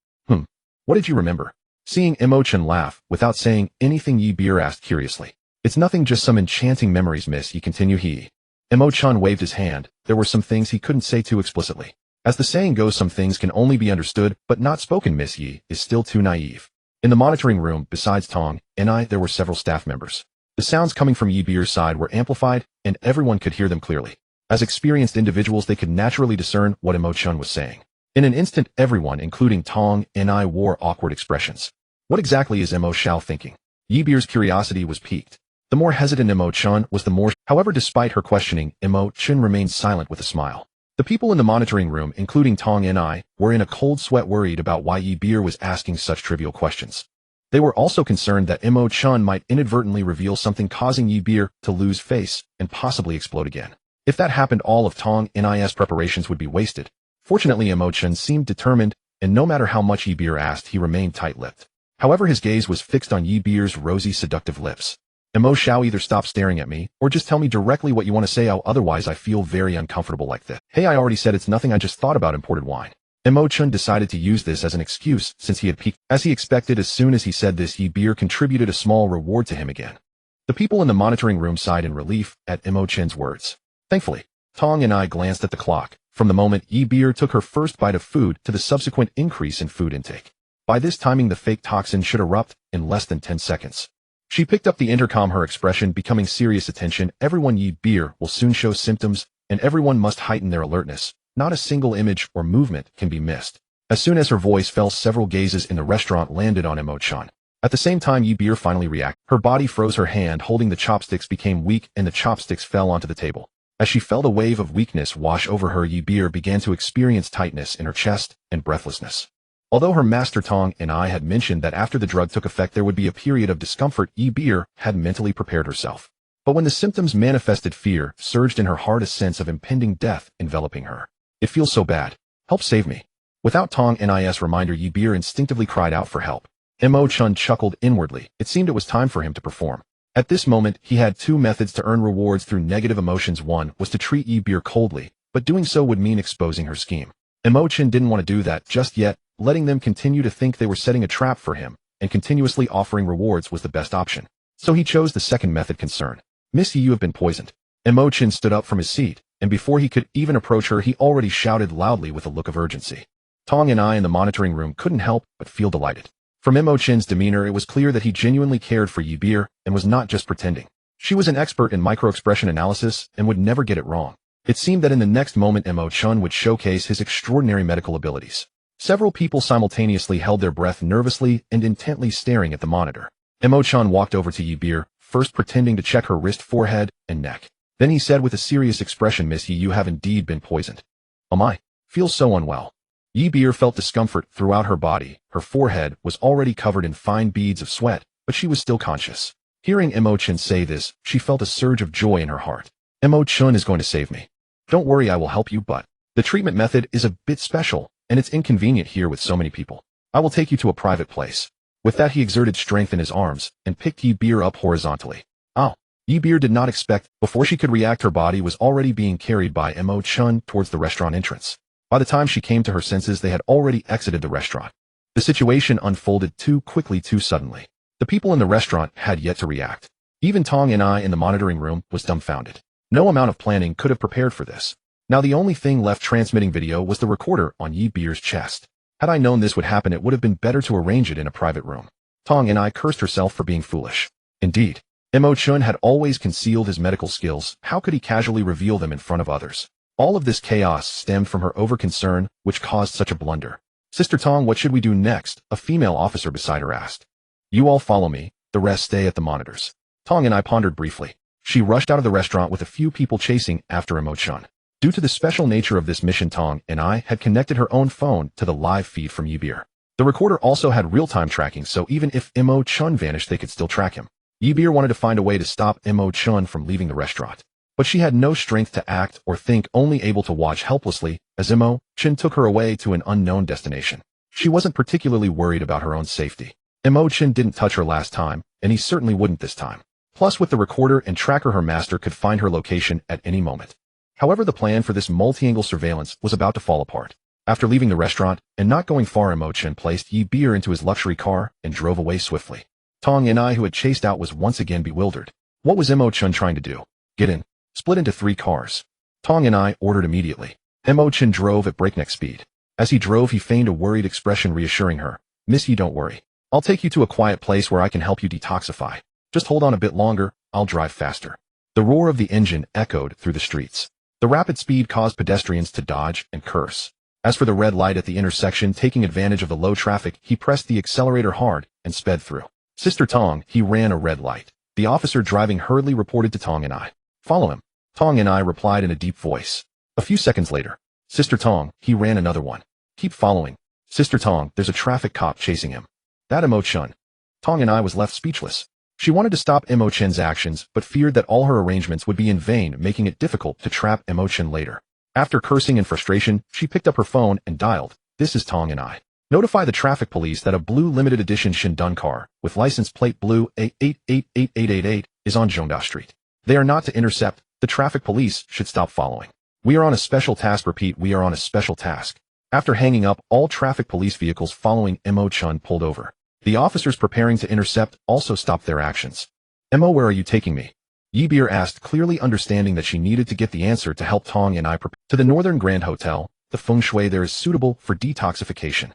What did you remember? Seeing Mo Chen laugh, without saying anything, Yi Beer asked curiously. It's nothing, just some enchanting memories, miss, Yi continued. Mo Chen waved his hand. There were some things he couldn't say too explicitly. As the saying goes, some things can only be understood, but not spoken. Miss Yi is still too naive. In the monitoring room, besides Tong and I, there were several staff members. The sounds coming from Yi Beer's side were amplified, and everyone could hear them clearly. As experienced individuals, they could naturally discern what Mo Chen was saying. In an instant, everyone, including Tong and I, wore awkward expressions. What exactly is Mo Xiao thinking? Yi Beer's curiosity was piqued. The more hesitant Mo Chen was, the more. However, despite her questioning, Mo Chen remained silent with a smile. The people in the monitoring room, including Tong and I, were in a cold sweat, worried about why Yi Beer was asking such trivial questions. They were also concerned that Mo Chen might inadvertently reveal something, causing Yi Beer to lose face and possibly explode again. If that happened, all of Tong and I's preparations would be wasted. Fortunately, Mo Chen seemed determined, and no matter how much Yi Beer asked, he remained tight-lipped. However, his gaze was fixed on Yi Beer's rosy, seductive lips. Mo Xiao, either stop staring at me, or just tell me directly what you want to say, otherwise I feel very uncomfortable like this. Hey, I already said it's nothing, I just thought about imported wine. Mo Chen decided to use this as an excuse, since he had peaked. As he expected, as soon as he said this, Yi Beer contributed a small reward to him again. The people in the monitoring room sighed in relief at Mo Chen's words. Thankfully, Tong and I glanced at the clock. From the moment Yi Beer took her first bite of food to the subsequent increase in food intake. By this timing, the fake toxin should erupt in less than 10 seconds. She picked up the intercom, her expression becoming serious. Attention, everyone, Yi Beer will soon show symptoms, and everyone must heighten their alertness. Not a single image or movement can be missed. As soon as her voice fell, several gazes in the restaurant landed on Mo Chen. At the same time, Yi Beer finally reacted. Her body froze, her hand holding the chopsticks became weak, and the chopsticks fell onto the table. As she felt a wave of weakness wash over her, Yi Beer began to experience tightness in her chest and breathlessness. Although her master Tong and I had mentioned that after the drug took effect there would be a period of discomfort, Yi Beer had mentally prepared herself. But when the symptoms manifested, fear surged in her heart, a sense of impending death enveloping her. It feels so bad. Help save me. Without Tong and I's reminder, Yi Beer instinctively cried out for help. Mo Chen chuckled inwardly. It seemed it was time for him to perform. At this moment, he had two methods to earn rewards through negative emotions. One was to treat Yi Beer coldly, but doing so would mean exposing her scheme. Mo Chen didn't want to do that just yet. Letting them continue to think they were setting a trap for him and continuously offering rewards was the best option. So he chose the second method. Concern. Miss Yi, you have been poisoned. Mo Chen stood up from his seat, and before he could even approach her, he already shouted loudly with a look of urgency. Tong and I in the monitoring room couldn't help but feel delighted. From Mo Chen's demeanor, it was clear that he genuinely cared for Yi Beer and was not just pretending. She was an expert in micro-expression analysis and would never get it wrong. It seemed that in the next moment Mo Chen would showcase his extraordinary medical abilities. Several people simultaneously held their breath, nervously and intently staring at the monitor. Mo Chen walked over to Yi Beer, first pretending to check her wrist, forehead, and neck. Then he said with a serious expression, Miss Yi, you have indeed been poisoned. Oh my, feels so unwell. Yi Beer felt discomfort throughout her body. Her forehead was already covered in fine beads of sweat, but she was still conscious. Hearing Mo Chen say this, she felt a surge of joy in her heart. Mo Chen is going to save me. Don't worry, I will help you, but The treatment method is a bit special, and it's inconvenient here with so many people. I will take you to a private place. With that he exerted strength in his arms, and picked Yi Beer up horizontally. Ow! Yi Beer did not expect, before she could react her body was already being carried by Mo Chen towards the restaurant entrance. By the time she came to her senses they had already exited the restaurant. The situation unfolded too quickly too suddenly. The people in the restaurant had yet to react. Even Tong and I in the monitoring room was dumbfounded. No amount of planning could have prepared for this. Now the only thing left transmitting video was the recorder on Yi Beer's chest. Had I known this would happen it would have been better to arrange it in a private room. Tong and I cursed herself for being foolish. Indeed, Mo Chen had always concealed his medical skills, how could he casually reveal them in front of others? All of this chaos stemmed from her over-concern, which caused such a blunder. Sister Tong, what should we do next? A female officer beside her asked. You all follow me, the rest stay at the monitors. Tong and I pondered briefly. She rushed out of the restaurant with a few people chasing after Mo Chen. Due to the special nature of this mission Tong and I had connected her own phone to the live feed from Yi Beer. The recorder also had real-time tracking so even if Mo Chen vanished they could still track him. Yi Beer wanted to find a way to stop Mo Chen from leaving the restaurant. But she had no strength to act or think, only able to watch helplessly as Mo Chen took her away to an unknown destination. She wasn't particularly worried about her own safety. Mo Chen didn't touch her last time, and he certainly wouldn't this time. Plus with the recorder and tracker her master could find her location at any moment. However, the plan for this multi-angle surveillance was about to fall apart. After leaving the restaurant and not going far, Mo Chen placed Yi Beer into his luxury car and drove away swiftly. Tong and I, who had chased out, was once again bewildered. What was Mo Chen trying to do? Get in. Split into 3 cars. Tong and I ordered immediately. Mo Chen drove at breakneck speed. As he drove he feigned a worried expression, reassuring her. Miss Yi, don't worry. I'll take you to a quiet place where I can help you detoxify. Just hold on a bit longer, I'll drive faster. The roar of the engine echoed through the streets. The rapid speed caused pedestrians to dodge and curse. As for the red light at the intersection, taking advantage of the low traffic, he pressed the accelerator hard and sped through. Sister Tong, he ran a red light. The officer driving hurriedly reported to Tong and I. Follow him. Tong and I replied in a deep voice. A few seconds later. Sister Tong, he ran another one. Keep following. Sister Tong, there's a traffic cop chasing him. That Mo Chen. Tong and I was left speechless. She wanted to stop Mo Chen's actions, but feared that all her arrangements would be in vain, making it difficult to trap Mo Chen later. After cursing in frustration, she picked up her phone and dialed. This is Tong and I. Notify the traffic police that a blue limited edition Shandong car, with license plate blue A888888, is on Zhongda Street. They are not to intercept. The traffic police should stop following. We are on a special task. Repeat, we are on a special task. After hanging up, all traffic police vehicles following Mo Chen pulled over. The officers preparing to intercept also stopped their actions. Mo, where are you taking me? Yi Beer asked, clearly understanding that she needed to get the answer to help Tong and I prepare. To the Northern Grand Hotel. The feng shui there is suitable for detoxification.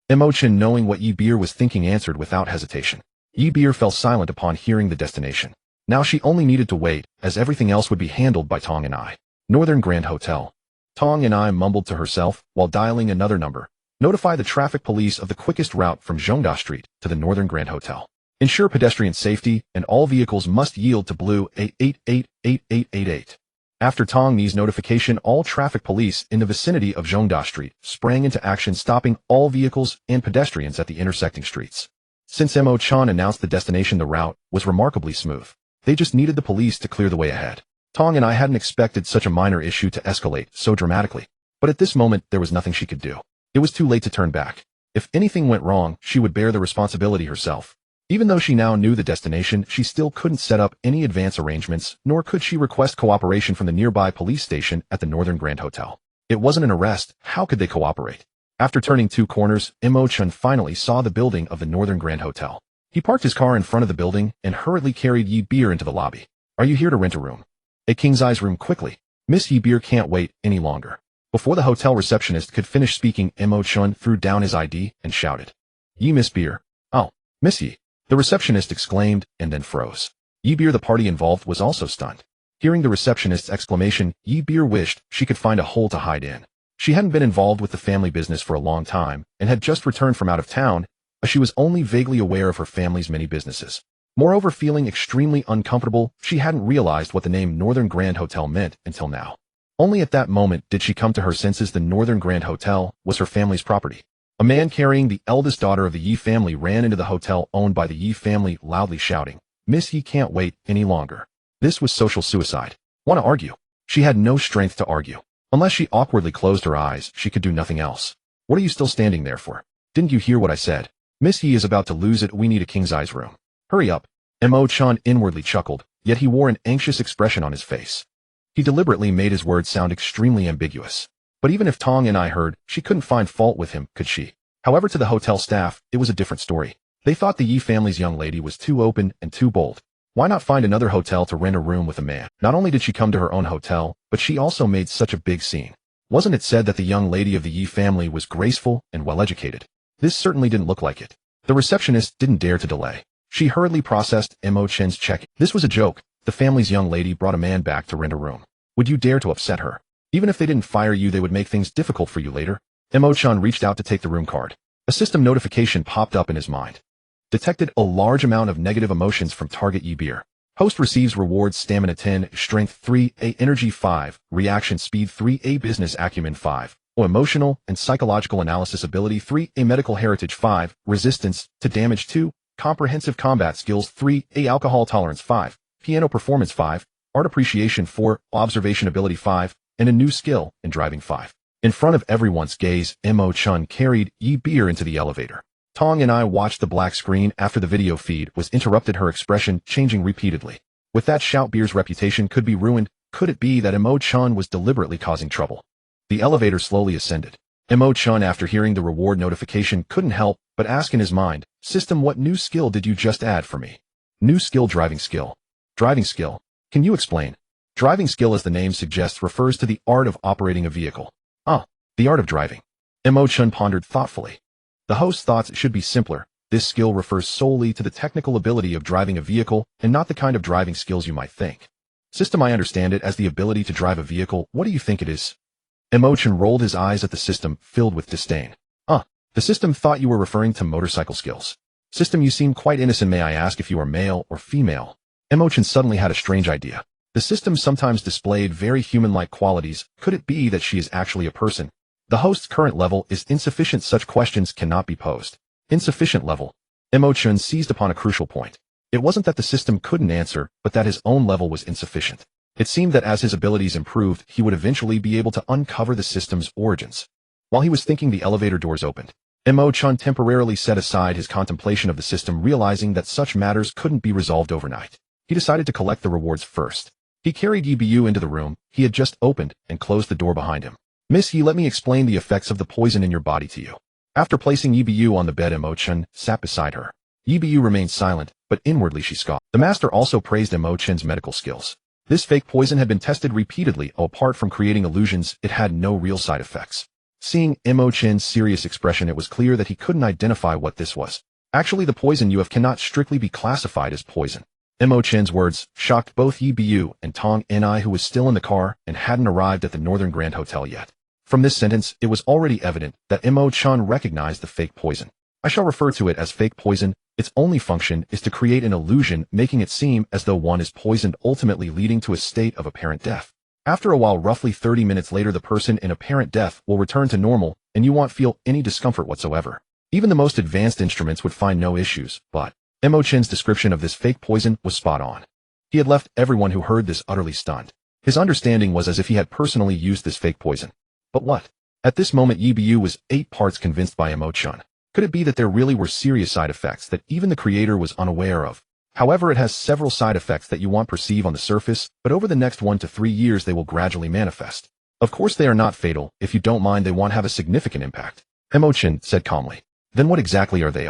Mo Chen, knowing what Yi Beer was thinking, answered without hesitation. Yi Beer fell silent upon hearing the destination. Now she only needed to wait, as everything else would be handled by Tong and I. Northern Grand Hotel. Tong and I mumbled to herself while dialing another number. Notify the traffic police of the quickest route from Zhongda Street to the Northern Grand Hotel. Ensure pedestrian safety, and all vehicles must yield to blue A888888. After Tong Ni's notification, all traffic police in the vicinity of Zhongda Street sprang into action, stopping all vehicles and pedestrians at the intersecting streets. Since Mo Chen announced the destination, the route was remarkably smooth. They just needed the police to clear the way ahead. Tong and I hadn't expected such a minor issue to escalate so dramatically, but at this moment there was nothing she could do. It was too late to turn back. If anything went wrong, she would bear the responsibility herself. Even though she now knew the destination, she still couldn't set up any advance arrangements, nor could she request cooperation from the nearby police station at the Northern Grand Hotel. It wasn't an arrest, how could they cooperate? After turning 2 corners, Mo Chen finally saw the building of the Northern Grand Hotel. He parked his car in front of the building and hurriedly carried Yi Beer into the lobby. Are you here to rent a room? A king-size room quickly. Miss Yi Beer can't wait any longer. Before the hotel receptionist could finish speaking, Mo Chen threw down his ID and shouted. Yi Miss Beer. Oh, Miss Yi. The receptionist exclaimed and then froze. Yi Beer, the party involved, was also stunned. Hearing the receptionist's exclamation, Yi Beer wished she could find a hole to hide in. She hadn't been involved with the family business for a long time and had just returned from out of town, but she was only vaguely aware of her family's many businesses. Moreover, feeling extremely uncomfortable, she hadn't realized what the name Northern Grand Hotel meant until now. Only at that moment did she come to her senses. The Northern Grand Hotel was her family's property. A man carrying the eldest daughter of the Yi family ran into the hotel owned by the Yi family, loudly shouting, Miss Yi can't wait any longer. This was social suicide. Want to argue? She had no strength to argue. Unless she awkwardly closed her eyes, she could do nothing else. What are you still standing there for? Didn't you hear what I said? Miss Yi is about to lose it. We need a king-size room. Hurry up. Mo Chen inwardly chuckled, yet he wore an anxious expression on his face. He deliberately made his words sound extremely ambiguous. But even if Tong and I heard, she couldn't find fault with him, could she? However, to the hotel staff, it was a different story. They thought the Yi family's young lady was too open and too bold. Why not find another hotel to rent a room with a man? Not only did she come to her own hotel, but she also made such a big scene. Wasn't it said that the young lady of the Yi family was graceful and well-educated? This certainly didn't look like it. The receptionist didn't dare to delay. She hurriedly processed Mo Chen's check. This was a joke. The family's young lady brought a man back to rent a room. Would you dare to upset her? Even if they didn't fire you, they would make things difficult for you later. Mo Chen reached out to take the room card. A system notification popped up in his mind. Detected a large amount of negative emotions from target Yi beer. Host receives rewards: stamina 10, strength 3, A energy 5, reaction speed 3, A business acumen 5, O emotional and psychological analysis ability 3, A medical heritage 5, resistance to damage 2, comprehensive combat skills 3, A alcohol tolerance 5, piano performance 5, art appreciation 4, observation ability 5, and a new skill in driving 5. In front of everyone's gaze, Mo Chen carried Yi beer into the elevator. Tong and I watched the black screen after the video feed was interrupted, her expression changing repeatedly. With that shout, beer's reputation could be ruined. Could it be that Mo Chen was deliberately causing trouble? The elevator slowly ascended. Mo Chen, after hearing the reward notification, couldn't help but ask in his mind, "System, what new skill did you just add for me?" New skill: driving skill. Driving skill. Can you explain? Driving skill, as the name suggests, refers to the art of operating a vehicle. The art of driving. Mo Chen pondered thoughtfully. The host's thoughts should be simpler. This skill refers solely to the technical ability of driving a vehicle and not the kind of driving skills you might think. System, I understand it as the ability to drive a vehicle. What do you think it is? Mo Chen rolled his eyes at the system, filled with disdain. The system thought you were referring to motorcycle skills. System, you seem quite innocent. May I ask if you are male or female? Mo Chen suddenly had a strange idea. The system sometimes displayed very human-like qualities. Could it be that she is actually a person? The host's current level is insufficient. Such questions cannot be posed. Insufficient level. Mo Chen seized upon a crucial point. It wasn't that the system couldn't answer, but that his own level was insufficient. It seemed that as his abilities improved, he would eventually be able to uncover the system's origins. While he was thinking, the elevator doors opened. Mo Chen temporarily set aside his contemplation of the system, realizing that such matters couldn't be resolved overnight. He decided to collect the rewards first. He carried Yibu into the room he had just opened and closed the door behind him. "Miss Yi, let me explain the effects of the poison in your body to you." After placing Yibu on the bed, Mo Chen sat beside her. Yibu remained silent, but inwardly she scoffed. The master also praised Mo Chen's medical skills. This fake poison had been tested repeatedly. Apart from creating illusions, it had no real side effects. Seeing Mo Chen's serious expression, it was clear that he couldn't identify what this was. Actually, the poison you have cannot strictly be classified as poison. Mo Chen's words shocked both Yibu and Tong Ni, who was still in the car and hadn't arrived at the Northern Grand Hotel yet. From this sentence, it was already evident that Mo Chen recognized the fake poison. I shall refer to it as fake poison. Its only function is to create an illusion, making it seem as though one is poisoned, ultimately leading to a state of apparent death. After a while, roughly 30 minutes later, the person in apparent death will return to normal, and you won't feel any discomfort whatsoever. Even the most advanced instruments would find no issues, but Mo Chen's description of this fake poison was spot on. He had left everyone who heard this utterly stunned. His understanding was as if he had personally used this fake poison. But what? At this moment, Yibu was 8 parts convinced by Mo Chen. Could it be that there really were serious side effects that even the creator was unaware of? However, it has several side effects that you won't perceive on the surface, but over the next 1 to 3 years they will gradually manifest. Of course, they are not fatal. If you don't mind, they won't have a significant impact. Mo Chen said calmly. Then what exactly are they?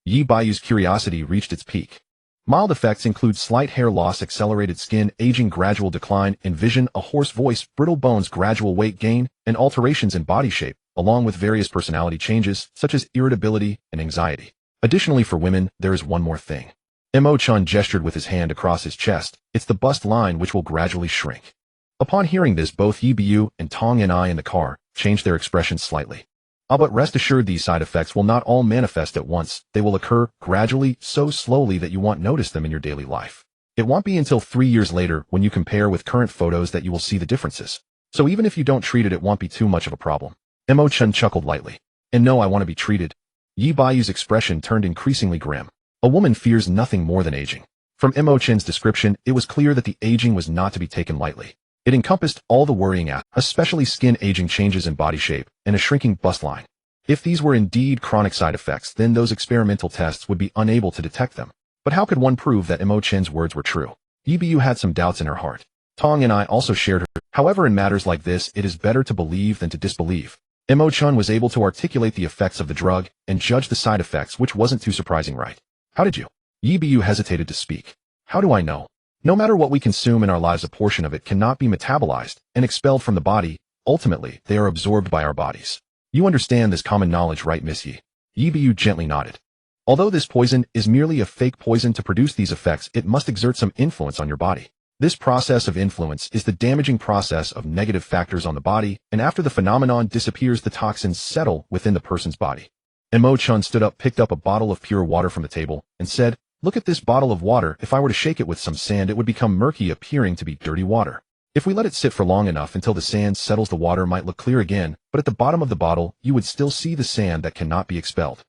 Yibu's curiosity reached its peak. Mild effects include slight hair loss, accelerated skin aging, gradual decline in vision, a hoarse voice, brittle bones, gradual weight gain, and alterations in body shape, along with various personality changes such as irritability and anxiety. Additionally, for women, there is one more thing. Mo Chen gestured with his hand across his chest. It's the bust line, which will gradually shrink. Upon hearing this, both Yibu and Tong Ni in the car changed their expressions slightly. But rest assured, these side effects will not all manifest at once. They will occur gradually, so slowly that you won't notice them in your daily life. It won't be until 3 years later, when you compare with current photos, that you will see the differences. So even if you don't treat it, it won't be too much of a problem. Mo Chen chuckled lightly. And no, I want to be treated. Yibu's expression turned increasingly grim. A woman fears nothing more than aging. From Mo Chen's description, it was clear that the aging was not to be taken lightly. It encompassed all the worrying especially skin aging changes in body shape and a shrinking bust line. If these were indeed chronic side effects, then those experimental tests would be unable to detect them. But how could one prove that Mo Chen's words were true? Yibu had some doubts in her heart. Tong and I also shared her. However, in matters like this, it is better to believe than to disbelieve. Mo Chen was able to articulate the effects of the drug and judge the side effects, which wasn't too surprising, right? How did you? Yibu hesitated to speak. How do I know? No matter what we consume in our lives, a portion of it cannot be metabolized and expelled from the body. Ultimately, they are absorbed by our bodies. You understand this common knowledge, right, Miss Yi? Yibu gently nodded. Although this poison is merely a fake poison to produce these effects, it must exert some influence on your body. This process of influence is the damaging process of negative factors on the body, and after the phenomenon disappears, the toxins settle within the person's body. Mo Chen stood up, picked up a bottle of pure water from the table, and said, "Look at this bottle of water. If I were to shake it with some sand, it would become murky, appearing to be dirty water. If we let it sit for long enough until the sand settles, the water might look clear again, but at the bottom of the bottle, you would still see the sand that cannot be expelled."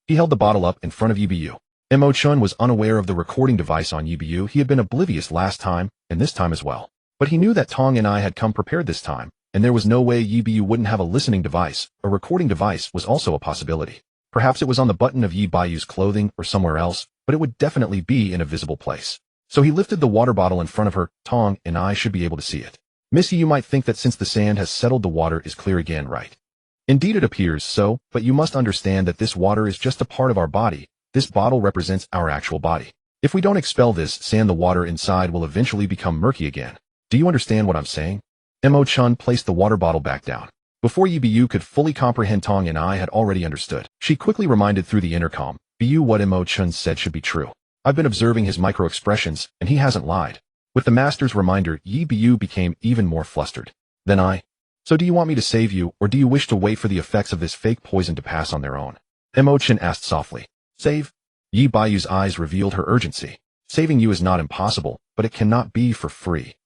He held the bottle up in front of Yibu. Mo Chen was unaware of the recording device on Yibu. He had been oblivious last time, and this time as well. But he knew that Tong and I had come prepared this time, and there was no way Yibu wouldn't have a listening device. A recording device was also a possibility. Perhaps it was on the button of Yibu's clothing or somewhere else, but it would definitely be in a visible place. So he lifted the water bottle in front of her. "Tong and I should be able to see it. Missy, you might think that since the sand has settled, the water is clear again, right? Indeed it appears so, but you must understand that this water is just a part of our body. This bottle represents our actual body. If we don't expel this sand, the water inside will eventually become murky again. Do you understand what I'm saying?" Mo Chen placed the water bottle back down. Before Yibu could fully comprehend, Tong and I had already understood. She quickly reminded through the intercom, "Bu, what Mo Chen said should be true. I've been observing his micro-expressions, and he hasn't lied." With the master's reminder, Yibu became even more flustered. "Then So do you want me to save you, or do you wish to wait for the effects of this fake poison to pass on their own?" Mo Chen asked softly. "Save?" Yibu's eyes revealed her urgency. "Saving you is not impossible, but it cannot be for free."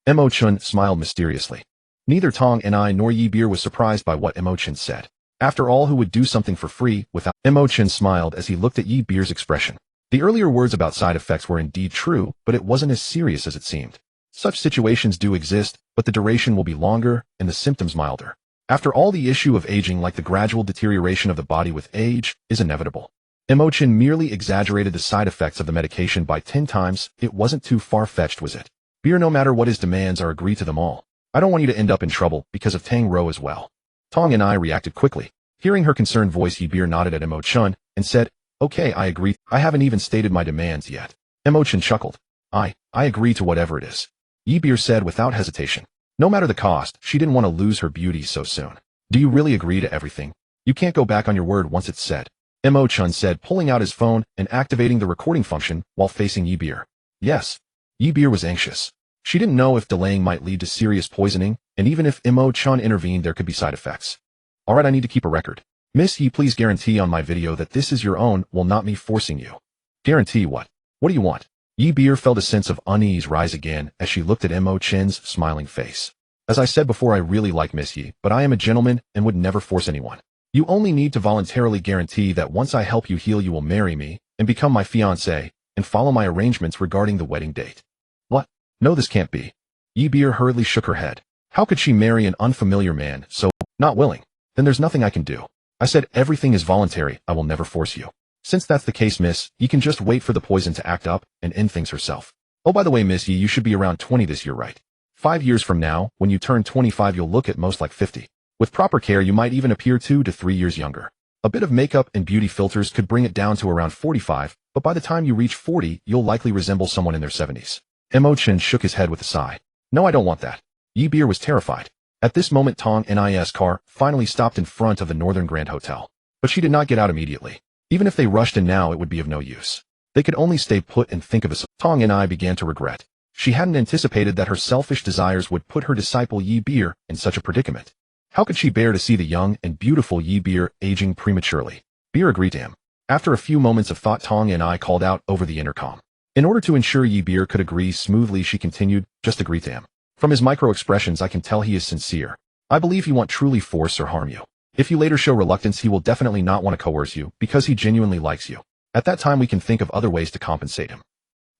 Mo Chen smiled mysteriously. Neither Tong and I nor Yibu was surprised by what Mo Chen said. After all, who would do something for free without? Mo Chen smiled as he looked at Yibu's expression. The earlier words about side effects were indeed true, but it wasn't as serious as it seemed. Such situations do exist, but the duration will be longer and the symptoms milder. After all, the issue of aging, like the gradual deterioration of the body with age, is inevitable. Mo Chen merely exaggerated the side effects of the medication by 10 times. It wasn't too far-fetched, was it? Beer, no matter what his demands are, agree to them all. I don't want you to end up in trouble because of Tang Ro as well. Tong and I reacted quickly. Hearing her concerned voice, Yibu nodded at Mo Chen and said, "Okay, I agree. I haven't even stated my demands yet." Mo Chen chuckled. I agree to whatever it is," Yibu said without hesitation. No matter the cost, she didn't want to lose her beauty so soon. "Do you really agree to everything? You can't go back on your word once it's said," Mo Chen said, pulling out his phone and activating the recording function while facing Yibu. "Yes." Yibu was anxious. She didn't know if delaying might lead to serious poisoning, and even if Mo Chen intervened, there could be side effects. "All right, I need to keep a record. Miss Yi, please guarantee on my video that this is your own, will not me forcing you." "Guarantee what? What do you want?" Yibu felt a sense of unease rise again as she looked at Mo Chen's smiling face. "As I said before, I really like Miss Yi, but I am a gentleman and would never force anyone. You only need to voluntarily guarantee that once I help you heal, you will marry me and become my fiancé and follow my arrangements regarding the wedding date." "What? No, this can't be." Yibu hurriedly shook her head. How could she marry an unfamiliar man so not willing? "Then there's nothing I can do. I said everything is voluntary. I will never force you." "Since that's the case, Miss, you can just wait for the poison to act up and end things herself. Oh, by the way, Miss Yi, you should be around 20 this year, right? 5 years from now, when you turn 25, you'll look at most like 50. With proper care, you might even appear 2 to 3 years younger. A bit of makeup and beauty filters could bring it down to around 45, but by the time you reach 40, you'll likely resemble someone in their 70s. Mo Chen shook his head with a sigh. "No, I don't want that." Yibu was terrified. At this moment, Tong Ni's car finally stopped in front of the Northern Grand Hotel. But she did not get out immediately. Even if they rushed in now, it would be of no use. They could only stay put and think of a solution. Tong Ni began to regret. She hadn't anticipated that her selfish desires would put her disciple Yibu in such a predicament. How could she bear to see the young and beautiful Yibu aging prematurely? Beer agreed to him. After a few moments of thought, Tong Ni called out over the intercom. In order to ensure Yibu could agree smoothly, she continued, "Just agree to him. From his micro-expressions, I can tell he is sincere. I believe he won't truly force or harm you. If you later show reluctance, he will definitely not want to coerce you because he genuinely likes you. At that time, we can think of other ways to compensate him."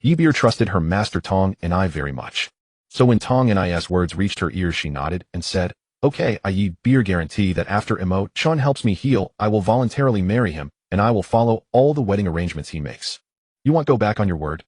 Yibu trusted her master Tong Ni very much. So when Tong and I's words reached her ears, she nodded and said, "Okay, I beer guarantee that after Mo Chen helps me heal, I will voluntarily marry him, and I will follow all the wedding arrangements he makes." "You won't go back on your word?"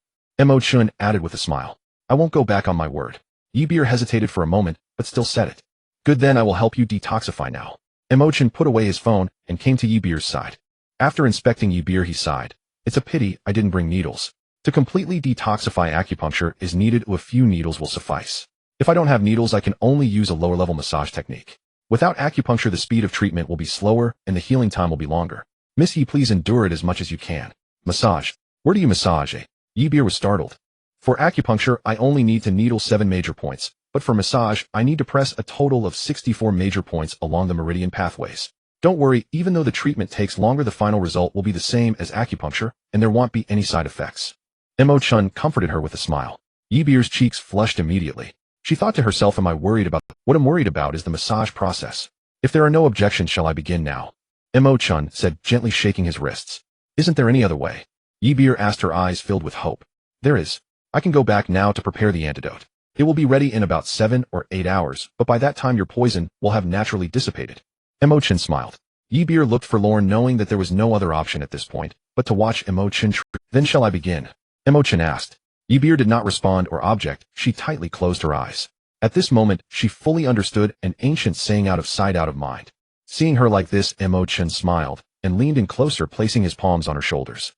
Mo Chen added with a smile. "I won't go back on my word." Beer hesitated for a moment, but still said it. "Good, then I will help you detoxify now." Mo Chen put away his phone and came to Beer's side. After inspecting Beer, he sighed. "It's a pity I didn't bring needles. To completely detoxify, acupuncture is needed. A few needles will suffice. If I don't have needles, I can only use a lower-level massage technique. Without acupuncture, the speed of treatment will be slower and the healing time will be longer. Miss Yi, please endure it as much as you can." "Massage? Where do you massage, eh?" Beer was startled. "For acupuncture, I only need to needle 7 major points, but for massage, I need to press a total of 64 major points along the meridian pathways. Don't worry, even though the treatment takes longer, the final result will be the same as acupuncture, and there won't be any side effects." Mo Chen comforted her with a smile. Beer's cheeks flushed immediately. She thought to herself, "Am I worried about? What I'm worried about is the massage process. If there are no objections, shall I begin now?" Mo Chen said, gently shaking his wrists. "Isn't there any other way?" Beer asked, her eyes filled with hope. "There is. I can go back now to prepare the antidote. It will be ready in about 7 or 8 hours, but by that time your poison will have naturally dissipated." Mo Chen smiled. Beer looked forlorn, knowing that there was no other option at this point but to watch Mo Chen. "Then shall I begin?" Mo Chen asked. Beer did not respond or object. She tightly closed her eyes. At this moment, she fully understood an ancient saying, out of sight, out of mind. Seeing her like this, Mo Chen smiled and leaned in closer, placing his palms on her shoulders.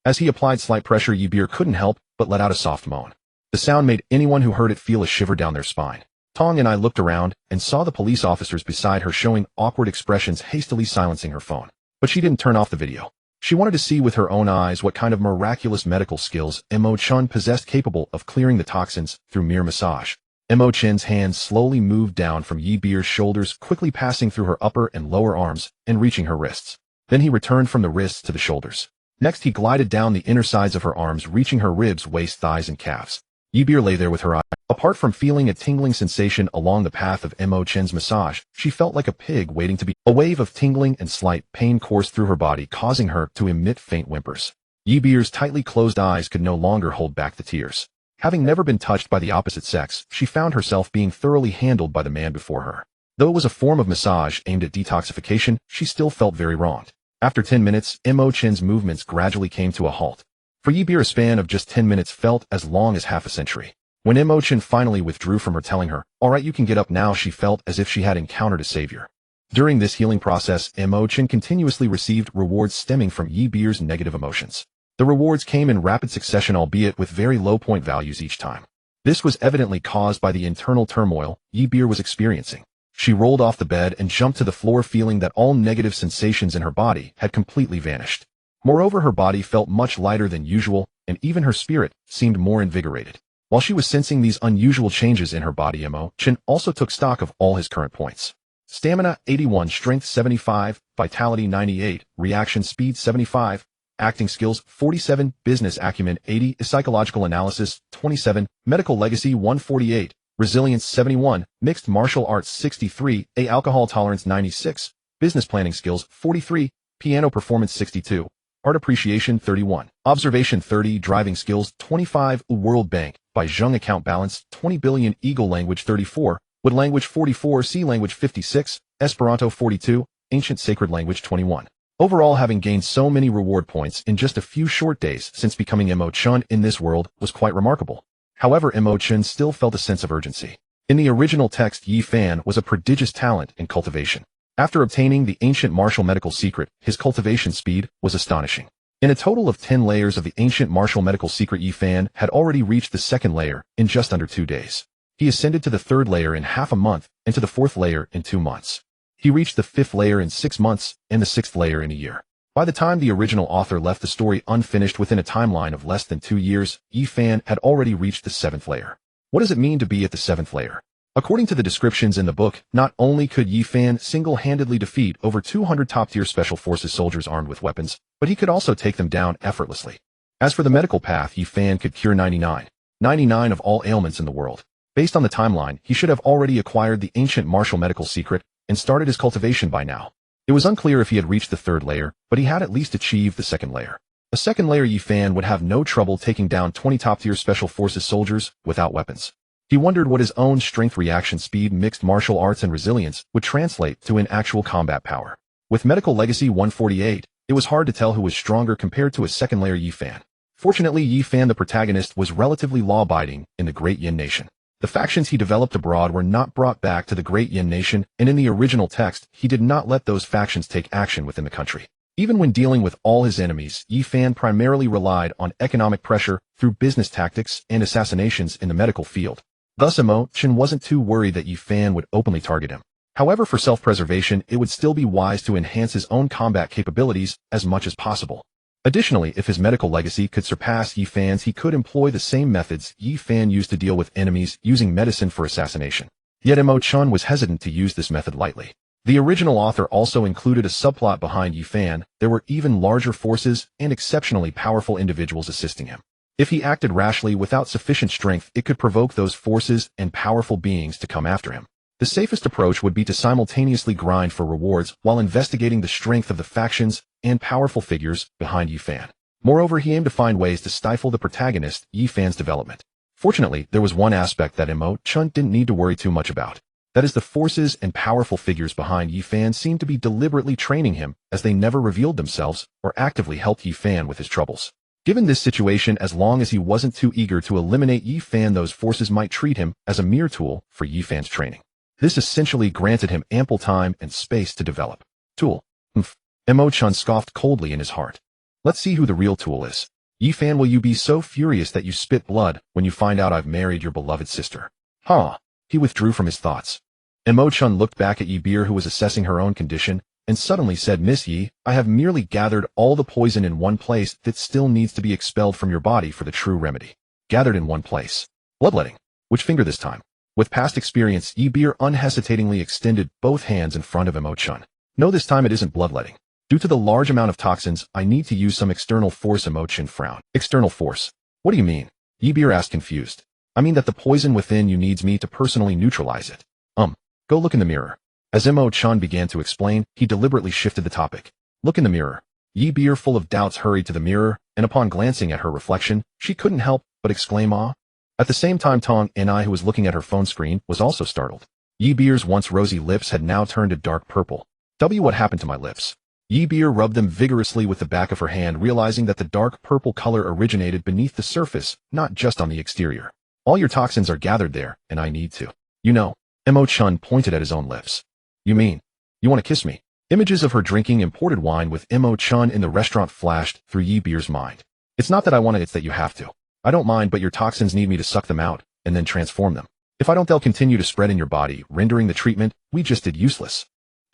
As he applied slight pressure, Beer couldn't help but let out a soft moan. The sound made anyone who heard it feel a shiver down their spine. Tong and I looked around and saw the police officers beside her showing awkward expressions, hastily silencing her phone. But she didn't turn off the video. She wanted to see with her own eyes what kind of miraculous medical skills Mo Chen possessed, capable of clearing the toxins through mere massage. Mo Chen's hands slowly moved down from Beer's shoulders, quickly passing through her upper and lower arms and reaching her wrists. Then he returned from the wrists to the shoulders. Next, he glided down the inner sides of her arms, reaching her ribs, waist, thighs, and calves. Beer lay there with her eyes. Apart from feeling a tingling sensation along the path of Mo Chen's massage, she felt like a pig waiting to be. A wave of tingling and slight pain coursed through her body, causing her to emit faint whimpers. Beer's tightly closed eyes could no longer hold back the tears. Having never been touched by the opposite sex, she found herself being thoroughly handled by the man before her. Though it was a form of massage aimed at detoxification, she still felt very wronged. After 10 minutes, Mo Chen's movements gradually came to a halt. For Beer, a span of just 10 minutes felt as long as half a century. When Mo Chen finally withdrew from her, telling her, "All right, you can get up now," she felt as if she had encountered a savior. During this healing process, Mo Chen continuously received rewards stemming from Beer's negative emotions. The rewards came in rapid succession, albeit with very low point values each time. This was evidently caused by the internal turmoil Beer was experiencing. She rolled off the bed and jumped to the floor, feeling that all negative sensations in her body had completely vanished. Moreover, her body felt much lighter than usual, and even her spirit seemed more invigorated. While she was sensing these unusual changes in her body, Mo Chen also took stock of all his current points. Stamina 81, Strength 75, Vitality 98, Reaction Speed 75, Acting Skills 47, Business Acumen 80, Psychological Analysis 27, Medical Legacy 148, Resilience 71, Mixed Martial Arts 63, Alcohol Tolerance 96, Business Planning Skills 43, Piano Performance 62, Art Appreciation 31, Observation 30, Driving Skills 25, World Bank by Zheng Account Balance 20 billion, Eagle Language 34, Wood Language 44, Sea Language 56, Esperanto 42, Ancient Sacred Language 21. Overall, having gained so many reward points in just a few short days since becoming Mo Chen in this world was quite remarkable. However, Mo Chen still felt a sense of urgency. In the original text, Yi Fan was a prodigious talent in cultivation. After obtaining the ancient martial medical secret, his cultivation speed was astonishing. In a total of 10 layers of the ancient martial medical secret, Yi Fan had already reached the second layer in just under 2 days. He ascended to the third layer in half a month and to the fourth layer in 2 months. He reached the fifth layer in 6 months and the sixth layer in a year. By the time the original author left the story unfinished within a timeline of less than 2 years, Yi Fan had already reached the 7th layer. What does it mean to be at the 7th layer? According to the descriptions in the book, not only could Yi Fan single-handedly defeat over 200 top-tier special forces soldiers armed with weapons, but he could also take them down effortlessly. As for the medical path, Yi Fan could cure 99 of all ailments in the world. Based on the timeline, he should have already acquired the ancient martial medical secret and started his cultivation by now. It was unclear if he had reached the 3rd layer, but he had at least achieved the 2nd layer. A 2nd layer, Yi Fan would have no trouble taking down 20 top-tier special forces soldiers without weapons. He wondered what his own strength reaction speed, mixed martial arts and resilience would translate to in actual combat power. With medical legacy 148, it was hard to tell who was stronger compared to his second layer Yi Fan. Fortunately, Yi Fan, the protagonist, was relatively law-abiding in the Great Yin Nation. The factions he developed abroad were not brought back to the Great Yin Nation, and in the original text, he did not let those factions take action within the country. Even when dealing with all his enemies, Yi Fan primarily relied on economic pressure through business tactics and assassinations in the medical field. Thus, Mo Chen wasn't too worried that Yi Fan would openly target him. However, for self-preservation, it would still be wise to enhance his own combat capabilities as much as possible. Additionally, if his medical legacy could surpass Yi Fan's, he could employ the same methods Yi Fan used to deal with enemies, using medicine for assassination. Yet Mo Chen was hesitant to use this method lightly. The original author also included a subplot behind Yi Fan. There were even larger forces and exceptionally powerful individuals assisting him. If he acted rashly without sufficient strength, it could provoke those forces and powerful beings to come after him. The safest approach would be to simultaneously grind for rewards while investigating the strength of the factions and powerful figures behind Yi Fan. Moreover, he aimed to find ways to stifle the protagonist, Yi Fan's development. Fortunately, there was one aspect that Mo Chen didn't need to worry too much about. That is, the forces and powerful figures behind Yi Fan seemed to be deliberately training him, as they never revealed themselves or actively helped Yi Fan with his troubles. Given this situation, as long as he wasn't too eager to eliminate Yi Fan, those forces might treat him as a mere tool for Yi Fan's training. This essentially granted him ample time and space to develop. Tool. Mo Chen scoffed coldly in his heart. Let's see who the real tool is. Yi Fan, will you be so furious that you spit blood when you find out I've married your beloved sister? Huh. He withdrew from his thoughts. Mo Chen looked back at Yi Beer, who was assessing her own condition, and suddenly said, Miss Yi, I have merely gathered all the poison in one place that still needs to be expelled from your body for the true remedy. Gathered in one place. Bloodletting. Which finger this time? With past experience, Yi Beer unhesitatingly extended both hands in front of Mo Chen. No, this time it isn't bloodletting. Due to the large amount of toxins, I need to use some external force. Mo Chen frowned. External force? What do you mean? Yi Beer asked, confused. I mean that the poison within you needs me to personally neutralize it. Go look in the mirror. As Mo Chen began to explain, he deliberately shifted the topic. Look in the mirror. Yi Beer, full of doubts, hurried to the mirror, and upon glancing at her reflection, she couldn't help but exclaim, ah. At the same time, Tong Ni, who was looking at her phone screen, was also startled. Yi Beer's once rosy lips had now turned a dark purple. What happened to my lips? Yi Beer rubbed them vigorously with the back of her hand, realizing that the dark purple color originated beneath the surface, not just on the exterior. All your toxins are gathered there, and I need to. Mo Chen pointed at his own lips. You mean, you want to kiss me? Images of her drinking imported wine with Mo Chen in the restaurant flashed through Yi Beer's mind. It's not that I want it, it's that you have to. I don't mind, but your toxins need me to suck them out, and then transform them. If I don't, they'll continue to spread in your body, rendering the treatment we just did useless.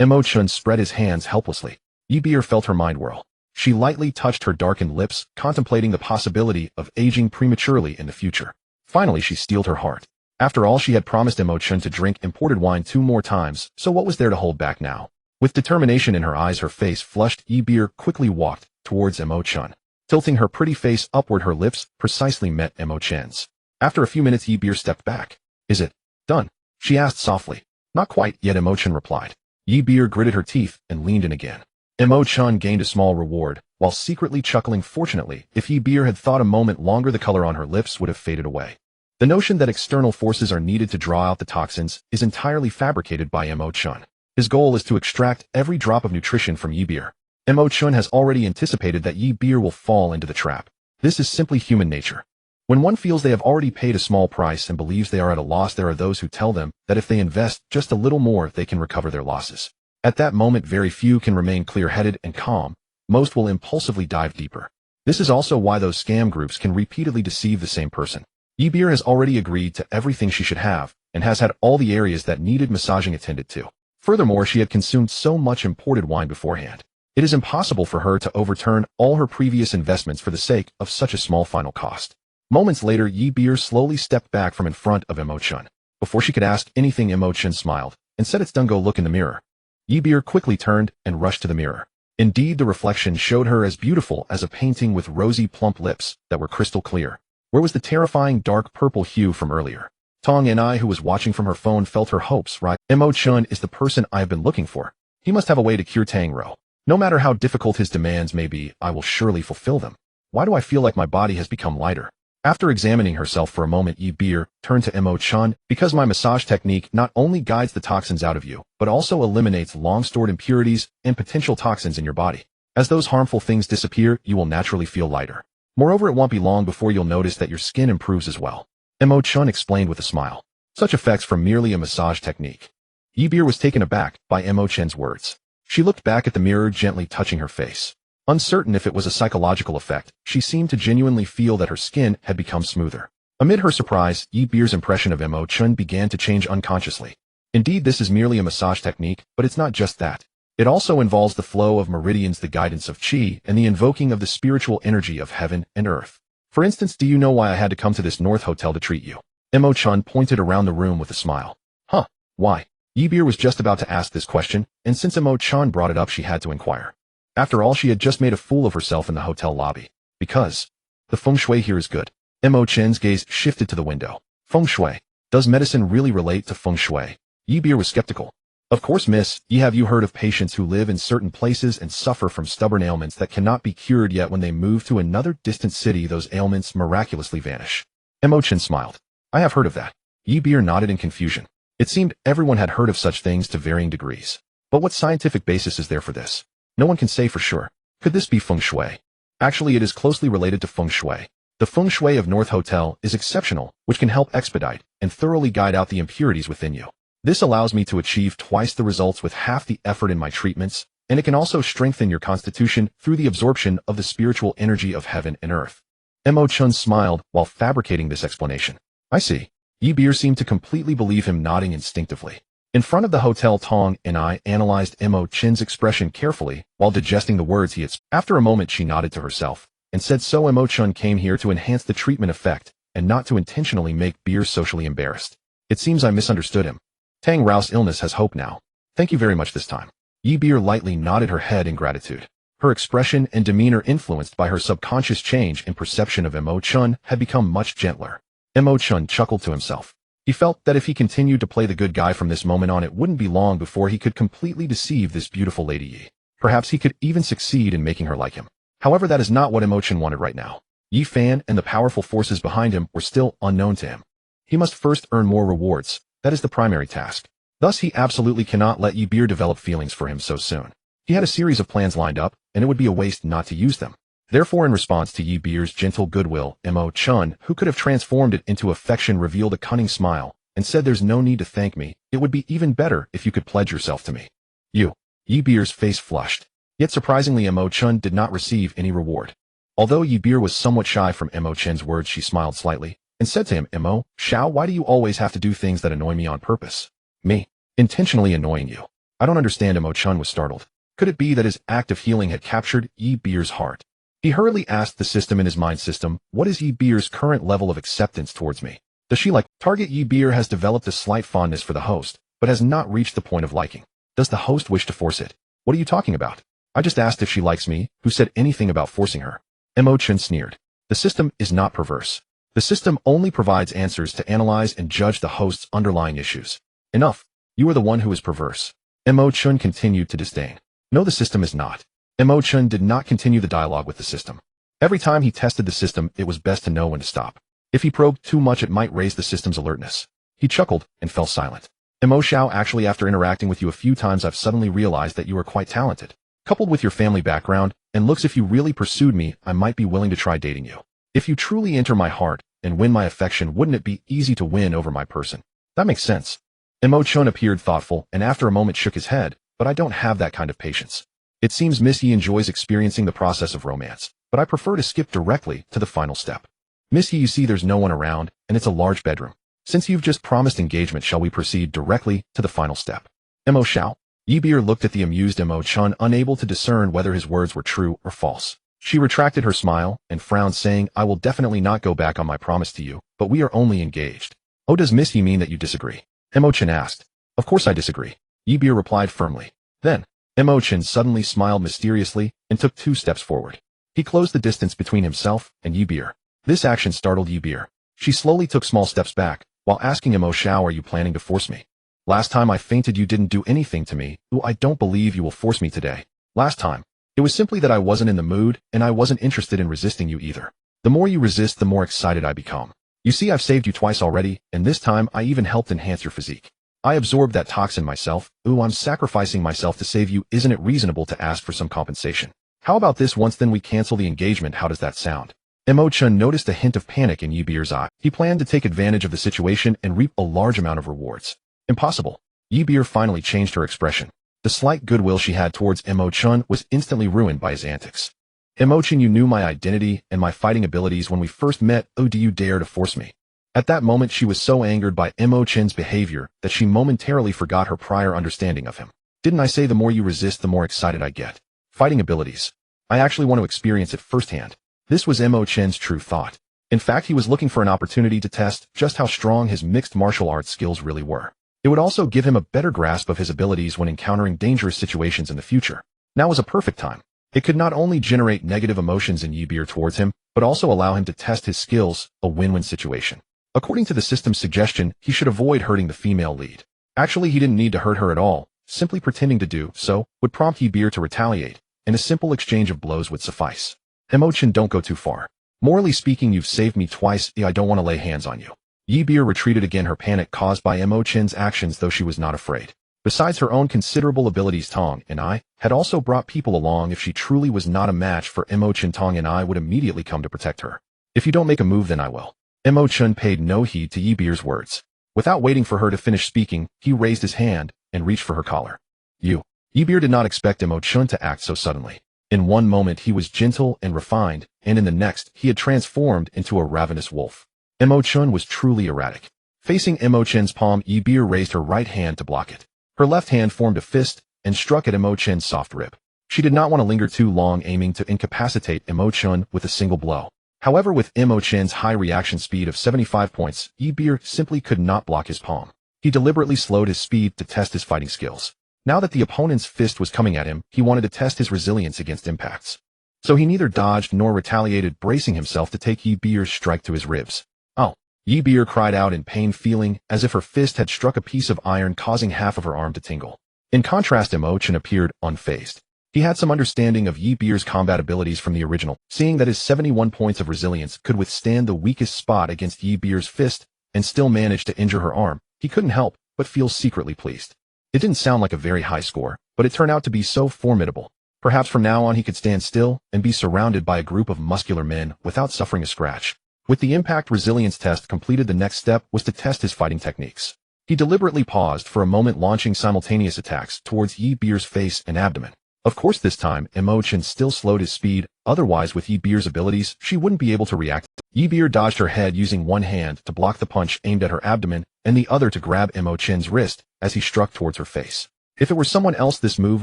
Mo Chen spread his hands helplessly. Yi Beer felt her mind whirl. She lightly touched her darkened lips, contemplating the possibility of aging prematurely in the future. Finally, she steeled her heart. After all, she had promised Mo Chen to drink imported wine 2 more times, so what was there to hold back now? With determination in her eyes, her face flushed, Yi Beer quickly walked towards Mo Chen. Tilting her pretty face upward, her lips precisely met Mo Chen's. After a few minutes, Yi Beer stepped back. Is it done? She asked softly. Not quite yet, Mo Chen replied. Yi Beer gritted her teeth and leaned in again. Mo Chen gained a small reward, while secretly chuckling. Fortunately, if Yi Beer had thought a moment longer, the color on her lips would have faded away. The notion that external forces are needed to draw out the toxins is entirely fabricated by Mo Chen. His goal is to extract every drop of nutrition from Yi Beer. Mo Chen has already anticipated that Yi Beer will fall into the trap. This is simply human nature. When one feels they have already paid a small price and believes they are at a loss, there are those who tell them that if they invest just a little more, they can recover their losses. At that moment, very few can remain clear-headed and calm. Most will impulsively dive deeper. This is also why those scam groups can repeatedly deceive the same person. Yi Beer has already agreed to everything she should have, and has had all the areas that needed massaging attended to. Furthermore, she had consumed so much imported wine beforehand. It is impossible for her to overturn all her previous investments for the sake of such a small final cost. Moments later, Yi Beer slowly stepped back from in front of Mo Chen. Before she could ask anything, Mo Chen smiled and said, "It's done, go look in the mirror." Yi Beer quickly turned and rushed to the mirror. Indeed, the reflection showed her as beautiful as a painting, with rosy, plump lips that were crystal clear. Where was the terrifying dark purple hue from earlier? Tong Ni, who was watching from her phone, felt her hopes rise. Mo Chen is the person I have been looking for. He must have a way to cure Tang Ro. No matter how difficult his demands may be, I will surely fulfill them. Why do I feel like my body has become lighter? After examining herself for a moment, Yi Beer turned to Mo Chen. Because my massage technique not only guides the toxins out of you, but also eliminates long-stored impurities and potential toxins in your body. As those harmful things disappear, you will naturally feel lighter. Moreover, it won't be long before you'll notice that your skin improves as well. Mo Chen explained with a smile. Such effects from merely a massage technique. Yi Beer was taken aback by Mo Chen's words. She looked back at the mirror, gently touching her face. Uncertain if it was a psychological effect, she seemed to genuinely feel that her skin had become smoother. Amid her surprise, Yi Beer's impression of Mo Chen began to change unconsciously. Indeed, this is merely a massage technique, but it's not just that. It also involves the flow of meridians, the guidance of qi, and the invoking of the spiritual energy of heaven and earth. For instance, do you know why I had to come to this North Hotel to treat you? Mo Chen pointed around the room with a smile. Huh, why? Yi Beer was just about to ask this question, and since Mo Chen brought it up, she had to inquire. After all, she had just made a fool of herself in the hotel lobby. Because the feng shui here is good. Mo Chen's gaze shifted to the window. Feng shui. Does medicine really relate to feng shui? Yi Beer was skeptical. Of course, miss, have you heard of patients who live in certain places and suffer from stubborn ailments that cannot be cured, yet when they move to another distant city, those ailments miraculously vanish? Mo Chen smiled. I have heard of that. Yi Beer nodded in confusion. It seemed everyone had heard of such things to varying degrees. But what scientific basis is there for this? No one can say for sure. Could this be feng shui? Actually, it is closely related to feng shui. The feng shui of North Hotel is exceptional, which can help expedite and thoroughly guide out the impurities within you. This allows me to achieve twice the results with half the effort in my treatments, and it can also strengthen your constitution through the absorption of the spiritual energy of heaven and earth. Mo Chen smiled while fabricating this explanation. I see. Yi Beer seemed to completely believe him, nodding instinctively. In front of the hotel, Tong and I analyzed Mo Chen's expression carefully while digesting the words he had spoken. After a moment, she nodded to herself and said, so Mo Chen came here to enhance the treatment effect and not to intentionally make Beer socially embarrassed. It seems I misunderstood him. Tang Rao's illness has hope now. Thank you very much this time. Yi Beer lightly nodded her head in gratitude. Her expression and demeanor, influenced by her subconscious change in perception of Mo Chen, had become much gentler. Mo Chen chuckled to himself. He felt that if he continued to play the good guy from this moment on, it wouldn't be long before he could completely deceive this beautiful Lady Yi. Perhaps he could even succeed in making her like him. However, that is not what Mo Chen wanted right now. Yi Fan and the powerful forces behind him were still unknown to him. He must first earn more rewards. That is the primary task. Thus, he absolutely cannot let Yi Beer develop feelings for him so soon. He had a series of plans lined up, and it would be a waste not to use them. Therefore, in response to Yi Beer's gentle goodwill, Mo Chen, who could have transformed it into affection, revealed a cunning smile and said, there's no need to thank me. It would be even better if you could pledge yourself to me. You. Yi Beer's face flushed. Yet surprisingly, Mo Chen did not receive any reward. Although Yi Beer was somewhat shy from Mo Chen's words, she smiled slightly and said to him, Mo, Xiao, why do you always have to do things that annoy me on purpose? Me? Intentionally annoying you? I don't understand. Mo Chen was startled. Could it be that his act of healing had captured Yi Beer's heart? He hurriedly asked the system in his mind system, what is Yi Beer's current level of acceptance towards me? Does she like? Target Yi Beer has developed a slight fondness for the host, but has not reached the point of liking. Does the host wish to force it? What are you talking about? I just asked if she likes me. Who said anything about forcing her? Mo Chen sneered. The system is not perverse. The system only provides answers to analyze and judge the host's underlying issues. Enough. You are the one who is perverse. Mo Chen continued to disdain. No, the system is not. Mo Chen did not continue the dialogue with the system. Every time he tested the system, it was best to know when to stop. If he probed too much, it might raise the system's alertness. He chuckled and fell silent. Mo Xiao, actually, after interacting with you a few times, I've suddenly realized that you are quite talented. Coupled with your family background and looks, if you really pursued me, I might be willing to try dating you. If you truly enter my heart and win my affection, wouldn't it be easy to win over my person? That makes sense. Mo Chen appeared thoughtful and after a moment shook his head, but I don't have that kind of patience. It seems Miss Yi enjoys experiencing the process of romance, but I prefer to skip directly to the final step. Miss Yi, you see there's no one around, and it's a large bedroom. Since you've just promised engagement, shall we proceed directly to the final step? Mo Xiao. Yi Beer looked at the amused Mo Chen, unable to discern whether his words were true or false. She retracted her smile and frowned, saying, I will definitely not go back on my promise to you, but we are only engaged. Oh, does Miss Yi mean that you disagree? Mo Chen asked. Of course I disagree. Yi Beer replied firmly. Then, Mo Chen suddenly smiled mysteriously and took 2 steps forward. He closed the distance between himself and Yi Beer. This action startled Yi Beer. She slowly took small steps back, while asking Mo Xiao, are you planning to force me? Last time I fainted, you didn't do anything to me. Ooh, I don't believe you will force me today. Last time. It was simply that I wasn't in the mood, and I wasn't interested in resisting you either. The more you resist, the more excited I become. You see, I've saved you twice already, and this time I even helped enhance your physique. I absorbed that toxin myself. Ooh, I'm sacrificing myself to save you. Isn't it reasonable to ask for some compensation? How about this once, then we cancel the engagement? How does that sound? Mo Chen noticed a hint of panic in Yi Beer's eye. He planned to take advantage of the situation and reap a large amount of rewards. Impossible. Yi Beer finally changed her expression. The slight goodwill she had towards Mo Chen was instantly ruined by his antics. Mo Chen, you knew my identity and my fighting abilities when we first met. Oh, do you dare to force me? At that moment, she was so angered by Mo Chen's behavior that she momentarily forgot her prior understanding of him. Didn't I say the more you resist, the more excited I get? Fighting abilities. I actually want to experience it firsthand. This was Mo Chen's true thought. In fact, he was looking for an opportunity to test just how strong his mixed martial arts skills really were. It would also give him a better grasp of his abilities when encountering dangerous situations in the future. Now was a perfect time. It could not only generate negative emotions in Yi Beer towards him, but also allow him to test his skills, a win-win situation. According to the system's suggestion, he should avoid hurting the female lead. Actually, he didn't need to hurt her at all. Simply pretending to do so would prompt Yi Beer to retaliate, and a simple exchange of blows would suffice. Mo Chen, don't go too far. Morally speaking, you've saved me twice. I don't want to lay hands on you. Yi Beer retreated again, her panic caused by Mo Chen's actions, though she was not afraid. Besides her own considerable abilities, Tong and I had also brought people along. If she truly was not a match for Mo Chen, Tong and I would immediately come to protect her. If you don't make a move, then I will. Mo Chen paid no heed to Yi Beer's words. Without waiting for her to finish speaking, he raised his hand and reached for her collar. Yi Beer did not expect Mo Chen to act so suddenly. In one moment he was gentle and refined, and in the next he had transformed into a ravenous wolf. Mo Chen was truly erratic. Facing Mo Chen's palm, Yi Beer raised her right hand to block it. Her left hand formed a fist and struck at Mo Chen's soft rib. She did not want to linger too long, aiming to incapacitate Mo Chen with a single blow. However, with Mo Chen's high reaction speed of 75 points, Yi Beer simply could not block his palm. He deliberately slowed his speed to test his fighting skills. Now that the opponent's fist was coming at him, he wanted to test his resilience against impacts. So he neither dodged nor retaliated, bracing himself to take Yi Beer's strike to his ribs. Oh! Yi Beer cried out in pain, feeling as if her fist had struck a piece of iron, causing half of her arm to tingle. In contrast, Mo Chen appeared unfazed. He had some understanding of Yi Beer's combat abilities from the original, seeing that his 71 points of resilience could withstand the weakest spot against Yi Beer's fist and still manage to injure her arm. He couldn't help but feel secretly pleased. It didn't sound like a very high score, but it turned out to be so formidable. Perhaps from now on he could stand still and be surrounded by a group of muscular men without suffering a scratch. With the impact resilience test completed, the next step was to test his fighting techniques. He deliberately paused for a moment, launching simultaneous attacks towards Yi Beer's face and abdomen. Of course, this time, Mo Chen still slowed his speed, otherwise with Yi Beer's abilities, she wouldn't be able to react. Yi Beer dodged her head, using one hand to block the punch aimed at her abdomen and the other to grab Mo Chen's wrist as he struck towards her face. If it were someone else, this move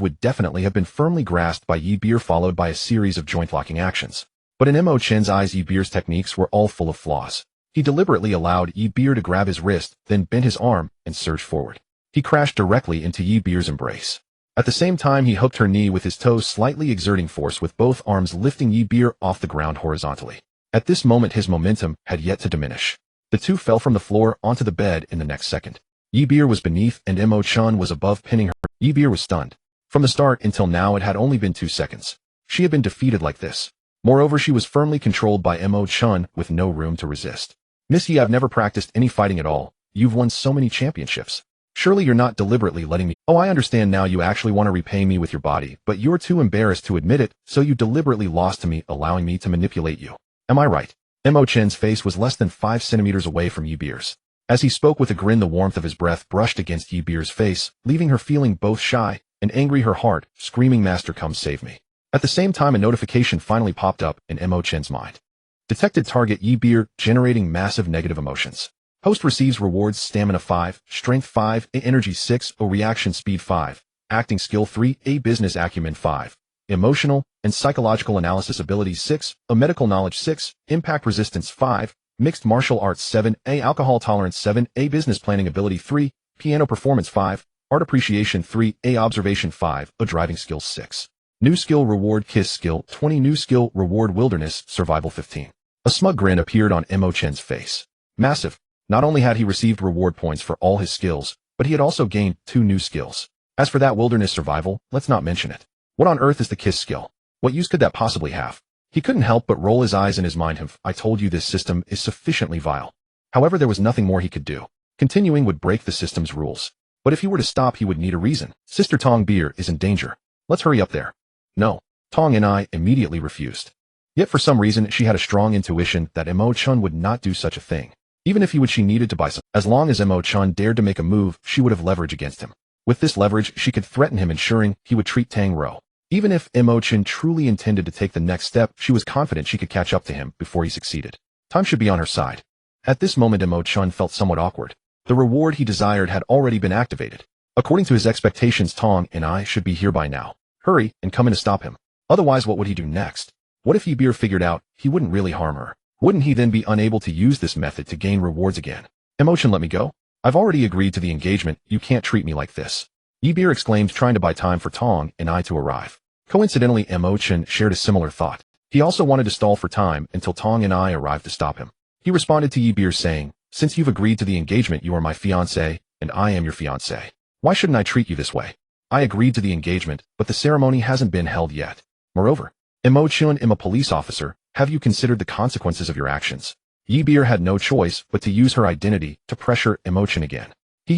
would definitely have been firmly grasped by Yi Beer, followed by a series of joint-locking actions. But in Mo Chen's eyes, Yi Beer's techniques were all full of flaws. He deliberately allowed Yi Beer to grab his wrist, then bent his arm and surged forward. He crashed directly into Yi Beer's embrace. At the same time, he hooked her knee with his toes, slightly exerting force with both arms, lifting Yi Beer off the ground horizontally. At this moment, his momentum had yet to diminish. The two fell from the floor onto the bed in the next second. Yi Beer was beneath and Mo Chen was above, pinning her. Yi Beer was stunned. From the start until now, it had only been 2 seconds. She had been defeated like this. Moreover, she was firmly controlled by Mo Chen with no room to resist. Miss Yi, I've never practiced any fighting at all. You've won so many championships. Surely you're not deliberately letting me— Oh, I understand now, you actually want to repay me with your body, but you're too embarrassed to admit it, so you deliberately lost to me, allowing me to manipulate you. Am I right? Mo Chen's face was less than 5 centimeters away from Yi Beer's. As he spoke with a grin, the warmth of his breath brushed against Yi Beer's face, leaving her feeling both shy and angry, her heart screaming, "Master, come save me." At the same time, a notification finally popped up in Mo Chen's mind. Detected target Yi Beer, generating massive negative emotions. Host receives rewards: stamina 5, strength 5, A energy 6, A reaction speed 5, acting skill 3, A business acumen 5, emotional and psychological analysis abilities 6, A medical knowledge 6, impact resistance 5, mixed martial arts 7, A alcohol tolerance 7, A business planning ability 3, piano performance 5, art appreciation 3, A observation 5, A driving skill 6. New skill reward kiss skill 20, new skill reward wilderness survival 15. A smug grin appeared on Mo Chen's face. Massive. Not only had he received reward points for all his skills, but he had also gained 2 new skills. As for that wilderness survival, let's not mention it. What on earth is the kiss skill? What use could that possibly have? He couldn't help but roll his eyes in his mind. I told you this system is sufficiently vile. However, there was nothing more he could do. Continuing would break the system's rules. But if he were to stop, he would need a reason. Sister Tong Beer is in danger. Let's hurry up there. No. Tong and I immediately refused. Yet for some reason, she had a strong intuition that Mo Chen would not do such a thing. Even if she needed to buy some. As long as Mo Chen dared to make a move, she would have leverage against him. With this leverage, she could threaten him, ensuring he would treat Tang Ro. Even if Mo Chen truly intended to take the next step, she was confident she could catch up to him before he succeeded. Time should be on her side. At this moment, Mo Chen felt somewhat awkward. The reward he desired had already been activated. According to his expectations, Tong and I should be here by now. Hurry and come in to stop him. Otherwise, what would he do next? What if Beer figured out he wouldn't really harm her? Wouldn't he then be unable to use this method to gain rewards again? Mo Chen, let me go. I've already agreed to the engagement. You can't treat me like this. Beer exclaimed, trying to buy time for Tong and I to arrive. Coincidentally, Mo Chen shared a similar thought. He also wanted to stall for time until Tong and I arrived to stop him. He responded to Beer saying, since you've agreed to the engagement, you are my fiancé, and I am your fiancé. Why shouldn't I treat you this way? I agreed to the engagement, but the ceremony hasn't been held yet. Moreover, Mo Chen, I'm a police officer. Have you considered the consequences of your actions? Beer had no choice but to use her identity to pressure Mo Chen again.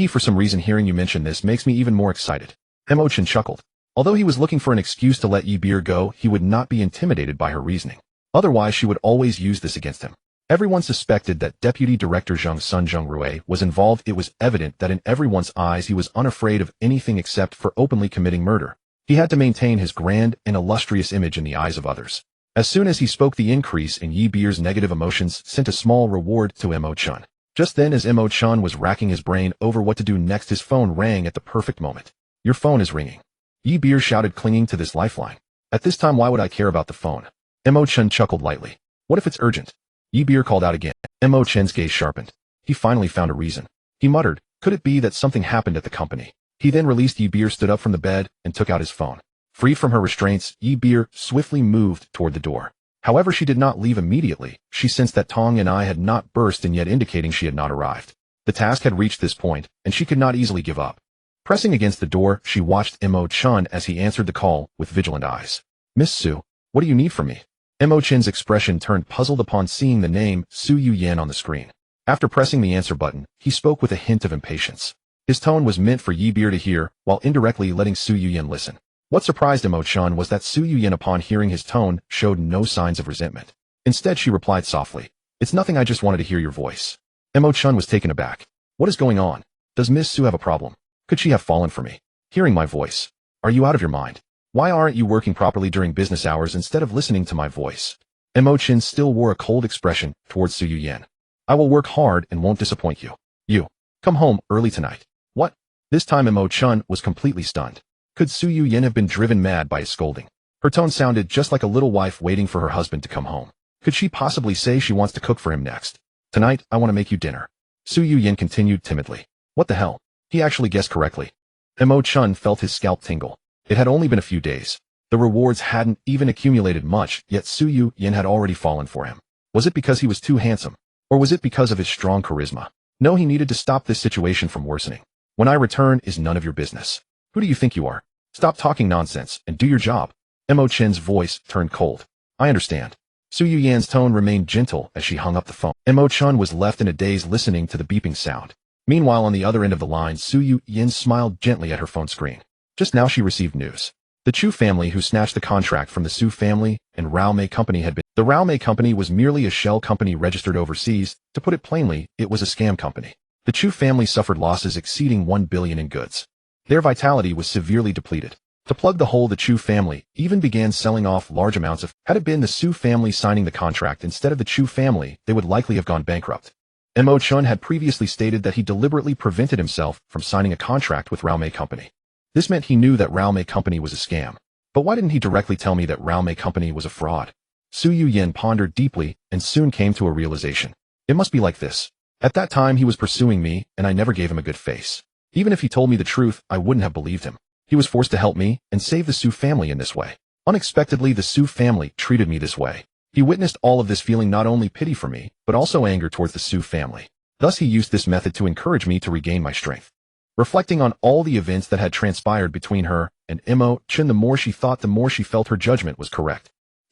For some reason hearing you mention this makes me even more excited. Mo Chen chuckled. Although he was looking for an excuse to let Beer go, he would not be intimidated by her reasoning. Otherwise, she would always use this against him. Everyone suspected that Deputy Director Zhang Sun Zhongrui was involved. It was evident that in everyone's eyes he was unafraid of anything except for openly committing murder. He had to maintain his grand and illustrious image in the eyes of others. As soon as he spoke, the increase in Beer's negative emotions sent a small reward to Mo Chen. Just then, as Mo Chen was racking his brain over what to do next, his phone rang at the perfect moment. Your phone is ringing. Beer shouted, clinging to this lifeline. At this time, why would I care about the phone? Mo Chen chuckled lightly. What if it's urgent? Beer called out again. Mo Chen's gaze sharpened. He finally found a reason. He muttered, could it be that something happened at the company? He then released Beer, stood up from the bed, and took out his phone. Freed from her restraints, Beer swiftly moved toward the door. However, she did not leave immediately. She sensed that Tong and I had not burst in yet, indicating she had not arrived. The task had reached this point, and she could not easily give up. Pressing against the door, she watched Mo Chen as he answered the call with vigilant eyes. Miss Su, what do you need from me? Mo Chen's expression turned puzzled upon seeing the name Su Yuyan on the screen. After pressing the answer button, he spoke with a hint of impatience. His tone was meant for Beer to hear, while indirectly letting Su Yuyan listen. What surprised Mo Chen was that Su Yuyan, upon hearing his tone, showed no signs of resentment. Instead, she replied softly, it's nothing, I just wanted to hear your voice. Mo Chen was taken aback. What is going on? Does Miss Su have a problem? Could she have fallen for me? Hearing my voice. Are you out of your mind? Why aren't you working properly during business hours instead of listening to my voice? Mo Chen still wore a cold expression towards Su Yuyan. I will work hard and won't disappoint you. You. Come home early tonight. What? This time Mo Chen was completely stunned. Could Su Yuyan have been driven mad by his scolding? Her tone sounded just like a little wife waiting for her husband to come home. Could she possibly say she wants to cook for him next? Tonight, I want to make you dinner. Su Yuyan continued timidly. What the hell? He actually guessed correctly. Mo Chen felt his scalp tingle. It had only been a few days. The rewards hadn't even accumulated much, yet Su Yuyan had already fallen for him. Was it because he was too handsome? Or was it because of his strong charisma? No, he needed to stop this situation from worsening. When I return is none of your business. Who do you think you are? Stop talking nonsense and do your job. Mo Chen's voice turned cold. I understand. Su Yuyan's tone remained gentle as she hung up the phone. Mo Chen was left in a daze listening to the beeping sound. Meanwhile, on the other end of the line, Su Yuyan smiled gently at her phone screen. Just now she received news. The Chu family who snatched the contract from the Su family and Rao Mei Company had been. The Rao Mei Company was merely a shell company registered overseas. To put it plainly, it was a scam company. The Chu family suffered losses exceeding 1 billion in goods. Their vitality was severely depleted. To plug the hole, the Chu family even began selling off large amounts of. Had it been the Su family signing the contract instead of the Chu family, they would likely have gone bankrupt. Mo Chen had previously stated that he deliberately prevented himself from signing a contract with Rao Mei Company. This meant he knew that Rao Mei Company was a scam. But why didn't he directly tell me that Rao Mei Company was a fraud? Su Yuyan pondered deeply and soon came to a realization. It must be like this. At that time he was pursuing me and I never gave him a good face. Even if he told me the truth, I wouldn't have believed him. He was forced to help me and save the Su family in this way. Unexpectedly, the Su family treated me this way. He witnessed all of this, feeling not only pity for me, but also anger towards the Su family. Thus he used this method to encourage me to regain my strength. Reflecting on all the events that had transpired between her and Mo Chen, the more she thought, the more she felt her judgment was correct.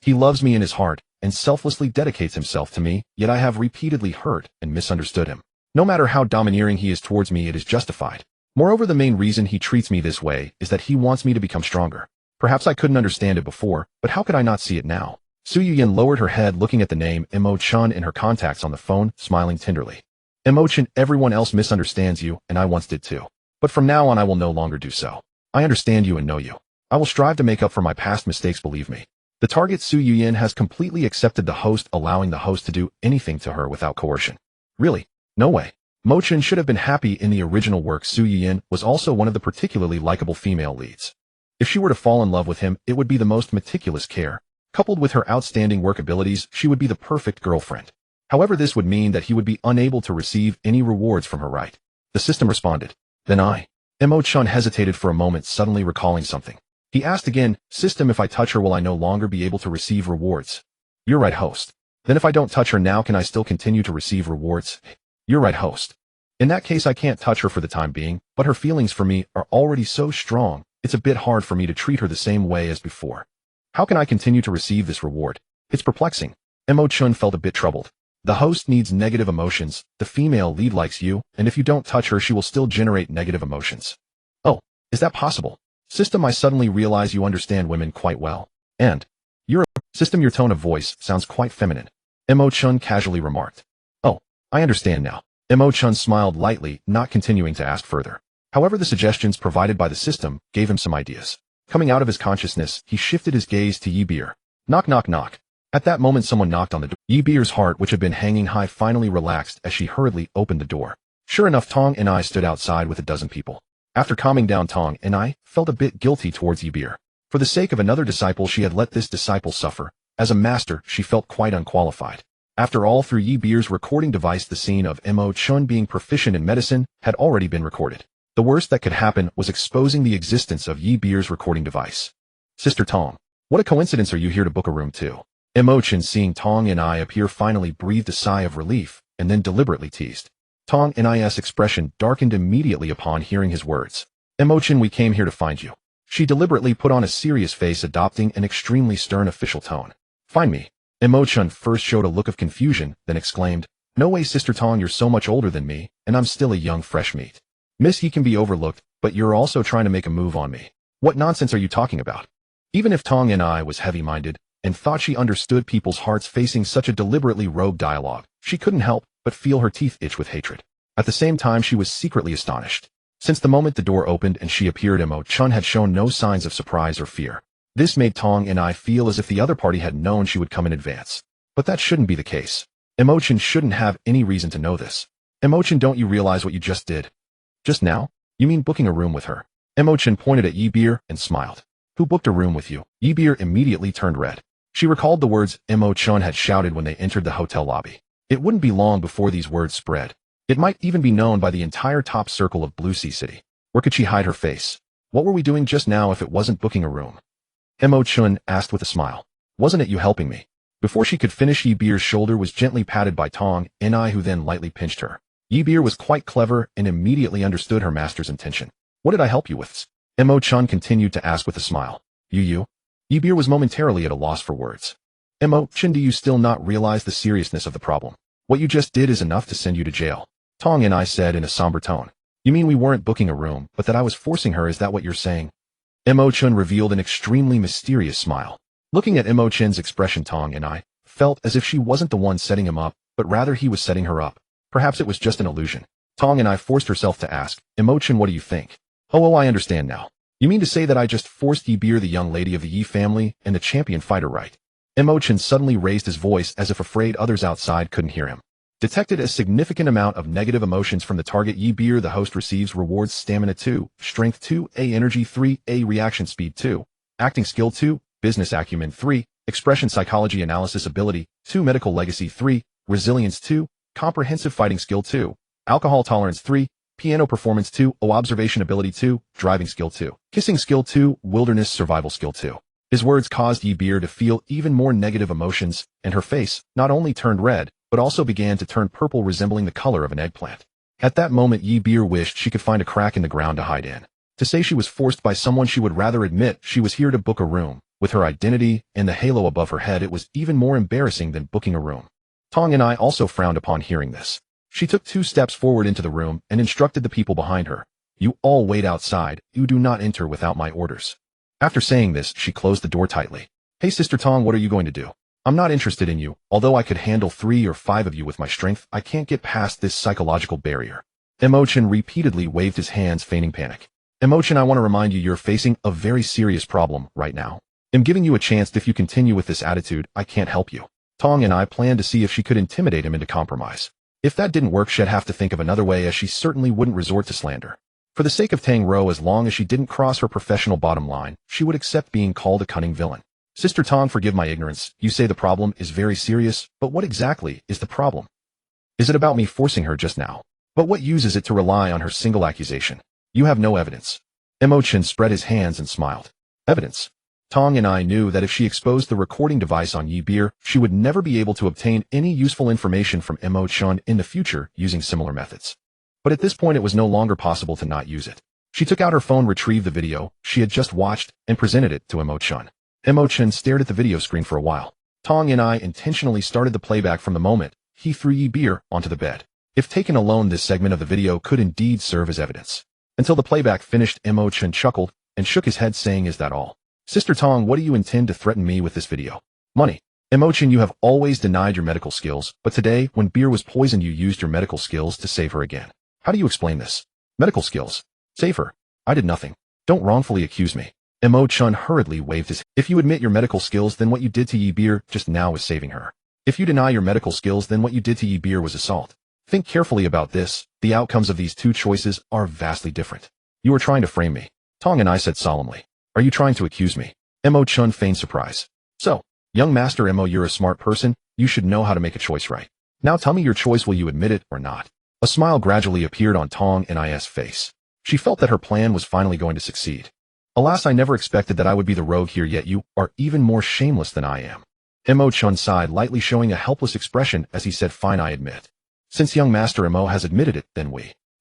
He loves me in his heart and selflessly dedicates himself to me, yet I have repeatedly hurt and misunderstood him. No matter how domineering he is towards me, it is justified. Moreover, the main reason he treats me this way is that he wants me to become stronger. Perhaps I couldn't understand it before, but how could I not see it now? Su Yuyin lowered her head, looking at the name Mo Chen in her contacts on the phone, smiling tenderly. Mo Chen, everyone else misunderstands you, and I once did too. But from now on I will no longer do so. I understand you and know you. I will strive to make up for my past mistakes, believe me. The target Su Yuyin has completely accepted the host, allowing the host to do anything to her without coercion. Really? No way. Mo Chen should have been happy. In the original work, Su Yuyin was also one of the particularly likable female leads. If she were to fall in love with him, it would be the most meticulous care. Coupled with her outstanding work abilities, she would be the perfect girlfriend. However, this would mean that he would be unable to receive any rewards from her, right? The system responded. Then Mo Chen hesitated for a moment, suddenly recalling something. He asked again, "System, if I touch her, will I no longer be able to receive rewards?" You're right, host. Then if I don't touch her now, can I still continue to receive rewards? You're right, host. In that case, I can't touch her for the time being, but her feelings for me are already so strong, it's a bit hard for me to treat her the same way as before. How can I continue to receive this reward? It's perplexing. Mo Chen felt a bit troubled. The host needs negative emotions, the female lead likes you, and if you don't touch her, she will still generate negative emotions. Oh, is that possible? System, I suddenly realize you understand women quite well. And System, your tone of voice sounds quite feminine. Mo Chen casually remarked. Oh, I understand now. Mo Chen smiled lightly, not continuing to ask further. However, the suggestions provided by the system gave him some ideas. Coming out of his consciousness, he shifted his gaze to Yi Beer. Knock, knock, knock. At that moment, someone knocked on the door. Yi Beer's heart, which had been hanging high, finally relaxed as she hurriedly opened the door. Sure enough, Tong and I stood outside with a dozen people. After calming down, Tong and I felt a bit guilty towards Yi Beer. For the sake of another disciple, she had let this disciple suffer. As a master, she felt quite unqualified. After all, through Yi Beer's recording device, the scene of Mo Chen being proficient in medicine had already been recorded. The worst that could happen was exposing the existence of Yi Beer's recording device. Sister Tong, what a coincidence, are you here to book a room too? Mo Chen, seeing Tong and I appear, finally breathed a sigh of relief, and then deliberately teased. Tong and I's expression darkened immediately upon hearing his words. Mo Chen, we came here to find you. She deliberately put on a serious face, adopting an extremely stern official tone. Find me? Mo Chen first showed a look of confusion, then exclaimed, No way, Sister Tong, you're so much older than me, and I'm still a young fresh meat. Miss, he can be overlooked, but you're also trying to make a move on me. What nonsense are you talking about? Even if Tong and I was heavy-minded, and thought she understood people's hearts, facing such a deliberately rogue dialogue, she couldn't help but feel her teeth itch with hatred. At the same time, she was secretly astonished. Since the moment the door opened and she appeared, Mo Chen had shown no signs of surprise or fear. This made Tong and I feel as if the other party had known she would come in advance. But that shouldn't be the case. Mo Chen shouldn't have any reason to know this. Mo Chen, don't you realize what you just did? Just now? You mean booking a room with her? Mo Chen pointed at Yi Beer and smiled. Who booked a room with you? Yi Beer immediately turned red. She recalled the words Mo Chen had shouted when they entered the hotel lobby. It wouldn't be long before these words spread. It might even be known by the entire top circle of Blue Sea City. Where could she hide her face? What were we doing just now if it wasn't booking a room? Mo Chen asked with a smile. Wasn't it you helping me? Before she could finish, Yi Beer's shoulder was gently patted by Tong and I, who then lightly pinched her. Yi Beer was quite clever and immediately understood her master's intention. What did I help you with? Mo Chen continued to ask with a smile. You? Yi Beer was momentarily at a loss for words. Mo Chen, do you still not realize the seriousness of the problem? What you just did is enough to send you to jail. Tong and I said in a somber tone. You mean we weren't booking a room, but that I was forcing her, is that what you're saying? Mo Chen revealed an extremely mysterious smile. Looking at Mo Chen's expression, Tong and I felt as if she wasn't the one setting him up, but rather he was setting her up. Perhaps it was just an illusion. Tong and I forced herself to ask, Mo Chen, what do you think? Oh, I understand now. You mean to say that I just forced Yi Beer, the young lady of the Yi family, and the champion fighter, right? Mo Chen suddenly raised his voice as if afraid others outside couldn't hear him. Detected a significant amount of negative emotions from the target Yi Beer. The host receives rewards: stamina 2, strength 2, A energy 3, A reaction speed 2, acting skill 2, business acumen 3, expression psychology analysis ability 2, medical legacy 3, resilience 2, comprehensive fighting skill 2, alcohol tolerance 3, piano performance 2, observation ability 2, driving skill 2, kissing skill 2, wilderness survival skill 2. His words caused Yi Beer to feel even more negative emotions, and her face not only turned red, but also began to turn purple, resembling the color of an eggplant. At that moment, Yi Beer wished she could find a crack in the ground to hide in. To say she was forced by someone, she would rather admit she was here to book a room, With her identity and the halo above her head, it was even more embarrassing than booking a room. Tong and I also frowned upon hearing this. She took 2 steps forward into the room and instructed the people behind her. You all wait outside. You do not enter without my orders. After saying this, she closed the door tightly. Hey Sister Tong, what are you going to do? I'm not interested in you. Although I could handle 3 or 5 of you with my strength, I can't get past this psychological barrier. Mo Chen repeatedly waved his hands, feigning panic. Mo Chen, I want to remind you you're facing a very serious problem right now. I'm giving you a chance. If you continue with this attitude, I can't help you. Tong and I planned to see if she could intimidate him into compromise. If that didn't work, she'd have to think of another way, as she certainly wouldn't resort to slander. For the sake of Tang Ro, as long as she didn't cross her professional bottom line, she would accept being called a cunning villain. Sister Tong, forgive my ignorance. You say the problem is very serious, but what exactly is the problem? Is it about me forcing her just now? But what use is it to rely on her single accusation? You have no evidence. Mo Chen spread his hands and smiled. Evidence? Tong and I knew that if she exposed the recording device on Yi Beer, she would never be able to obtain any useful information from Mo Chen in the future using similar methods. But at this point it was no longer possible to not use it. She took out her phone, retrieved the video she had just watched, and presented it to Mo Chen. Mo Chen stared at the video screen for a while. Tong and I intentionally started the playback from the moment he threw Yi Beer onto the bed. If taken alone, this segment of the video could indeed serve as evidence. Until the playback finished, Mo Chen chuckled and shook his head, saying, "Is that all? Sister Tong, what do you intend to threaten me with this video? Money." Mo Chen, you have always denied your medical skills, but today, when Beer was poisoned, you used your medical skills to save her again. How do you explain this? Medical skills? Save her? I did nothing. Don't wrongfully accuse me. Mo Chen hurriedly waved his. If you admit your medical skills, then what you did to Yi Beer just now is saving her. If you deny your medical skills, then what you did to Yi Beer was assault. Think carefully about this. The outcomes of these 2 choices are vastly different. You are trying to frame me. Tong and I said solemnly. Are you trying to accuse me? Mo Chen feigned surprise. So, young master Mo, you're a smart person. You should know how to make a choice, right? Now tell me your choice. Will you admit it or not? A smile gradually appeared on Tong and I's face. She felt that her plan was finally going to succeed. Alas, I never expected that I would be the rogue here, yet you are even more shameless than I am. Mo Chen sighed lightly, showing a helpless expression as he said, fine, I admit. Since young master Mo has admitted it, then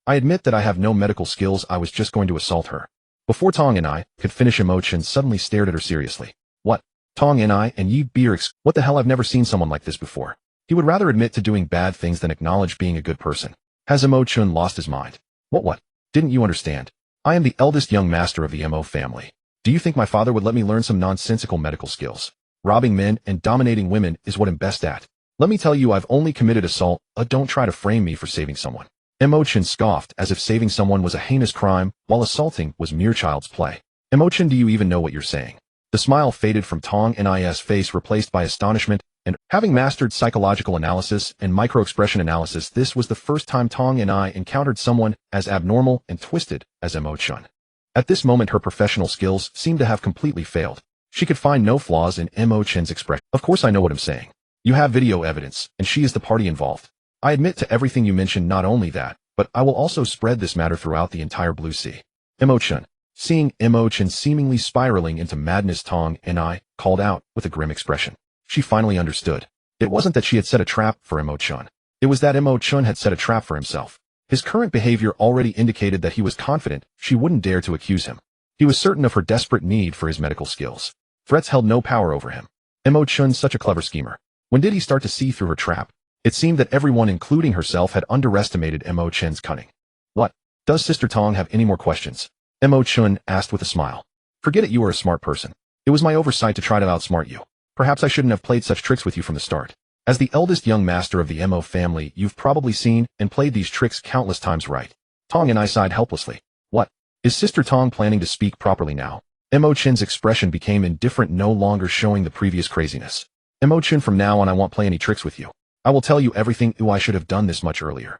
I admit that I have no medical skills. I was just going to assault her. Before Tong and I could finish, Mo Chen suddenly stared at her seriously. What? Tong and I and Yi Beer, what the hell? I've never seen someone like this before. He would rather admit to doing bad things than acknowledge being a good person. Has Mo Chen lost his mind? What? Didn't you understand? I am the eldest young master of the Mo family. Do you think my father would let me learn some nonsensical medical skills? Robbing men and dominating women is what I'm best at. Let me tell you, I've only committed assault. Don't try to frame me for saving someone. Mo Chen scoffed, as if saving someone was a heinous crime, while assaulting was mere child's play. Mo Chen, do you even know what you're saying? The smile faded from Tong and I's face, replaced by astonishment, and having mastered psychological analysis and microexpression analysis, this was the first time Tong and I encountered someone as abnormal and twisted as Mo Chen. At this moment, her professional skills seemed to have completely failed. She could find no flaws in Mo Chen's expression. Of course I know what I'm saying. You have video evidence, and she is the party involved. I admit to everything you mentioned. Not only that, but I will also spread this matter throughout the entire Blue Sea. Mo Chen. Seeing Mo Chen seemingly spiraling into madness, Tong and I called out with a grim expression. She finally understood. It wasn't that she had set a trap for Mo Chen. It was that Mo Chen had set a trap for himself. His current behavior already indicated that he was confident she wouldn't dare to accuse him. He was certain of her desperate need for his medical skills. Threats held no power over him. Mo Chen's such a clever schemer. When did he start to see through her trap? It seemed that everyone, including herself, had underestimated Mo Chen's cunning. What? Does Sister Tong have any more questions? Mo Chen asked with a smile. Forget it, you are a smart person. It was my oversight to try to outsmart you. Perhaps I shouldn't have played such tricks with you from the start. As the eldest young master of the Mo family, you've probably seen and played these tricks countless times, right? Tong and I sighed helplessly. What? Is Sister Tong planning to speak properly now? Mo Chen's expression became indifferent, no longer showing the previous craziness. Mo Chen, from now on I won't play any tricks with you. I will tell you everything. I should have done this much earlier.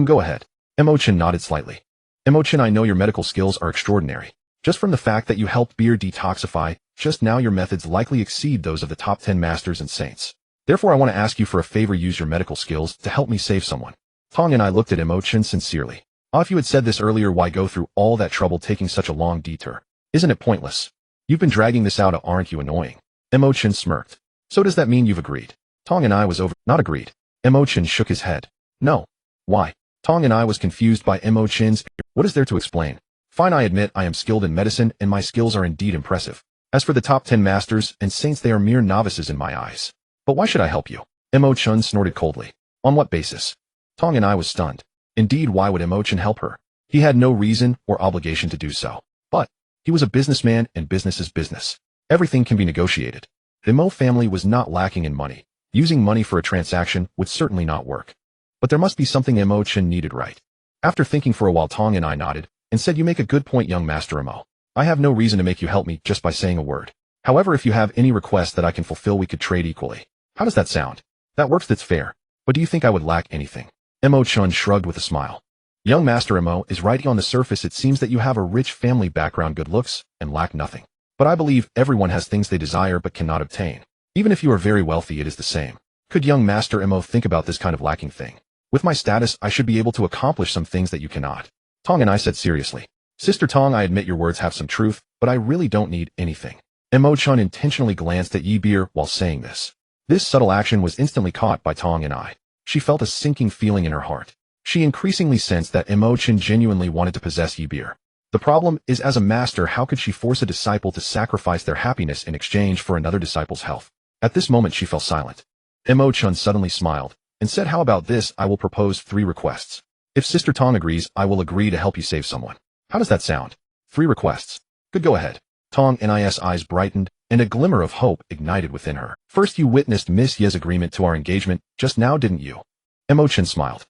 Go ahead. Mo Chen nodded slightly. Mo Chen, I know your medical skills are extraordinary. Just from the fact that you helped Beer detoxify, just now your methods likely exceed those of the top 10 masters and saints. Therefore I want to ask you for a favor. Use your medical skills to help me save someone. Tong and I looked at Mo Chen sincerely. If you had said this earlier, why go through all that trouble taking such a long detour? Isn't it pointless? You've been dragging this out, aren't you? Annoying. Mo Chen smirked. So does that mean you've agreed? Tong and I was not agreed. Mo Chen shook his head. No. Why? Tong and I was confused by Mo Chen's. What is there to explain? Fine, I admit I am skilled in medicine and my skills are indeed impressive. As for the top 10 masters and saints, they are mere novices in my eyes. But why should I help you? Mo Chen snorted coldly. On what basis? Tong and I was stunned. Indeed, why would Mo Chen help her? He had no reason or obligation to do so. But he was a businessman, and business is business. Everything can be negotiated. The Mo family was not lacking in money. Using money for a transaction would certainly not work. But there must be something Mo Chen needed, right? After thinking for a while, Tong and I nodded and said, "You make a good point, young Master Mo. I have no reason to make you help me just by saying a word. However, if you have any request that I can fulfill, we could trade equally. How does that sound? That works, that's fair. But do you think I would lack anything?" Mo Chen shrugged with a smile. Young Master Mo is right. On the surface, it seems that you have a rich family background, good looks, and lack nothing. But I believe everyone has things they desire but cannot obtain. Even if you are very wealthy, it is the same. Could young Master Mo think about this kind of lacking thing? With my status, I should be able to accomplish some things that you cannot. Tong and I said seriously. Sister Tong, I admit your words have some truth, but I really don't need anything. Mo Chen intentionally glanced at Yi Beer while saying this. This subtle action was instantly caught by Tong and I. She felt a sinking feeling in her heart. She increasingly sensed that Mo Chen genuinely wanted to possess Yi Beer. The problem is, as a master, how could she force a disciple to sacrifice their happiness in exchange for another disciple's health? At this moment she fell silent. Mo Chen suddenly smiled and said, "How about this? I will propose 3 requests. If Sister Tong agrees, I will agree to help you save someone. How does that sound? 3 requests. Good, go ahead." Tong Ni's eyes brightened, and a glimmer of hope ignited within her. "First, you witnessed Miss Ye's agreement to our engagement just now, didn't you?" Mo Chen smiled.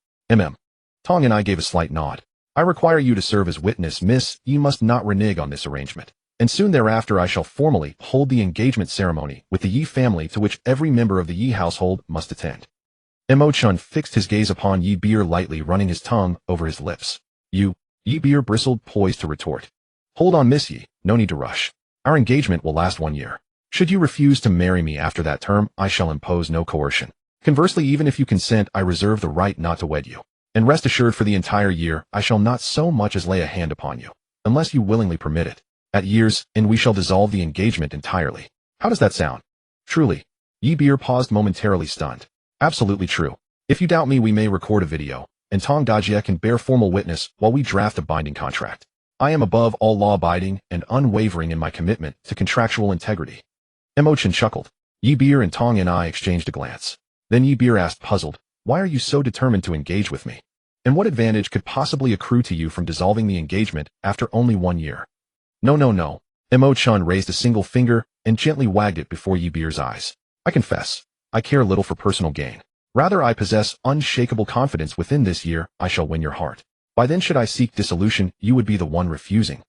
Tong and I gave a slight nod. "I require you to serve as witness. Miss Yi must not renege on this arrangement. And soon thereafter I shall formally hold the engagement ceremony with the Yi family, to which every member of the Yi household must attend." Mo Chen fixed his gaze upon Yi Beer, lightly running his tongue over his lips. Yi Beer bristled, poised to retort. "Hold on, Miss Yi, no need to rush. Our engagement will last 1 year. Should you refuse to marry me after that term, I shall impose no coercion. Conversely, even if you consent, I reserve the right not to wed you. And rest assured, for the entire year, I shall not so much as lay a hand upon you, unless you willingly permit it. At year's end, we shall dissolve the engagement entirely. How does that sound?" "Truly?" Yi Beer paused, momentarily stunned. "Absolutely true. If you doubt me, we may record a video, and Tong Dajie can bear formal witness while we draft a binding contract. I am above all law-abiding and unwavering in my commitment to contractual integrity." Mo Chen chuckled. Yi Beer and Tong and I exchanged a glance. Then Yi Beer asked, puzzled, "Why are you so determined to engage with me? And what advantage could possibly accrue to you from dissolving the engagement after only 1 year?" No. Mo Chen raised a single finger and gently wagged it before Yi Beer's eyes. "I confess, I care little for personal gain. Rather, I possess unshakable confidence within this year I shall win your heart. By then, should I seek dissolution, you would be the one refusing."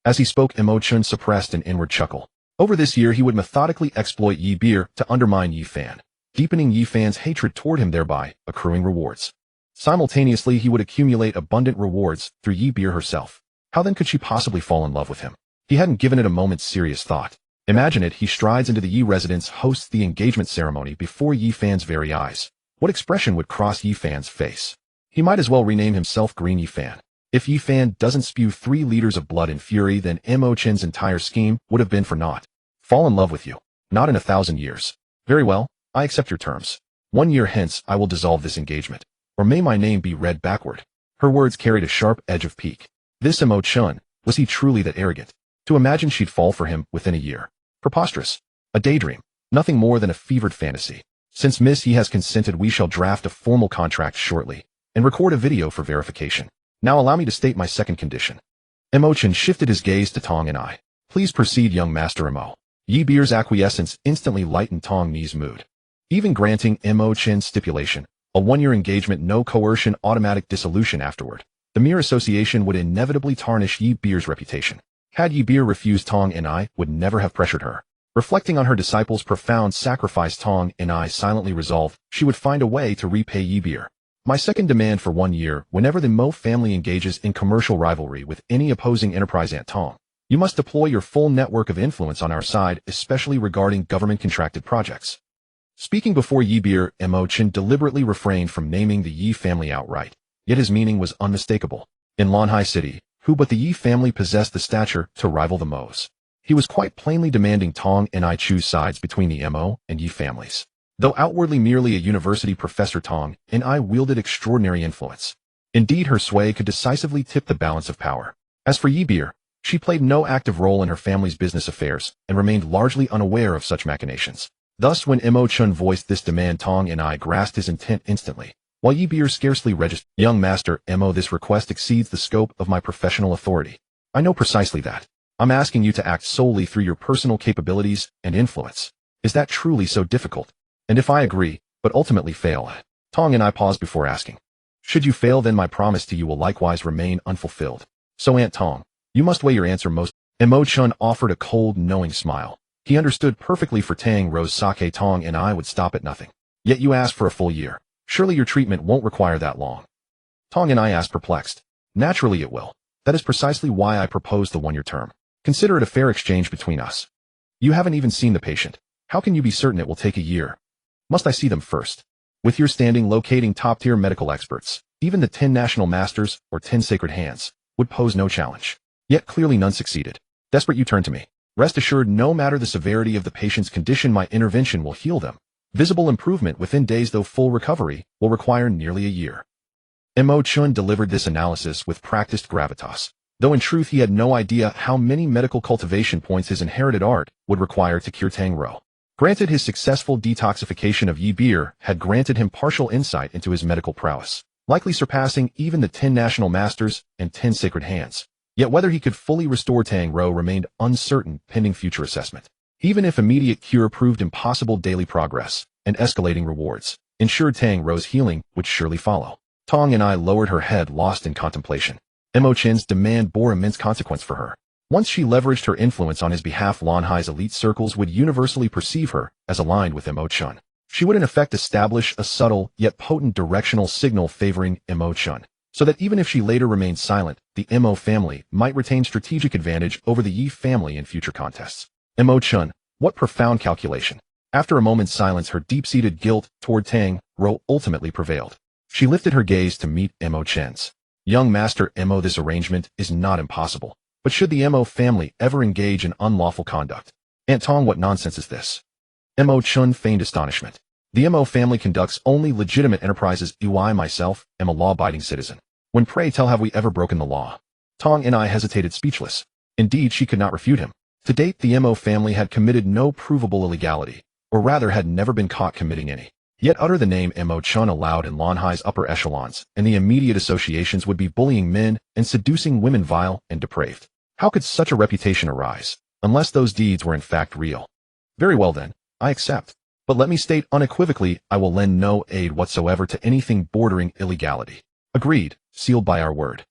As he spoke, Mo Chen suppressed an inward chuckle. Over this year, he would methodically exploit Yi Beer to undermine Yi Fan, deepening Yi Fan's hatred toward him, thereby accruing rewards. Simultaneously, he would accumulate abundant rewards through Yi Beer herself. How then could she possibly fall in love with him? He hadn't given it a moment's serious thought. Imagine it, he strides into the Yi residence, hosts the engagement ceremony before Yi Fan's very eyes. What expression would cross Yi Fan's face? He might as well rename himself Green Yi Fan. If Yi Fan doesn't spew 3 liters of blood and fury, then Mo Chen's entire scheme would have been for naught. Fall in love with you? Not in 1,000 years. Very well, I accept your terms. 1 year hence, I will dissolve this engagement. Or may my name be read backward. Her words carried a sharp edge of pique. This Mo Chen, was he truly that arrogant? To imagine she'd fall for him within a year. Preposterous. A daydream. Nothing more than a fevered fantasy. Since Miss Yi has consented, we shall draft a formal contract shortly, and record a video for verification. Now allow me to state my second condition. Mo Chen shifted his gaze to Tong and I. Please proceed, young Master Mo. Yi Beer's acquiescence instantly lightened Tong Ni's mood. Even granting Mo Chen's stipulation, a 1-year engagement, no coercion, automatic dissolution afterward, the mere association would inevitably tarnish Yi Beer's reputation. Had Yi Beer refused, Tong and I would never have pressured her. Reflecting on her disciple's profound sacrifice, Tong and I silently resolved she would find a way to repay Yi Beer. My second demand for 1 year, whenever the Mo family engages in commercial rivalry with any opposing enterprise, Aunt Tong, you must deploy your full network of influence on our side, especially regarding government-contracted projects. Speaking before Yi Beer, Mo Chen deliberately refrained from naming the Yi family outright, yet his meaning was unmistakable. In Lanhai City, who but the Yi family possessed the stature to rival the Mo's? He was quite plainly demanding Tong and I choose sides between the Mo and Yi families. Though outwardly merely a university professor, Tong and I wielded extraordinary influence. Indeed, her sway could decisively tip the balance of power. As for Yi Beer, She played no active role in her family's business affairs and remained largely unaware of such machinations. Thus, when Mo Chen voiced this demand, Tong and I grasped his intent instantly. While Yi Beer scarcely registered, "Young master, Mo, this request exceeds the scope of my professional authority. I know precisely that. I'm asking you to act solely through your personal capabilities and influence. Is that truly so difficult? And if I agree, but ultimately fail?" Tong and I paused before asking. "Should you fail, then my promise to you will likewise remain unfulfilled. So Aunt Tong, you must weigh your answer most." Mo Chen offered a cold, knowing smile. He understood perfectly for Tang Rose Sake. Tong and I would stop at nothing. "Yet you asked for a full year. Surely your treatment won't require that long." Tong and I asked, perplexed. "Naturally it will. That is precisely why I proposed the one-year term. Consider it a fair exchange between us. You haven't even seen the patient. How can you be certain it will take a year? Must I see them first? With your standing, locating top-tier medical experts, even the 10 national masters or 10 sacred hands, would pose no challenge. Yet clearly none succeeded. Desperate, you turned to me. Rest assured, no matter the severity of the patient's condition, my intervention will heal them. Visible improvement within days, though full recovery will require nearly a year." Mo Chen delivered this analysis with practiced gravitas, though in truth he had no idea how many medical cultivation points his inherited art would require to cure Tang Rou. Granted, his successful detoxification of Yi Beer had granted him partial insight into his medical prowess, likely surpassing even the 10 national masters and 10 sacred hands. Yet whether he could fully restore Tang Rou remained uncertain pending future assessment. Even if immediate cure proved impossible, daily progress and escalating rewards ensured Tang Rou's healing would surely follow. Tong and I lowered her head, lost in contemplation. Mo Chen's demand bore immense consequence for her. Once she leveraged her influence on his behalf, Lanhai's elite circles would universally perceive her as aligned with Mo Chen. She would in effect establish a subtle yet potent directional signal favoring Mo Chen, so that even if she later remained silent, the Mo family might retain strategic advantage over the Yi family in future contests. Mo Chen, what profound calculation. After a moment's silence, her deep-seated guilt toward Tang Rou ultimately prevailed. She lifted her gaze to meet Mo Chen's. "Young master Mo, this arrangement is not impossible. But should the Mo family ever engage in unlawful conduct? Aunt Tong, what nonsense is this?" Mo Chen feigned astonishment. "The Mo family conducts only legitimate enterprises. I myself am a law-abiding citizen. When, pray tell, have we ever broken the law?" Tong and I hesitated, speechless. Indeed, she could not refute him. To date, the Mo family had committed no provable illegality, or rather had never been caught committing any. Yet utter the name Mo Chen aloud in Lanhai's upper echelons, and the immediate associations would be bullying men and seducing women, vile and depraved. How could such a reputation arise, unless those deeds were in fact real? Very well then, I accept. But let me state unequivocally, I will lend no aid whatsoever to anything bordering illegality. Agreed, sealed by our word.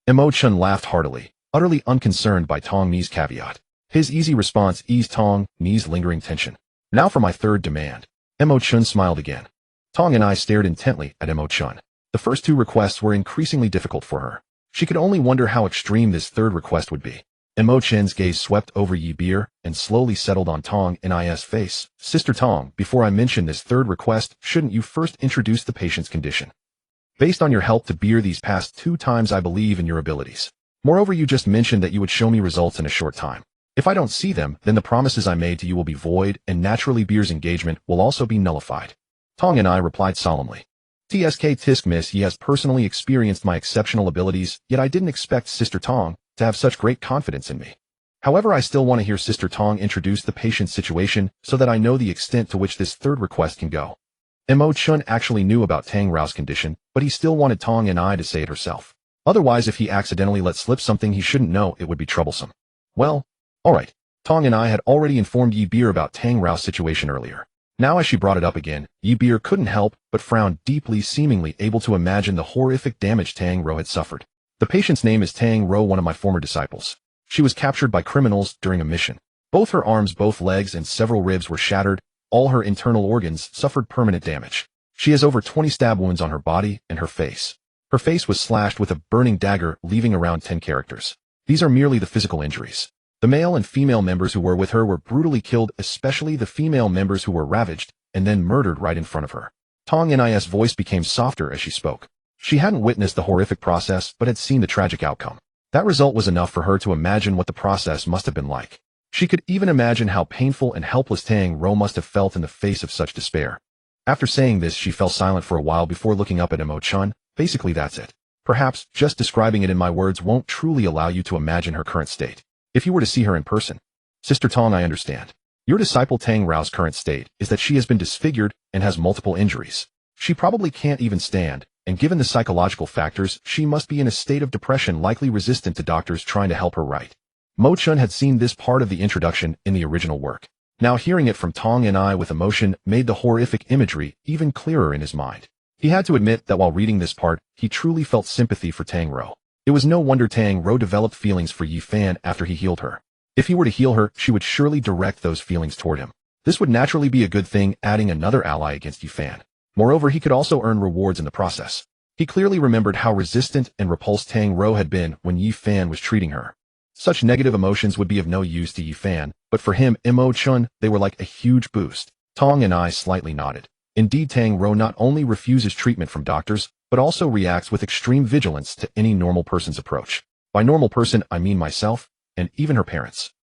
Mo Chen laughed heartily, utterly unconcerned by Tong Ni's caveat. His easy response eased Tong Ni's lingering tension. "Now for my third demand." Mo Chen smiled again. Tong and I stared intently at Mo Chen. The first two requests were increasingly difficult for her. She could only wonder how extreme this third request would be. Mo Chen's gaze swept over Yi Beer and slowly settled on Tong Ni's face. "Sister Tong, before I mention this third request, shouldn't you first introduce the patient's condition? Based on your help to Beer these past 2 times, I believe in your abilities. Moreover, you just mentioned that you would show me results in a short time. If I don't see them, then the promises I made to you will be void, and naturally Beer's engagement will also be nullified." Tong and I replied solemnly. "Tsk tisk miss, he has personally experienced my exceptional abilities, yet I didn't expect Sister Tong to have such great confidence in me. However, I still want to hear Sister Tong introduce the patient's situation so that I know the extent to which this third request can go." Mo Chen actually knew about Tang Rou's condition, but he still wanted Tong and I to say it herself. Otherwise, if he accidentally let slip something he shouldn't know, it would be troublesome. Well, all right. Tong and I had already informed Yi Beer about Tang Rou's situation earlier. Now as she brought it up again, Yi Beer couldn't help but frown deeply, seemingly able to imagine the horrific damage Tang Rou had suffered. "The patient's name is Tang Rou, one of my former disciples. She was captured by criminals during a mission. Both her arms, both legs, and several ribs were shattered. All her internal organs suffered permanent damage. She has over 20 stab wounds on her body and her face. Her face was slashed with a burning dagger, leaving around 10 characters. These are merely the physical injuries. The male and female members who were with her were brutally killed, especially the female members who were ravaged and then murdered right in front of her." Tong Ni's voice became softer as she spoke. She hadn't witnessed the horrific process, but had seen the tragic outcome. That result was enough for her to imagine what the process must have been like. She could even imagine how painful and helpless Tang Rou must have felt in the face of such despair. After saying this, she fell silent for a while before looking up at Mo Chen. "Basically, that's it. Perhaps just describing it in my words won't truly allow you to imagine her current state. if you were to see her in person. Sister Tong, I understand. Your disciple Tang Rao's current state is that she has been disfigured and has multiple injuries. She probably can't even stand, and given the psychological factors, she must be in a state of depression, likely resistant to doctors trying to help her right. Mo Chen had seen this part of the introduction in the original work. Now hearing it from Tong and I with emotion made the horrific imagery even clearer in his mind. He had to admit that while reading this part, he truly felt sympathy for Tang Rou. It was no wonder Tang Rou developed feelings for Yi Fan after he healed her. If he were to heal her, she would surely direct those feelings toward him. This would naturally be a good thing, adding another ally against Yi Fan. Moreover, he could also earn rewards in the process. He clearly remembered how resistant and repulsed Tang Rou had been when Yi Fan was treating her. Such negative emotions would be of no use to Yi Fan, but for him, Mo Chen, they were like a huge boost. Tong and I slightly nodded. Indeed, Tang Rou not only refuses treatment from doctors, but also reacts with extreme vigilance to any normal person's approach. By normal person, I mean myself, and even her parents.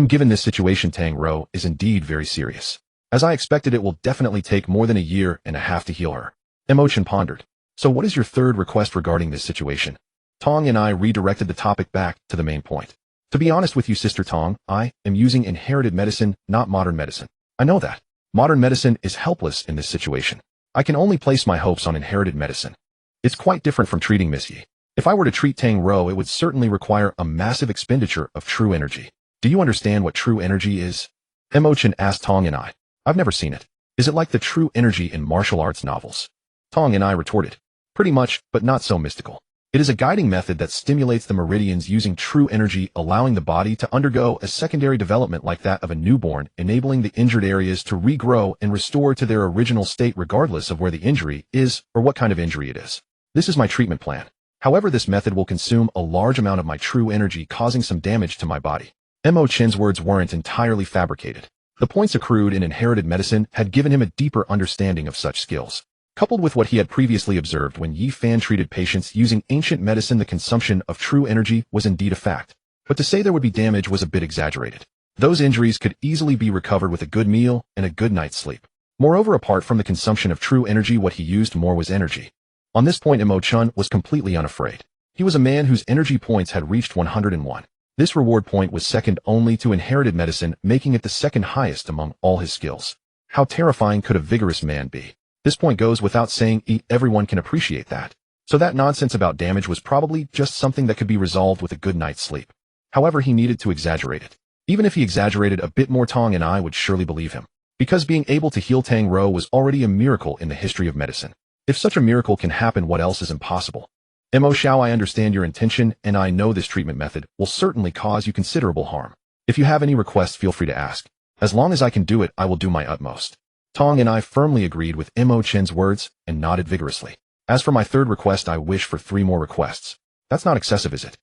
Given this situation, Tang Rou is indeed very serious. As I expected, it will definitely take more than a year and a half to heal her. Mo Chen pondered. So what is your third request regarding this situation? Tong and I redirected the topic back to the main point. To be honest with you, Sister Tong, I am using inherited medicine, not modern medicine. I know that. Modern medicine is helpless in this situation. I can only place my hopes on inherited medicine. It's quite different from treating Miss Yi. If I were to treat Tang Rou, it would certainly require a massive expenditure of true energy. Do you understand what true energy is? Mo Chen asked Tong and I. I've never seen it. Is it like the true energy in martial arts novels? Tong and I retorted. Pretty much, but not so mystical. It is a guiding method that stimulates the meridians using true energy, allowing the body to undergo a secondary development like that of a newborn, enabling the injured areas to regrow and restore to their original state regardless of where the injury is or what kind of injury it is. This is my treatment plan. However, this method will consume a large amount of my true energy, causing some damage to my body. Mo Chen's words weren't entirely fabricated. The points accrued in inherited medicine had given him a deeper understanding of such skills. Coupled with what he had previously observed when Yi Fan treated patients using ancient medicine, the consumption of true energy was indeed a fact. But to say there would be damage was a bit exaggerated. Those injuries could easily be recovered with a good meal and a good night's sleep. Moreover, apart from the consumption of true energy, what he used more was energy. On this point, Mo Chen was completely unafraid. He was a man whose energy points had reached 101. This reward point was second only to inherited medicine, making it the second highest among all his skills. How terrifying could a vigorous man be? This point goes without saying, everyone can appreciate that. So that nonsense about damage was probably just something that could be resolved with a good night's sleep. However, he needed to exaggerate it. Even if he exaggerated a bit more, Tong and I would surely believe him. Because being able to heal Tang Rou was already a miracle in the history of medicine. If such a miracle can happen, what else is impossible? Mo Xiao, I understand your intention, and I know this treatment method will certainly cause you considerable harm. If you have any requests, feel free to ask. As long as I can do it, I will do my utmost. Tong and I firmly agreed with Mo Chen's words and nodded vigorously. As for my third request, I wish for 3 more requests. That's not excessive, is it?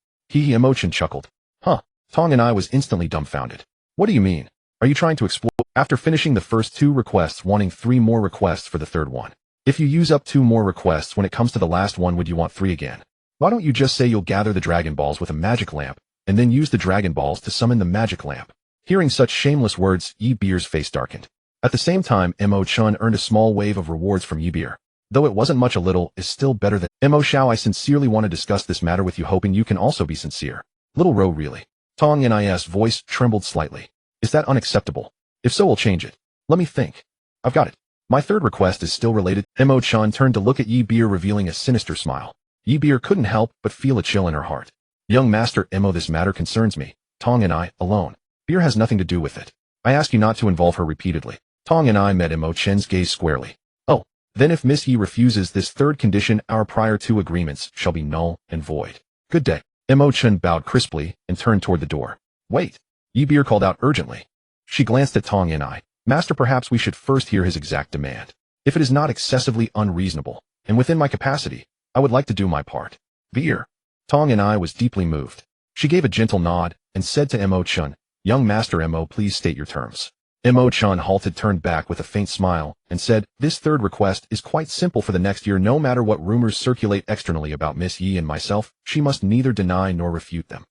Mo Chen chuckled. Tong and I was instantly dumbfounded. What do you mean? Are you trying to exploit? After finishing the first 2 requests, wanting 3 more requests for the third one. If you use up 2 more requests, when it comes to the last one, would you want 3 again? Why don't you just say you'll gather the Dragon Balls with a magic lamp, and then use the Dragon Balls to summon the magic lamp? Hearing such shameless words, Yi Beer's face darkened. At the same time, Mo Chen earned a small wave of rewards from Yi Beer. Though it wasn't much, a little is still better than Mo Xiao. I sincerely want to discuss this matter with you, hoping you can also be sincere. Little Ro, really? Tong Ni's voice trembled slightly. Is that unacceptable? If so, we'll change it. Let me think. I've got it. My third request is still related. Mo Chen turned to look at Yi Beer, revealing a sinister smile. Yi Beer couldn't help but feel a chill in her heart. Young Master Mo, this matter concerns me. Tong and I, alone. Beer has nothing to do with it. I ask you not to involve her repeatedly. Tong and I met Mo Chen's gaze squarely. Oh, then if Miss Yi refuses this third condition, our prior 2 agreements shall be null and void. Good day. Mo Chen bowed crisply and turned toward the door. Wait. Yi Beer called out urgently. She glanced at Tong and I. Master, perhaps we should first hear his exact demand. If it is not excessively unreasonable, and within my capacity, I would like to do my part. Beer. Tong and I was deeply moved. She gave a gentle nod and said to Mo Chen, Young Master Mo, please state your terms. Mo Chen halted, turned back with a faint smile, and said, This third request is quite simple. For the next year, no matter what rumors circulate externally about Miss Yi and myself, she must neither deny nor refute them.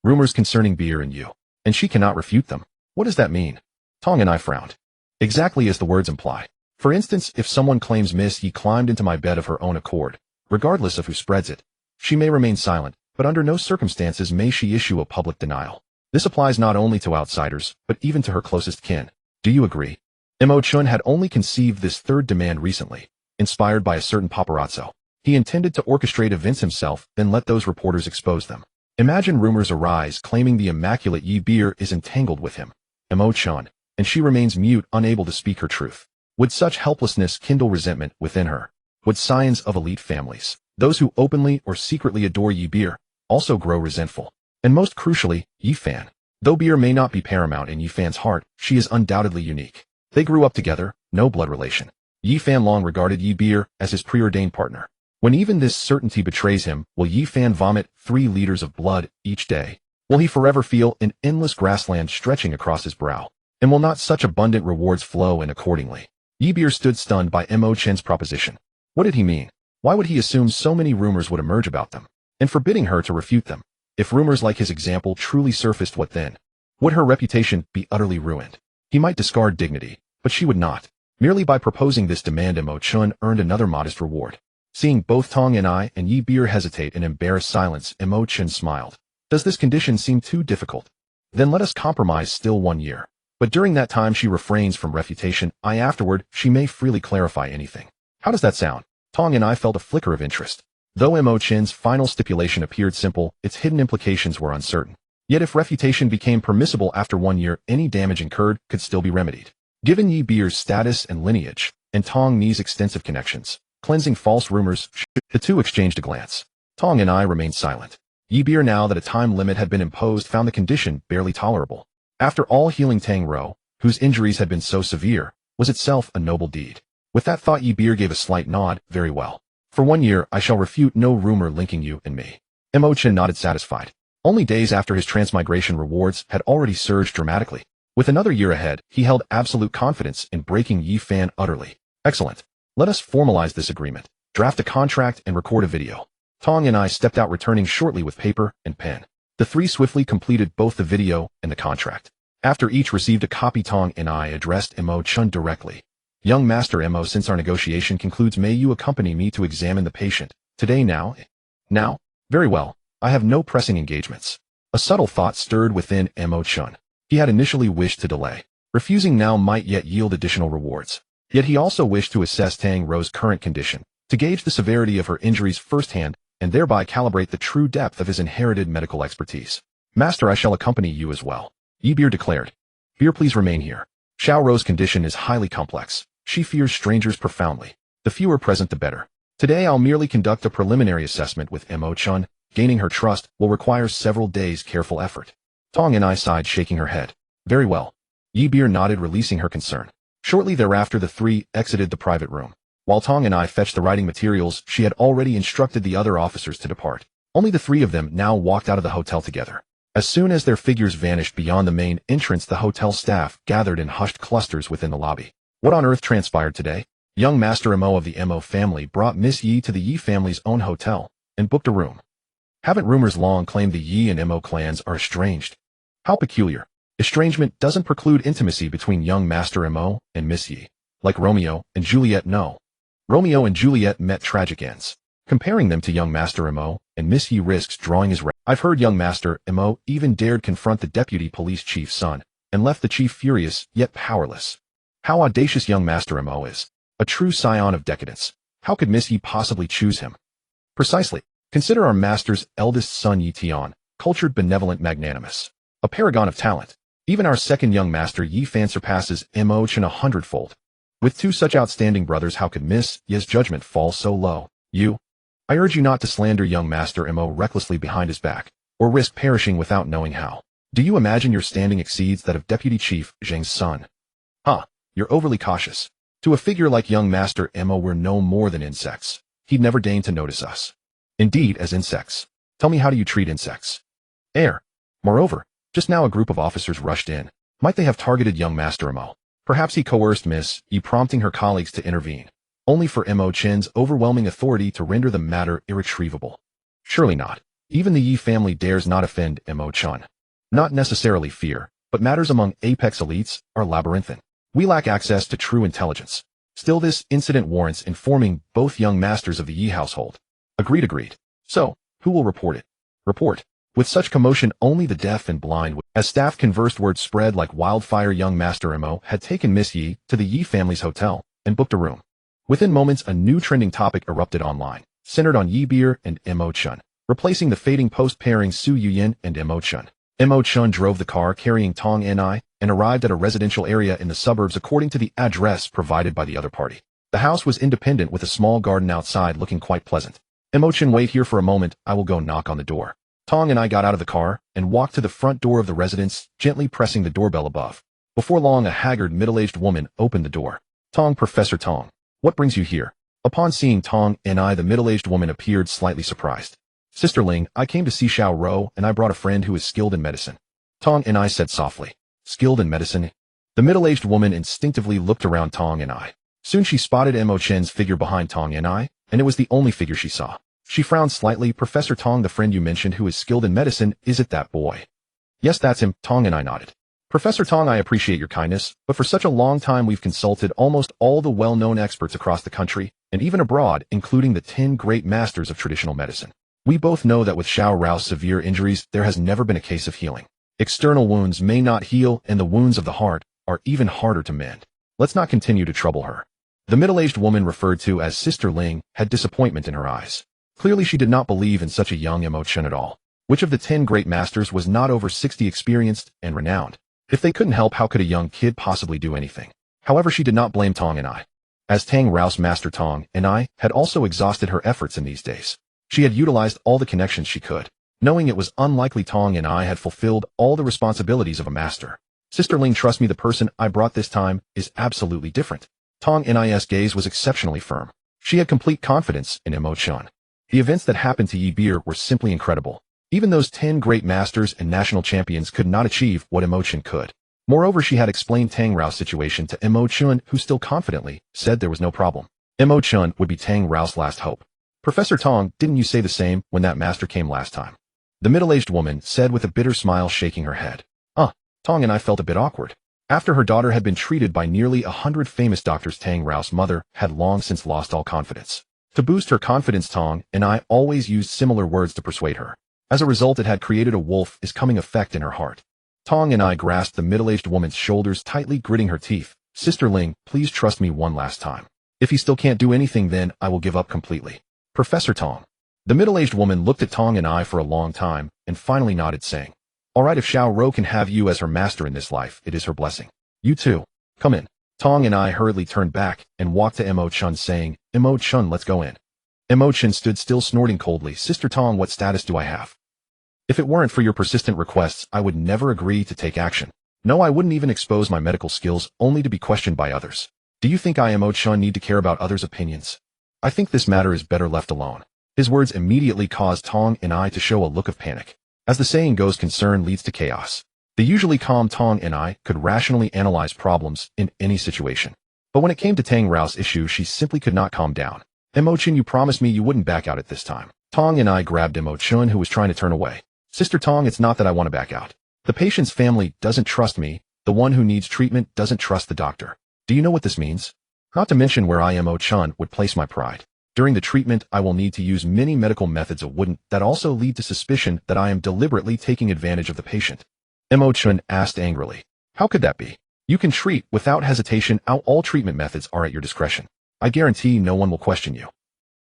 Rumors concerning Beer and you. And she cannot refute them. What does that mean? Tong and I frowned. Exactly as the words imply. For instance, if someone claims Miss Yi climbed into my bed of her own accord, regardless of who spreads it, she may remain silent, but under no circumstances may she issue a public denial. This applies not only to outsiders, but even to her closest kin. Do you agree? Mo Chen had only conceived this third demand recently, inspired by a certain paparazzo. He intended to orchestrate events himself, then let those reporters expose them. Imagine rumors arise claiming the immaculate Yi Beer is entangled with him, Mo Chen, and she remains mute, unable to speak her truth. Would such helplessness kindle resentment within her? Would scions of elite families, those who openly or secretly adore Yi Beer, also grow resentful? And most crucially, Yi Fan. Though Beer may not be paramount in Yi Fan's heart, she is undoubtedly unique. They grew up together, no blood relation. Yi Fan long regarded Yi Beer as his preordained partner. When even this certainty betrays him, will Yi Fan vomit 3 liters of blood each day? Will he forever feel an endless grassland stretching across his brow? And will not such abundant rewards flow in accordingly? Yi Beer stood stunned by Mo Chen's proposition. What did he mean? Why would he assume so many rumors would emerge about them, and forbidding her to refute them? If rumors like his example truly surfaced, what then? Would her reputation be utterly ruined? He might discard dignity, but she would not. Merely by proposing this demand, Mo Chen earned another modest reward. Seeing both Tong and I and Yi Beer hesitate in embarrassed silence, Mo Chen smiled. Does this condition seem too difficult? Then let us compromise still 1 year. But during that time she refrains from refutation. Afterward, she may freely clarify anything. How does that sound? Tong and I felt a flicker of interest. Though Mo Chen's final stipulation appeared simple, its hidden implications were uncertain. Yet if refutation became permissible after 1 year, any damage incurred could still be remedied. Given Yi Beer's status and lineage, and Tong Ni's extensive connections, cleansing false rumors, the two exchanged a glance. Tong and I remained silent. Yi Beer, now that a time limit had been imposed, found the condition barely tolerable. After all, healing Tang Rou, whose injuries had been so severe, was itself a noble deed. With that thought, Yi Beer gave a slight nod. Very well. For 1 year, I shall refute no rumor linking you and me. Mo Chen nodded, satisfied. Only days after his transmigration, rewards had already surged dramatically. With another year ahead, he held absolute confidence in breaking Yi Fan utterly. Excellent. Let us formalize this agreement, draft a contract, and record a video. Tong and I stepped out, returning shortly with paper and pen. The three swiftly completed both the video and the contract. After each received a copy, Tong and I addressed Mo Chen directly. Young Master Mo, since our negotiation concludes, may you accompany me to examine the patient. Today, now? Now? Very well. I have no pressing engagements. A subtle thought stirred within Mo Chen. He had initially wished to delay. Refusing now might yet yield additional rewards. Yet he also wished to assess Tang Rou's current condition, to gauge the severity of her injuries firsthand, and thereby calibrate the true depth of his inherited medical expertise. Master, I shall accompany you as well, Yi Beer declared. Beer, please remain here. Xiao Rou's condition is highly complex. She fears strangers profoundly. The fewer present, the better. Today I'll merely conduct a preliminary assessment with Mo Chen. Gaining her trust will require several days' careful effort. Tong and I sighed, shaking her head. Very well. Yi Beer nodded, releasing her concern. Shortly thereafter, the three exited the private room. While Tong and I fetched the writing materials, she had already instructed the other officers to depart. Only the three of them now walked out of the hotel together. As soon as their figures vanished beyond the main entrance, the hotel staff gathered in hushed clusters within the lobby. What on earth transpired today? Young Master Mo of the Mo family brought Miss Yi to the Yi family's own hotel and booked a room. Haven't rumors long claimed the Yi and Mo clans are estranged? How peculiar. Estrangement doesn't preclude intimacy between young Master Mo and Miss Yi. Like Romeo and Juliet, no. Romeo and Juliet met tragic ends. Comparing them to young Master Mo and Miss Yi risks drawing his wrath. I've heard young Master Mo even dared confront the deputy police chief's son, and left the chief furious, yet powerless. How audacious young Master Mo is. A true scion of decadence. How could Miss Yi possibly choose him? Precisely. Consider our master's eldest son Yi Tian, cultured, benevolent, magnanimous. A paragon of talent. Even our second young master Yi Fan surpasses Mo Chen 100-fold. With two such outstanding brothers, how could Miss Yi's judgment fall so low? I urge you not to slander young Master Mo recklessly behind his back, or risk perishing without knowing how. Do you imagine your standing exceeds that of Deputy Chief Zheng's son? You're overly cautious. To a figure like young Master Mo, we're no more than insects. He'd never deign to notice us. Indeed, as insects. Tell me, how do you treat insects? Moreover, just now a group of officers rushed in. Might they have targeted young Master Mo? Perhaps he coerced Miss Yi, prompting her colleagues to intervene, only for Mo Chen's overwhelming authority to render the matter irretrievable. Surely not. Even the Yi family dares not offend Mo Chen. Not necessarily fear, but matters among apex elites are labyrinthine. We lack access to true intelligence. Still, this incident warrants informing both young masters of the Yi household. Agreed. So, who will report it? Report. With such commotion, only the deaf and blind would. As staff conversed, word spread like wildfire. Young Master Mo had taken Miss Yi to the Yi family's hotel and booked a room. Within moments, a new trending topic erupted online, centered on Yi Beer and Mo Chen, replacing the fading post pairing Su Yuyin and Mo Chen. Mo Chen drove the car carrying Tong Ni and arrived at a residential area in the suburbs according to the address provided by the other party. The house was independent with a small garden outside looking quite pleasant. Mo Chen, wait here for a moment, I will go knock on the door. Tong and I got out of the car and walked to the front door of the residence, gently pressing the doorbell above. Before long, a haggard, middle-aged woman opened the door. Tong, Professor Tong. What brings you here? Upon seeing Tong and I, the middle-aged woman appeared slightly surprised. Sister Ling, I came to see Xiao Ro and I brought a friend who is skilled in medicine. Tong and I said softly. Skilled in medicine? The middle-aged woman instinctively looked around Tong and I. Soon she spotted Mo Chen's figure behind Tong and I, and it was the only figure she saw. She frowned slightly. Professor Tong, the friend you mentioned who is skilled in medicine, is it that boy? Yes, that's him. Tong and I nodded. Professor Tong, I appreciate your kindness, but for such a long time we've consulted almost all the well-known experts across the country, and even abroad, including the 10 great masters of traditional medicine. We both know that with Xiao Rao's severe injuries, there has never been a case of healing. External wounds may not heal, and the wounds of the heart are even harder to mend. Let's not continue to trouble her. The middle-aged woman referred to as Sister Ling had disappointment in her eyes. Clearly she did not believe in such a young Mo Chen at all. Which of the 10 great masters was not over 60 experienced and renowned? If they couldn't help, how could a young kid possibly do anything? However, she did not blame Tong and I, as Tang Rao's Master Tong and I had also exhausted her efforts in these days. She had utilized all the connections she could, knowing it was unlikely Tong and I had fulfilled all the responsibilities of a master. Sister Ling, trust me, the person I brought this time is absolutely different. Tong Ni's gaze was exceptionally firm. She had complete confidence in Mo Chen. The events that happened to Yi Beer were simply incredible. Even those 10 great masters and national champions could not achieve what Mo Chen could. Moreover, she had explained Tang Rao's situation to Mo Chen, who still confidently said there was no problem. Mo Chen would be Tang Rao's last hope. Professor Tong, didn't you say the same when that master came last time? The middle-aged woman said with a bitter smile, shaking her head. Tong and I felt a bit awkward. After her daughter had been treated by nearly 100 famous doctors, Tang Rao's mother had long since lost all confidence. To boost her confidence, Tong and I always used similar words to persuade her. As a result, it had created a wolf is coming effect in her heart. Tong and I grasped the middle-aged woman's shoulders tightly, gritting her teeth. Sister Ling, please trust me one last time. If he still can't do anything, then I will give up completely. Professor Tong. The middle-aged woman looked at Tong and I for a long time and finally nodded, saying, all right, if Xiao Ro can have you as her master in this life, it is her blessing. You too. Come in. Tong and I hurriedly turned back and walked to Mo Chen, saying, Mo Chen, let's go in. Mo Chen stood still, snorting coldly. Sister Tong, what status do I have? If it weren't for your persistent requests, I would never agree to take action. No, I wouldn't even expose my medical skills only to be questioned by others. Do you think I, Mo Chen, need to care about others' opinions? I think this matter is better left alone. His words immediately caused Tong and I to show a look of panic. As the saying goes, concern leads to chaos. The usually calm Tong and I could rationally analyze problems in any situation. But when it came to Tang Rao's issue, she simply could not calm down. Mo Chen, you promised me you wouldn't back out at this time. Tong and I grabbed Mo Chen, who was trying to turn away. Sister Tong, it's not that I want to back out. The patient's family doesn't trust me. The one who needs treatment doesn't trust the doctor. Do you know what this means? Not to mention where I, Mo Chen, would place my pride. During the treatment, I will need to use many medical methods that also lead to suspicion that I am deliberately taking advantage of the patient. Mo Chen asked angrily. How could that be? You can treat without hesitation. All treatment methods are at your discretion. I guarantee no one will question you.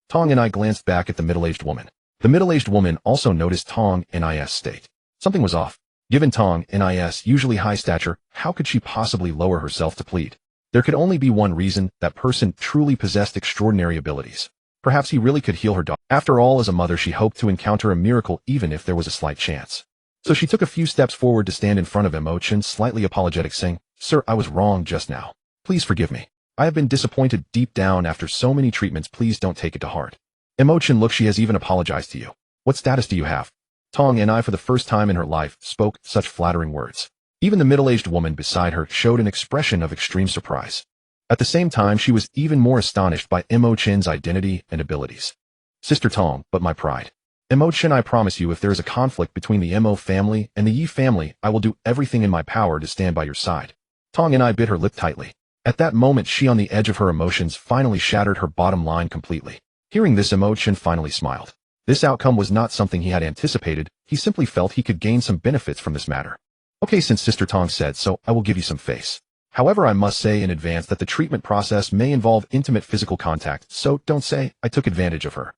Tong and I glanced back at the middle-aged woman. The middle-aged woman also noticed Tong and I's state. Something was off. Given Tong and I's usually high stature, how could she possibly lower herself to plead? There could only be one reason: that person truly possessed extraordinary abilities. Perhaps he really could heal her daughter. After all, as a mother, she hoped to encounter a miracle even if there was a slight chance. So she took a few steps forward to stand in front of Mo Chen, slightly apologetic, saying, Sir, I was wrong just now. Please forgive me. I have been disappointed deep down after so many treatments. Please don't take it to heart. Mo Chen, look, she has even apologized to you. What status do you have? Tong and I, for the first time in her life, spoke such flattering words. Even the middle-aged woman beside her showed an expression of extreme surprise. At the same time, she was even more astonished by Mo Chen's identity and abilities. Sister Tong, but my pride. Mo Chen, I promise you, if there is a conflict between the Mo family and the Yi family, I will do everything in my power to stand by your side. Tong and I bit her lip tightly. At that moment, she, on the edge of her emotions, finally shattered her bottom line completely. Hearing this, Mo Chen finally smiled. This outcome was not something he had anticipated, he simply felt he could gain some benefits from this matter. Okay, since Sister Tong said so, I will give you some face. However, I must say in advance that the treatment process may involve intimate physical contact, so don't say I took advantage of her.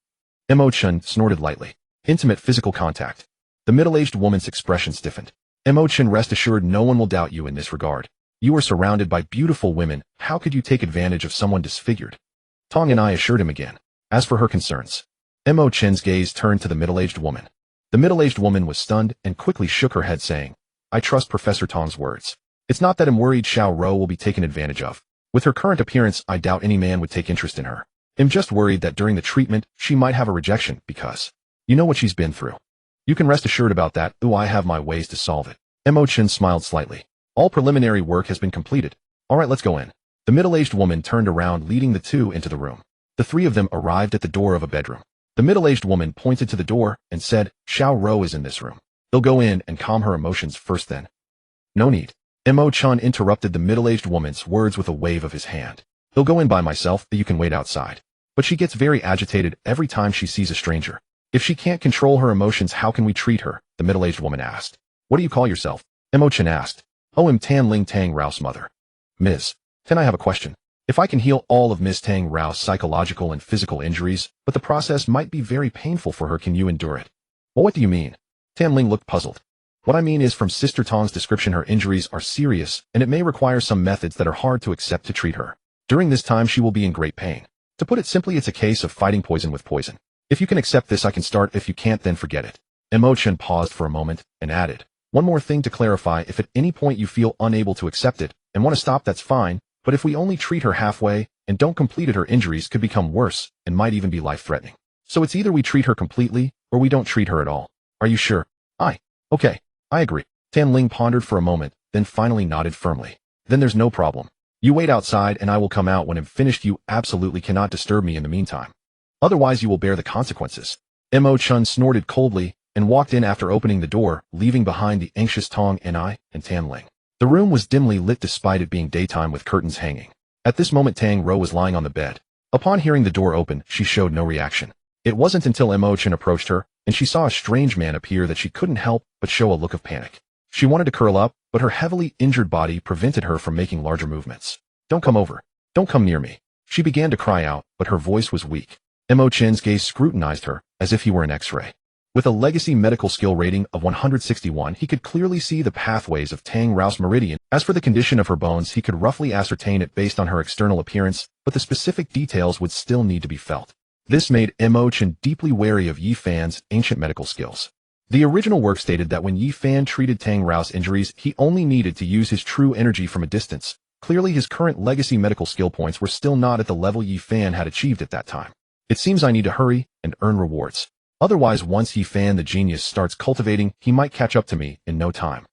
Mo Chen snorted lightly. Intimate physical contact. The middle-aged woman's expression stiffened. Mo Chen, rest assured no one will doubt you in this regard. You are surrounded by beautiful women, how could you take advantage of someone disfigured? Tong and I assured him again. As for her concerns, Mo Chen's gaze turned to the middle-aged woman. The middle-aged woman was stunned and quickly shook her head saying, I trust Professor Tong's words. It's not that I'm worried Xiao Ro will be taken advantage of. With her current appearance, I doubt any man would take interest in her. I'm just worried that during the treatment, she might have a rejection because you know what she's been through. You can rest assured about that. I have my ways to solve it. Mo Chen smiled slightly. All preliminary work has been completed. All right, let's go in. The middle-aged woman turned around, leading the two into the room. The three of them arrived at the door of a bedroom. The middle-aged woman pointed to the door and said, Xiao Ro is in this room. They'll go in and calm her emotions first then. No need. Mo Chen interrupted the middle-aged woman's words with a wave of his hand. They'll go in by myself, you can wait outside. But she gets very agitated every time she sees a stranger. If she can't control her emotions, how can we treat her? The middle-aged woman asked. What do you call yourself? Mo Chen asked. I'm Tan Ling Tang Rao's mother. Ms. Tan, I have a question. If I can heal all of Ms. Tang Rao's psychological and physical injuries, but the process might be very painful for her, can you endure it? Well, what do you mean? Tan Ling looked puzzled. What I mean is, from Sister Tong's description, her injuries are serious, and it may require some methods that are hard to accept to treat her. During this time, she will be in great pain. To put it simply, it's a case of fighting poison with poison. If you can accept this, I can start. If you can't, then forget it. Mo Chen paused for a moment and added, one more thing to clarify, if at any point you feel unable to accept it and want to stop, that's fine, but if we only treat her halfway and don't complete it, her injuries could become worse and might even be life-threatening. So it's either we treat her completely or we don't treat her at all. Are you sure? Okay, I agree. Tan Ling pondered for a moment, then finally nodded firmly. Then there's no problem. You wait outside and I will come out when I'm finished. You absolutely cannot disturb me in the meantime. Otherwise you will bear the consequences. Mo Chen snorted coldly and walked in after opening the door, leaving behind the anxious Tong and I and Tan Ling. The room was dimly lit despite it being daytime with curtains hanging. At this moment Tang Ro was lying on the bed. Upon hearing the door open, she showed no reaction. It wasn't until Mo Chen approached her and she saw a strange man appear that she couldn't help but show a look of panic. She wanted to curl up, but her heavily injured body prevented her from making larger movements. Don't come over. Don't come near me. She began to cry out, but her voice was weak. Mo Chen's gaze scrutinized her, as if he were an X-ray. With a legacy medical skill rating of 161, he could clearly see the pathways of Tang Rao's meridian. As for the condition of her bones, he could roughly ascertain it based on her external appearance, but the specific details would still need to be felt. This made Mo Chen deeply wary of Yi Fan's ancient medical skills. The original work stated that when Yi Fan treated Tang Rao's injuries, he only needed to use his true energy from a distance. Clearly his current legacy medical skill points were still not at the level Yi Fan had achieved at that time. It seems I need to hurry and earn rewards. Otherwise, once Yi Fan the genius starts cultivating, he might catch up to me in no time.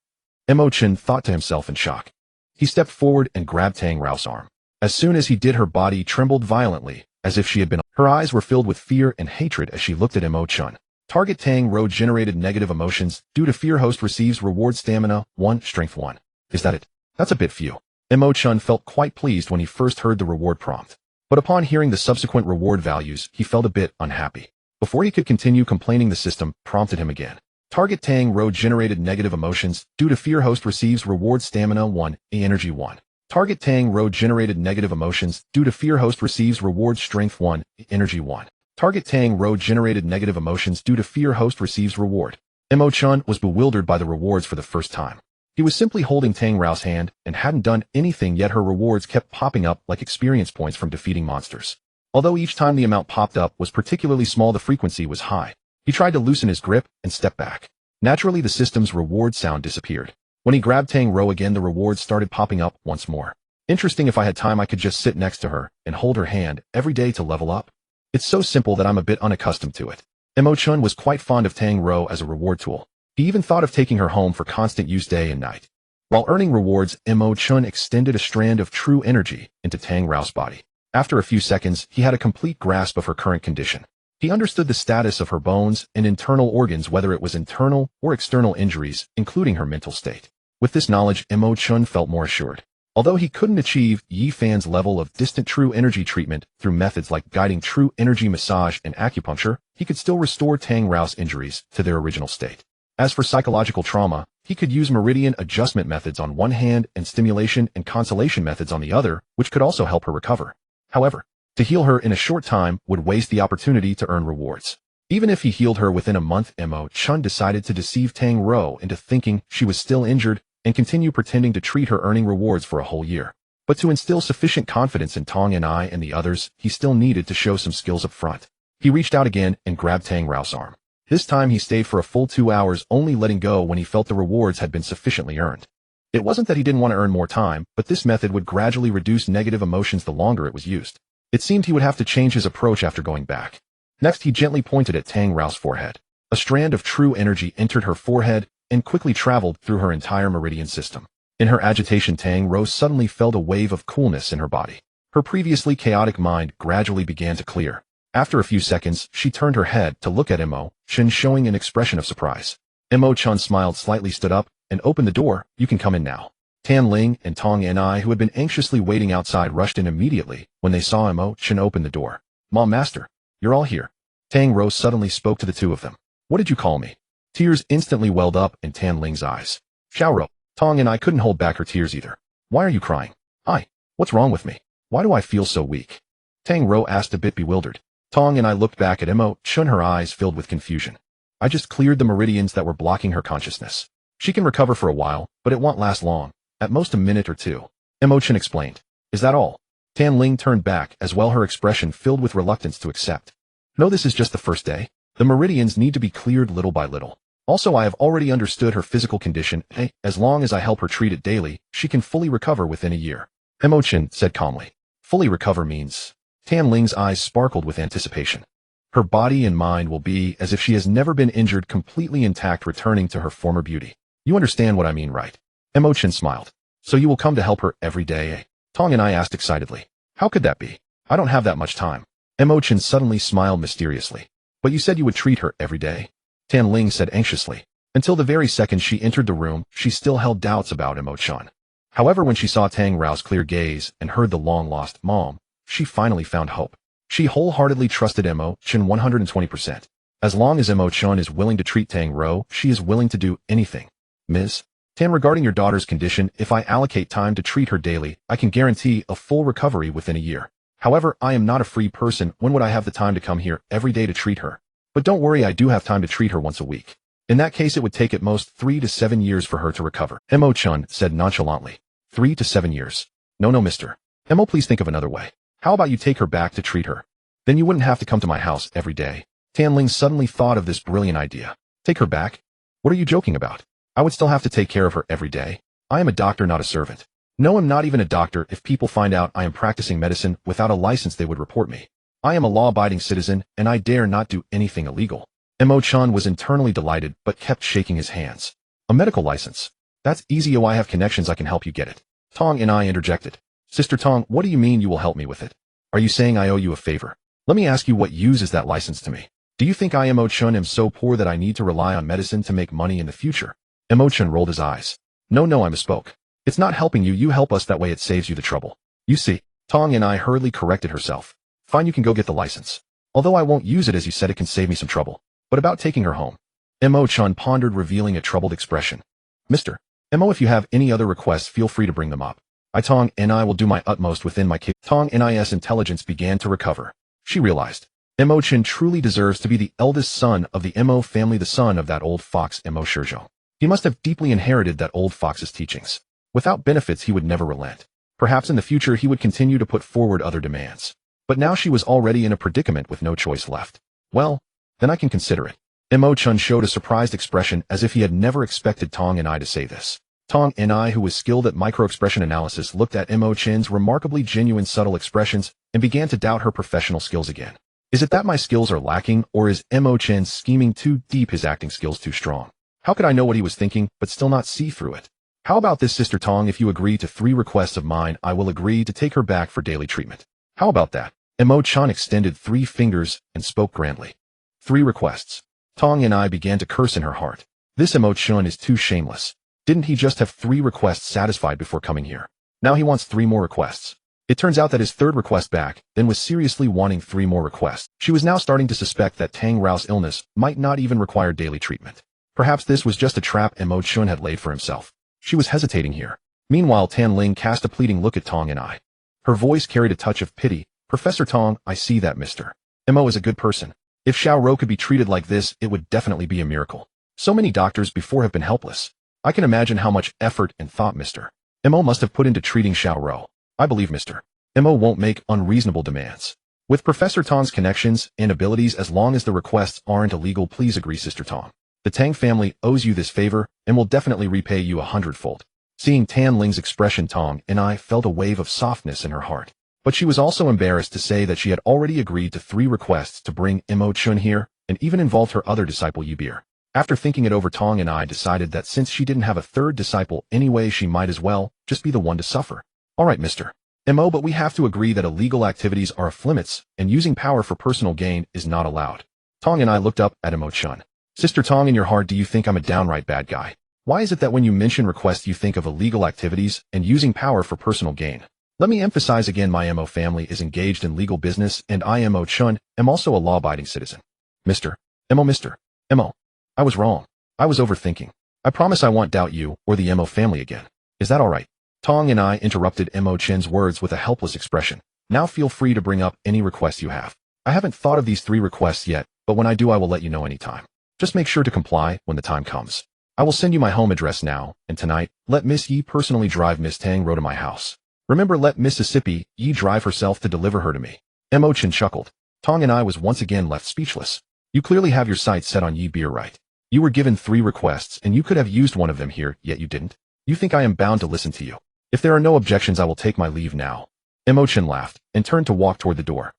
Mo Chen thought to himself in shock. He stepped forward and grabbed Tang Rao's arm. As soon as he did, her body trembled violently, as if she had been. Her eyes were filled with fear and hatred as she looked at Mo Chen. Target Tang Rao generated negative emotions. Due to fear, host receives reward stamina 1, strength 1. Is that it? That's a bit few. Mo Chen felt quite pleased when he first heard the reward prompt. But upon hearing the subsequent reward values, he felt a bit unhappy. Before he could continue complaining, the system prompted him again. Target Tang Rao generated negative emotions. Due to fear, host receives reward stamina 1, energy 1. Target Tang Rao generated negative emotions. Due to fear, host receives reward strength 1, energy 1. Target Tang Rao generated negative emotions. Due to fear, host receives reward. Mo Chen was bewildered by the rewards for the first time. He was simply holding Tang Rao's hand and hadn't done anything yet her rewards kept popping up like experience points from defeating monsters. Although each time the amount popped up was particularly small, the frequency was high. He tried to loosen his grip and step back. Naturally, the system's reward sound disappeared. When he grabbed Tang Rao again, the rewards started popping up once more. Interesting, if I had time I could just sit next to her and hold her hand every day to level up. It's so simple that I'm a bit unaccustomed to it. Mo Chen was quite fond of Tang Rao as a reward tool. He even thought of taking her home for constant use day and night. While earning rewards, Mo Chen extended a strand of true energy into Tang Rao's body. After a few seconds, he had a complete grasp of her current condition. He understood the status of her bones and internal organs, whether it was internal or external injuries, including her mental state. With this knowledge, Mo Chen felt more assured. Although he couldn't achieve Yi Fan's level of distant true energy treatment through methods like guiding true energy massage and acupuncture, he could still restore Tang Rao's injuries to their original state. As for psychological trauma, he could use meridian adjustment methods on one hand and stimulation and consolation methods on the other, which could also help her recover. However, to heal her in a short time would waste the opportunity to earn rewards. Even if he healed her within a month, Mo Chen decided to deceive Tang Rao into thinking she was still injured and continue pretending to treat her, earning rewards for a whole year. But to instill sufficient confidence in Tong and I and the others, he still needed to show some skills up front. He reached out again and grabbed Tang Rao's arm. This time he stayed for a full 2 hours, only letting go when he felt the rewards had been sufficiently earned. It wasn't that he didn't want to earn more time, but this method would gradually reduce negative emotions the longer it was used. It seemed he would have to change his approach after going back. Next, he gently pointed at Tang Rao's forehead. A strand of true energy entered her forehead and quickly traveled through her entire meridian system. In her agitation, Tang Rao suddenly felt a wave of coolness in her body. Her previously chaotic mind gradually began to clear. After a few seconds, she turned her head to look at Mo Chen, showing an expression of surprise. Mo Chen smiled slightly, stood up, and opened the door. "You can come in now." Tan Ling and Tong Ni, who had been anxiously waiting outside, rushed in immediately when they saw Mo Chen open the door. "Mom, Master, you're all here." Tang Rao suddenly spoke to the two of them. "What did you call me?" Tears instantly welled up in Tan Ling's eyes. "Xiaoro." Tong and I couldn't hold back her tears either. "Why are you crying?" What's wrong with me? Why do I feel so weak?" Tang Rao asked, a bit bewildered. Tong and I looked back at Mo Chen, her eyes filled with confusion. "I just cleared the meridians that were blocking her consciousness. She can recover for a while, but it won't last long, at most a minute or two," Mo Chen explained. "Is that all?" Tan Ling turned back as well, her expression filled with reluctance to accept. "No, this is just the first day. The meridians need to be cleared little by little. Also, I have already understood her physical condition. As long as I help her treat it daily, she can fully recover within a year," Mo Chen said calmly. "Fully recover means?" Tan Ling's eyes sparkled with anticipation. "Her body and mind will be as if she has never been injured, completely intact, returning to her former beauty. You understand what I mean, right?" Mo Chen smiled. "So you will come to help her every day, Tong and I asked excitedly. "How could that be? I don't have that much time." Mo Chen suddenly smiled mysteriously. "But you said you would treat her every day," Tan Ling said anxiously. Until the very second she entered the room, she still held doubts about Mo Chen. However, when she saw Tang Rao's clear gaze and heard the long-lost "Mom," she finally found hope. She wholeheartedly trusted Mo Chen 120%. As long as Mo Chen is willing to treat Tang Rao, she is willing to do anything. "Ms. Tan, regarding your daughter's condition, if I allocate time to treat her daily, I can guarantee a full recovery within a year. However, I am not a free person. When would I have the time to come here every day to treat her? But don't worry, I do have time to treat her once a week. In that case, it would take at most 3 to 7 years for her to recover," Mo Chen said nonchalantly. 3 to 7 years. No, mister. Mo, please think of another way. How about you take her back to treat her? Then you wouldn't have to come to my house every day." Tan Ling suddenly thought of this brilliant idea. "Take her back? What are you joking about? I would still have to take care of her every day. I am a doctor, not a servant. No, I'm not even a doctor. If people find out I am practicing medicine without a license, they would report me. I am a law-abiding citizen, and I dare not do anything illegal." Mo Chen was internally delighted, but kept shaking his hands. "A medical license? That's easy. I have connections. I can help you get it." Tong and I interjected. "Sister Tong, what do you mean you will help me with it? Are you saying I owe you a favor? Let me ask you, what use is that license to me? Do you think I, Mo Chen, am so poor that I need to rely on medicine to make money in the future?" Mo Chen rolled his eyes. No, I misspoke. It's not helping you. You help us, that way it saves you the trouble. You see." Tong and I hurriedly corrected herself. "Fine, you can go get the license. Although I won't use it, as you said, it can save me some trouble. But about taking her home?" Mo Chen pondered, revealing a troubled expression. "Mr. Mo, if you have any other requests, feel free to bring them up. Tong and I will do my utmost within my capabilities." Tong and I's intelligence began to recover. She realized Mo Chen truly deserves to be the eldest son of the Mo family, the son of that old fox Mo Shizhou. He must have deeply inherited that old fox's teachings. Without benefits, he would never relent. Perhaps in the future he would continue to put forward other demands. But now she was already in a predicament with no choice left. "Well, then I can consider it." Mo Chen showed a surprised expression, as if he had never expected Tong and I to say this. Tong and I, who was skilled at micro-expression analysis, looked at Mo Chen's remarkably genuine, subtle expressions and began to doubt her professional skills again. Is it that my skills are lacking, or is Mo Chen scheming too deep, his acting skills too strong? How could I know what he was thinking, but still not see through it? "How about this, Sister Tong? If you agree to 3 requests of mine, I will agree to take her back for daily treatment. How about that?" Mo Chen extended 3 fingers and spoke grandly. 3 requests. Tong and I began to curse in her heart. This Mo Chen is too shameless. Didn't he just have 3 requests satisfied before coming here? Now he wants 3 more requests. It turns out that his third request back then was seriously wanting 3 more requests. She was now starting to suspect that Tang Rao's illness might not even require daily treatment. Perhaps this was just a trap Mo Chen had laid for himself. She was hesitating here. Meanwhile, Tan Ling cast a pleading look at Tong and I. Her voice carried a touch of pity. Professor Tong, I see that Mr. Mo is a good person. If Xiao Rou could be treated like this, it would definitely be a miracle. So many doctors before have been helpless. I can imagine how much effort and thought Mr. Mo must have put into treating Xiao Rou. I believe Mr. Mo won't make unreasonable demands. With Professor Tong's connections and abilities, as long as the requests aren't illegal, please agree, Sister Tong. The Tang family owes you this favor and will definitely repay you 100-fold. Seeing Tan Ling's expression, Tong and I felt a wave of softness in her heart. But she was also embarrassed to say that she had already agreed to 3 requests to bring Mo Chen here, and even involved her other disciple Yibir. After thinking it over, Tong and I decided that since she didn't have a third disciple anyway, she might as well just be the one to suffer. Alright, Mr. Mo, but we have to agree that illegal activities are off limits, and using power for personal gain is not allowed. Tong and I looked up at Mo Chen. Sister Tong, in your heart, do you think I'm a downright bad guy? Why is it that when you mention requests you think of illegal activities and using power for personal gain? Let me emphasize again, my Mo family is engaged in legal business, and I, Mo Chen, am also a law-abiding citizen. Mr. Mo. I was wrong. I was overthinking. I promise I won't doubt you or the Mo family again. Is that alright? Tong and I interrupted Mo Chen's words with a helpless expression. Now feel free to bring up any requests you have. I haven't thought of these 3 requests yet, but when I do I will let you know anytime. Just make sure to comply when the time comes. I will send you my home address now, and tonight, let Miss Yi personally drive Miss Tang Rou to my house. Remember, let Mississippi Yi drive herself to deliver her to me. Mo Chen chuckled. Tong and I was once again left speechless. You clearly have your sights set on Yi Beer, right? You were given 3 requests and you could have used one of them here, yet you didn't. You think I am bound to listen to you? If there are no objections, I will take my leave now. Mo Chen laughed and turned to walk toward the door.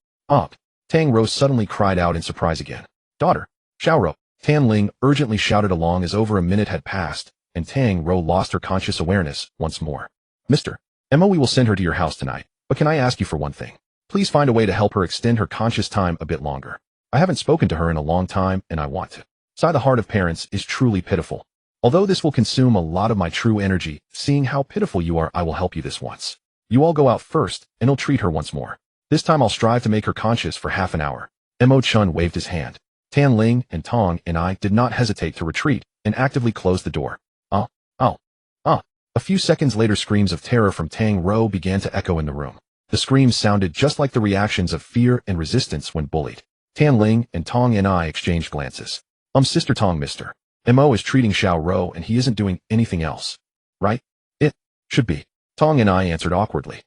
Tang Rou suddenly cried out in surprise again. Daughter, Xiao Rou. Tan Ling urgently shouted along as over a minute had passed, and Tang Rou lost her conscious awareness once more. Mr. Mo, we will send her to your house tonight, but can I ask you for one thing? Please find a way to help her extend her conscious time a bit longer. I haven't spoken to her in a long time, and I want to. Sigh, the heart of parents is truly pitiful. Although this will consume a lot of my true energy, seeing how pitiful you are, I will help you this once. You all go out first, and I'll treat her once more. This time I'll strive to make her conscious for half an hour. Mo Chen waved his hand. Tan Ling and Tong and I did not hesitate to retreat and actively close the door. A few seconds later, screams of terror from Tang Rou began to echo in the room. The screams sounded just like the reactions of fear and resistance when bullied. Tan Ling and Tong and I exchanged glances. Sister Tong, Mr. Mo is treating Xiao Rou and he isn't doing anything else. Right? It should be. Tong and I answered awkwardly.